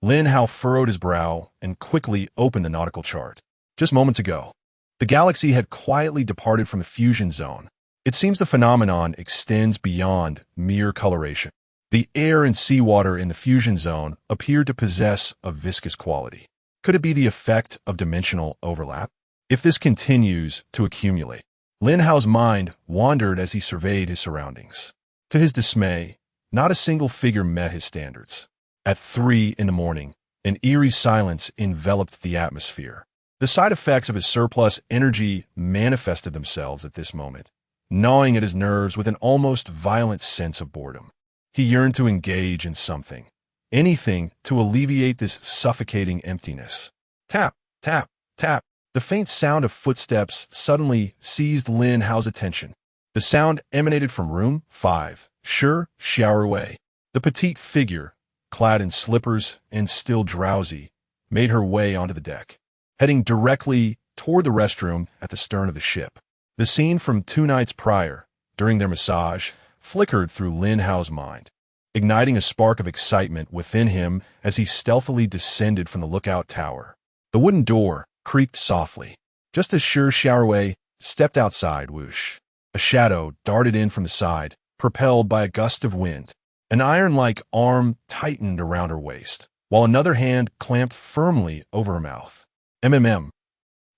Lin Hao furrowed his brow and quickly opened the nautical chart. Just moments ago, the galaxy had quietly departed from the fusion zone. It seems the phenomenon extends beyond mere coloration. The air and seawater in the fusion zone appeared to possess a viscous quality. Could it be the effect of dimensional overlap? If this continues to accumulate, Lin Hao's mind wandered as he surveyed his surroundings. To his dismay, not a single figure met his standards. At 3 in the morning, an eerie silence enveloped the atmosphere. The side effects of his surplus energy manifested themselves at this moment, gnawing at his nerves with an almost violent sense of boredom. He yearned to engage in something, anything to alleviate this suffocating emptiness. Tap, tap, tap. The faint sound of footsteps suddenly seized Lin Hao's attention. The sound emanated from room 5, Xiaowei. The petite figure, clad in slippers and still drowsy, made her way onto the deck, heading directly toward the restroom at the stern of the ship. The scene from 2 nights prior, during their massage, flickered through Lin Hao's mind, igniting a spark of excitement within him as he stealthily descended from the lookout tower. The wooden door creaked softly, just as Xiaowei stepped outside. Whoosh! A shadow darted in from the side, propelled by a gust of wind. An iron-like arm tightened around her waist, while another hand clamped firmly over her mouth.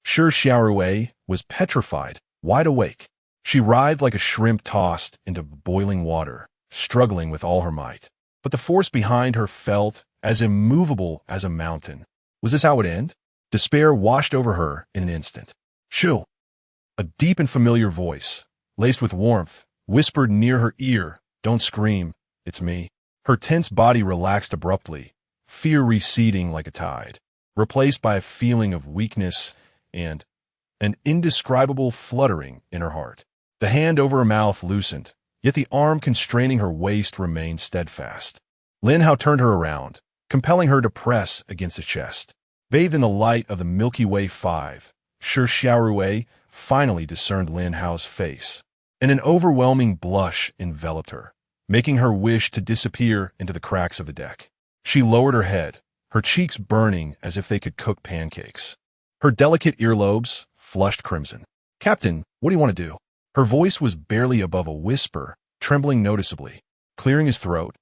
Xiaowei was petrified, wide awake. She writhed like a shrimp tossed into boiling water, struggling with all her might. But the force behind her felt as immovable as a mountain. Was this how it would end? Despair washed over her in an instant. Shoo! A deep and familiar voice, laced with warmth, whispered near her ear, "Don't scream, it's me." Her tense body relaxed abruptly, fear receding like a tide, replaced by a feeling of weakness and an indescribable fluttering in her heart. The hand over her mouth loosened, yet the arm constraining her waist remained steadfast. Lin Hao turned her around, compelling her to press against his chest. Bathed in the light of the Milky Way 5, Xiaowei finally discerned Lin Hao's face, and an overwhelming blush enveloped her, making her wish to disappear into the cracks of the deck. She lowered her head, her cheeks burning as if they could cook pancakes. Her delicate earlobes flushed crimson. "Captain, what do you want to do?" Her voice was barely above a whisper, trembling noticeably. Clearing his throat,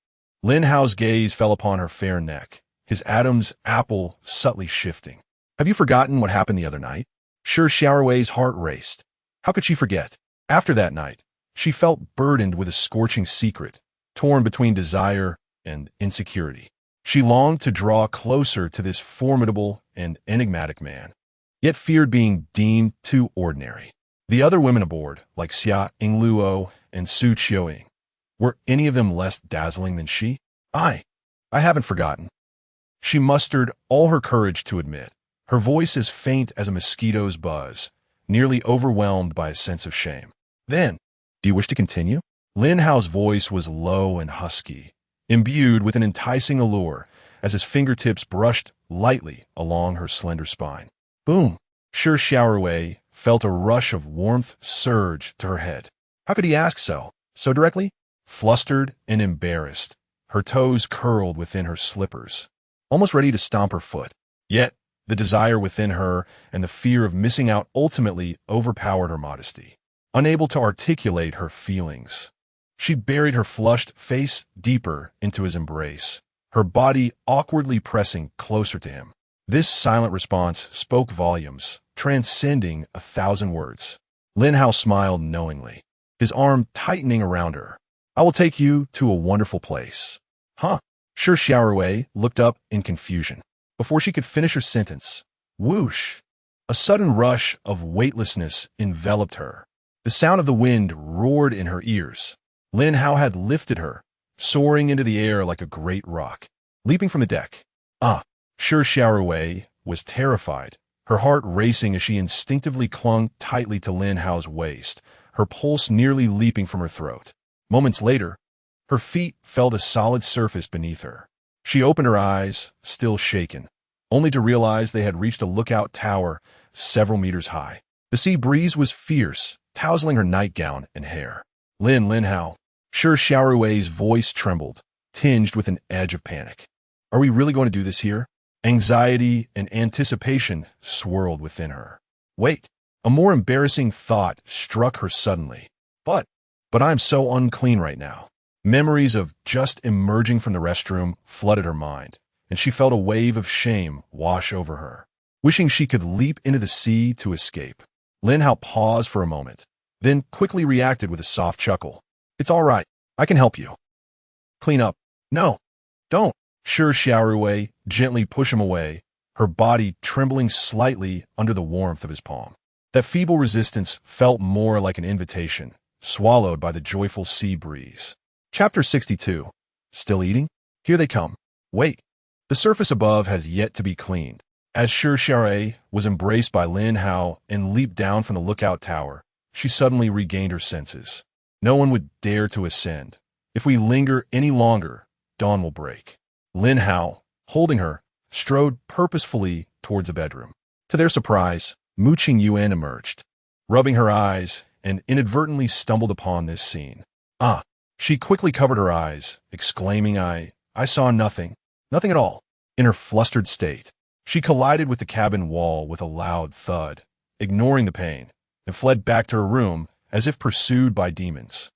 Lin Hao's gaze fell upon her fair neck, his Adam's apple subtly shifting. "Have you forgotten what happened the other night?" Xiaowei's heart raced. How could she forget? After that night, she felt burdened with a scorching secret, torn between desire and insecurity. She longed to draw closer to this formidable and enigmatic man, yet feared being deemed too ordinary. The other women aboard, like Xia Yingluo and Su Qiuying, were any of them less dazzling than she? I haven't forgotten. She mustered all her courage to admit, her voice as faint as a mosquito's buzz, nearly overwhelmed by a sense of shame. "Then, do you wish to continue?" Lin Hao's voice was low and husky, imbued with an enticing allure, as his fingertips brushed lightly along her slender spine. Boom! Xiaowei felt a rush of warmth surge to her head. How could he ask so directly? Flustered and embarrassed, her toes curled within her slippers, almost ready to stomp her foot. Yet, the desire within her and the fear of missing out ultimately overpowered her modesty. Unable to articulate her feelings, she buried her flushed face deeper into his embrace, her body awkwardly pressing closer to him. This silent response spoke volumes, transcending 1,000 words. Lin Hao smiled knowingly, his arm tightening around her. "I will take you to a wonderful place." Huh? Xiaowei looked up in confusion. Before she could finish her sentence, whoosh! A sudden rush of weightlessness enveloped her. The sound of the wind roared in her ears. Lin Hao had lifted her, soaring into the air like a great rock. Leaping from the deck. Xiaowei was terrified, her heart racing as she instinctively clung tightly to Lin Hao's waist, her pulse nearly leaping from her throat. Moments later, her feet felt a solid surface beneath her. She opened her eyes, still shaken, only to realize they had reached a lookout tower several meters high. The sea breeze was fierce, tousling her nightgown and hair. Lin Hao." Xiaowei's voice trembled, tinged with an edge of panic. "Are we really going to do this here?" Anxiety and anticipation swirled within her. Wait, a more embarrassing thought struck her suddenly. But I'm so unclean right now. Memories of just emerging from the restroom flooded her mind, and she felt a wave of shame wash over her, wishing she could leap into the sea to escape. Lin Hao paused for a moment, then quickly reacted with a soft chuckle. It's all right. I can help you. Clean up. No, don't. Sure, Xiaorui gently pushed him away, her body trembling slightly under the warmth of his palm. That feeble resistance felt more like an invitation, swallowed by the joyful sea breeze. Chapter 62. Still eating? Here they come. Wait. The surface above has yet to be cleaned. As Xiaorui was embraced by Lin Hao and leaped down from the lookout tower, she suddenly regained her senses. No one would dare to ascend. If we linger any longer, dawn will break. Lin Hao, holding her, strode purposefully towards the bedroom. To their surprise, Mu Qing Yuan emerged, rubbing her eyes, and inadvertently stumbled upon this scene. Ah! She quickly covered her eyes, exclaiming, I saw nothing. Nothing at all. In her flustered state, she collided with the cabin wall with a loud thud, ignoring the pain, and fled back to her room as if pursued by demons.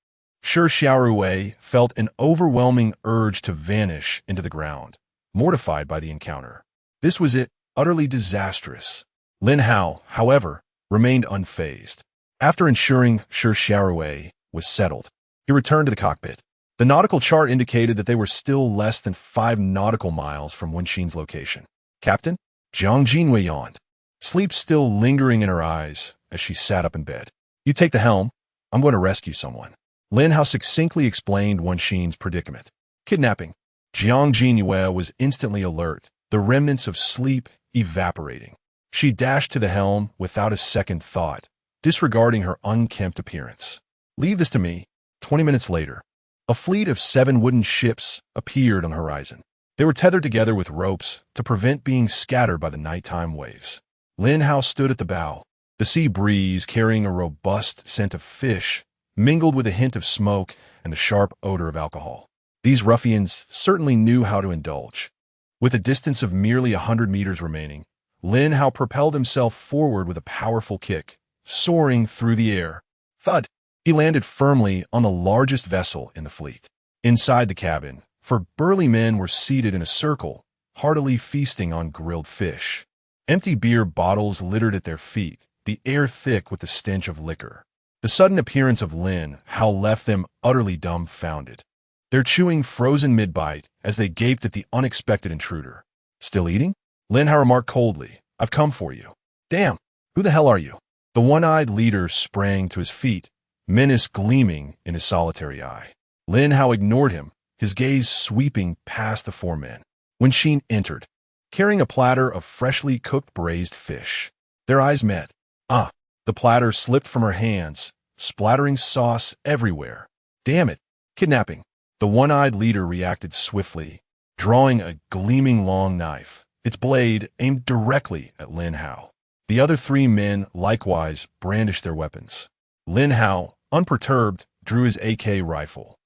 Sure, Xiaorui felt an overwhelming urge to vanish into the ground, mortified by the encounter. This was it, utterly disastrous. Lin Hao, however, remained unfazed. After ensuring Sure Xiaorui was settled, he returned to the cockpit. The nautical chart indicated that they were still less than 5 nautical miles from Wenxin's location. Captain? Jiang Jinwei yawned, sleep still lingering in her eyes as she sat up in bed. You take the helm. I'm going to rescue someone. Lin Hao succinctly explained Wenxin's predicament. Kidnapping. Jiang Jinwei was instantly alert, the remnants of sleep evaporating. She dashed to the helm without a second thought, disregarding her unkempt appearance. Leave this to me. 20 minutes later, a fleet of 7 wooden ships appeared on the horizon. They were tethered together with ropes to prevent being scattered by the nighttime waves. Lin Hao stood at the bow, the sea breeze carrying a robust scent of fish, mingled with a hint of smoke and the sharp odor of alcohol. These ruffians certainly knew how to indulge. With a distance of merely 100 meters remaining, Lin Hao propelled himself forward with a powerful kick, soaring through the air. Thud! He landed firmly on the largest vessel in the fleet. Inside the cabin, 4 burly men were seated in a circle, heartily feasting on grilled fish. Empty beer bottles littered at their feet, the air thick with the stench of liquor. The sudden appearance of Lin Hao left them utterly dumbfounded. They're chewing frozen mid-bite as they gaped at the unexpected intruder. Still eating? Lin Hao remarked coldly, I've come for you. Damn, who the hell are you? The one-eyed leader sprang to his feet, menace gleaming in his solitary eye. Lin Hao ignored him, his gaze sweeping past the 4 men. Wenxin entered, carrying a platter of freshly cooked braised fish. Their eyes met. Ah! The platter slipped from her hands, splattering sauce everywhere. Damn it! Kidnapping! The one-eyed leader reacted swiftly, drawing a gleaming long knife, its blade aimed directly at Lin Hao. The other 3 men likewise brandished their weapons. Lin Hao, unperturbed, drew his AK rifle.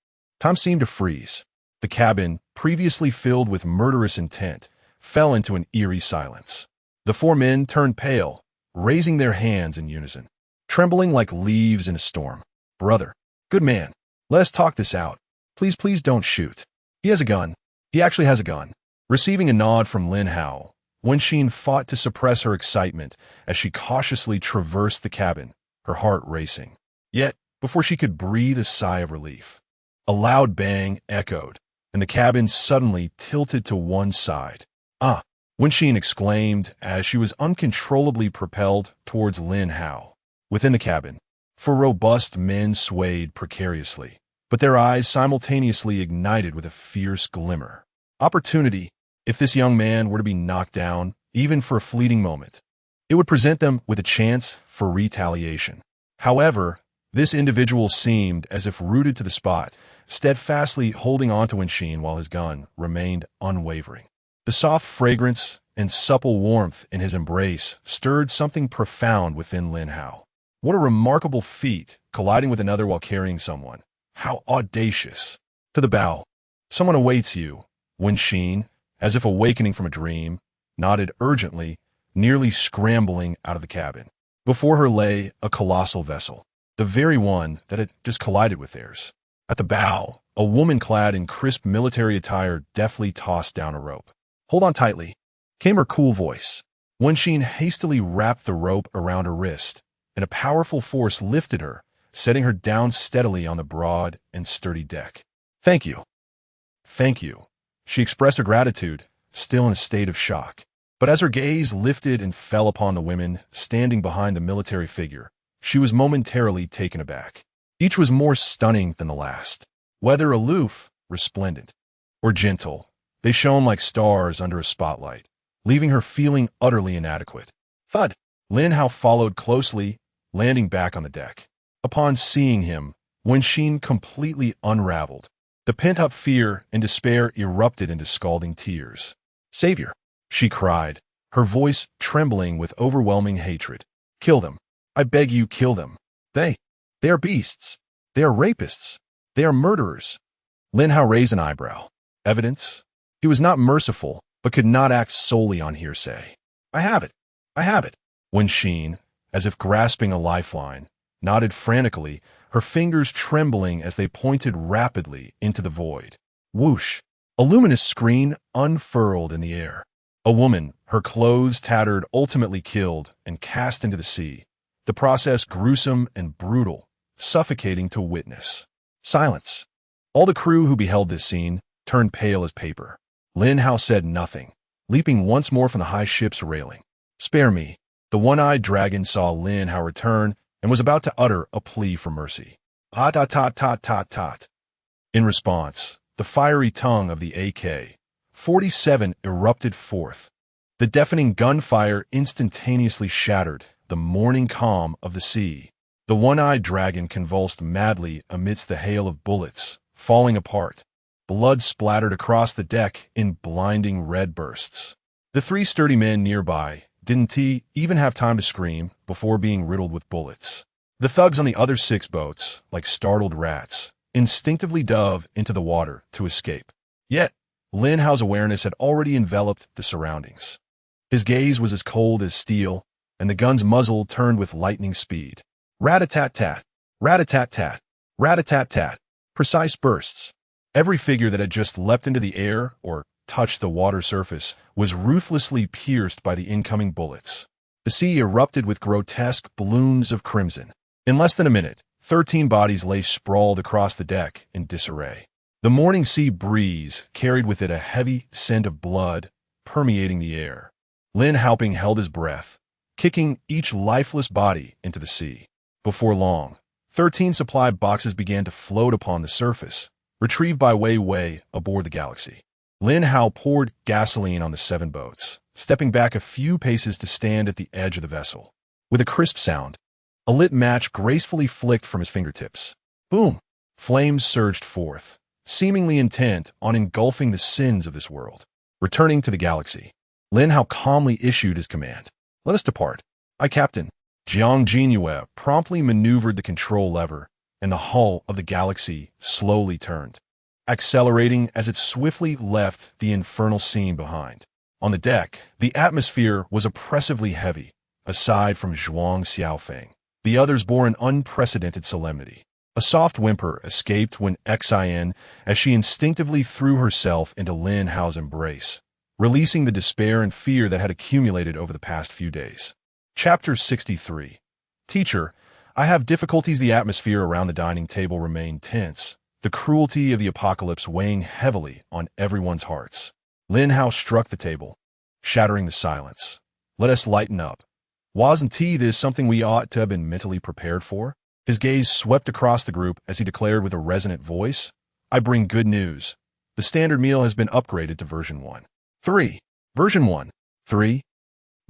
Time seemed to freeze. The cabin, previously filled with murderous intent, fell into an eerie silence. The 4 men turned pale, raising their hands in unison, trembling like leaves in a storm. Brother, good man, let us talk this out. Please, please don't shoot. He has a gun. He actually has a gun. Receiving a nod from Lin Hao, Wenxin fought to suppress her excitement as she cautiously traversed the cabin, her heart racing. Yet, before she could breathe a sigh of relief, a loud bang echoed, and the cabin suddenly tilted to one side. Ah! Wenxin exclaimed as she was uncontrollably propelled towards Lin Hao. Within the cabin, 4 robust men swayed precariously, but their eyes simultaneously ignited with a fierce glimmer. Opportunity, if this young man were to be knocked down, even for a fleeting moment. It would present them with a chance for retaliation. However, this individual seemed as if rooted to the spot, steadfastly holding on to Wenxin while his gun remained unwavering. The soft fragrance and supple warmth in his embrace stirred something profound within Lin Hao. What a remarkable feat, colliding with another while carrying someone. How audacious. To the bow. Someone awaits you. Wenxin, as if awakening from a dream, nodded urgently, nearly scrambling out of the cabin. Before her lay a colossal vessel, the very one that had just collided with theirs. At the bow, A woman clad in crisp military attire deftly tossed down a rope. "Hold on tightly," came her cool voice. Wenxin hastily wrapped the rope around her wrist, and a powerful force lifted her, setting her down steadily on the broad and sturdy deck. "Thank you. Thank you." She expressed her gratitude, still in a state of shock. But as her gaze lifted and fell upon the women standing behind the military figure, she was momentarily taken aback. Each was more stunning than the last. Whether aloof, resplendent, or gentle, they shone like stars under a spotlight, leaving her feeling utterly inadequate. Thud! Lin Hao followed closely, landing back on the deck. Upon seeing him, Wenxin completely unraveled. The pent-up fear and despair erupted into scalding tears. "Savior!" she cried, her voice trembling with overwhelming hatred. "Kill them. I beg you, kill them. They are beasts. They are rapists. They are murderers." Lin Hao raised an eyebrow. Evidence? He was not merciful, but could not act solely on hearsay. I have it. Wenxin, as if grasping a lifeline, nodded frantically, her fingers trembling as they pointed rapidly into the void. Whoosh! A luminous screen unfurled in the air. A woman, her clothes tattered, ultimately killed and cast into the sea. The process gruesome and brutal, suffocating to witness. Silence. All the crew who beheld this scene turned pale as paper. Lin Hao said nothing, leaping once more from the high ship's railing. "Spare me." The one-eyed dragon saw Lin Hao return and was about to utter a plea for mercy. Tot. In response, the fiery tongue of the AK-47 erupted forth. The deafening gunfire instantaneously shattered the morning calm of the sea. The one-eyed dragon convulsed madly amidst the hail of bullets, falling apart. Blood splattered across the deck in blinding red bursts. The three sturdy men nearby didn't even have time to scream before being riddled with bullets. The thugs on the other 6 boats, like startled rats, instinctively dove into the water to escape. Yet, Lin Hao's awareness had already enveloped the surroundings. His gaze was as cold as steel, and the gun's muzzle turned with lightning speed. Rat-a-tat-tat, rat-a-tat-tat, rat-a-tat-tat, precise bursts. Every figure that had just leapt into the air or touched the water surface was ruthlessly pierced by the incoming bullets. The sea erupted with grotesque balloons of crimson. In less than a minute, 13 bodies lay sprawled across the deck in disarray. The morning sea breeze carried with it a heavy scent of blood permeating the air. Lin Hao held his breath, kicking each lifeless body into the sea. Before long, 13 supply boxes began to float upon the surface, retrieved by way aboard the Galaxy. Lin Hao poured gasoline on the 7 boats, stepping back a few paces to stand at the edge of the vessel. With a crisp sound, a lit match gracefully flicked from his fingertips. Boom! Flames surged forth, seemingly intent on engulfing the sins of this world. Returning to the Galaxy, Lin Hao calmly issued his command. "Let us depart." "Aye, Captain." Jiang Jinyue promptly maneuvered the control lever, and the hull of the Galaxy slowly turned, accelerating as it swiftly left the infernal scene behind. On the deck, the atmosphere was oppressively heavy. Aside from Zhuang Xiaofeng, the others bore an unprecedented solemnity. A soft whimper escaped when Xin, as she instinctively threw herself into Lin Hao's embrace, releasing the despair and fear that had accumulated over the past few days. Chapter 63. Teacher, I have difficulties. The atmosphere around the dining table remained tense, the cruelty of the apocalypse weighing heavily on everyone's hearts. Lin Hao struck the table, shattering the silence. "Let us lighten up. Wasn't this something we ought to have been mentally prepared for?" His gaze swept across the group as he declared with a resonant voice, "I bring good news. The standard meal has been upgraded to version 1.3. Version 1.3.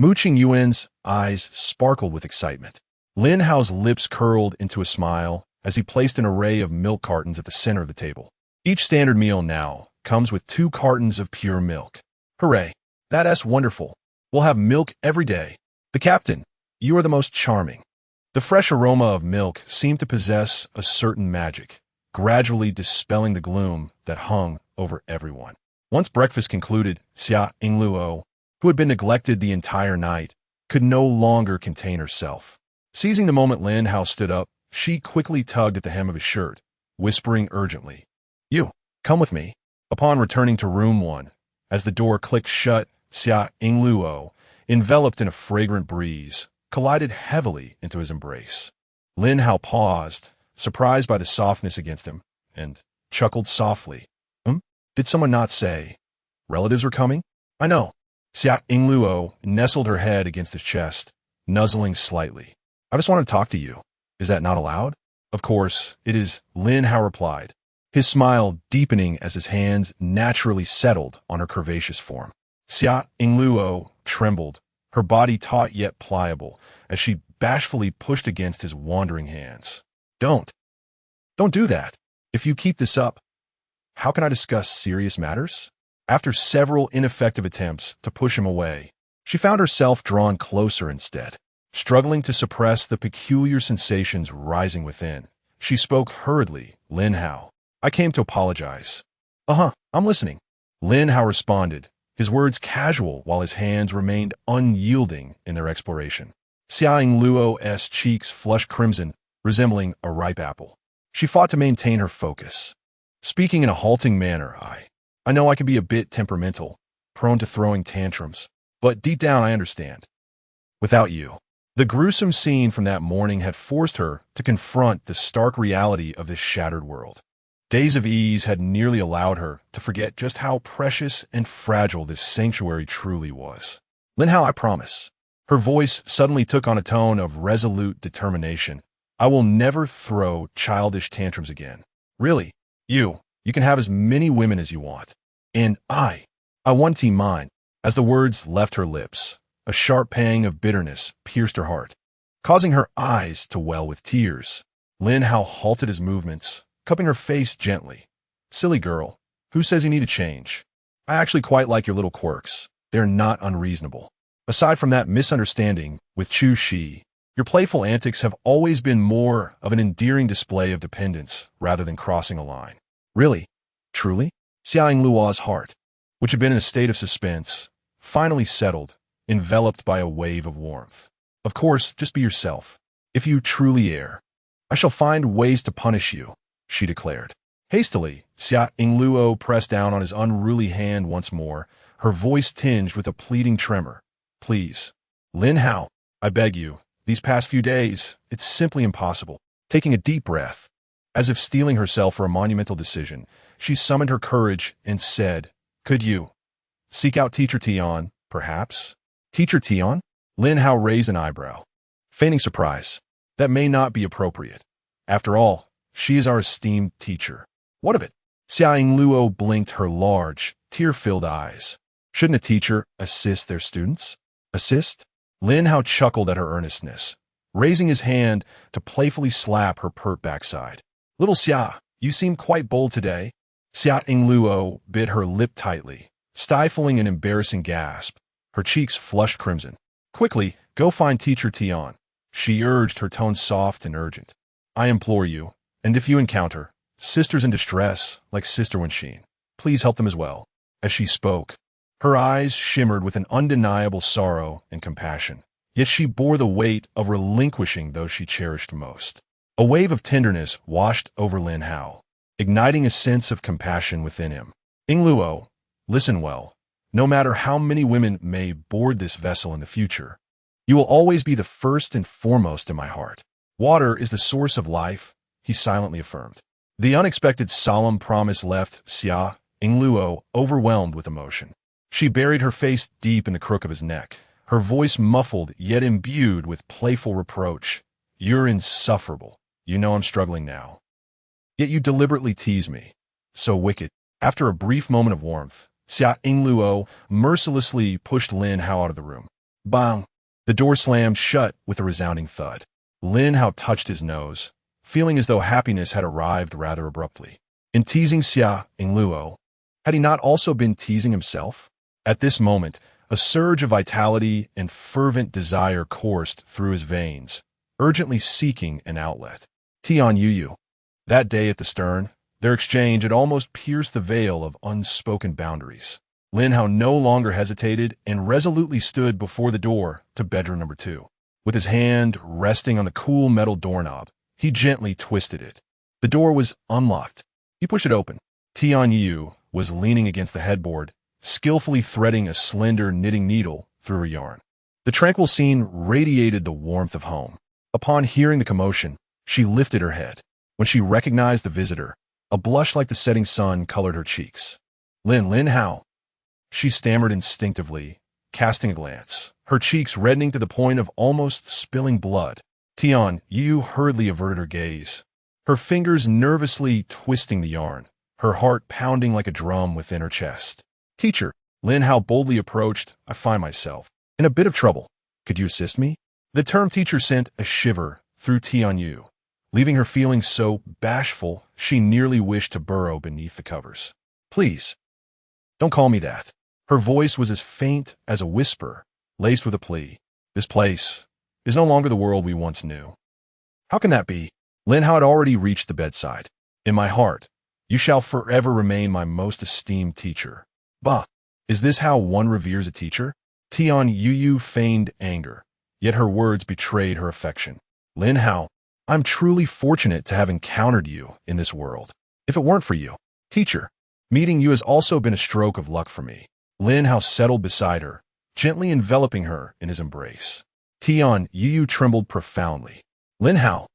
Mu Qingyuan's eyes sparkled with excitement. Lin Hao's lips curled into a smile as he placed an array of milk cartons at the center of the table. Each standard meal now comes with 2 cartons of pure milk. Hooray! That's wonderful. We'll have milk every day. The Captain, you are the most charming." The fresh aroma of milk seemed to possess a certain magic, gradually dispelling the gloom that hung over everyone. Once breakfast concluded, Xia Yingluo, who had been neglected the entire night, could no longer contain herself. Seizing the moment Lin Hao stood up, she quickly tugged at the hem of his shirt, whispering urgently, You, come with me. Upon returning to room 1, as the door clicked shut, Xia Ingluo, enveloped in a fragrant breeze, collided heavily into his embrace. Lin Hao paused, surprised by the softness against him, and chuckled softly. Did someone not say relatives were coming? I know. Xia Ingluo nestled her head against his chest, nuzzling slightly. I just want to talk to you. Is that not allowed? Of course, it is, Lin Hao replied, his smile deepening as his hands naturally settled on her curvaceous form. Xia Ingluo trembled, her body taut yet pliable, as she bashfully pushed against his wandering hands. Don't do that. If you keep this up, how can I discuss serious matters? After several ineffective attempts to push him away, she found herself drawn closer instead. Struggling to suppress the peculiar sensations rising within, she spoke hurriedly. Lin Hao, I came to apologize. I'm listening. Lin Hao responded, his words casual while his hands remained unyielding in their exploration. Xia Luo's cheeks flushed crimson, resembling a ripe apple. She fought to maintain her focus. Speaking in a halting manner, I know I can be a bit temperamental, prone to throwing tantrums, but deep down I understand. Without you. The gruesome scene from that morning had forced her to confront the stark reality of this shattered world. Days of ease had nearly allowed her to forget just how precious and fragile this sanctuary truly was. Lin Hao, I promise. Her voice suddenly took on a tone of resolute determination. I will never throw childish tantrums again. Really, you can have as many women as you want. And I want mine. As the words left her lips, a sharp pang of bitterness pierced her heart, causing her eyes to well with tears. Lin Hao halted his movements, cupping her face gently. Silly girl, who says you need to change? I actually quite like your little quirks. They're not unreasonable. Aside from that misunderstanding with Chu Shi, your playful antics have always been more of an endearing display of dependence rather than crossing a line. Really? Truly? Xia Luo's heart, which had been in a state of suspense, finally settled, enveloped by a wave of warmth. Of course, just be yourself. If you truly err, I shall find ways to punish you, she declared. Hastily, Xia Luo pressed down on his unruly hand once more, her voice tinged with a pleading tremor. Please, Lin Hao, I beg you. These past few days, it's simply impossible. Taking a deep breath, as if steeling herself for a monumental decision, she summoned her courage and said, Could you seek out Teacher Tian, perhaps? Teacher Tian? Lin Hao raised an eyebrow, feigning surprise. That may not be appropriate. After all, she is our esteemed teacher. What of it? Xia Luo blinked her large, tear-filled eyes. Shouldn't a teacher assist their students? Assist? Lin Hao chuckled at her earnestness, raising his hand to playfully slap her pert backside. Little Xia, you seem quite bold today. Xia Luo bit her lip tightly, stifling an embarrassing gasp. Her cheeks flushed crimson. Quickly, go find Teacher Tian, she urged, her tone soft and urgent. I implore you, and if you encounter sisters in distress like Sister Wenxin, please help them as well. As she spoke, her eyes shimmered with an undeniable sorrow and compassion, yet she bore the weight of relinquishing those she cherished most. A wave of tenderness washed over Lin Hao, igniting a sense of compassion within him. Ingluo, listen well. No matter how many women may board this vessel in the future, you will always be the first and foremost in my heart. Water is the source of life, he silently affirmed. The unexpected solemn promise left Xia Ingluo overwhelmed with emotion. She buried her face deep in the crook of his neck, her voice muffled yet imbued with playful reproach. You're insufferable. You know I'm struggling now. Yet you deliberately tease me. So wicked. After a brief moment of warmth, Xia Ingluo mercilessly pushed Lin Hao out of the room. Bang! The door slammed shut with a resounding thud. Lin Hao touched his nose, feeling as though happiness had arrived rather abruptly. In teasing Xia Ingluo, had he not also been teasing himself? At this moment, a surge of vitality and fervent desire coursed through his veins, urgently seeking an outlet. Tian Yuyu. That day at the stern, their exchange had almost pierced the veil of unspoken boundaries. Lin Hao no longer hesitated and resolutely stood before the door to bedroom number 2. With his hand resting on the cool metal doorknob, he gently twisted it. The door was unlocked. He pushed it open, Tianyu was leaning against the headboard, skillfully threading a slender knitting needle through her yarn. The tranquil scene radiated the warmth of home. Upon hearing the commotion, she lifted her head. When she recognized the visitor, a blush like the setting sun colored her cheeks. Lin Hao. She stammered instinctively, casting a glance, her cheeks reddening to the point of almost spilling blood. Tianyu hurriedly averted her gaze, her fingers nervously twisting the yarn, her heart pounding like a drum within her chest. Teacher, Lin Hao boldly approached. I find myself in a bit of trouble. Could you assist me? The term teacher sent a shiver through Tianyu, leaving her feeling so bashful she nearly wished to burrow beneath the covers. Please, don't call me that. Her voice was as faint as a whisper, laced with a plea. This place is no longer the world we once knew. How can that be? Lin Hao had already reached the bedside. In my heart, you shall forever remain my most esteemed teacher. Bah, is this how one reveres a teacher? Tianyu feigned anger, yet her words betrayed her affection. Lin Hao, I'm truly fortunate to have encountered you in this world. If it weren't for you, teacher, meeting you has also been a stroke of luck for me. Lin Hao settled beside her, gently enveloping her in his embrace. Tianyu trembled profoundly. Lin Hao,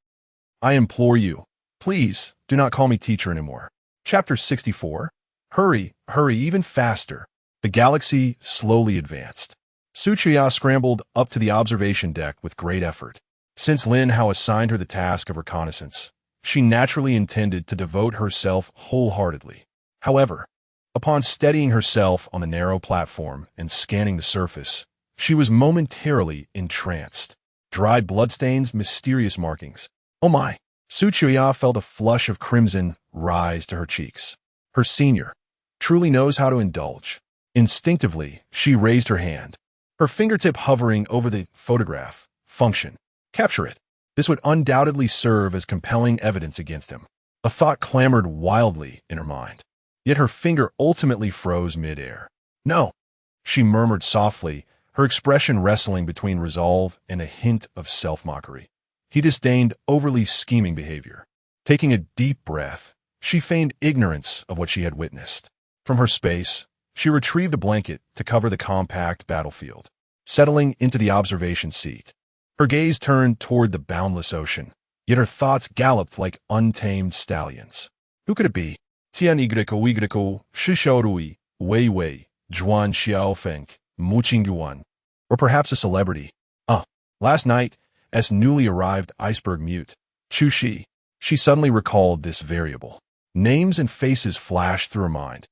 I implore you, please do not call me teacher anymore. Chapter 64. Hurry, even faster. The galaxy slowly advanced. Suchiya scrambled up to the observation deck with great effort. Since Lin Hao assigned her the task of reconnaissance, she naturally intended to devote herself wholeheartedly. However, upon steadying herself on the narrow platform and scanning the surface, she was momentarily entranced. Dried bloodstains, mysterious markings. Oh my! Suchiya felt a flush of crimson rise to her cheeks. Her senior truly knows how to indulge. Instinctively, she raised her hand, her fingertip hovering over the photograph. Function. Capture it. This would undoubtedly serve as compelling evidence against him. A thought clamored wildly in her mind. Yet her finger ultimately froze mid-air. No, she murmured softly, her expression wrestling between resolve and a hint of self-mockery. He disdained overly scheming behavior. Taking a deep breath, she feigned ignorance of what she had witnessed. From her space, she retrieved a blanket to cover the compact battlefield, settling into the observation seat. Her gaze turned toward the boundless ocean, yet her thoughts galloped like untamed stallions. Who could it be? Tianigriko Shishourui, Wei Wei, Zhuan Xiaofeng, Muqingyuan. Or perhaps a celebrity. Last night, as newly arrived iceberg mute, Chu Shi. She suddenly recalled this variable. Names and faces flashed through her mind,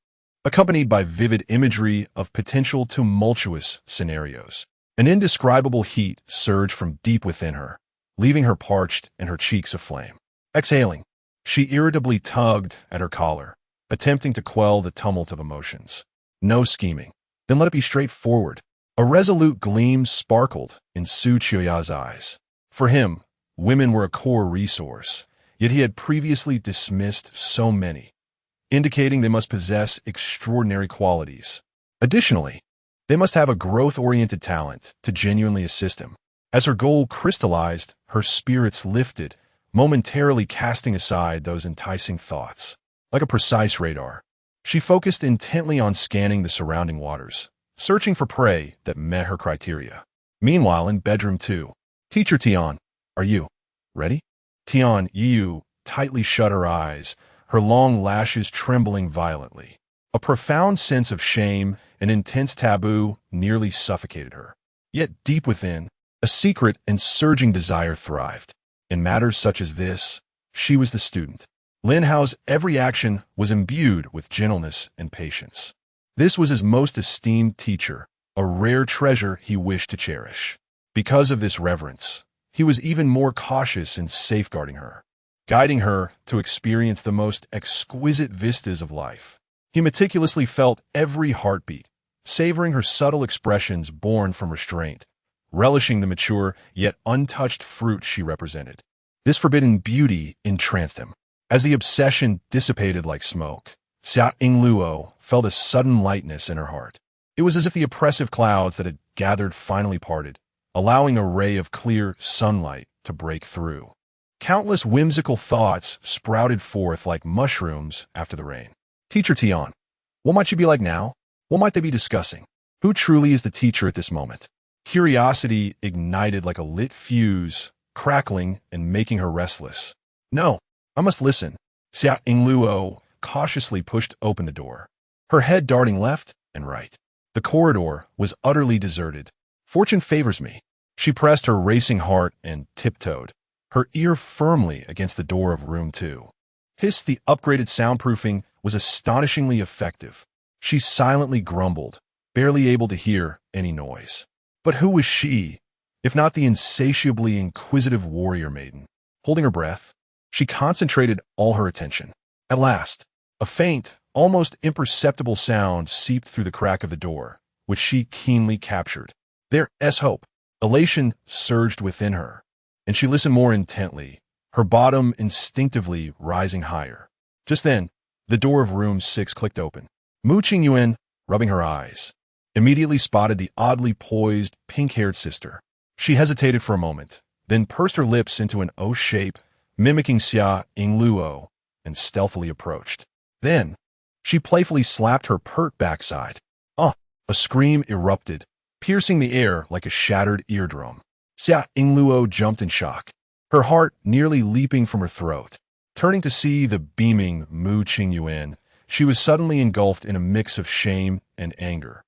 accompanied by vivid imagery of potential tumultuous scenarios. An indescribable heat surged from deep within her, leaving her parched and her cheeks aflame. Exhaling, she irritably tugged at her collar, attempting to quell the tumult of emotions. No scheming. Then let it be straightforward. A resolute gleam sparkled in Su Chia's eyes. For him, women were a core resource, yet he had previously dismissed so many, indicating they must possess extraordinary qualities. Additionally, they must have a growth-oriented talent to genuinely assist him. As her goal crystallized, her spirits lifted, momentarily casting aside those enticing thoughts. Like a precise radar, she focused intently on scanning the surrounding waters, searching for prey that met her criteria. Meanwhile, in bedroom 2, Teacher Tian, are you ready? Tianyu tightly shut her eyes, her long lashes trembling violently. A profound sense of shame, an intense taboo, nearly suffocated her. Yet deep within, a secret and surging desire thrived. In matters such as this, she was the student. Lin Hao's every action was imbued with gentleness and patience. This was his most esteemed teacher, a rare treasure he wished to cherish. Because of this reverence, he was even more cautious in safeguarding her, guiding her to experience the most exquisite vistas of life. He meticulously felt every heartbeat, savoring her subtle expressions born from restraint, relishing the mature yet untouched fruit she represented. This forbidden beauty entranced him. As the obsession dissipated like smoke, Xia Yingluo felt a sudden lightness in her heart. It was as if the oppressive clouds that had gathered finally parted, allowing a ray of clear sunlight to break through. Countless whimsical thoughts sprouted forth like mushrooms after the rain. Teacher Tian, what might she be like now? What might they be discussing? Who truly is the teacher at this moment? Curiosity ignited like a lit fuse, crackling and making her restless. No, I must listen. Xia Yingluo cautiously pushed open the door, her head darting left and right. The corridor was utterly deserted. Fortune favors me. She pressed her racing heart and tiptoed, her ear firmly against the door of room 2. The upgraded soundproofing was astonishingly effective. She silently grumbled, barely able to hear any noise. But who was she, if not the insatiably inquisitive warrior maiden? Holding her breath, she concentrated all her attention. At last, a faint, almost imperceptible sound seeped through the crack of the door, which she keenly captured. There's hope. Elation surged within her, and she listened more intently, her bottom instinctively rising higher. Just then, the door of room 6 clicked open. Mu Qingyuan, rubbing her eyes, immediately spotted the oddly poised, pink-haired sister. She hesitated for a moment, then pursed her lips into an O shape, mimicking Xia Yingluo, and stealthily approached. Then, she playfully slapped her pert backside. A scream erupted, piercing the air like a shattered eardrum. Xia Yingluo jumped in shock, her heart nearly leaping from her throat. Turning to see the beaming Mu Qingyuan, she was suddenly engulfed in a mix of shame and anger.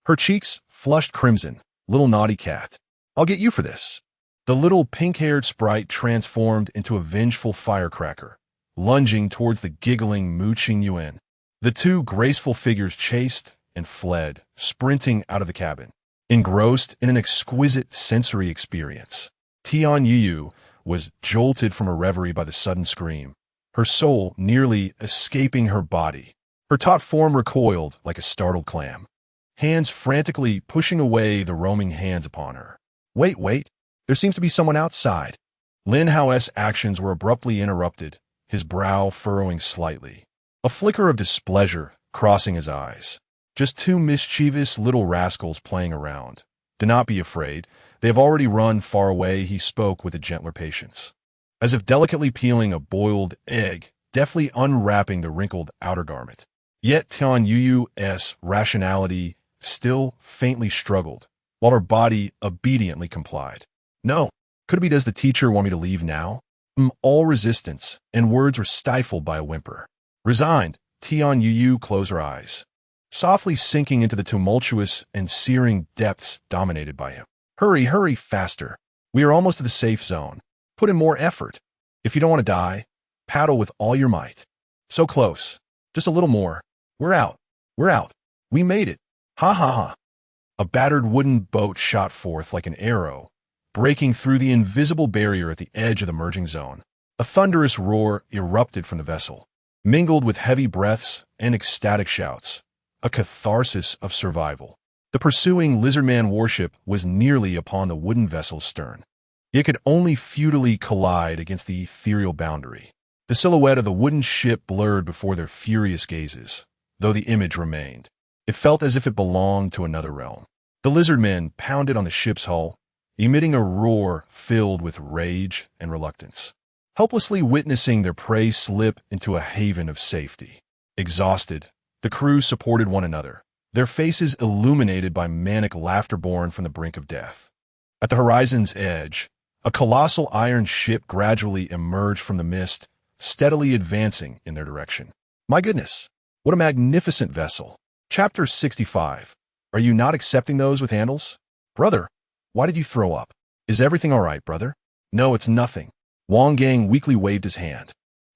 Her cheeks flushed crimson. Little naughty cat. I'll get you for this. The little pink-haired sprite transformed into a vengeful firecracker, lunging towards the giggling Mu Qingyuan. The two graceful figures chased and fled, sprinting out of the cabin, engrossed in an exquisite sensory experience. Tian Yu was jolted from her reverie by the sudden scream, her soul nearly escaping her body. Her taut form recoiled like a startled clam, hands frantically pushing away the roaming hands upon her. Wait, there seems to be someone outside. Lin Hao's actions were abruptly interrupted, his brow furrowing slightly, a flicker of displeasure crossing his eyes. Just two mischievous little rascals playing around. Do not be afraid. They have already run far away, he spoke with a gentler patience, as if delicately peeling a boiled egg, deftly unwrapping the wrinkled outer garment. Yet Tian Yu's rationality still faintly struggled, while her body obediently complied. No, could it be does the teacher want me to leave now? All resistance and words were stifled by a whimper. Resigned, Tian Yu closed her eyes, softly sinking into the tumultuous and searing depths dominated by him. Hurry, faster. We are almost to the safe zone. Put in more effort. If you don't want to die, paddle with all your might. So close. Just a little more. We're out. We made it. Ha. A battered wooden boat shot forth like an arrow, breaking through the invisible barrier at the edge of the merging zone. A thunderous roar erupted from the vessel, mingled with heavy breaths and ecstatic shouts, a catharsis of survival. The pursuing lizardman warship was nearly upon the wooden vessel's stern. It could only futilely collide against the ethereal boundary. The silhouette of the wooden ship blurred before their furious gazes, though the image remained. It felt as if it belonged to another realm. The lizardmen pounded on the ship's hull, emitting a roar filled with rage and reluctance, helplessly witnessing their prey slip into a haven of safety. Exhausted, the crew supported one another, their faces illuminated by manic laughter born from the brink of death. At the horizon's edge, a colossal iron ship gradually emerged from the mist, steadily advancing in their direction. My goodness, what a magnificent vessel. Chapter 65. Are you not accepting those with handles? Brother, why did you throw up? Is everything all right, brother? No, it's nothing. Wang Gang weakly waved his hand.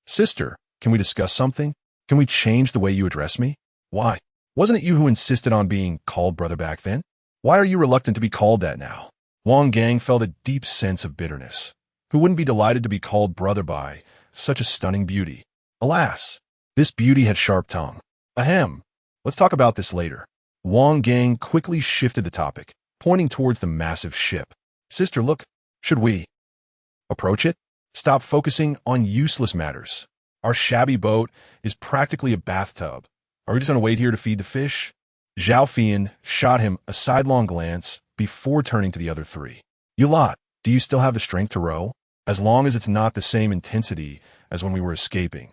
Sister, can we discuss something? Can we change the way you address me? Why? Wasn't it you who insisted on being called brother back then? Why are you reluctant to be called that now? Wang Gang felt a deep sense of bitterness. Who wouldn't be delighted to be called brother by such a stunning beauty? Alas, this beauty had sharp tongue. Ahem. Let's talk about this later. Wang Gang quickly shifted the topic, pointing towards the massive ship. Sister, look. Should we approach it? Stop focusing on useless matters. Our shabby boat is practically a bathtub. Are we just going to wait here to feed the fish? Zhao Fian shot him a sidelong glance before turning to the other three. You lot, do you still have the strength to row? As long as it's not the same intensity as when we were escaping.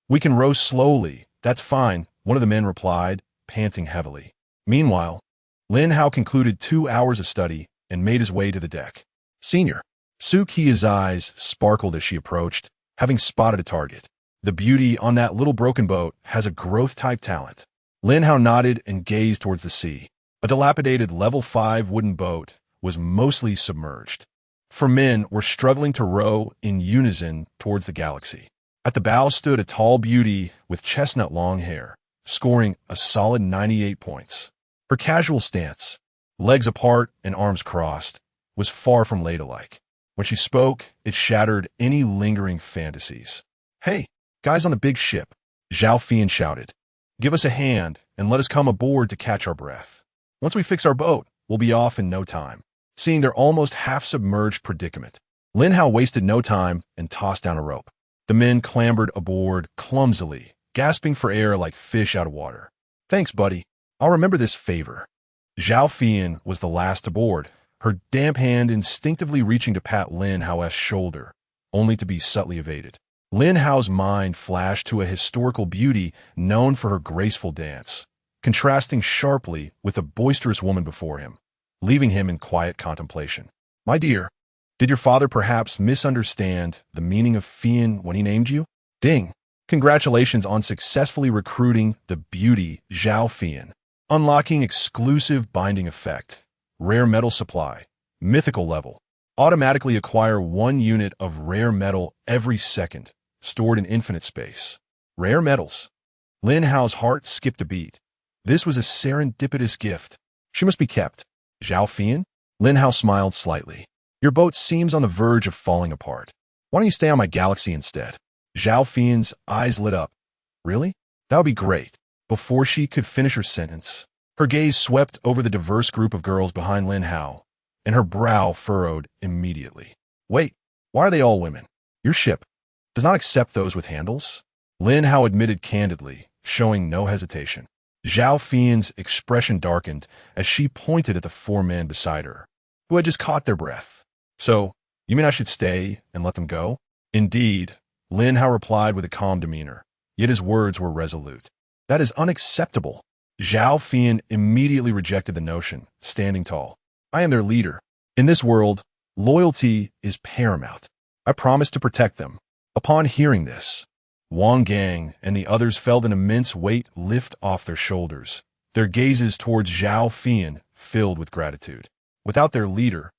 We can row slowly. That's fine. one of the men replied, panting heavily. Meanwhile, Lin Hao concluded 2 hours of study and made his way to the deck. Senior. Sukiya's eyes sparkled as she approached, having spotted a target. The beauty on that little broken boat has a growth-type talent. Lin Hao nodded and gazed towards the sea. A dilapidated level 5 wooden boat was mostly submerged. 4 men were struggling to row in unison towards the galaxy. At the bow stood a tall beauty with chestnut-long hair, scoring a solid 98 points. Her casual stance, legs apart and arms crossed, was far from ladylike. When she spoke, it shattered any lingering fantasies. "Hey, guys on the big ship," Zhao Fian shouted. "Give us a hand and let us come aboard to catch our breath. Once we fix our boat, we'll be off in no time." Seeing their almost half-submerged predicament, Lin Hao wasted no time and tossed down a rope. The men clambered aboard clumsily, gasping for air like fish out of water. "Thanks, buddy. I'll remember this favor." Zhao Fian was the last aboard, her damp hand instinctively reaching to pat Lin Hao's shoulder, only to be subtly evaded. Lin Hao's mind flashed to a historical beauty known for her graceful dance, contrasting sharply with the boisterous woman before him, leaving him in quiet contemplation. "My dear, did your father perhaps misunderstand the meaning of Fian when he named you?" Ding! Congratulations on successfully recruiting the beauty Zhao Fian. Unlocking exclusive binding effect. Rare metal supply. Mythical level. Automatically acquire 1 unit of rare metal every second, stored in infinite space. Rare metals. Lin Hao's heart skipped a beat. This was a serendipitous gift. She must be kept. Zhao Fian? Lin Hao smiled slightly. "Your boat seems on the verge of falling apart. Why don't you stay on my galaxy instead?" Zhao Fian's eyes lit up. "Really? That would be great." Before she could finish her sentence, her gaze swept over the diverse group of girls behind Lin Hao, and her brow furrowed immediately. "Wait, why are they all women? Your ship does not accept those with handles?" Lin Hao admitted candidly, showing no hesitation. Zhao Fian's expression darkened as she pointed at the 4 men beside her, who had just caught their breath. "So, you mean I should stay and let them go?" "Indeed," Lin Hao replied with a calm demeanor, yet his words were resolute. "That is unacceptable." Zhao Fian immediately rejected the notion, standing tall. "I am their leader. In this world, loyalty is paramount. I promise to protect them." Upon hearing this, Wang Gang and the others felt an immense weight lift off their shoulders, their gazes towards Zhao Fian filled with gratitude. Without their leader,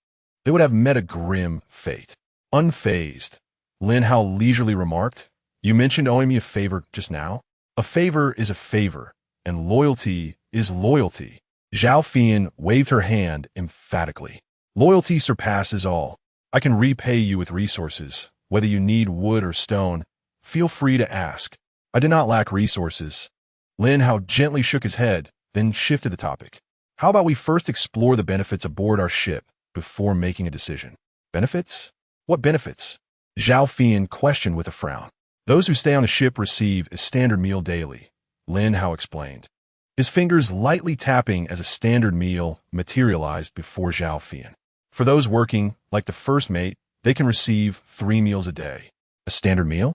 they would have met a grim fate. Unfazed, Lin Hao leisurely remarked, "You mentioned owing me a favor just now. A favor is a favor, and loyalty is loyalty." Zhao Fian waved her hand emphatically. "Loyalty surpasses all. I can repay you with resources, whether you need wood or stone. Feel free to ask. I do not lack resources." Lin Hao gently shook his head, then shifted the topic. "How about we first explore the benefits aboard our ship before making a decision?" "Benefits? What benefits?" Zhao Fian questioned with a frown. "Those who stay on the ship receive a standard meal daily," Lin Hao explained, his fingers lightly tapping as a standard meal materialized before Zhao Fian. "For those working, like the first mate, they can receive 3 meals a day." "A standard meal?"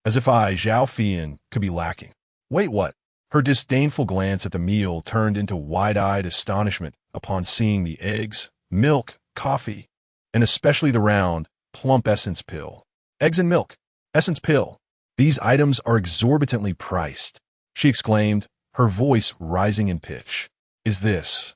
As if Zhao Fian, could be lacking. "Wait, what?" Her disdainful glance at the meal turned into wide-eyed astonishment upon seeing the eggs, milk, coffee, and especially the round, plump essence pill. "Eggs and milk, essence pill. These items are exorbitantly priced," she exclaimed, her voice rising in pitch. "Is this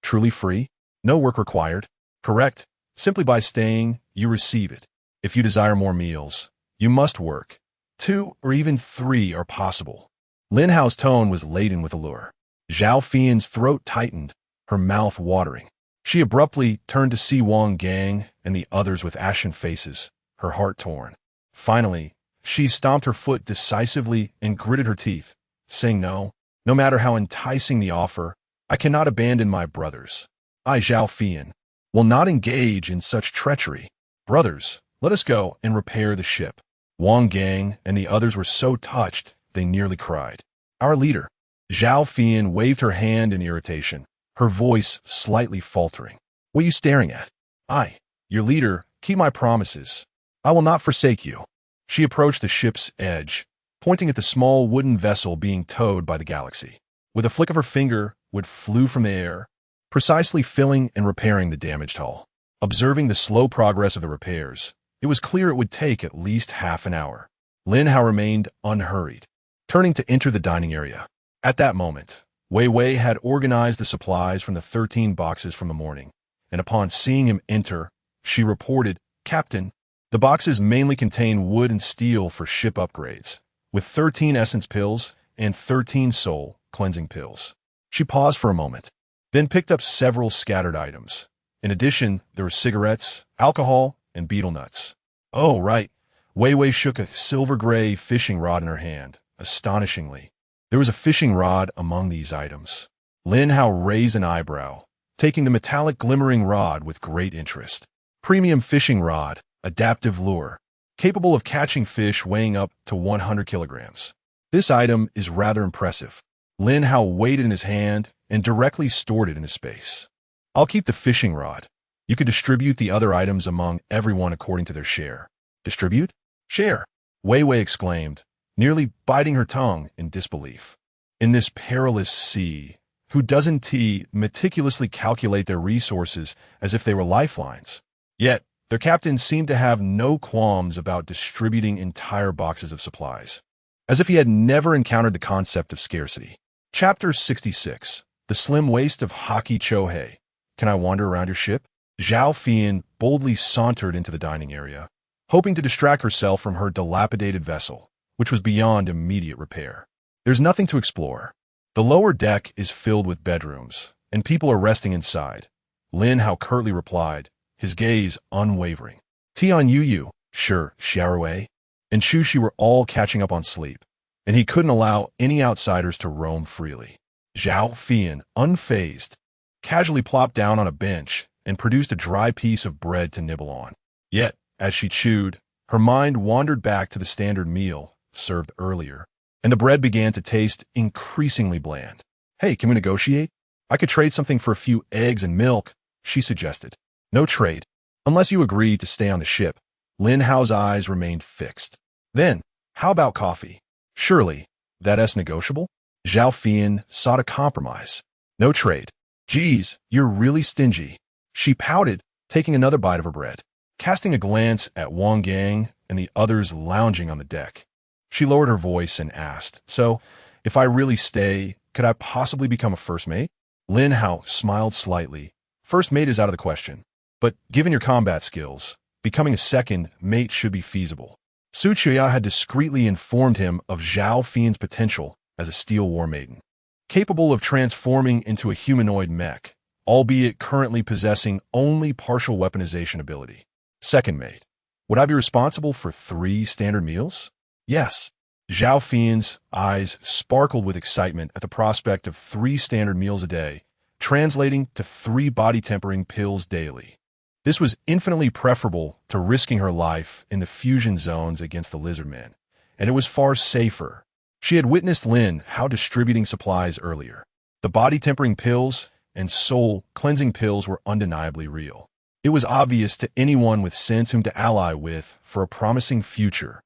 truly free? No work required?" "Correct. Simply by staying, you receive it. If you desire more meals, you must work. 2 or even 3 are possible." Lin Hao's tone was laden with allure. Zhao Fian's throat tightened, her mouth watering. She abruptly turned to see Wang Gang and the others with ashen faces, her heart torn. Finally, she stomped her foot decisively and gritted her teeth, saying no matter how enticing the offer, I cannot abandon my brothers. I, Zhao Fian, will not engage in such treachery. Brothers, let us go and repair the ship." Wang Gang and the others were so touched, they nearly cried. "Our leader." Zhao Fian waved her hand in irritation, her voice slightly faltering. "What are you staring at? I, your leader, keep my promises. I will not forsake you." She approached the ship's edge, pointing at the small wooden vessel being towed by the galaxy. With a flick of her finger, Wood flew from the air, precisely filling and repairing the damaged hull. Observing the slow progress of the repairs, it was clear it would take at least half an hour. Lin Hao remained unhurried, turning to enter the dining area. At that moment, Wei Wei had organized the supplies from the 13 boxes from the morning, and upon seeing him enter, she reported, "Captain, the boxes mainly contain wood and steel for ship upgrades, with 13 essence pills and 13 soul cleansing pills." She paused for a moment, then picked up several scattered items. In addition, there were cigarettes, alcohol, and beetle nuts. "Oh, right." Wei Wei shook a silver-gray fishing rod in her hand. Astonishingly, there was a fishing rod among these items. Lin Hao raised an eyebrow, taking the metallic glimmering rod with great interest. Premium fishing rod, adaptive lure, capable of catching fish weighing up to 100 kilograms. This item is rather impressive. Lin Hao weighed it in his hand and directly stored it in his space. "I'll keep the fishing rod. You could distribute the other items among everyone according to their share." "Distribute? Share?" Wei Wei exclaimed, nearly biting her tongue in disbelief. In this perilous sea, who doesn't meticulously calculate their resources as if they were lifelines? Yet, their captain seemed to have no qualms about distributing entire boxes of supplies, as if he had never encountered the concept of scarcity. Chapter 66. The Slim Waist of Haki Chohei. "Can I wander around your ship?" Zhao Fian boldly sauntered into the dining area, hoping to distract herself from her dilapidated vessel, which was beyond immediate repair. "There's nothing to explore. The lower deck is filled with bedrooms, and people are resting inside," Lin Hao curtly replied, his gaze unwavering. Tian Yuyu, Shi, Xiaowei, and Shu Shi were all catching up on sleep, and he couldn't allow any outsiders to roam freely. Zhao Fian, unfazed, casually plopped down on a bench and produced a dry piece of bread to nibble on. Yet, as she chewed, her mind wandered back to the standard meal served earlier, and the bread began to taste increasingly bland. "Hey, can we negotiate? I could trade something for a few eggs and milk," she suggested. "No trade, unless you agree to stay on the ship." Lin Hao's eyes remained fixed. "Then, how about coffee? Surely, that's negotiable?" Zhao Fian sought a compromise. "No trade." "Geez, you're really stingy." She pouted, taking another bite of her bread. Casting a glance at Wang Gang and the others lounging on the deck, she lowered her voice and asked, "So, if I really stay, could I possibly become a first mate?" Lin Hao smiled slightly. "First mate is out of the question, but given your combat skills, becoming a second mate should be feasible." Su Chuya had discreetly informed him of Zhao Fian's potential as a steel war maiden, capable of transforming into a humanoid mech, albeit currently possessing only partial weaponization ability. "Second mate, would I be responsible for 3 standard meals?" "Yes." Zhao Fian's eyes sparkled with excitement at the prospect of 3 standard meals a day, translating to 3 body-tempering pills daily. This was infinitely preferable to risking her life in the fusion zones against the lizardmen, and it was far safer. She had witnessed Lin Hao distributing supplies earlier. The body-tempering pills and soul-cleansing pills were undeniably real. It was obvious to anyone with sense whom to ally with for a promising future.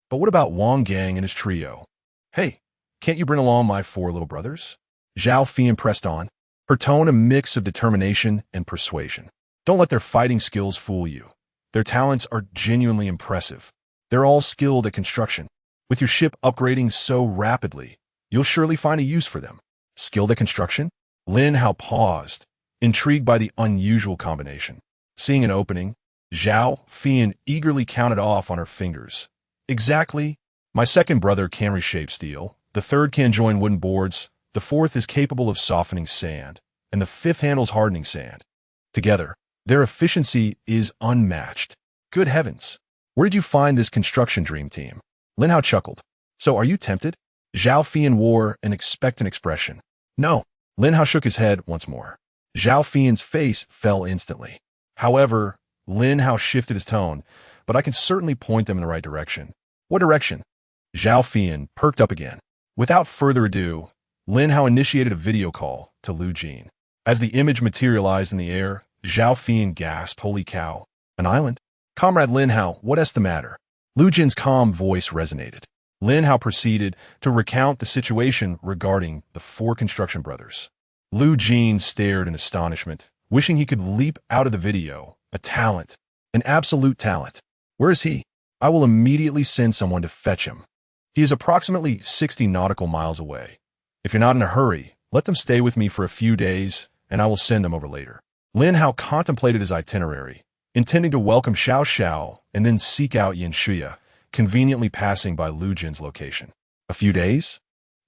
But what about Wang Gang and his trio? "Hey, can't you bring along my 4 little brothers?" Zhao Fian pressed on, her tone a mix of determination and persuasion. "Don't let their fighting skills fool you. Their talents are genuinely impressive. They're all skilled at construction. With your ship upgrading so rapidly, you'll surely find a use for them." "Skilled at construction?" Lin Hao paused, intrigued by the unusual combination. Seeing an opening, Zhao Fian eagerly counted off on her fingers. "Exactly. My second brother can reshape steel, the third can join wooden boards, the fourth is capable of softening sand, and the fifth handles hardening sand. Together, their efficiency is unmatched. Good heavens, where did you find this construction dream team?" Lin Hao chuckled. "So are you tempted?" Zhao Fian wore an expectant expression. "No." Lin Hao shook his head once more. Zhao Fian's face fell instantly. However, Lin Hao shifted his tone, "But I can certainly point them in the right direction." "What direction?" Zhao Fian perked up again. Without further ado, Lin Hao initiated a video call to Lu Jin. As the image materialized in the air, Zhao Fian gasped, "Holy cow, an island?" "Comrade Lin Hao, what's the matter?" Lu Jin's calm voice resonated. Lin Hao proceeded to recount the situation regarding the four construction brothers. Lu Jin stared in astonishment, wishing he could leap out of the video. A talent. An absolute talent. Where is he? I will immediately send someone to fetch him. He is approximately 60 nautical miles away. If you're not in a hurry, let them stay with me for a few days, and I will send them over later. Lin Hao contemplated his itinerary, intending to welcome Xiao Xiao and then seek out Yin Shuya, conveniently passing by Lu Jin's location. A few days?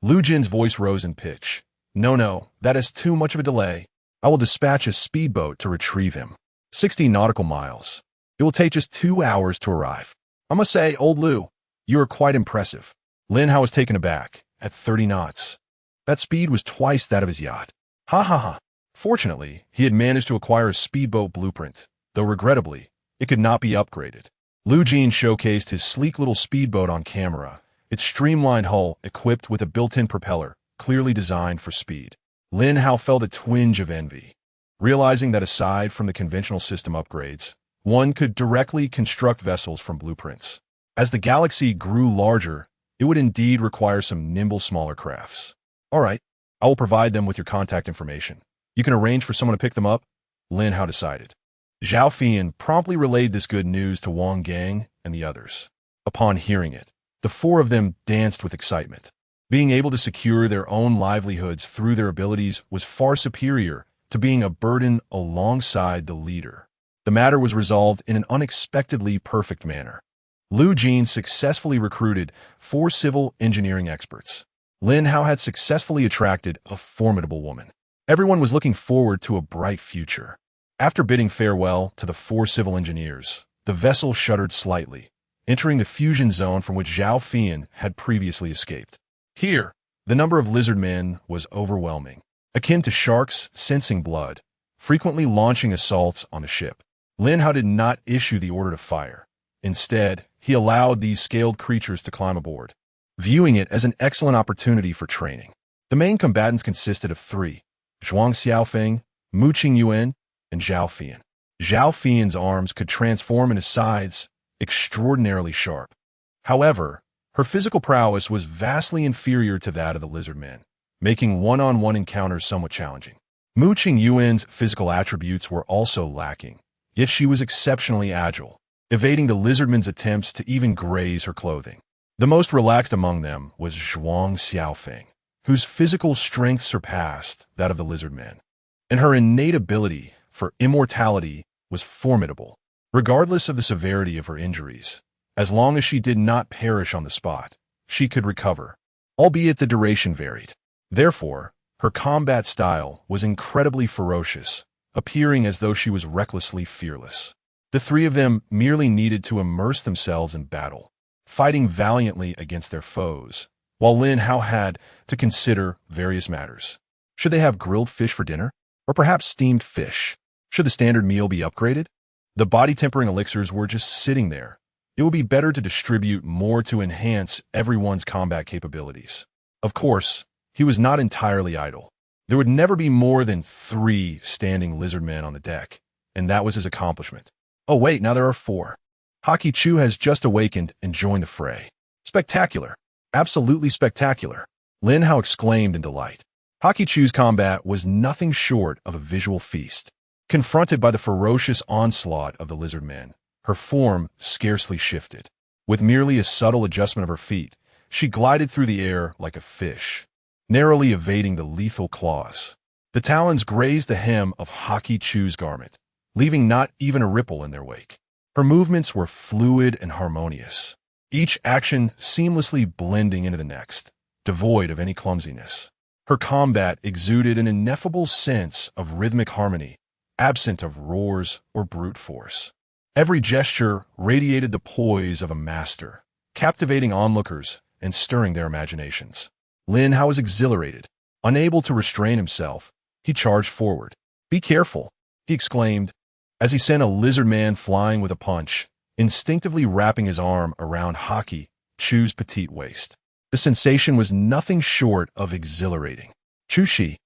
Lu Jin's voice rose in pitch. No, that is too much of a delay. I will dispatch a speedboat to retrieve him. 60 nautical miles. It will take just 2 hours to arrive. I must say, old Lu, you are quite impressive. Lin Hao was taken aback. At 30 knots. That speed was twice that of his yacht. Ha. Fortunately, he had managed to acquire a speedboat blueprint, though regrettably, it could not be upgraded. Lu Jin showcased his sleek little speedboat on camera, its streamlined hull equipped with a built-in propeller, clearly designed for speed. Lin Hao felt a twinge of envy, realizing that aside from the conventional system upgrades, one could directly construct vessels from blueprints. As the galaxy grew larger, it would indeed require some nimble, smaller crafts. All right, I will provide them with your contact information. You can arrange for someone to pick them up, Lin Hao decided. Zhao Fian promptly relayed this good news to Wang Gang and the others. Upon hearing it, the four of them danced with excitement. Being able to secure their own livelihoods through their abilities was far superior to being a burden alongside the leader. The matter was resolved in an unexpectedly perfect manner. Lu Jin successfully recruited 4 civil engineering experts. Lin Hao had successfully attracted a formidable woman. Everyone was looking forward to a bright future. After bidding farewell to the 4 civil engineers, the vessel shuddered slightly, entering the fusion zone from which Zhao Fian had previously escaped. Here, the number of lizard men was overwhelming, akin to sharks sensing blood, frequently launching assaults on the ship. Lin Hao did not issue the order to fire. Instead, he allowed these scaled creatures to climb aboard, viewing it as an excellent opportunity for training. The main combatants consisted of 3, Zhuang Xiaofeng, Mu Qingyuan, and Zhao Fian. Zhao Fian's arms could transform into scythes, extraordinarily sharp. However, her physical prowess was vastly inferior to that of the lizard men, making one-on-one encounters somewhat challenging. Mu Qingyuan's physical attributes were also lacking, yet she was exceptionally agile, evading the lizardmen's attempts to even graze her clothing. The most relaxed among them was Zhuang Xiaofeng, whose physical strength surpassed that of the lizard men, and her innate ability for immortality was formidable, regardless of the severity of her injuries. As long as she did not perish on the spot, she could recover, albeit the duration varied. Therefore, her combat style was incredibly ferocious, appearing as though she was recklessly fearless. The 3 of them merely needed to immerse themselves in battle, fighting valiantly against their foes, while Lin Hao had to consider various matters. Should they have grilled fish for dinner? Or perhaps steamed fish? Should the standard meal be upgraded? The body-tempering elixirs were just sitting there. It would be better to distribute more to enhance everyone's combat capabilities. Of course, he was not entirely idle. There would never be more than 3 standing lizard men on the deck, and that was his accomplishment. Oh wait, now there are 4. Haki Chu has just awakened and joined the fray. Spectacular. Absolutely spectacular. Lin Hao exclaimed in delight. Haki Chu's combat was nothing short of a visual feast. Confronted by the ferocious onslaught of the lizard men, her form scarcely shifted. With merely a subtle adjustment of her feet, she glided through the air like a fish, narrowly evading the lethal claws. The talons grazed the hem of Haki Chu's garment, leaving not even a ripple in their wake. Her movements were fluid and harmonious, each action seamlessly blending into the next, devoid of any clumsiness. Her combat exuded an ineffable sense of rhythmic harmony, absent of roars or brute force. Every gesture radiated the poise of a master, captivating onlookers and stirring their imaginations. Lin Hao was exhilarated. Unable to restrain himself, he charged forward. "Be careful," he exclaimed, as he sent a lizard man flying with a punch, instinctively wrapping his arm around Haki Chu's petite waist. The sensation was nothing short of exhilarating. Chushi.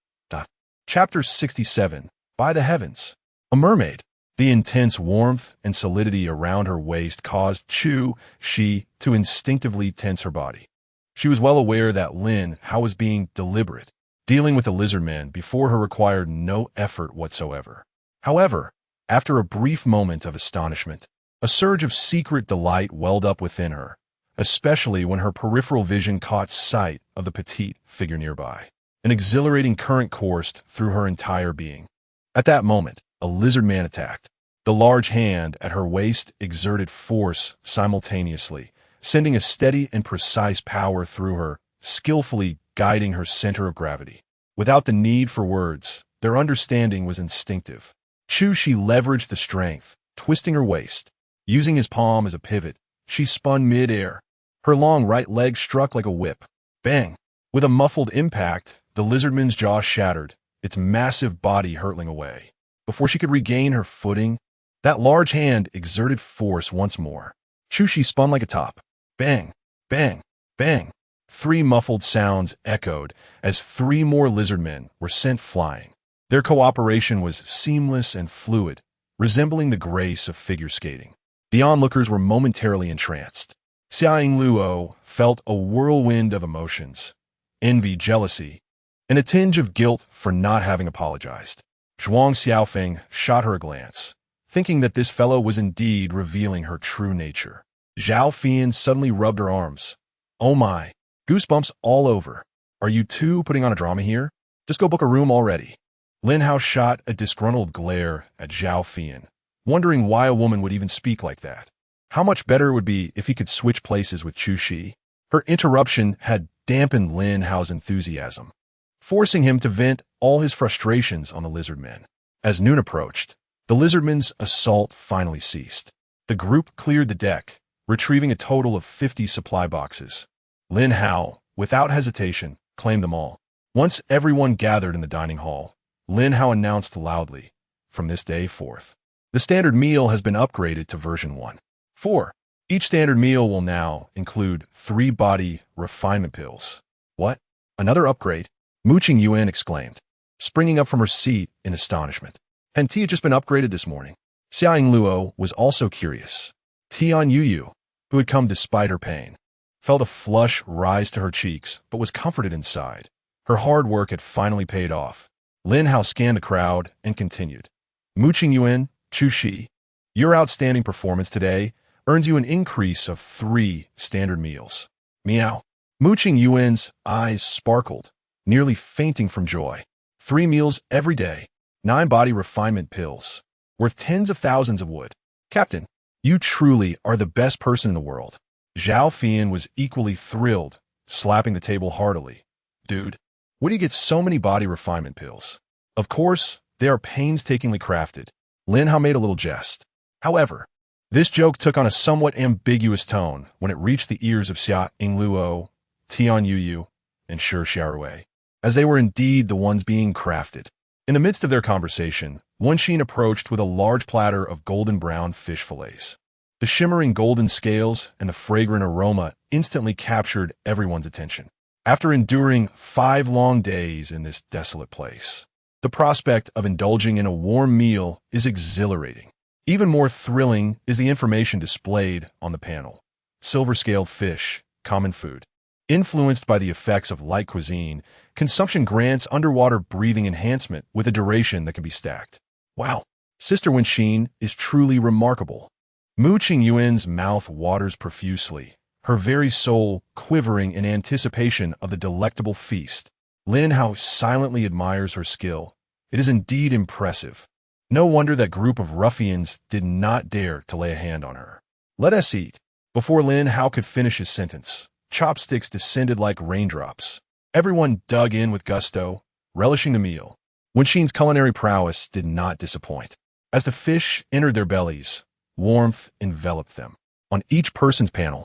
Chapter 67. By the Heavens. A mermaid. The intense warmth and solidity around her waist caused Chu Shi to instinctively tense her body. She was well aware that Lin Hao was being deliberate. Dealing with the lizardman before her required no effort whatsoever. However, after a brief moment of astonishment, a surge of secret delight welled up within her, especially when her peripheral vision caught sight of the petite figure nearby. An exhilarating current coursed through her entire being. At that moment, a lizard man attacked. The large hand at her waist exerted force simultaneously, sending a steady and precise power through her, skillfully guiding her center of gravity. Without the need for words, their understanding was instinctive. Chu-Shi leveraged the strength, twisting her waist. Using his palm as a pivot, she spun mid-air. Her long right leg struck like a whip. Bang! With a muffled impact, the lizardman's jaw shattered, its massive body hurtling away. Before she could regain her footing, that large hand exerted force once more. Chu-Shi spun like a top. Bang! Bang! Bang! 3 muffled sounds echoed as 3 more lizardmen were sent flying. Their cooperation was seamless and fluid, resembling the grace of figure skating. The onlookers were momentarily entranced. Xiaoying Luo felt a whirlwind of emotions, envy, jealousy, and a tinge of guilt for not having apologized. Zhuang Xiaofeng shot her a glance, thinking that this fellow was indeed revealing her true nature. Zhao Fian suddenly rubbed her arms. Oh my, goosebumps all over. Are you two putting on a drama here? Just go book a room already. Lin Hao shot a disgruntled glare at Zhao Fian, wondering why a woman would even speak like that. How much better it would be if he could switch places with Chu-Shi. Her interruption had dampened Lin Hao's enthusiasm, forcing him to vent all his frustrations on the lizardmen. As noon approached, the lizardmen's assault finally ceased. The group cleared the deck, retrieving a total of 50 supply boxes. Lin Hao, without hesitation, claimed them all. Once everyone gathered in the dining hall, Lin Hao announced loudly, from this day forth, the standard meal has been upgraded to version 1.4. Each standard meal will now include 3 body refinement pills. What? Another upgrade? Mu Qingyuan exclaimed, springing up from her seat in astonishment. Had tea just been upgraded this morning? Xiaoying Luo was also curious. Tian Yuyu, who had come despite her pain, felt a flush rise to her cheeks but was comforted inside. Her hard work had finally paid off. Lin Hao scanned the crowd and continued. Mu Qingyuan, Chu-Shi, your outstanding performance today earns you an increase of 3 standard meals. Meow. Mu Qingyuan's eyes sparkled, nearly fainting from joy. 3 meals every day, 9 body refinement pills, worth tens of thousands of wood. Captain, you truly are the best person in the world. Zhao Fian was equally thrilled, slapping the table heartily. Dude, where do you get so many body refinement pills? Of course, they are painstakingly crafted. Lin Hao made a little jest. However, this joke took on a somewhat ambiguous tone when it reached the ears of Xiaoying Luo, Tian Yuyu, and Shi Xiaorui, as they were indeed the ones being crafted. In the midst of their conversation, Wen Xin approached with a large platter of golden brown fish fillets. The shimmering golden scales and the fragrant aroma instantly captured everyone's attention. After enduring 5 long days in this desolate place, the prospect of indulging in a warm meal is exhilarating. Even more thrilling is the information displayed on the panel. Silver-scaled fish, common food. Influenced by the effects of light cuisine, consumption grants underwater breathing enhancement with a duration that can be stacked. Wow, Sister Wen Xin is truly remarkable. Mu Qingyuan's mouth waters profusely, her very soul quivering in anticipation of the delectable feast. Lin Hao silently admires her skill. It is indeed impressive. No wonder that group of ruffians did not dare to lay a hand on her. Let us eat. Before Lin Hao could finish his sentence, chopsticks descended like raindrops. Everyone dug in with gusto, relishing the meal. Wen Xin's culinary prowess did not disappoint. As the fish entered their bellies, warmth enveloped them. On each person's panel,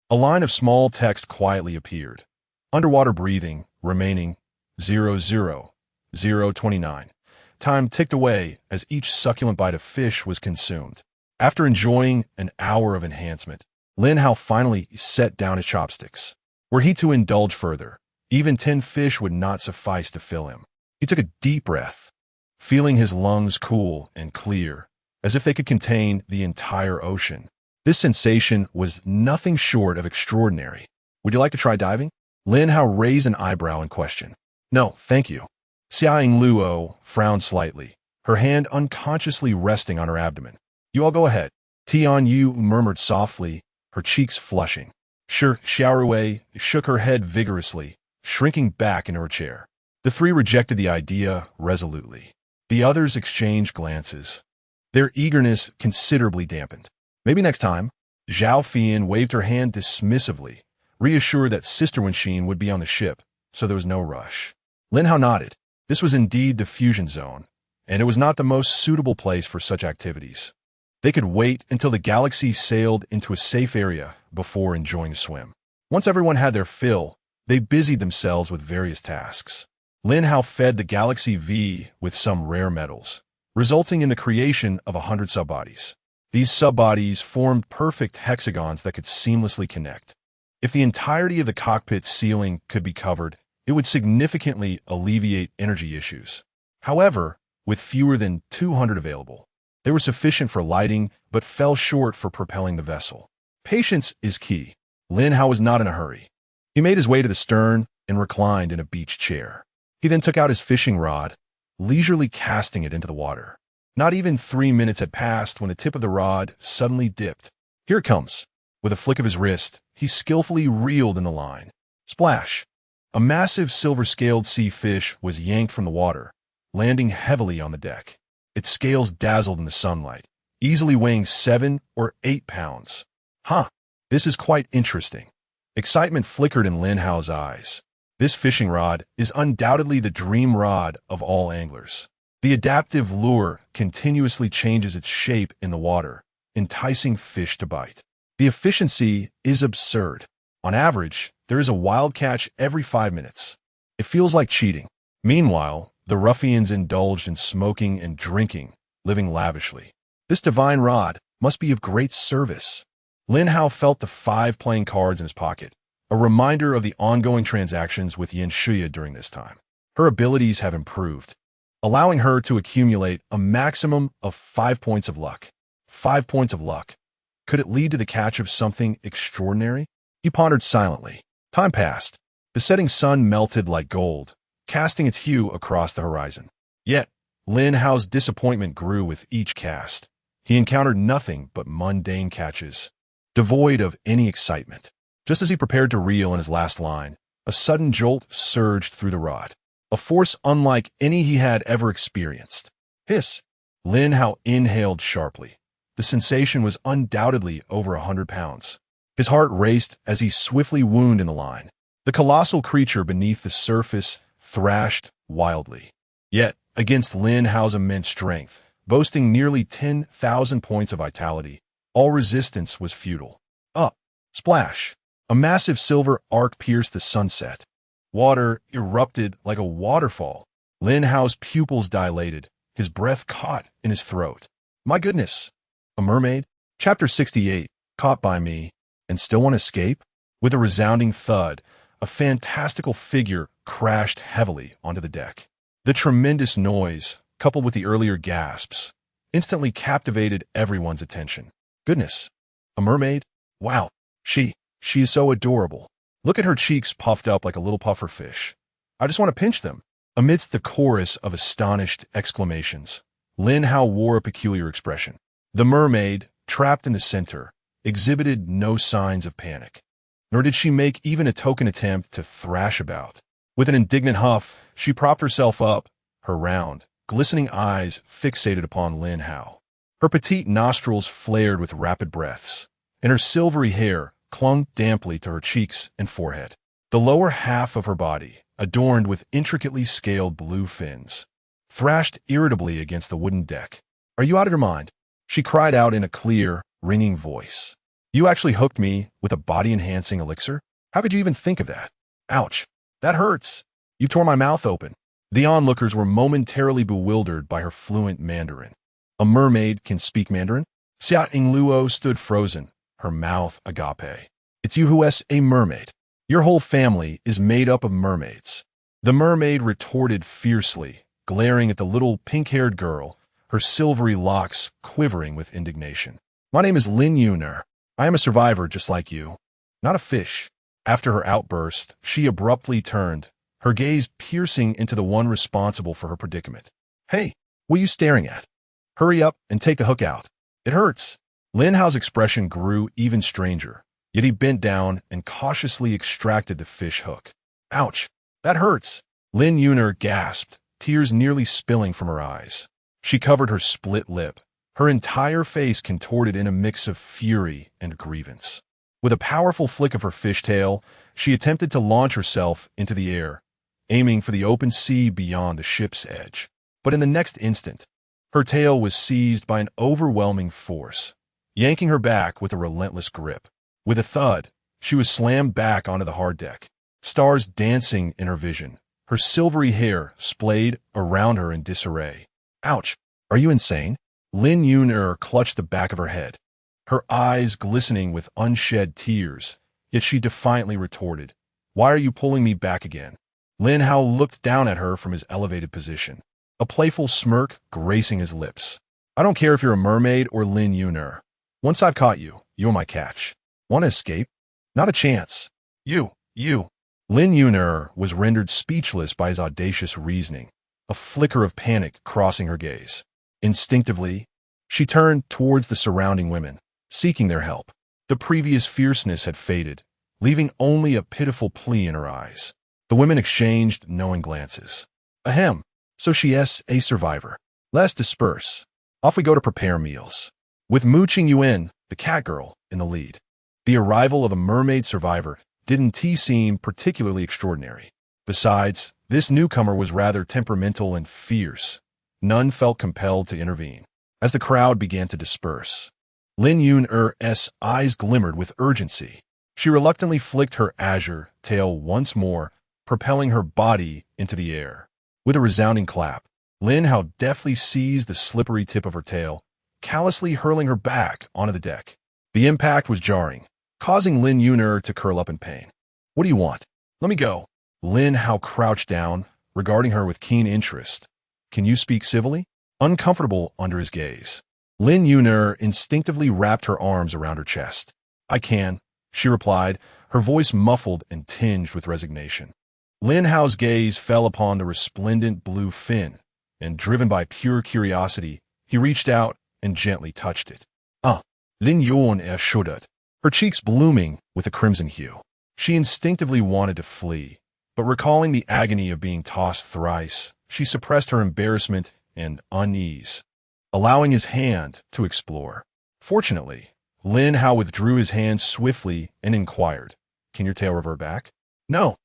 a line of small text quietly appeared. Underwater breathing, remaining 00029. Time ticked away as each succulent bite of fish was consumed. After enjoying an hour of enhancement, Lin Hao finally set down his chopsticks. Were he to indulge further, even 10 fish would not suffice to fill him. He took a deep breath, feeling his lungs cool and clear, as if they could contain the entire ocean. This sensation was nothing short of extraordinary. Would you like to try diving? Lin Hao raised an eyebrow in question. No, thank you. Xiaoying Luo frowned slightly, her hand unconsciously resting on her abdomen. You all go ahead. Tian Yu murmured softly, her cheeks flushing. Sure, Xiaorui shook her head vigorously, shrinking back into her chair. The three rejected the idea resolutely. The others exchanged glances, their eagerness considerably dampened. Maybe next time. Zhao Fian waved her hand dismissively, reassured that Sister Wenxin would be on the ship, so there was no rush. Lin Hao nodded. This was indeed the fusion zone, and it was not the most suitable place for such activities. They could wait until the galaxy sailed into a safe area before enjoying the swim. Once everyone had their fill, they busied themselves with various tasks. Lin Hao fed the Galaxy V with some rare metals, resulting in the creation of 100 subbodies. These subbodies formed perfect hexagons that could seamlessly connect. If the entirety of the cockpit ceiling could be covered, it would significantly alleviate energy issues. However, with fewer than 200 available, they were sufficient for lighting but fell short for propelling the vessel. Patience is key. Lin Hao was not in a hurry. He made his way to the stern and reclined in a beach chair. He then took out his fishing rod, leisurely casting it into the water. Not even 3 minutes had passed when the tip of the rod suddenly dipped. Here it comes. With a flick of his wrist, he skillfully reeled in the line. Splash! A massive silver-scaled sea fish was yanked from the water, landing heavily on the deck. Its scales dazzled in the sunlight, easily weighing 7 or 8 pounds. Huh, this is quite interesting. Excitement flickered in Lin Hao's eyes. This fishing rod is undoubtedly the dream rod of all anglers. The adaptive lure continuously changes its shape in the water, enticing fish to bite. The efficiency is absurd. On average, there is a wild catch every 5 minutes. It feels like cheating. Meanwhile, the ruffians indulged in smoking and drinking, living lavishly. This divine rod must be of great service. Lin Hao felt the 5 playing cards in his pocket, a reminder of the ongoing transactions with Yin Shuya during this time. Her abilities have improved, allowing her to accumulate a maximum of 5 points of luck. 5 points of luck. Could it lead to the catch of something extraordinary? He pondered silently. Time passed. The setting sun melted like gold, casting its hue across the horizon. Yet, Lin Hao's disappointment grew with each cast. He encountered nothing but mundane catches, devoid of any excitement. Just as he prepared to reel in his last line, a sudden jolt surged through the rod, a force unlike any he had ever experienced. Hiss! Lin Hao inhaled sharply. The sensation was undoubtedly over 100 pounds. His heart raced as he swiftly wound in the line. The colossal creature beneath the surface thrashed wildly. Yet, against Lin Hao's immense strength, boasting nearly 10,000 points of vitality, all resistance was futile. Up! Splash! A massive silver arc pierced the sunset. Water erupted like a waterfall. Lin Hao's pupils dilated, his breath caught in his throat. My goodness! A mermaid? Chapter 68, Caught by Me, and Still Want to Escape? With a resounding thud, a fantastical figure crashed heavily onto the deck. The tremendous noise, coupled with the earlier gasps, instantly captivated everyone's attention. Goodness, a mermaid? Wow, she is so adorable. Look at her cheeks puffed up like a little puffer fish. I just want to pinch them. Amidst the chorus of astonished exclamations, Lin Hao wore a peculiar expression. The mermaid, trapped in the center, exhibited no signs of panic. Nor did she make even a token attempt to thrash about. With an indignant huff, she propped herself up, her round, glistening eyes fixated upon Lin Hao. Her petite nostrils flared with rapid breaths, and her silvery hair clung damply to her cheeks and forehead. The lower half of her body, adorned with intricately scaled blue fins, thrashed irritably against the wooden deck. Are you out of your mind? She cried out in a clear, ringing voice. You actually hooked me with a body-enhancing elixir? How could you even think of that? Ouch. That hurts. You tore my mouth open. The onlookers were momentarily bewildered by her fluent Mandarin. A mermaid can speak Mandarin? Xiaoying Luo stood frozen, her mouth agape. It's you who's a mermaid. Your whole family is made up of mermaids. The mermaid retorted fiercely, glaring at the little pink-haired girl, her silvery locks quivering with indignation. My name is Lin Yuner. I am a survivor just like you. Not a fish. After her outburst, she abruptly turned, her gaze piercing into the one responsible for her predicament. Hey, what are you staring at? Hurry up and take the hook out. It hurts. Lin Hao's expression grew even stranger, yet he bent down and cautiously extracted the fish hook. Ouch, that hurts. Lin Yuner gasped, tears nearly spilling from her eyes. She covered her split lip, her entire face contorted in a mix of fury and grievance. With a powerful flick of her fishtail, she attempted to launch herself into the air, aiming for the open sea beyond the ship's edge. But in the next instant, her tail was seized by an overwhelming force, yanking her back with a relentless grip. With a thud, she was slammed back onto the hard deck, stars dancing in her vision, her silvery hair splayed around her in disarray. Ouch! Are you insane? Lin Yuner clutched the back of her head, her eyes glistening with unshed tears, yet she defiantly retorted, "Why are you pulling me back again?" Lin Hao looked down at her from his elevated position, a playful smirk gracing his lips. "I don't care if you're a mermaid or Lin Yuner. Once I've caught you, you're my catch. Want to escape? Not a chance. You. Lin Yuner was rendered speechless by his audacious reasoning, a flicker of panic crossing her gaze. Instinctively, she turned towards the surrounding women, seeking their help. The previous fierceness had faded, leaving only a pitiful plea in her eyes. The women exchanged knowing glances. Ahem, so she is a survivor. Let's disperse. Off we go to prepare meals. With Mu Qingyuan, the cat girl, in the lead. The arrival of a mermaid survivor didn't seem particularly extraordinary. Besides, this newcomer was rather temperamental and fierce. None felt compelled to intervene. As the crowd began to disperse, Lin Yuner's eyes glimmered with urgency. She reluctantly flicked her azure tail once more, propelling her body into the air. With a resounding clap, Lin Hao deftly seized the slippery tip of her tail, callously hurling her back onto the deck. The impact was jarring, causing Lin Yuner to curl up in pain. "What do you want? Let me go." Lin Hao crouched down, regarding her with keen interest. "Can you speak civilly?" Uncomfortable under his gaze, Lin Yuner instinctively wrapped her arms around her chest. "I can," she replied, her voice muffled and tinged with resignation. Lin Hao's gaze fell upon the resplendent blue fin, and driven by pure curiosity, he reached out and gently touched it. Lin Yuan shuddered, her cheeks blooming with a crimson hue. She instinctively wanted to flee, but recalling the agony of being tossed thrice, she suppressed her embarrassment and unease, allowing his hand to explore. Fortunately, Lin Hao withdrew his hand swiftly and inquired, "Can your tail revert back?" "No."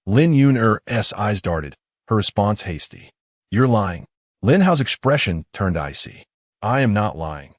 Lin Yuner's eyes darted, her response hasty. "You're lying." Lin Hao's expression turned icy. "I am not lying,"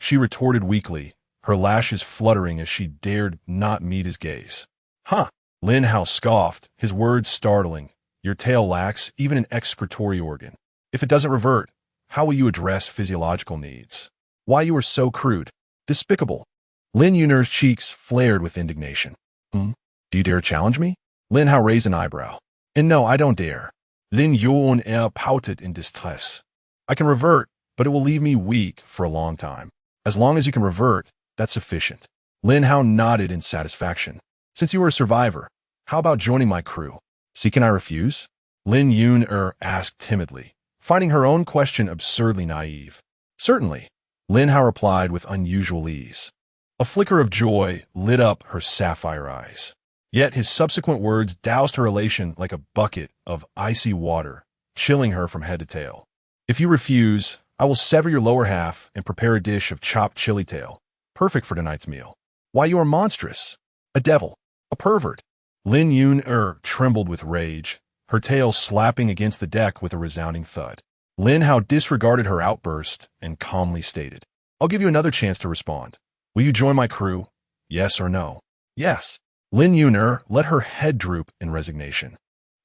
she retorted weakly, her lashes fluttering as she dared not meet his gaze. "Huh." Lin Hao scoffed, his words startling. "Your tail lacks even an excretory organ. If it doesn't revert, how will you address physiological needs? Why you are so crude, despicable." Lin Yuner's cheeks flared with indignation. Do you dare challenge me?" Lin Hao raised an eyebrow. "And no, I don't dare." Lin Yuner pouted in distress. "I can revert, but it will leave me weak for a long time. As long as you can revert, that's sufficient." Lin Hao nodded in satisfaction. "Since you are a survivor, how about joining my crew?" "See, can I refuse?" Lin Yuner asked timidly, finding her own question absurdly naive. "Certainly," Lin Hao replied with unusual ease. A flicker of joy lit up her sapphire eyes. Yet his subsequent words doused her elation like a bucket of icy water, chilling her from head to tail. "If you refuse, I will sever your lower half and prepare a dish of chopped chili tail, perfect for tonight's meal." "Why, you are monstrous. A devil. A pervert." Lin Yuner trembled with rage, her tail slapping against the deck with a resounding thud. Lin Hao disregarded her outburst and calmly stated, "I'll give you another chance to respond. Will you join my crew? Yes or no?" "Yes." Lin Yuner let her head droop in resignation,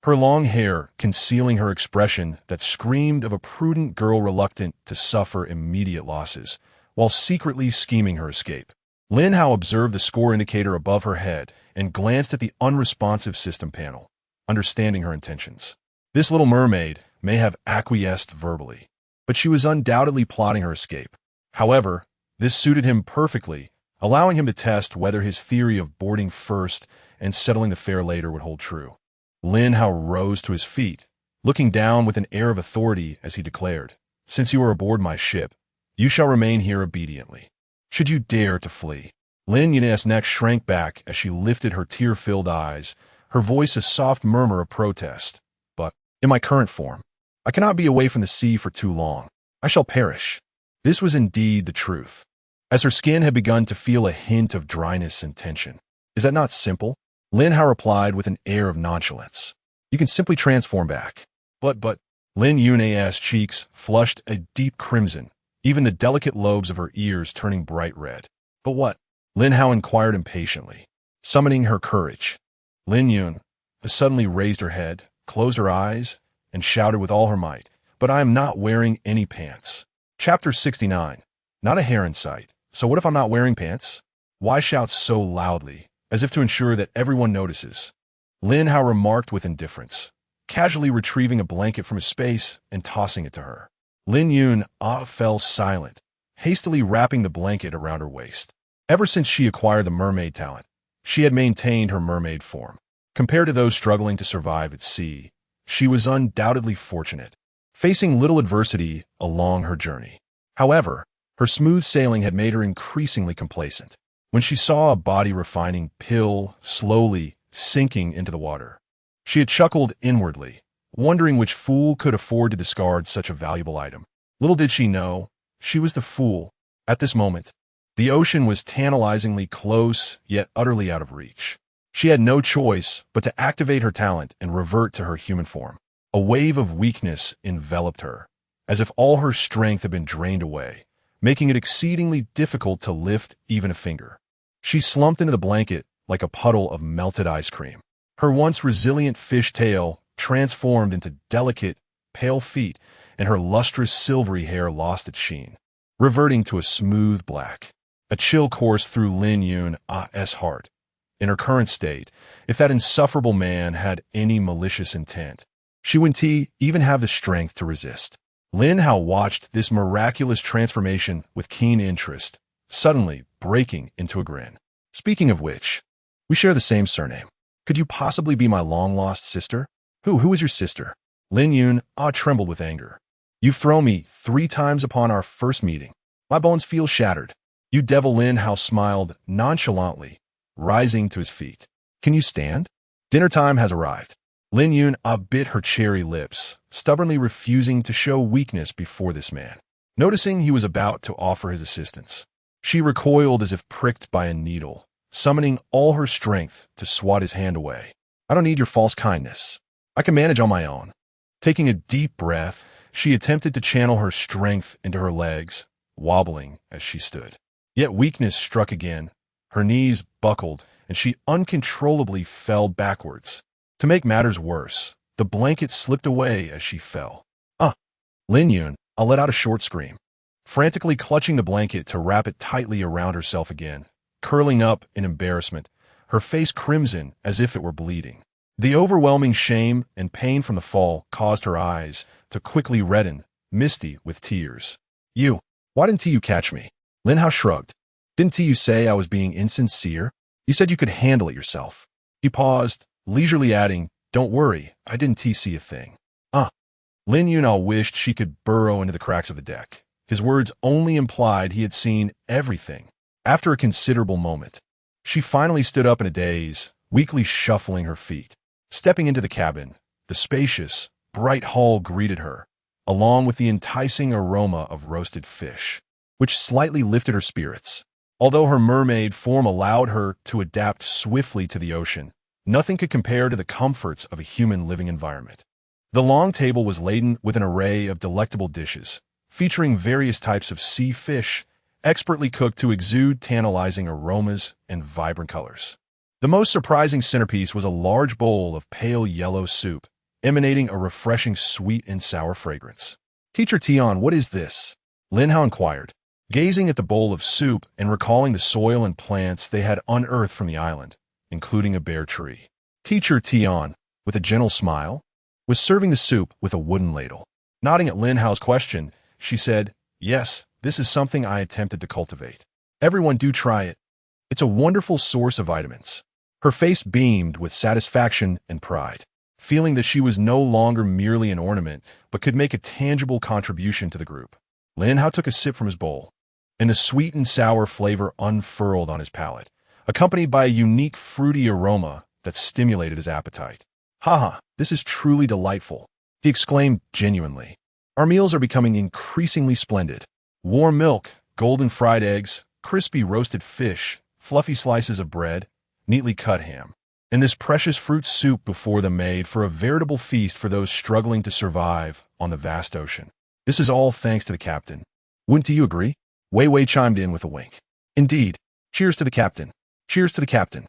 her long hair concealing her expression that screamed of a prudent girl reluctant to suffer immediate losses, while secretly scheming her escape. Lin Hao observed the score indicator above her head and glanced at the unresponsive system panel, understanding her intentions. This little mermaid may have acquiesced verbally, but she was undoubtedly plotting her escape. However, this suited him perfectly, allowing him to test whether his theory of boarding first and settling the fare later would hold true. Lin Hao rose to his feet, looking down with an air of authority as he declared, "Since you are aboard my ship, you shall remain here obediently. Should you dare to flee." Lin Yun's neck shrank back as she lifted her tear-filled eyes, her voice a soft murmur of protest. "But, in my current form, I cannot be away from the sea for too long. I shall perish." This was indeed the truth, as her skin had begun to feel a hint of dryness and tension. "Is that not simple?" Lin Hao replied with an air of nonchalance. "You can simply transform back." But, Lin Yun's cheeks flushed a deep crimson, even the delicate lobes of her ears turning bright red. "But what?" Lin Hao inquired impatiently, summoning her courage. Lin Yun suddenly raised her head, closed her eyes, and shouted with all her might, "But I am not wearing any pants." Chapter 69. Not a hair in sight. So what if I'm not wearing pants? Why shout so loudly, as if to ensure that everyone notices? Lin Hao remarked with indifference, casually retrieving a blanket from his space and tossing it to her. Lin Yun fell silent, hastily wrapping the blanket around her waist. Ever since she acquired the mermaid talent, she had maintained her mermaid form. Compared to those struggling to survive at sea, she was undoubtedly fortunate, facing little adversity along her journey. However, her smooth sailing had made her increasingly complacent. When she saw a body-refining pill slowly sinking into the water, she had chuckled inwardly, wondering which fool could afford to discard such a valuable item. Little did she know, she was the fool. At this moment, the ocean was tantalizingly close, yet utterly out of reach. She had no choice but to activate her talent and revert to her human form. A wave of weakness enveloped her, as if all her strength had been drained away, making it exceedingly difficult to lift even a finger. She slumped into the blanket like a puddle of melted ice cream. Her once resilient fish tail transformed into delicate, pale feet, and her lustrous silvery hair lost its sheen, reverting to a smooth black. A chill coursed through Lin Yun's heart. In her current state, if that insufferable man had any malicious intent, she wouldn't even have the strength to resist. Lin Hao watched this miraculous transformation with keen interest, suddenly breaking into a grin. "Speaking of which, we share the same surname. Could you possibly be my long-lost sister?" Who is your sister?" Lin Yun trembled with anger. "You've thrown me 3 times upon our first meeting. My bones feel shattered." "You devil!" Lin Hao smiled nonchalantly, rising to his feet. "Can you stand? Dinner time has arrived." Lin Yun bit her cherry lips, stubbornly refusing to show weakness before this man. Noticing he was about to offer his assistance, she recoiled as if pricked by a needle, summoning all her strength to swat his hand away. "I don't need your false kindness. I can manage on my own." Taking a deep breath, she attempted to channel her strength into her legs, wobbling as she stood. Yet weakness struck again. Her knees buckled, and she uncontrollably fell backwards. To make matters worse, the blanket slipped away as she fell. Lin Yun let out a short scream, frantically clutching the blanket to wrap it tightly around herself again, curling up in embarrassment, her face crimson as if it were bleeding. The overwhelming shame and pain from the fall caused her eyes to quickly redden, misty with tears. Why didn't you catch me?" Lin Hao shrugged. "Didn't you say I was being insincere? You said you could handle it yourself." He paused, leisurely adding, "Don't worry, I didn't see a thing." Lin Yun wished she could burrow into the cracks of the deck. His words only implied he had seen everything. After a considerable moment, she finally stood up in a daze, weakly shuffling her feet. Stepping into the cabin, the spacious, bright hall greeted her, along with the enticing aroma of roasted fish, which slightly lifted her spirits. Although her mermaid form allowed her to adapt swiftly to the ocean, nothing could compare to the comforts of a human living environment. The long table was laden with an array of delectable dishes, featuring various types of sea fish, expertly cooked to exude tantalizing aromas and vibrant colors. The most surprising centerpiece was a large bowl of pale yellow soup, emanating a refreshing sweet and sour fragrance. "Teacher Tian, what is this?" Lin Hao inquired, gazing at the bowl of soup and recalling the soil and plants they had unearthed from the island, including a bare tree. Teacher Tian, with a gentle smile, was serving the soup with a wooden ladle. Nodding at Lin Hao's question, she said, "Yes, this is something I attempted to cultivate. Everyone do try it. It's a wonderful source of vitamins." Her face beamed with satisfaction and pride, feeling that she was no longer merely an ornament, but could make a tangible contribution to the group. Lin Hao took a sip from his bowl, and the sweet and sour flavor unfurled on his palate, accompanied by a unique fruity aroma that stimulated his appetite. "Haha, this is truly delightful," he exclaimed genuinely. "Our meals are becoming increasingly splendid. Warm milk, golden fried eggs, crispy roasted fish, fluffy slices of bread, neatly cut ham, and this precious fruit soup before them made for a veritable feast for those struggling to survive on the vast ocean. This is all thanks to the captain. Wouldn't you agree?" Wei Wei chimed in with a wink. "Indeed. Cheers to the captain. Cheers to the captain."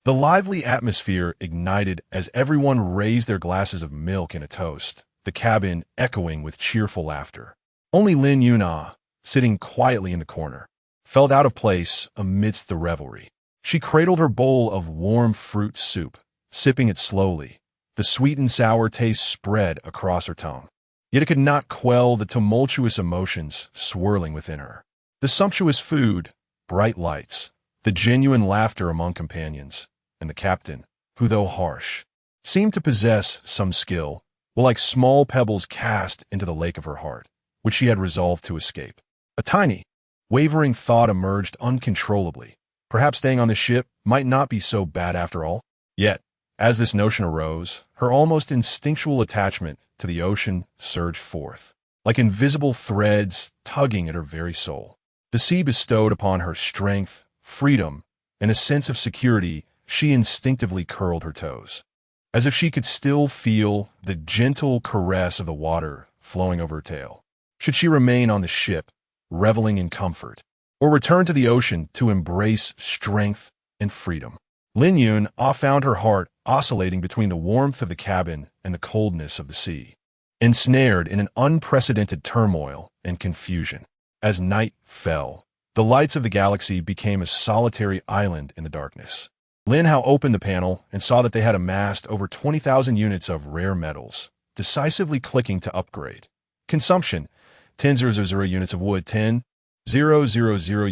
The lively atmosphere ignited as everyone raised their glasses of milk in a toast, the cabin echoing with cheerful laughter. Only Lin Yuna, sitting quietly in the corner, felt out of place amidst the revelry. She cradled her bowl of warm fruit soup, sipping it slowly. The sweet and sour taste spread across her tongue. Yet it could not quell the tumultuous emotions swirling within her. The sumptuous food, bright lights, the genuine laughter among companions, and the captain, who, though harsh, seemed to possess some skill, were like small pebbles cast into the lake of her heart, which she had resolved to escape. A tiny, wavering thought emerged uncontrollably. Perhaps staying on the ship might not be so bad after all. Yet, as this notion arose, her almost instinctual attachment to the ocean surged forth, like invisible threads tugging at her very soul. The sea bestowed upon her strength, freedom, and a sense of security. She instinctively curled her toes, as if she could still feel the gentle caress of the water flowing over her tail. Should she remain on the ship, reveling in comfort, or return to the ocean to embrace strength and freedom? Lin Yun found her heart oscillating between the warmth of the cabin and the coldness of the sea, ensnared in an unprecedented turmoil and confusion. As night fell, the lights of the galaxy became a solitary island in the darkness. Lin Hao opened the panel and saw that they had amassed over 20,000 units of rare metals, decisively clicking to upgrade. Consumption: 10,000 units of wood, 10,000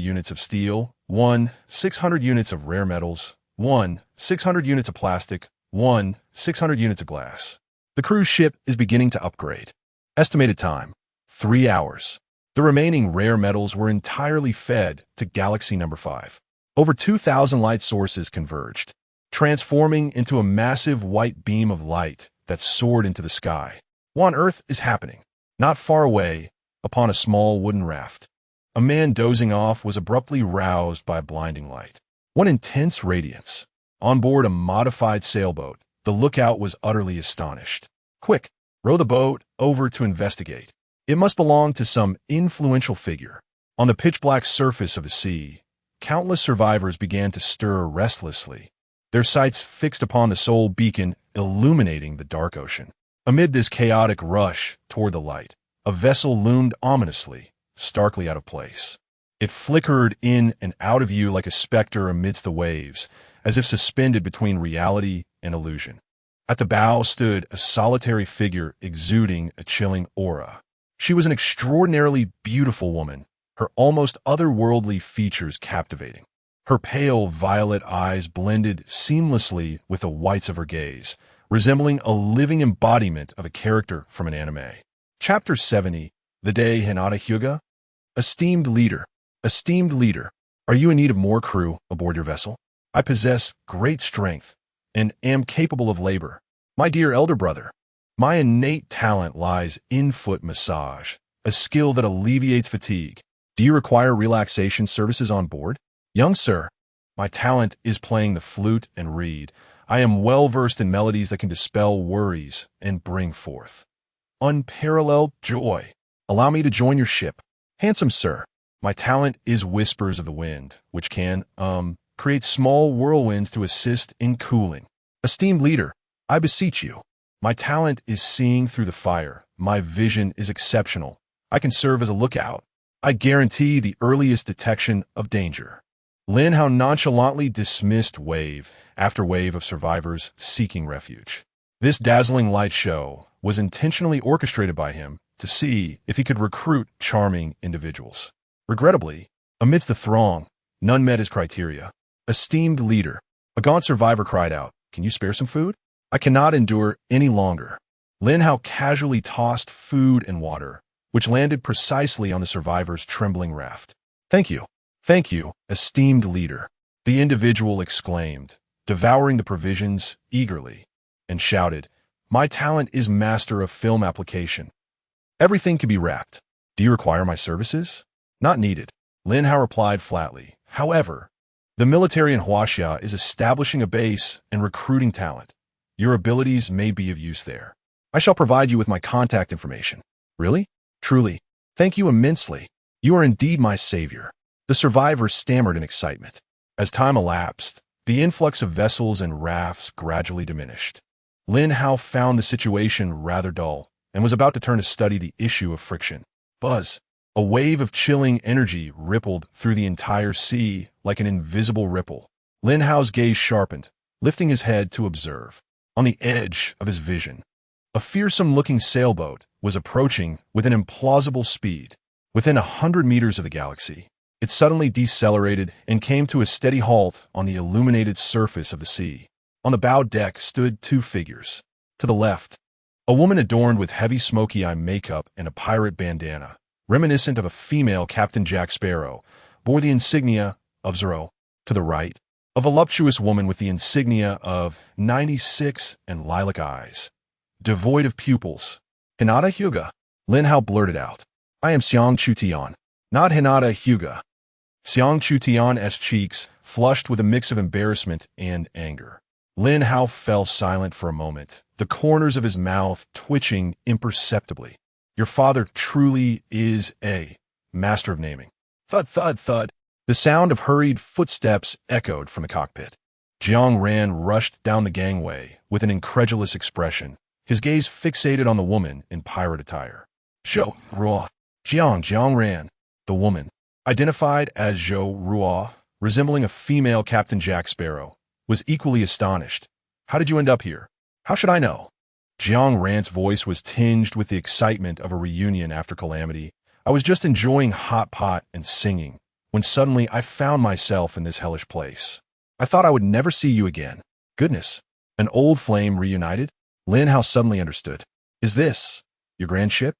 units of steel, 1,600 units of rare metals, 1,600 units of plastic, 1,600 units of glass. The cruise ship is beginning to upgrade. Estimated time: 3 hours. The remaining rare metals were entirely fed to Galaxy Number 5. Over 2,000 light sources converged, transforming into a massive white beam of light that soared into the sky. What on earth is happening? Not far away, upon a small wooden raft, a man dozing off was abruptly roused by a blinding light. What intense radiance! On board a modified sailboat, the lookout was utterly astonished. "Quick, row the boat over to investigate. It must belong to some influential figure." On the pitch-black surface of the sea, countless survivors began to stir restlessly, their sights fixed upon the sole beacon illuminating the dark ocean. Amid this chaotic rush toward the light, a vessel loomed ominously, starkly out of place. It flickered in and out of view like a specter amidst the waves, as if suspended between reality and illusion. At the bow stood a solitary figure exuding a chilling aura. She was an extraordinarily beautiful woman, her almost otherworldly features captivating. Her pale violet eyes blended seamlessly with the whites of her gaze, resembling a living embodiment of a character from an anime. Chapter 70, The Day Hinata Hyuga. Esteemed leader, are you in need of more crew aboard your vessel? I possess great strength and am capable of labor. My dear elder brother, my innate talent lies in foot massage, a skill that alleviates fatigue. Do you require relaxation services on board? Young sir, my talent is playing the flute and reed. I am well versed in melodies that can dispel worries and bring forth unparalleled joy. Allow me to join your ship. Handsome sir, my talent is whispers of the wind, which can, create small whirlwinds to assist in cooling. Esteemed leader, I beseech you. My talent is seeing through the fire. My vision is exceptional. I can serve as a lookout. I guarantee the earliest detection of danger. Lin Hao nonchalantly dismissed wave after wave of survivors seeking refuge. This dazzling light show was intentionally orchestrated by him to see if he could recruit charming individuals. Regrettably, amidst the throng, none met his criteria. Esteemed leader, A gaunt survivor cried out, "Can you spare some food? I cannot endure any longer." Lin Hao casually tossed food and water, which landed precisely on the survivor's trembling raft. Thank you, esteemed leader," the individual exclaimed, devouring the provisions eagerly, and shouted, "My talent is master of film application. Everything can be wrapped. Do you require my services?" "Not needed," Lin Hao replied flatly. "However, the military in Huaxia is establishing a base and recruiting talent. Your abilities may be of use there. I shall provide you with my contact information." "Really? Truly, thank you immensely. You are indeed my savior," the survivor stammered in excitement. As time elapsed, the influx of vessels and rafts gradually diminished. Lin Hao found the situation rather dull and was about to turn to study the issue of friction. Buzz! A wave of chilling energy rippled through the entire sea like an invisible ripple. Lin Hao's gaze sharpened, lifting his head to observe. On the edge of his vision, a fearsome-looking sailboat was approaching with an implausible speed. Within 100 meters of the galaxy, it suddenly decelerated and came to a steady halt on the illuminated surface of the sea. On the bow deck stood two figures. To the left, a woman adorned with heavy smoky-eye makeup and a pirate bandana, reminiscent of a female Captain Jack Sparrow, bore the insignia of Zero. To the right, a voluptuous woman with the insignia of 96 and lilac eyes, devoid of pupils. "Hinata Hyuga," Lin Hao blurted out. "I am Xiang Chutian, not Hinata Hyuga." Xiang Chutian's cheeks flushed with a mix of embarrassment and anger. Lin Hao fell silent for a moment, the corners of his mouth twitching imperceptibly. "Your father truly is a master of naming." Thud, thud, thud. The sound of hurried footsteps echoed from the cockpit. Jiang Ran rushed down the gangway with an incredulous expression, his gaze fixated on the woman in pirate attire. "Zhou Ruo." Jiang Ran, the woman, identified as Zhou Ruo, resembling a female Captain Jack Sparrow, was equally astonished. "How did you end up here?" "How should I know?" Jiang Ran's voice was tinged with the excitement of a reunion after calamity. "I was just enjoying hot pot and singing, when suddenly I found myself in this hellish place. I thought I would never see you again." "Goodness, an old flame reunited?" Lin Hao suddenly understood. "Is this your grand ship?"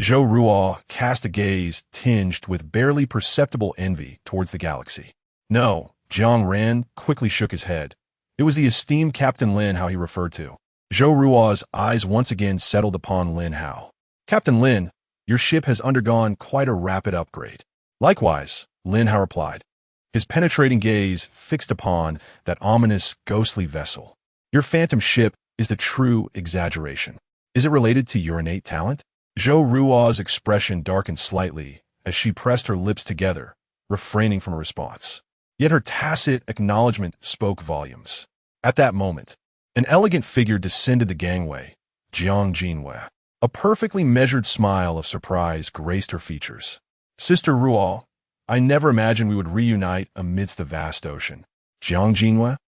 Zhou Ruo cast a gaze tinged with barely perceptible envy towards the galaxy. "No," Jiang Ran quickly shook his head. It was the esteemed Captain Lin Hao he referred to. Zhou Ruo's eyes once again settled upon Lin Hao. "Captain Lin, your ship has undergone quite a rapid upgrade." "Likewise," Lin Hao replied, his penetrating gaze fixed upon that ominous, ghostly vessel. "Your phantom ship is the true exaggeration. Is it related to your innate talent?" Zhou Ruo's expression darkened slightly as she pressed her lips together, refraining from a response. Yet her tacit acknowledgement spoke volumes. At that moment, an elegant figure descended the gangway, Jiang Jinwei. A perfectly measured smile of surprise graced her features. "Sister Ruo, I never imagined we would reunite amidst the vast ocean." "Jiang Jinwei?"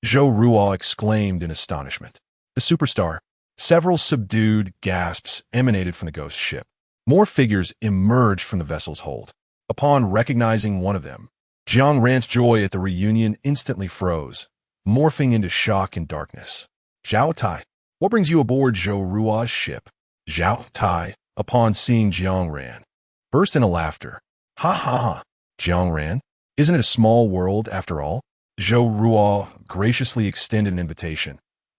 Zhou Ruo exclaimed in astonishment. "The superstar." Several subdued gasps emanated from the ghost ship. More figures emerged from the vessel's hold. Upon recognizing one of them, Jiang Ran's joy at the reunion instantly froze, morphing into shock and darkness. "Zhao Tai, what brings you aboard Zhou Ruo's ship?" Zhao Tai, upon seeing Jiang Ran, burst into laughter. "Ha ha ha, Jiang Ran, isn't it a small world after all?" Zhou Ruo graciously extended an invitation.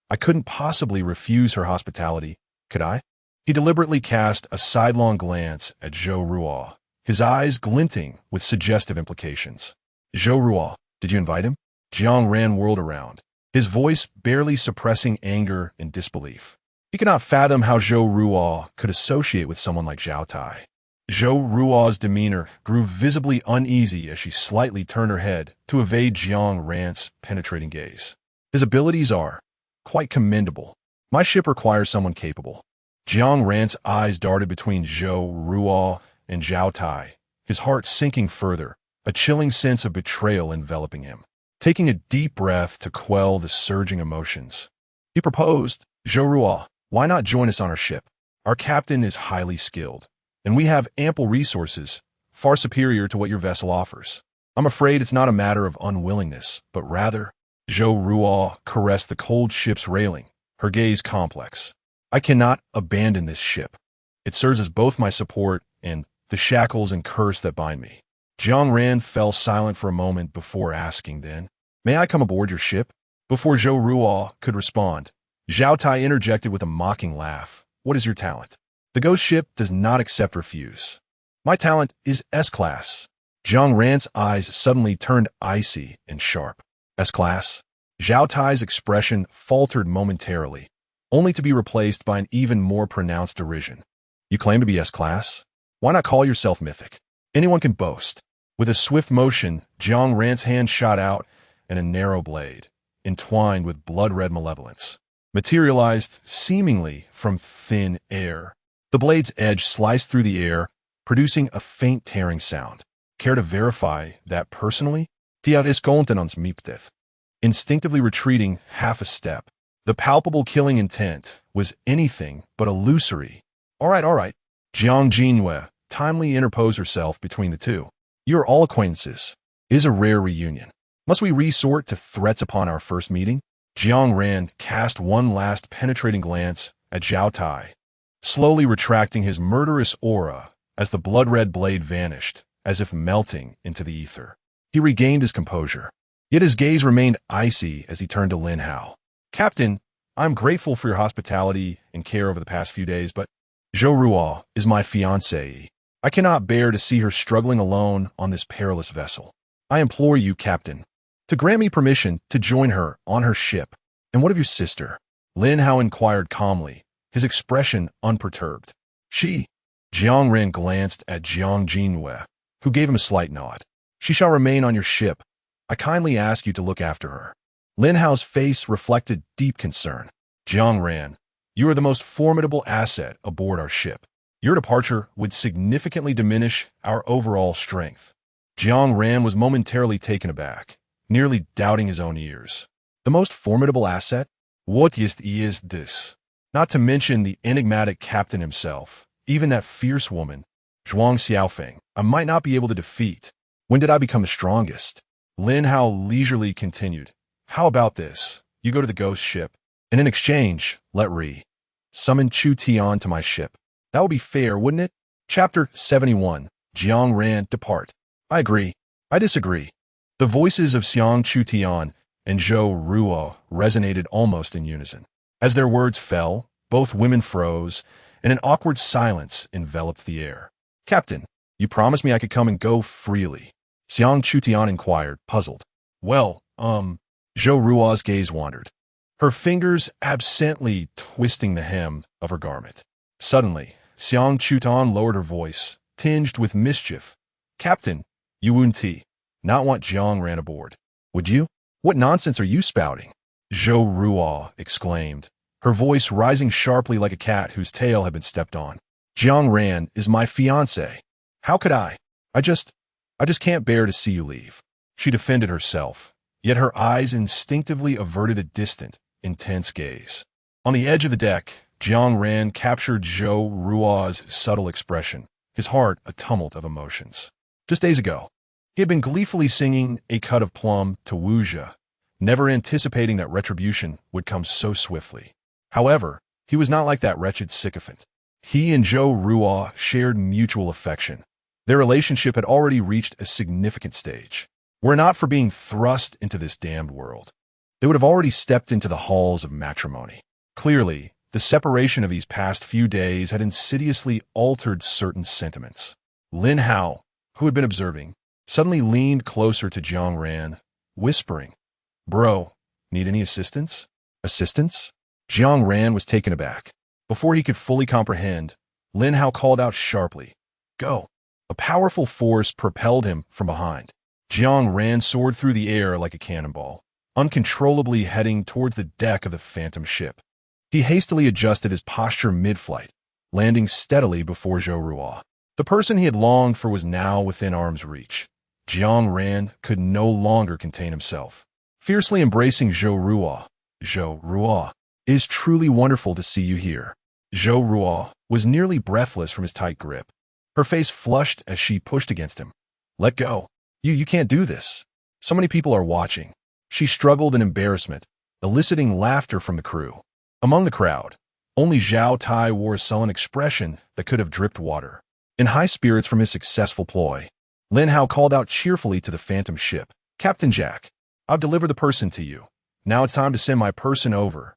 "I couldn't possibly refuse her hospitality, could I?" He deliberately cast a sidelong glance at Zhou Ruo, his eyes glinting with suggestive implications. "Zhou Ruo, did you invite him?" Jiang Ran whirled around, his voice barely suppressing anger and disbelief. He could not fathom how Zhou Ruo could associate with someone like Zhao Tai. Zhou Ruo's demeanor grew visibly uneasy as she slightly turned her head to evade Jiang Ran's penetrating gaze. "His abilities are quite commendable. My ship requires someone capable." Jiang Ran's eyes darted between Zhou Ruo and Zhao Tai, his heart sinking further, a chilling sense of betrayal enveloping him. Taking a deep breath to quell the surging emotions, he proposed, "Zhou Ruo, why not join us on our ship? Our captain is highly skilled, and we have ample resources, far superior to what your vessel offers. I'm afraid it's not a matter of unwillingness, but rather Zhou Ruo caressed the cold ship's railing, her gaze complex. I cannot abandon this ship. It serves as both my support and the shackles and curse that bind me. Jiang Ran fell silent for a moment before asking then, May I come aboard your ship? Before Zhou Ruo could respond, Zhao Tai interjected with a mocking laugh. What is your talent? The ghost ship does not accept refuse. My talent is S-Class. Jiang Ran's eyes suddenly turned icy and sharp. S-Class? Zhao Tai's expression faltered momentarily, only to be replaced by an even more pronounced derision. You claim to be S-Class? Why not call yourself mythic? Anyone can boast. With a swift motion, Jiang Ran's hand shot out, and a narrow blade, entwined with blood-red malevolence, materialized seemingly from thin air. The blade's edge sliced through the air, producing a faint tearing sound. Care to verify that personally? Tiat is contenance mipteth. Instinctively retreating half a step, the palpable killing intent was anything but illusory. All right. Jiang Jinhue timely interposed herself between the two. You're all acquaintances. It is a rare reunion. Must we resort to threats upon our first meeting? Jiang Ran cast one last penetrating glance at Zhao Tai, slowly retracting his murderous aura as the blood-red blade vanished, as if melting into the ether. He regained his composure, yet his gaze remained icy as he turned to Lin Hao. Captain, I'm grateful for your hospitality and care over the past few days, but Zhou Ruo is my fiancée. I cannot bear to see her struggling alone on this perilous vessel. I implore you, Captain, to grant me permission to join her on her ship. And what of your sister? Lin Hao inquired calmly, his expression unperturbed. She. Jiang Ran glanced at Jiang Jinhue, who gave him a slight nod. She shall remain on your ship. I kindly ask you to look after her. Lin Hao's face reflected deep concern. Jiang Ran, you are the most formidable asset aboard our ship. Your departure would significantly diminish our overall strength. Jiang Ran was momentarily taken aback, nearly doubting his own ears. The most formidable asset? What is this? Not to mention the enigmatic captain himself, even that fierce woman, Zhuang Xiaofeng, I might not be able to defeat. When did I become the strongest? Lin Hao leisurely continued. How about this? You go to the ghost ship, and in exchange, let summon Chu Tian to my ship. That would be fair, wouldn't it? Chapter 71. Jiang Ran depart. I agree. I disagree. The voices of Xiang Chu Tian and Zhou Ruo resonated almost in unison. As their words fell, both women froze, and an awkward silence enveloped the air. Captain, you promised me I could come and go freely. Xiang Chu Tian inquired, puzzled. Well, Zhou Ruo's gaze wandered, her fingers absently twisting the hem of her garment. Suddenly, Xiang Chu Tian lowered her voice, tinged with mischief. Captain, you wouldn't not want Jiang Ran aboard, would you? What nonsense are you spouting? Zhou Ruo exclaimed, her voice rising sharply like a cat whose tail had been stepped on. Jiang Ran is my fiancé. How could I? I just can't bear to see you leave. She defended herself, yet her eyes instinctively averted a distant, intense gaze. On the edge of the deck, Jiang Ran captured Zhou Ruo's subtle expression, his heart a tumult of emotions. Just days ago, he had been gleefully singing A Cut of Plum to Wuxia, never anticipating that retribution would come so swiftly. However, he was not like that wretched sycophant. He and Zhou Ruo shared mutual affection. Their relationship had already reached a significant stage. Were it not for being thrust into this damned world, they would have already stepped into the halls of matrimony. Clearly, the separation of these past few days had insidiously altered certain sentiments. Lin Hao, who had been observing, suddenly leaned closer to Jiang Ran, whispering, Bro, need any assistance? Assistance? Jiang Ran was taken aback. Before he could fully comprehend, Lin Hao called out sharply, Go! A powerful force propelled him from behind. Jiang Ran soared through the air like a cannonball, uncontrollably heading towards the deck of the phantom ship. He hastily adjusted his posture mid-flight, landing steadily before Zhou Ruo. The person he had longed for was now within arm's reach. Jiang Ran could no longer contain himself. Fiercely embracing Zhou Ruo, it is truly wonderful to see you here. Zhou Ruo was nearly breathless from his tight grip. Her face flushed as she pushed against him. Let go. You can't do this. So many people are watching. She struggled in embarrassment, eliciting laughter from the crew. Among the crowd, only Zhao Tai wore a sullen expression that could have dripped water. In high spirits from his successful ploy, Lin Hao called out cheerfully to the phantom ship, "Captain Jack, I've delivered the person to you. Now it's time to send my person over."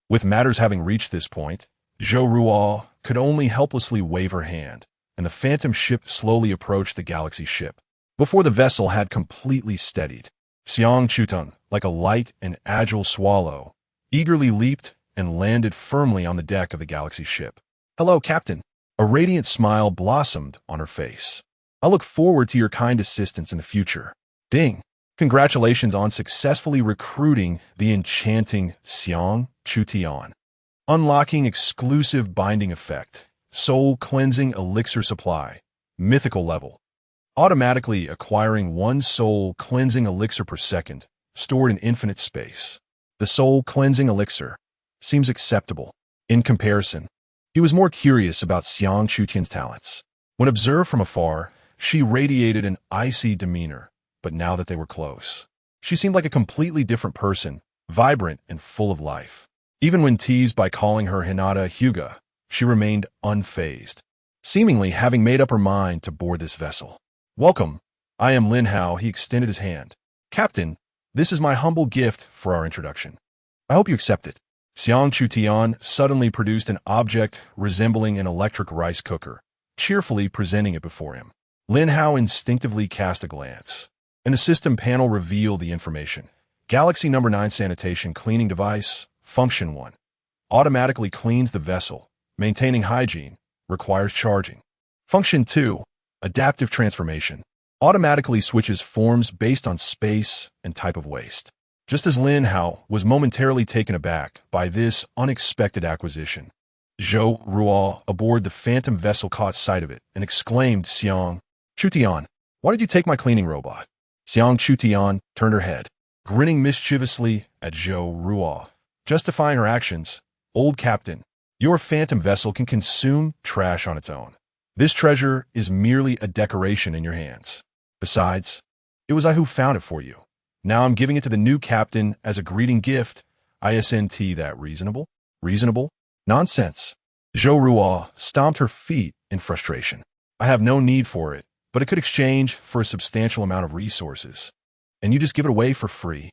With matters having reached this point, Zhou Ruo could only helplessly wave her hand, and the phantom ship slowly approached the galaxy ship. Before the vessel had completely steadied, Xiang Chutun, like a light and agile swallow, eagerly leaped and landed firmly on the deck of the galaxy ship. "Hello, Captain." A radiant smile blossomed on her face. "I look forward to your kind assistance in the future." Ding! Congratulations on successfully recruiting the enchanting Xiang Chutian. Unlocking exclusive binding effect. Soul cleansing elixir supply. Mythical level. Automatically acquiring one soul cleansing elixir per second, stored in infinite space. The soul cleansing elixir seems acceptable. In comparison, he was more curious about Xiang Chutian's talents. When observed from afar, she radiated an icy demeanor, but now that they were close, she seemed like a completely different person, vibrant and full of life. Even when teased by calling her Hinata Hyuga, she remained unfazed, seemingly having made up her mind to board this vessel. "Welcome. I am Lin Hao." He extended his hand. "Captain, this is my humble gift for our introduction. I hope you accept it." Xiang Chutian suddenly produced an object resembling an electric rice cooker, cheerfully presenting it before him. Lin Hao instinctively cast a glance, and the system panel revealed the information. Galaxy number 9 sanitation cleaning device, function 1. Automatically cleans the vessel, maintaining hygiene, requires charging. Function 2. Adaptive transformation. Automatically switches forms based on space and type of waste. Just as Lin Hao was momentarily taken aback by this unexpected acquisition, Zhou Ruo aboard the phantom vessel caught sight of it and exclaimed, "Xiang Chutian, why did you take my cleaning robot?" Xiang Chutian turned her head, grinning mischievously at Zhou Ruo, justifying her actions. "Old captain, your phantom vessel can consume trash on its own. This treasure is merely a decoration in your hands. Besides, it was I who found it for you. Now I'm giving it to the new captain as a greeting gift. Isn't that reasonable?" "Reasonable? Nonsense." Zhou Ruo stomped her feet in frustration. "I have no need for it, but it could exchange for a substantial amount of resources. And you just give it away for free?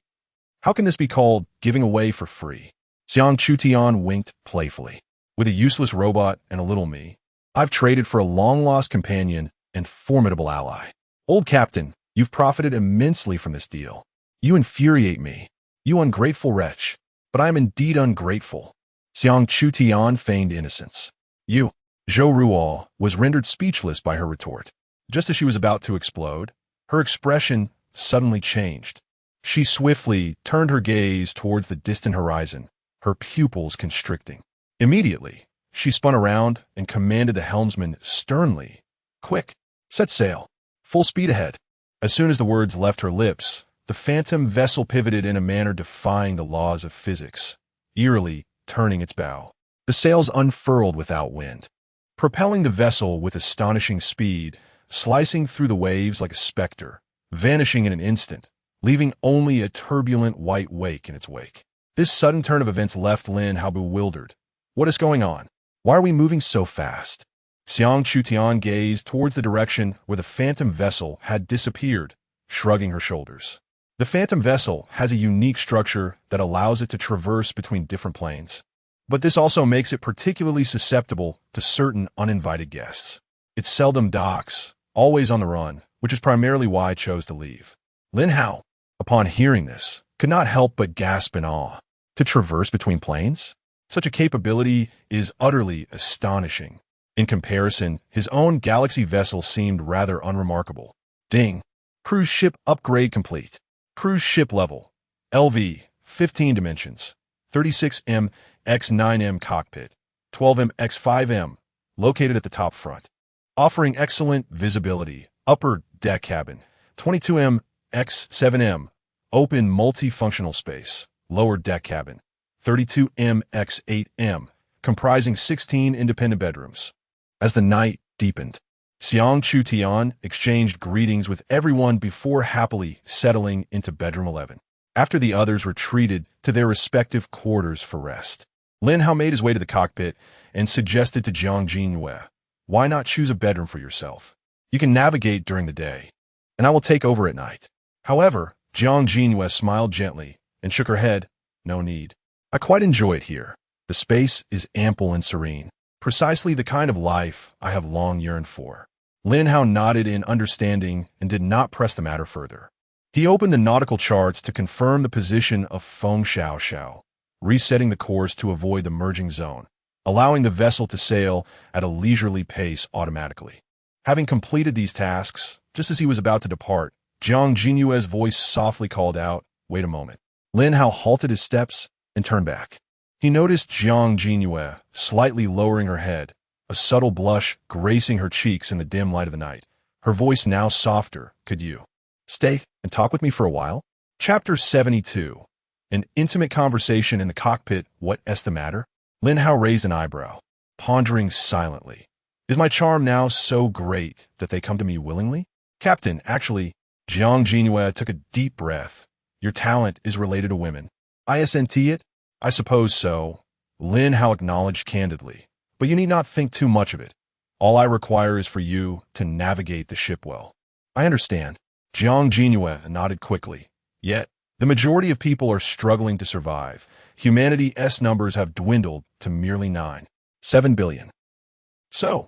How can this be called giving away for free?" Xiang Chutian winked playfully. "With a useless robot and a little me, I've traded for a long-lost companion and formidable ally. Old captain, you've profited immensely from this deal. You infuriate me, you ungrateful wretch. But I am indeed ungrateful." Xiang Chutian feigned innocence. "You." Zhou Ruo was rendered speechless by her retort. Just as she was about to explode, her expression suddenly changed. She swiftly turned her gaze towards the distant horizon, her pupils constricting. Immediately, she spun around and commanded the helmsman sternly, "Quick, set sail. Full speed ahead." As soon as the words left her lips, the phantom vessel pivoted in a manner defying the laws of physics, eerily turning its bow. The sails unfurled without wind, propelling the vessel with astonishing speed, slicing through the waves like a specter, vanishing in an instant, leaving only a turbulent white wake in its wake. This sudden turn of events left Lin Hao bewildered. What is going on? Why are we moving so fast? Xiang Chutian gazed towards the direction where the phantom vessel had disappeared, shrugging her shoulders. The phantom vessel has a unique structure that allows it to traverse between different planes. But this also makes it particularly susceptible to certain uninvited guests. It seldom docks, always on the run, which is primarily why I chose to leave. Lin Hao, upon hearing this, could not help but gasp in awe. To traverse between planes? Such a capability is utterly astonishing. In comparison, his own galaxy vessel seemed rather unremarkable. Ding! Cruise ship upgrade complete. Cruise ship level. LV, 15 dimensions. 36M x 9M cockpit. 12M x 5M, located at the top front. Offering excellent visibility. Upper deck cabin. 22M x 7M, open multifunctional space. Lower deck cabin. 32M x 8M, comprising 16 independent bedrooms. As the night deepened, Xiang Chutian exchanged greetings with everyone before happily settling into bedroom 11. after the others retreated to their respective quarters for rest. Lin Hao made his way to the cockpit and suggested to Jiang Jingyue, "Why not choose a bedroom for yourself? You can navigate during the day, and I will take over at night." However, Jiang Jingyue smiled gently and shook her head. "No need. I quite enjoy it here. The space is ample and serene, precisely the kind of life I have long yearned for." Lin Hao nodded in understanding and did not press the matter further. He opened the nautical charts to confirm the position of Feng Xiao, resetting the course to avoid the merging zone, allowing the vessel to sail at a leisurely pace automatically. Having completed these tasks, just as he was about to depart, Jiang Jinyue's voice softly called out, "Wait a moment." Lin Hao halted his steps and turned back. He noticed Jiang Jinyue slightly lowering her head, a subtle blush gracing her cheeks in the dim light of the night. Her voice now softer. "Could you stay and talk with me for a while?" Chapter 72. An intimate conversation in the cockpit. "What's the matter?" Lin Hao raised an eyebrow, pondering silently. "Is my charm now so great that they come to me willingly?" "Captain, actually," Jiang Jinyue took a deep breath. "Your talent is related to women." "Isn't it?" "I suppose so," Lin Hao acknowledged candidly. "But you need not think too much of it. All I require is for you to navigate the ship well." "I understand." Jiang Jinyue nodded quickly. "Yet, the majority of people are struggling to survive. Humanity's numbers have dwindled to merely 9.7 billion. So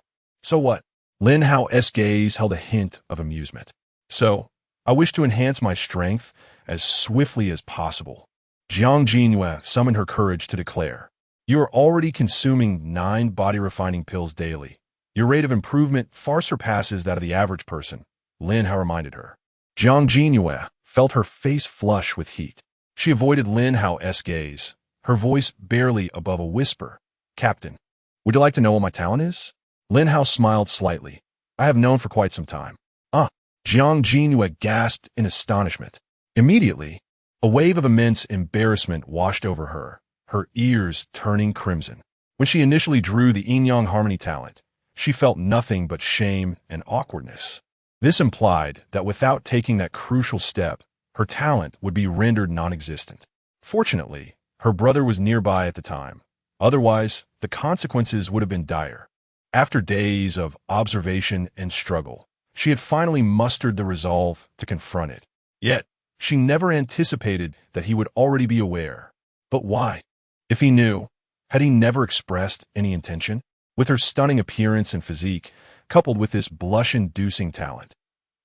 what?" Lin Hao's gaze held a hint of amusement. "So, I wish to enhance my strength as swiftly as possible." Jiang Jinyue summoned her courage to declare. "You are already consuming 9 body-refining pills daily. Your rate of improvement far surpasses that of the average person," Lin Hao reminded her. Jiang Jinyue felt her face flush with heat. She avoided Lin Hao's gaze, her voice barely above a whisper. "Captain, would you like to know what my talent is?" Lin Hao smiled slightly. "I have known for quite some time." "Ah!" Jiang Jinyue gasped in astonishment. Immediately, a wave of immense embarrassment washed over her, her ears turning crimson. When she initially drew the yin-yang harmony talent, she felt nothing but shame and awkwardness. This implied that without taking that crucial step, her talent would be rendered non-existent. Fortunately, her brother was nearby at the time. Otherwise, the consequences would have been dire. After days of observation and struggle, she had finally mustered the resolve to confront it. Yet, she never anticipated that he would already be aware. But why? If he knew, had he never expressed any intention? With her stunning appearance and physique, coupled with this blush-inducing talent,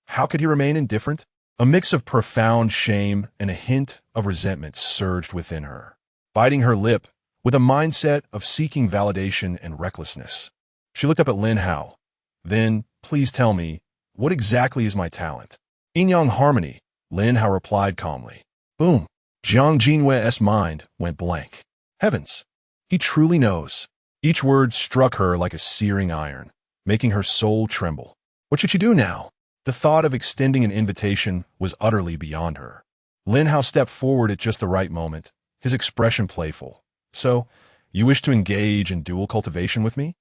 how could he remain indifferent? A mix of profound shame and a hint of resentment surged within her, biting her lip with a mindset of seeking validation and recklessness. She looked up at Lin Hao. "Then, please tell me, what exactly is my talent?" "Yin-yang harmony," Lin Hao replied calmly. Boom! Jiang Jinyue's mind went blank. Heavens! He truly knows. Each word struck her like a searing iron, making her soul tremble. What should she do now? The thought of extending an invitation was utterly beyond her. Lin Hao stepped forward at just the right moment, his expression playful. "So, you wish to engage in dual cultivation with me?"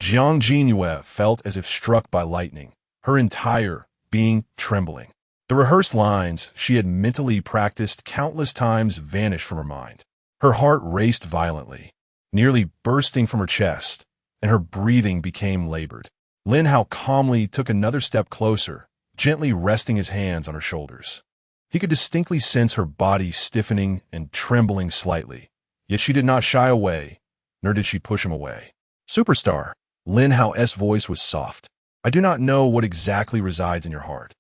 Jiang Jinyue felt as if struck by lightning, her entire being trembling. The rehearsed lines she had mentally practiced countless times vanished from her mind. Her heart raced violently, nearly bursting from her chest, and her breathing became labored. Lin Hao calmly took another step closer, gently resting his hands on her shoulders. He could distinctly sense her body stiffening and trembling slightly, yet she did not shy away, nor did she push him away. "Superstar," Lin Hao's voice was soft. "I do not know what exactly resides in your heart.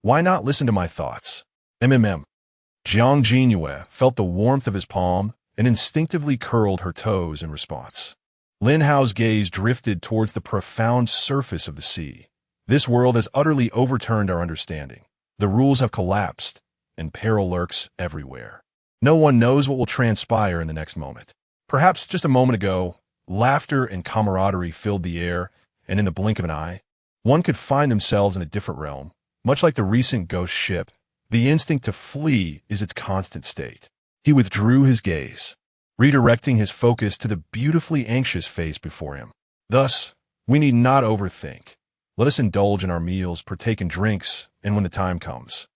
Why not listen to my thoughts?" Jiang Jinyue felt the warmth of his palm and instinctively curled her toes in response. Lin Hao's gaze drifted towards the profound surface of the sea. This world has utterly overturned our understanding. The rules have collapsed, and peril lurks everywhere. No one knows what will transpire in the next moment. Perhaps just a moment ago, laughter and camaraderie filled the air, and in the blink of an eye, one could find themselves in a different realm. Much like the recent ghost ship, the instinct to flee is its constant state. He withdrew his gaze, redirecting his focus to the beautifully anxious face before him. Thus, we need not overthink. Let us indulge in our meals, partake in drinks, and when the time comes,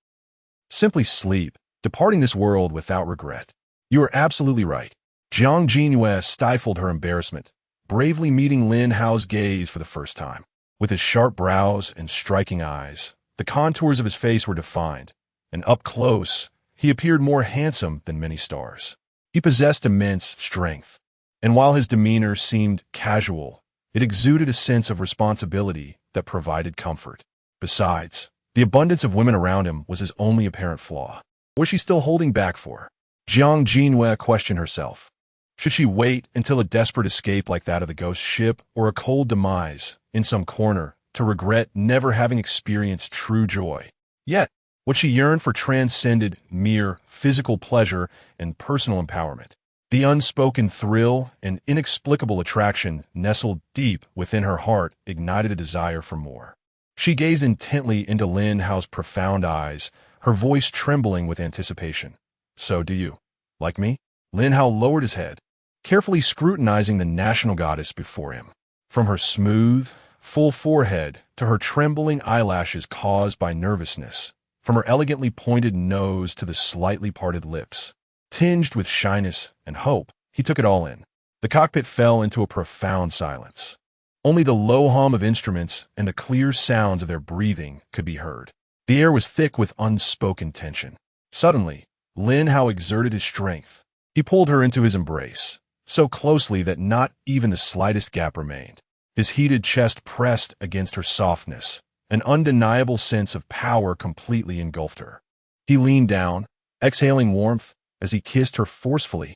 simply sleep. departing this world without regret. You are absolutely right. Jiang Jinhue stifled her embarrassment, bravely meeting Lin Hao's gaze for the first time. With his sharp brows and striking eyes, the contours of his face were defined, and up close, he appeared more handsome than many stars. He possessed immense strength, and while his demeanor seemed casual, it exuded a sense of responsibility that provided comfort. Besides, the abundance of women around him was his only apparent flaw. Was she still holding back for? Jiang Jinhue questioned herself. Should she wait until a desperate escape like that of the ghost ship or a cold demise in some corner to regret never having experienced true joy? Yet, what she yearned for transcended mere physical pleasure and personal empowerment. The unspoken thrill and inexplicable attraction nestled deep within her heart ignited a desire for more. She gazed intently into Lin Hao's profound eyes, her voice trembling with anticipation. So do you, like me? Lin Hao lowered his head, carefully scrutinizing the national goddess before him. From her smooth, full forehead to her trembling eyelashes caused by nervousness, from her elegantly pointed nose to the slightly parted lips, tinged with shyness and hope, he took it all in. The cockpit fell into a profound silence. Only the low hum of instruments and the clear sounds of their breathing could be heard. The air was thick with unspoken tension. Suddenly, Lin Hao exerted his strength. He pulled her into his embrace, so closely that not even the slightest gap remained. His heated chest pressed against her softness. An undeniable sense of power completely engulfed her. He leaned down, exhaling warmth as he kissed her forcefully.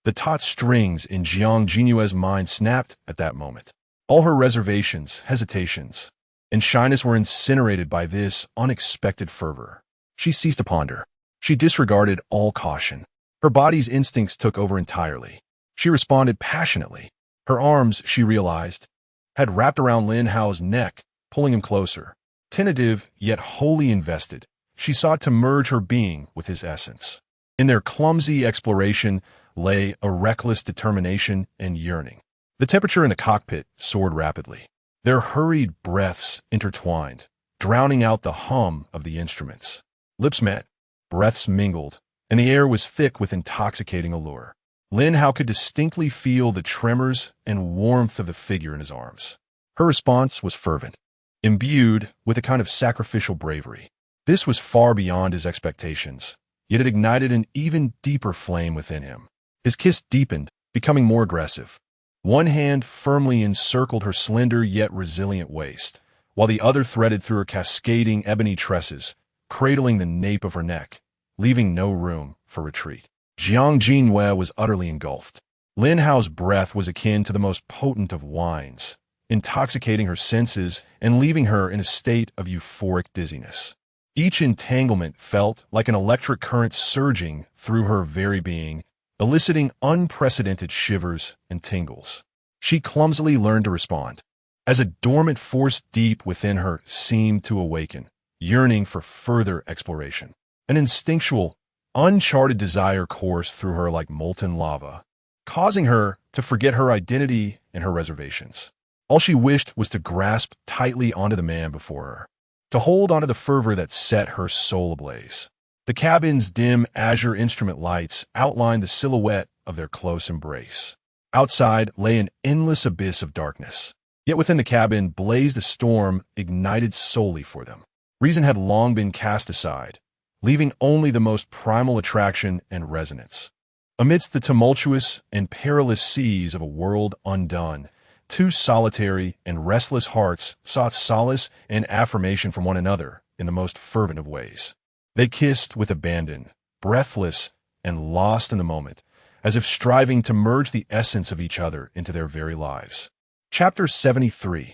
The taut strings in Jiang Jinue's mind snapped at that moment. All her reservations, hesitations, and shyness were incinerated by this unexpected fervor. She ceased to ponder. She disregarded all caution. Her body's instincts took over entirely. She responded passionately. Her arms, she realized, had wrapped around Lin Hao's neck, pulling him closer. Tentative, yet wholly invested, she sought to merge her being with his essence. In their clumsy exploration lay a reckless determination and yearning. The temperature in the cockpit soared rapidly. Their hurried breaths intertwined, drowning out the hum of the instruments. Lips met, breaths mingled, and the air was thick with intoxicating allure. Lin Hao could distinctly feel the tremors and warmth of the figure in his arms. Her response was fervent, imbued with a kind of sacrificial bravery. This was far beyond his expectations, yet it ignited an even deeper flame within him. His kiss deepened, becoming more aggressive. One hand firmly encircled her slender yet resilient waist, while the other threaded through her cascading ebony tresses, cradling the nape of her neck, leaving no room for retreat. Jiang Jinhue was utterly engulfed. Lin Hao's breath was akin to the most potent of wines, intoxicating her senses and leaving her in a state of euphoric dizziness. Each entanglement felt like an electric current surging through her very being, eliciting unprecedented shivers and tingles. She clumsily learned to respond, as a dormant force deep within her seemed to awaken, yearning for further exploration. An instinctual, uncharted desire coursed through her like molten lava, causing her to forget her identity and her reservations. All she wished was to grasp tightly onto the man before her, to hold onto the fervor that set her soul ablaze. The cabin's dim azure instrument lights outlined the silhouette of their close embrace. Outside lay an endless abyss of darkness, yet within the cabin blazed a storm ignited solely for them. Reason had long been cast aside, leaving only the most primal attraction and resonance. Amidst the tumultuous and perilous seas of a world undone, two solitary and restless hearts sought solace and affirmation from one another in the most fervent of ways. They kissed with abandon, breathless and lost in the moment, as if striving to merge the essence of each other into their very lives. Chapter 73.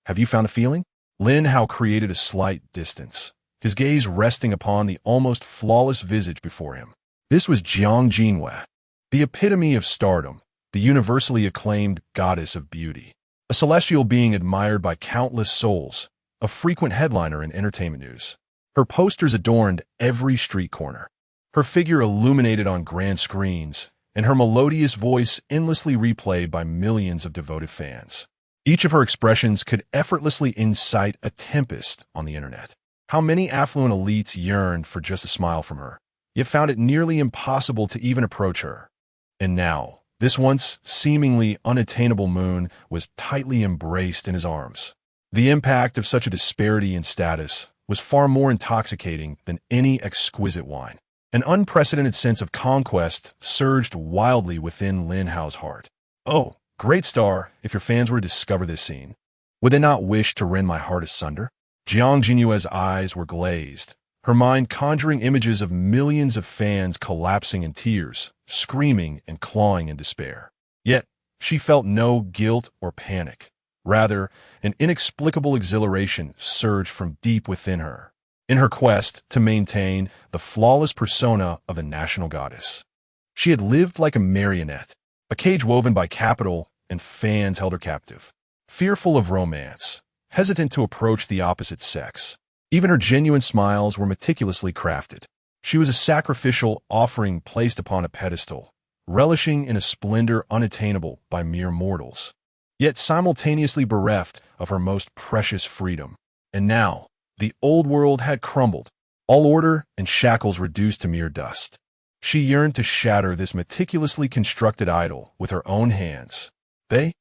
Have you found a feeling? Lin Hao created a slight distance, his gaze resting upon the almost flawless visage before him. This was Jiang Jinhue, the epitome of stardom, the universally acclaimed goddess of beauty, a celestial being admired by countless souls, a frequent headliner in entertainment news. Her posters adorned every street corner, her figure illuminated on grand screens, and her melodious voice endlessly replayed by millions of devoted fans. Each of her expressions could effortlessly incite a tempest on the internet. How many affluent elites yearned for just a smile from her, yet found it nearly impossible to even approach her. And now, this once seemingly unattainable moon was tightly embraced in his arms. The impact of such a disparity in status was far more intoxicating than any exquisite wine. An unprecedented sense of conquest surged wildly within Lin Hao's heart. Oh, great star, if your fans were to discover this scene, would they not wish to rend my heart asunder? Jiang Jinyue's eyes were glazed, her mind conjuring images of millions of fans collapsing in tears, screaming and clawing in despair. Yet, she felt no guilt or panic. Rather, an inexplicable exhilaration surged from deep within her, in her quest to maintain the flawless persona of a national goddess. She had lived like a marionette, a cage woven by capital, and fans held her captive. Fearful of romance, hesitant to approach the opposite sex. Even her genuine smiles were meticulously crafted. She was a sacrificial offering placed upon a pedestal, relishing in a splendor unattainable by mere mortals, yet simultaneously bereft of her most precious freedom. And now, the old world had crumbled, all order and shackles reduced to mere dust. She yearned to shatter this meticulously constructed idol with her own hands. Jiang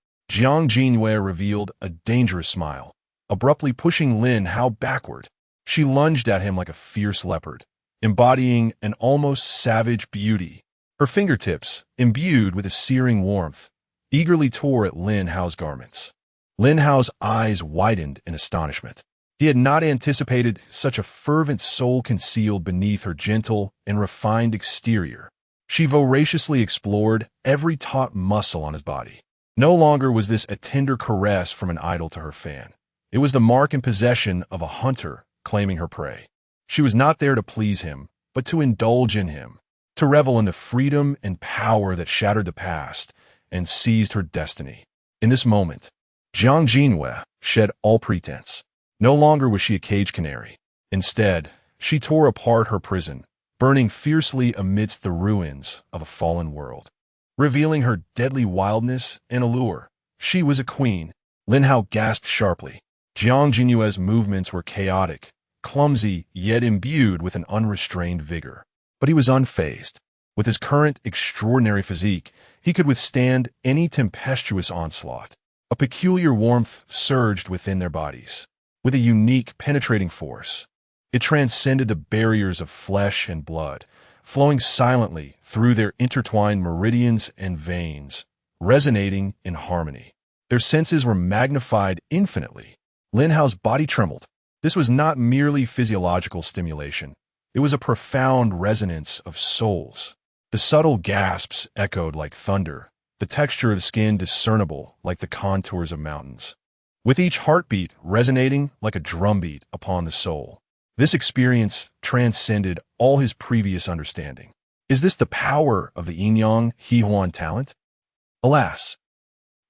Jinyue revealed a dangerous smile, abruptly pushing Lin Hao backward. She lunged at him like a fierce leopard, embodying an almost savage beauty. Her fingertips, imbued with a searing warmth, eagerly tore at Lin Hao's garments. Lin Hao's eyes widened in astonishment. He had not anticipated such a fervent soul concealed beneath her gentle and refined exterior. She voraciously explored every taut muscle on his body. No longer was this a tender caress from an idol to her fan. It was the mark and possession of a hunter claiming her prey. She was not there to please him, but to indulge in him, to revel in the freedom and power that shattered the past and seized her destiny. In this moment, Jiang Jinyue shed all pretense. No longer was she a cage canary. Instead, she tore apart her prison, burning fiercely amidst the ruins of a fallen world. Revealing her deadly wildness and allure, she was a queen. Lin Hao gasped sharply. Jiang Jinyue's movements were chaotic, clumsy, yet imbued with an unrestrained vigor. But he was unfazed. With his current extraordinary physique, he could withstand any tempestuous onslaught. A peculiar warmth surged within their bodies, with a unique, penetrating force. It transcended the barriers of flesh and blood, flowing silently through their intertwined meridians and veins, resonating in harmony. Their senses were magnified infinitely. Lin Hao's body trembled. This was not merely physiological stimulation. It was a profound resonance of souls. The subtle gasps echoed like thunder, the texture of the skin discernible like the contours of mountains, with each heartbeat resonating like a drumbeat upon the soul. This experience transcended all his previous understanding. Is this the power of the yin-yang He-Huan talent? Alas,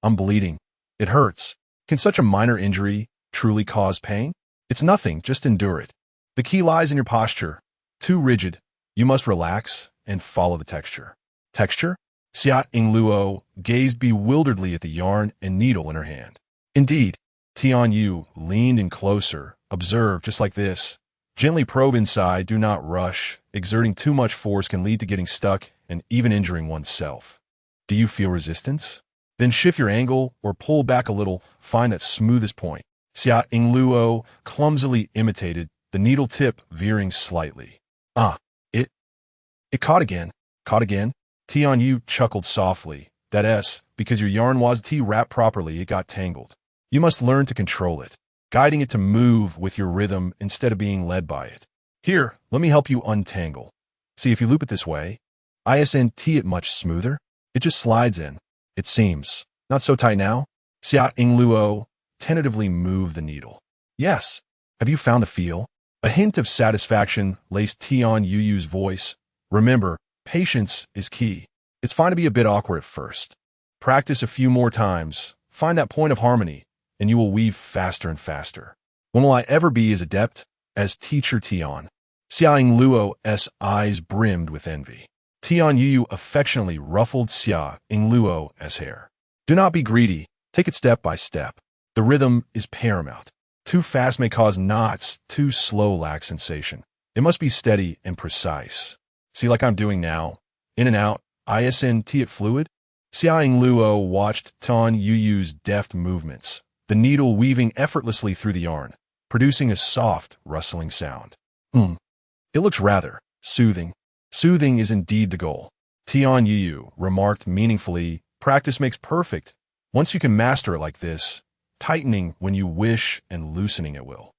I'm bleeding. It hurts. Can such a minor injury truly cause pain? It's nothing, just endure it. The key lies in your posture. Too rigid, you must relax and follow the texture. Texture? Xia Yingluo gazed bewilderedly at the yarn and needle in her hand. Indeed, Tian Yu leaned in closer, observed just like this. Gently probe inside, do not rush. Exerting too much force can lead to getting stuck and even injuring oneself. Do you feel resistance? Then shift your angle or pull back a little, find that smoothest point. Xia Yingluo clumsily imitated, the needle tip veering slightly. It caught again. Caught again? Tian Yu chuckled softly. That S, because your yarn was wrapped properly, it got tangled. You must learn to control it, guiding it to move with your rhythm instead of being led by it. Here, let me help you untangle. See, if you loop it this way, isn't it much smoother? It just slides in. It seems. Not so tight now? Xia Yingluo tentatively moved the needle. Yes. Have you found the feel? A hint of satisfaction laced Tian Yu's voice. Remember, patience is key. It's fine to be a bit awkward at first. Practice a few more times, find that point of harmony, and you will weave faster and faster. When will I ever be as adept as teacher Tian? Xia Yingluo's eyes brimmed with envy. Tian Yu affectionately ruffled Xia Yingluo's hair. Do not be greedy. Take it step by step. The rhythm is paramount. Too fast may cause knots, too slow lacks sensation. It must be steady and precise. See, like I'm doing now. In and out, ISNT it fluid? Xiaoying Luo watched Tan Yuyu's deft movements, the needle weaving effortlessly through the yarn, producing a soft, rustling sound. It looks rather soothing. Soothing is indeed the goal. Tian Yuyu remarked meaningfully, practice makes perfect. Once you can master it like this, tightening when you wish and loosening at will.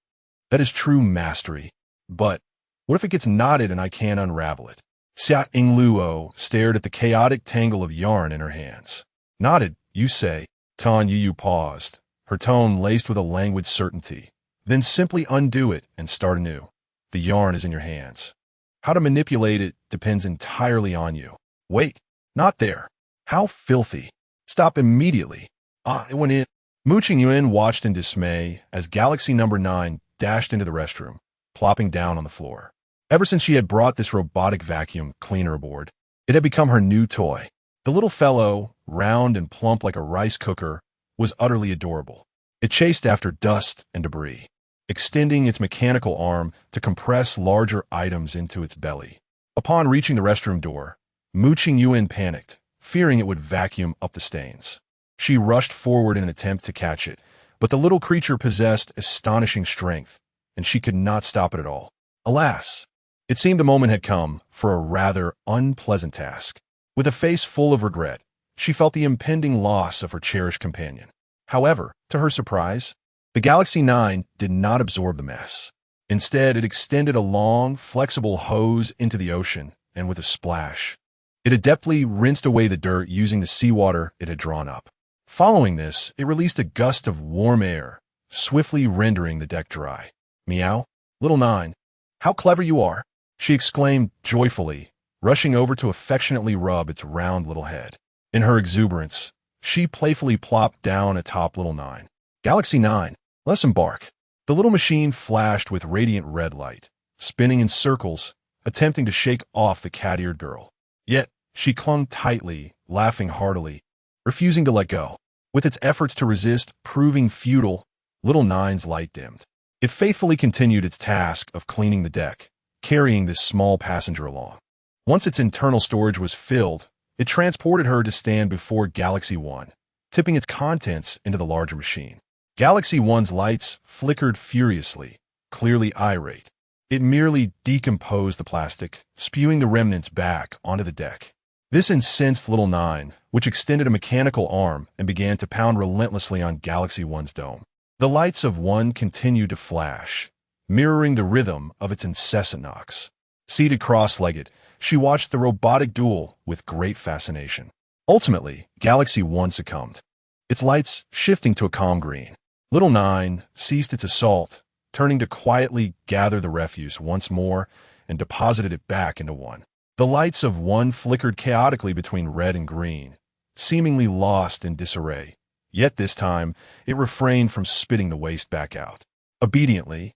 That is true mastery. But what if it gets knotted and I can't unravel it? Xia Ingluo stared at the chaotic tangle of yarn in her hands. Knotted, you say? Tan Yuyu paused, her tone laced with a languid certainty. Then simply undo it and start anew. The yarn is in your hands. How to manipulate it depends entirely on you. Wait, not there. How filthy. Stop immediately. It went in. Mu Qingyuan watched in dismay as Galaxy number 9 dashed into the restroom, plopping down on the floor. Ever since she had brought this robotic vacuum cleaner aboard, it had become her new toy. The little fellow, round and plump like a rice cooker, was utterly adorable. It chased after dust and debris, extending its mechanical arm to compress larger items into its belly. Upon reaching the restroom door, Mu Qingyuan panicked, fearing it would vacuum up the stains. She rushed forward in an attempt to catch it, but the little creature possessed astonishing strength, and she could not stop it at all. Alas! It seemed the moment had come for a rather unpleasant task. With a face full of regret, she felt the impending loss of her cherished companion. However, to her surprise, the Galaxy 9 did not absorb the mess. Instead, it extended a long, flexible hose into the ocean, and with a splash, it adeptly rinsed away the dirt using the seawater it had drawn up. Following this, it released a gust of warm air, swiftly rendering the deck dry. Meow, little 9, how clever you are, she exclaimed joyfully, rushing over to affectionately rub its round little head. In her exuberance, she playfully plopped down atop little 9. Galaxy 9, let's embark. The little machine flashed with radiant red light, spinning in circles, attempting to shake off the cat-eared girl. Yet, she clung tightly, laughing heartily, refusing to let go. With its efforts to resist proving futile, little 9's light dimmed. It faithfully continued its task of cleaning the deck, carrying this small passenger along. Once its internal storage was filled, it transported her to stand before Galaxy 1, tipping its contents into the larger machine. Galaxy 1's lights flickered furiously, clearly irate. It merely decomposed the plastic, spewing the remnants back onto the deck. This incensed little 9, which extended a mechanical arm and began to pound relentlessly on Galaxy 1's dome. The lights of 1 continued to flash, mirroring the rhythm of its incessant knocks. Seated cross-legged, she watched the robotic duel with great fascination. Ultimately, Galaxy 1 succumbed, its lights shifting to a calm green. Little 9 ceased its assault, turning to quietly gather the refuse once more and deposited it back into 1. The lights of 1 flickered chaotically between red and green, seemingly lost in disarray. Yet this time, it refrained from spitting the waste back out. Obediently,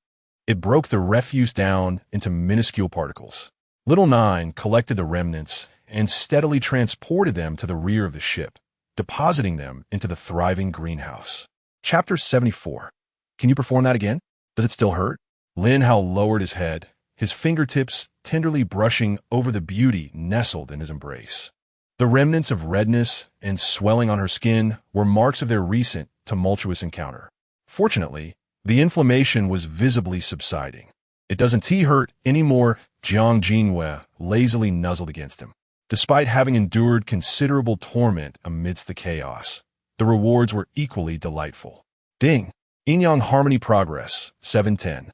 it broke the refuse down into minuscule particles. Little 9 collected the remnants and steadily transported them to the rear of the ship, depositing them into the thriving greenhouse. Chapter 74. Can you perform that again? Does it still hurt? Lin Hao lowered his head, his fingertips tenderly brushing over the beauty nestled in his embrace. The remnants of redness and swelling on her skin were marks of their recent, tumultuous encounter. Fortunately, the inflammation was visibly subsiding. It doesn't hurt anymore, Jiang Jinhua lazily nuzzled against him. Despite having endured considerable torment amidst the chaos, the rewards were equally delightful. Ding! Yin-Yang Harmony Progress, 710.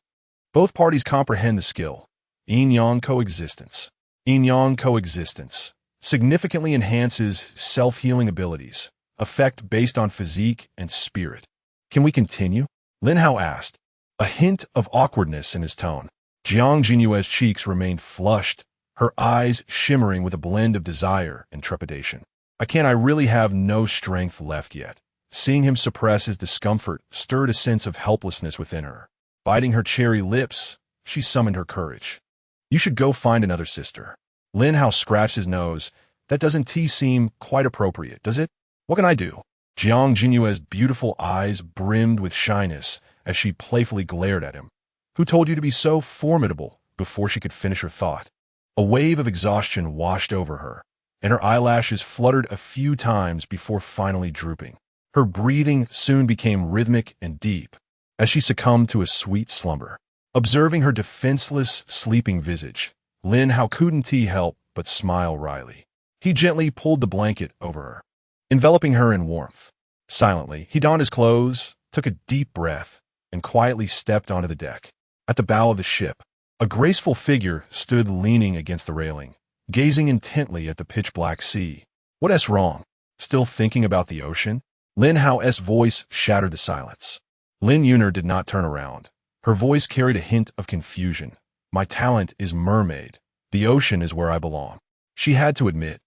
Both parties comprehend the skill. Yin-Yang Coexistence. Yin-Yang Coexistence significantly enhances self-healing abilities, effect based on physique and spirit. Can we continue? Lin Hao asked, a hint of awkwardness in his tone. Jiang Jinyue's cheeks remained flushed, her eyes shimmering with a blend of desire and trepidation. I really have no strength left yet. Seeing him suppress his discomfort stirred a sense of helplessness within her. Biting her cherry lips, she summoned her courage. You should go find another sister. Lin Hao scratched his nose. That doesn't seem quite appropriate, does it? What can I do? Jiang Jinyue's beautiful eyes brimmed with shyness as she playfully glared at him. Who told you to be so formidable? Before she could finish her thought, A wave of exhaustion washed over her, and her eyelashes fluttered a few times before finally drooping. Her breathing soon became rhythmic and deep, as she succumbed to a sweet slumber. Observing her defenseless, sleeping visage, Lin Hao couldn't help but smile wryly. He gently pulled the blanket over her, enveloping her in warmth. Silently, he donned his clothes, took a deep breath, and quietly stepped onto the deck. At the bow of the ship, a graceful figure stood leaning against the railing, gazing intently at the pitch-black sea. "What's wrong? Still thinking about the ocean?" Lin Hao's voice shattered the silence. Lin Yuner did not turn around. Her voice carried a hint of confusion. "My talent is mermaid. The ocean is where I belong," she had to admit.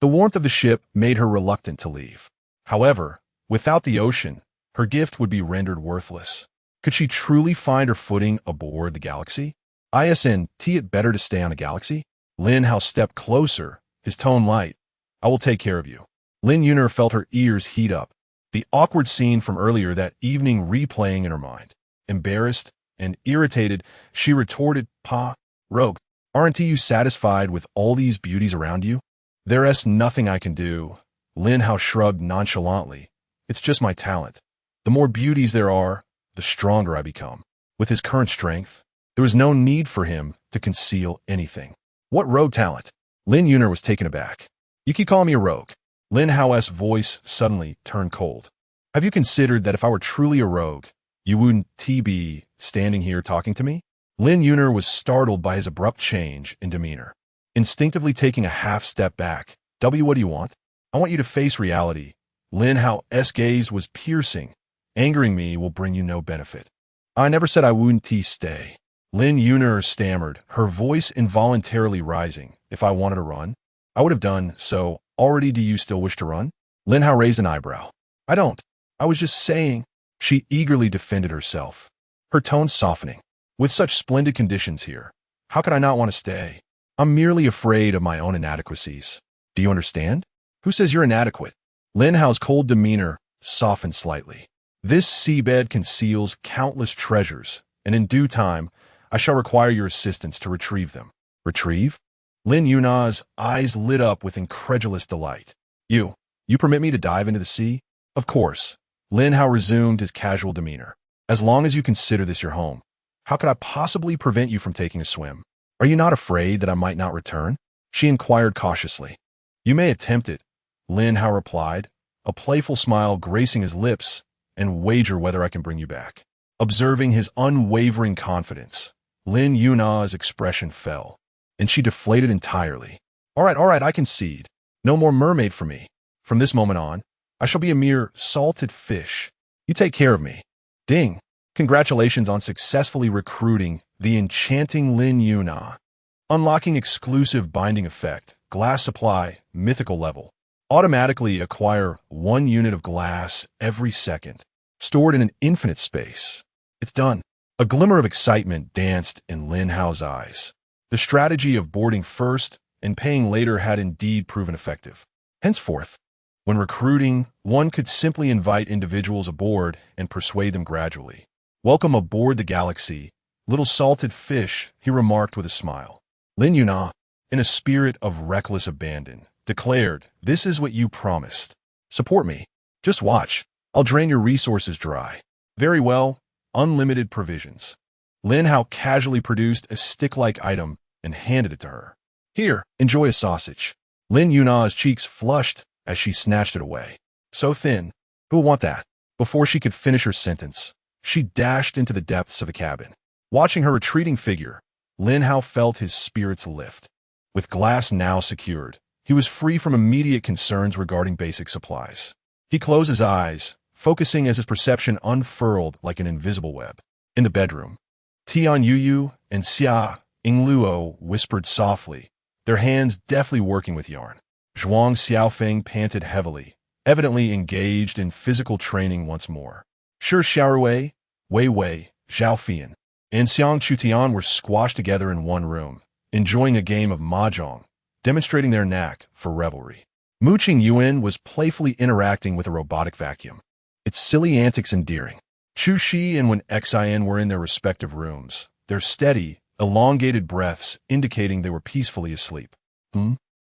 The warmth of the ship made her reluctant to leave. However, without the ocean, her gift would be rendered worthless. Could she truly find her footing aboard the Galaxy? Isn't it better to stay on a Galaxy? Lin Hao stepped closer, his tone light. "I will take care of you." Lin Yuner felt her ears heat up, the awkward scene from earlier that evening replaying in her mind. Embarrassed and irritated, she retorted, "Rogue, aren't you satisfied with all these beauties around you?" "There's nothing I can do." Lin Hao shrugged nonchalantly. "It's just my talent. The more beauties there are, the stronger I become." With his current strength, there was no need for him to conceal anything. "What rogue talent?" Lin Yuner was taken aback. "You keep calling me a rogue." Lin Hao's voice suddenly turned cold. "Have you considered that if I were truly a rogue, you wouldn't be standing here talking to me?" Lin Yuner was startled by his abrupt change in demeanor. Instinctively taking a half-step back, "What do you want?" "I want you to face reality." Lin Hao's gaze was piercing. "Angering me will bring you no benefit." "I never said I wouldn't stay." Lin Yuner stammered, her voice involuntarily rising. "If I wanted to run, I would have done so already. Do you still wish to run?" Lin Hao raised an eyebrow. "I don't. I was just saying." She eagerly defended herself, her tone softening. "With such splendid conditions here, how could I not want to stay? I'm merely afraid of my own inadequacies. Do you understand?" "Who says you're inadequate?" Lin Hao's cold demeanor softened slightly. "This seabed conceals countless treasures, and in due time, I shall require your assistance to retrieve them." "Retrieve?" Lin Yunar's eyes lit up with incredulous delight. You permit me to dive into the sea?" "Of course." Lin Hao resumed his casual demeanor. "As long as you consider this your home, how could I possibly prevent you from taking a swim? Are you not afraid that I might not return?" she inquired cautiously. "You may attempt it," Lin Hao replied, a playful smile gracing his lips, "and wager whether I can bring you back." Observing his unwavering confidence, Lin Yunar's expression fell, and she deflated entirely. All right, I concede. No more mermaid for me. From this moment on, I shall be a mere salted fish. You take care of me." Ding! Congratulations on successfully recruiting the enchanting Lin Yunar. Unlocking exclusive binding effect, glass supply, mythical level. Automatically acquire 1 unit of glass every second, stored in an infinite space. It's done. A glimmer of excitement danced in Lin Hao's eyes. The strategy of boarding first and paying later had indeed proven effective. Henceforth, when recruiting, one could simply invite individuals aboard and persuade them gradually. "Welcome aboard the Galaxy, little salted fish," he remarked with a smile. Lin Yunar, in a spirit of reckless abandon, declared, "This is what you promised. Support me. Just watch. I'll drain your resources dry." "Very well. Unlimited provisions." Lin Hao casually produced a stick-like item and handed it to her. "Here, enjoy a sausage." Lin Yunar's cheeks flushed as she snatched it away. "So thin. Who'll want that?" Before she could finish her sentence, she dashed into the depths of the cabin. Watching her retreating figure, Lin Hao felt his spirits lift. With glass now secured, he was free from immediate concerns regarding basic supplies. He closed his eyes, focusing as his perception unfurled like an invisible web. In the bedroom, Tian Yuyu and Xia Yingluo whispered softly, their hands deftly working with yarn. Zhuang Xiaofeng panted heavily, evidently engaged in physical training once more. Shi Xiaorui, Wei Wei, Zhao Fian, and Xiang Chutian were squashed together in one room, enjoying a game of mahjong, demonstrating their knack for revelry. Mu Qingyuan was playfully interacting with a robotic vacuum, its silly antics endearing. Chu Shi and Wen Xin were in their respective rooms, their steady, elongated breaths indicating they were peacefully asleep.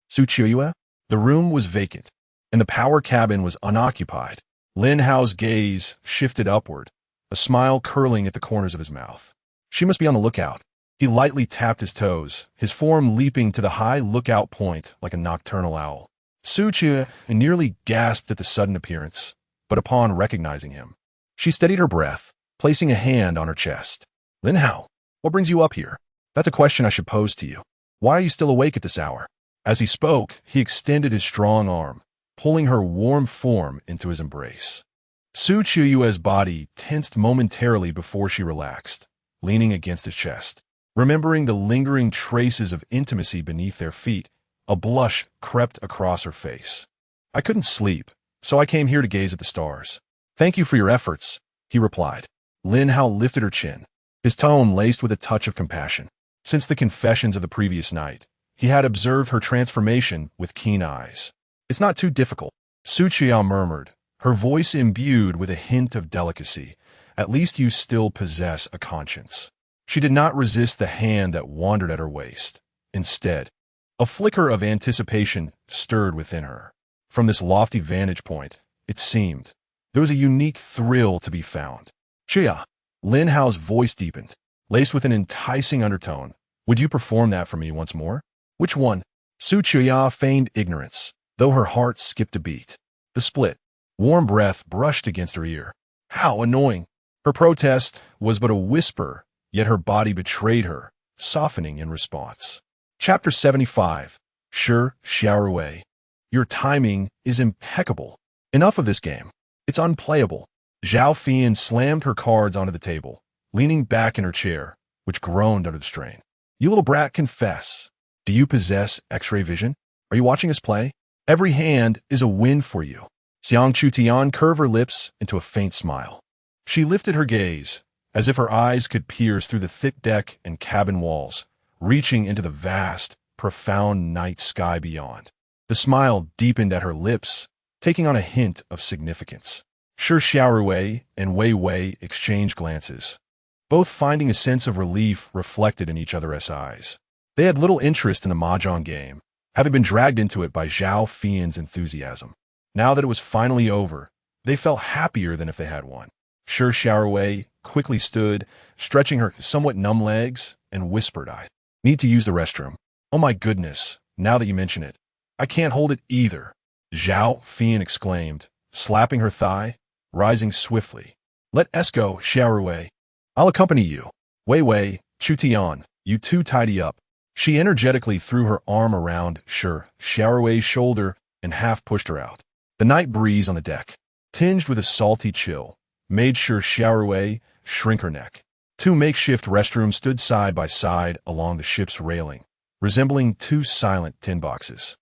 Su Qiuyue? The room was vacant, and the power cabin was unoccupied. Lin Hao's gaze shifted upward, a smile curling at the corners of his mouth. She must be on the lookout. He lightly tapped his toes, his form leaping to the high lookout point like a nocturnal owl. Su Qiuyue nearly gasped at the sudden appearance, but upon recognizing him, she steadied her breath, placing a hand on her chest. Lin Hao, what brings you up here? That's a question I should pose to you. Why are you still awake at this hour? As he spoke, he extended his strong arm, pulling her warm form into his embrace. Su Qiuyue's body tensed momentarily before she relaxed, leaning against his chest. Remembering the lingering traces of intimacy beneath their feet, a blush crept across her face. I couldn't sleep, so I came here to gaze at the stars. Thank you for your efforts, he replied. Lin Hao lifted her chin, his tone laced with a touch of compassion. Since the confessions of the previous night, he had observed her transformation with keen eyes. It's not too difficult, Su Qiuyue murmured, her voice imbued with a hint of delicacy. At least you still possess a conscience. She did not resist the hand that wandered at her waist. Instead, a flicker of anticipation stirred within her. From this lofty vantage point, it seemed, there was a unique thrill to be found. Chia, Lin Hao's voice deepened, laced with an enticing undertone. Would you perform that for me once more? Which one? Su Qiuyue feigned ignorance, though her heart skipped a beat. The split, warm breath brushed against her ear. How annoying! Her protest was but a whisper, yet her body betrayed her, softening in response. Chapter 75. Sure, Xiaorui. Your timing is impeccable. Enough of this game. It's unplayable. Zhao Fian slammed her cards onto the table, leaning back in her chair, which groaned under the strain. You little brat, confess. Do you possess X-ray vision? Are you watching us play? Every hand is a win for you. Xiang Chutian curved her lips into a faint smile. She lifted her gaze, as if her eyes could pierce through the thick deck and cabin walls, reaching into the vast, profound night sky beyond. The smile deepened at her lips, taking on a hint of significance. Sure Xiaorui and Wei Wei exchanged glances, both finding a sense of relief reflected in each other's eyes. They had little interest in the mahjong game, having been dragged into it by Zhao Fian's enthusiasm. Now that it was finally over, they felt happier than if they had won. Sure Xiaorui quickly stood, stretching her somewhat numb legs, and whispered, I need to use the restroom. Oh my goodness, now that you mention it, I can't hold it either. Zhao Fian exclaimed, slapping her thigh, rising swiftly. Let us go, Xiaorui. I'll accompany you. Wei Wei, Chutian, you two tidy up. She energetically threw her arm around Sure Xiaorui's shoulder and half pushed her out. The night breeze on the deck, tinged with a salty chill, made Sure Xiaorui shrink her neck. Two makeshift restrooms stood side by side along the ship's railing, resembling two silent tin boxes.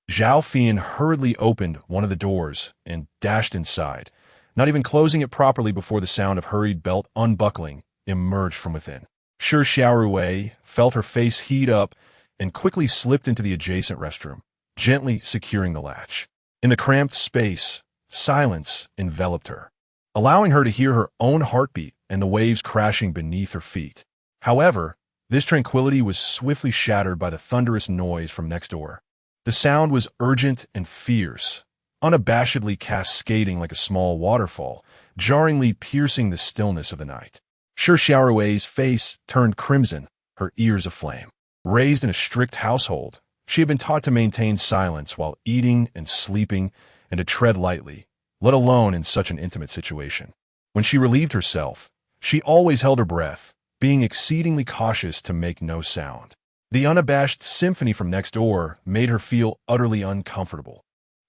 Zhao Fian hurriedly opened one of the doors and dashed inside, not even closing it properly before the sound of hurried belt unbuckling emerged from within. Sure Xiaorui felt her face heat up and quickly slipped into the adjacent restroom, gently securing the latch. In the cramped space, silence enveloped her, allowing her to hear her own heartbeat and the waves crashing beneath her feet. However, this tranquility was swiftly shattered by the thunderous noise from next door. The sound was urgent and fierce, unabashedly cascading like a small waterfall, jarringly piercing the stillness of the night. Sure Xiaorui's face turned crimson, her ears aflame. Raised in a strict household, she had been taught to maintain silence while eating and sleeping and to tread lightly, let alone in such an intimate situation. When she relieved herself, she always held her breath, being exceedingly cautious to make no sound. The unabashed symphony from next door made her feel utterly uncomfortable,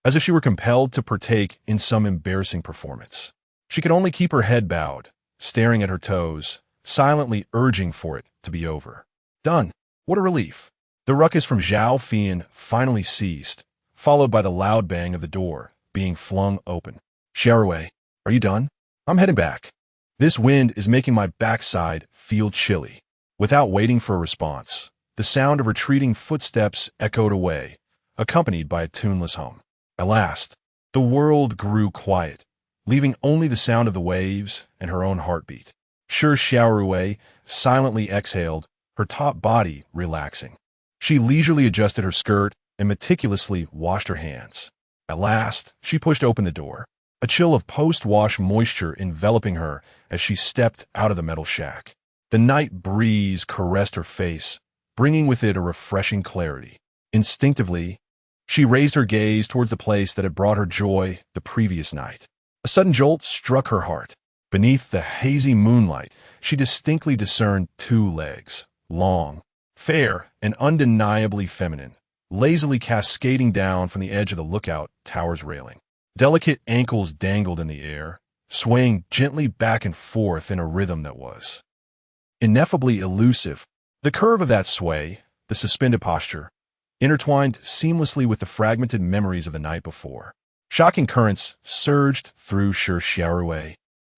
as if she were compelled to partake in some embarrassing performance. She could only keep her head bowed, staring at her toes, silently urging for it to be over. Done. What a relief. The ruckus from Zhao Fian finally ceased, followed by the loud bang of the door being flung open. Xiaorui, are you done? I'm heading back. This wind is making my backside feel chilly. Without waiting for a response, the sound of retreating footsteps echoed away, accompanied by a tuneless hum. At last, the world grew quiet, leaving only the sound of the waves and her own heartbeat. Sure Xiaorui silently exhaled, her top body relaxing. She leisurely adjusted her skirt and meticulously washed her hands. At last, she pushed open the door, a chill of post-wash moisture enveloping her as she stepped out of the metal shack. The night breeze caressed her face, bringing with it a refreshing clarity. Instinctively, she raised her gaze towards the place that had brought her joy the previous night. A sudden jolt struck her heart. Beneath the hazy moonlight, she distinctly discerned two legs, long, fair, and undeniably feminine, lazily cascading down from the edge of the lookout tower's railing. Delicate ankles dangled in the air, swaying gently back and forth in a rhythm that was ineffably elusive. The curve of that sway, the suspended posture, intertwined seamlessly with the fragmented memories of the night before. Shocking currents surged through Shi Xiaorui,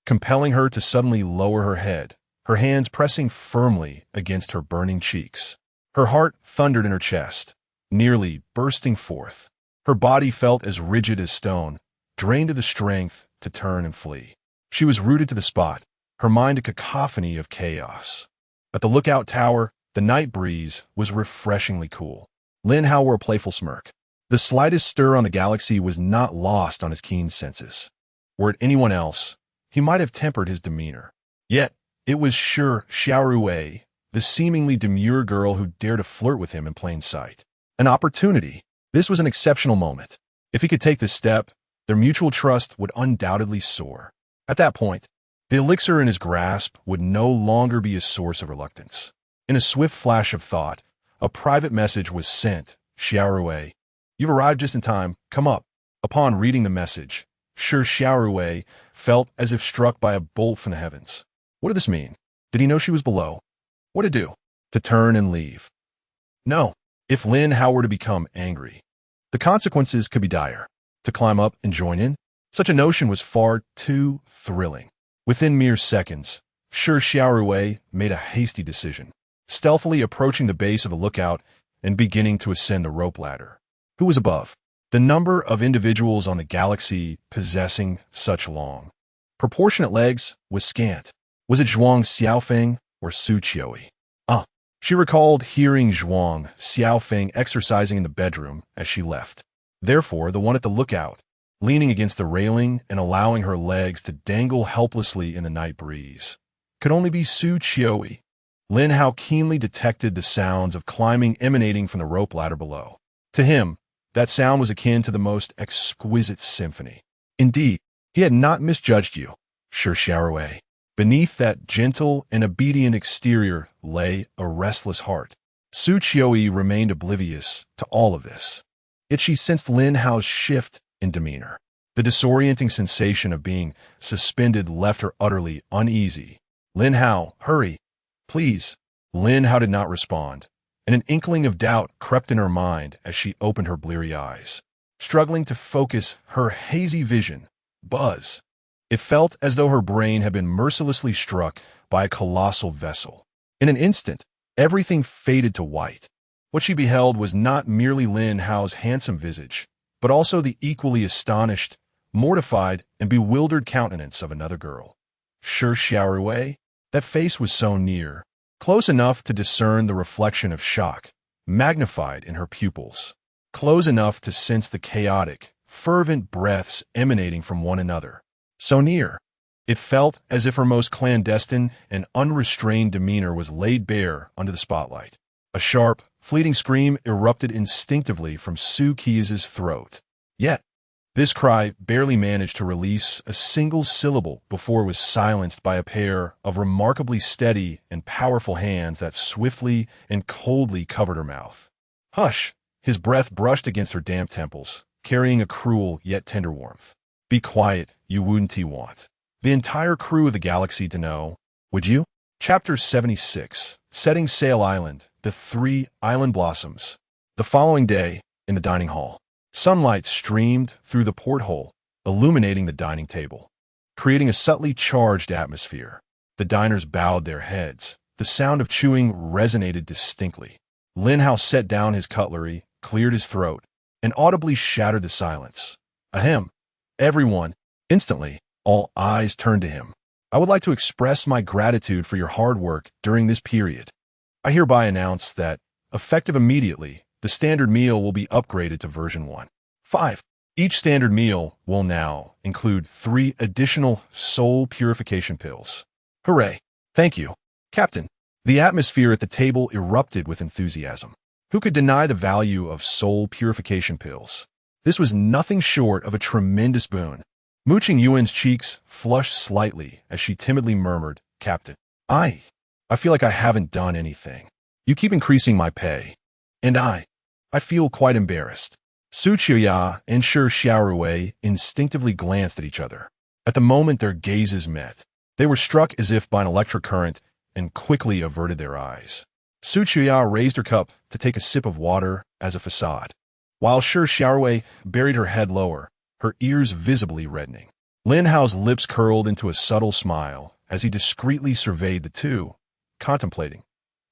compelling her to suddenly lower her head, her hands pressing firmly against her burning cheeks. Her heart thundered in her chest, nearly bursting forth. Her body felt as rigid as stone, drained of the strength to turn and flee. She was rooted to the spot, her mind a cacophony of chaos. At the lookout tower, the night breeze was refreshingly cool. Lin Hao wore a playful smirk. The slightest stir on the galaxy was not lost on his keen senses. Were it anyone else, he might have tempered his demeanor. Yet, it was Shi Xiaorui, the seemingly demure girl who dared to flirt with him in plain sight. An opportunity. This was an exceptional moment. If he could take this step, their mutual trust would undoubtedly soar. At that point, the elixir in his grasp would no longer be a source of reluctance. In a swift flash of thought, a private message was sent. Xiaorui, you've arrived just in time. Come up. Upon reading the message, Shi Xiaorui felt as if struck by a bolt from the heavens. What did this mean? Did he know she was below? What to do? To turn and leave? No. If Lin Hao were to become angry, the consequences could be dire. To climb up and join in? Such a notion was far too thrilling. Within mere seconds, Shi Xiaorui made a hasty decision, stealthily approaching the base of the lookout and beginning to ascend the rope ladder. Who was above? The number of individuals on the galaxy possessing such long, proportionate legs was scant. Was it Zhuang Xiaofeng or Su Qiui? She recalled hearing Zhuang Xiaofeng exercising in the bedroom as she left. Therefore, the one at the lookout, leaning against the railing and allowing her legs to dangle helplessly in the night breeze, could only be Su Qiui. Lin Hao keenly detected the sounds of climbing emanating from the rope ladder below. To him, that sound was akin to the most exquisite symphony. Indeed, he had not misjudged you, Shi Xiaorui. Beneath that gentle and obedient exterior lay a restless heart. Su Qiui remained oblivious to all of this. Yet she sensed Lin Hao's shift in demeanor. The disorienting sensation of being suspended left her utterly uneasy. Lin Hao, hurry, please. Lin Hao did not respond, and an inkling of doubt crept in her mind as she opened her bleary eyes, struggling to focus her hazy vision. Buzz. It felt as though her brain had been mercilessly struck by a colossal vessel. In an instant, everything faded to white. What she beheld was not merely Lin Hao's handsome visage, but also the equally astonished, mortified, and bewildered countenance of another girl. Shi Xiaorui, that face was so near, close enough to discern the reflection of shock, magnified in her pupils, close enough to sense the chaotic, fervent breaths emanating from one another. So near, it felt as if her most clandestine and unrestrained demeanor was laid bare under the spotlight. A sharp, fleeting scream erupted instinctively from Su Qi's throat. Yet, this cry barely managed to release a single syllable before it was silenced by a pair of remarkably steady and powerful hands that swiftly and coldly covered her mouth. Hush! His breath brushed against her damp temples, carrying a cruel yet tender warmth. Be quiet, you wouldn't want the entire crew of the galaxy to know, would you? Chapter 76, Setting Sail Island, The Three Island Blossoms. The following day, in the dining hall, sunlight streamed through the porthole, illuminating the dining table, creating a subtly charged atmosphere. The diners bowed their heads. The sound of chewing resonated distinctly. Lin Hao set down his cutlery, cleared his throat, and audibly shattered the silence. Ahem. Everyone, instantly, all eyes turned to him. I would like to express my gratitude for your hard work during this period. I hereby announce that, effective immediately, the standard meal will be upgraded to version 1. 5. Each standard meal will now include 3 additional soul purification pills. Hooray! Thank you, Captain. The atmosphere at the table erupted with enthusiasm. Who could deny the value of soul purification pills? This was nothing short of a tremendous boon. Mooching Yuan's cheeks flushed slightly as she timidly murmured, Captain, I feel like I haven't done anything. You keep increasing my pay. And I feel quite embarrassed. Su Qiuya and Shi Xiaorui instinctively glanced at each other. At the moment their gazes met, they were struck as if by an electric current and quickly averted their eyes. Su Qiuya raised her cup to take a sip of water as a facade, while Shi Xiaorui buried her head lower, her ears visibly reddening. Lin Hao's lips curled into a subtle smile as he discreetly surveyed the two, contemplating.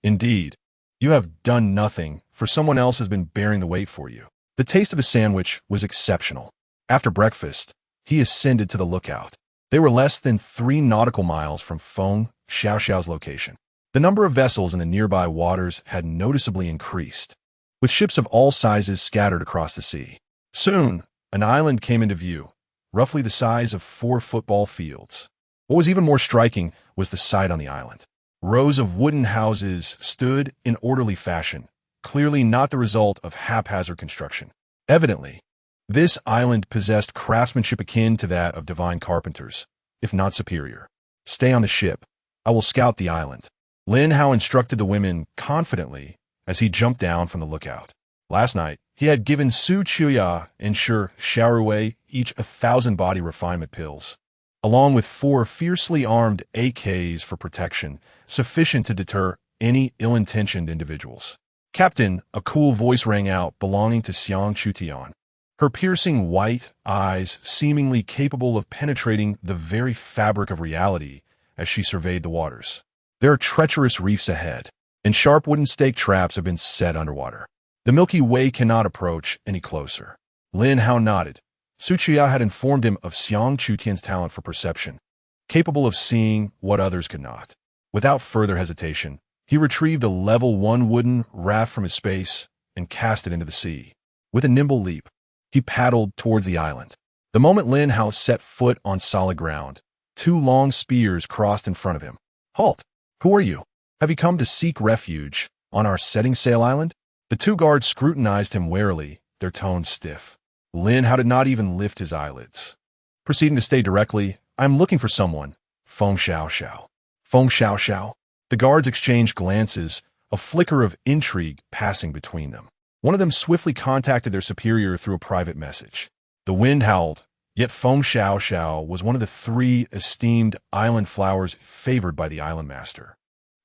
Indeed, you have done nothing, for someone else has been bearing the weight for you. The taste of the sandwich was exceptional. After breakfast, he ascended to the lookout. They were less than 3 nautical miles from Feng Xiaoxiao's location. The number of vessels in the nearby waters had noticeably increased, with ships of all sizes scattered across the sea. Soon, an island came into view, roughly the size of 4 football fields. What was even more striking was the sight on the island. Rows of wooden houses stood in orderly fashion, clearly not the result of haphazard construction. Evidently, this island possessed craftsmanship akin to that of divine carpenters, if not superior. Stay on the ship. I will scout the island. Lin Hao instructed the women confidently as he jumped down from the lookout. Last night, he had given Su Qiuya and Shi Xiaorui each 1,000 body refinement pills, along with 4 fiercely armed AKs for protection, sufficient to deter any ill-intentioned individuals. Captain, a cool voice rang out belonging to Xiang Chutian, her piercing white eyes seemingly capable of penetrating the very fabric of reality as she surveyed the waters. There are treacherous reefs ahead, and sharp wooden stake traps have been set underwater. The Milky Way cannot approach any closer. Lin Hao nodded. Su Qiuya had informed him of Xiang Chutian's talent for perception, capable of seeing what others could not. Without further hesitation, he retrieved a level 1 wooden raft from his space and cast it into the sea. With a nimble leap, he paddled towards the island. The moment Lin Hao set foot on solid ground, 2 long spears crossed in front of him. Halt! Who are you? Have you come to seek refuge on our setting sail island? The 2 guards scrutinized him warily, their tones stiff. Lin Hao did not even lift his eyelids. Proceeding to state directly, I'm looking for someone. Feng Xiaoxiao. Feng Xiaoxiao. The guards exchanged glances, a flicker of intrigue passing between them. One of them swiftly contacted their superior through a private message. The wind howled, yet Feng Xiaoxiao was one of the 3 esteemed island flowers favored by the island master.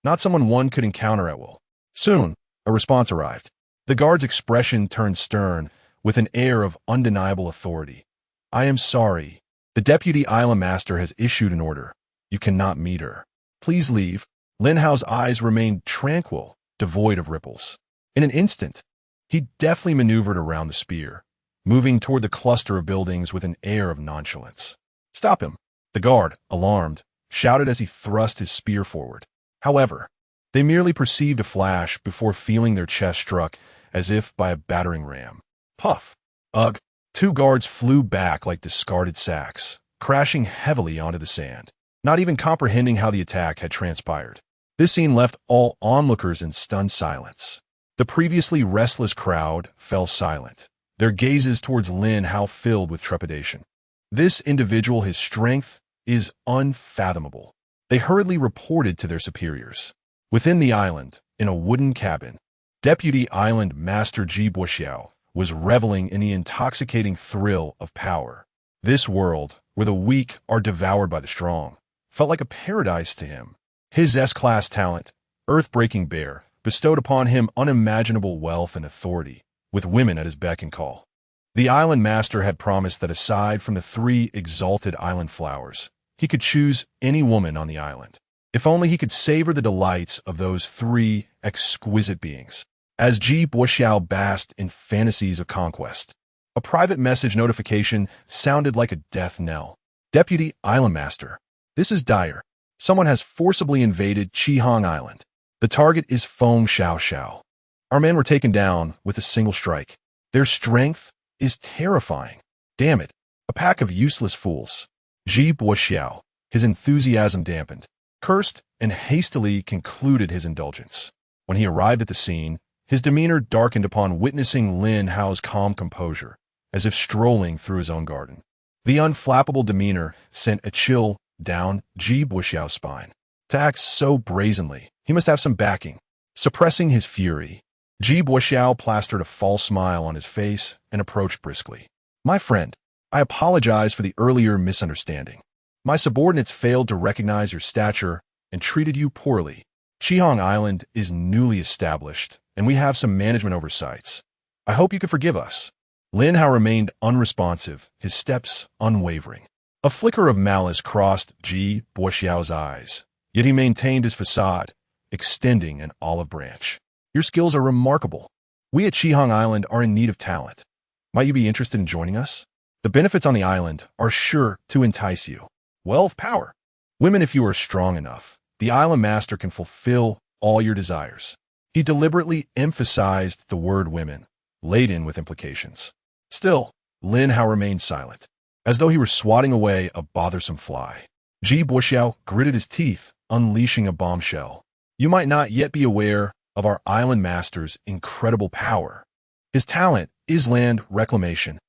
Not someone one could encounter at will. Soon, a response arrived. The guard's expression turned stern, with an air of undeniable authority. I am sorry. The deputy island master has issued an order. You cannot meet her. Please leave. Lin Hao's eyes remained tranquil, devoid of ripples. In an instant, he deftly maneuvered around the spear, moving toward the cluster of buildings with an air of nonchalance. Stop him! The guard, alarmed, shouted as he thrust his spear forward. However, they merely perceived a flash before feeling their chest struck as if by a battering ram. Puff! Ugh! 2 guards flew back like discarded sacks, crashing heavily onto the sand, not even comprehending how the attack had transpired. This scene left all onlookers in stunned silence. The previously restless crowd fell silent, their gazes towards Lin Hao filled with trepidation. This individual, his strength, is unfathomable. They hurriedly reported to their superiors. Within the island, in a wooden cabin, Deputy Island Master Ji Buxiao was reveling in the intoxicating thrill of power. This world, where the weak are devoured by the strong, felt like a paradise to him. His S-class talent, Earth-breaking bear, bestowed upon him unimaginable wealth and authority, with women at his beck and call. The island master had promised that aside from the 3 exalted island flowers, he could choose any woman on the island. If only he could savor the delights of those 3 exquisite beings. As Ji Buxiao basked in fantasies of conquest, a private message notification sounded like a death knell. Deputy Island Master, this is dire. Someone has forcibly invaded Qihong Island. The target is Feng Xiao. Our men were taken down with a single strike. Their strength is terrifying. Damn it, a pack of useless fools. Ji Buoxiao, his enthusiasm dampened, cursed and hastily concluded his indulgence. When he arrived at the scene, his demeanor darkened upon witnessing Lin Hao's calm composure, as if strolling through his own garden. The unflappable demeanor sent a chill down Ji Buoxiao's spine. To act so brazenly, he must have some backing. Suppressing his fury, Ji Buoxiao plastered a false smile on his face and approached briskly. My friend, I apologize for the earlier misunderstanding. My subordinates failed to recognize your stature and treated you poorly. Qihang Island is newly established, and we have some management oversights. I hope you could forgive us. Lin Hao remained unresponsive, his steps unwavering. A flicker of malice crossed Ji Buoxiao's eyes, yet he maintained his facade, extending an olive branch. Your skills are remarkable. We at Qihang Island are in need of talent. Might you be interested in joining us? The benefits on the island are sure to entice you. Wealth, power. Women, if you are strong enough. The island master can fulfill all your desires. He deliberately emphasized the word women, laden with implications. Still, Lin Hao remained silent, as though he were swatting away a bothersome fly. Ji Buoxiao gritted his teeth, unleashing a bombshell. You might not yet be aware of our island master's incredible power. His talent is land reclamation.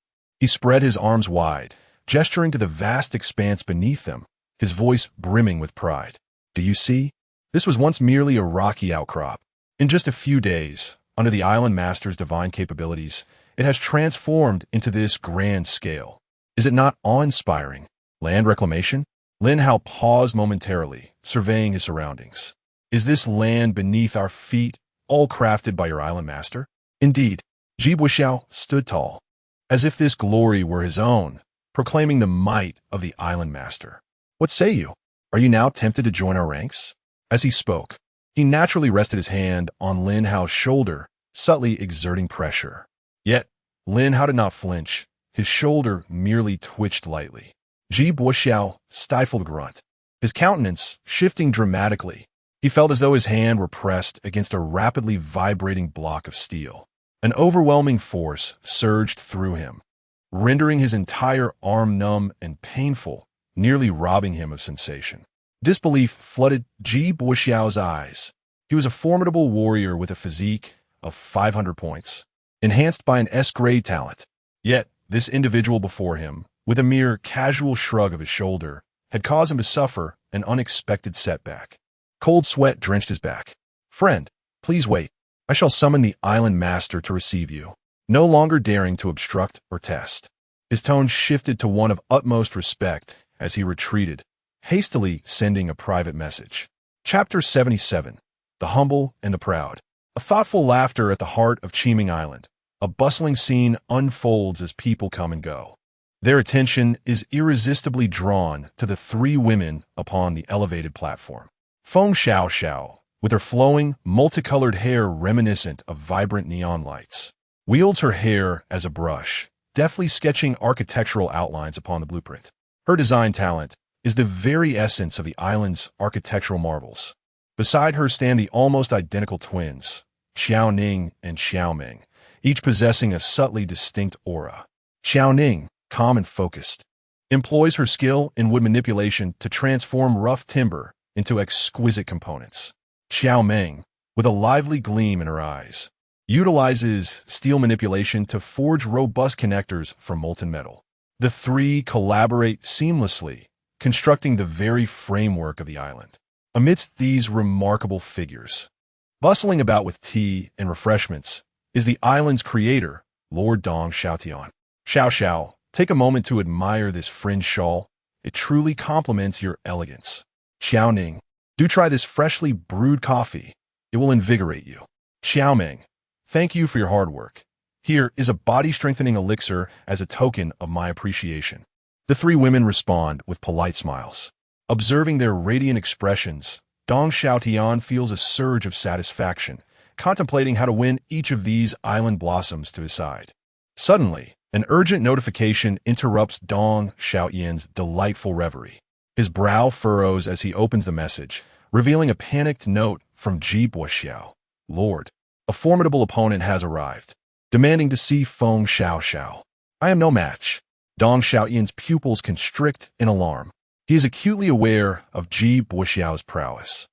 He spread his arms wide, gesturing to the vast expanse beneath them, his voice brimming with pride. Do you see? This was once merely a rocky outcrop. In just a few days, under the island master's divine capabilities, it has transformed into this grand scale. Is it not awe-inspiring? Land reclamation? Lin Hao paused momentarily, surveying his surroundings. Is this land beneath our feet all crafted by your island master? Indeed, Ji Buoxiao stood tall, as if this glory were his own, proclaiming the might of the island master. What say you? Are you now tempted to join our ranks? As he spoke, he naturally rested his hand on Lin Hao's shoulder, subtly exerting pressure. Yet, Lin Hao did not flinch. His shoulder merely twitched lightly. Ji Buoxiao stifled a grunt, his countenance shifting dramatically. He felt as though his hand were pressed against a rapidly vibrating block of steel. An overwhelming force surged through him, rendering his entire arm numb and painful, nearly robbing him of sensation. Disbelief flooded Ji Buoxiao's eyes. He was a formidable warrior with a physique of 500 points, enhanced by an S-grade talent. Yet, this individual before him, with a mere casual shrug of his shoulder, had caused him to suffer an unexpected setback. Cold sweat drenched his back. Friend, please wait. I shall summon the island master to receive you, no longer daring to obstruct or test. His tone shifted to one of utmost respect as he retreated, hastily sending a private message. Chapter 77. The Humble and the Proud. A thoughtful laughter at the heart of Qiming Island. A bustling scene unfolds as people come and go. Their attention is irresistibly drawn to the three women upon the elevated platform. Feng Xiao, with her flowing, multicolored hair reminiscent of vibrant neon lights, wields her hair as a brush, deftly sketching architectural outlines upon the blueprint. Her design talent is the very essence of the island's architectural marvels. Beside her stand the almost identical twins, Xiao Ning and Xiao Ming, each possessing a subtly distinct aura. Xiao Ning, calm and focused, employs her skill in wood manipulation to transform rough timber into exquisite components. Xiao Ming, with a lively gleam in her eyes, utilizes steel manipulation to forge robust connectors from molten metal. The three collaborate seamlessly, constructing the very framework of the island. Amidst these remarkable figures, bustling about with tea and refreshments, is the island's creator, Lord Dong Xiaotian. Xiao, take a moment to admire this fringe shawl. It truly complements your elegance. Xiao Ning, do try this freshly brewed coffee. It will invigorate you. Xiao Ming, thank you for your hard work. Here is a body-strengthening elixir as a token of my appreciation. The three women respond with polite smiles. Observing their radiant expressions, Dong Xiaotian feels a surge of satisfaction, contemplating how to win each of these island blossoms to his side. Suddenly, an urgent notification interrupts Dong Xiaotian's delightful reverie. His brow furrows as he opens the message, revealing a panicked note from Ji Buoxiao. Lord, a formidable opponent has arrived, demanding to see Feng Xiaoxiao. I am no match. Dong Xiaoyan's pupils constrict in alarm. He is acutely aware of Ji Buoxiao's prowess,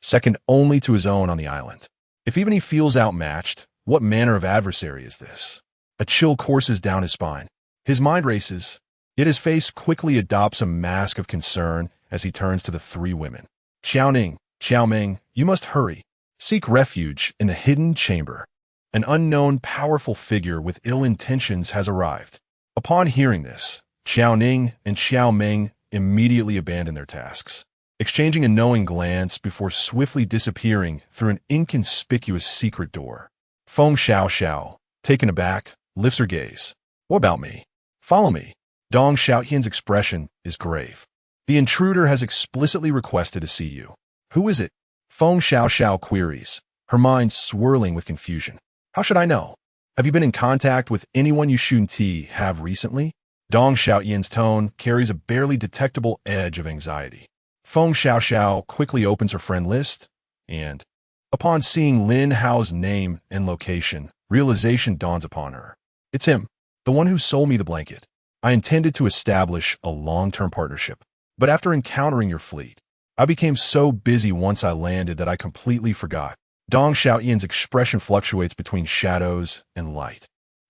second only to his own on the island. If even he feels outmatched, what manner of adversary is this? A chill courses down his spine. His mind races, yet his face quickly adopts a mask of concern as he turns to the three women. Xiaoning, Xiaoming, you must hurry. Seek refuge in the hidden chamber. An unknown, powerful figure with ill intentions has arrived. Upon hearing this, Xiaoning and Xiaoming immediately abandon their tasks, exchanging a knowing glance before swiftly disappearing through an inconspicuous secret door. Feng Xiaoxiao, taken aback, lifts her gaze. What about me? Follow me. Dong Xiaoyan's expression is grave. The intruder has explicitly requested to see you. Who is it? Feng Xiaoxiao queries, her mind swirling with confusion. How should I know? Have you been in contact with anyone you Shunti have recently? Dong Xiaoyan's tone carries a barely detectable edge of anxiety. Feng Xiaoxiao quickly opens her friend list, and, upon seeing Lin Hao's name and location, realization dawns upon her. It's him, the one who sold me the blanket. I intended to establish a long-term partnership, but after encountering your fleet, I became so busy once I landed that I completely forgot. Dong Xiaoyan's expression fluctuates between shadows and light.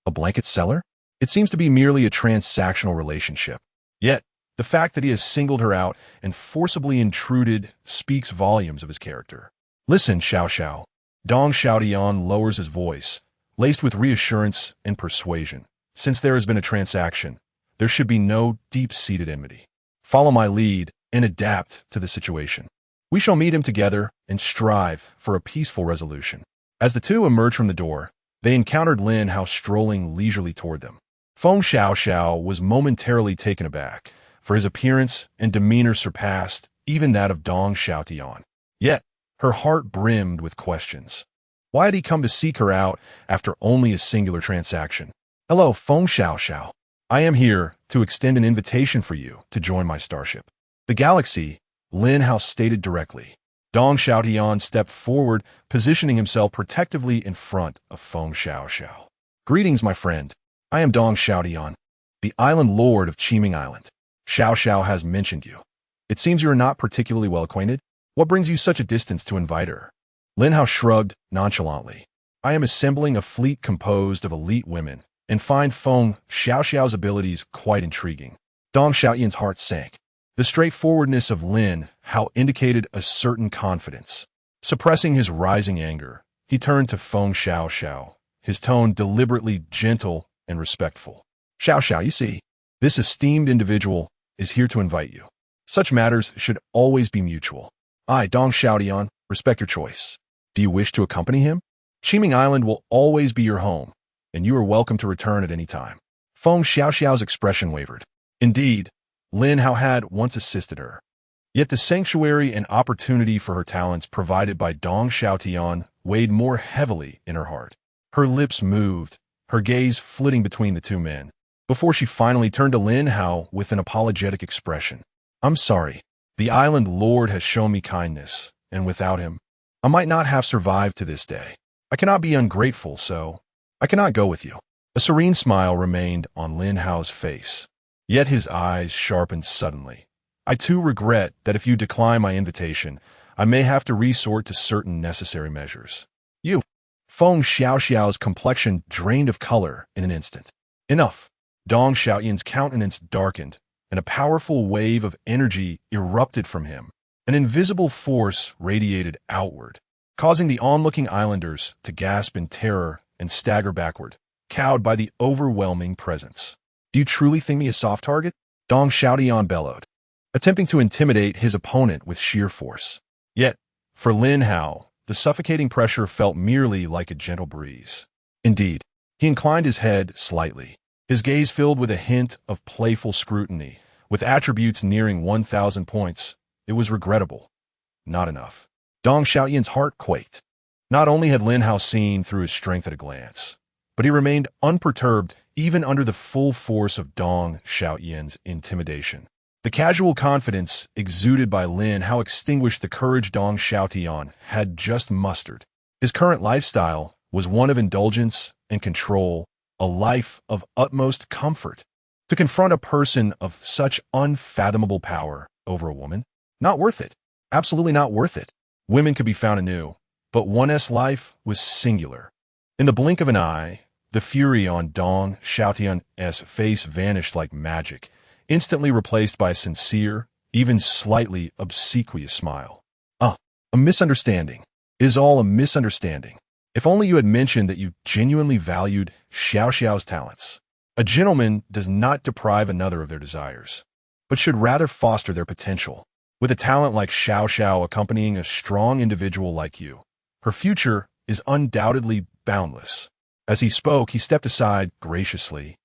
A blanket seller? It seems to be merely a transactional relationship. Yet, the fact that he has singled her out and forcibly intruded speaks volumes of his character. Listen, Xiaoxiao. Dong Xiaotian lowers his voice, laced with reassurance and persuasion. Since there has been a transaction, there should be no deep-seated enmity. Follow my lead and adapt to the situation. We shall meet him together and strive for a peaceful resolution. As the two emerged from the door, they encountered Lin Hao strolling leisurely toward them. Feng Xiaoxiao was momentarily taken aback, for his appearance and demeanor surpassed even that of Dong Xiaotian. Yet, her heart brimmed with questions. Why had he come to seek her out after only a singular transaction? Hello, Feng Xiaoxiao. I am here to extend an invitation for you to join my starship. The galaxy, Lin Hao stated directly. Dong Xiaotian stepped forward, positioning himself protectively in front of Feng Xiaoxiao. Greetings, my friend. I am Dong Xiaotian, the island lord of Qiming Island. Xiaoxiao has mentioned you. It seems you are not particularly well acquainted. What brings you such a distance to invite her? Lin Hao shrugged nonchalantly. I am assembling a fleet composed of elite women, and find Feng Xiaoxiao's abilities quite intriguing. Dong Xiaoyan's heart sank. The straightforwardness of Lin Hao indicated a certain confidence. Suppressing his rising anger, he turned to Feng Xiaoxiao, his tone deliberately gentle and respectful. Xiaoxiao, you see, this esteemed individual is here to invite you. Such matters should always be mutual. I, Dong Xiaotian, respect your choice. Do you wish to accompany him? Qiming Island will always be your home, and you are welcome to return at any time. Feng Xiaoxiao's expression wavered. Indeed, Lin Hao had once assisted her. Yet the sanctuary and opportunity for her talents provided by Dong Xiaotian weighed more heavily in her heart. Her lips moved, her gaze flitting between the two men, before she finally turned to Lin Hao with an apologetic expression. I'm sorry. The island lord has shown me kindness, and without him, I might not have survived to this day. I cannot be ungrateful, so I cannot go with you. A serene smile remained on Lin Hao's face, yet his eyes sharpened suddenly. I too regret that if you decline my invitation, I may have to resort to certain necessary measures. You. Feng Xiaoxiao's complexion drained of color in an instant. Enough. Dong Xiaoyan's countenance darkened, and a powerful wave of energy erupted from him. An invisible force radiated outward, causing the onlooking islanders to gasp in terror and stagger backward, cowed by the overwhelming presence. Do you truly think me a soft target? Dong Xiaotian bellowed, attempting to intimidate his opponent with sheer force. Yet, for Lin Hao, the suffocating pressure felt merely like a gentle breeze. Indeed, he inclined his head slightly, his gaze filled with a hint of playful scrutiny. With attributes nearing 1,000 points, it was regrettable. Not enough. Dong Xiaoyan's heart quaked. Not only had Lin Hao seen through his strength at a glance, but he remained unperturbed even under the full force of Dong Xiaoyan's intimidation. The casual confidence exuded by Lin Hao extinguished the courage Dong Xiaotian had just mustered. His current lifestyle was one of indulgence and control, a life of utmost comfort. To confront a person of such unfathomable power over a woman? Not worth it. Absolutely not worth it. Women could be found anew, but one's life was singular. In the blink of an eye, the fury on Dong Xiaotian's face vanished like magic, instantly replaced by a sincere, even slightly obsequious smile. A misunderstanding. It is all a misunderstanding. If only you had mentioned that you genuinely valued Xiao Xiao's talents. A gentleman does not deprive another of their desires, but should rather foster their potential. With a talent like Xiao Xiao accompanying a strong individual like you, her future is undoubtedly boundless. As he spoke, he stepped aside graciously,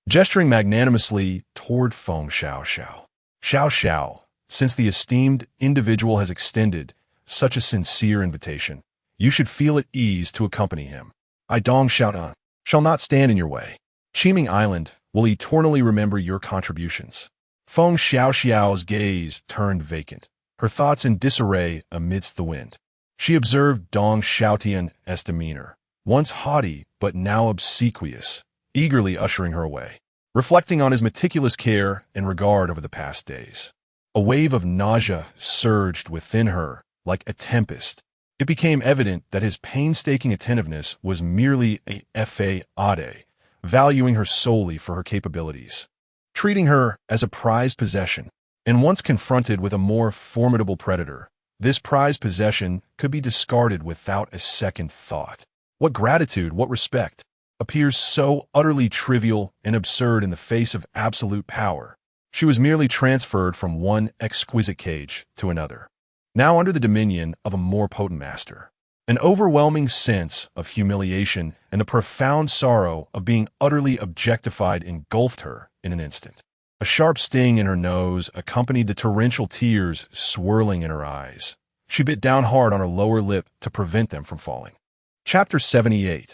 gesturing magnanimously toward Feng Xiao Xiao. Xiao Xiao, since the esteemed individual has extended such a sincere invitation, you should feel at ease to accompany him. I, Dong Xiaotian, shall not stand in your way. Qiming Island will eternally remember your contributions. Feng Xiao Xiao's gaze turned vacant, her thoughts in disarray amidst the wind. She observed Dong Xiaotian's demeanor, once haughty but now obsequious, eagerly ushering her away, reflecting on his meticulous care and regard over the past days. A wave of nausea surged within her like a tempest. It became evident that his painstaking attentiveness was merely a fade, valuing her solely for her capabilities, treating her as a prized possession. And once confronted with a more formidable predator, this prized possession could be discarded without a second thought. What gratitude, what respect, appears so utterly trivial and absurd in the face of absolute power. She was merely transferred from one exquisite cage to another, now under the dominion of a more potent master. An overwhelming sense of humiliation and the profound sorrow of being utterly objectified engulfed her in an instant. A sharp sting in her nose accompanied the torrential tears swirling in her eyes. She bit down hard on her lower lip to prevent them from falling. Chapter 78.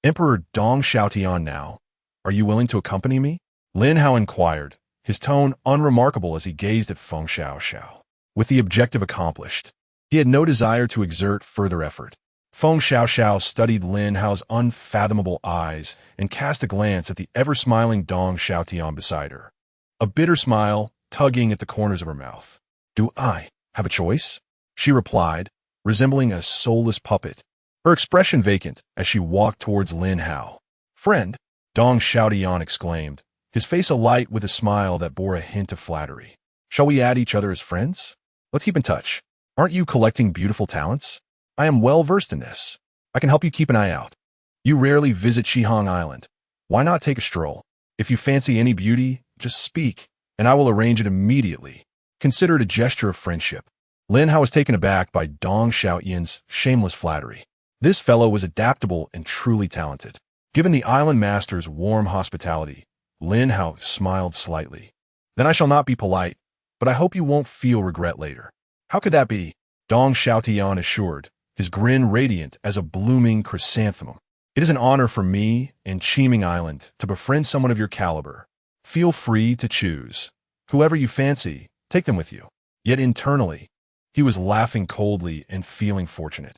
Emperor Dong Xiaotian now. Are you willing to accompany me? Lin Hao inquired, his tone unremarkable as he gazed at Feng Xiao Xiao. With the objective accomplished, he had no desire to exert further effort. Feng Xiao Xiao studied Lin Hao's unfathomable eyes and cast a glance at the ever-smiling Dong Xiaotian beside her, a bitter smile tugging at the corners of her mouth. Do I have a choice? She replied, resembling a soulless puppet, her expression vacant as she walked towards Lin Hao. Friend, Dong Xiaotian exclaimed, his face alight with a smile that bore a hint of flattery. Shall we add each other as friends? Let's keep in touch. Aren't you collecting beautiful talents? I am well versed in this. I can help you keep an eye out. You rarely visit Shihong Island. Why not take a stroll? If you fancy any beauty, just speak, and I will arrange it immediately. Consider it a gesture of friendship. Lin Hao was taken aback by Dong Xiaotian's shameless flattery. This fellow was adaptable and truly talented. Given the island master's warm hospitality, Lin Hao smiled slightly. Then I shall not be polite, but I hope you won't feel regret later. How could that be? Dong Xiaotian assured, his grin radiant as a blooming chrysanthemum. It is an honor for me and Qiming Island to befriend someone of your caliber. Feel free to choose. Whoever you fancy, take them with you. Yet internally, he was laughing coldly and feeling fortunate.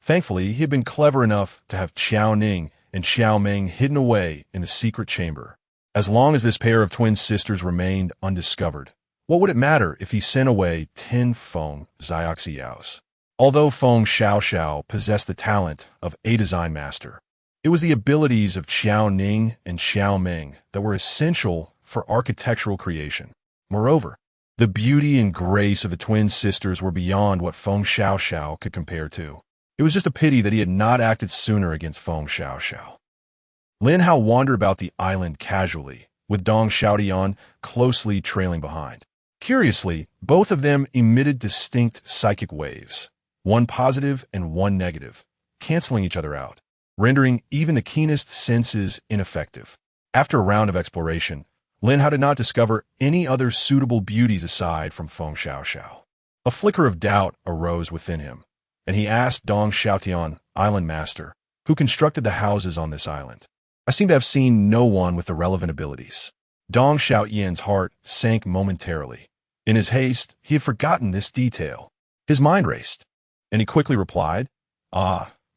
Thankfully, he had been clever enough to have Qiao Ning and Xiao Meng hidden away in the secret chamber. As long as this pair of twin sisters remained undiscovered, what would it matter if he sent away 10 Feng Xiaoxiaos? Although Feng Xiao Xiao possessed the talent of a design master, it was the abilities of Qiao Ning and Xiao Meng that were essential for architectural creation. Moreover, the beauty and grace of the twin sisters were beyond what Feng Xiao Xiao could compare to. It was just a pity that he had not acted sooner against Feng Xiao Xiao. Lin Hao wandered about the island casually, with Dong Xiaotian closely trailing behind. Curiously, both of them emitted distinct psychic waves, one positive and one negative, canceling each other out, rendering even the keenest senses ineffective. After a round of exploration, Lin Hao did not discover any other suitable beauties aside from Feng Xiao Xiao. A flicker of doubt arose within him, and he asked Dong Xiaotian, island master, who constructed the houses on this island. I seem to have seen no one with the relevant abilities. Dong Xiaotian's heart sank momentarily. In his haste, he had forgotten this detail. His mind raced, and he quickly replied,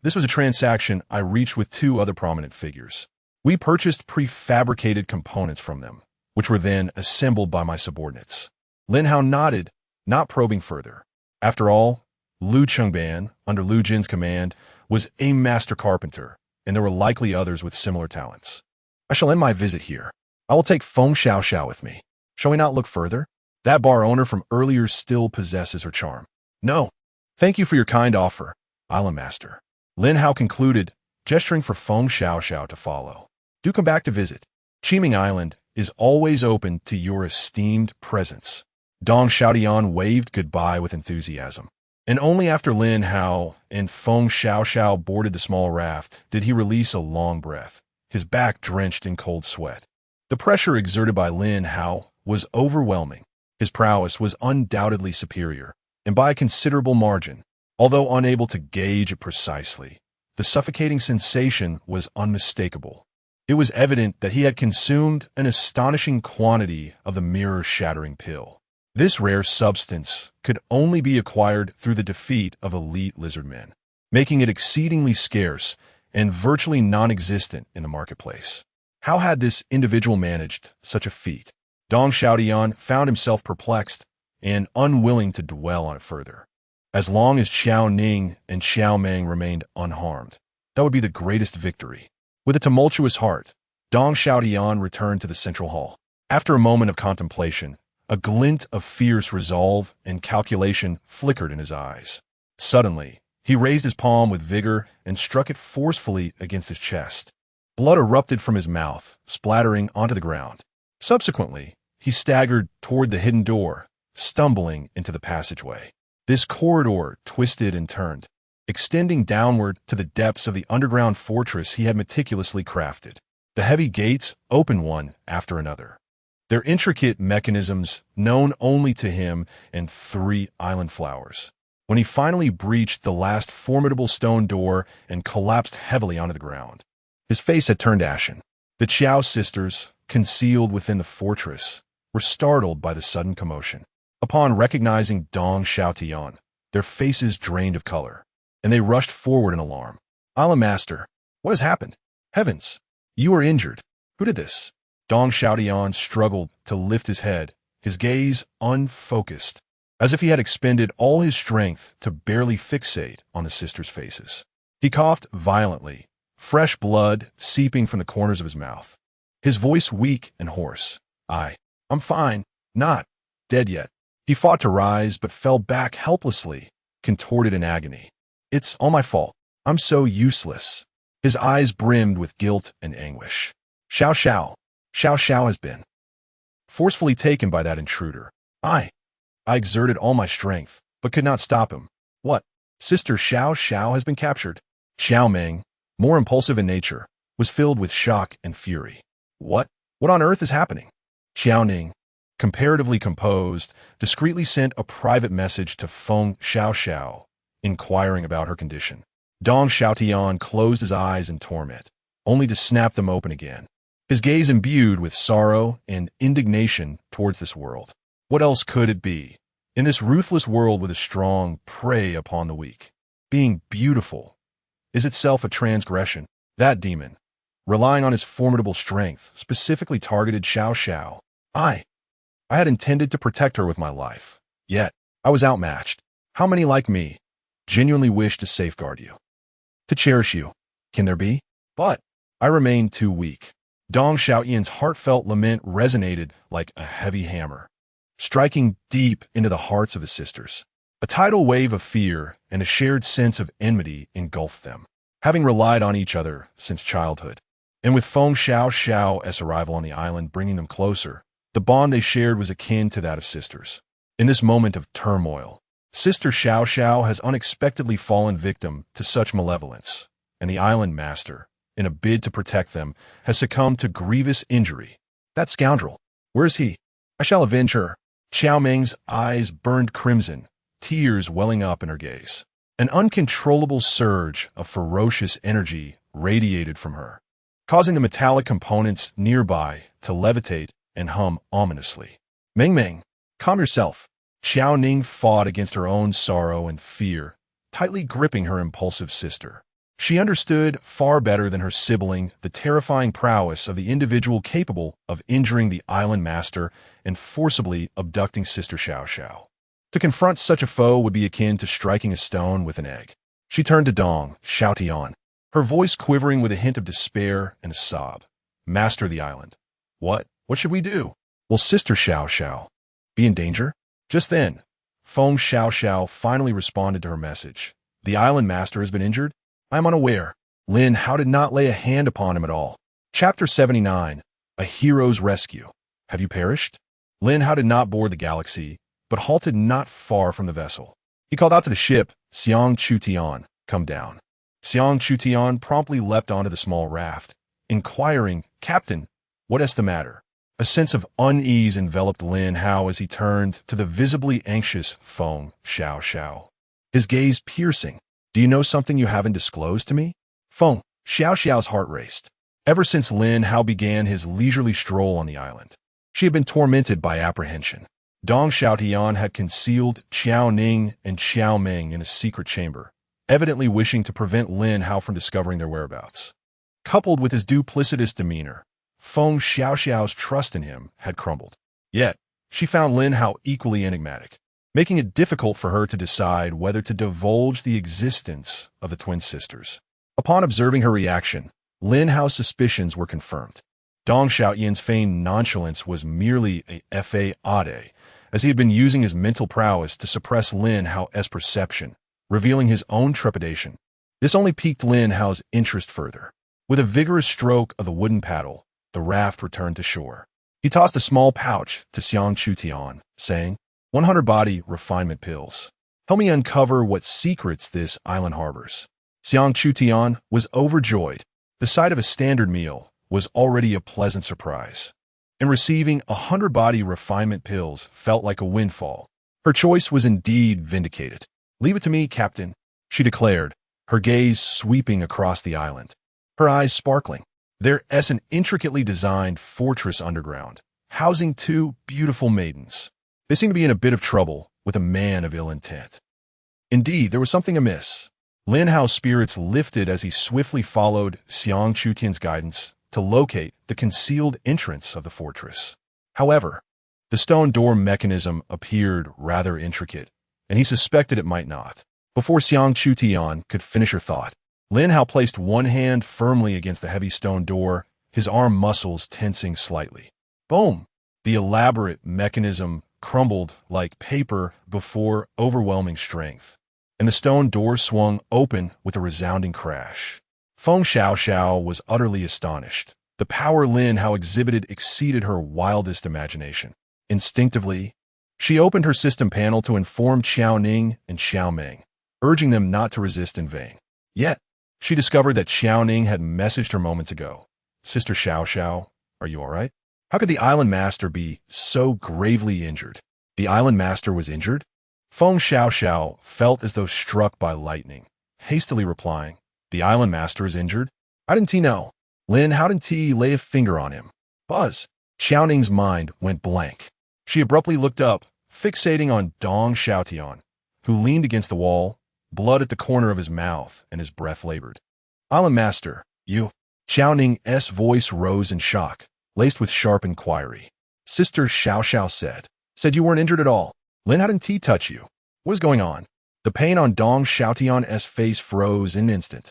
this was a transaction I reached with two other prominent figures. We purchased prefabricated components from them, which were then assembled by my subordinates. Lin Hao nodded, not probing further. After all, Lu Chengban, under Lu Jin's command, was a master carpenter, and there were likely others with similar talents. I shall end my visit here. I will take Feng Xiao with me. Shall we not look further? That bar owner from earlier still possesses her charm. No. Thank you for your kind offer, Island Master. Lin Hao concluded, gesturing for Feng Xiao to follow. Do come back to visit. Qiming Island is always open to your esteemed presence. Dong Xiaotian waved goodbye with enthusiasm. And only after Lin Hao and Feng Xiao boarded the small raft did he release a long breath, his back drenched in cold sweat. The pressure exerted by Lin Hao was overwhelming. His prowess was undoubtedly superior, and by a considerable margin. Although unable to gauge it precisely, the suffocating sensation was unmistakable. It was evident that he had consumed an astonishing quantity of the mirror-shattering pill. This rare substance could only be acquired through the defeat of elite lizardmen, making it exceedingly scarce and virtually non-existent in the marketplace. How had this individual managed such a feat? Dong Xiaotian found himself perplexed and unwilling to dwell on it further. As long as Xiao Ning and Xiao Meng remained unharmed, that would be the greatest victory. With a tumultuous heart, Dong Xiaotian returned to the central hall. After a moment of contemplation, a glint of fierce resolve and calculation flickered in his eyes. Suddenly, he raised his palm with vigor and struck it forcefully against his chest. Blood erupted from his mouth, splattering onto the ground. Subsequently, he staggered toward the hidden door, stumbling into the passageway. This corridor twisted and turned, extending downward to the depths of the underground fortress he had meticulously crafted. The heavy gates opened one after another, their intricate mechanisms known only to him and 3 island flowers. When he finally breached the last formidable stone door and collapsed heavily onto the ground, his face had turned ashen. The Qiao sisters, concealed within the fortress, were startled by the sudden commotion. Upon recognizing Dong Xiaotian, their faces drained of color, and they rushed forward in alarm. Island Master, what has happened? Heavens, you are injured. Who did this? Dong Xiaotian struggled to lift his head, his gaze unfocused, as if he had expended all his strength to barely fixate on the sisters' faces. He coughed violently, fresh blood seeping from the corners of his mouth, his voice weak and hoarse. I'm fine, not dead yet. He fought to rise, but fell back helplessly, contorted in agony. It's all my fault. I'm so useless. His eyes brimmed with guilt and anguish. Xiao has been forcefully taken by that intruder. I exerted all my strength, but could not stop him. What? Sister Xiao has been captured. Xiao Meng, more impulsive in nature, was filled with shock and fury. What on earth is happening? Xiao Ning, comparatively composed, discreetly sent a private message to Feng Xiao, inquiring about her condition. Dong Xiaotian closed his eyes in torment, only to snap them open again, his gaze imbued with sorrow and indignation towards this world. What else could it be? In this ruthless world with a strong prey upon the weak, being beautiful is itself a transgression. That demon, relying on his formidable strength, specifically targeted Xiao. I had intended to protect her with my life, yet I was outmatched. How many like me genuinely wish to safeguard you, to cherish you? Can there be? But I remained too weak. Dong Xiaotian's heartfelt lament resonated like a heavy hammer, striking deep into the hearts of his sisters. A tidal wave of fear and a shared sense of enmity engulfed them, having relied on each other since childhood. And with Feng Xiao's arrival on the island bringing them closer, the bond they shared was akin to that of sisters. In this moment of turmoil, Sister Xiao has unexpectedly fallen victim to such malevolence, and the island master, in a bid to protect them, has succumbed to grievous injury. That scoundrel, where is he? I shall avenge her. Xiao Meng's eyes burned crimson, tears welling up in her gaze. An uncontrollable surge of ferocious energy radiated from her, causing the metallic components nearby to levitate and hum ominously. Meng, Calm yourself. Xiao Ning fought against her own sorrow and fear, tightly gripping her impulsive sister. She understood far better than her sibling the terrifying prowess of the individual capable of injuring the island master and forcibly abducting Sister Xiao Xiao. To confront such a foe would be akin to striking a stone with an egg. She turned to Dong Xiaotian, her voice quivering with a hint of despair and a sob. Master of the island. What? What should we do? Will Sister Xiao Xiao be in danger? Just then, Feng Xiao Xiao finally responded to her message. The island master has been injured? I am unaware. Lin Hao did not lay a hand upon him at all. Chapter 79. A Hero's Rescue. Have you perished? Lin Hao did not board the Galaxy, but halted not far from the vessel. He called out to the ship, Xiang Chutian, come down. Xiang Chutian promptly leapt onto the small raft, inquiring, Captain, what is the matter? A sense of unease enveloped Lin Hao as he turned to the visibly anxious Feng Xiao Xiao, his gaze piercing. Do you know something you haven't disclosed to me? Feng Xiao Xiao's heart raced. Ever since Lin Hao began his leisurely stroll on the island, she had been tormented by apprehension. Dong Xiaotian had concealed Xiao Ning and Xiao Ming in a secret chamber, evidently wishing to prevent Lin Hao from discovering their whereabouts. Coupled with his duplicitous demeanor, Feng Xiao Xiao's trust in him had crumbled. Yet, she found Lin Hao equally enigmatic, making it difficult for her to decide whether to divulge the existence of the twin sisters. Upon observing her reaction, Lin Hao's suspicions were confirmed. Dong Xiaotian's feigned nonchalance was merely a fade, as he had been using his mental prowess to suppress Lin Hao's perception, revealing his own trepidation. This only piqued Lin Hao's interest further. With a vigorous stroke of the wooden paddle, the raft returned to shore. He tossed a small pouch to Xiang Chutian, saying, 100 body refinement pills. Help me uncover what secrets this island harbors. Xiang Chutian was overjoyed. The sight of a standard meal was already a pleasant surprise, and receiving 100 body refinement pills felt like a windfall. Her choice was indeed vindicated. Leave it to me, Captain, she declared, her gaze sweeping across the island, her eyes sparkling. There is an intricately designed fortress underground, housing 2 beautiful maidens. They seemed to be in a bit of trouble with a man of ill intent. Indeed, there was something amiss. Lin Hao's spirits lifted as he swiftly followed Xiang Chutian's guidance to locate the concealed entrance of the fortress. However, the stone door mechanism appeared rather intricate, and he suspected it might not. Before Xiang Chutian could finish her thought, Lin Hao placed one hand firmly against the heavy stone door, his arm muscles tensing slightly. Boom! The elaborate mechanism crumbled like paper before overwhelming strength, and the stone door swung open with a resounding crash. Feng Xiao Xiao was utterly astonished. The power Lin Hao exhibited exceeded her wildest imagination. Instinctively, she opened her system panel to inform Xiao Ning and Xiao Ming, urging them not to resist in vain. Yet, she discovered that Xiao Ning had messaged her moments ago. Sister Xiao Xiao, are you all right? How could the island master be so gravely injured? The island master was injured? Feng Xiao Xiao felt as though struck by lightning, hastily replying, the island master is injured? How didn't he know? Lin, how didn't he lay a finger on him? Buzz. Xiao Ning's mind went blank. She abruptly looked up, fixating on Dong Xiaotian, who leaned against the wall, blood at the corner of his mouth, and his breath labored. Island master, you. Xiao Ning's voice rose in shock, laced with sharp inquiry. Sister Xiao Xiao said you weren't injured at all. Lin, how didn't he touch you? What is going on? The pain on Dong Xiaotian's face froze in an instant.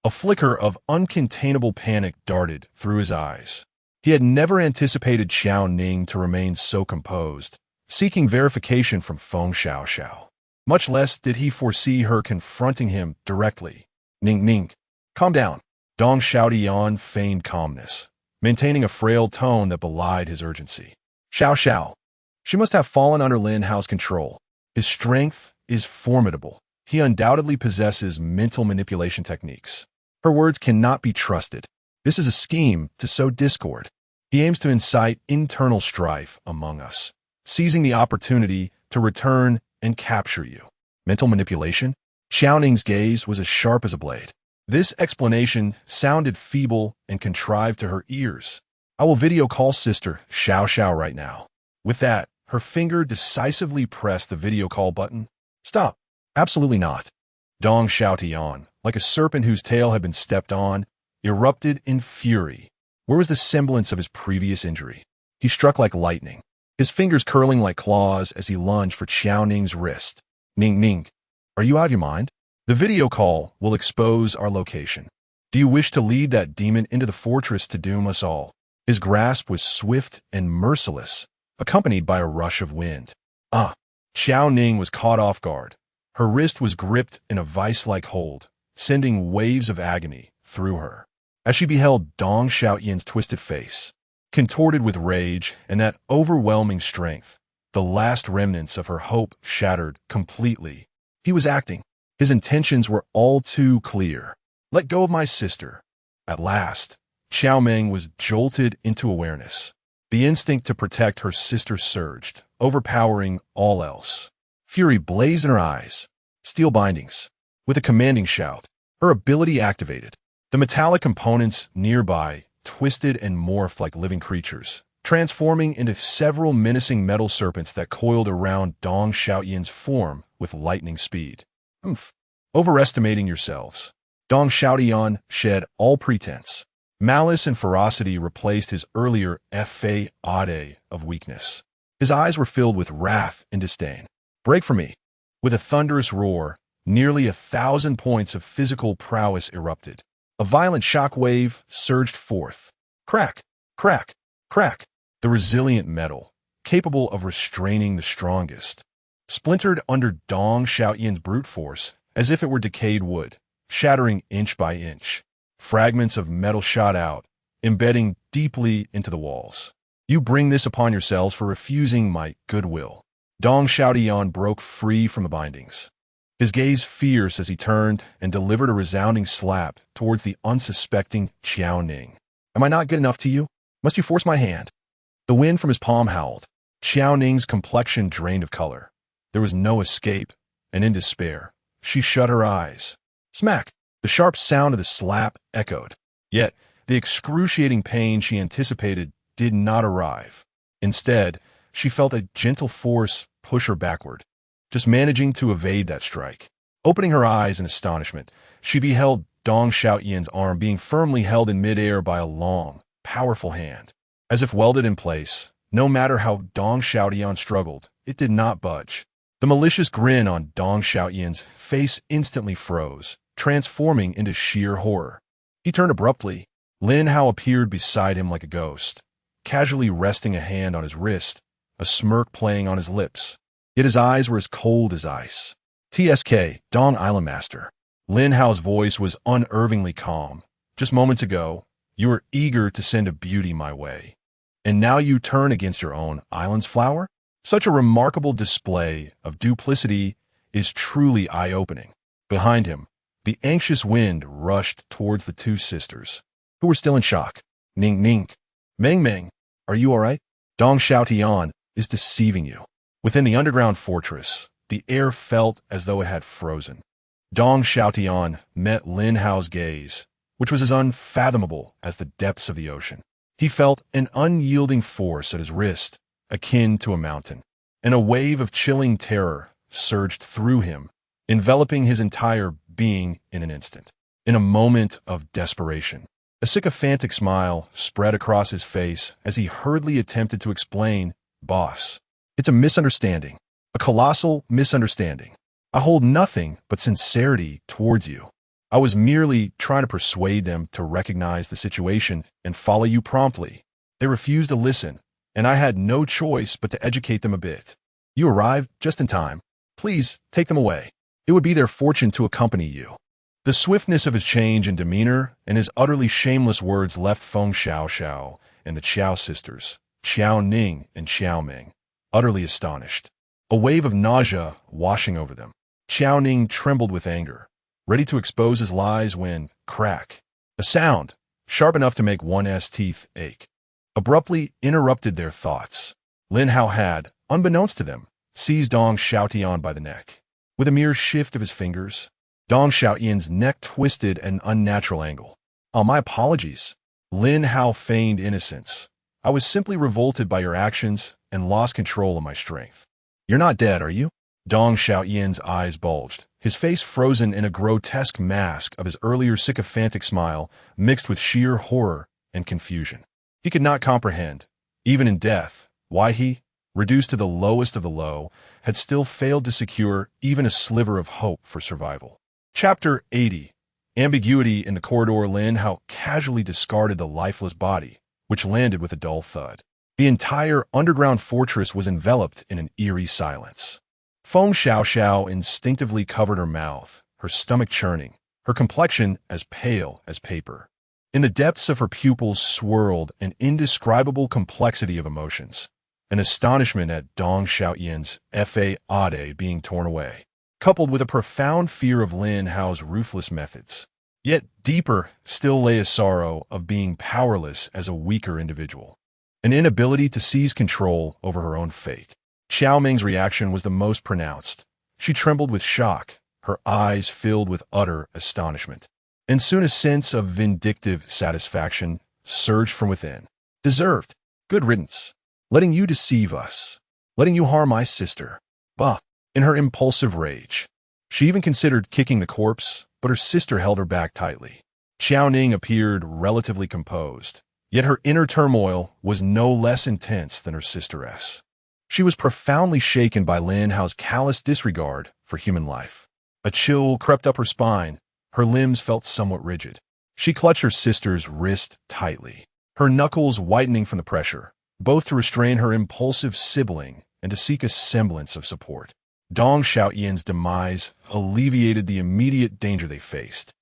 A flicker of uncontainable panic darted through his eyes. He had never anticipated Xiao Ning to remain so composed, seeking verification from Feng Xiao Xiao. Much less did he foresee her confronting him directly. Ning, calm down. Dong Xiaotian feigned calmness, maintaining a frail tone that belied his urgency. Xiao. She must have fallen under Lin Hao's control. His strength is formidable. He undoubtedly possesses mental manipulation techniques. Her words cannot be trusted. This is a scheme to sow discord. He aims to incite internal strife among us, seizing the opportunity to return and capture you. Mental manipulation? Xiao Ning's gaze was as sharp as a blade. This explanation sounded feeble and contrived to her ears. I will video call Sister Xiao Xiao right now. With that, her finger decisively pressed the video call button. Stop. Absolutely not. Dong Xiaotian, like a serpent whose tail had been stepped on, erupted in fury. Where was the semblance of his previous injury? He struck like lightning, his fingers curling like claws as he lunged for Qiao Ning's wrist. Ning Ning, are you out of your mind? The video call will expose our location. Do you wish to lead that demon into the fortress to doom us all? His grasp was swift and merciless, accompanied by a rush of wind. Qiao Ning was caught off guard. Her wrist was gripped in a vice-like hold, sending waves of agony through her. As she beheld Dong Xiaoyan's twisted face, contorted with rage and that overwhelming strength, the last remnants of her hope shattered completely. He was acting. His intentions were all too clear. Let go of my sister. At last, Xiao Meng was jolted into awareness. The instinct to protect her sister surged, overpowering all else. Fury blazed in her eyes. Steel bindings. With a commanding shout, her ability activated. The metallic components nearby twisted and morphed like living creatures, transforming into several menacing metal serpents that coiled around Dong Xiaoyan's form with lightning speed. Overestimating yourselves. Dong Xiaotian shed all pretense. Malice and ferocity replaced his earlier effet of weakness. His eyes were filled with wrath and disdain. Break from me. With a thunderous roar, nearly 1,000 points of physical prowess erupted. A violent shock wave surged forth. Crack, crack, crack. The resilient metal, capable of restraining the strongest, splintered under Dong Xiaoyan's brute force as if it were decayed wood, shattering inch by inch. Fragments of metal shot out, embedding deeply into the walls. You bring this upon yourselves for refusing my goodwill. Dong Xiaotian broke free from the bindings, his gaze fierce as he turned and delivered a resounding slap towards the unsuspecting Qiao Ning. Am I not good enough to you? Must you force my hand? The wind from his palm howled. Qiao Ning's complexion drained of color. There was no escape, and in despair, she shut her eyes. Smack! The sharp sound of the slap echoed. Yet, the excruciating pain she anticipated did not arrive. Instead, she felt a gentle force push her backward, just managing to evade that strike. Opening her eyes in astonishment, she beheld Dong Xiaoyan's arm being firmly held in midair by a long, powerful hand. As if welded in place, no matter how Dong Xiaotian struggled, it did not budge. The malicious grin on Dong Xiaoyan's face instantly froze, transforming into sheer horror. He turned abruptly. Lin Hao appeared beside him like a ghost, casually resting a hand on his wrist, a smirk playing on his lips. Yet his eyes were as cold as ice. TSK, Dong Island Master. Lin Hao's voice was unervingly calm. Just moments ago, you were eager to send a beauty my way. And now you turn against your own island's flower? Such a remarkable display of duplicity is truly eye-opening. Behind him, the anxious wind rushed towards the two sisters, who were still in shock. Ning Ning. Meng Meng, are you all right? Dong Xiaotian is deceiving you. Within the underground fortress, the air felt as though it had frozen. Dong Xiaotian met Lin Hao's gaze, which was as unfathomable as the depths of the ocean. He felt an unyielding force at his wrist, akin to a mountain, and a wave of chilling terror surged through him, enveloping his entire being in an instant. In a moment of desperation, a sycophantic smile spread across his face as he hurriedly attempted to explain, Boss, it's a misunderstanding, a colossal misunderstanding. I hold nothing but sincerity towards you. I was merely trying to persuade them to recognize the situation and follow you promptly. They refused to listen, and I had no choice but to educate them a bit. You arrived just in time. Please take them away. It would be their fortune to accompany you. The swiftness of his change in demeanor and his utterly shameless words left Feng Xiao and the Qiao sisters, Qiao Ning and Qiao Meng, utterly astonished. A wave of nausea washing over them. Qiao Ning trembled with anger, ready to expose his lies when, crack, a sound, sharp enough to make one's teeth ache, abruptly interrupted their thoughts. Lin Hao had, unbeknownst to them, seized Dong Xiaotian by the neck. With a mere shift of his fingers, Dong Xiaotian's neck twisted at an unnatural angle. Oh, my apologies. Lin Hao feigned innocence. I was simply revolted by your actions and lost control of my strength. You're not dead, are you? Dong Xiaoyan's eyes bulged, his face frozen in a grotesque mask of his earlier sycophantic smile mixed with sheer horror and confusion. He could not comprehend, even in death, why he, reduced to the lowest of the low, had still failed to secure even a sliver of hope for survival. Chapter 80. Ambiguity in the corridor. Lin Hao casually discarded the lifeless body, which landed with a dull thud. The entire underground fortress was enveloped in an eerie silence. Feng Xiaoxiao instinctively covered her mouth, her stomach churning, her complexion as pale as paper. In the depths of her pupils swirled an indescribable complexity of emotions, an astonishment at Dong Xiaoyan's fade being torn away, coupled with a profound fear of Lin Hao's ruthless methods. Yet deeper still lay a sorrow of being powerless as a weaker individual, an inability to seize control over her own fate. Xiao Ming's reaction was the most pronounced. She trembled with shock, her eyes filled with utter astonishment. And soon a sense of vindictive satisfaction surged from within. Deserved. Good riddance. Letting you deceive us. Letting you harm my sister. Bah! In her impulsive rage, she even considered kicking the corpse, but her sister held her back tightly. Xiao Ning appeared relatively composed, yet her inner turmoil was no less intense than her sisteress. She was profoundly shaken by Lin Hao's callous disregard for human life. A chill crept up her spine. Her limbs felt somewhat rigid. She clutched her sister's wrist tightly, her knuckles whitening from the pressure, both to restrain her impulsive sibling and to seek a semblance of support. Dong Xiaoyan's demise alleviated the immediate danger they faced,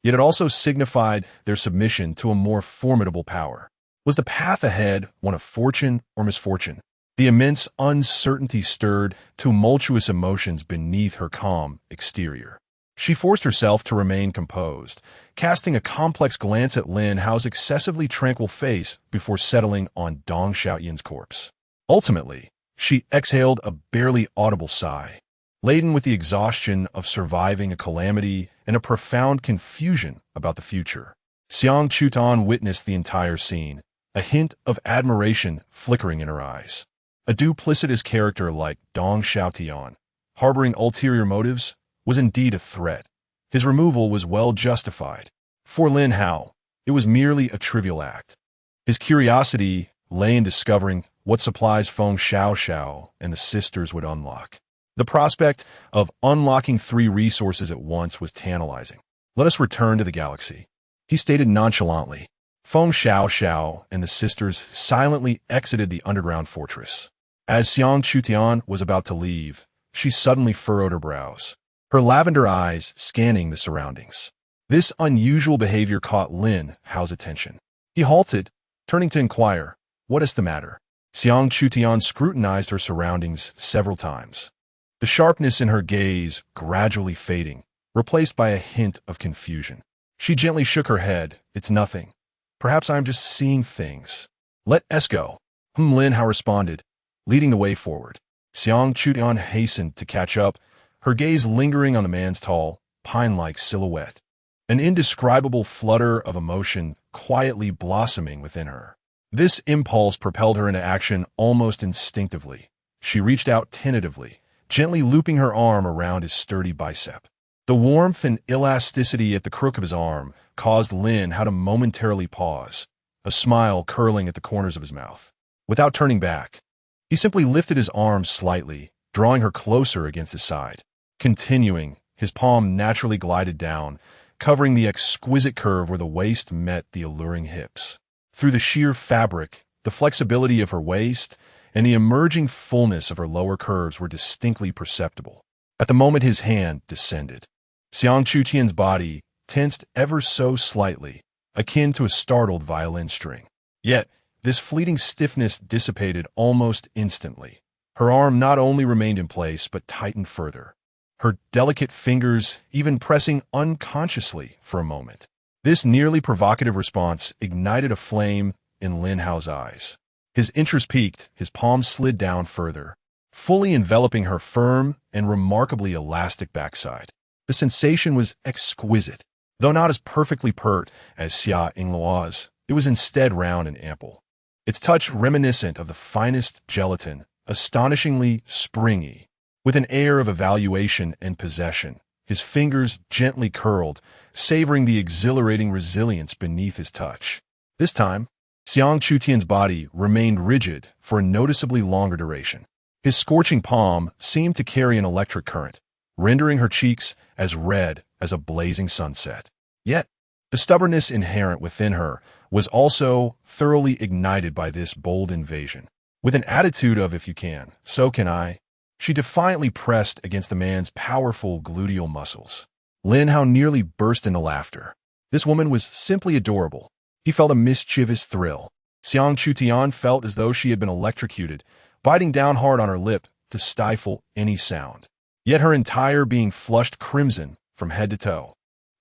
yet it also signified their submission to a more formidable power. Was the path ahead one of fortune or misfortune? The immense uncertainty stirred tumultuous emotions beneath her calm exterior. She forced herself to remain composed, casting a complex glance at Lin Hao's excessively tranquil face before settling on Dong Xiaoyan's corpse. Ultimately, she exhaled a barely audible sigh, laden with the exhaustion of surviving a calamity and a profound confusion about the future. Xiang Chutan witnessed the entire scene, a hint of admiration flickering in her eyes. A duplicitous character like Dong Xiaotian, harboring ulterior motives, was indeed a threat. His removal was well justified. For Lin Hao, it was merely a trivial act. His curiosity lay in discovering what supplies Feng Xiaoxiao and the sisters would unlock. The prospect of unlocking 3 resources at once was tantalizing. Let us return to the galaxy, he stated nonchalantly. Feng Xiaoxiao and the sisters silently exited the underground fortress. As Xiang Chutian was about to leave, she suddenly furrowed her brows, her lavender eyes scanning the surroundings. This unusual behavior caught Lin Hao's attention. He halted, turning to inquire, "What is the matter?" Xiang Chutian scrutinized her surroundings several times, the sharpness in her gaze gradually fading, replaced by a hint of confusion. She gently shook her head. "It's nothing. Perhaps I'm just seeing things." "Let us go," Lin Hao responded, leading the way forward. Xiang Chutian hastened to catch up, her gaze lingering on the man's tall, pine-like silhouette, an indescribable flutter of emotion quietly blossoming within her. This impulse propelled her into action almost instinctively. She reached out tentatively, gently looping her arm around his sturdy bicep. The warmth and elasticity at the crook of his arm caused Lin Hao to momentarily pause, a smile curling at the corners of his mouth. Without turning back, he simply lifted his arm slightly, drawing her closer against his side. Continuing, his palm naturally glided down, covering the exquisite curve where the waist met the alluring hips. Through the sheer fabric, the flexibility of her waist and the emerging fullness of her lower curves were distinctly perceptible. At the moment his hand descended, Xiang Chutian's body tensed ever so slightly, akin to a startled violin string. Yet, this fleeting stiffness dissipated almost instantly. Her arm not only remained in place, but tightened further, her delicate fingers even pressing unconsciously for a moment. This nearly provocative response ignited a flame in Lin Hao's eyes. His interest peaked, his palm slid down further, fully enveloping her firm and remarkably elastic backside. The sensation was exquisite. Though not as perfectly pert as Xia Ingluo's, it was instead round and ample. its touch reminiscent of the finest gelatin, astonishingly springy. With an air of evaluation and possession, his fingers gently curled, savoring the exhilarating resilience beneath his touch. This time, Xiang Chutian's body remained rigid for a noticeably longer duration. His scorching palm seemed to carry an electric current, rendering her cheeks as red as a blazing sunset. Yet, the stubbornness inherent within her was also thoroughly ignited by this bold invasion. With an attitude of "if you can, so can I," she defiantly pressed against the man's powerful gluteal muscles. Lin Hao nearly burst into laughter. This woman was simply adorable. He felt a mischievous thrill. Xiang Chutian felt as though she had been electrocuted, biting down hard on her lip to stifle any sound. Yet her entire being flushed crimson from head to toe.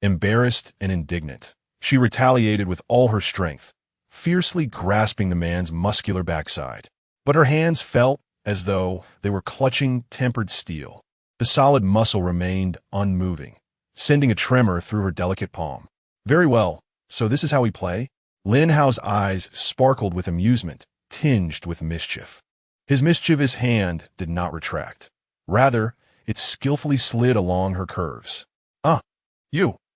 Embarrassed and indignant, she retaliated with all her strength, fiercely grasping the man's muscular backside. But her hands felt as though they were clutching tempered steel. The solid muscle remained unmoving, sending a tremor through her delicate palm. "Very well, so this is how we play?" Lin Hao's eyes sparkled with amusement, tinged with mischief. His mischievous hand did not retract. Rather, it skillfully slid along her curves.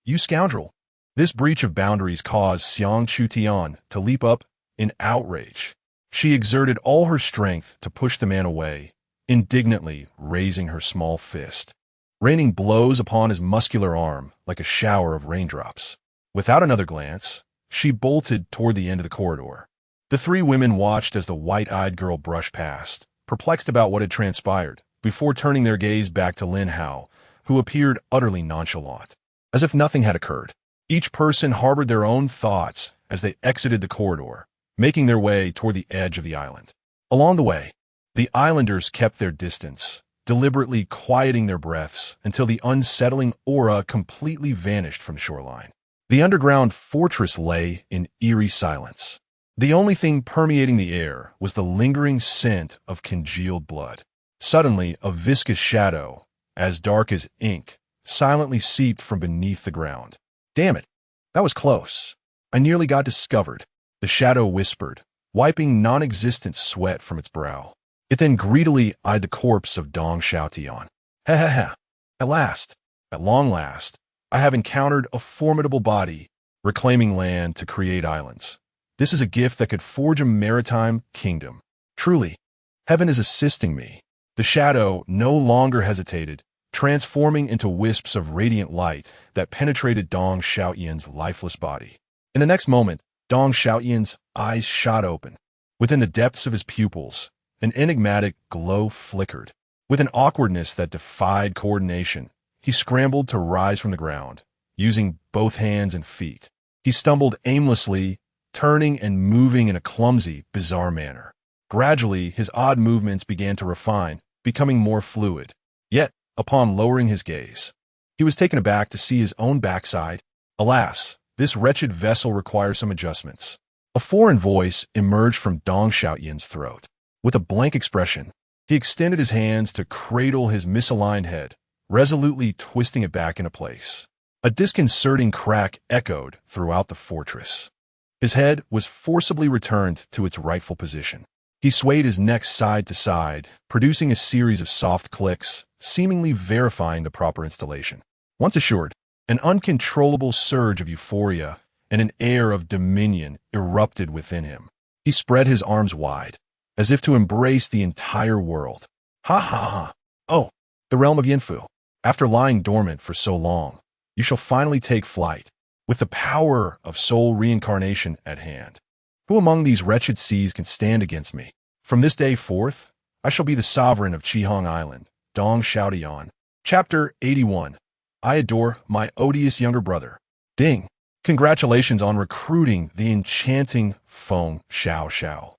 You scoundrel!" This breach of boundaries caused Xiang Chutian to leap up in outrage. She exerted all her strength to push the man away, indignantly raising her small fist, raining blows upon his muscular arm like a shower of raindrops. Without another glance, she bolted toward the end of the corridor. The three women watched as the white-eyed girl brushed past, perplexed about what had transpired, before turning their gaze back to Lin Hao, who appeared utterly nonchalant, as if nothing had occurred. Each person harbored their own thoughts as they exited the corridor, making their way toward the edge of the island. Along the way, the islanders kept their distance, deliberately quieting their breaths until the unsettling aura completely vanished from the shoreline. The underground fortress lay in eerie silence. The only thing permeating the air was the lingering scent of congealed blood. Suddenly, a viscous shadow, as dark as ink, silently seeped from beneath the ground. "Damn it, that was close. I nearly got discovered," the shadow whispered, wiping non-existent sweat from its brow. It then greedily eyed the corpse of Dong Xiaotian. "Ha ha ha. At long last, I have encountered a formidable body, reclaiming land to create islands. This is a gift that could forge a maritime kingdom. Truly, heaven is assisting me." The shadow no longer hesitated, transforming into wisps of radiant light that penetrated Dong Xiaotian's lifeless body. In the next moment, Dong Xiaotian's eyes shot open. Within the depths of his pupils, an enigmatic glow flickered. With an awkwardness that defied coordination, he scrambled to rise from the ground, using both hands and feet. He stumbled aimlessly, turning and moving in a clumsy, bizarre manner. Gradually, his odd movements began to refine, becoming more fluid. Yet, upon lowering his gaze, he was taken aback to see his own backside. Alas, this wretched vessel requires some adjustments. A foreign voice emerged from Dong Xiaotian's throat. With a blank expression, he extended his hands to cradle his misaligned head, resolutely twisting it back into place. A disconcerting crack echoed throughout the fortress. His head was forcibly returned to its rightful position. He swayed his neck side to side, producing a series of soft clicks, seemingly verifying the proper installation. Once assured, an uncontrollable surge of euphoria and an air of dominion erupted within him. He spread his arms wide, as if to embrace the entire world. "Ha ha ha! Oh, the realm of Yinfu. After lying dormant for so long, you shall finally take flight, with the power of soul reincarnation at hand. Who among these wretched seas can stand against me? From this day forth, I shall be the sovereign of Qihong Island." Dong Xiaotian. Chapter 81. I adore my odious younger brother. Ding! Congratulations on recruiting the enchanting Feng Xiao Xiao.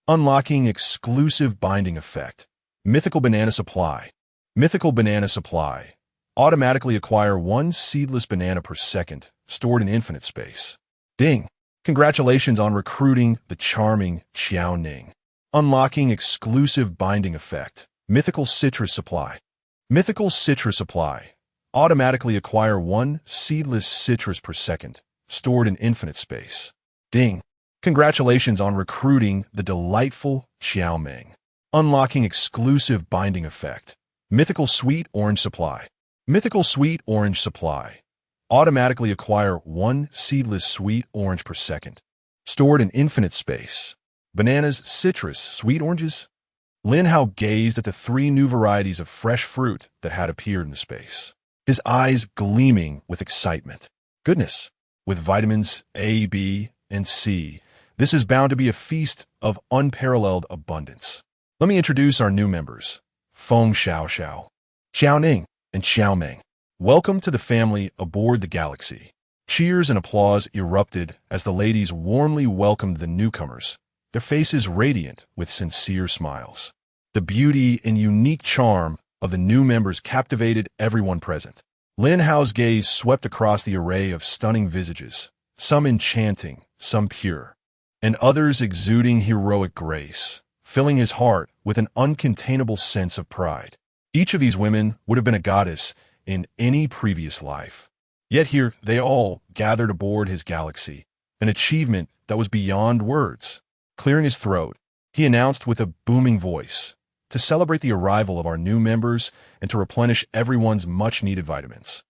Unlocking exclusive binding effect. Mythical banana supply. Mythical banana supply. Automatically acquire 1 seedless banana per second, stored in infinite space. Ding! Congratulations on recruiting the charming Qiao Ning. Unlocking exclusive binding effect. Mythical citrus supply. Mythical citrus supply. Automatically acquire 1 seedless citrus per second, stored in infinite space. Ding! Congratulations on recruiting the delightful Xiao Ming. Unlocking exclusive binding effect. Mythical Sweet Orange Supply. Mythical Sweet Orange Supply. Automatically acquire 1 seedless sweet orange per second. Stored in infinite space. Bananas, citrus, sweet oranges. Lin Hao gazed at the 3 new varieties of fresh fruit that had appeared in the space, his eyes gleaming with excitement. Goodness, with vitamins A, B, and C, this is bound to be a feast of unparalleled abundance. Let me introduce our new members, Feng Xiao, Xiao Ning, and Xiao Ming. Welcome to the family aboard the Galaxy. Cheers and applause erupted as the ladies warmly welcomed the newcomers, their faces radiant with sincere smiles. The beauty and unique charm of the new members captivated everyone present. Lin Hao's gaze swept across the array of stunning visages, some enchanting, some pure, and others exuding heroic grace, filling his heart with an uncontainable sense of pride. Each of these women would have been a goddess in any previous life. Yet here they all gathered aboard his galaxy, an achievement that was beyond words. Clearing his throat, he announced with a booming voice, to celebrate the arrival of our new members and to replenish everyone's much-needed vitamins.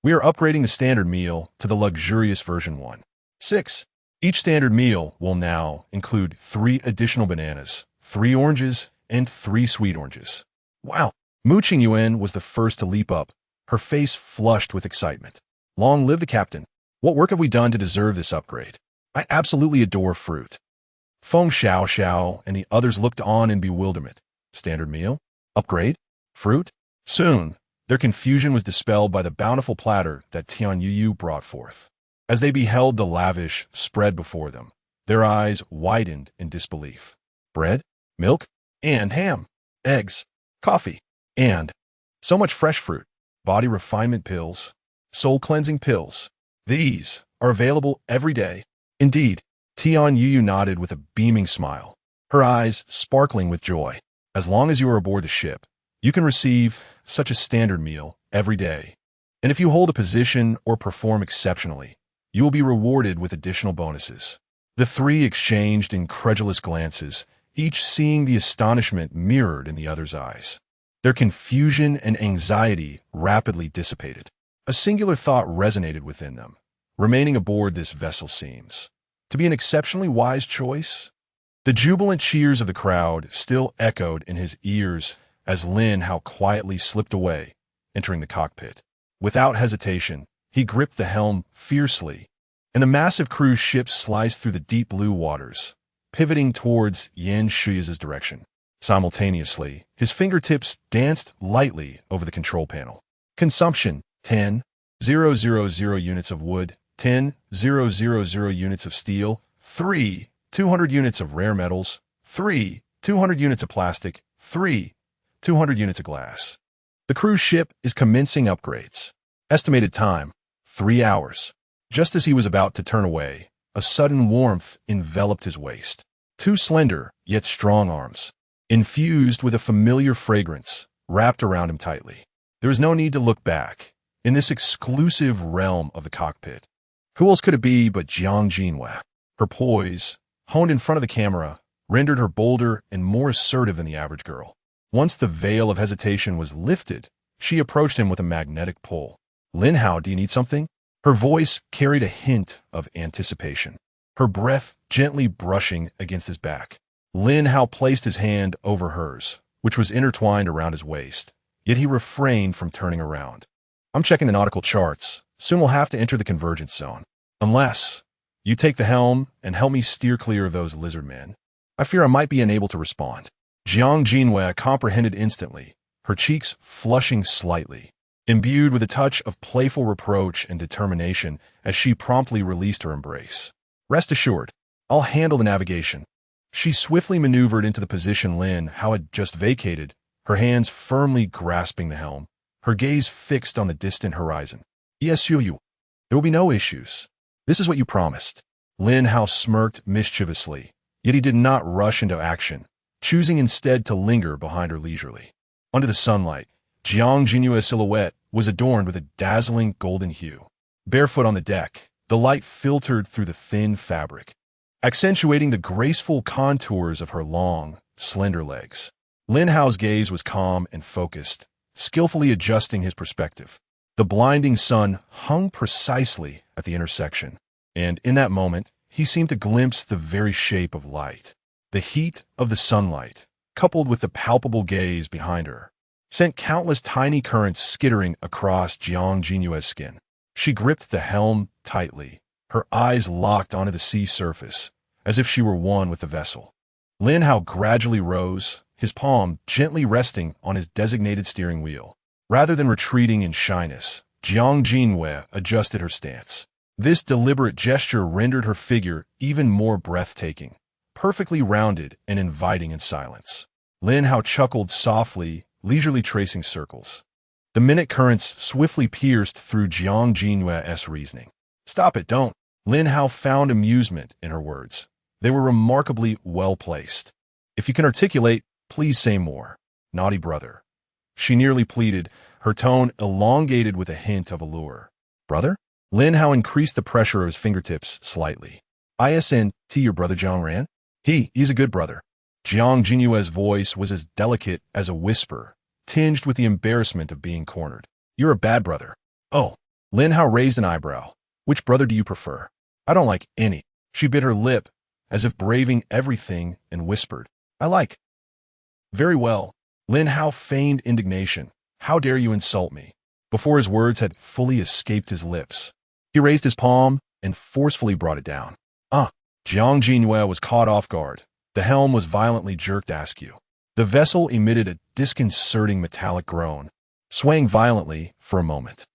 We are upgrading the standard meal to the luxurious version 1.6. Each standard meal will now include 3 additional bananas, 3 oranges, and 3 sweet oranges. Wow! Mu Qingyuan was the first to leap up, her face flushed with excitement. Long live the captain! What work have we done to deserve this upgrade? I absolutely adore fruit. Feng Xiao and the others looked on in bewilderment. Standard meal? Upgrade? Fruit? Soon, their confusion was dispelled by the bountiful platter that Tian Yu brought forth. As they beheld the lavish spread before them, their eyes widened in disbelief. Bread, milk, and ham, eggs, coffee, and so much fresh fruit, body refinement pills, soul-cleansing pills. These are available every day. Indeed, Tian Yu nodded with a beaming smile, her eyes sparkling with joy. As long as you are aboard the ship, you can receive such a standard meal every day. And if you hold a position or perform exceptionally, you will be rewarded with additional bonuses. The 3 exchanged incredulous glances, each seeing the astonishment mirrored in the other's eyes. Their confusion and anxiety rapidly dissipated. A singular thought resonated within them. Remaining aboard this vessel seems to be an exceptionally wise choice. The jubilant cheers of the crowd still echoed in his ears as Lin Hao quietly slipped away, entering the cockpit. Without hesitation, he gripped the helm fiercely, and the massive cruise ship sliced through the deep blue waters, pivoting towards Yan Shuya's direction. Simultaneously, his fingertips danced lightly over the control panel. Consumption, 10,000 units of wood, 10,000 units of steel, 200 units of rare metals, 200 units of plastic, 200 units of glass. The cruise ship is commencing upgrades. Estimated time, 3 hours. Just as he was about to turn away, a sudden warmth enveloped his waist. 2 slender, yet strong arms, infused with a familiar fragrance, wrapped around him tightly. There was no need to look back. In this exclusive realm of the cockpit, who else could it be but Jiang Jinhua? Her poise, honed in front of the camera, rendered her bolder and more assertive than the average girl. Once the veil of hesitation was lifted, she approached him with a magnetic pull. Lin Hao, do you need something? Her voice carried a hint of anticipation, her breath gently brushing against his back. Lin Hao placed his hand over hers, which was intertwined around his waist, yet he refrained from turning around. I'm checking the nautical charts. Soon we'll have to enter the convergence zone. Unless you take the helm and help me steer clear of those lizard men. I fear I might be unable to respond. Jiang Jinhua comprehended instantly, her cheeks flushing slightly, imbued with a touch of playful reproach and determination as she promptly released her embrace. Rest assured, I'll handle the navigation. She swiftly maneuvered into the position Lin Hao had just vacated, her hands firmly grasping the helm, her gaze fixed on the distant horizon. Yes, you. There will be no issues. This is what you promised. Lin Hao smirked mischievously, yet he did not rush into action, choosing instead to linger behind her leisurely. Under the sunlight, Jiang Jinua's silhouette was adorned with a dazzling golden hue. Barefoot on the deck, the light filtered through the thin fabric, accentuating the graceful contours of her long, slender legs. Lin Hao's gaze was calm and focused, skillfully adjusting his perspective. The blinding sun hung precisely at the intersection, and in that moment, he seemed to glimpse the very shape of light. The heat of the sunlight, coupled with the palpable gaze behind her, sent countless tiny currents skittering across Jiang Jinyue's skin. She gripped the helm tightly, her eyes locked onto the sea surface, as if she were one with the vessel. Lin Hao gradually rose, his palm gently resting on his designated steering wheel. Rather than retreating in shyness, Jiang Jinyue adjusted her stance. This deliberate gesture rendered her figure even more breathtaking, perfectly rounded and inviting in silence. Lin Hao chuckled softly, leisurely tracing circles. The minute currents swiftly pierced through Jiang Jinyue's reasoning. "Stop it, don't." Lin Hao found amusement in her words. They were remarkably well-placed. "If you can articulate, please say more. Naughty brother." She nearly pleaded, her tone elongated with a hint of allure. "Brother?" Lin Hao increased the pressure of his fingertips slightly. "ISNT your brother Jiang Ran? He's a good brother." Jiang Jinyue's voice was as delicate as a whisper, tinged with the embarrassment of being cornered. "You're a bad brother." "Oh." Lin Hao raised an eyebrow. "Which brother do you prefer?" "I don't like any." She bit her lip, as if braving everything, and whispered, "I like." "Very well." Lin Hao feigned indignation. "How dare you insult me?" Before his words had fully escaped his lips, he raised his palm and forcefully brought it down. Jiang Jinyue was caught off guard. The helm was violently jerked askew. The vessel emitted a disconcerting metallic groan, swaying violently for a moment.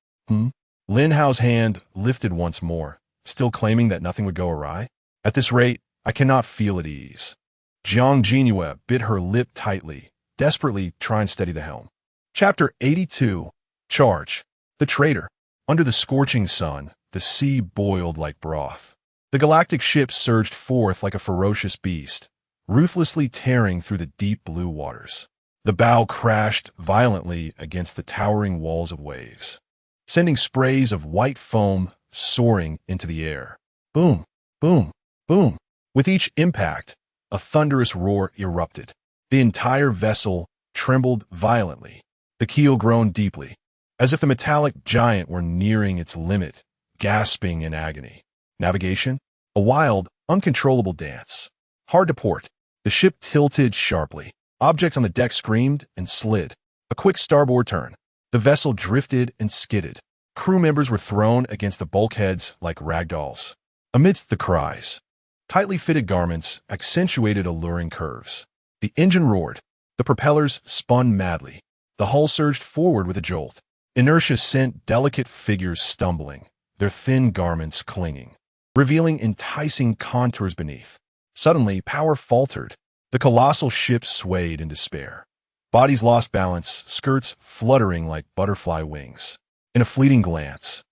Lin Hao's hand lifted once more, still claiming that nothing would go awry. "At this rate, I cannot feel at ease." Jiang Jinyue bit her lip tightly, desperately trying to steady the helm. Chapter 82. Charge. The traitor. Under the scorching sun, the sea boiled like broth. The galactic ship surged forth like a ferocious beast, ruthlessly tearing through the deep blue waters. The bow crashed violently against the towering walls of waves, sending sprays of white foam soaring into the air. Boom, boom, boom. With each impact, a thunderous roar erupted. The entire vessel trembled violently. The keel groaned deeply, as if the metallic giant were nearing its limit, gasping in agony. Navigation? A wild, uncontrollable dance. Hard to port. The ship tilted sharply. Objects on the deck screamed and slid. A quick starboard turn. The vessel drifted and skidded. Crew members were thrown against the bulkheads like rag dolls. Amidst the cries, tightly fitted garments accentuated alluring curves. The engine roared. The propellers spun madly. The hull surged forward with a jolt. Inertia sent delicate figures stumbling, their thin garments clinging, revealing enticing contours beneath. Suddenly, power faltered. The colossal ship swayed in despair. Bodies lost balance, skirts fluttering like butterfly wings. In a fleeting glance,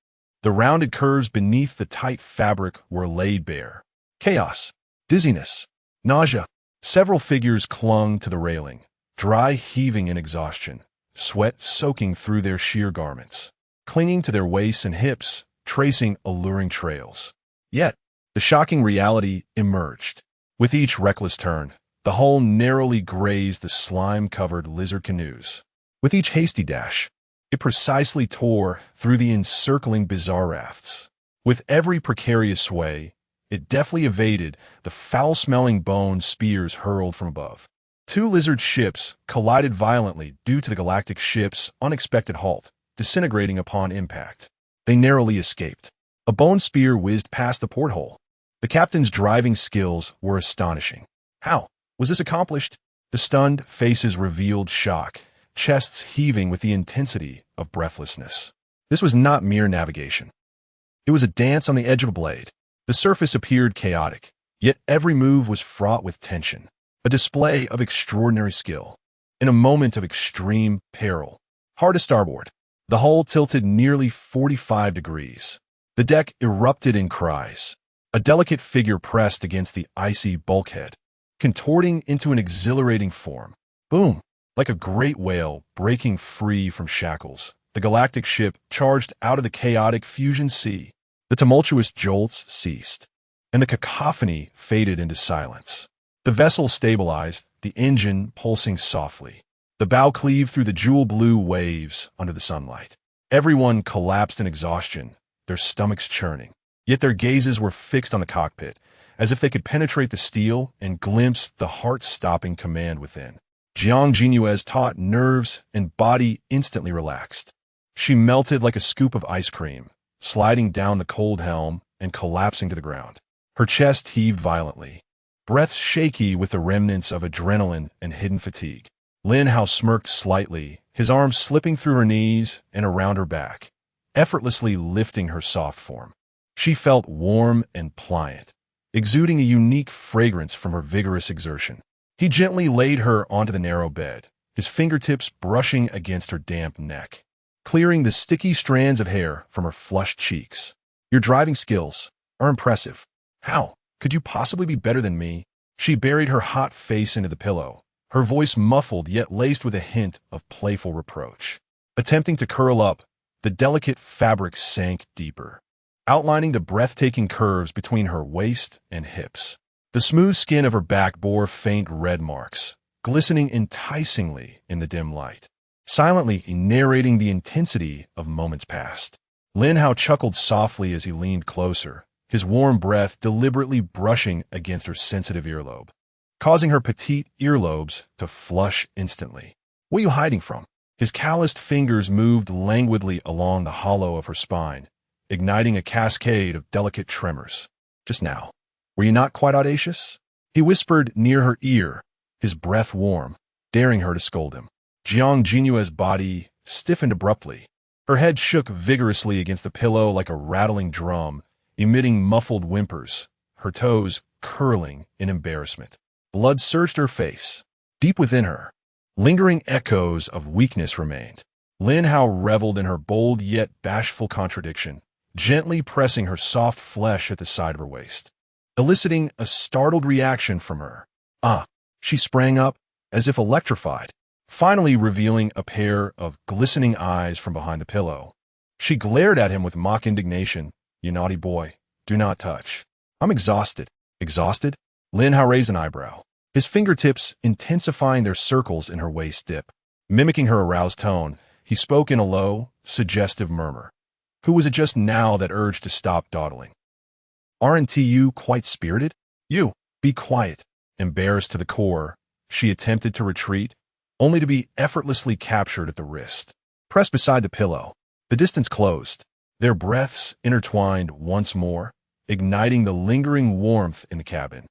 the rounded curves beneath the tight fabric were laid bare. Chaos, dizziness, nausea. Several figures clung to the railing, dry heaving in exhaustion, sweat soaking through their sheer garments, clinging to their waists and hips, tracing alluring trails. Yet, the shocking reality emerged. With each reckless turn, the hull narrowly grazed the slime-covered lizard canoes. With each hasty dash, it precisely tore through the encircling bizarre rafts. With every precarious sway, it deftly evaded the foul-smelling bone spears hurled from above. Two lizard ships collided violently due to the galactic ship's unexpected halt, disintegrating upon impact. They narrowly escaped. A bone spear whizzed past the porthole. The captain's driving skills were astonishing. How was this accomplished? The stunned faces revealed shock, chests heaving with the intensity of breathlessness. This was not mere navigation. It was a dance on the edge of a blade. The surface appeared chaotic, yet every move was fraught with tension, a display of extraordinary skill. In a moment of extreme peril, hard to starboard, the hull tilted nearly 45 degrees. The deck erupted in cries. A delicate figure pressed against the icy bulkhead, contorting into an exhilarating form. Boom! Like a great whale breaking free from shackles, the galactic ship charged out of the chaotic fusion sea. The tumultuous jolts ceased. and the cacophony faded into silence. The vessel stabilized, the engine pulsing softly. The bow cleaved through the jewel-blue waves under the sunlight. Everyone collapsed in exhaustion, their stomachs churning. Yet their gazes were fixed on the cockpit, as if they could penetrate the steel and glimpse the heart-stopping command within. Jiang Jinyue's taut nerves and body instantly relaxed. She melted like a scoop of ice cream, sliding down the cold helm and collapsing to the ground. Her chest heaved violently, breath shaky with the remnants of adrenaline and hidden fatigue. Lin Hao smirked slightly, his arms slipping through her knees and around her back, effortlessly lifting her soft form. She felt warm and pliant, exuding a unique fragrance from her vigorous exertion. He gently laid her onto the narrow bed, his fingertips brushing against her damp neck, clearing the sticky strands of hair from her flushed cheeks. Your driving skills are impressive. How could you possibly be better than me? She buried her hot face into the pillow, her voice muffled yet laced with a hint of playful reproach. Attempting to curl up, the delicate fabric sank deeper, outlining the breathtaking curves between her waist and hips. The smooth skin of her back bore faint red marks, glistening enticingly in the dim light, silently narrating the intensity of moments past. Lin Hao chuckled softly as he leaned closer, his warm breath deliberately brushing against her sensitive earlobe, causing her petite earlobes to flush instantly. What are you hiding from? His calloused fingers moved languidly along the hollow of her spine, igniting a cascade of delicate tremors. Just now, were you not quite audacious? He whispered near her ear, his breath warm, daring her to scold him. Jiang Jinyue's body stiffened abruptly. Her head shook vigorously against the pillow like a rattling drum, emitting muffled whimpers, her toes curling in embarrassment. Blood surged her face. Deep within her, lingering echoes of weakness remained. Lin Hao reveled in her bold yet bashful contradiction, gently pressing her soft flesh at the side of her waist, eliciting a startled reaction from her. She sprang up, as if electrified, finally revealing a pair of glistening eyes from behind the pillow. She glared at him with mock indignation. You naughty boy, do not touch. I'm exhausted. Exhausted? Lin Hao raised an eyebrow, his fingertips intensifying their circles in her waist dip. Mimicking her aroused tone, he spoke in a low, suggestive murmur. Who was it just now that urged to stop dawdling? Aren't you quite spirited? You, be quiet. Embarrassed to the core, she attempted to retreat, only to be effortlessly captured at the wrist. Pressed beside the pillow, the distance closed, their breaths intertwined once more, igniting the lingering warmth in the cabin.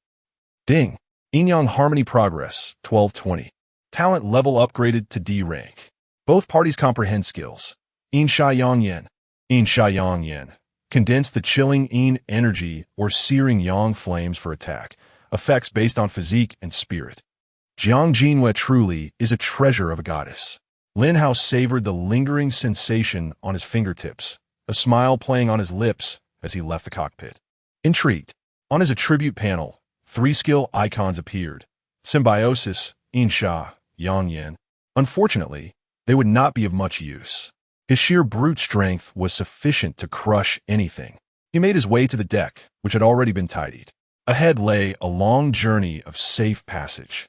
Ding! Yin-Yang Harmony Progress, 1220. Talent level upgraded to D rank. Both parties comprehend skills. Yin Sha Yang Yen. Yin Sha Yang Yen. Condense the chilling Yin energy or searing Yang flames for attack. Effects based on physique and spirit. Jiang Jinhua truly is a treasure of a goddess. Lin Hao savored the lingering sensation on his fingertips, a smile playing on his lips as he left the cockpit. Intrigued, on his attribute panel, 3 skill icons appeared. Symbiosis, Yin Sha, Yang Yen. Unfortunately, they would not be of much use. His sheer brute strength was sufficient to crush anything. He made his way to the deck, which had already been tidied. Ahead lay a long journey of safe passage,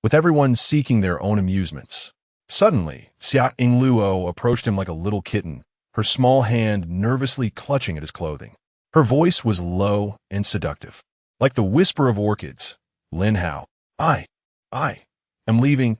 with everyone seeking their own amusements. Suddenly, Xia Yingluo approached him like a little kitten, her small hand nervously clutching at his clothing. Her voice was low and seductive, like the whisper of orchids. Lin Hao, I am leaving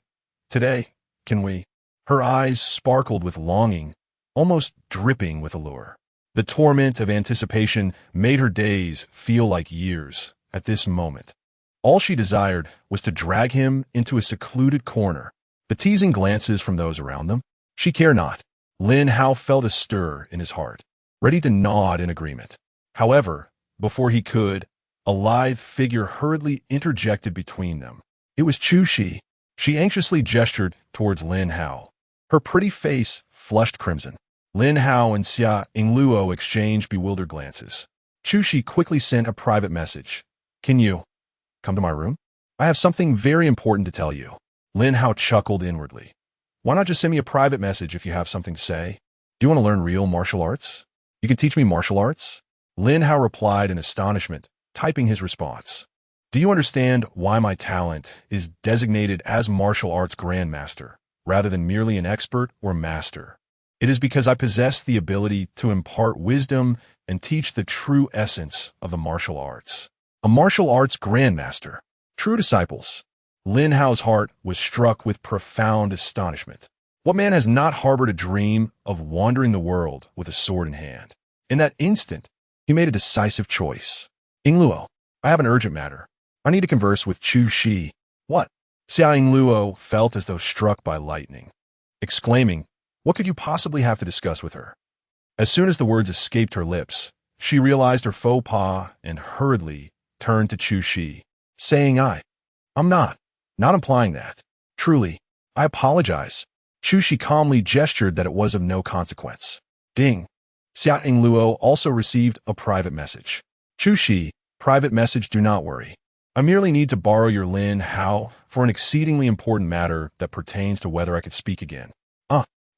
today. Can we? Her eyes sparkled with longing, almost dripping with allure. The torment of anticipation made her days feel like years at this moment. All she desired was to drag him into a secluded corner. The teasing glances from those around them, she cared not. Lin Hao felt a stir in his heart, ready to nod in agreement. However, before he could, a lithe figure hurriedly interjected between them. It was Chu Shi. She anxiously gestured towards Lin Hao. Her pretty face flushed crimson. Lin Hao and Xia Yingluo exchanged bewildered glances. Chu Shi quickly sent a private message. Can you come to my room? I have something very important to tell you. Lin Hao chuckled inwardly. Why not just send me a private message if you have something to say? Do you want to learn real martial arts? You can teach me martial arts? Lin Hao replied in astonishment, typing his response. Do you understand why my talent is designated as martial arts grandmaster, rather than merely an expert or master? It is because I possess the ability to impart wisdom and teach the true essence of the martial arts. A martial arts grandmaster. True disciples. Lin Hao's heart was struck with profound astonishment. What man has not harbored a dream of wandering the world with a sword in hand? In that instant, he made a decisive choice. Yingluo, I have an urgent matter. I need to converse with Chu Shi. What? Xia Yingluo felt as though struck by lightning, exclaiming, what could you possibly have to discuss with her? As soon as the words escaped her lips, she realized her faux pas and hurriedly turned to Chu Shi, saying, I'm not implying that. Truly, I apologize. Chu Shi calmly gestured that it was of no consequence. Ding. Xia Yingluo also received a private message. Chu Shi, private message, do not worry. I merely need to borrow your Lin Hao for an exceedingly important matter that pertains to whether I could speak again.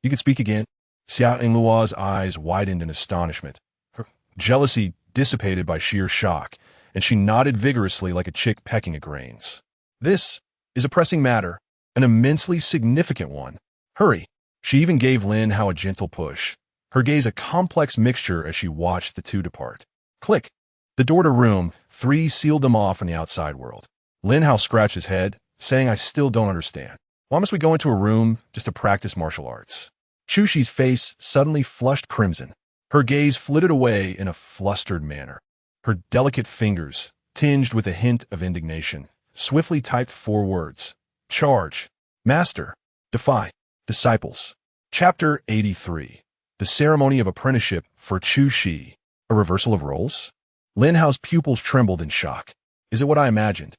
You could speak again? Xia Yingluo's eyes widened in astonishment. Her jealousy dissipated by sheer shock, and she nodded vigorously like a chick pecking at grains. This is a pressing matter, an immensely significant one. Hurry. She even gave Lin Hao a gentle push, her gaze a complex mixture as she watched the two depart. Click. The door to room 3 sealed them off in the outside world. Lin Hao scratched his head, saying, I still don't understand. Why must we go into a room just to practice martial arts? Chu Shi's face suddenly flushed crimson. Her gaze flitted away in a flustered manner. Her delicate fingers, tinged with a hint of indignation, swiftly typed 4 words. Charge. Master. Defy. Disciples. Chapter 83. The Ceremony of Apprenticeship for Chu Shi. A reversal of roles? Lin Hao's pupils trembled in shock. Is it what I imagined?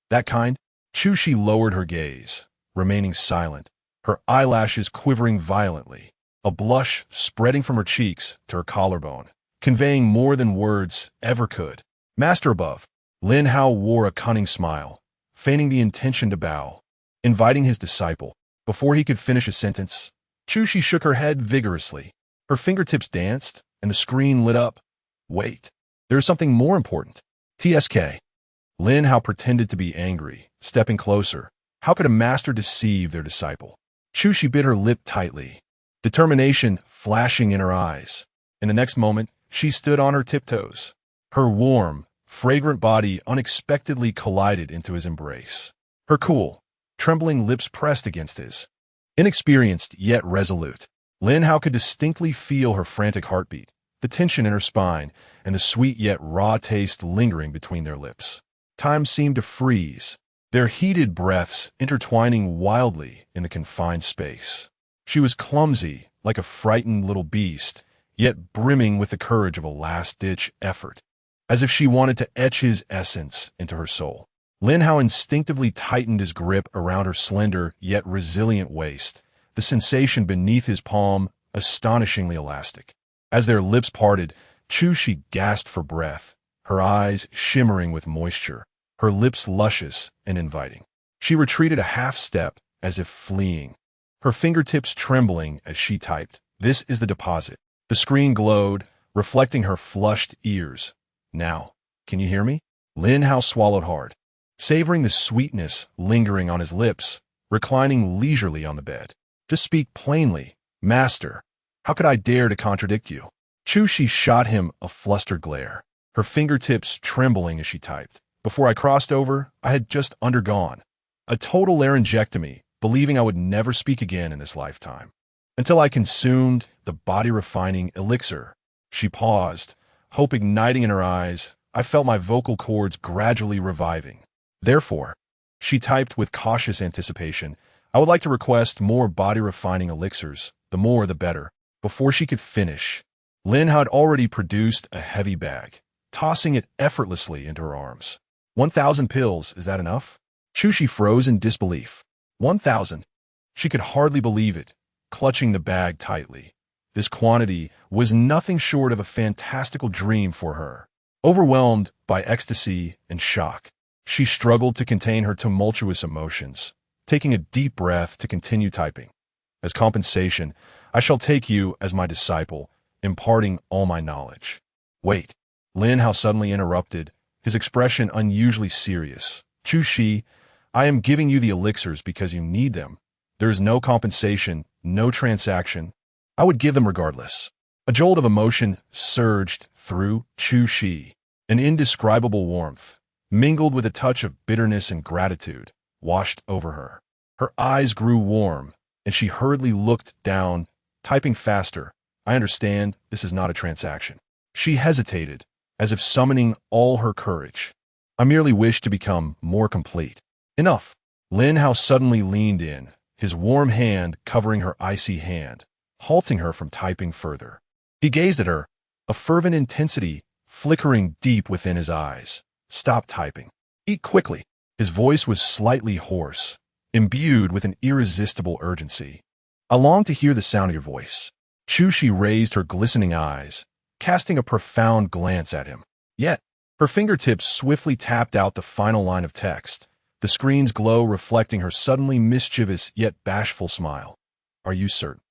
That kind? Chu Shi lowered her gaze, remaining silent, her eyelashes quivering violently, a blush spreading from her cheeks to her collarbone, conveying more than words ever could. Master above. Lin Hao wore a cunning smile, feigning the intention to bow, inviting his disciple. Before he could finish a sentence, Chu Shi shook her head vigorously. Her fingertips danced, and the screen lit up. Wait, there is something more important. TSK. Lin Hao pretended to be angry, stepping closer. How could a master deceive their disciple? Chu Shi bit her lip tightly, determination flashing in her eyes. In the next moment, she stood on her tiptoes. Her warm, fragrant body unexpectedly collided into his embrace. Her cool, trembling lips pressed against his. Inexperienced yet resolute, Lin Hao could distinctly feel her frantic heartbeat, the tension in her spine, and the sweet yet raw taste lingering between their lips. Time seemed to freeze, their heated breaths intertwining wildly in the confined space. She was clumsy, like a frightened little beast, yet brimming with the courage of a last-ditch effort, as if she wanted to etch his essence into her soul. Lin Hao instinctively tightened his grip around her slender yet resilient waist, the sensation beneath his palm astonishingly elastic. As their lips parted, Chu Shi gasped for breath, her eyes shimmering with moisture, her lips luscious and inviting. She retreated a half-step as if fleeing, her fingertips trembling as she typed, "This is the deposit." The screen glowed, reflecting her flushed ears. Now, can you hear me? Lin Hao swallowed hard, savoring the sweetness lingering on his lips, reclining leisurely on the bed. Just speak plainly, master. How could I dare to contradict you? Chu Shi shot him a flustered glare, her fingertips trembling as she typed. Before I crossed over, I had just undergone a total laryngectomy, believing I would never speak again in this lifetime. Until I consumed the body-refining elixir. She paused, hope igniting in her eyes. I felt my vocal cords gradually reviving. Therefore, she typed with cautious anticipation, I would like to request more body-refining elixirs, the more the better. Before she could finish, Lin had already produced a heavy bag, tossing it effortlessly into her arms. 1,000 pills, is that enough? Chu Shi froze in disbelief. 1,000? She could hardly believe it, clutching the bag tightly. This quantity was nothing short of a fantastical dream for her. Overwhelmed by ecstasy and shock, she struggled to contain her tumultuous emotions, taking a deep breath to continue typing. As compensation, I shall take you as my disciple, imparting all my knowledge. Wait, Lin Hao suddenly interrupted, his expression unusually serious. Chu Shi, I am giving you the elixirs because you need them. There is no compensation, no transaction. I would give them regardless. A jolt of emotion surged through Chu Shi. An indescribable warmth, mingled with a touch of bitterness and gratitude, washed over her. Her eyes grew warm, and she hurriedly looked down, typing faster. I understand, this is not a transaction. She hesitated, as if summoning all her courage. I merely wish to become more complete. Enough. Lin Hao suddenly leaned in, his warm hand covering her icy hand, halting her from typing further. He gazed at her, a fervent intensity flickering deep within his eyes. Stop typing. Eat quickly. His voice was slightly hoarse, imbued with an irresistible urgency. I long to hear the sound of your voice. Chu Shi raised her glistening eyes, casting a profound glance at him. Yet, her fingertips swiftly tapped out the final line of text, the screen's glow reflecting her suddenly mischievous yet bashful smile. Are you certain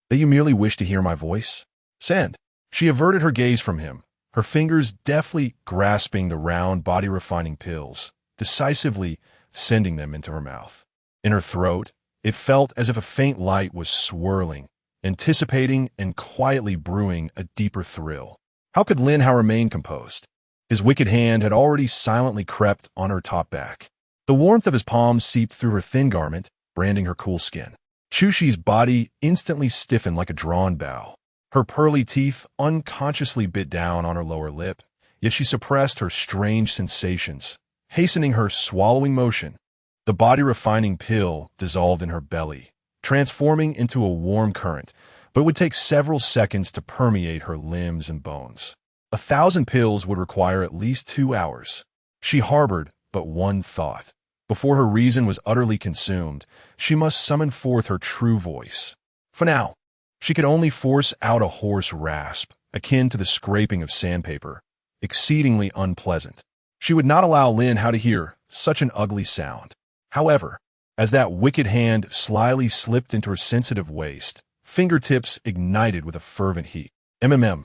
that you merely wish to hear my voice? Send. She averted her gaze from him, her fingers deftly grasping the round body-refining pills, decisively sending them into her mouth. In her throat, it felt as if a faint light was swirling, anticipating and quietly brewing a deeper thrill. How could Lin Hao remain composed? His wicked hand had already silently crept on her top back. The warmth of his palms seeped through her thin garment, branding her cool skin. Chu Shi's body instantly stiffened like a drawn bow. Her pearly teeth unconsciously bit down on her lower lip, yet she suppressed her strange sensations, hastening her swallowing motion. The body-refining pill dissolved in her belly, transforming into a warm current, but it would take several seconds to permeate her limbs and bones. 1,000 pills would require at least 2 hours. She harbored but one thought. Before her reason was utterly consumed, she must summon forth her true voice. For now, she could only force out a hoarse rasp, akin to the scraping of sandpaper, exceedingly unpleasant. She would not allow Lin Hao to hear such an ugly sound. However, as that wicked hand slyly slipped into her sensitive waist, fingertips ignited with a fervent heat. MMM.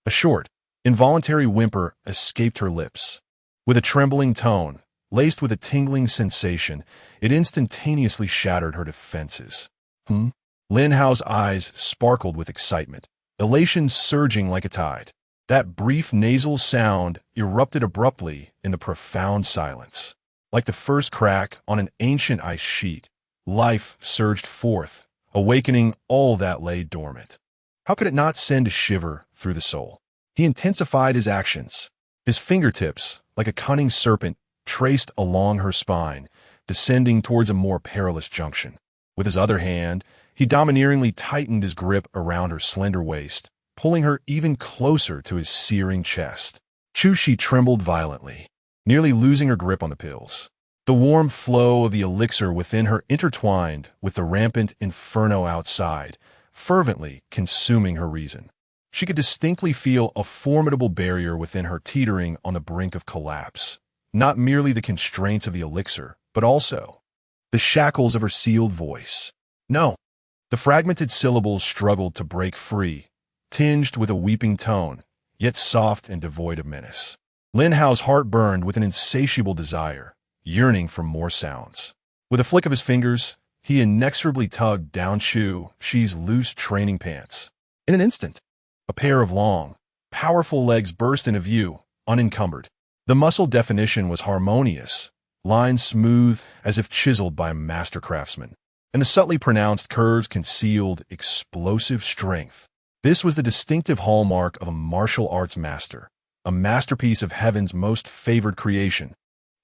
A short, involuntary whimper escaped her lips. With a trembling tone, laced with a tingling sensation, it instantaneously shattered her defenses. Lin Hao's eyes sparkled with excitement, elation surging like a tide. That brief nasal sound erupted abruptly in the profound silence. Like the first crack on an ancient ice sheet, life surged forth, awakening all that lay dormant. How could it not send a shiver through the soul? He intensified his actions. His fingertips, like a cunning serpent, traced along her spine, descending towards a more perilous junction. With his other hand, he domineeringly tightened his grip around her slender waist, pulling her even closer to his searing chest. Chu Shi trembled violently, nearly losing her grip on the pills. The warm flow of the elixir within her intertwined with the rampant inferno outside, fervently consuming her reason. She could distinctly feel a formidable barrier within her teetering on the brink of collapse. Not merely the constraints of the elixir, but also the shackles of her sealed voice. No. The fragmented syllables struggled to break free, tinged with a weeping tone, yet soft and devoid of menace. Lin Hao's heart burned with an insatiable desire, yearning for more sounds. With a flick of his fingers, he inexorably tugged down Chu Shi's loose training pants. In an instant, a pair of long, powerful legs burst into view, unencumbered. The muscle definition was harmonious, lines smooth as if chiseled by a master craftsman, and the subtly pronounced curves concealed explosive strength. This was the distinctive hallmark of a martial arts master, a masterpiece of heaven's most favored creation.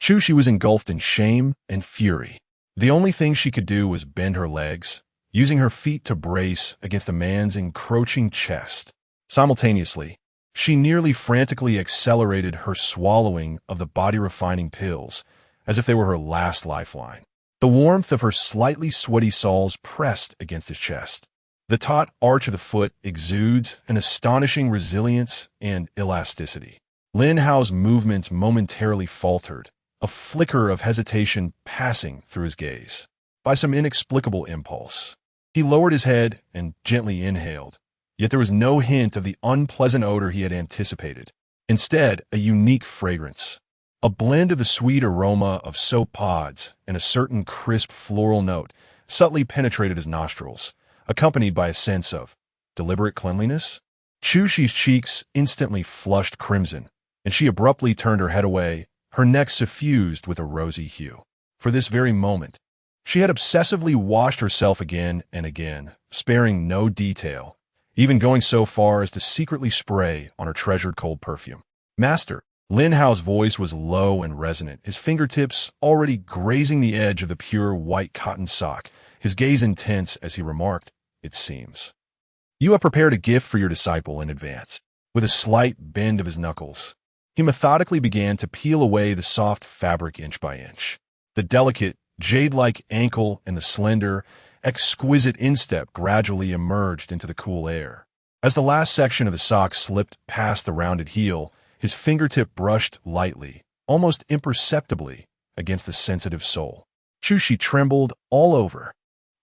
Chu Shi was engulfed in shame and fury. The only thing she could do was bend her legs, using her feet to brace against the man's encroaching chest. Simultaneously, she nearly frantically accelerated her swallowing of the body-refining pills, as if they were her last lifeline. The warmth of her slightly sweaty soles pressed against his chest. The taut arch of the foot exudes an astonishing resilience and elasticity. Lin Hao's movements momentarily faltered, a flicker of hesitation passing through his gaze. By some inexplicable impulse, he lowered his head and gently inhaled, yet there was no hint of the unpleasant odor he had anticipated. Instead, a unique fragrance, A blend of the sweet aroma of soap pods and a certain crisp floral note subtly penetrated his nostrils, accompanied by a sense of deliberate cleanliness. Chushi's cheeks instantly flushed crimson, and she abruptly turned her head away, her neck suffused with a rosy hue. For this very moment, she had obsessively washed herself again and again, sparing no detail, even going so far as to secretly spray on her treasured cold perfume. Master, Lin Hao's voice was low and resonant, his fingertips already grazing the edge of the pure white cotton sock, his gaze intense as he remarked, "It seems you have prepared a gift for your disciple in advance." With a slight bend of his knuckles, he methodically began to peel away the soft fabric inch by inch. The delicate, jade-like ankle and the slender, exquisite instep gradually emerged into the cool air. As the last section of the sock slipped past the rounded heel, his fingertip brushed lightly, almost imperceptibly, against the sensitive sole. Chushi trembled all over.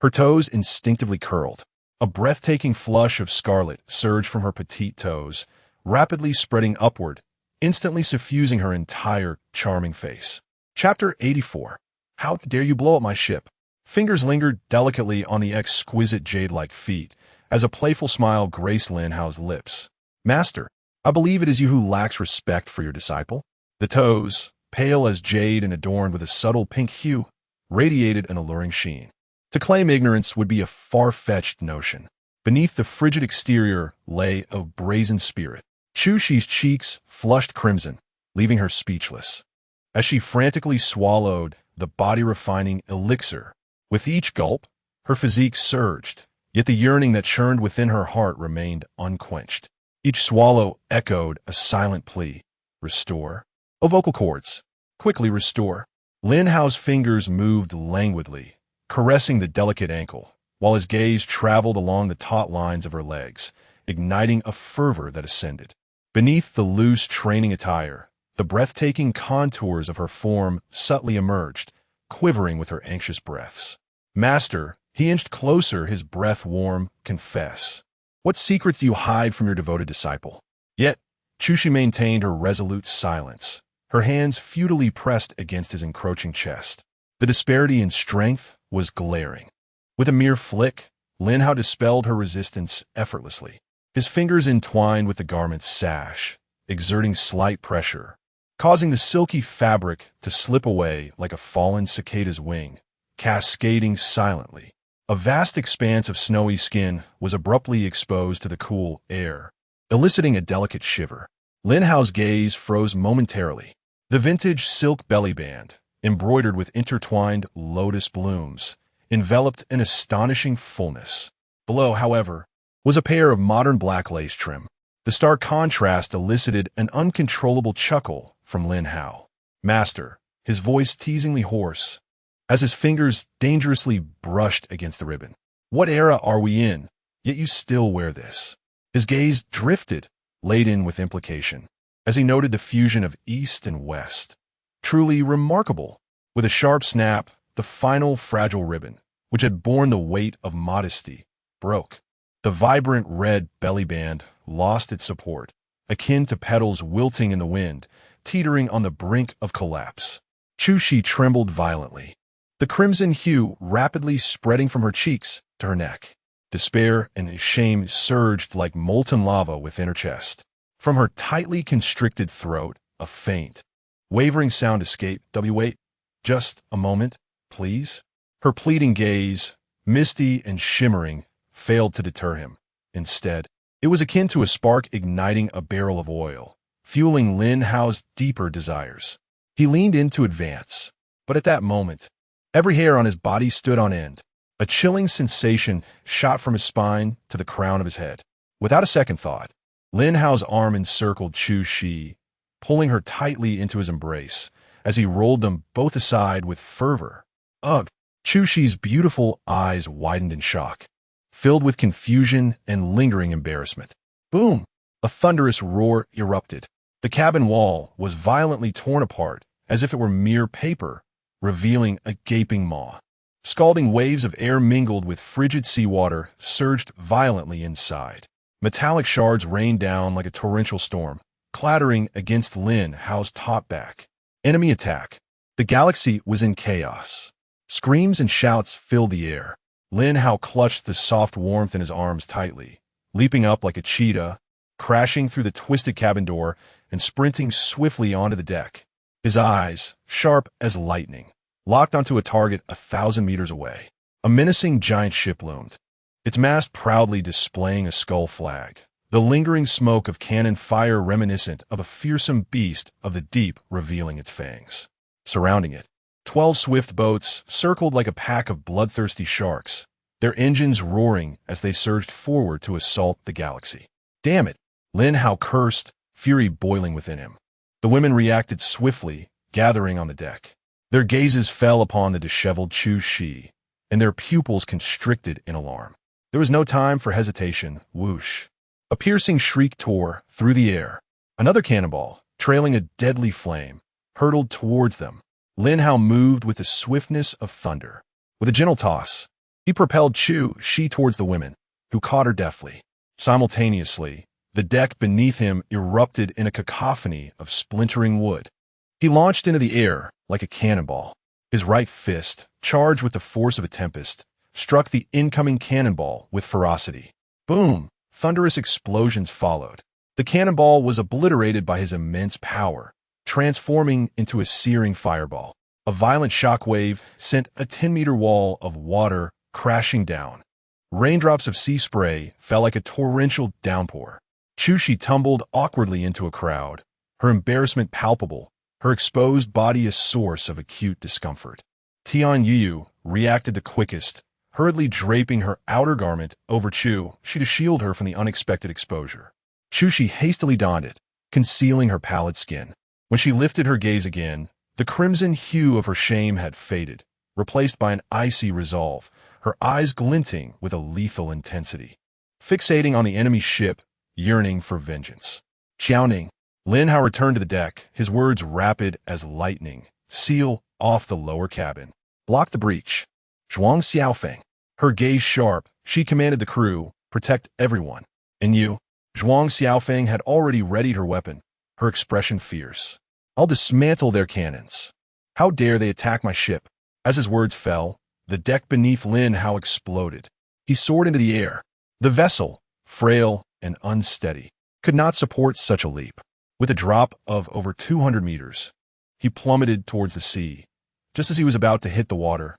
Her toes instinctively curled. A breathtaking flush of scarlet surged from her petite toes, rapidly spreading upward, instantly suffusing her entire charming face. Chapter 84. How dare you blow up my ship? Fingers lingered delicately on the exquisite jade-like feet, as a playful smile graced Lin Hao's lips. Master, I believe it is you who lacks respect for your disciple. The toes, pale as jade and adorned with a subtle pink hue, radiated an alluring sheen. To claim ignorance would be a far-fetched notion. Beneath the frigid exterior lay a brazen spirit. Chushi's cheeks flushed crimson, leaving her speechless, as she frantically swallowed the body-refining elixir. With each gulp, her physique surged, yet the yearning that churned within her heart remained unquenched. Each swallow echoed a silent plea. Restore. Oh, vocal cords, quickly restore. Lin Hao's fingers moved languidly, caressing the delicate ankle, while his gaze traveled along the taut lines of her legs, igniting a fervor that ascended. Beneath the loose training attire, the breathtaking contours of her form subtly emerged, quivering with her anxious breaths. Master, he inched closer, his breath warm, confess. What secrets do you hide from your devoted disciple? Yet, Chushi maintained her resolute silence, her hands futilely pressed against his encroaching chest. The disparity in strength was glaring. With a mere flick, Lin Hao dispelled her resistance effortlessly. His fingers entwined with the garment's sash, exerting slight pressure, causing the silky fabric to slip away like a fallen cicada's wing, cascading silently. A vast expanse of snowy skin was abruptly exposed to the cool air, eliciting a delicate shiver. Lin Hao's gaze froze momentarily. The vintage silk belly band, embroidered with intertwined lotus blooms, enveloped an astonishing fullness. Below, however, was a pair of modern black lace trim. The stark contrast elicited an uncontrollable chuckle from Lin Hao. Master, his voice teasingly hoarse, as his fingers dangerously brushed against the ribbon. What era are we in, yet you still wear this? His gaze drifted, laden with implication, as he noted the fusion of East and West. Truly remarkable. With a sharp snap, the final fragile ribbon, which had borne the weight of modesty, broke. The vibrant red belly band lost its support, akin to petals wilting in the wind, teetering on the brink of collapse. Chushi trembled violently, the crimson hue rapidly spreading from her cheeks to her neck. Despair and shame surged like molten lava within her chest. From her tightly constricted throat, a faint, wavering sound escaped. Wait, just a moment, please. Her pleading gaze, misty and shimmering, failed to deter him. Instead, it was akin to a spark igniting a barrel of oil, fueling Lin Hao's deeper desires. He leaned in to advance, but at that moment, every hair on his body stood on end. A chilling sensation shot from his spine to the crown of his head. Without a second thought, Lin Hao's arm encircled Chu Shi, pulling her tightly into his embrace as he rolled them both aside with fervor. Ugh! Chu Shi's beautiful eyes widened in shock, filled with confusion and lingering embarrassment. Boom! A thunderous roar erupted. The cabin wall was violently torn apart as if it were mere paper, revealing a gaping maw. Scalding waves of air mingled with frigid seawater surged violently inside. Metallic shards rained down like a torrential storm, clattering against Lin Hao's top back. Enemy attack. The galaxy was in chaos. Screams and shouts filled the air. Lin Hao clutched the soft warmth in his arms tightly, leaping up like a cheetah, crashing through the twisted cabin door and sprinting swiftly onto the deck. His eyes, sharp as lightning, locked onto a target 1,000 meters away. A menacing giant ship loomed, its mast proudly displaying a skull flag, the lingering smoke of cannon fire reminiscent of a fearsome beast of the deep revealing its fangs. Surrounding it, 12 swift boats circled like a pack of bloodthirsty sharks, their engines roaring as they surged forward to assault the galaxy. Damn it! Lin Hao cursed, fury boiling within him. The women reacted swiftly, gathering on the deck. Their gazes fell upon the disheveled Chu Shi, and their pupils constricted in alarm. There was no time for hesitation. Whoosh! A piercing shriek tore through the air. Another cannonball, trailing a deadly flame, hurtled towards them. Lin Hao moved with the swiftness of thunder. With a gentle toss, he propelled Chu Shi towards the women, who caught her deftly. Simultaneously, the deck beneath him erupted in a cacophony of splintering wood. He launched into the air like a cannonball. His right fist, charged with the force of a tempest, struck the incoming cannonball with ferocity. Boom! Thunderous explosions followed. The cannonball was obliterated by his immense power, transforming into a searing fireball. A violent shockwave sent a 10-meter wall of water crashing down. Raindrops of sea spray fell like a torrential downpour. Chu Shi tumbled awkwardly into a crowd, her embarrassment palpable, her exposed body a source of acute discomfort. Tian Yu reacted the quickest, hurriedly draping her outer garment over Chu Shi to shield her from the unexpected exposure. Chu Shi hastily donned it, concealing her pallid skin. When she lifted her gaze again, the crimson hue of her shame had faded, replaced by an icy resolve, her eyes glinting with a lethal intensity. Fixating on the enemy ship, yearning for vengeance. Shouting, Lin Hao returned to the deck, his words rapid as lightning. Seal off the lower cabin. Block the breach. Zhuang Xiaofeng. Her gaze sharp, she commanded the crew, protect everyone. And you? Zhuang Xiaofeng had already readied her weapon, her expression fierce. I'll dismantle their cannons. How dare they attack my ship? As his words fell, the deck beneath Lin Hao exploded. He soared into the air. The vessel, frail and unsteady, could not support such a leap. With a drop of over 200 meters, he plummeted towards the sea. Just as he was about to hit the water,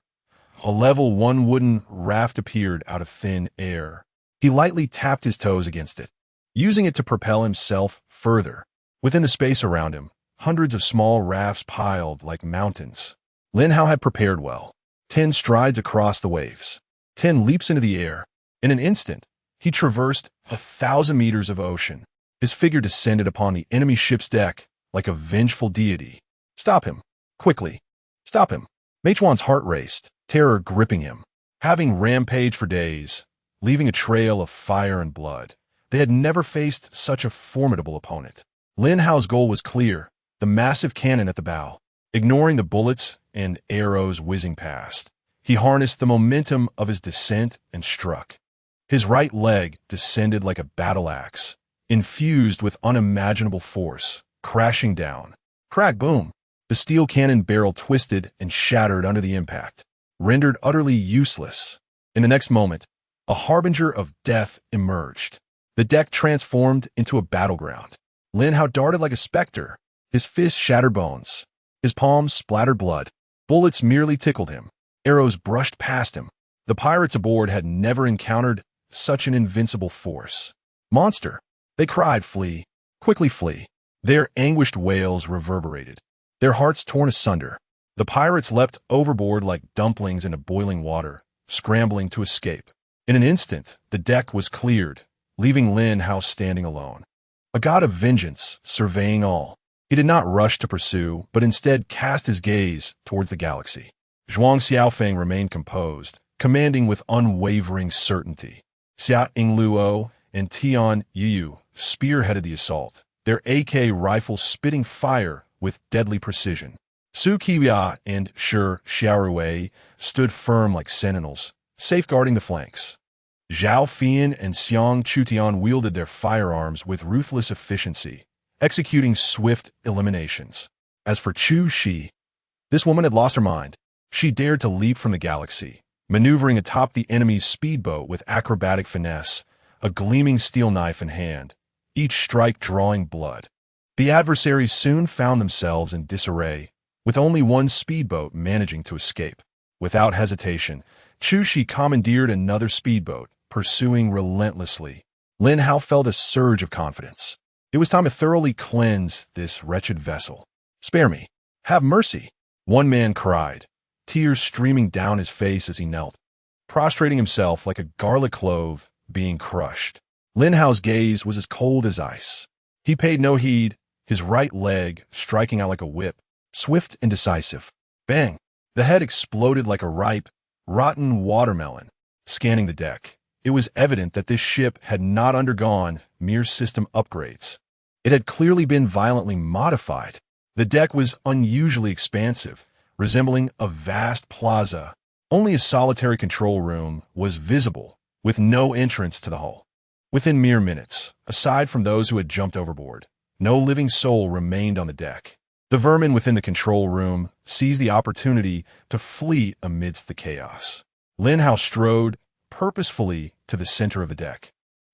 a level one wooden raft appeared out of thin air. He lightly tapped his toes against it, using it to propel himself further. Within the space around him, hundreds of small rafts piled like mountains. Lin Hao had prepared well. 10 strides across the waves, 10 leaps into the air. In an instant, he traversed 1,000 meters of ocean. His figure descended upon the enemy ship's deck like a vengeful deity. Stop him. Quickly. Stop him. Meichuan's heart raced, terror gripping him. Having rampaged for days, leaving a trail of fire and blood, they had never faced such a formidable opponent. Lin Hao's goal was clear, the massive cannon at the bow. Ignoring the bullets and arrows whizzing past, he harnessed the momentum of his descent and struck. His right leg descended like a battle axe, infused with unimaginable force, crashing down. Crack, boom! The steel cannon barrel twisted and shattered under the impact, rendered utterly useless. In the next moment, a harbinger of death emerged. The deck transformed into a battleground. Lin Hao darted like a specter, his fists shattered bones. His palms splattered blood. Bullets merely tickled him. Arrows brushed past him. The pirates aboard had never encountered such an invincible force. Monster! They cried, flee. Quickly flee. Their anguished wails reverberated, their hearts torn asunder. The pirates leapt overboard like dumplings into boiling water, scrambling to escape. In an instant, the deck was cleared, leaving Lin Hao standing alone. A god of vengeance, surveying all. He did not rush to pursue, but instead cast his gaze towards the galaxy. Zhuang Xiaofeng remained composed, commanding with unwavering certainty. Xia Yingluo and Tian Yu spearheaded the assault, their AK rifles spitting fire with deadly precision. Su Qiya and Shi Xiaorui stood firm like sentinels, safeguarding the flanks. Zhao Fian and Xiang Chutian wielded their firearms with ruthless efficiency, executing swift eliminations. As for Chu Shi, this woman had lost her mind. She dared to leap from the galaxy, maneuvering atop the enemy's speedboat with acrobatic finesse, a gleaming steel knife in hand, each strike drawing blood. The adversaries soon found themselves in disarray, with only one speedboat managing to escape. Without hesitation, Chu Shi commandeered another speedboat, pursuing relentlessly. Lin Hao felt a surge of confidence. It was time to thoroughly cleanse this wretched vessel. "Spare me. Have mercy," one man cried, tears streaming down his face as he knelt, prostrating himself like a garlic clove being crushed. Lin Hao's gaze was as cold as ice. He paid no heed, his right leg striking out like a whip, swift and decisive. Bang! The head exploded like a ripe, rotten watermelon. Scanning the deck, it was evident that this ship had not undergone mere system upgrades. It had clearly been violently modified. The deck was unusually expansive, resembling a vast plaza. Only a solitary control room was visible, with no entrance to the hull. Within mere minutes, aside from those who had jumped overboard, no living soul remained on the deck. The vermin within the control room seized the opportunity to flee amidst the chaos. Lin Hao strode purposefully to the center of the deck,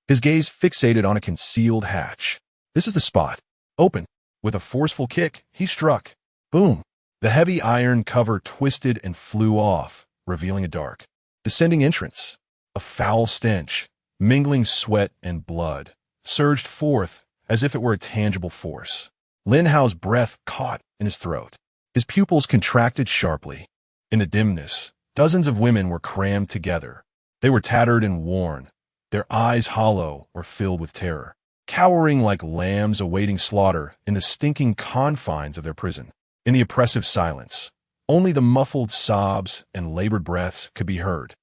his gaze fixated on a concealed hatch. "This is the spot. Open." With a forceful kick, he struck. Boom! The heavy iron cover twisted and flew off, revealing a dark, descending entrance. A foul stench, mingling sweat and blood, surged forth as if it were a tangible force. Lin Hao's breath caught in his throat. His pupils contracted sharply. In the dimness, dozens of women were crammed together. They were tattered and worn, their eyes hollow or filled with terror, cowering like lambs awaiting slaughter in the stinking confines of their prison. In the oppressive silence, only the muffled sobs and labored breaths could be heard.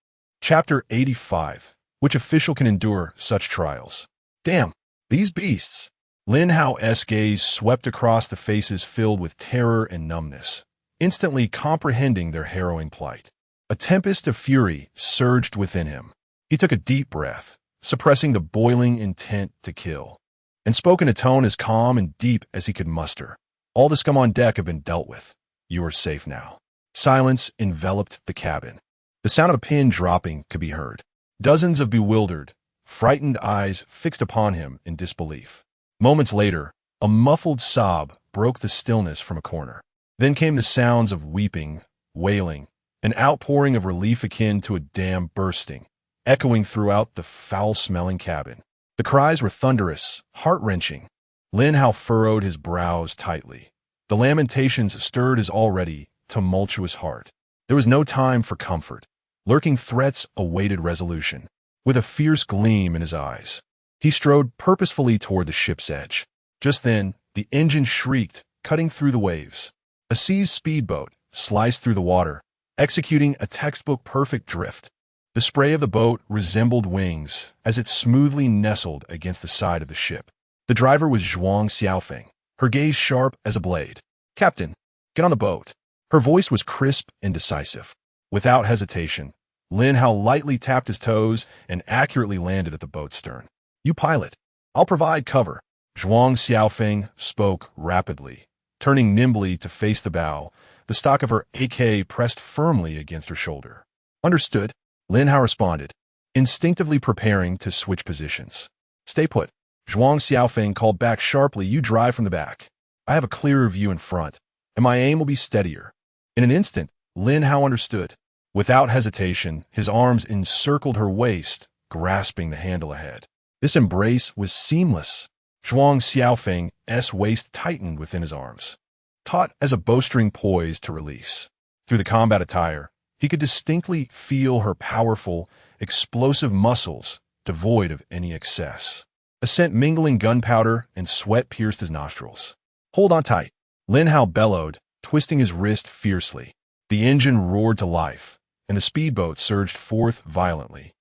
Chapter 85. Which official can endure such trials? Damn, these beasts! Lin Hao's gaze swept across the faces filled with terror and numbness, instantly comprehending their harrowing plight. A tempest of fury surged within him. He took a deep breath, suppressing the boiling intent to kill, and spoke in a tone as calm and deep as he could muster. "All the scum on deck have been dealt with. You are safe now." Silence enveloped the cabin. The sound of a pin dropping could be heard. Dozens of bewildered, frightened eyes fixed upon him in disbelief. Moments later, a muffled sob broke the stillness from a corner. Then came the sounds of weeping, wailing, an outpouring of relief akin to a dam bursting, echoing throughout the foul-smelling cabin. The cries were thunderous, heart-wrenching. Lin Hao furrowed his brows tightly. The lamentations stirred his already tumultuous heart. There was no time for comfort. Lurking threats awaited resolution. With a fierce gleam in his eyes, he strode purposefully toward the ship's edge. Just then, the engine shrieked, cutting through the waves. A seized speedboat sliced through the water, executing a textbook-perfect drift. The spray of the boat resembled wings as it smoothly nestled against the side of the ship. The driver was Zhuang Xiaofeng, her gaze sharp as a blade. "Captain, get on the boat." Her voice was crisp and decisive. Without hesitation, Lin Hao lightly tapped his toes and accurately landed at the boat's stern. "You pilot. I'll provide cover." Zhuang Xiaofeng spoke rapidly, turning nimbly to face the bow, the stock of her AK pressed firmly against her shoulder. "Understood," Lin Hao responded, instinctively preparing to switch positions. "Stay put." Zhuang Xiaofeng called back sharply, "You drive from the back. I have a clearer view in front, and my aim will be steadier." In an instant, Lin Hao understood. Without hesitation, his arms encircled her waist, grasping the handle ahead. This embrace was seamless. Zhuang Xiaofeng's waist tightened within his arms, taut as a bowstring poised to release. Through the combat attire, he could distinctly feel her powerful, explosive muscles, devoid of any excess. A scent mingling gunpowder and sweat pierced his nostrils. "Hold on tight," Lin Hao bellowed, twisting his wrist fiercely. The engine roared to life, and the speedboat surged forth violently,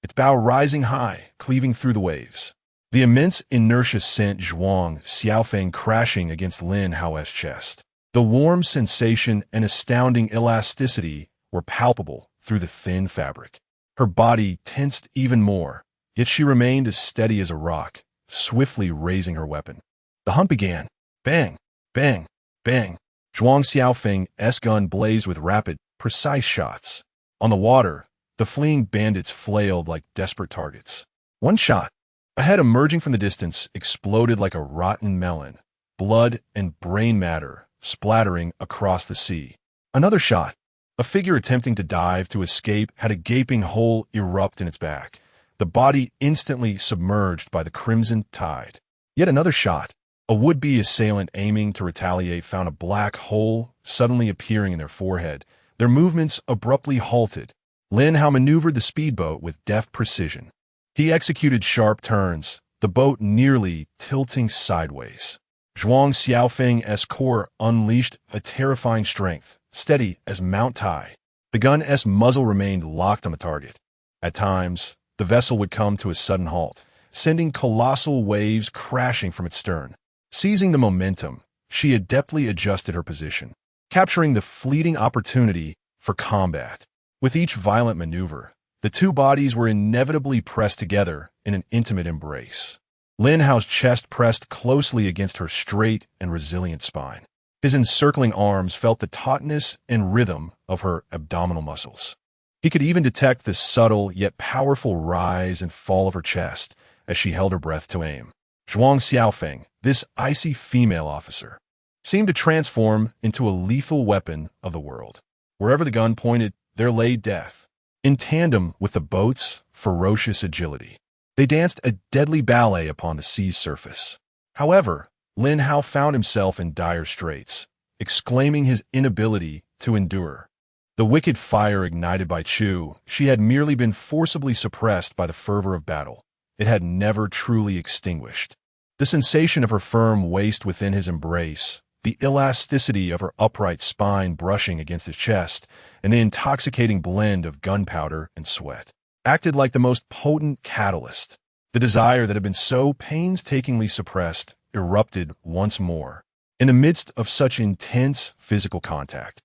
its bow rising high, cleaving through the waves. The immense inertia sent Zhuang Xiaofeng crashing against Lin Hao's chest. The warm sensation and astounding elasticity were palpable through the thin fabric. Her body tensed even more, yet she remained as steady as a rock, swiftly raising her weapon. The hunt began. Bang, bang, bang. Zhuang Xiaofeng's gun blazed with rapid, precise shots. On the water, the fleeing bandits flailed like desperate targets. One shot, a head emerging from the distance, exploded like a rotten melon, blood and brain matter splattering across the sea. Another shot, a figure attempting to dive to escape had a gaping hole erupt in its back, the body instantly submerged by the crimson tide. Yet another shot, a would-be assailant aiming to retaliate found a black hole suddenly appearing in their forehead. Their movements abruptly halted. Lin Hao maneuvered the speedboat with deft precision. He executed sharp turns, the boat nearly tilting sideways. Zhuang Xiaofeng's core unleashed a terrifying strength, steady as Mount Tai. The gun's muzzle remained locked on the target. At times, the vessel would come to a sudden halt, sending colossal waves crashing from its stern. Seizing the momentum, she adeptly adjusted her position, capturing the fleeting opportunity for combat. With each violent maneuver, the two bodies were inevitably pressed together in an intimate embrace. Lin Hao's chest pressed closely against her straight and resilient spine. His encircling arms felt the tautness and rhythm of her abdominal muscles. He could even detect the subtle yet powerful rise and fall of her chest as she held her breath to aim. Zhuang Xiaofeng, this icy female officer, seemed to transform into a lethal weapon of the world. Wherever the gun pointed, there lay death. In tandem with the boat's ferocious agility, they danced a deadly ballet upon the sea's surface. However, Lin Hao found himself in dire straits, exclaiming his inability to endure. The wicked fire ignited by Chu, she had merely been forcibly suppressed by the fervor of battle. It had never truly extinguished. The sensation of her firm waist within his embrace, the elasticity of her upright spine brushing against his chest, and the intoxicating blend of gunpowder and sweat, acted like the most potent catalyst. The desire that had been so painstakingly suppressed erupted once more. In the midst of such intense physical contact,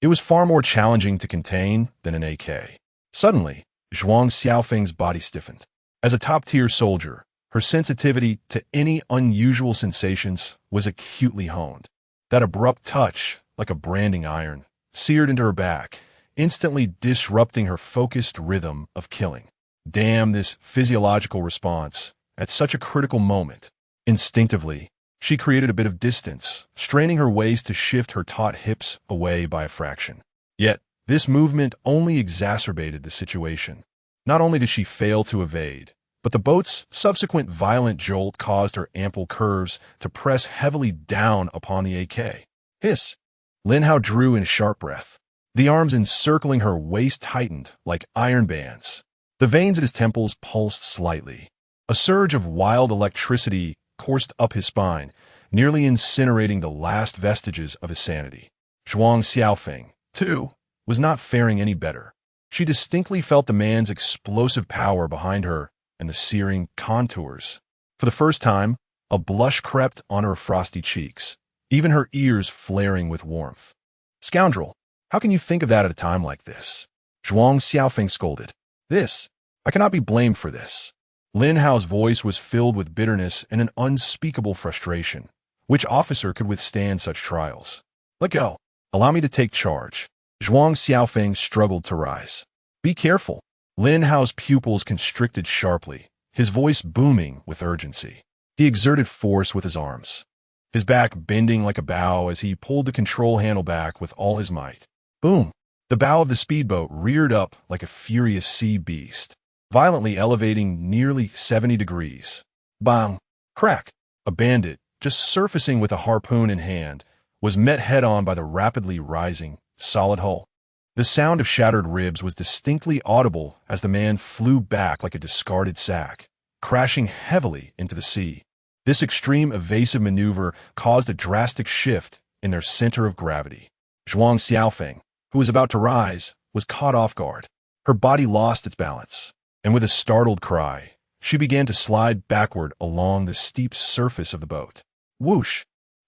it was far more challenging to contain than an AK. Suddenly, Zhuang Xiaofeng's body stiffened. As a top-tier soldier, her sensitivity to any unusual sensations was acutely honed. That abrupt touch, like a branding iron, seared into her back, instantly disrupting her focused rhythm of killing. Damn this physiological response at such a critical moment. Instinctively, she created a bit of distance, straining her waist to shift her taut hips away by a fraction. Yet, this movement only exacerbated the situation. Not only did she fail to evade, but the boat's subsequent violent jolt caused her ample curves to press heavily down upon the AK. Hiss! Lin Hao drew in a sharp breath. The arms encircling her waist tightened like iron bands. The veins at his temples pulsed slightly. A surge of wild electricity coursed up his spine, nearly incinerating the last vestiges of his sanity. Zhuang Xiaofeng, too, was not faring any better. She distinctly felt the man's explosive power behind her and the searing contours. For the first time, a blush crept on her frosty cheeks, even her ears flaring with warmth. "Scoundrel, how can you think of that at a time like this?" Zhuang Xiaofeng scolded. I cannot be blamed for this." Lin Hao's voice was filled with bitterness and an unspeakable frustration. Which officer could withstand such trials? "Let go. Allow me to take charge." Zhuang Xiaofeng struggled to rise. "Be careful." Lin Hao's pupils constricted sharply, his voice booming with urgency. He exerted force with his arms, his back bending like a bow as he pulled the control handle back with all his might. Boom! The bow of the speedboat reared up like a furious sea beast, violently elevating nearly 70 degrees. Bang! Crack! A bandit, just surfacing with a harpoon in hand, was met head-on by the rapidly rising, solid hull. The sound of shattered ribs was distinctly audible as the man flew back like a discarded sack, crashing heavily into the sea. This extreme evasive maneuver caused a drastic shift in their center of gravity. Zhuang Xiaofeng, who was about to rise, was caught off guard. Her body lost its balance, and with a startled cry, she began to slide backward along the steep surface of the boat. Whoosh!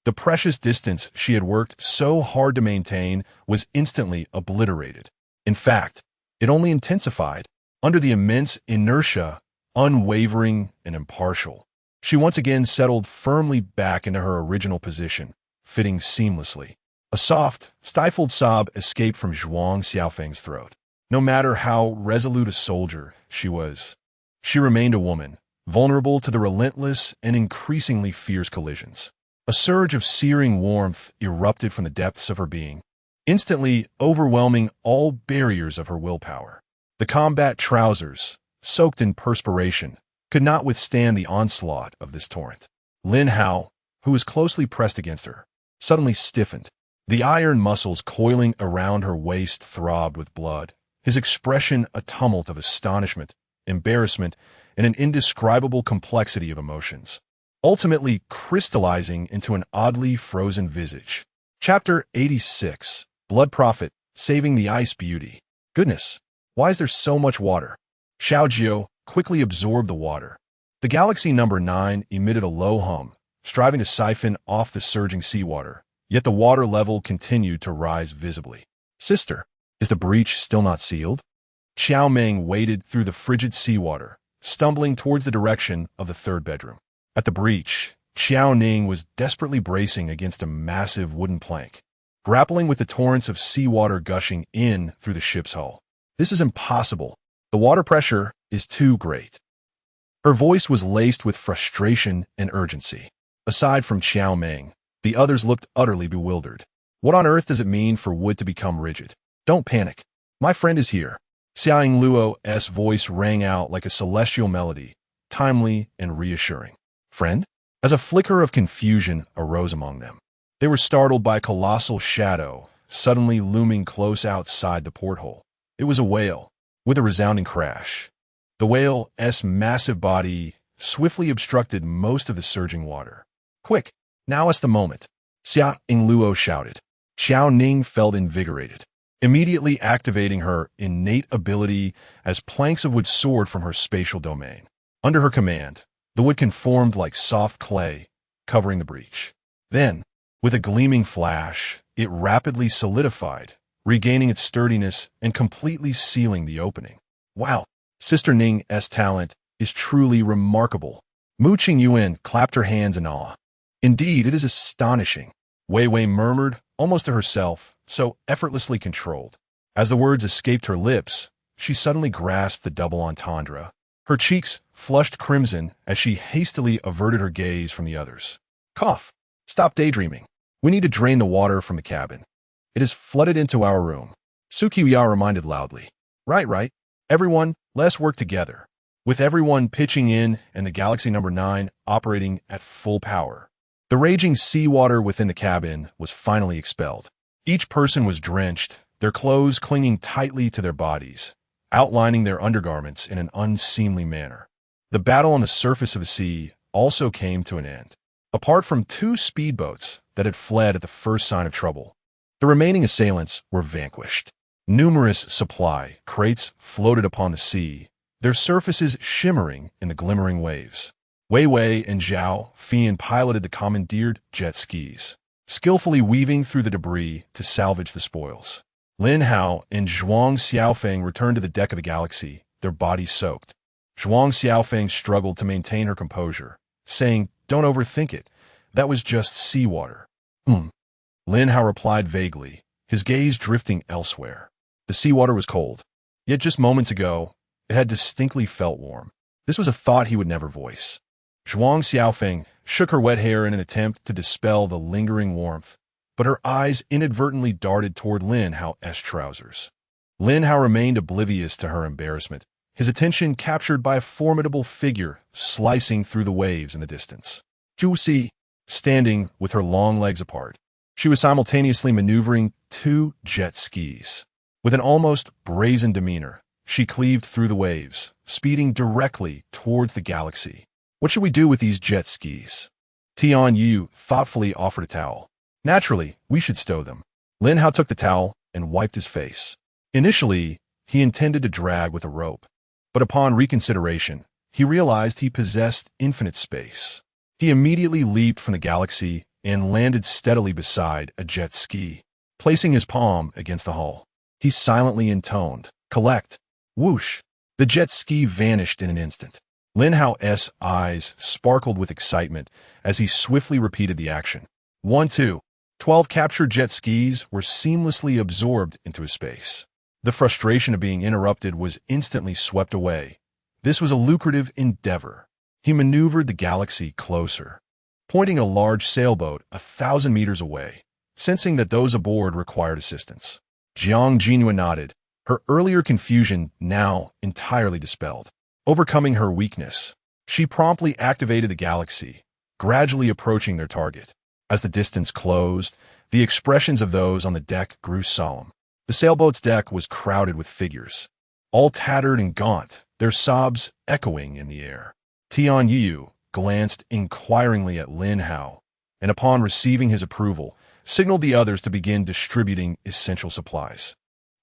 The precious distance she had worked so hard to maintain was instantly obliterated. In fact, it only intensified. Under the immense inertia, unwavering and impartial, she once again settled firmly back into her original position, fitting seamlessly. A soft, stifled sob escaped from Zhuang Xiaofeng's throat. No matter how resolute a soldier she was, she remained a woman, vulnerable to the relentless and increasingly fierce collisions. A surge of searing warmth erupted from the depths of her being, instantly overwhelming all barriers of her willpower. The combat trousers, soaked in perspiration, could not withstand the onslaught of this torrent. Lin Hao, who was closely pressed against her, suddenly stiffened. The iron muscles coiling around her waist throbbed with blood, his expression a tumult of astonishment, embarrassment, and an indescribable complexity of emotions, ultimately crystallizing into an oddly frozen visage. Chapter 86. Blood Prophet, Saving the Ice Beauty. Goodness, why is there so much water? Xiaojiu quickly absorbed the water. The galaxy number 9 emitted a low hum, striving to siphon off the surging seawater, yet the water level continued to rise visibly. Sister, is the breach still not sealed? Xiao Meng waded through the frigid seawater, stumbling towards the direction of the third bedroom. At the breach, Xiao Ning was desperately bracing against a massive wooden plank, grappling with the torrents of seawater gushing in through the ship's hull. This is impossible. The water pressure is too great. Her voice was laced with frustration and urgency. Aside from Xiao Meng, the others looked utterly bewildered. What on earth does it mean for wood to become rigid? Don't panic. My friend is here. Xiaoying Luo's voice rang out like a celestial melody, timely and reassuring. Friend? As a flicker of confusion arose among them, they were startled by a colossal shadow suddenly looming close outside the porthole. It was a whale, with a resounding crash. The whale's massive body swiftly obstructed most of the surging water. Quick, now is the moment, Xia Yingluo shouted. Xiao Ning felt invigorated, immediately activating her innate ability as planks of wood soared from her spatial domain. Under her command, the wood conformed like soft clay, covering the breach. Then, with a gleaming flash, it rapidly solidified, regaining its sturdiness and completely sealing the opening. Wow, Sister Ning's talent is truly remarkable. Mu Qingyuan clapped her hands in awe. Indeed, it is astonishing, Wei Wei murmured, almost to herself, so effortlessly controlled. As the words escaped her lips, she suddenly grasped the double entendre. Her cheeks flushed crimson as she hastily averted her gaze from the others. Cough! Stop daydreaming. We need to drain the water from the cabin. It has flooded into our room. Sukiya reminded loudly. Right. Everyone, let's work together. With everyone pitching in and the galaxy number 9 operating at full power, the raging seawater within the cabin was finally expelled. Each person was drenched, their clothes clinging tightly to their bodies, outlining their undergarments in an unseemly manner. The battle on the surface of the sea also came to an end. Apart from 2 speedboats that had fled at the first sign of trouble, the remaining assailants were vanquished. Numerous supply crates floated upon the sea, their surfaces shimmering in the glimmering waves. Wei Wei and Zhao Fian piloted the commandeered jet skis, skillfully weaving through the debris to salvage the spoils. Lin Hao and Zhuang Xiaofeng returned to the deck of the galaxy, their bodies soaked. Zhuang Xiaofeng struggled to maintain her composure, saying, "Don't overthink it. That was just seawater." Lin Hao replied vaguely, his gaze drifting elsewhere. The seawater was cold, yet just moments ago, it had distinctly felt warm. This was a thought he would never voice. Zhuang Xiaofeng shook her wet hair in an attempt to dispel the lingering warmth, but her eyes inadvertently darted toward Lin Hao's trousers. Lin Hao remained oblivious to her embarrassment, his attention captured by a formidable figure slicing through the waves in the distance. Zhu Si, standing with her long legs apart, she was simultaneously maneuvering 2 jet skis. With an almost brazen demeanor, she cleaved through the waves, speeding directly towards the galaxy. What should we do with these jet skis? Tian Yu thoughtfully offered a towel. Naturally, we should stow them. Lin Hao took the towel and wiped his face. Initially, he intended to drag with a rope, but upon reconsideration, he realized he possessed infinite space. He immediately leaped from the galaxy and landed steadily beside a jet ski, placing his palm against the hull. He silently intoned, "Collect." Whoosh! The jet ski vanished in an instant. Lin Hao's eyes sparkled with excitement as he swiftly repeated the action. 1, 2. 12 captured jet skis were seamlessly absorbed into his space. The frustration of being interrupted was instantly swept away. This was a lucrative endeavor. He maneuvered the galaxy closer, pointing a large sailboat 1,000 meters away, sensing that those aboard required assistance. Jiang Jinhua nodded, her earlier confusion now entirely dispelled. Overcoming her weakness, she promptly activated the galaxy, gradually approaching their target. As the distance closed, the expressions of those on the deck grew solemn. The sailboat's deck was crowded with figures, all tattered and gaunt, their sobs echoing in the air. Tian Yu glanced inquiringly at Lin Hao, and upon receiving his approval, signaled the others to begin distributing essential supplies.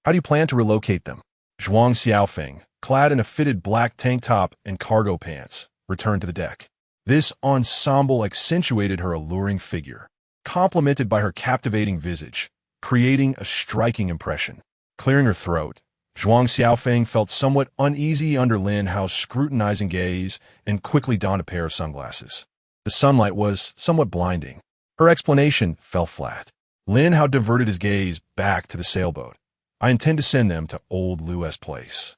How do you plan to relocate them? Zhuang Xiaofeng, clad in a fitted black tank top and cargo pants, returned to the deck. This ensemble accentuated her alluring figure, complemented by her captivating visage, creating a striking impression. Clearing her throat, Zhuang Xiaofeng felt somewhat uneasy under Lin Hao's scrutinizing gaze and quickly donned a pair of sunglasses. The sunlight was somewhat blinding. Her explanation fell flat. Lin Hao diverted his gaze back to the sailboat. I intend to send them to Old Lu's place.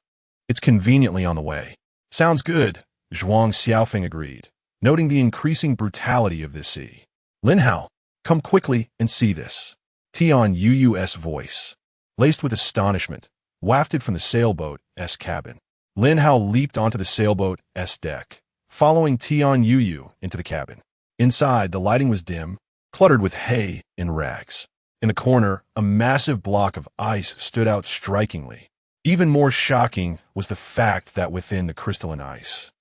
It's conveniently on the way. Sounds good, Zhuang Xiaofeng agreed, noting the increasing brutality of this sea. Lin Hao, come quickly and see this. Tian Yu's voice, laced with astonishment, wafted from the sailboat's cabin. Lin Hao leaped onto the sailboat's deck, following Tian Yu into the cabin. Inside, the lighting was dim, cluttered with hay and rags. In the corner, a massive block of ice stood out strikingly. Even more shocking was the fact that within the crystalline ice,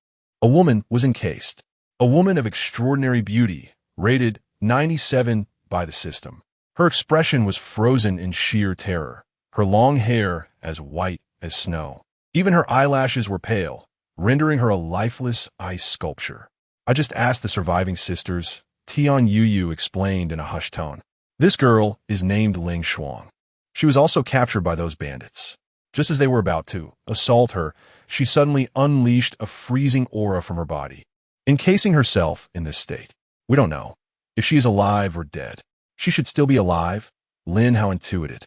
a woman was encased. A woman of extraordinary beauty, rated 97 by the system. Her expression was frozen in sheer terror, her long hair as white as snow. Even her eyelashes were pale, rendering her a lifeless ice sculpture. I just asked the surviving sisters, Tian Yu explained in a hushed tone. This girl is named Ling Shuang. She was also captured by those bandits. Just as they were about to assault her, she suddenly unleashed a freezing aura from her body, encasing herself in this state. We don't know if she is alive or dead. She should still be alive, Lin Hao intuited.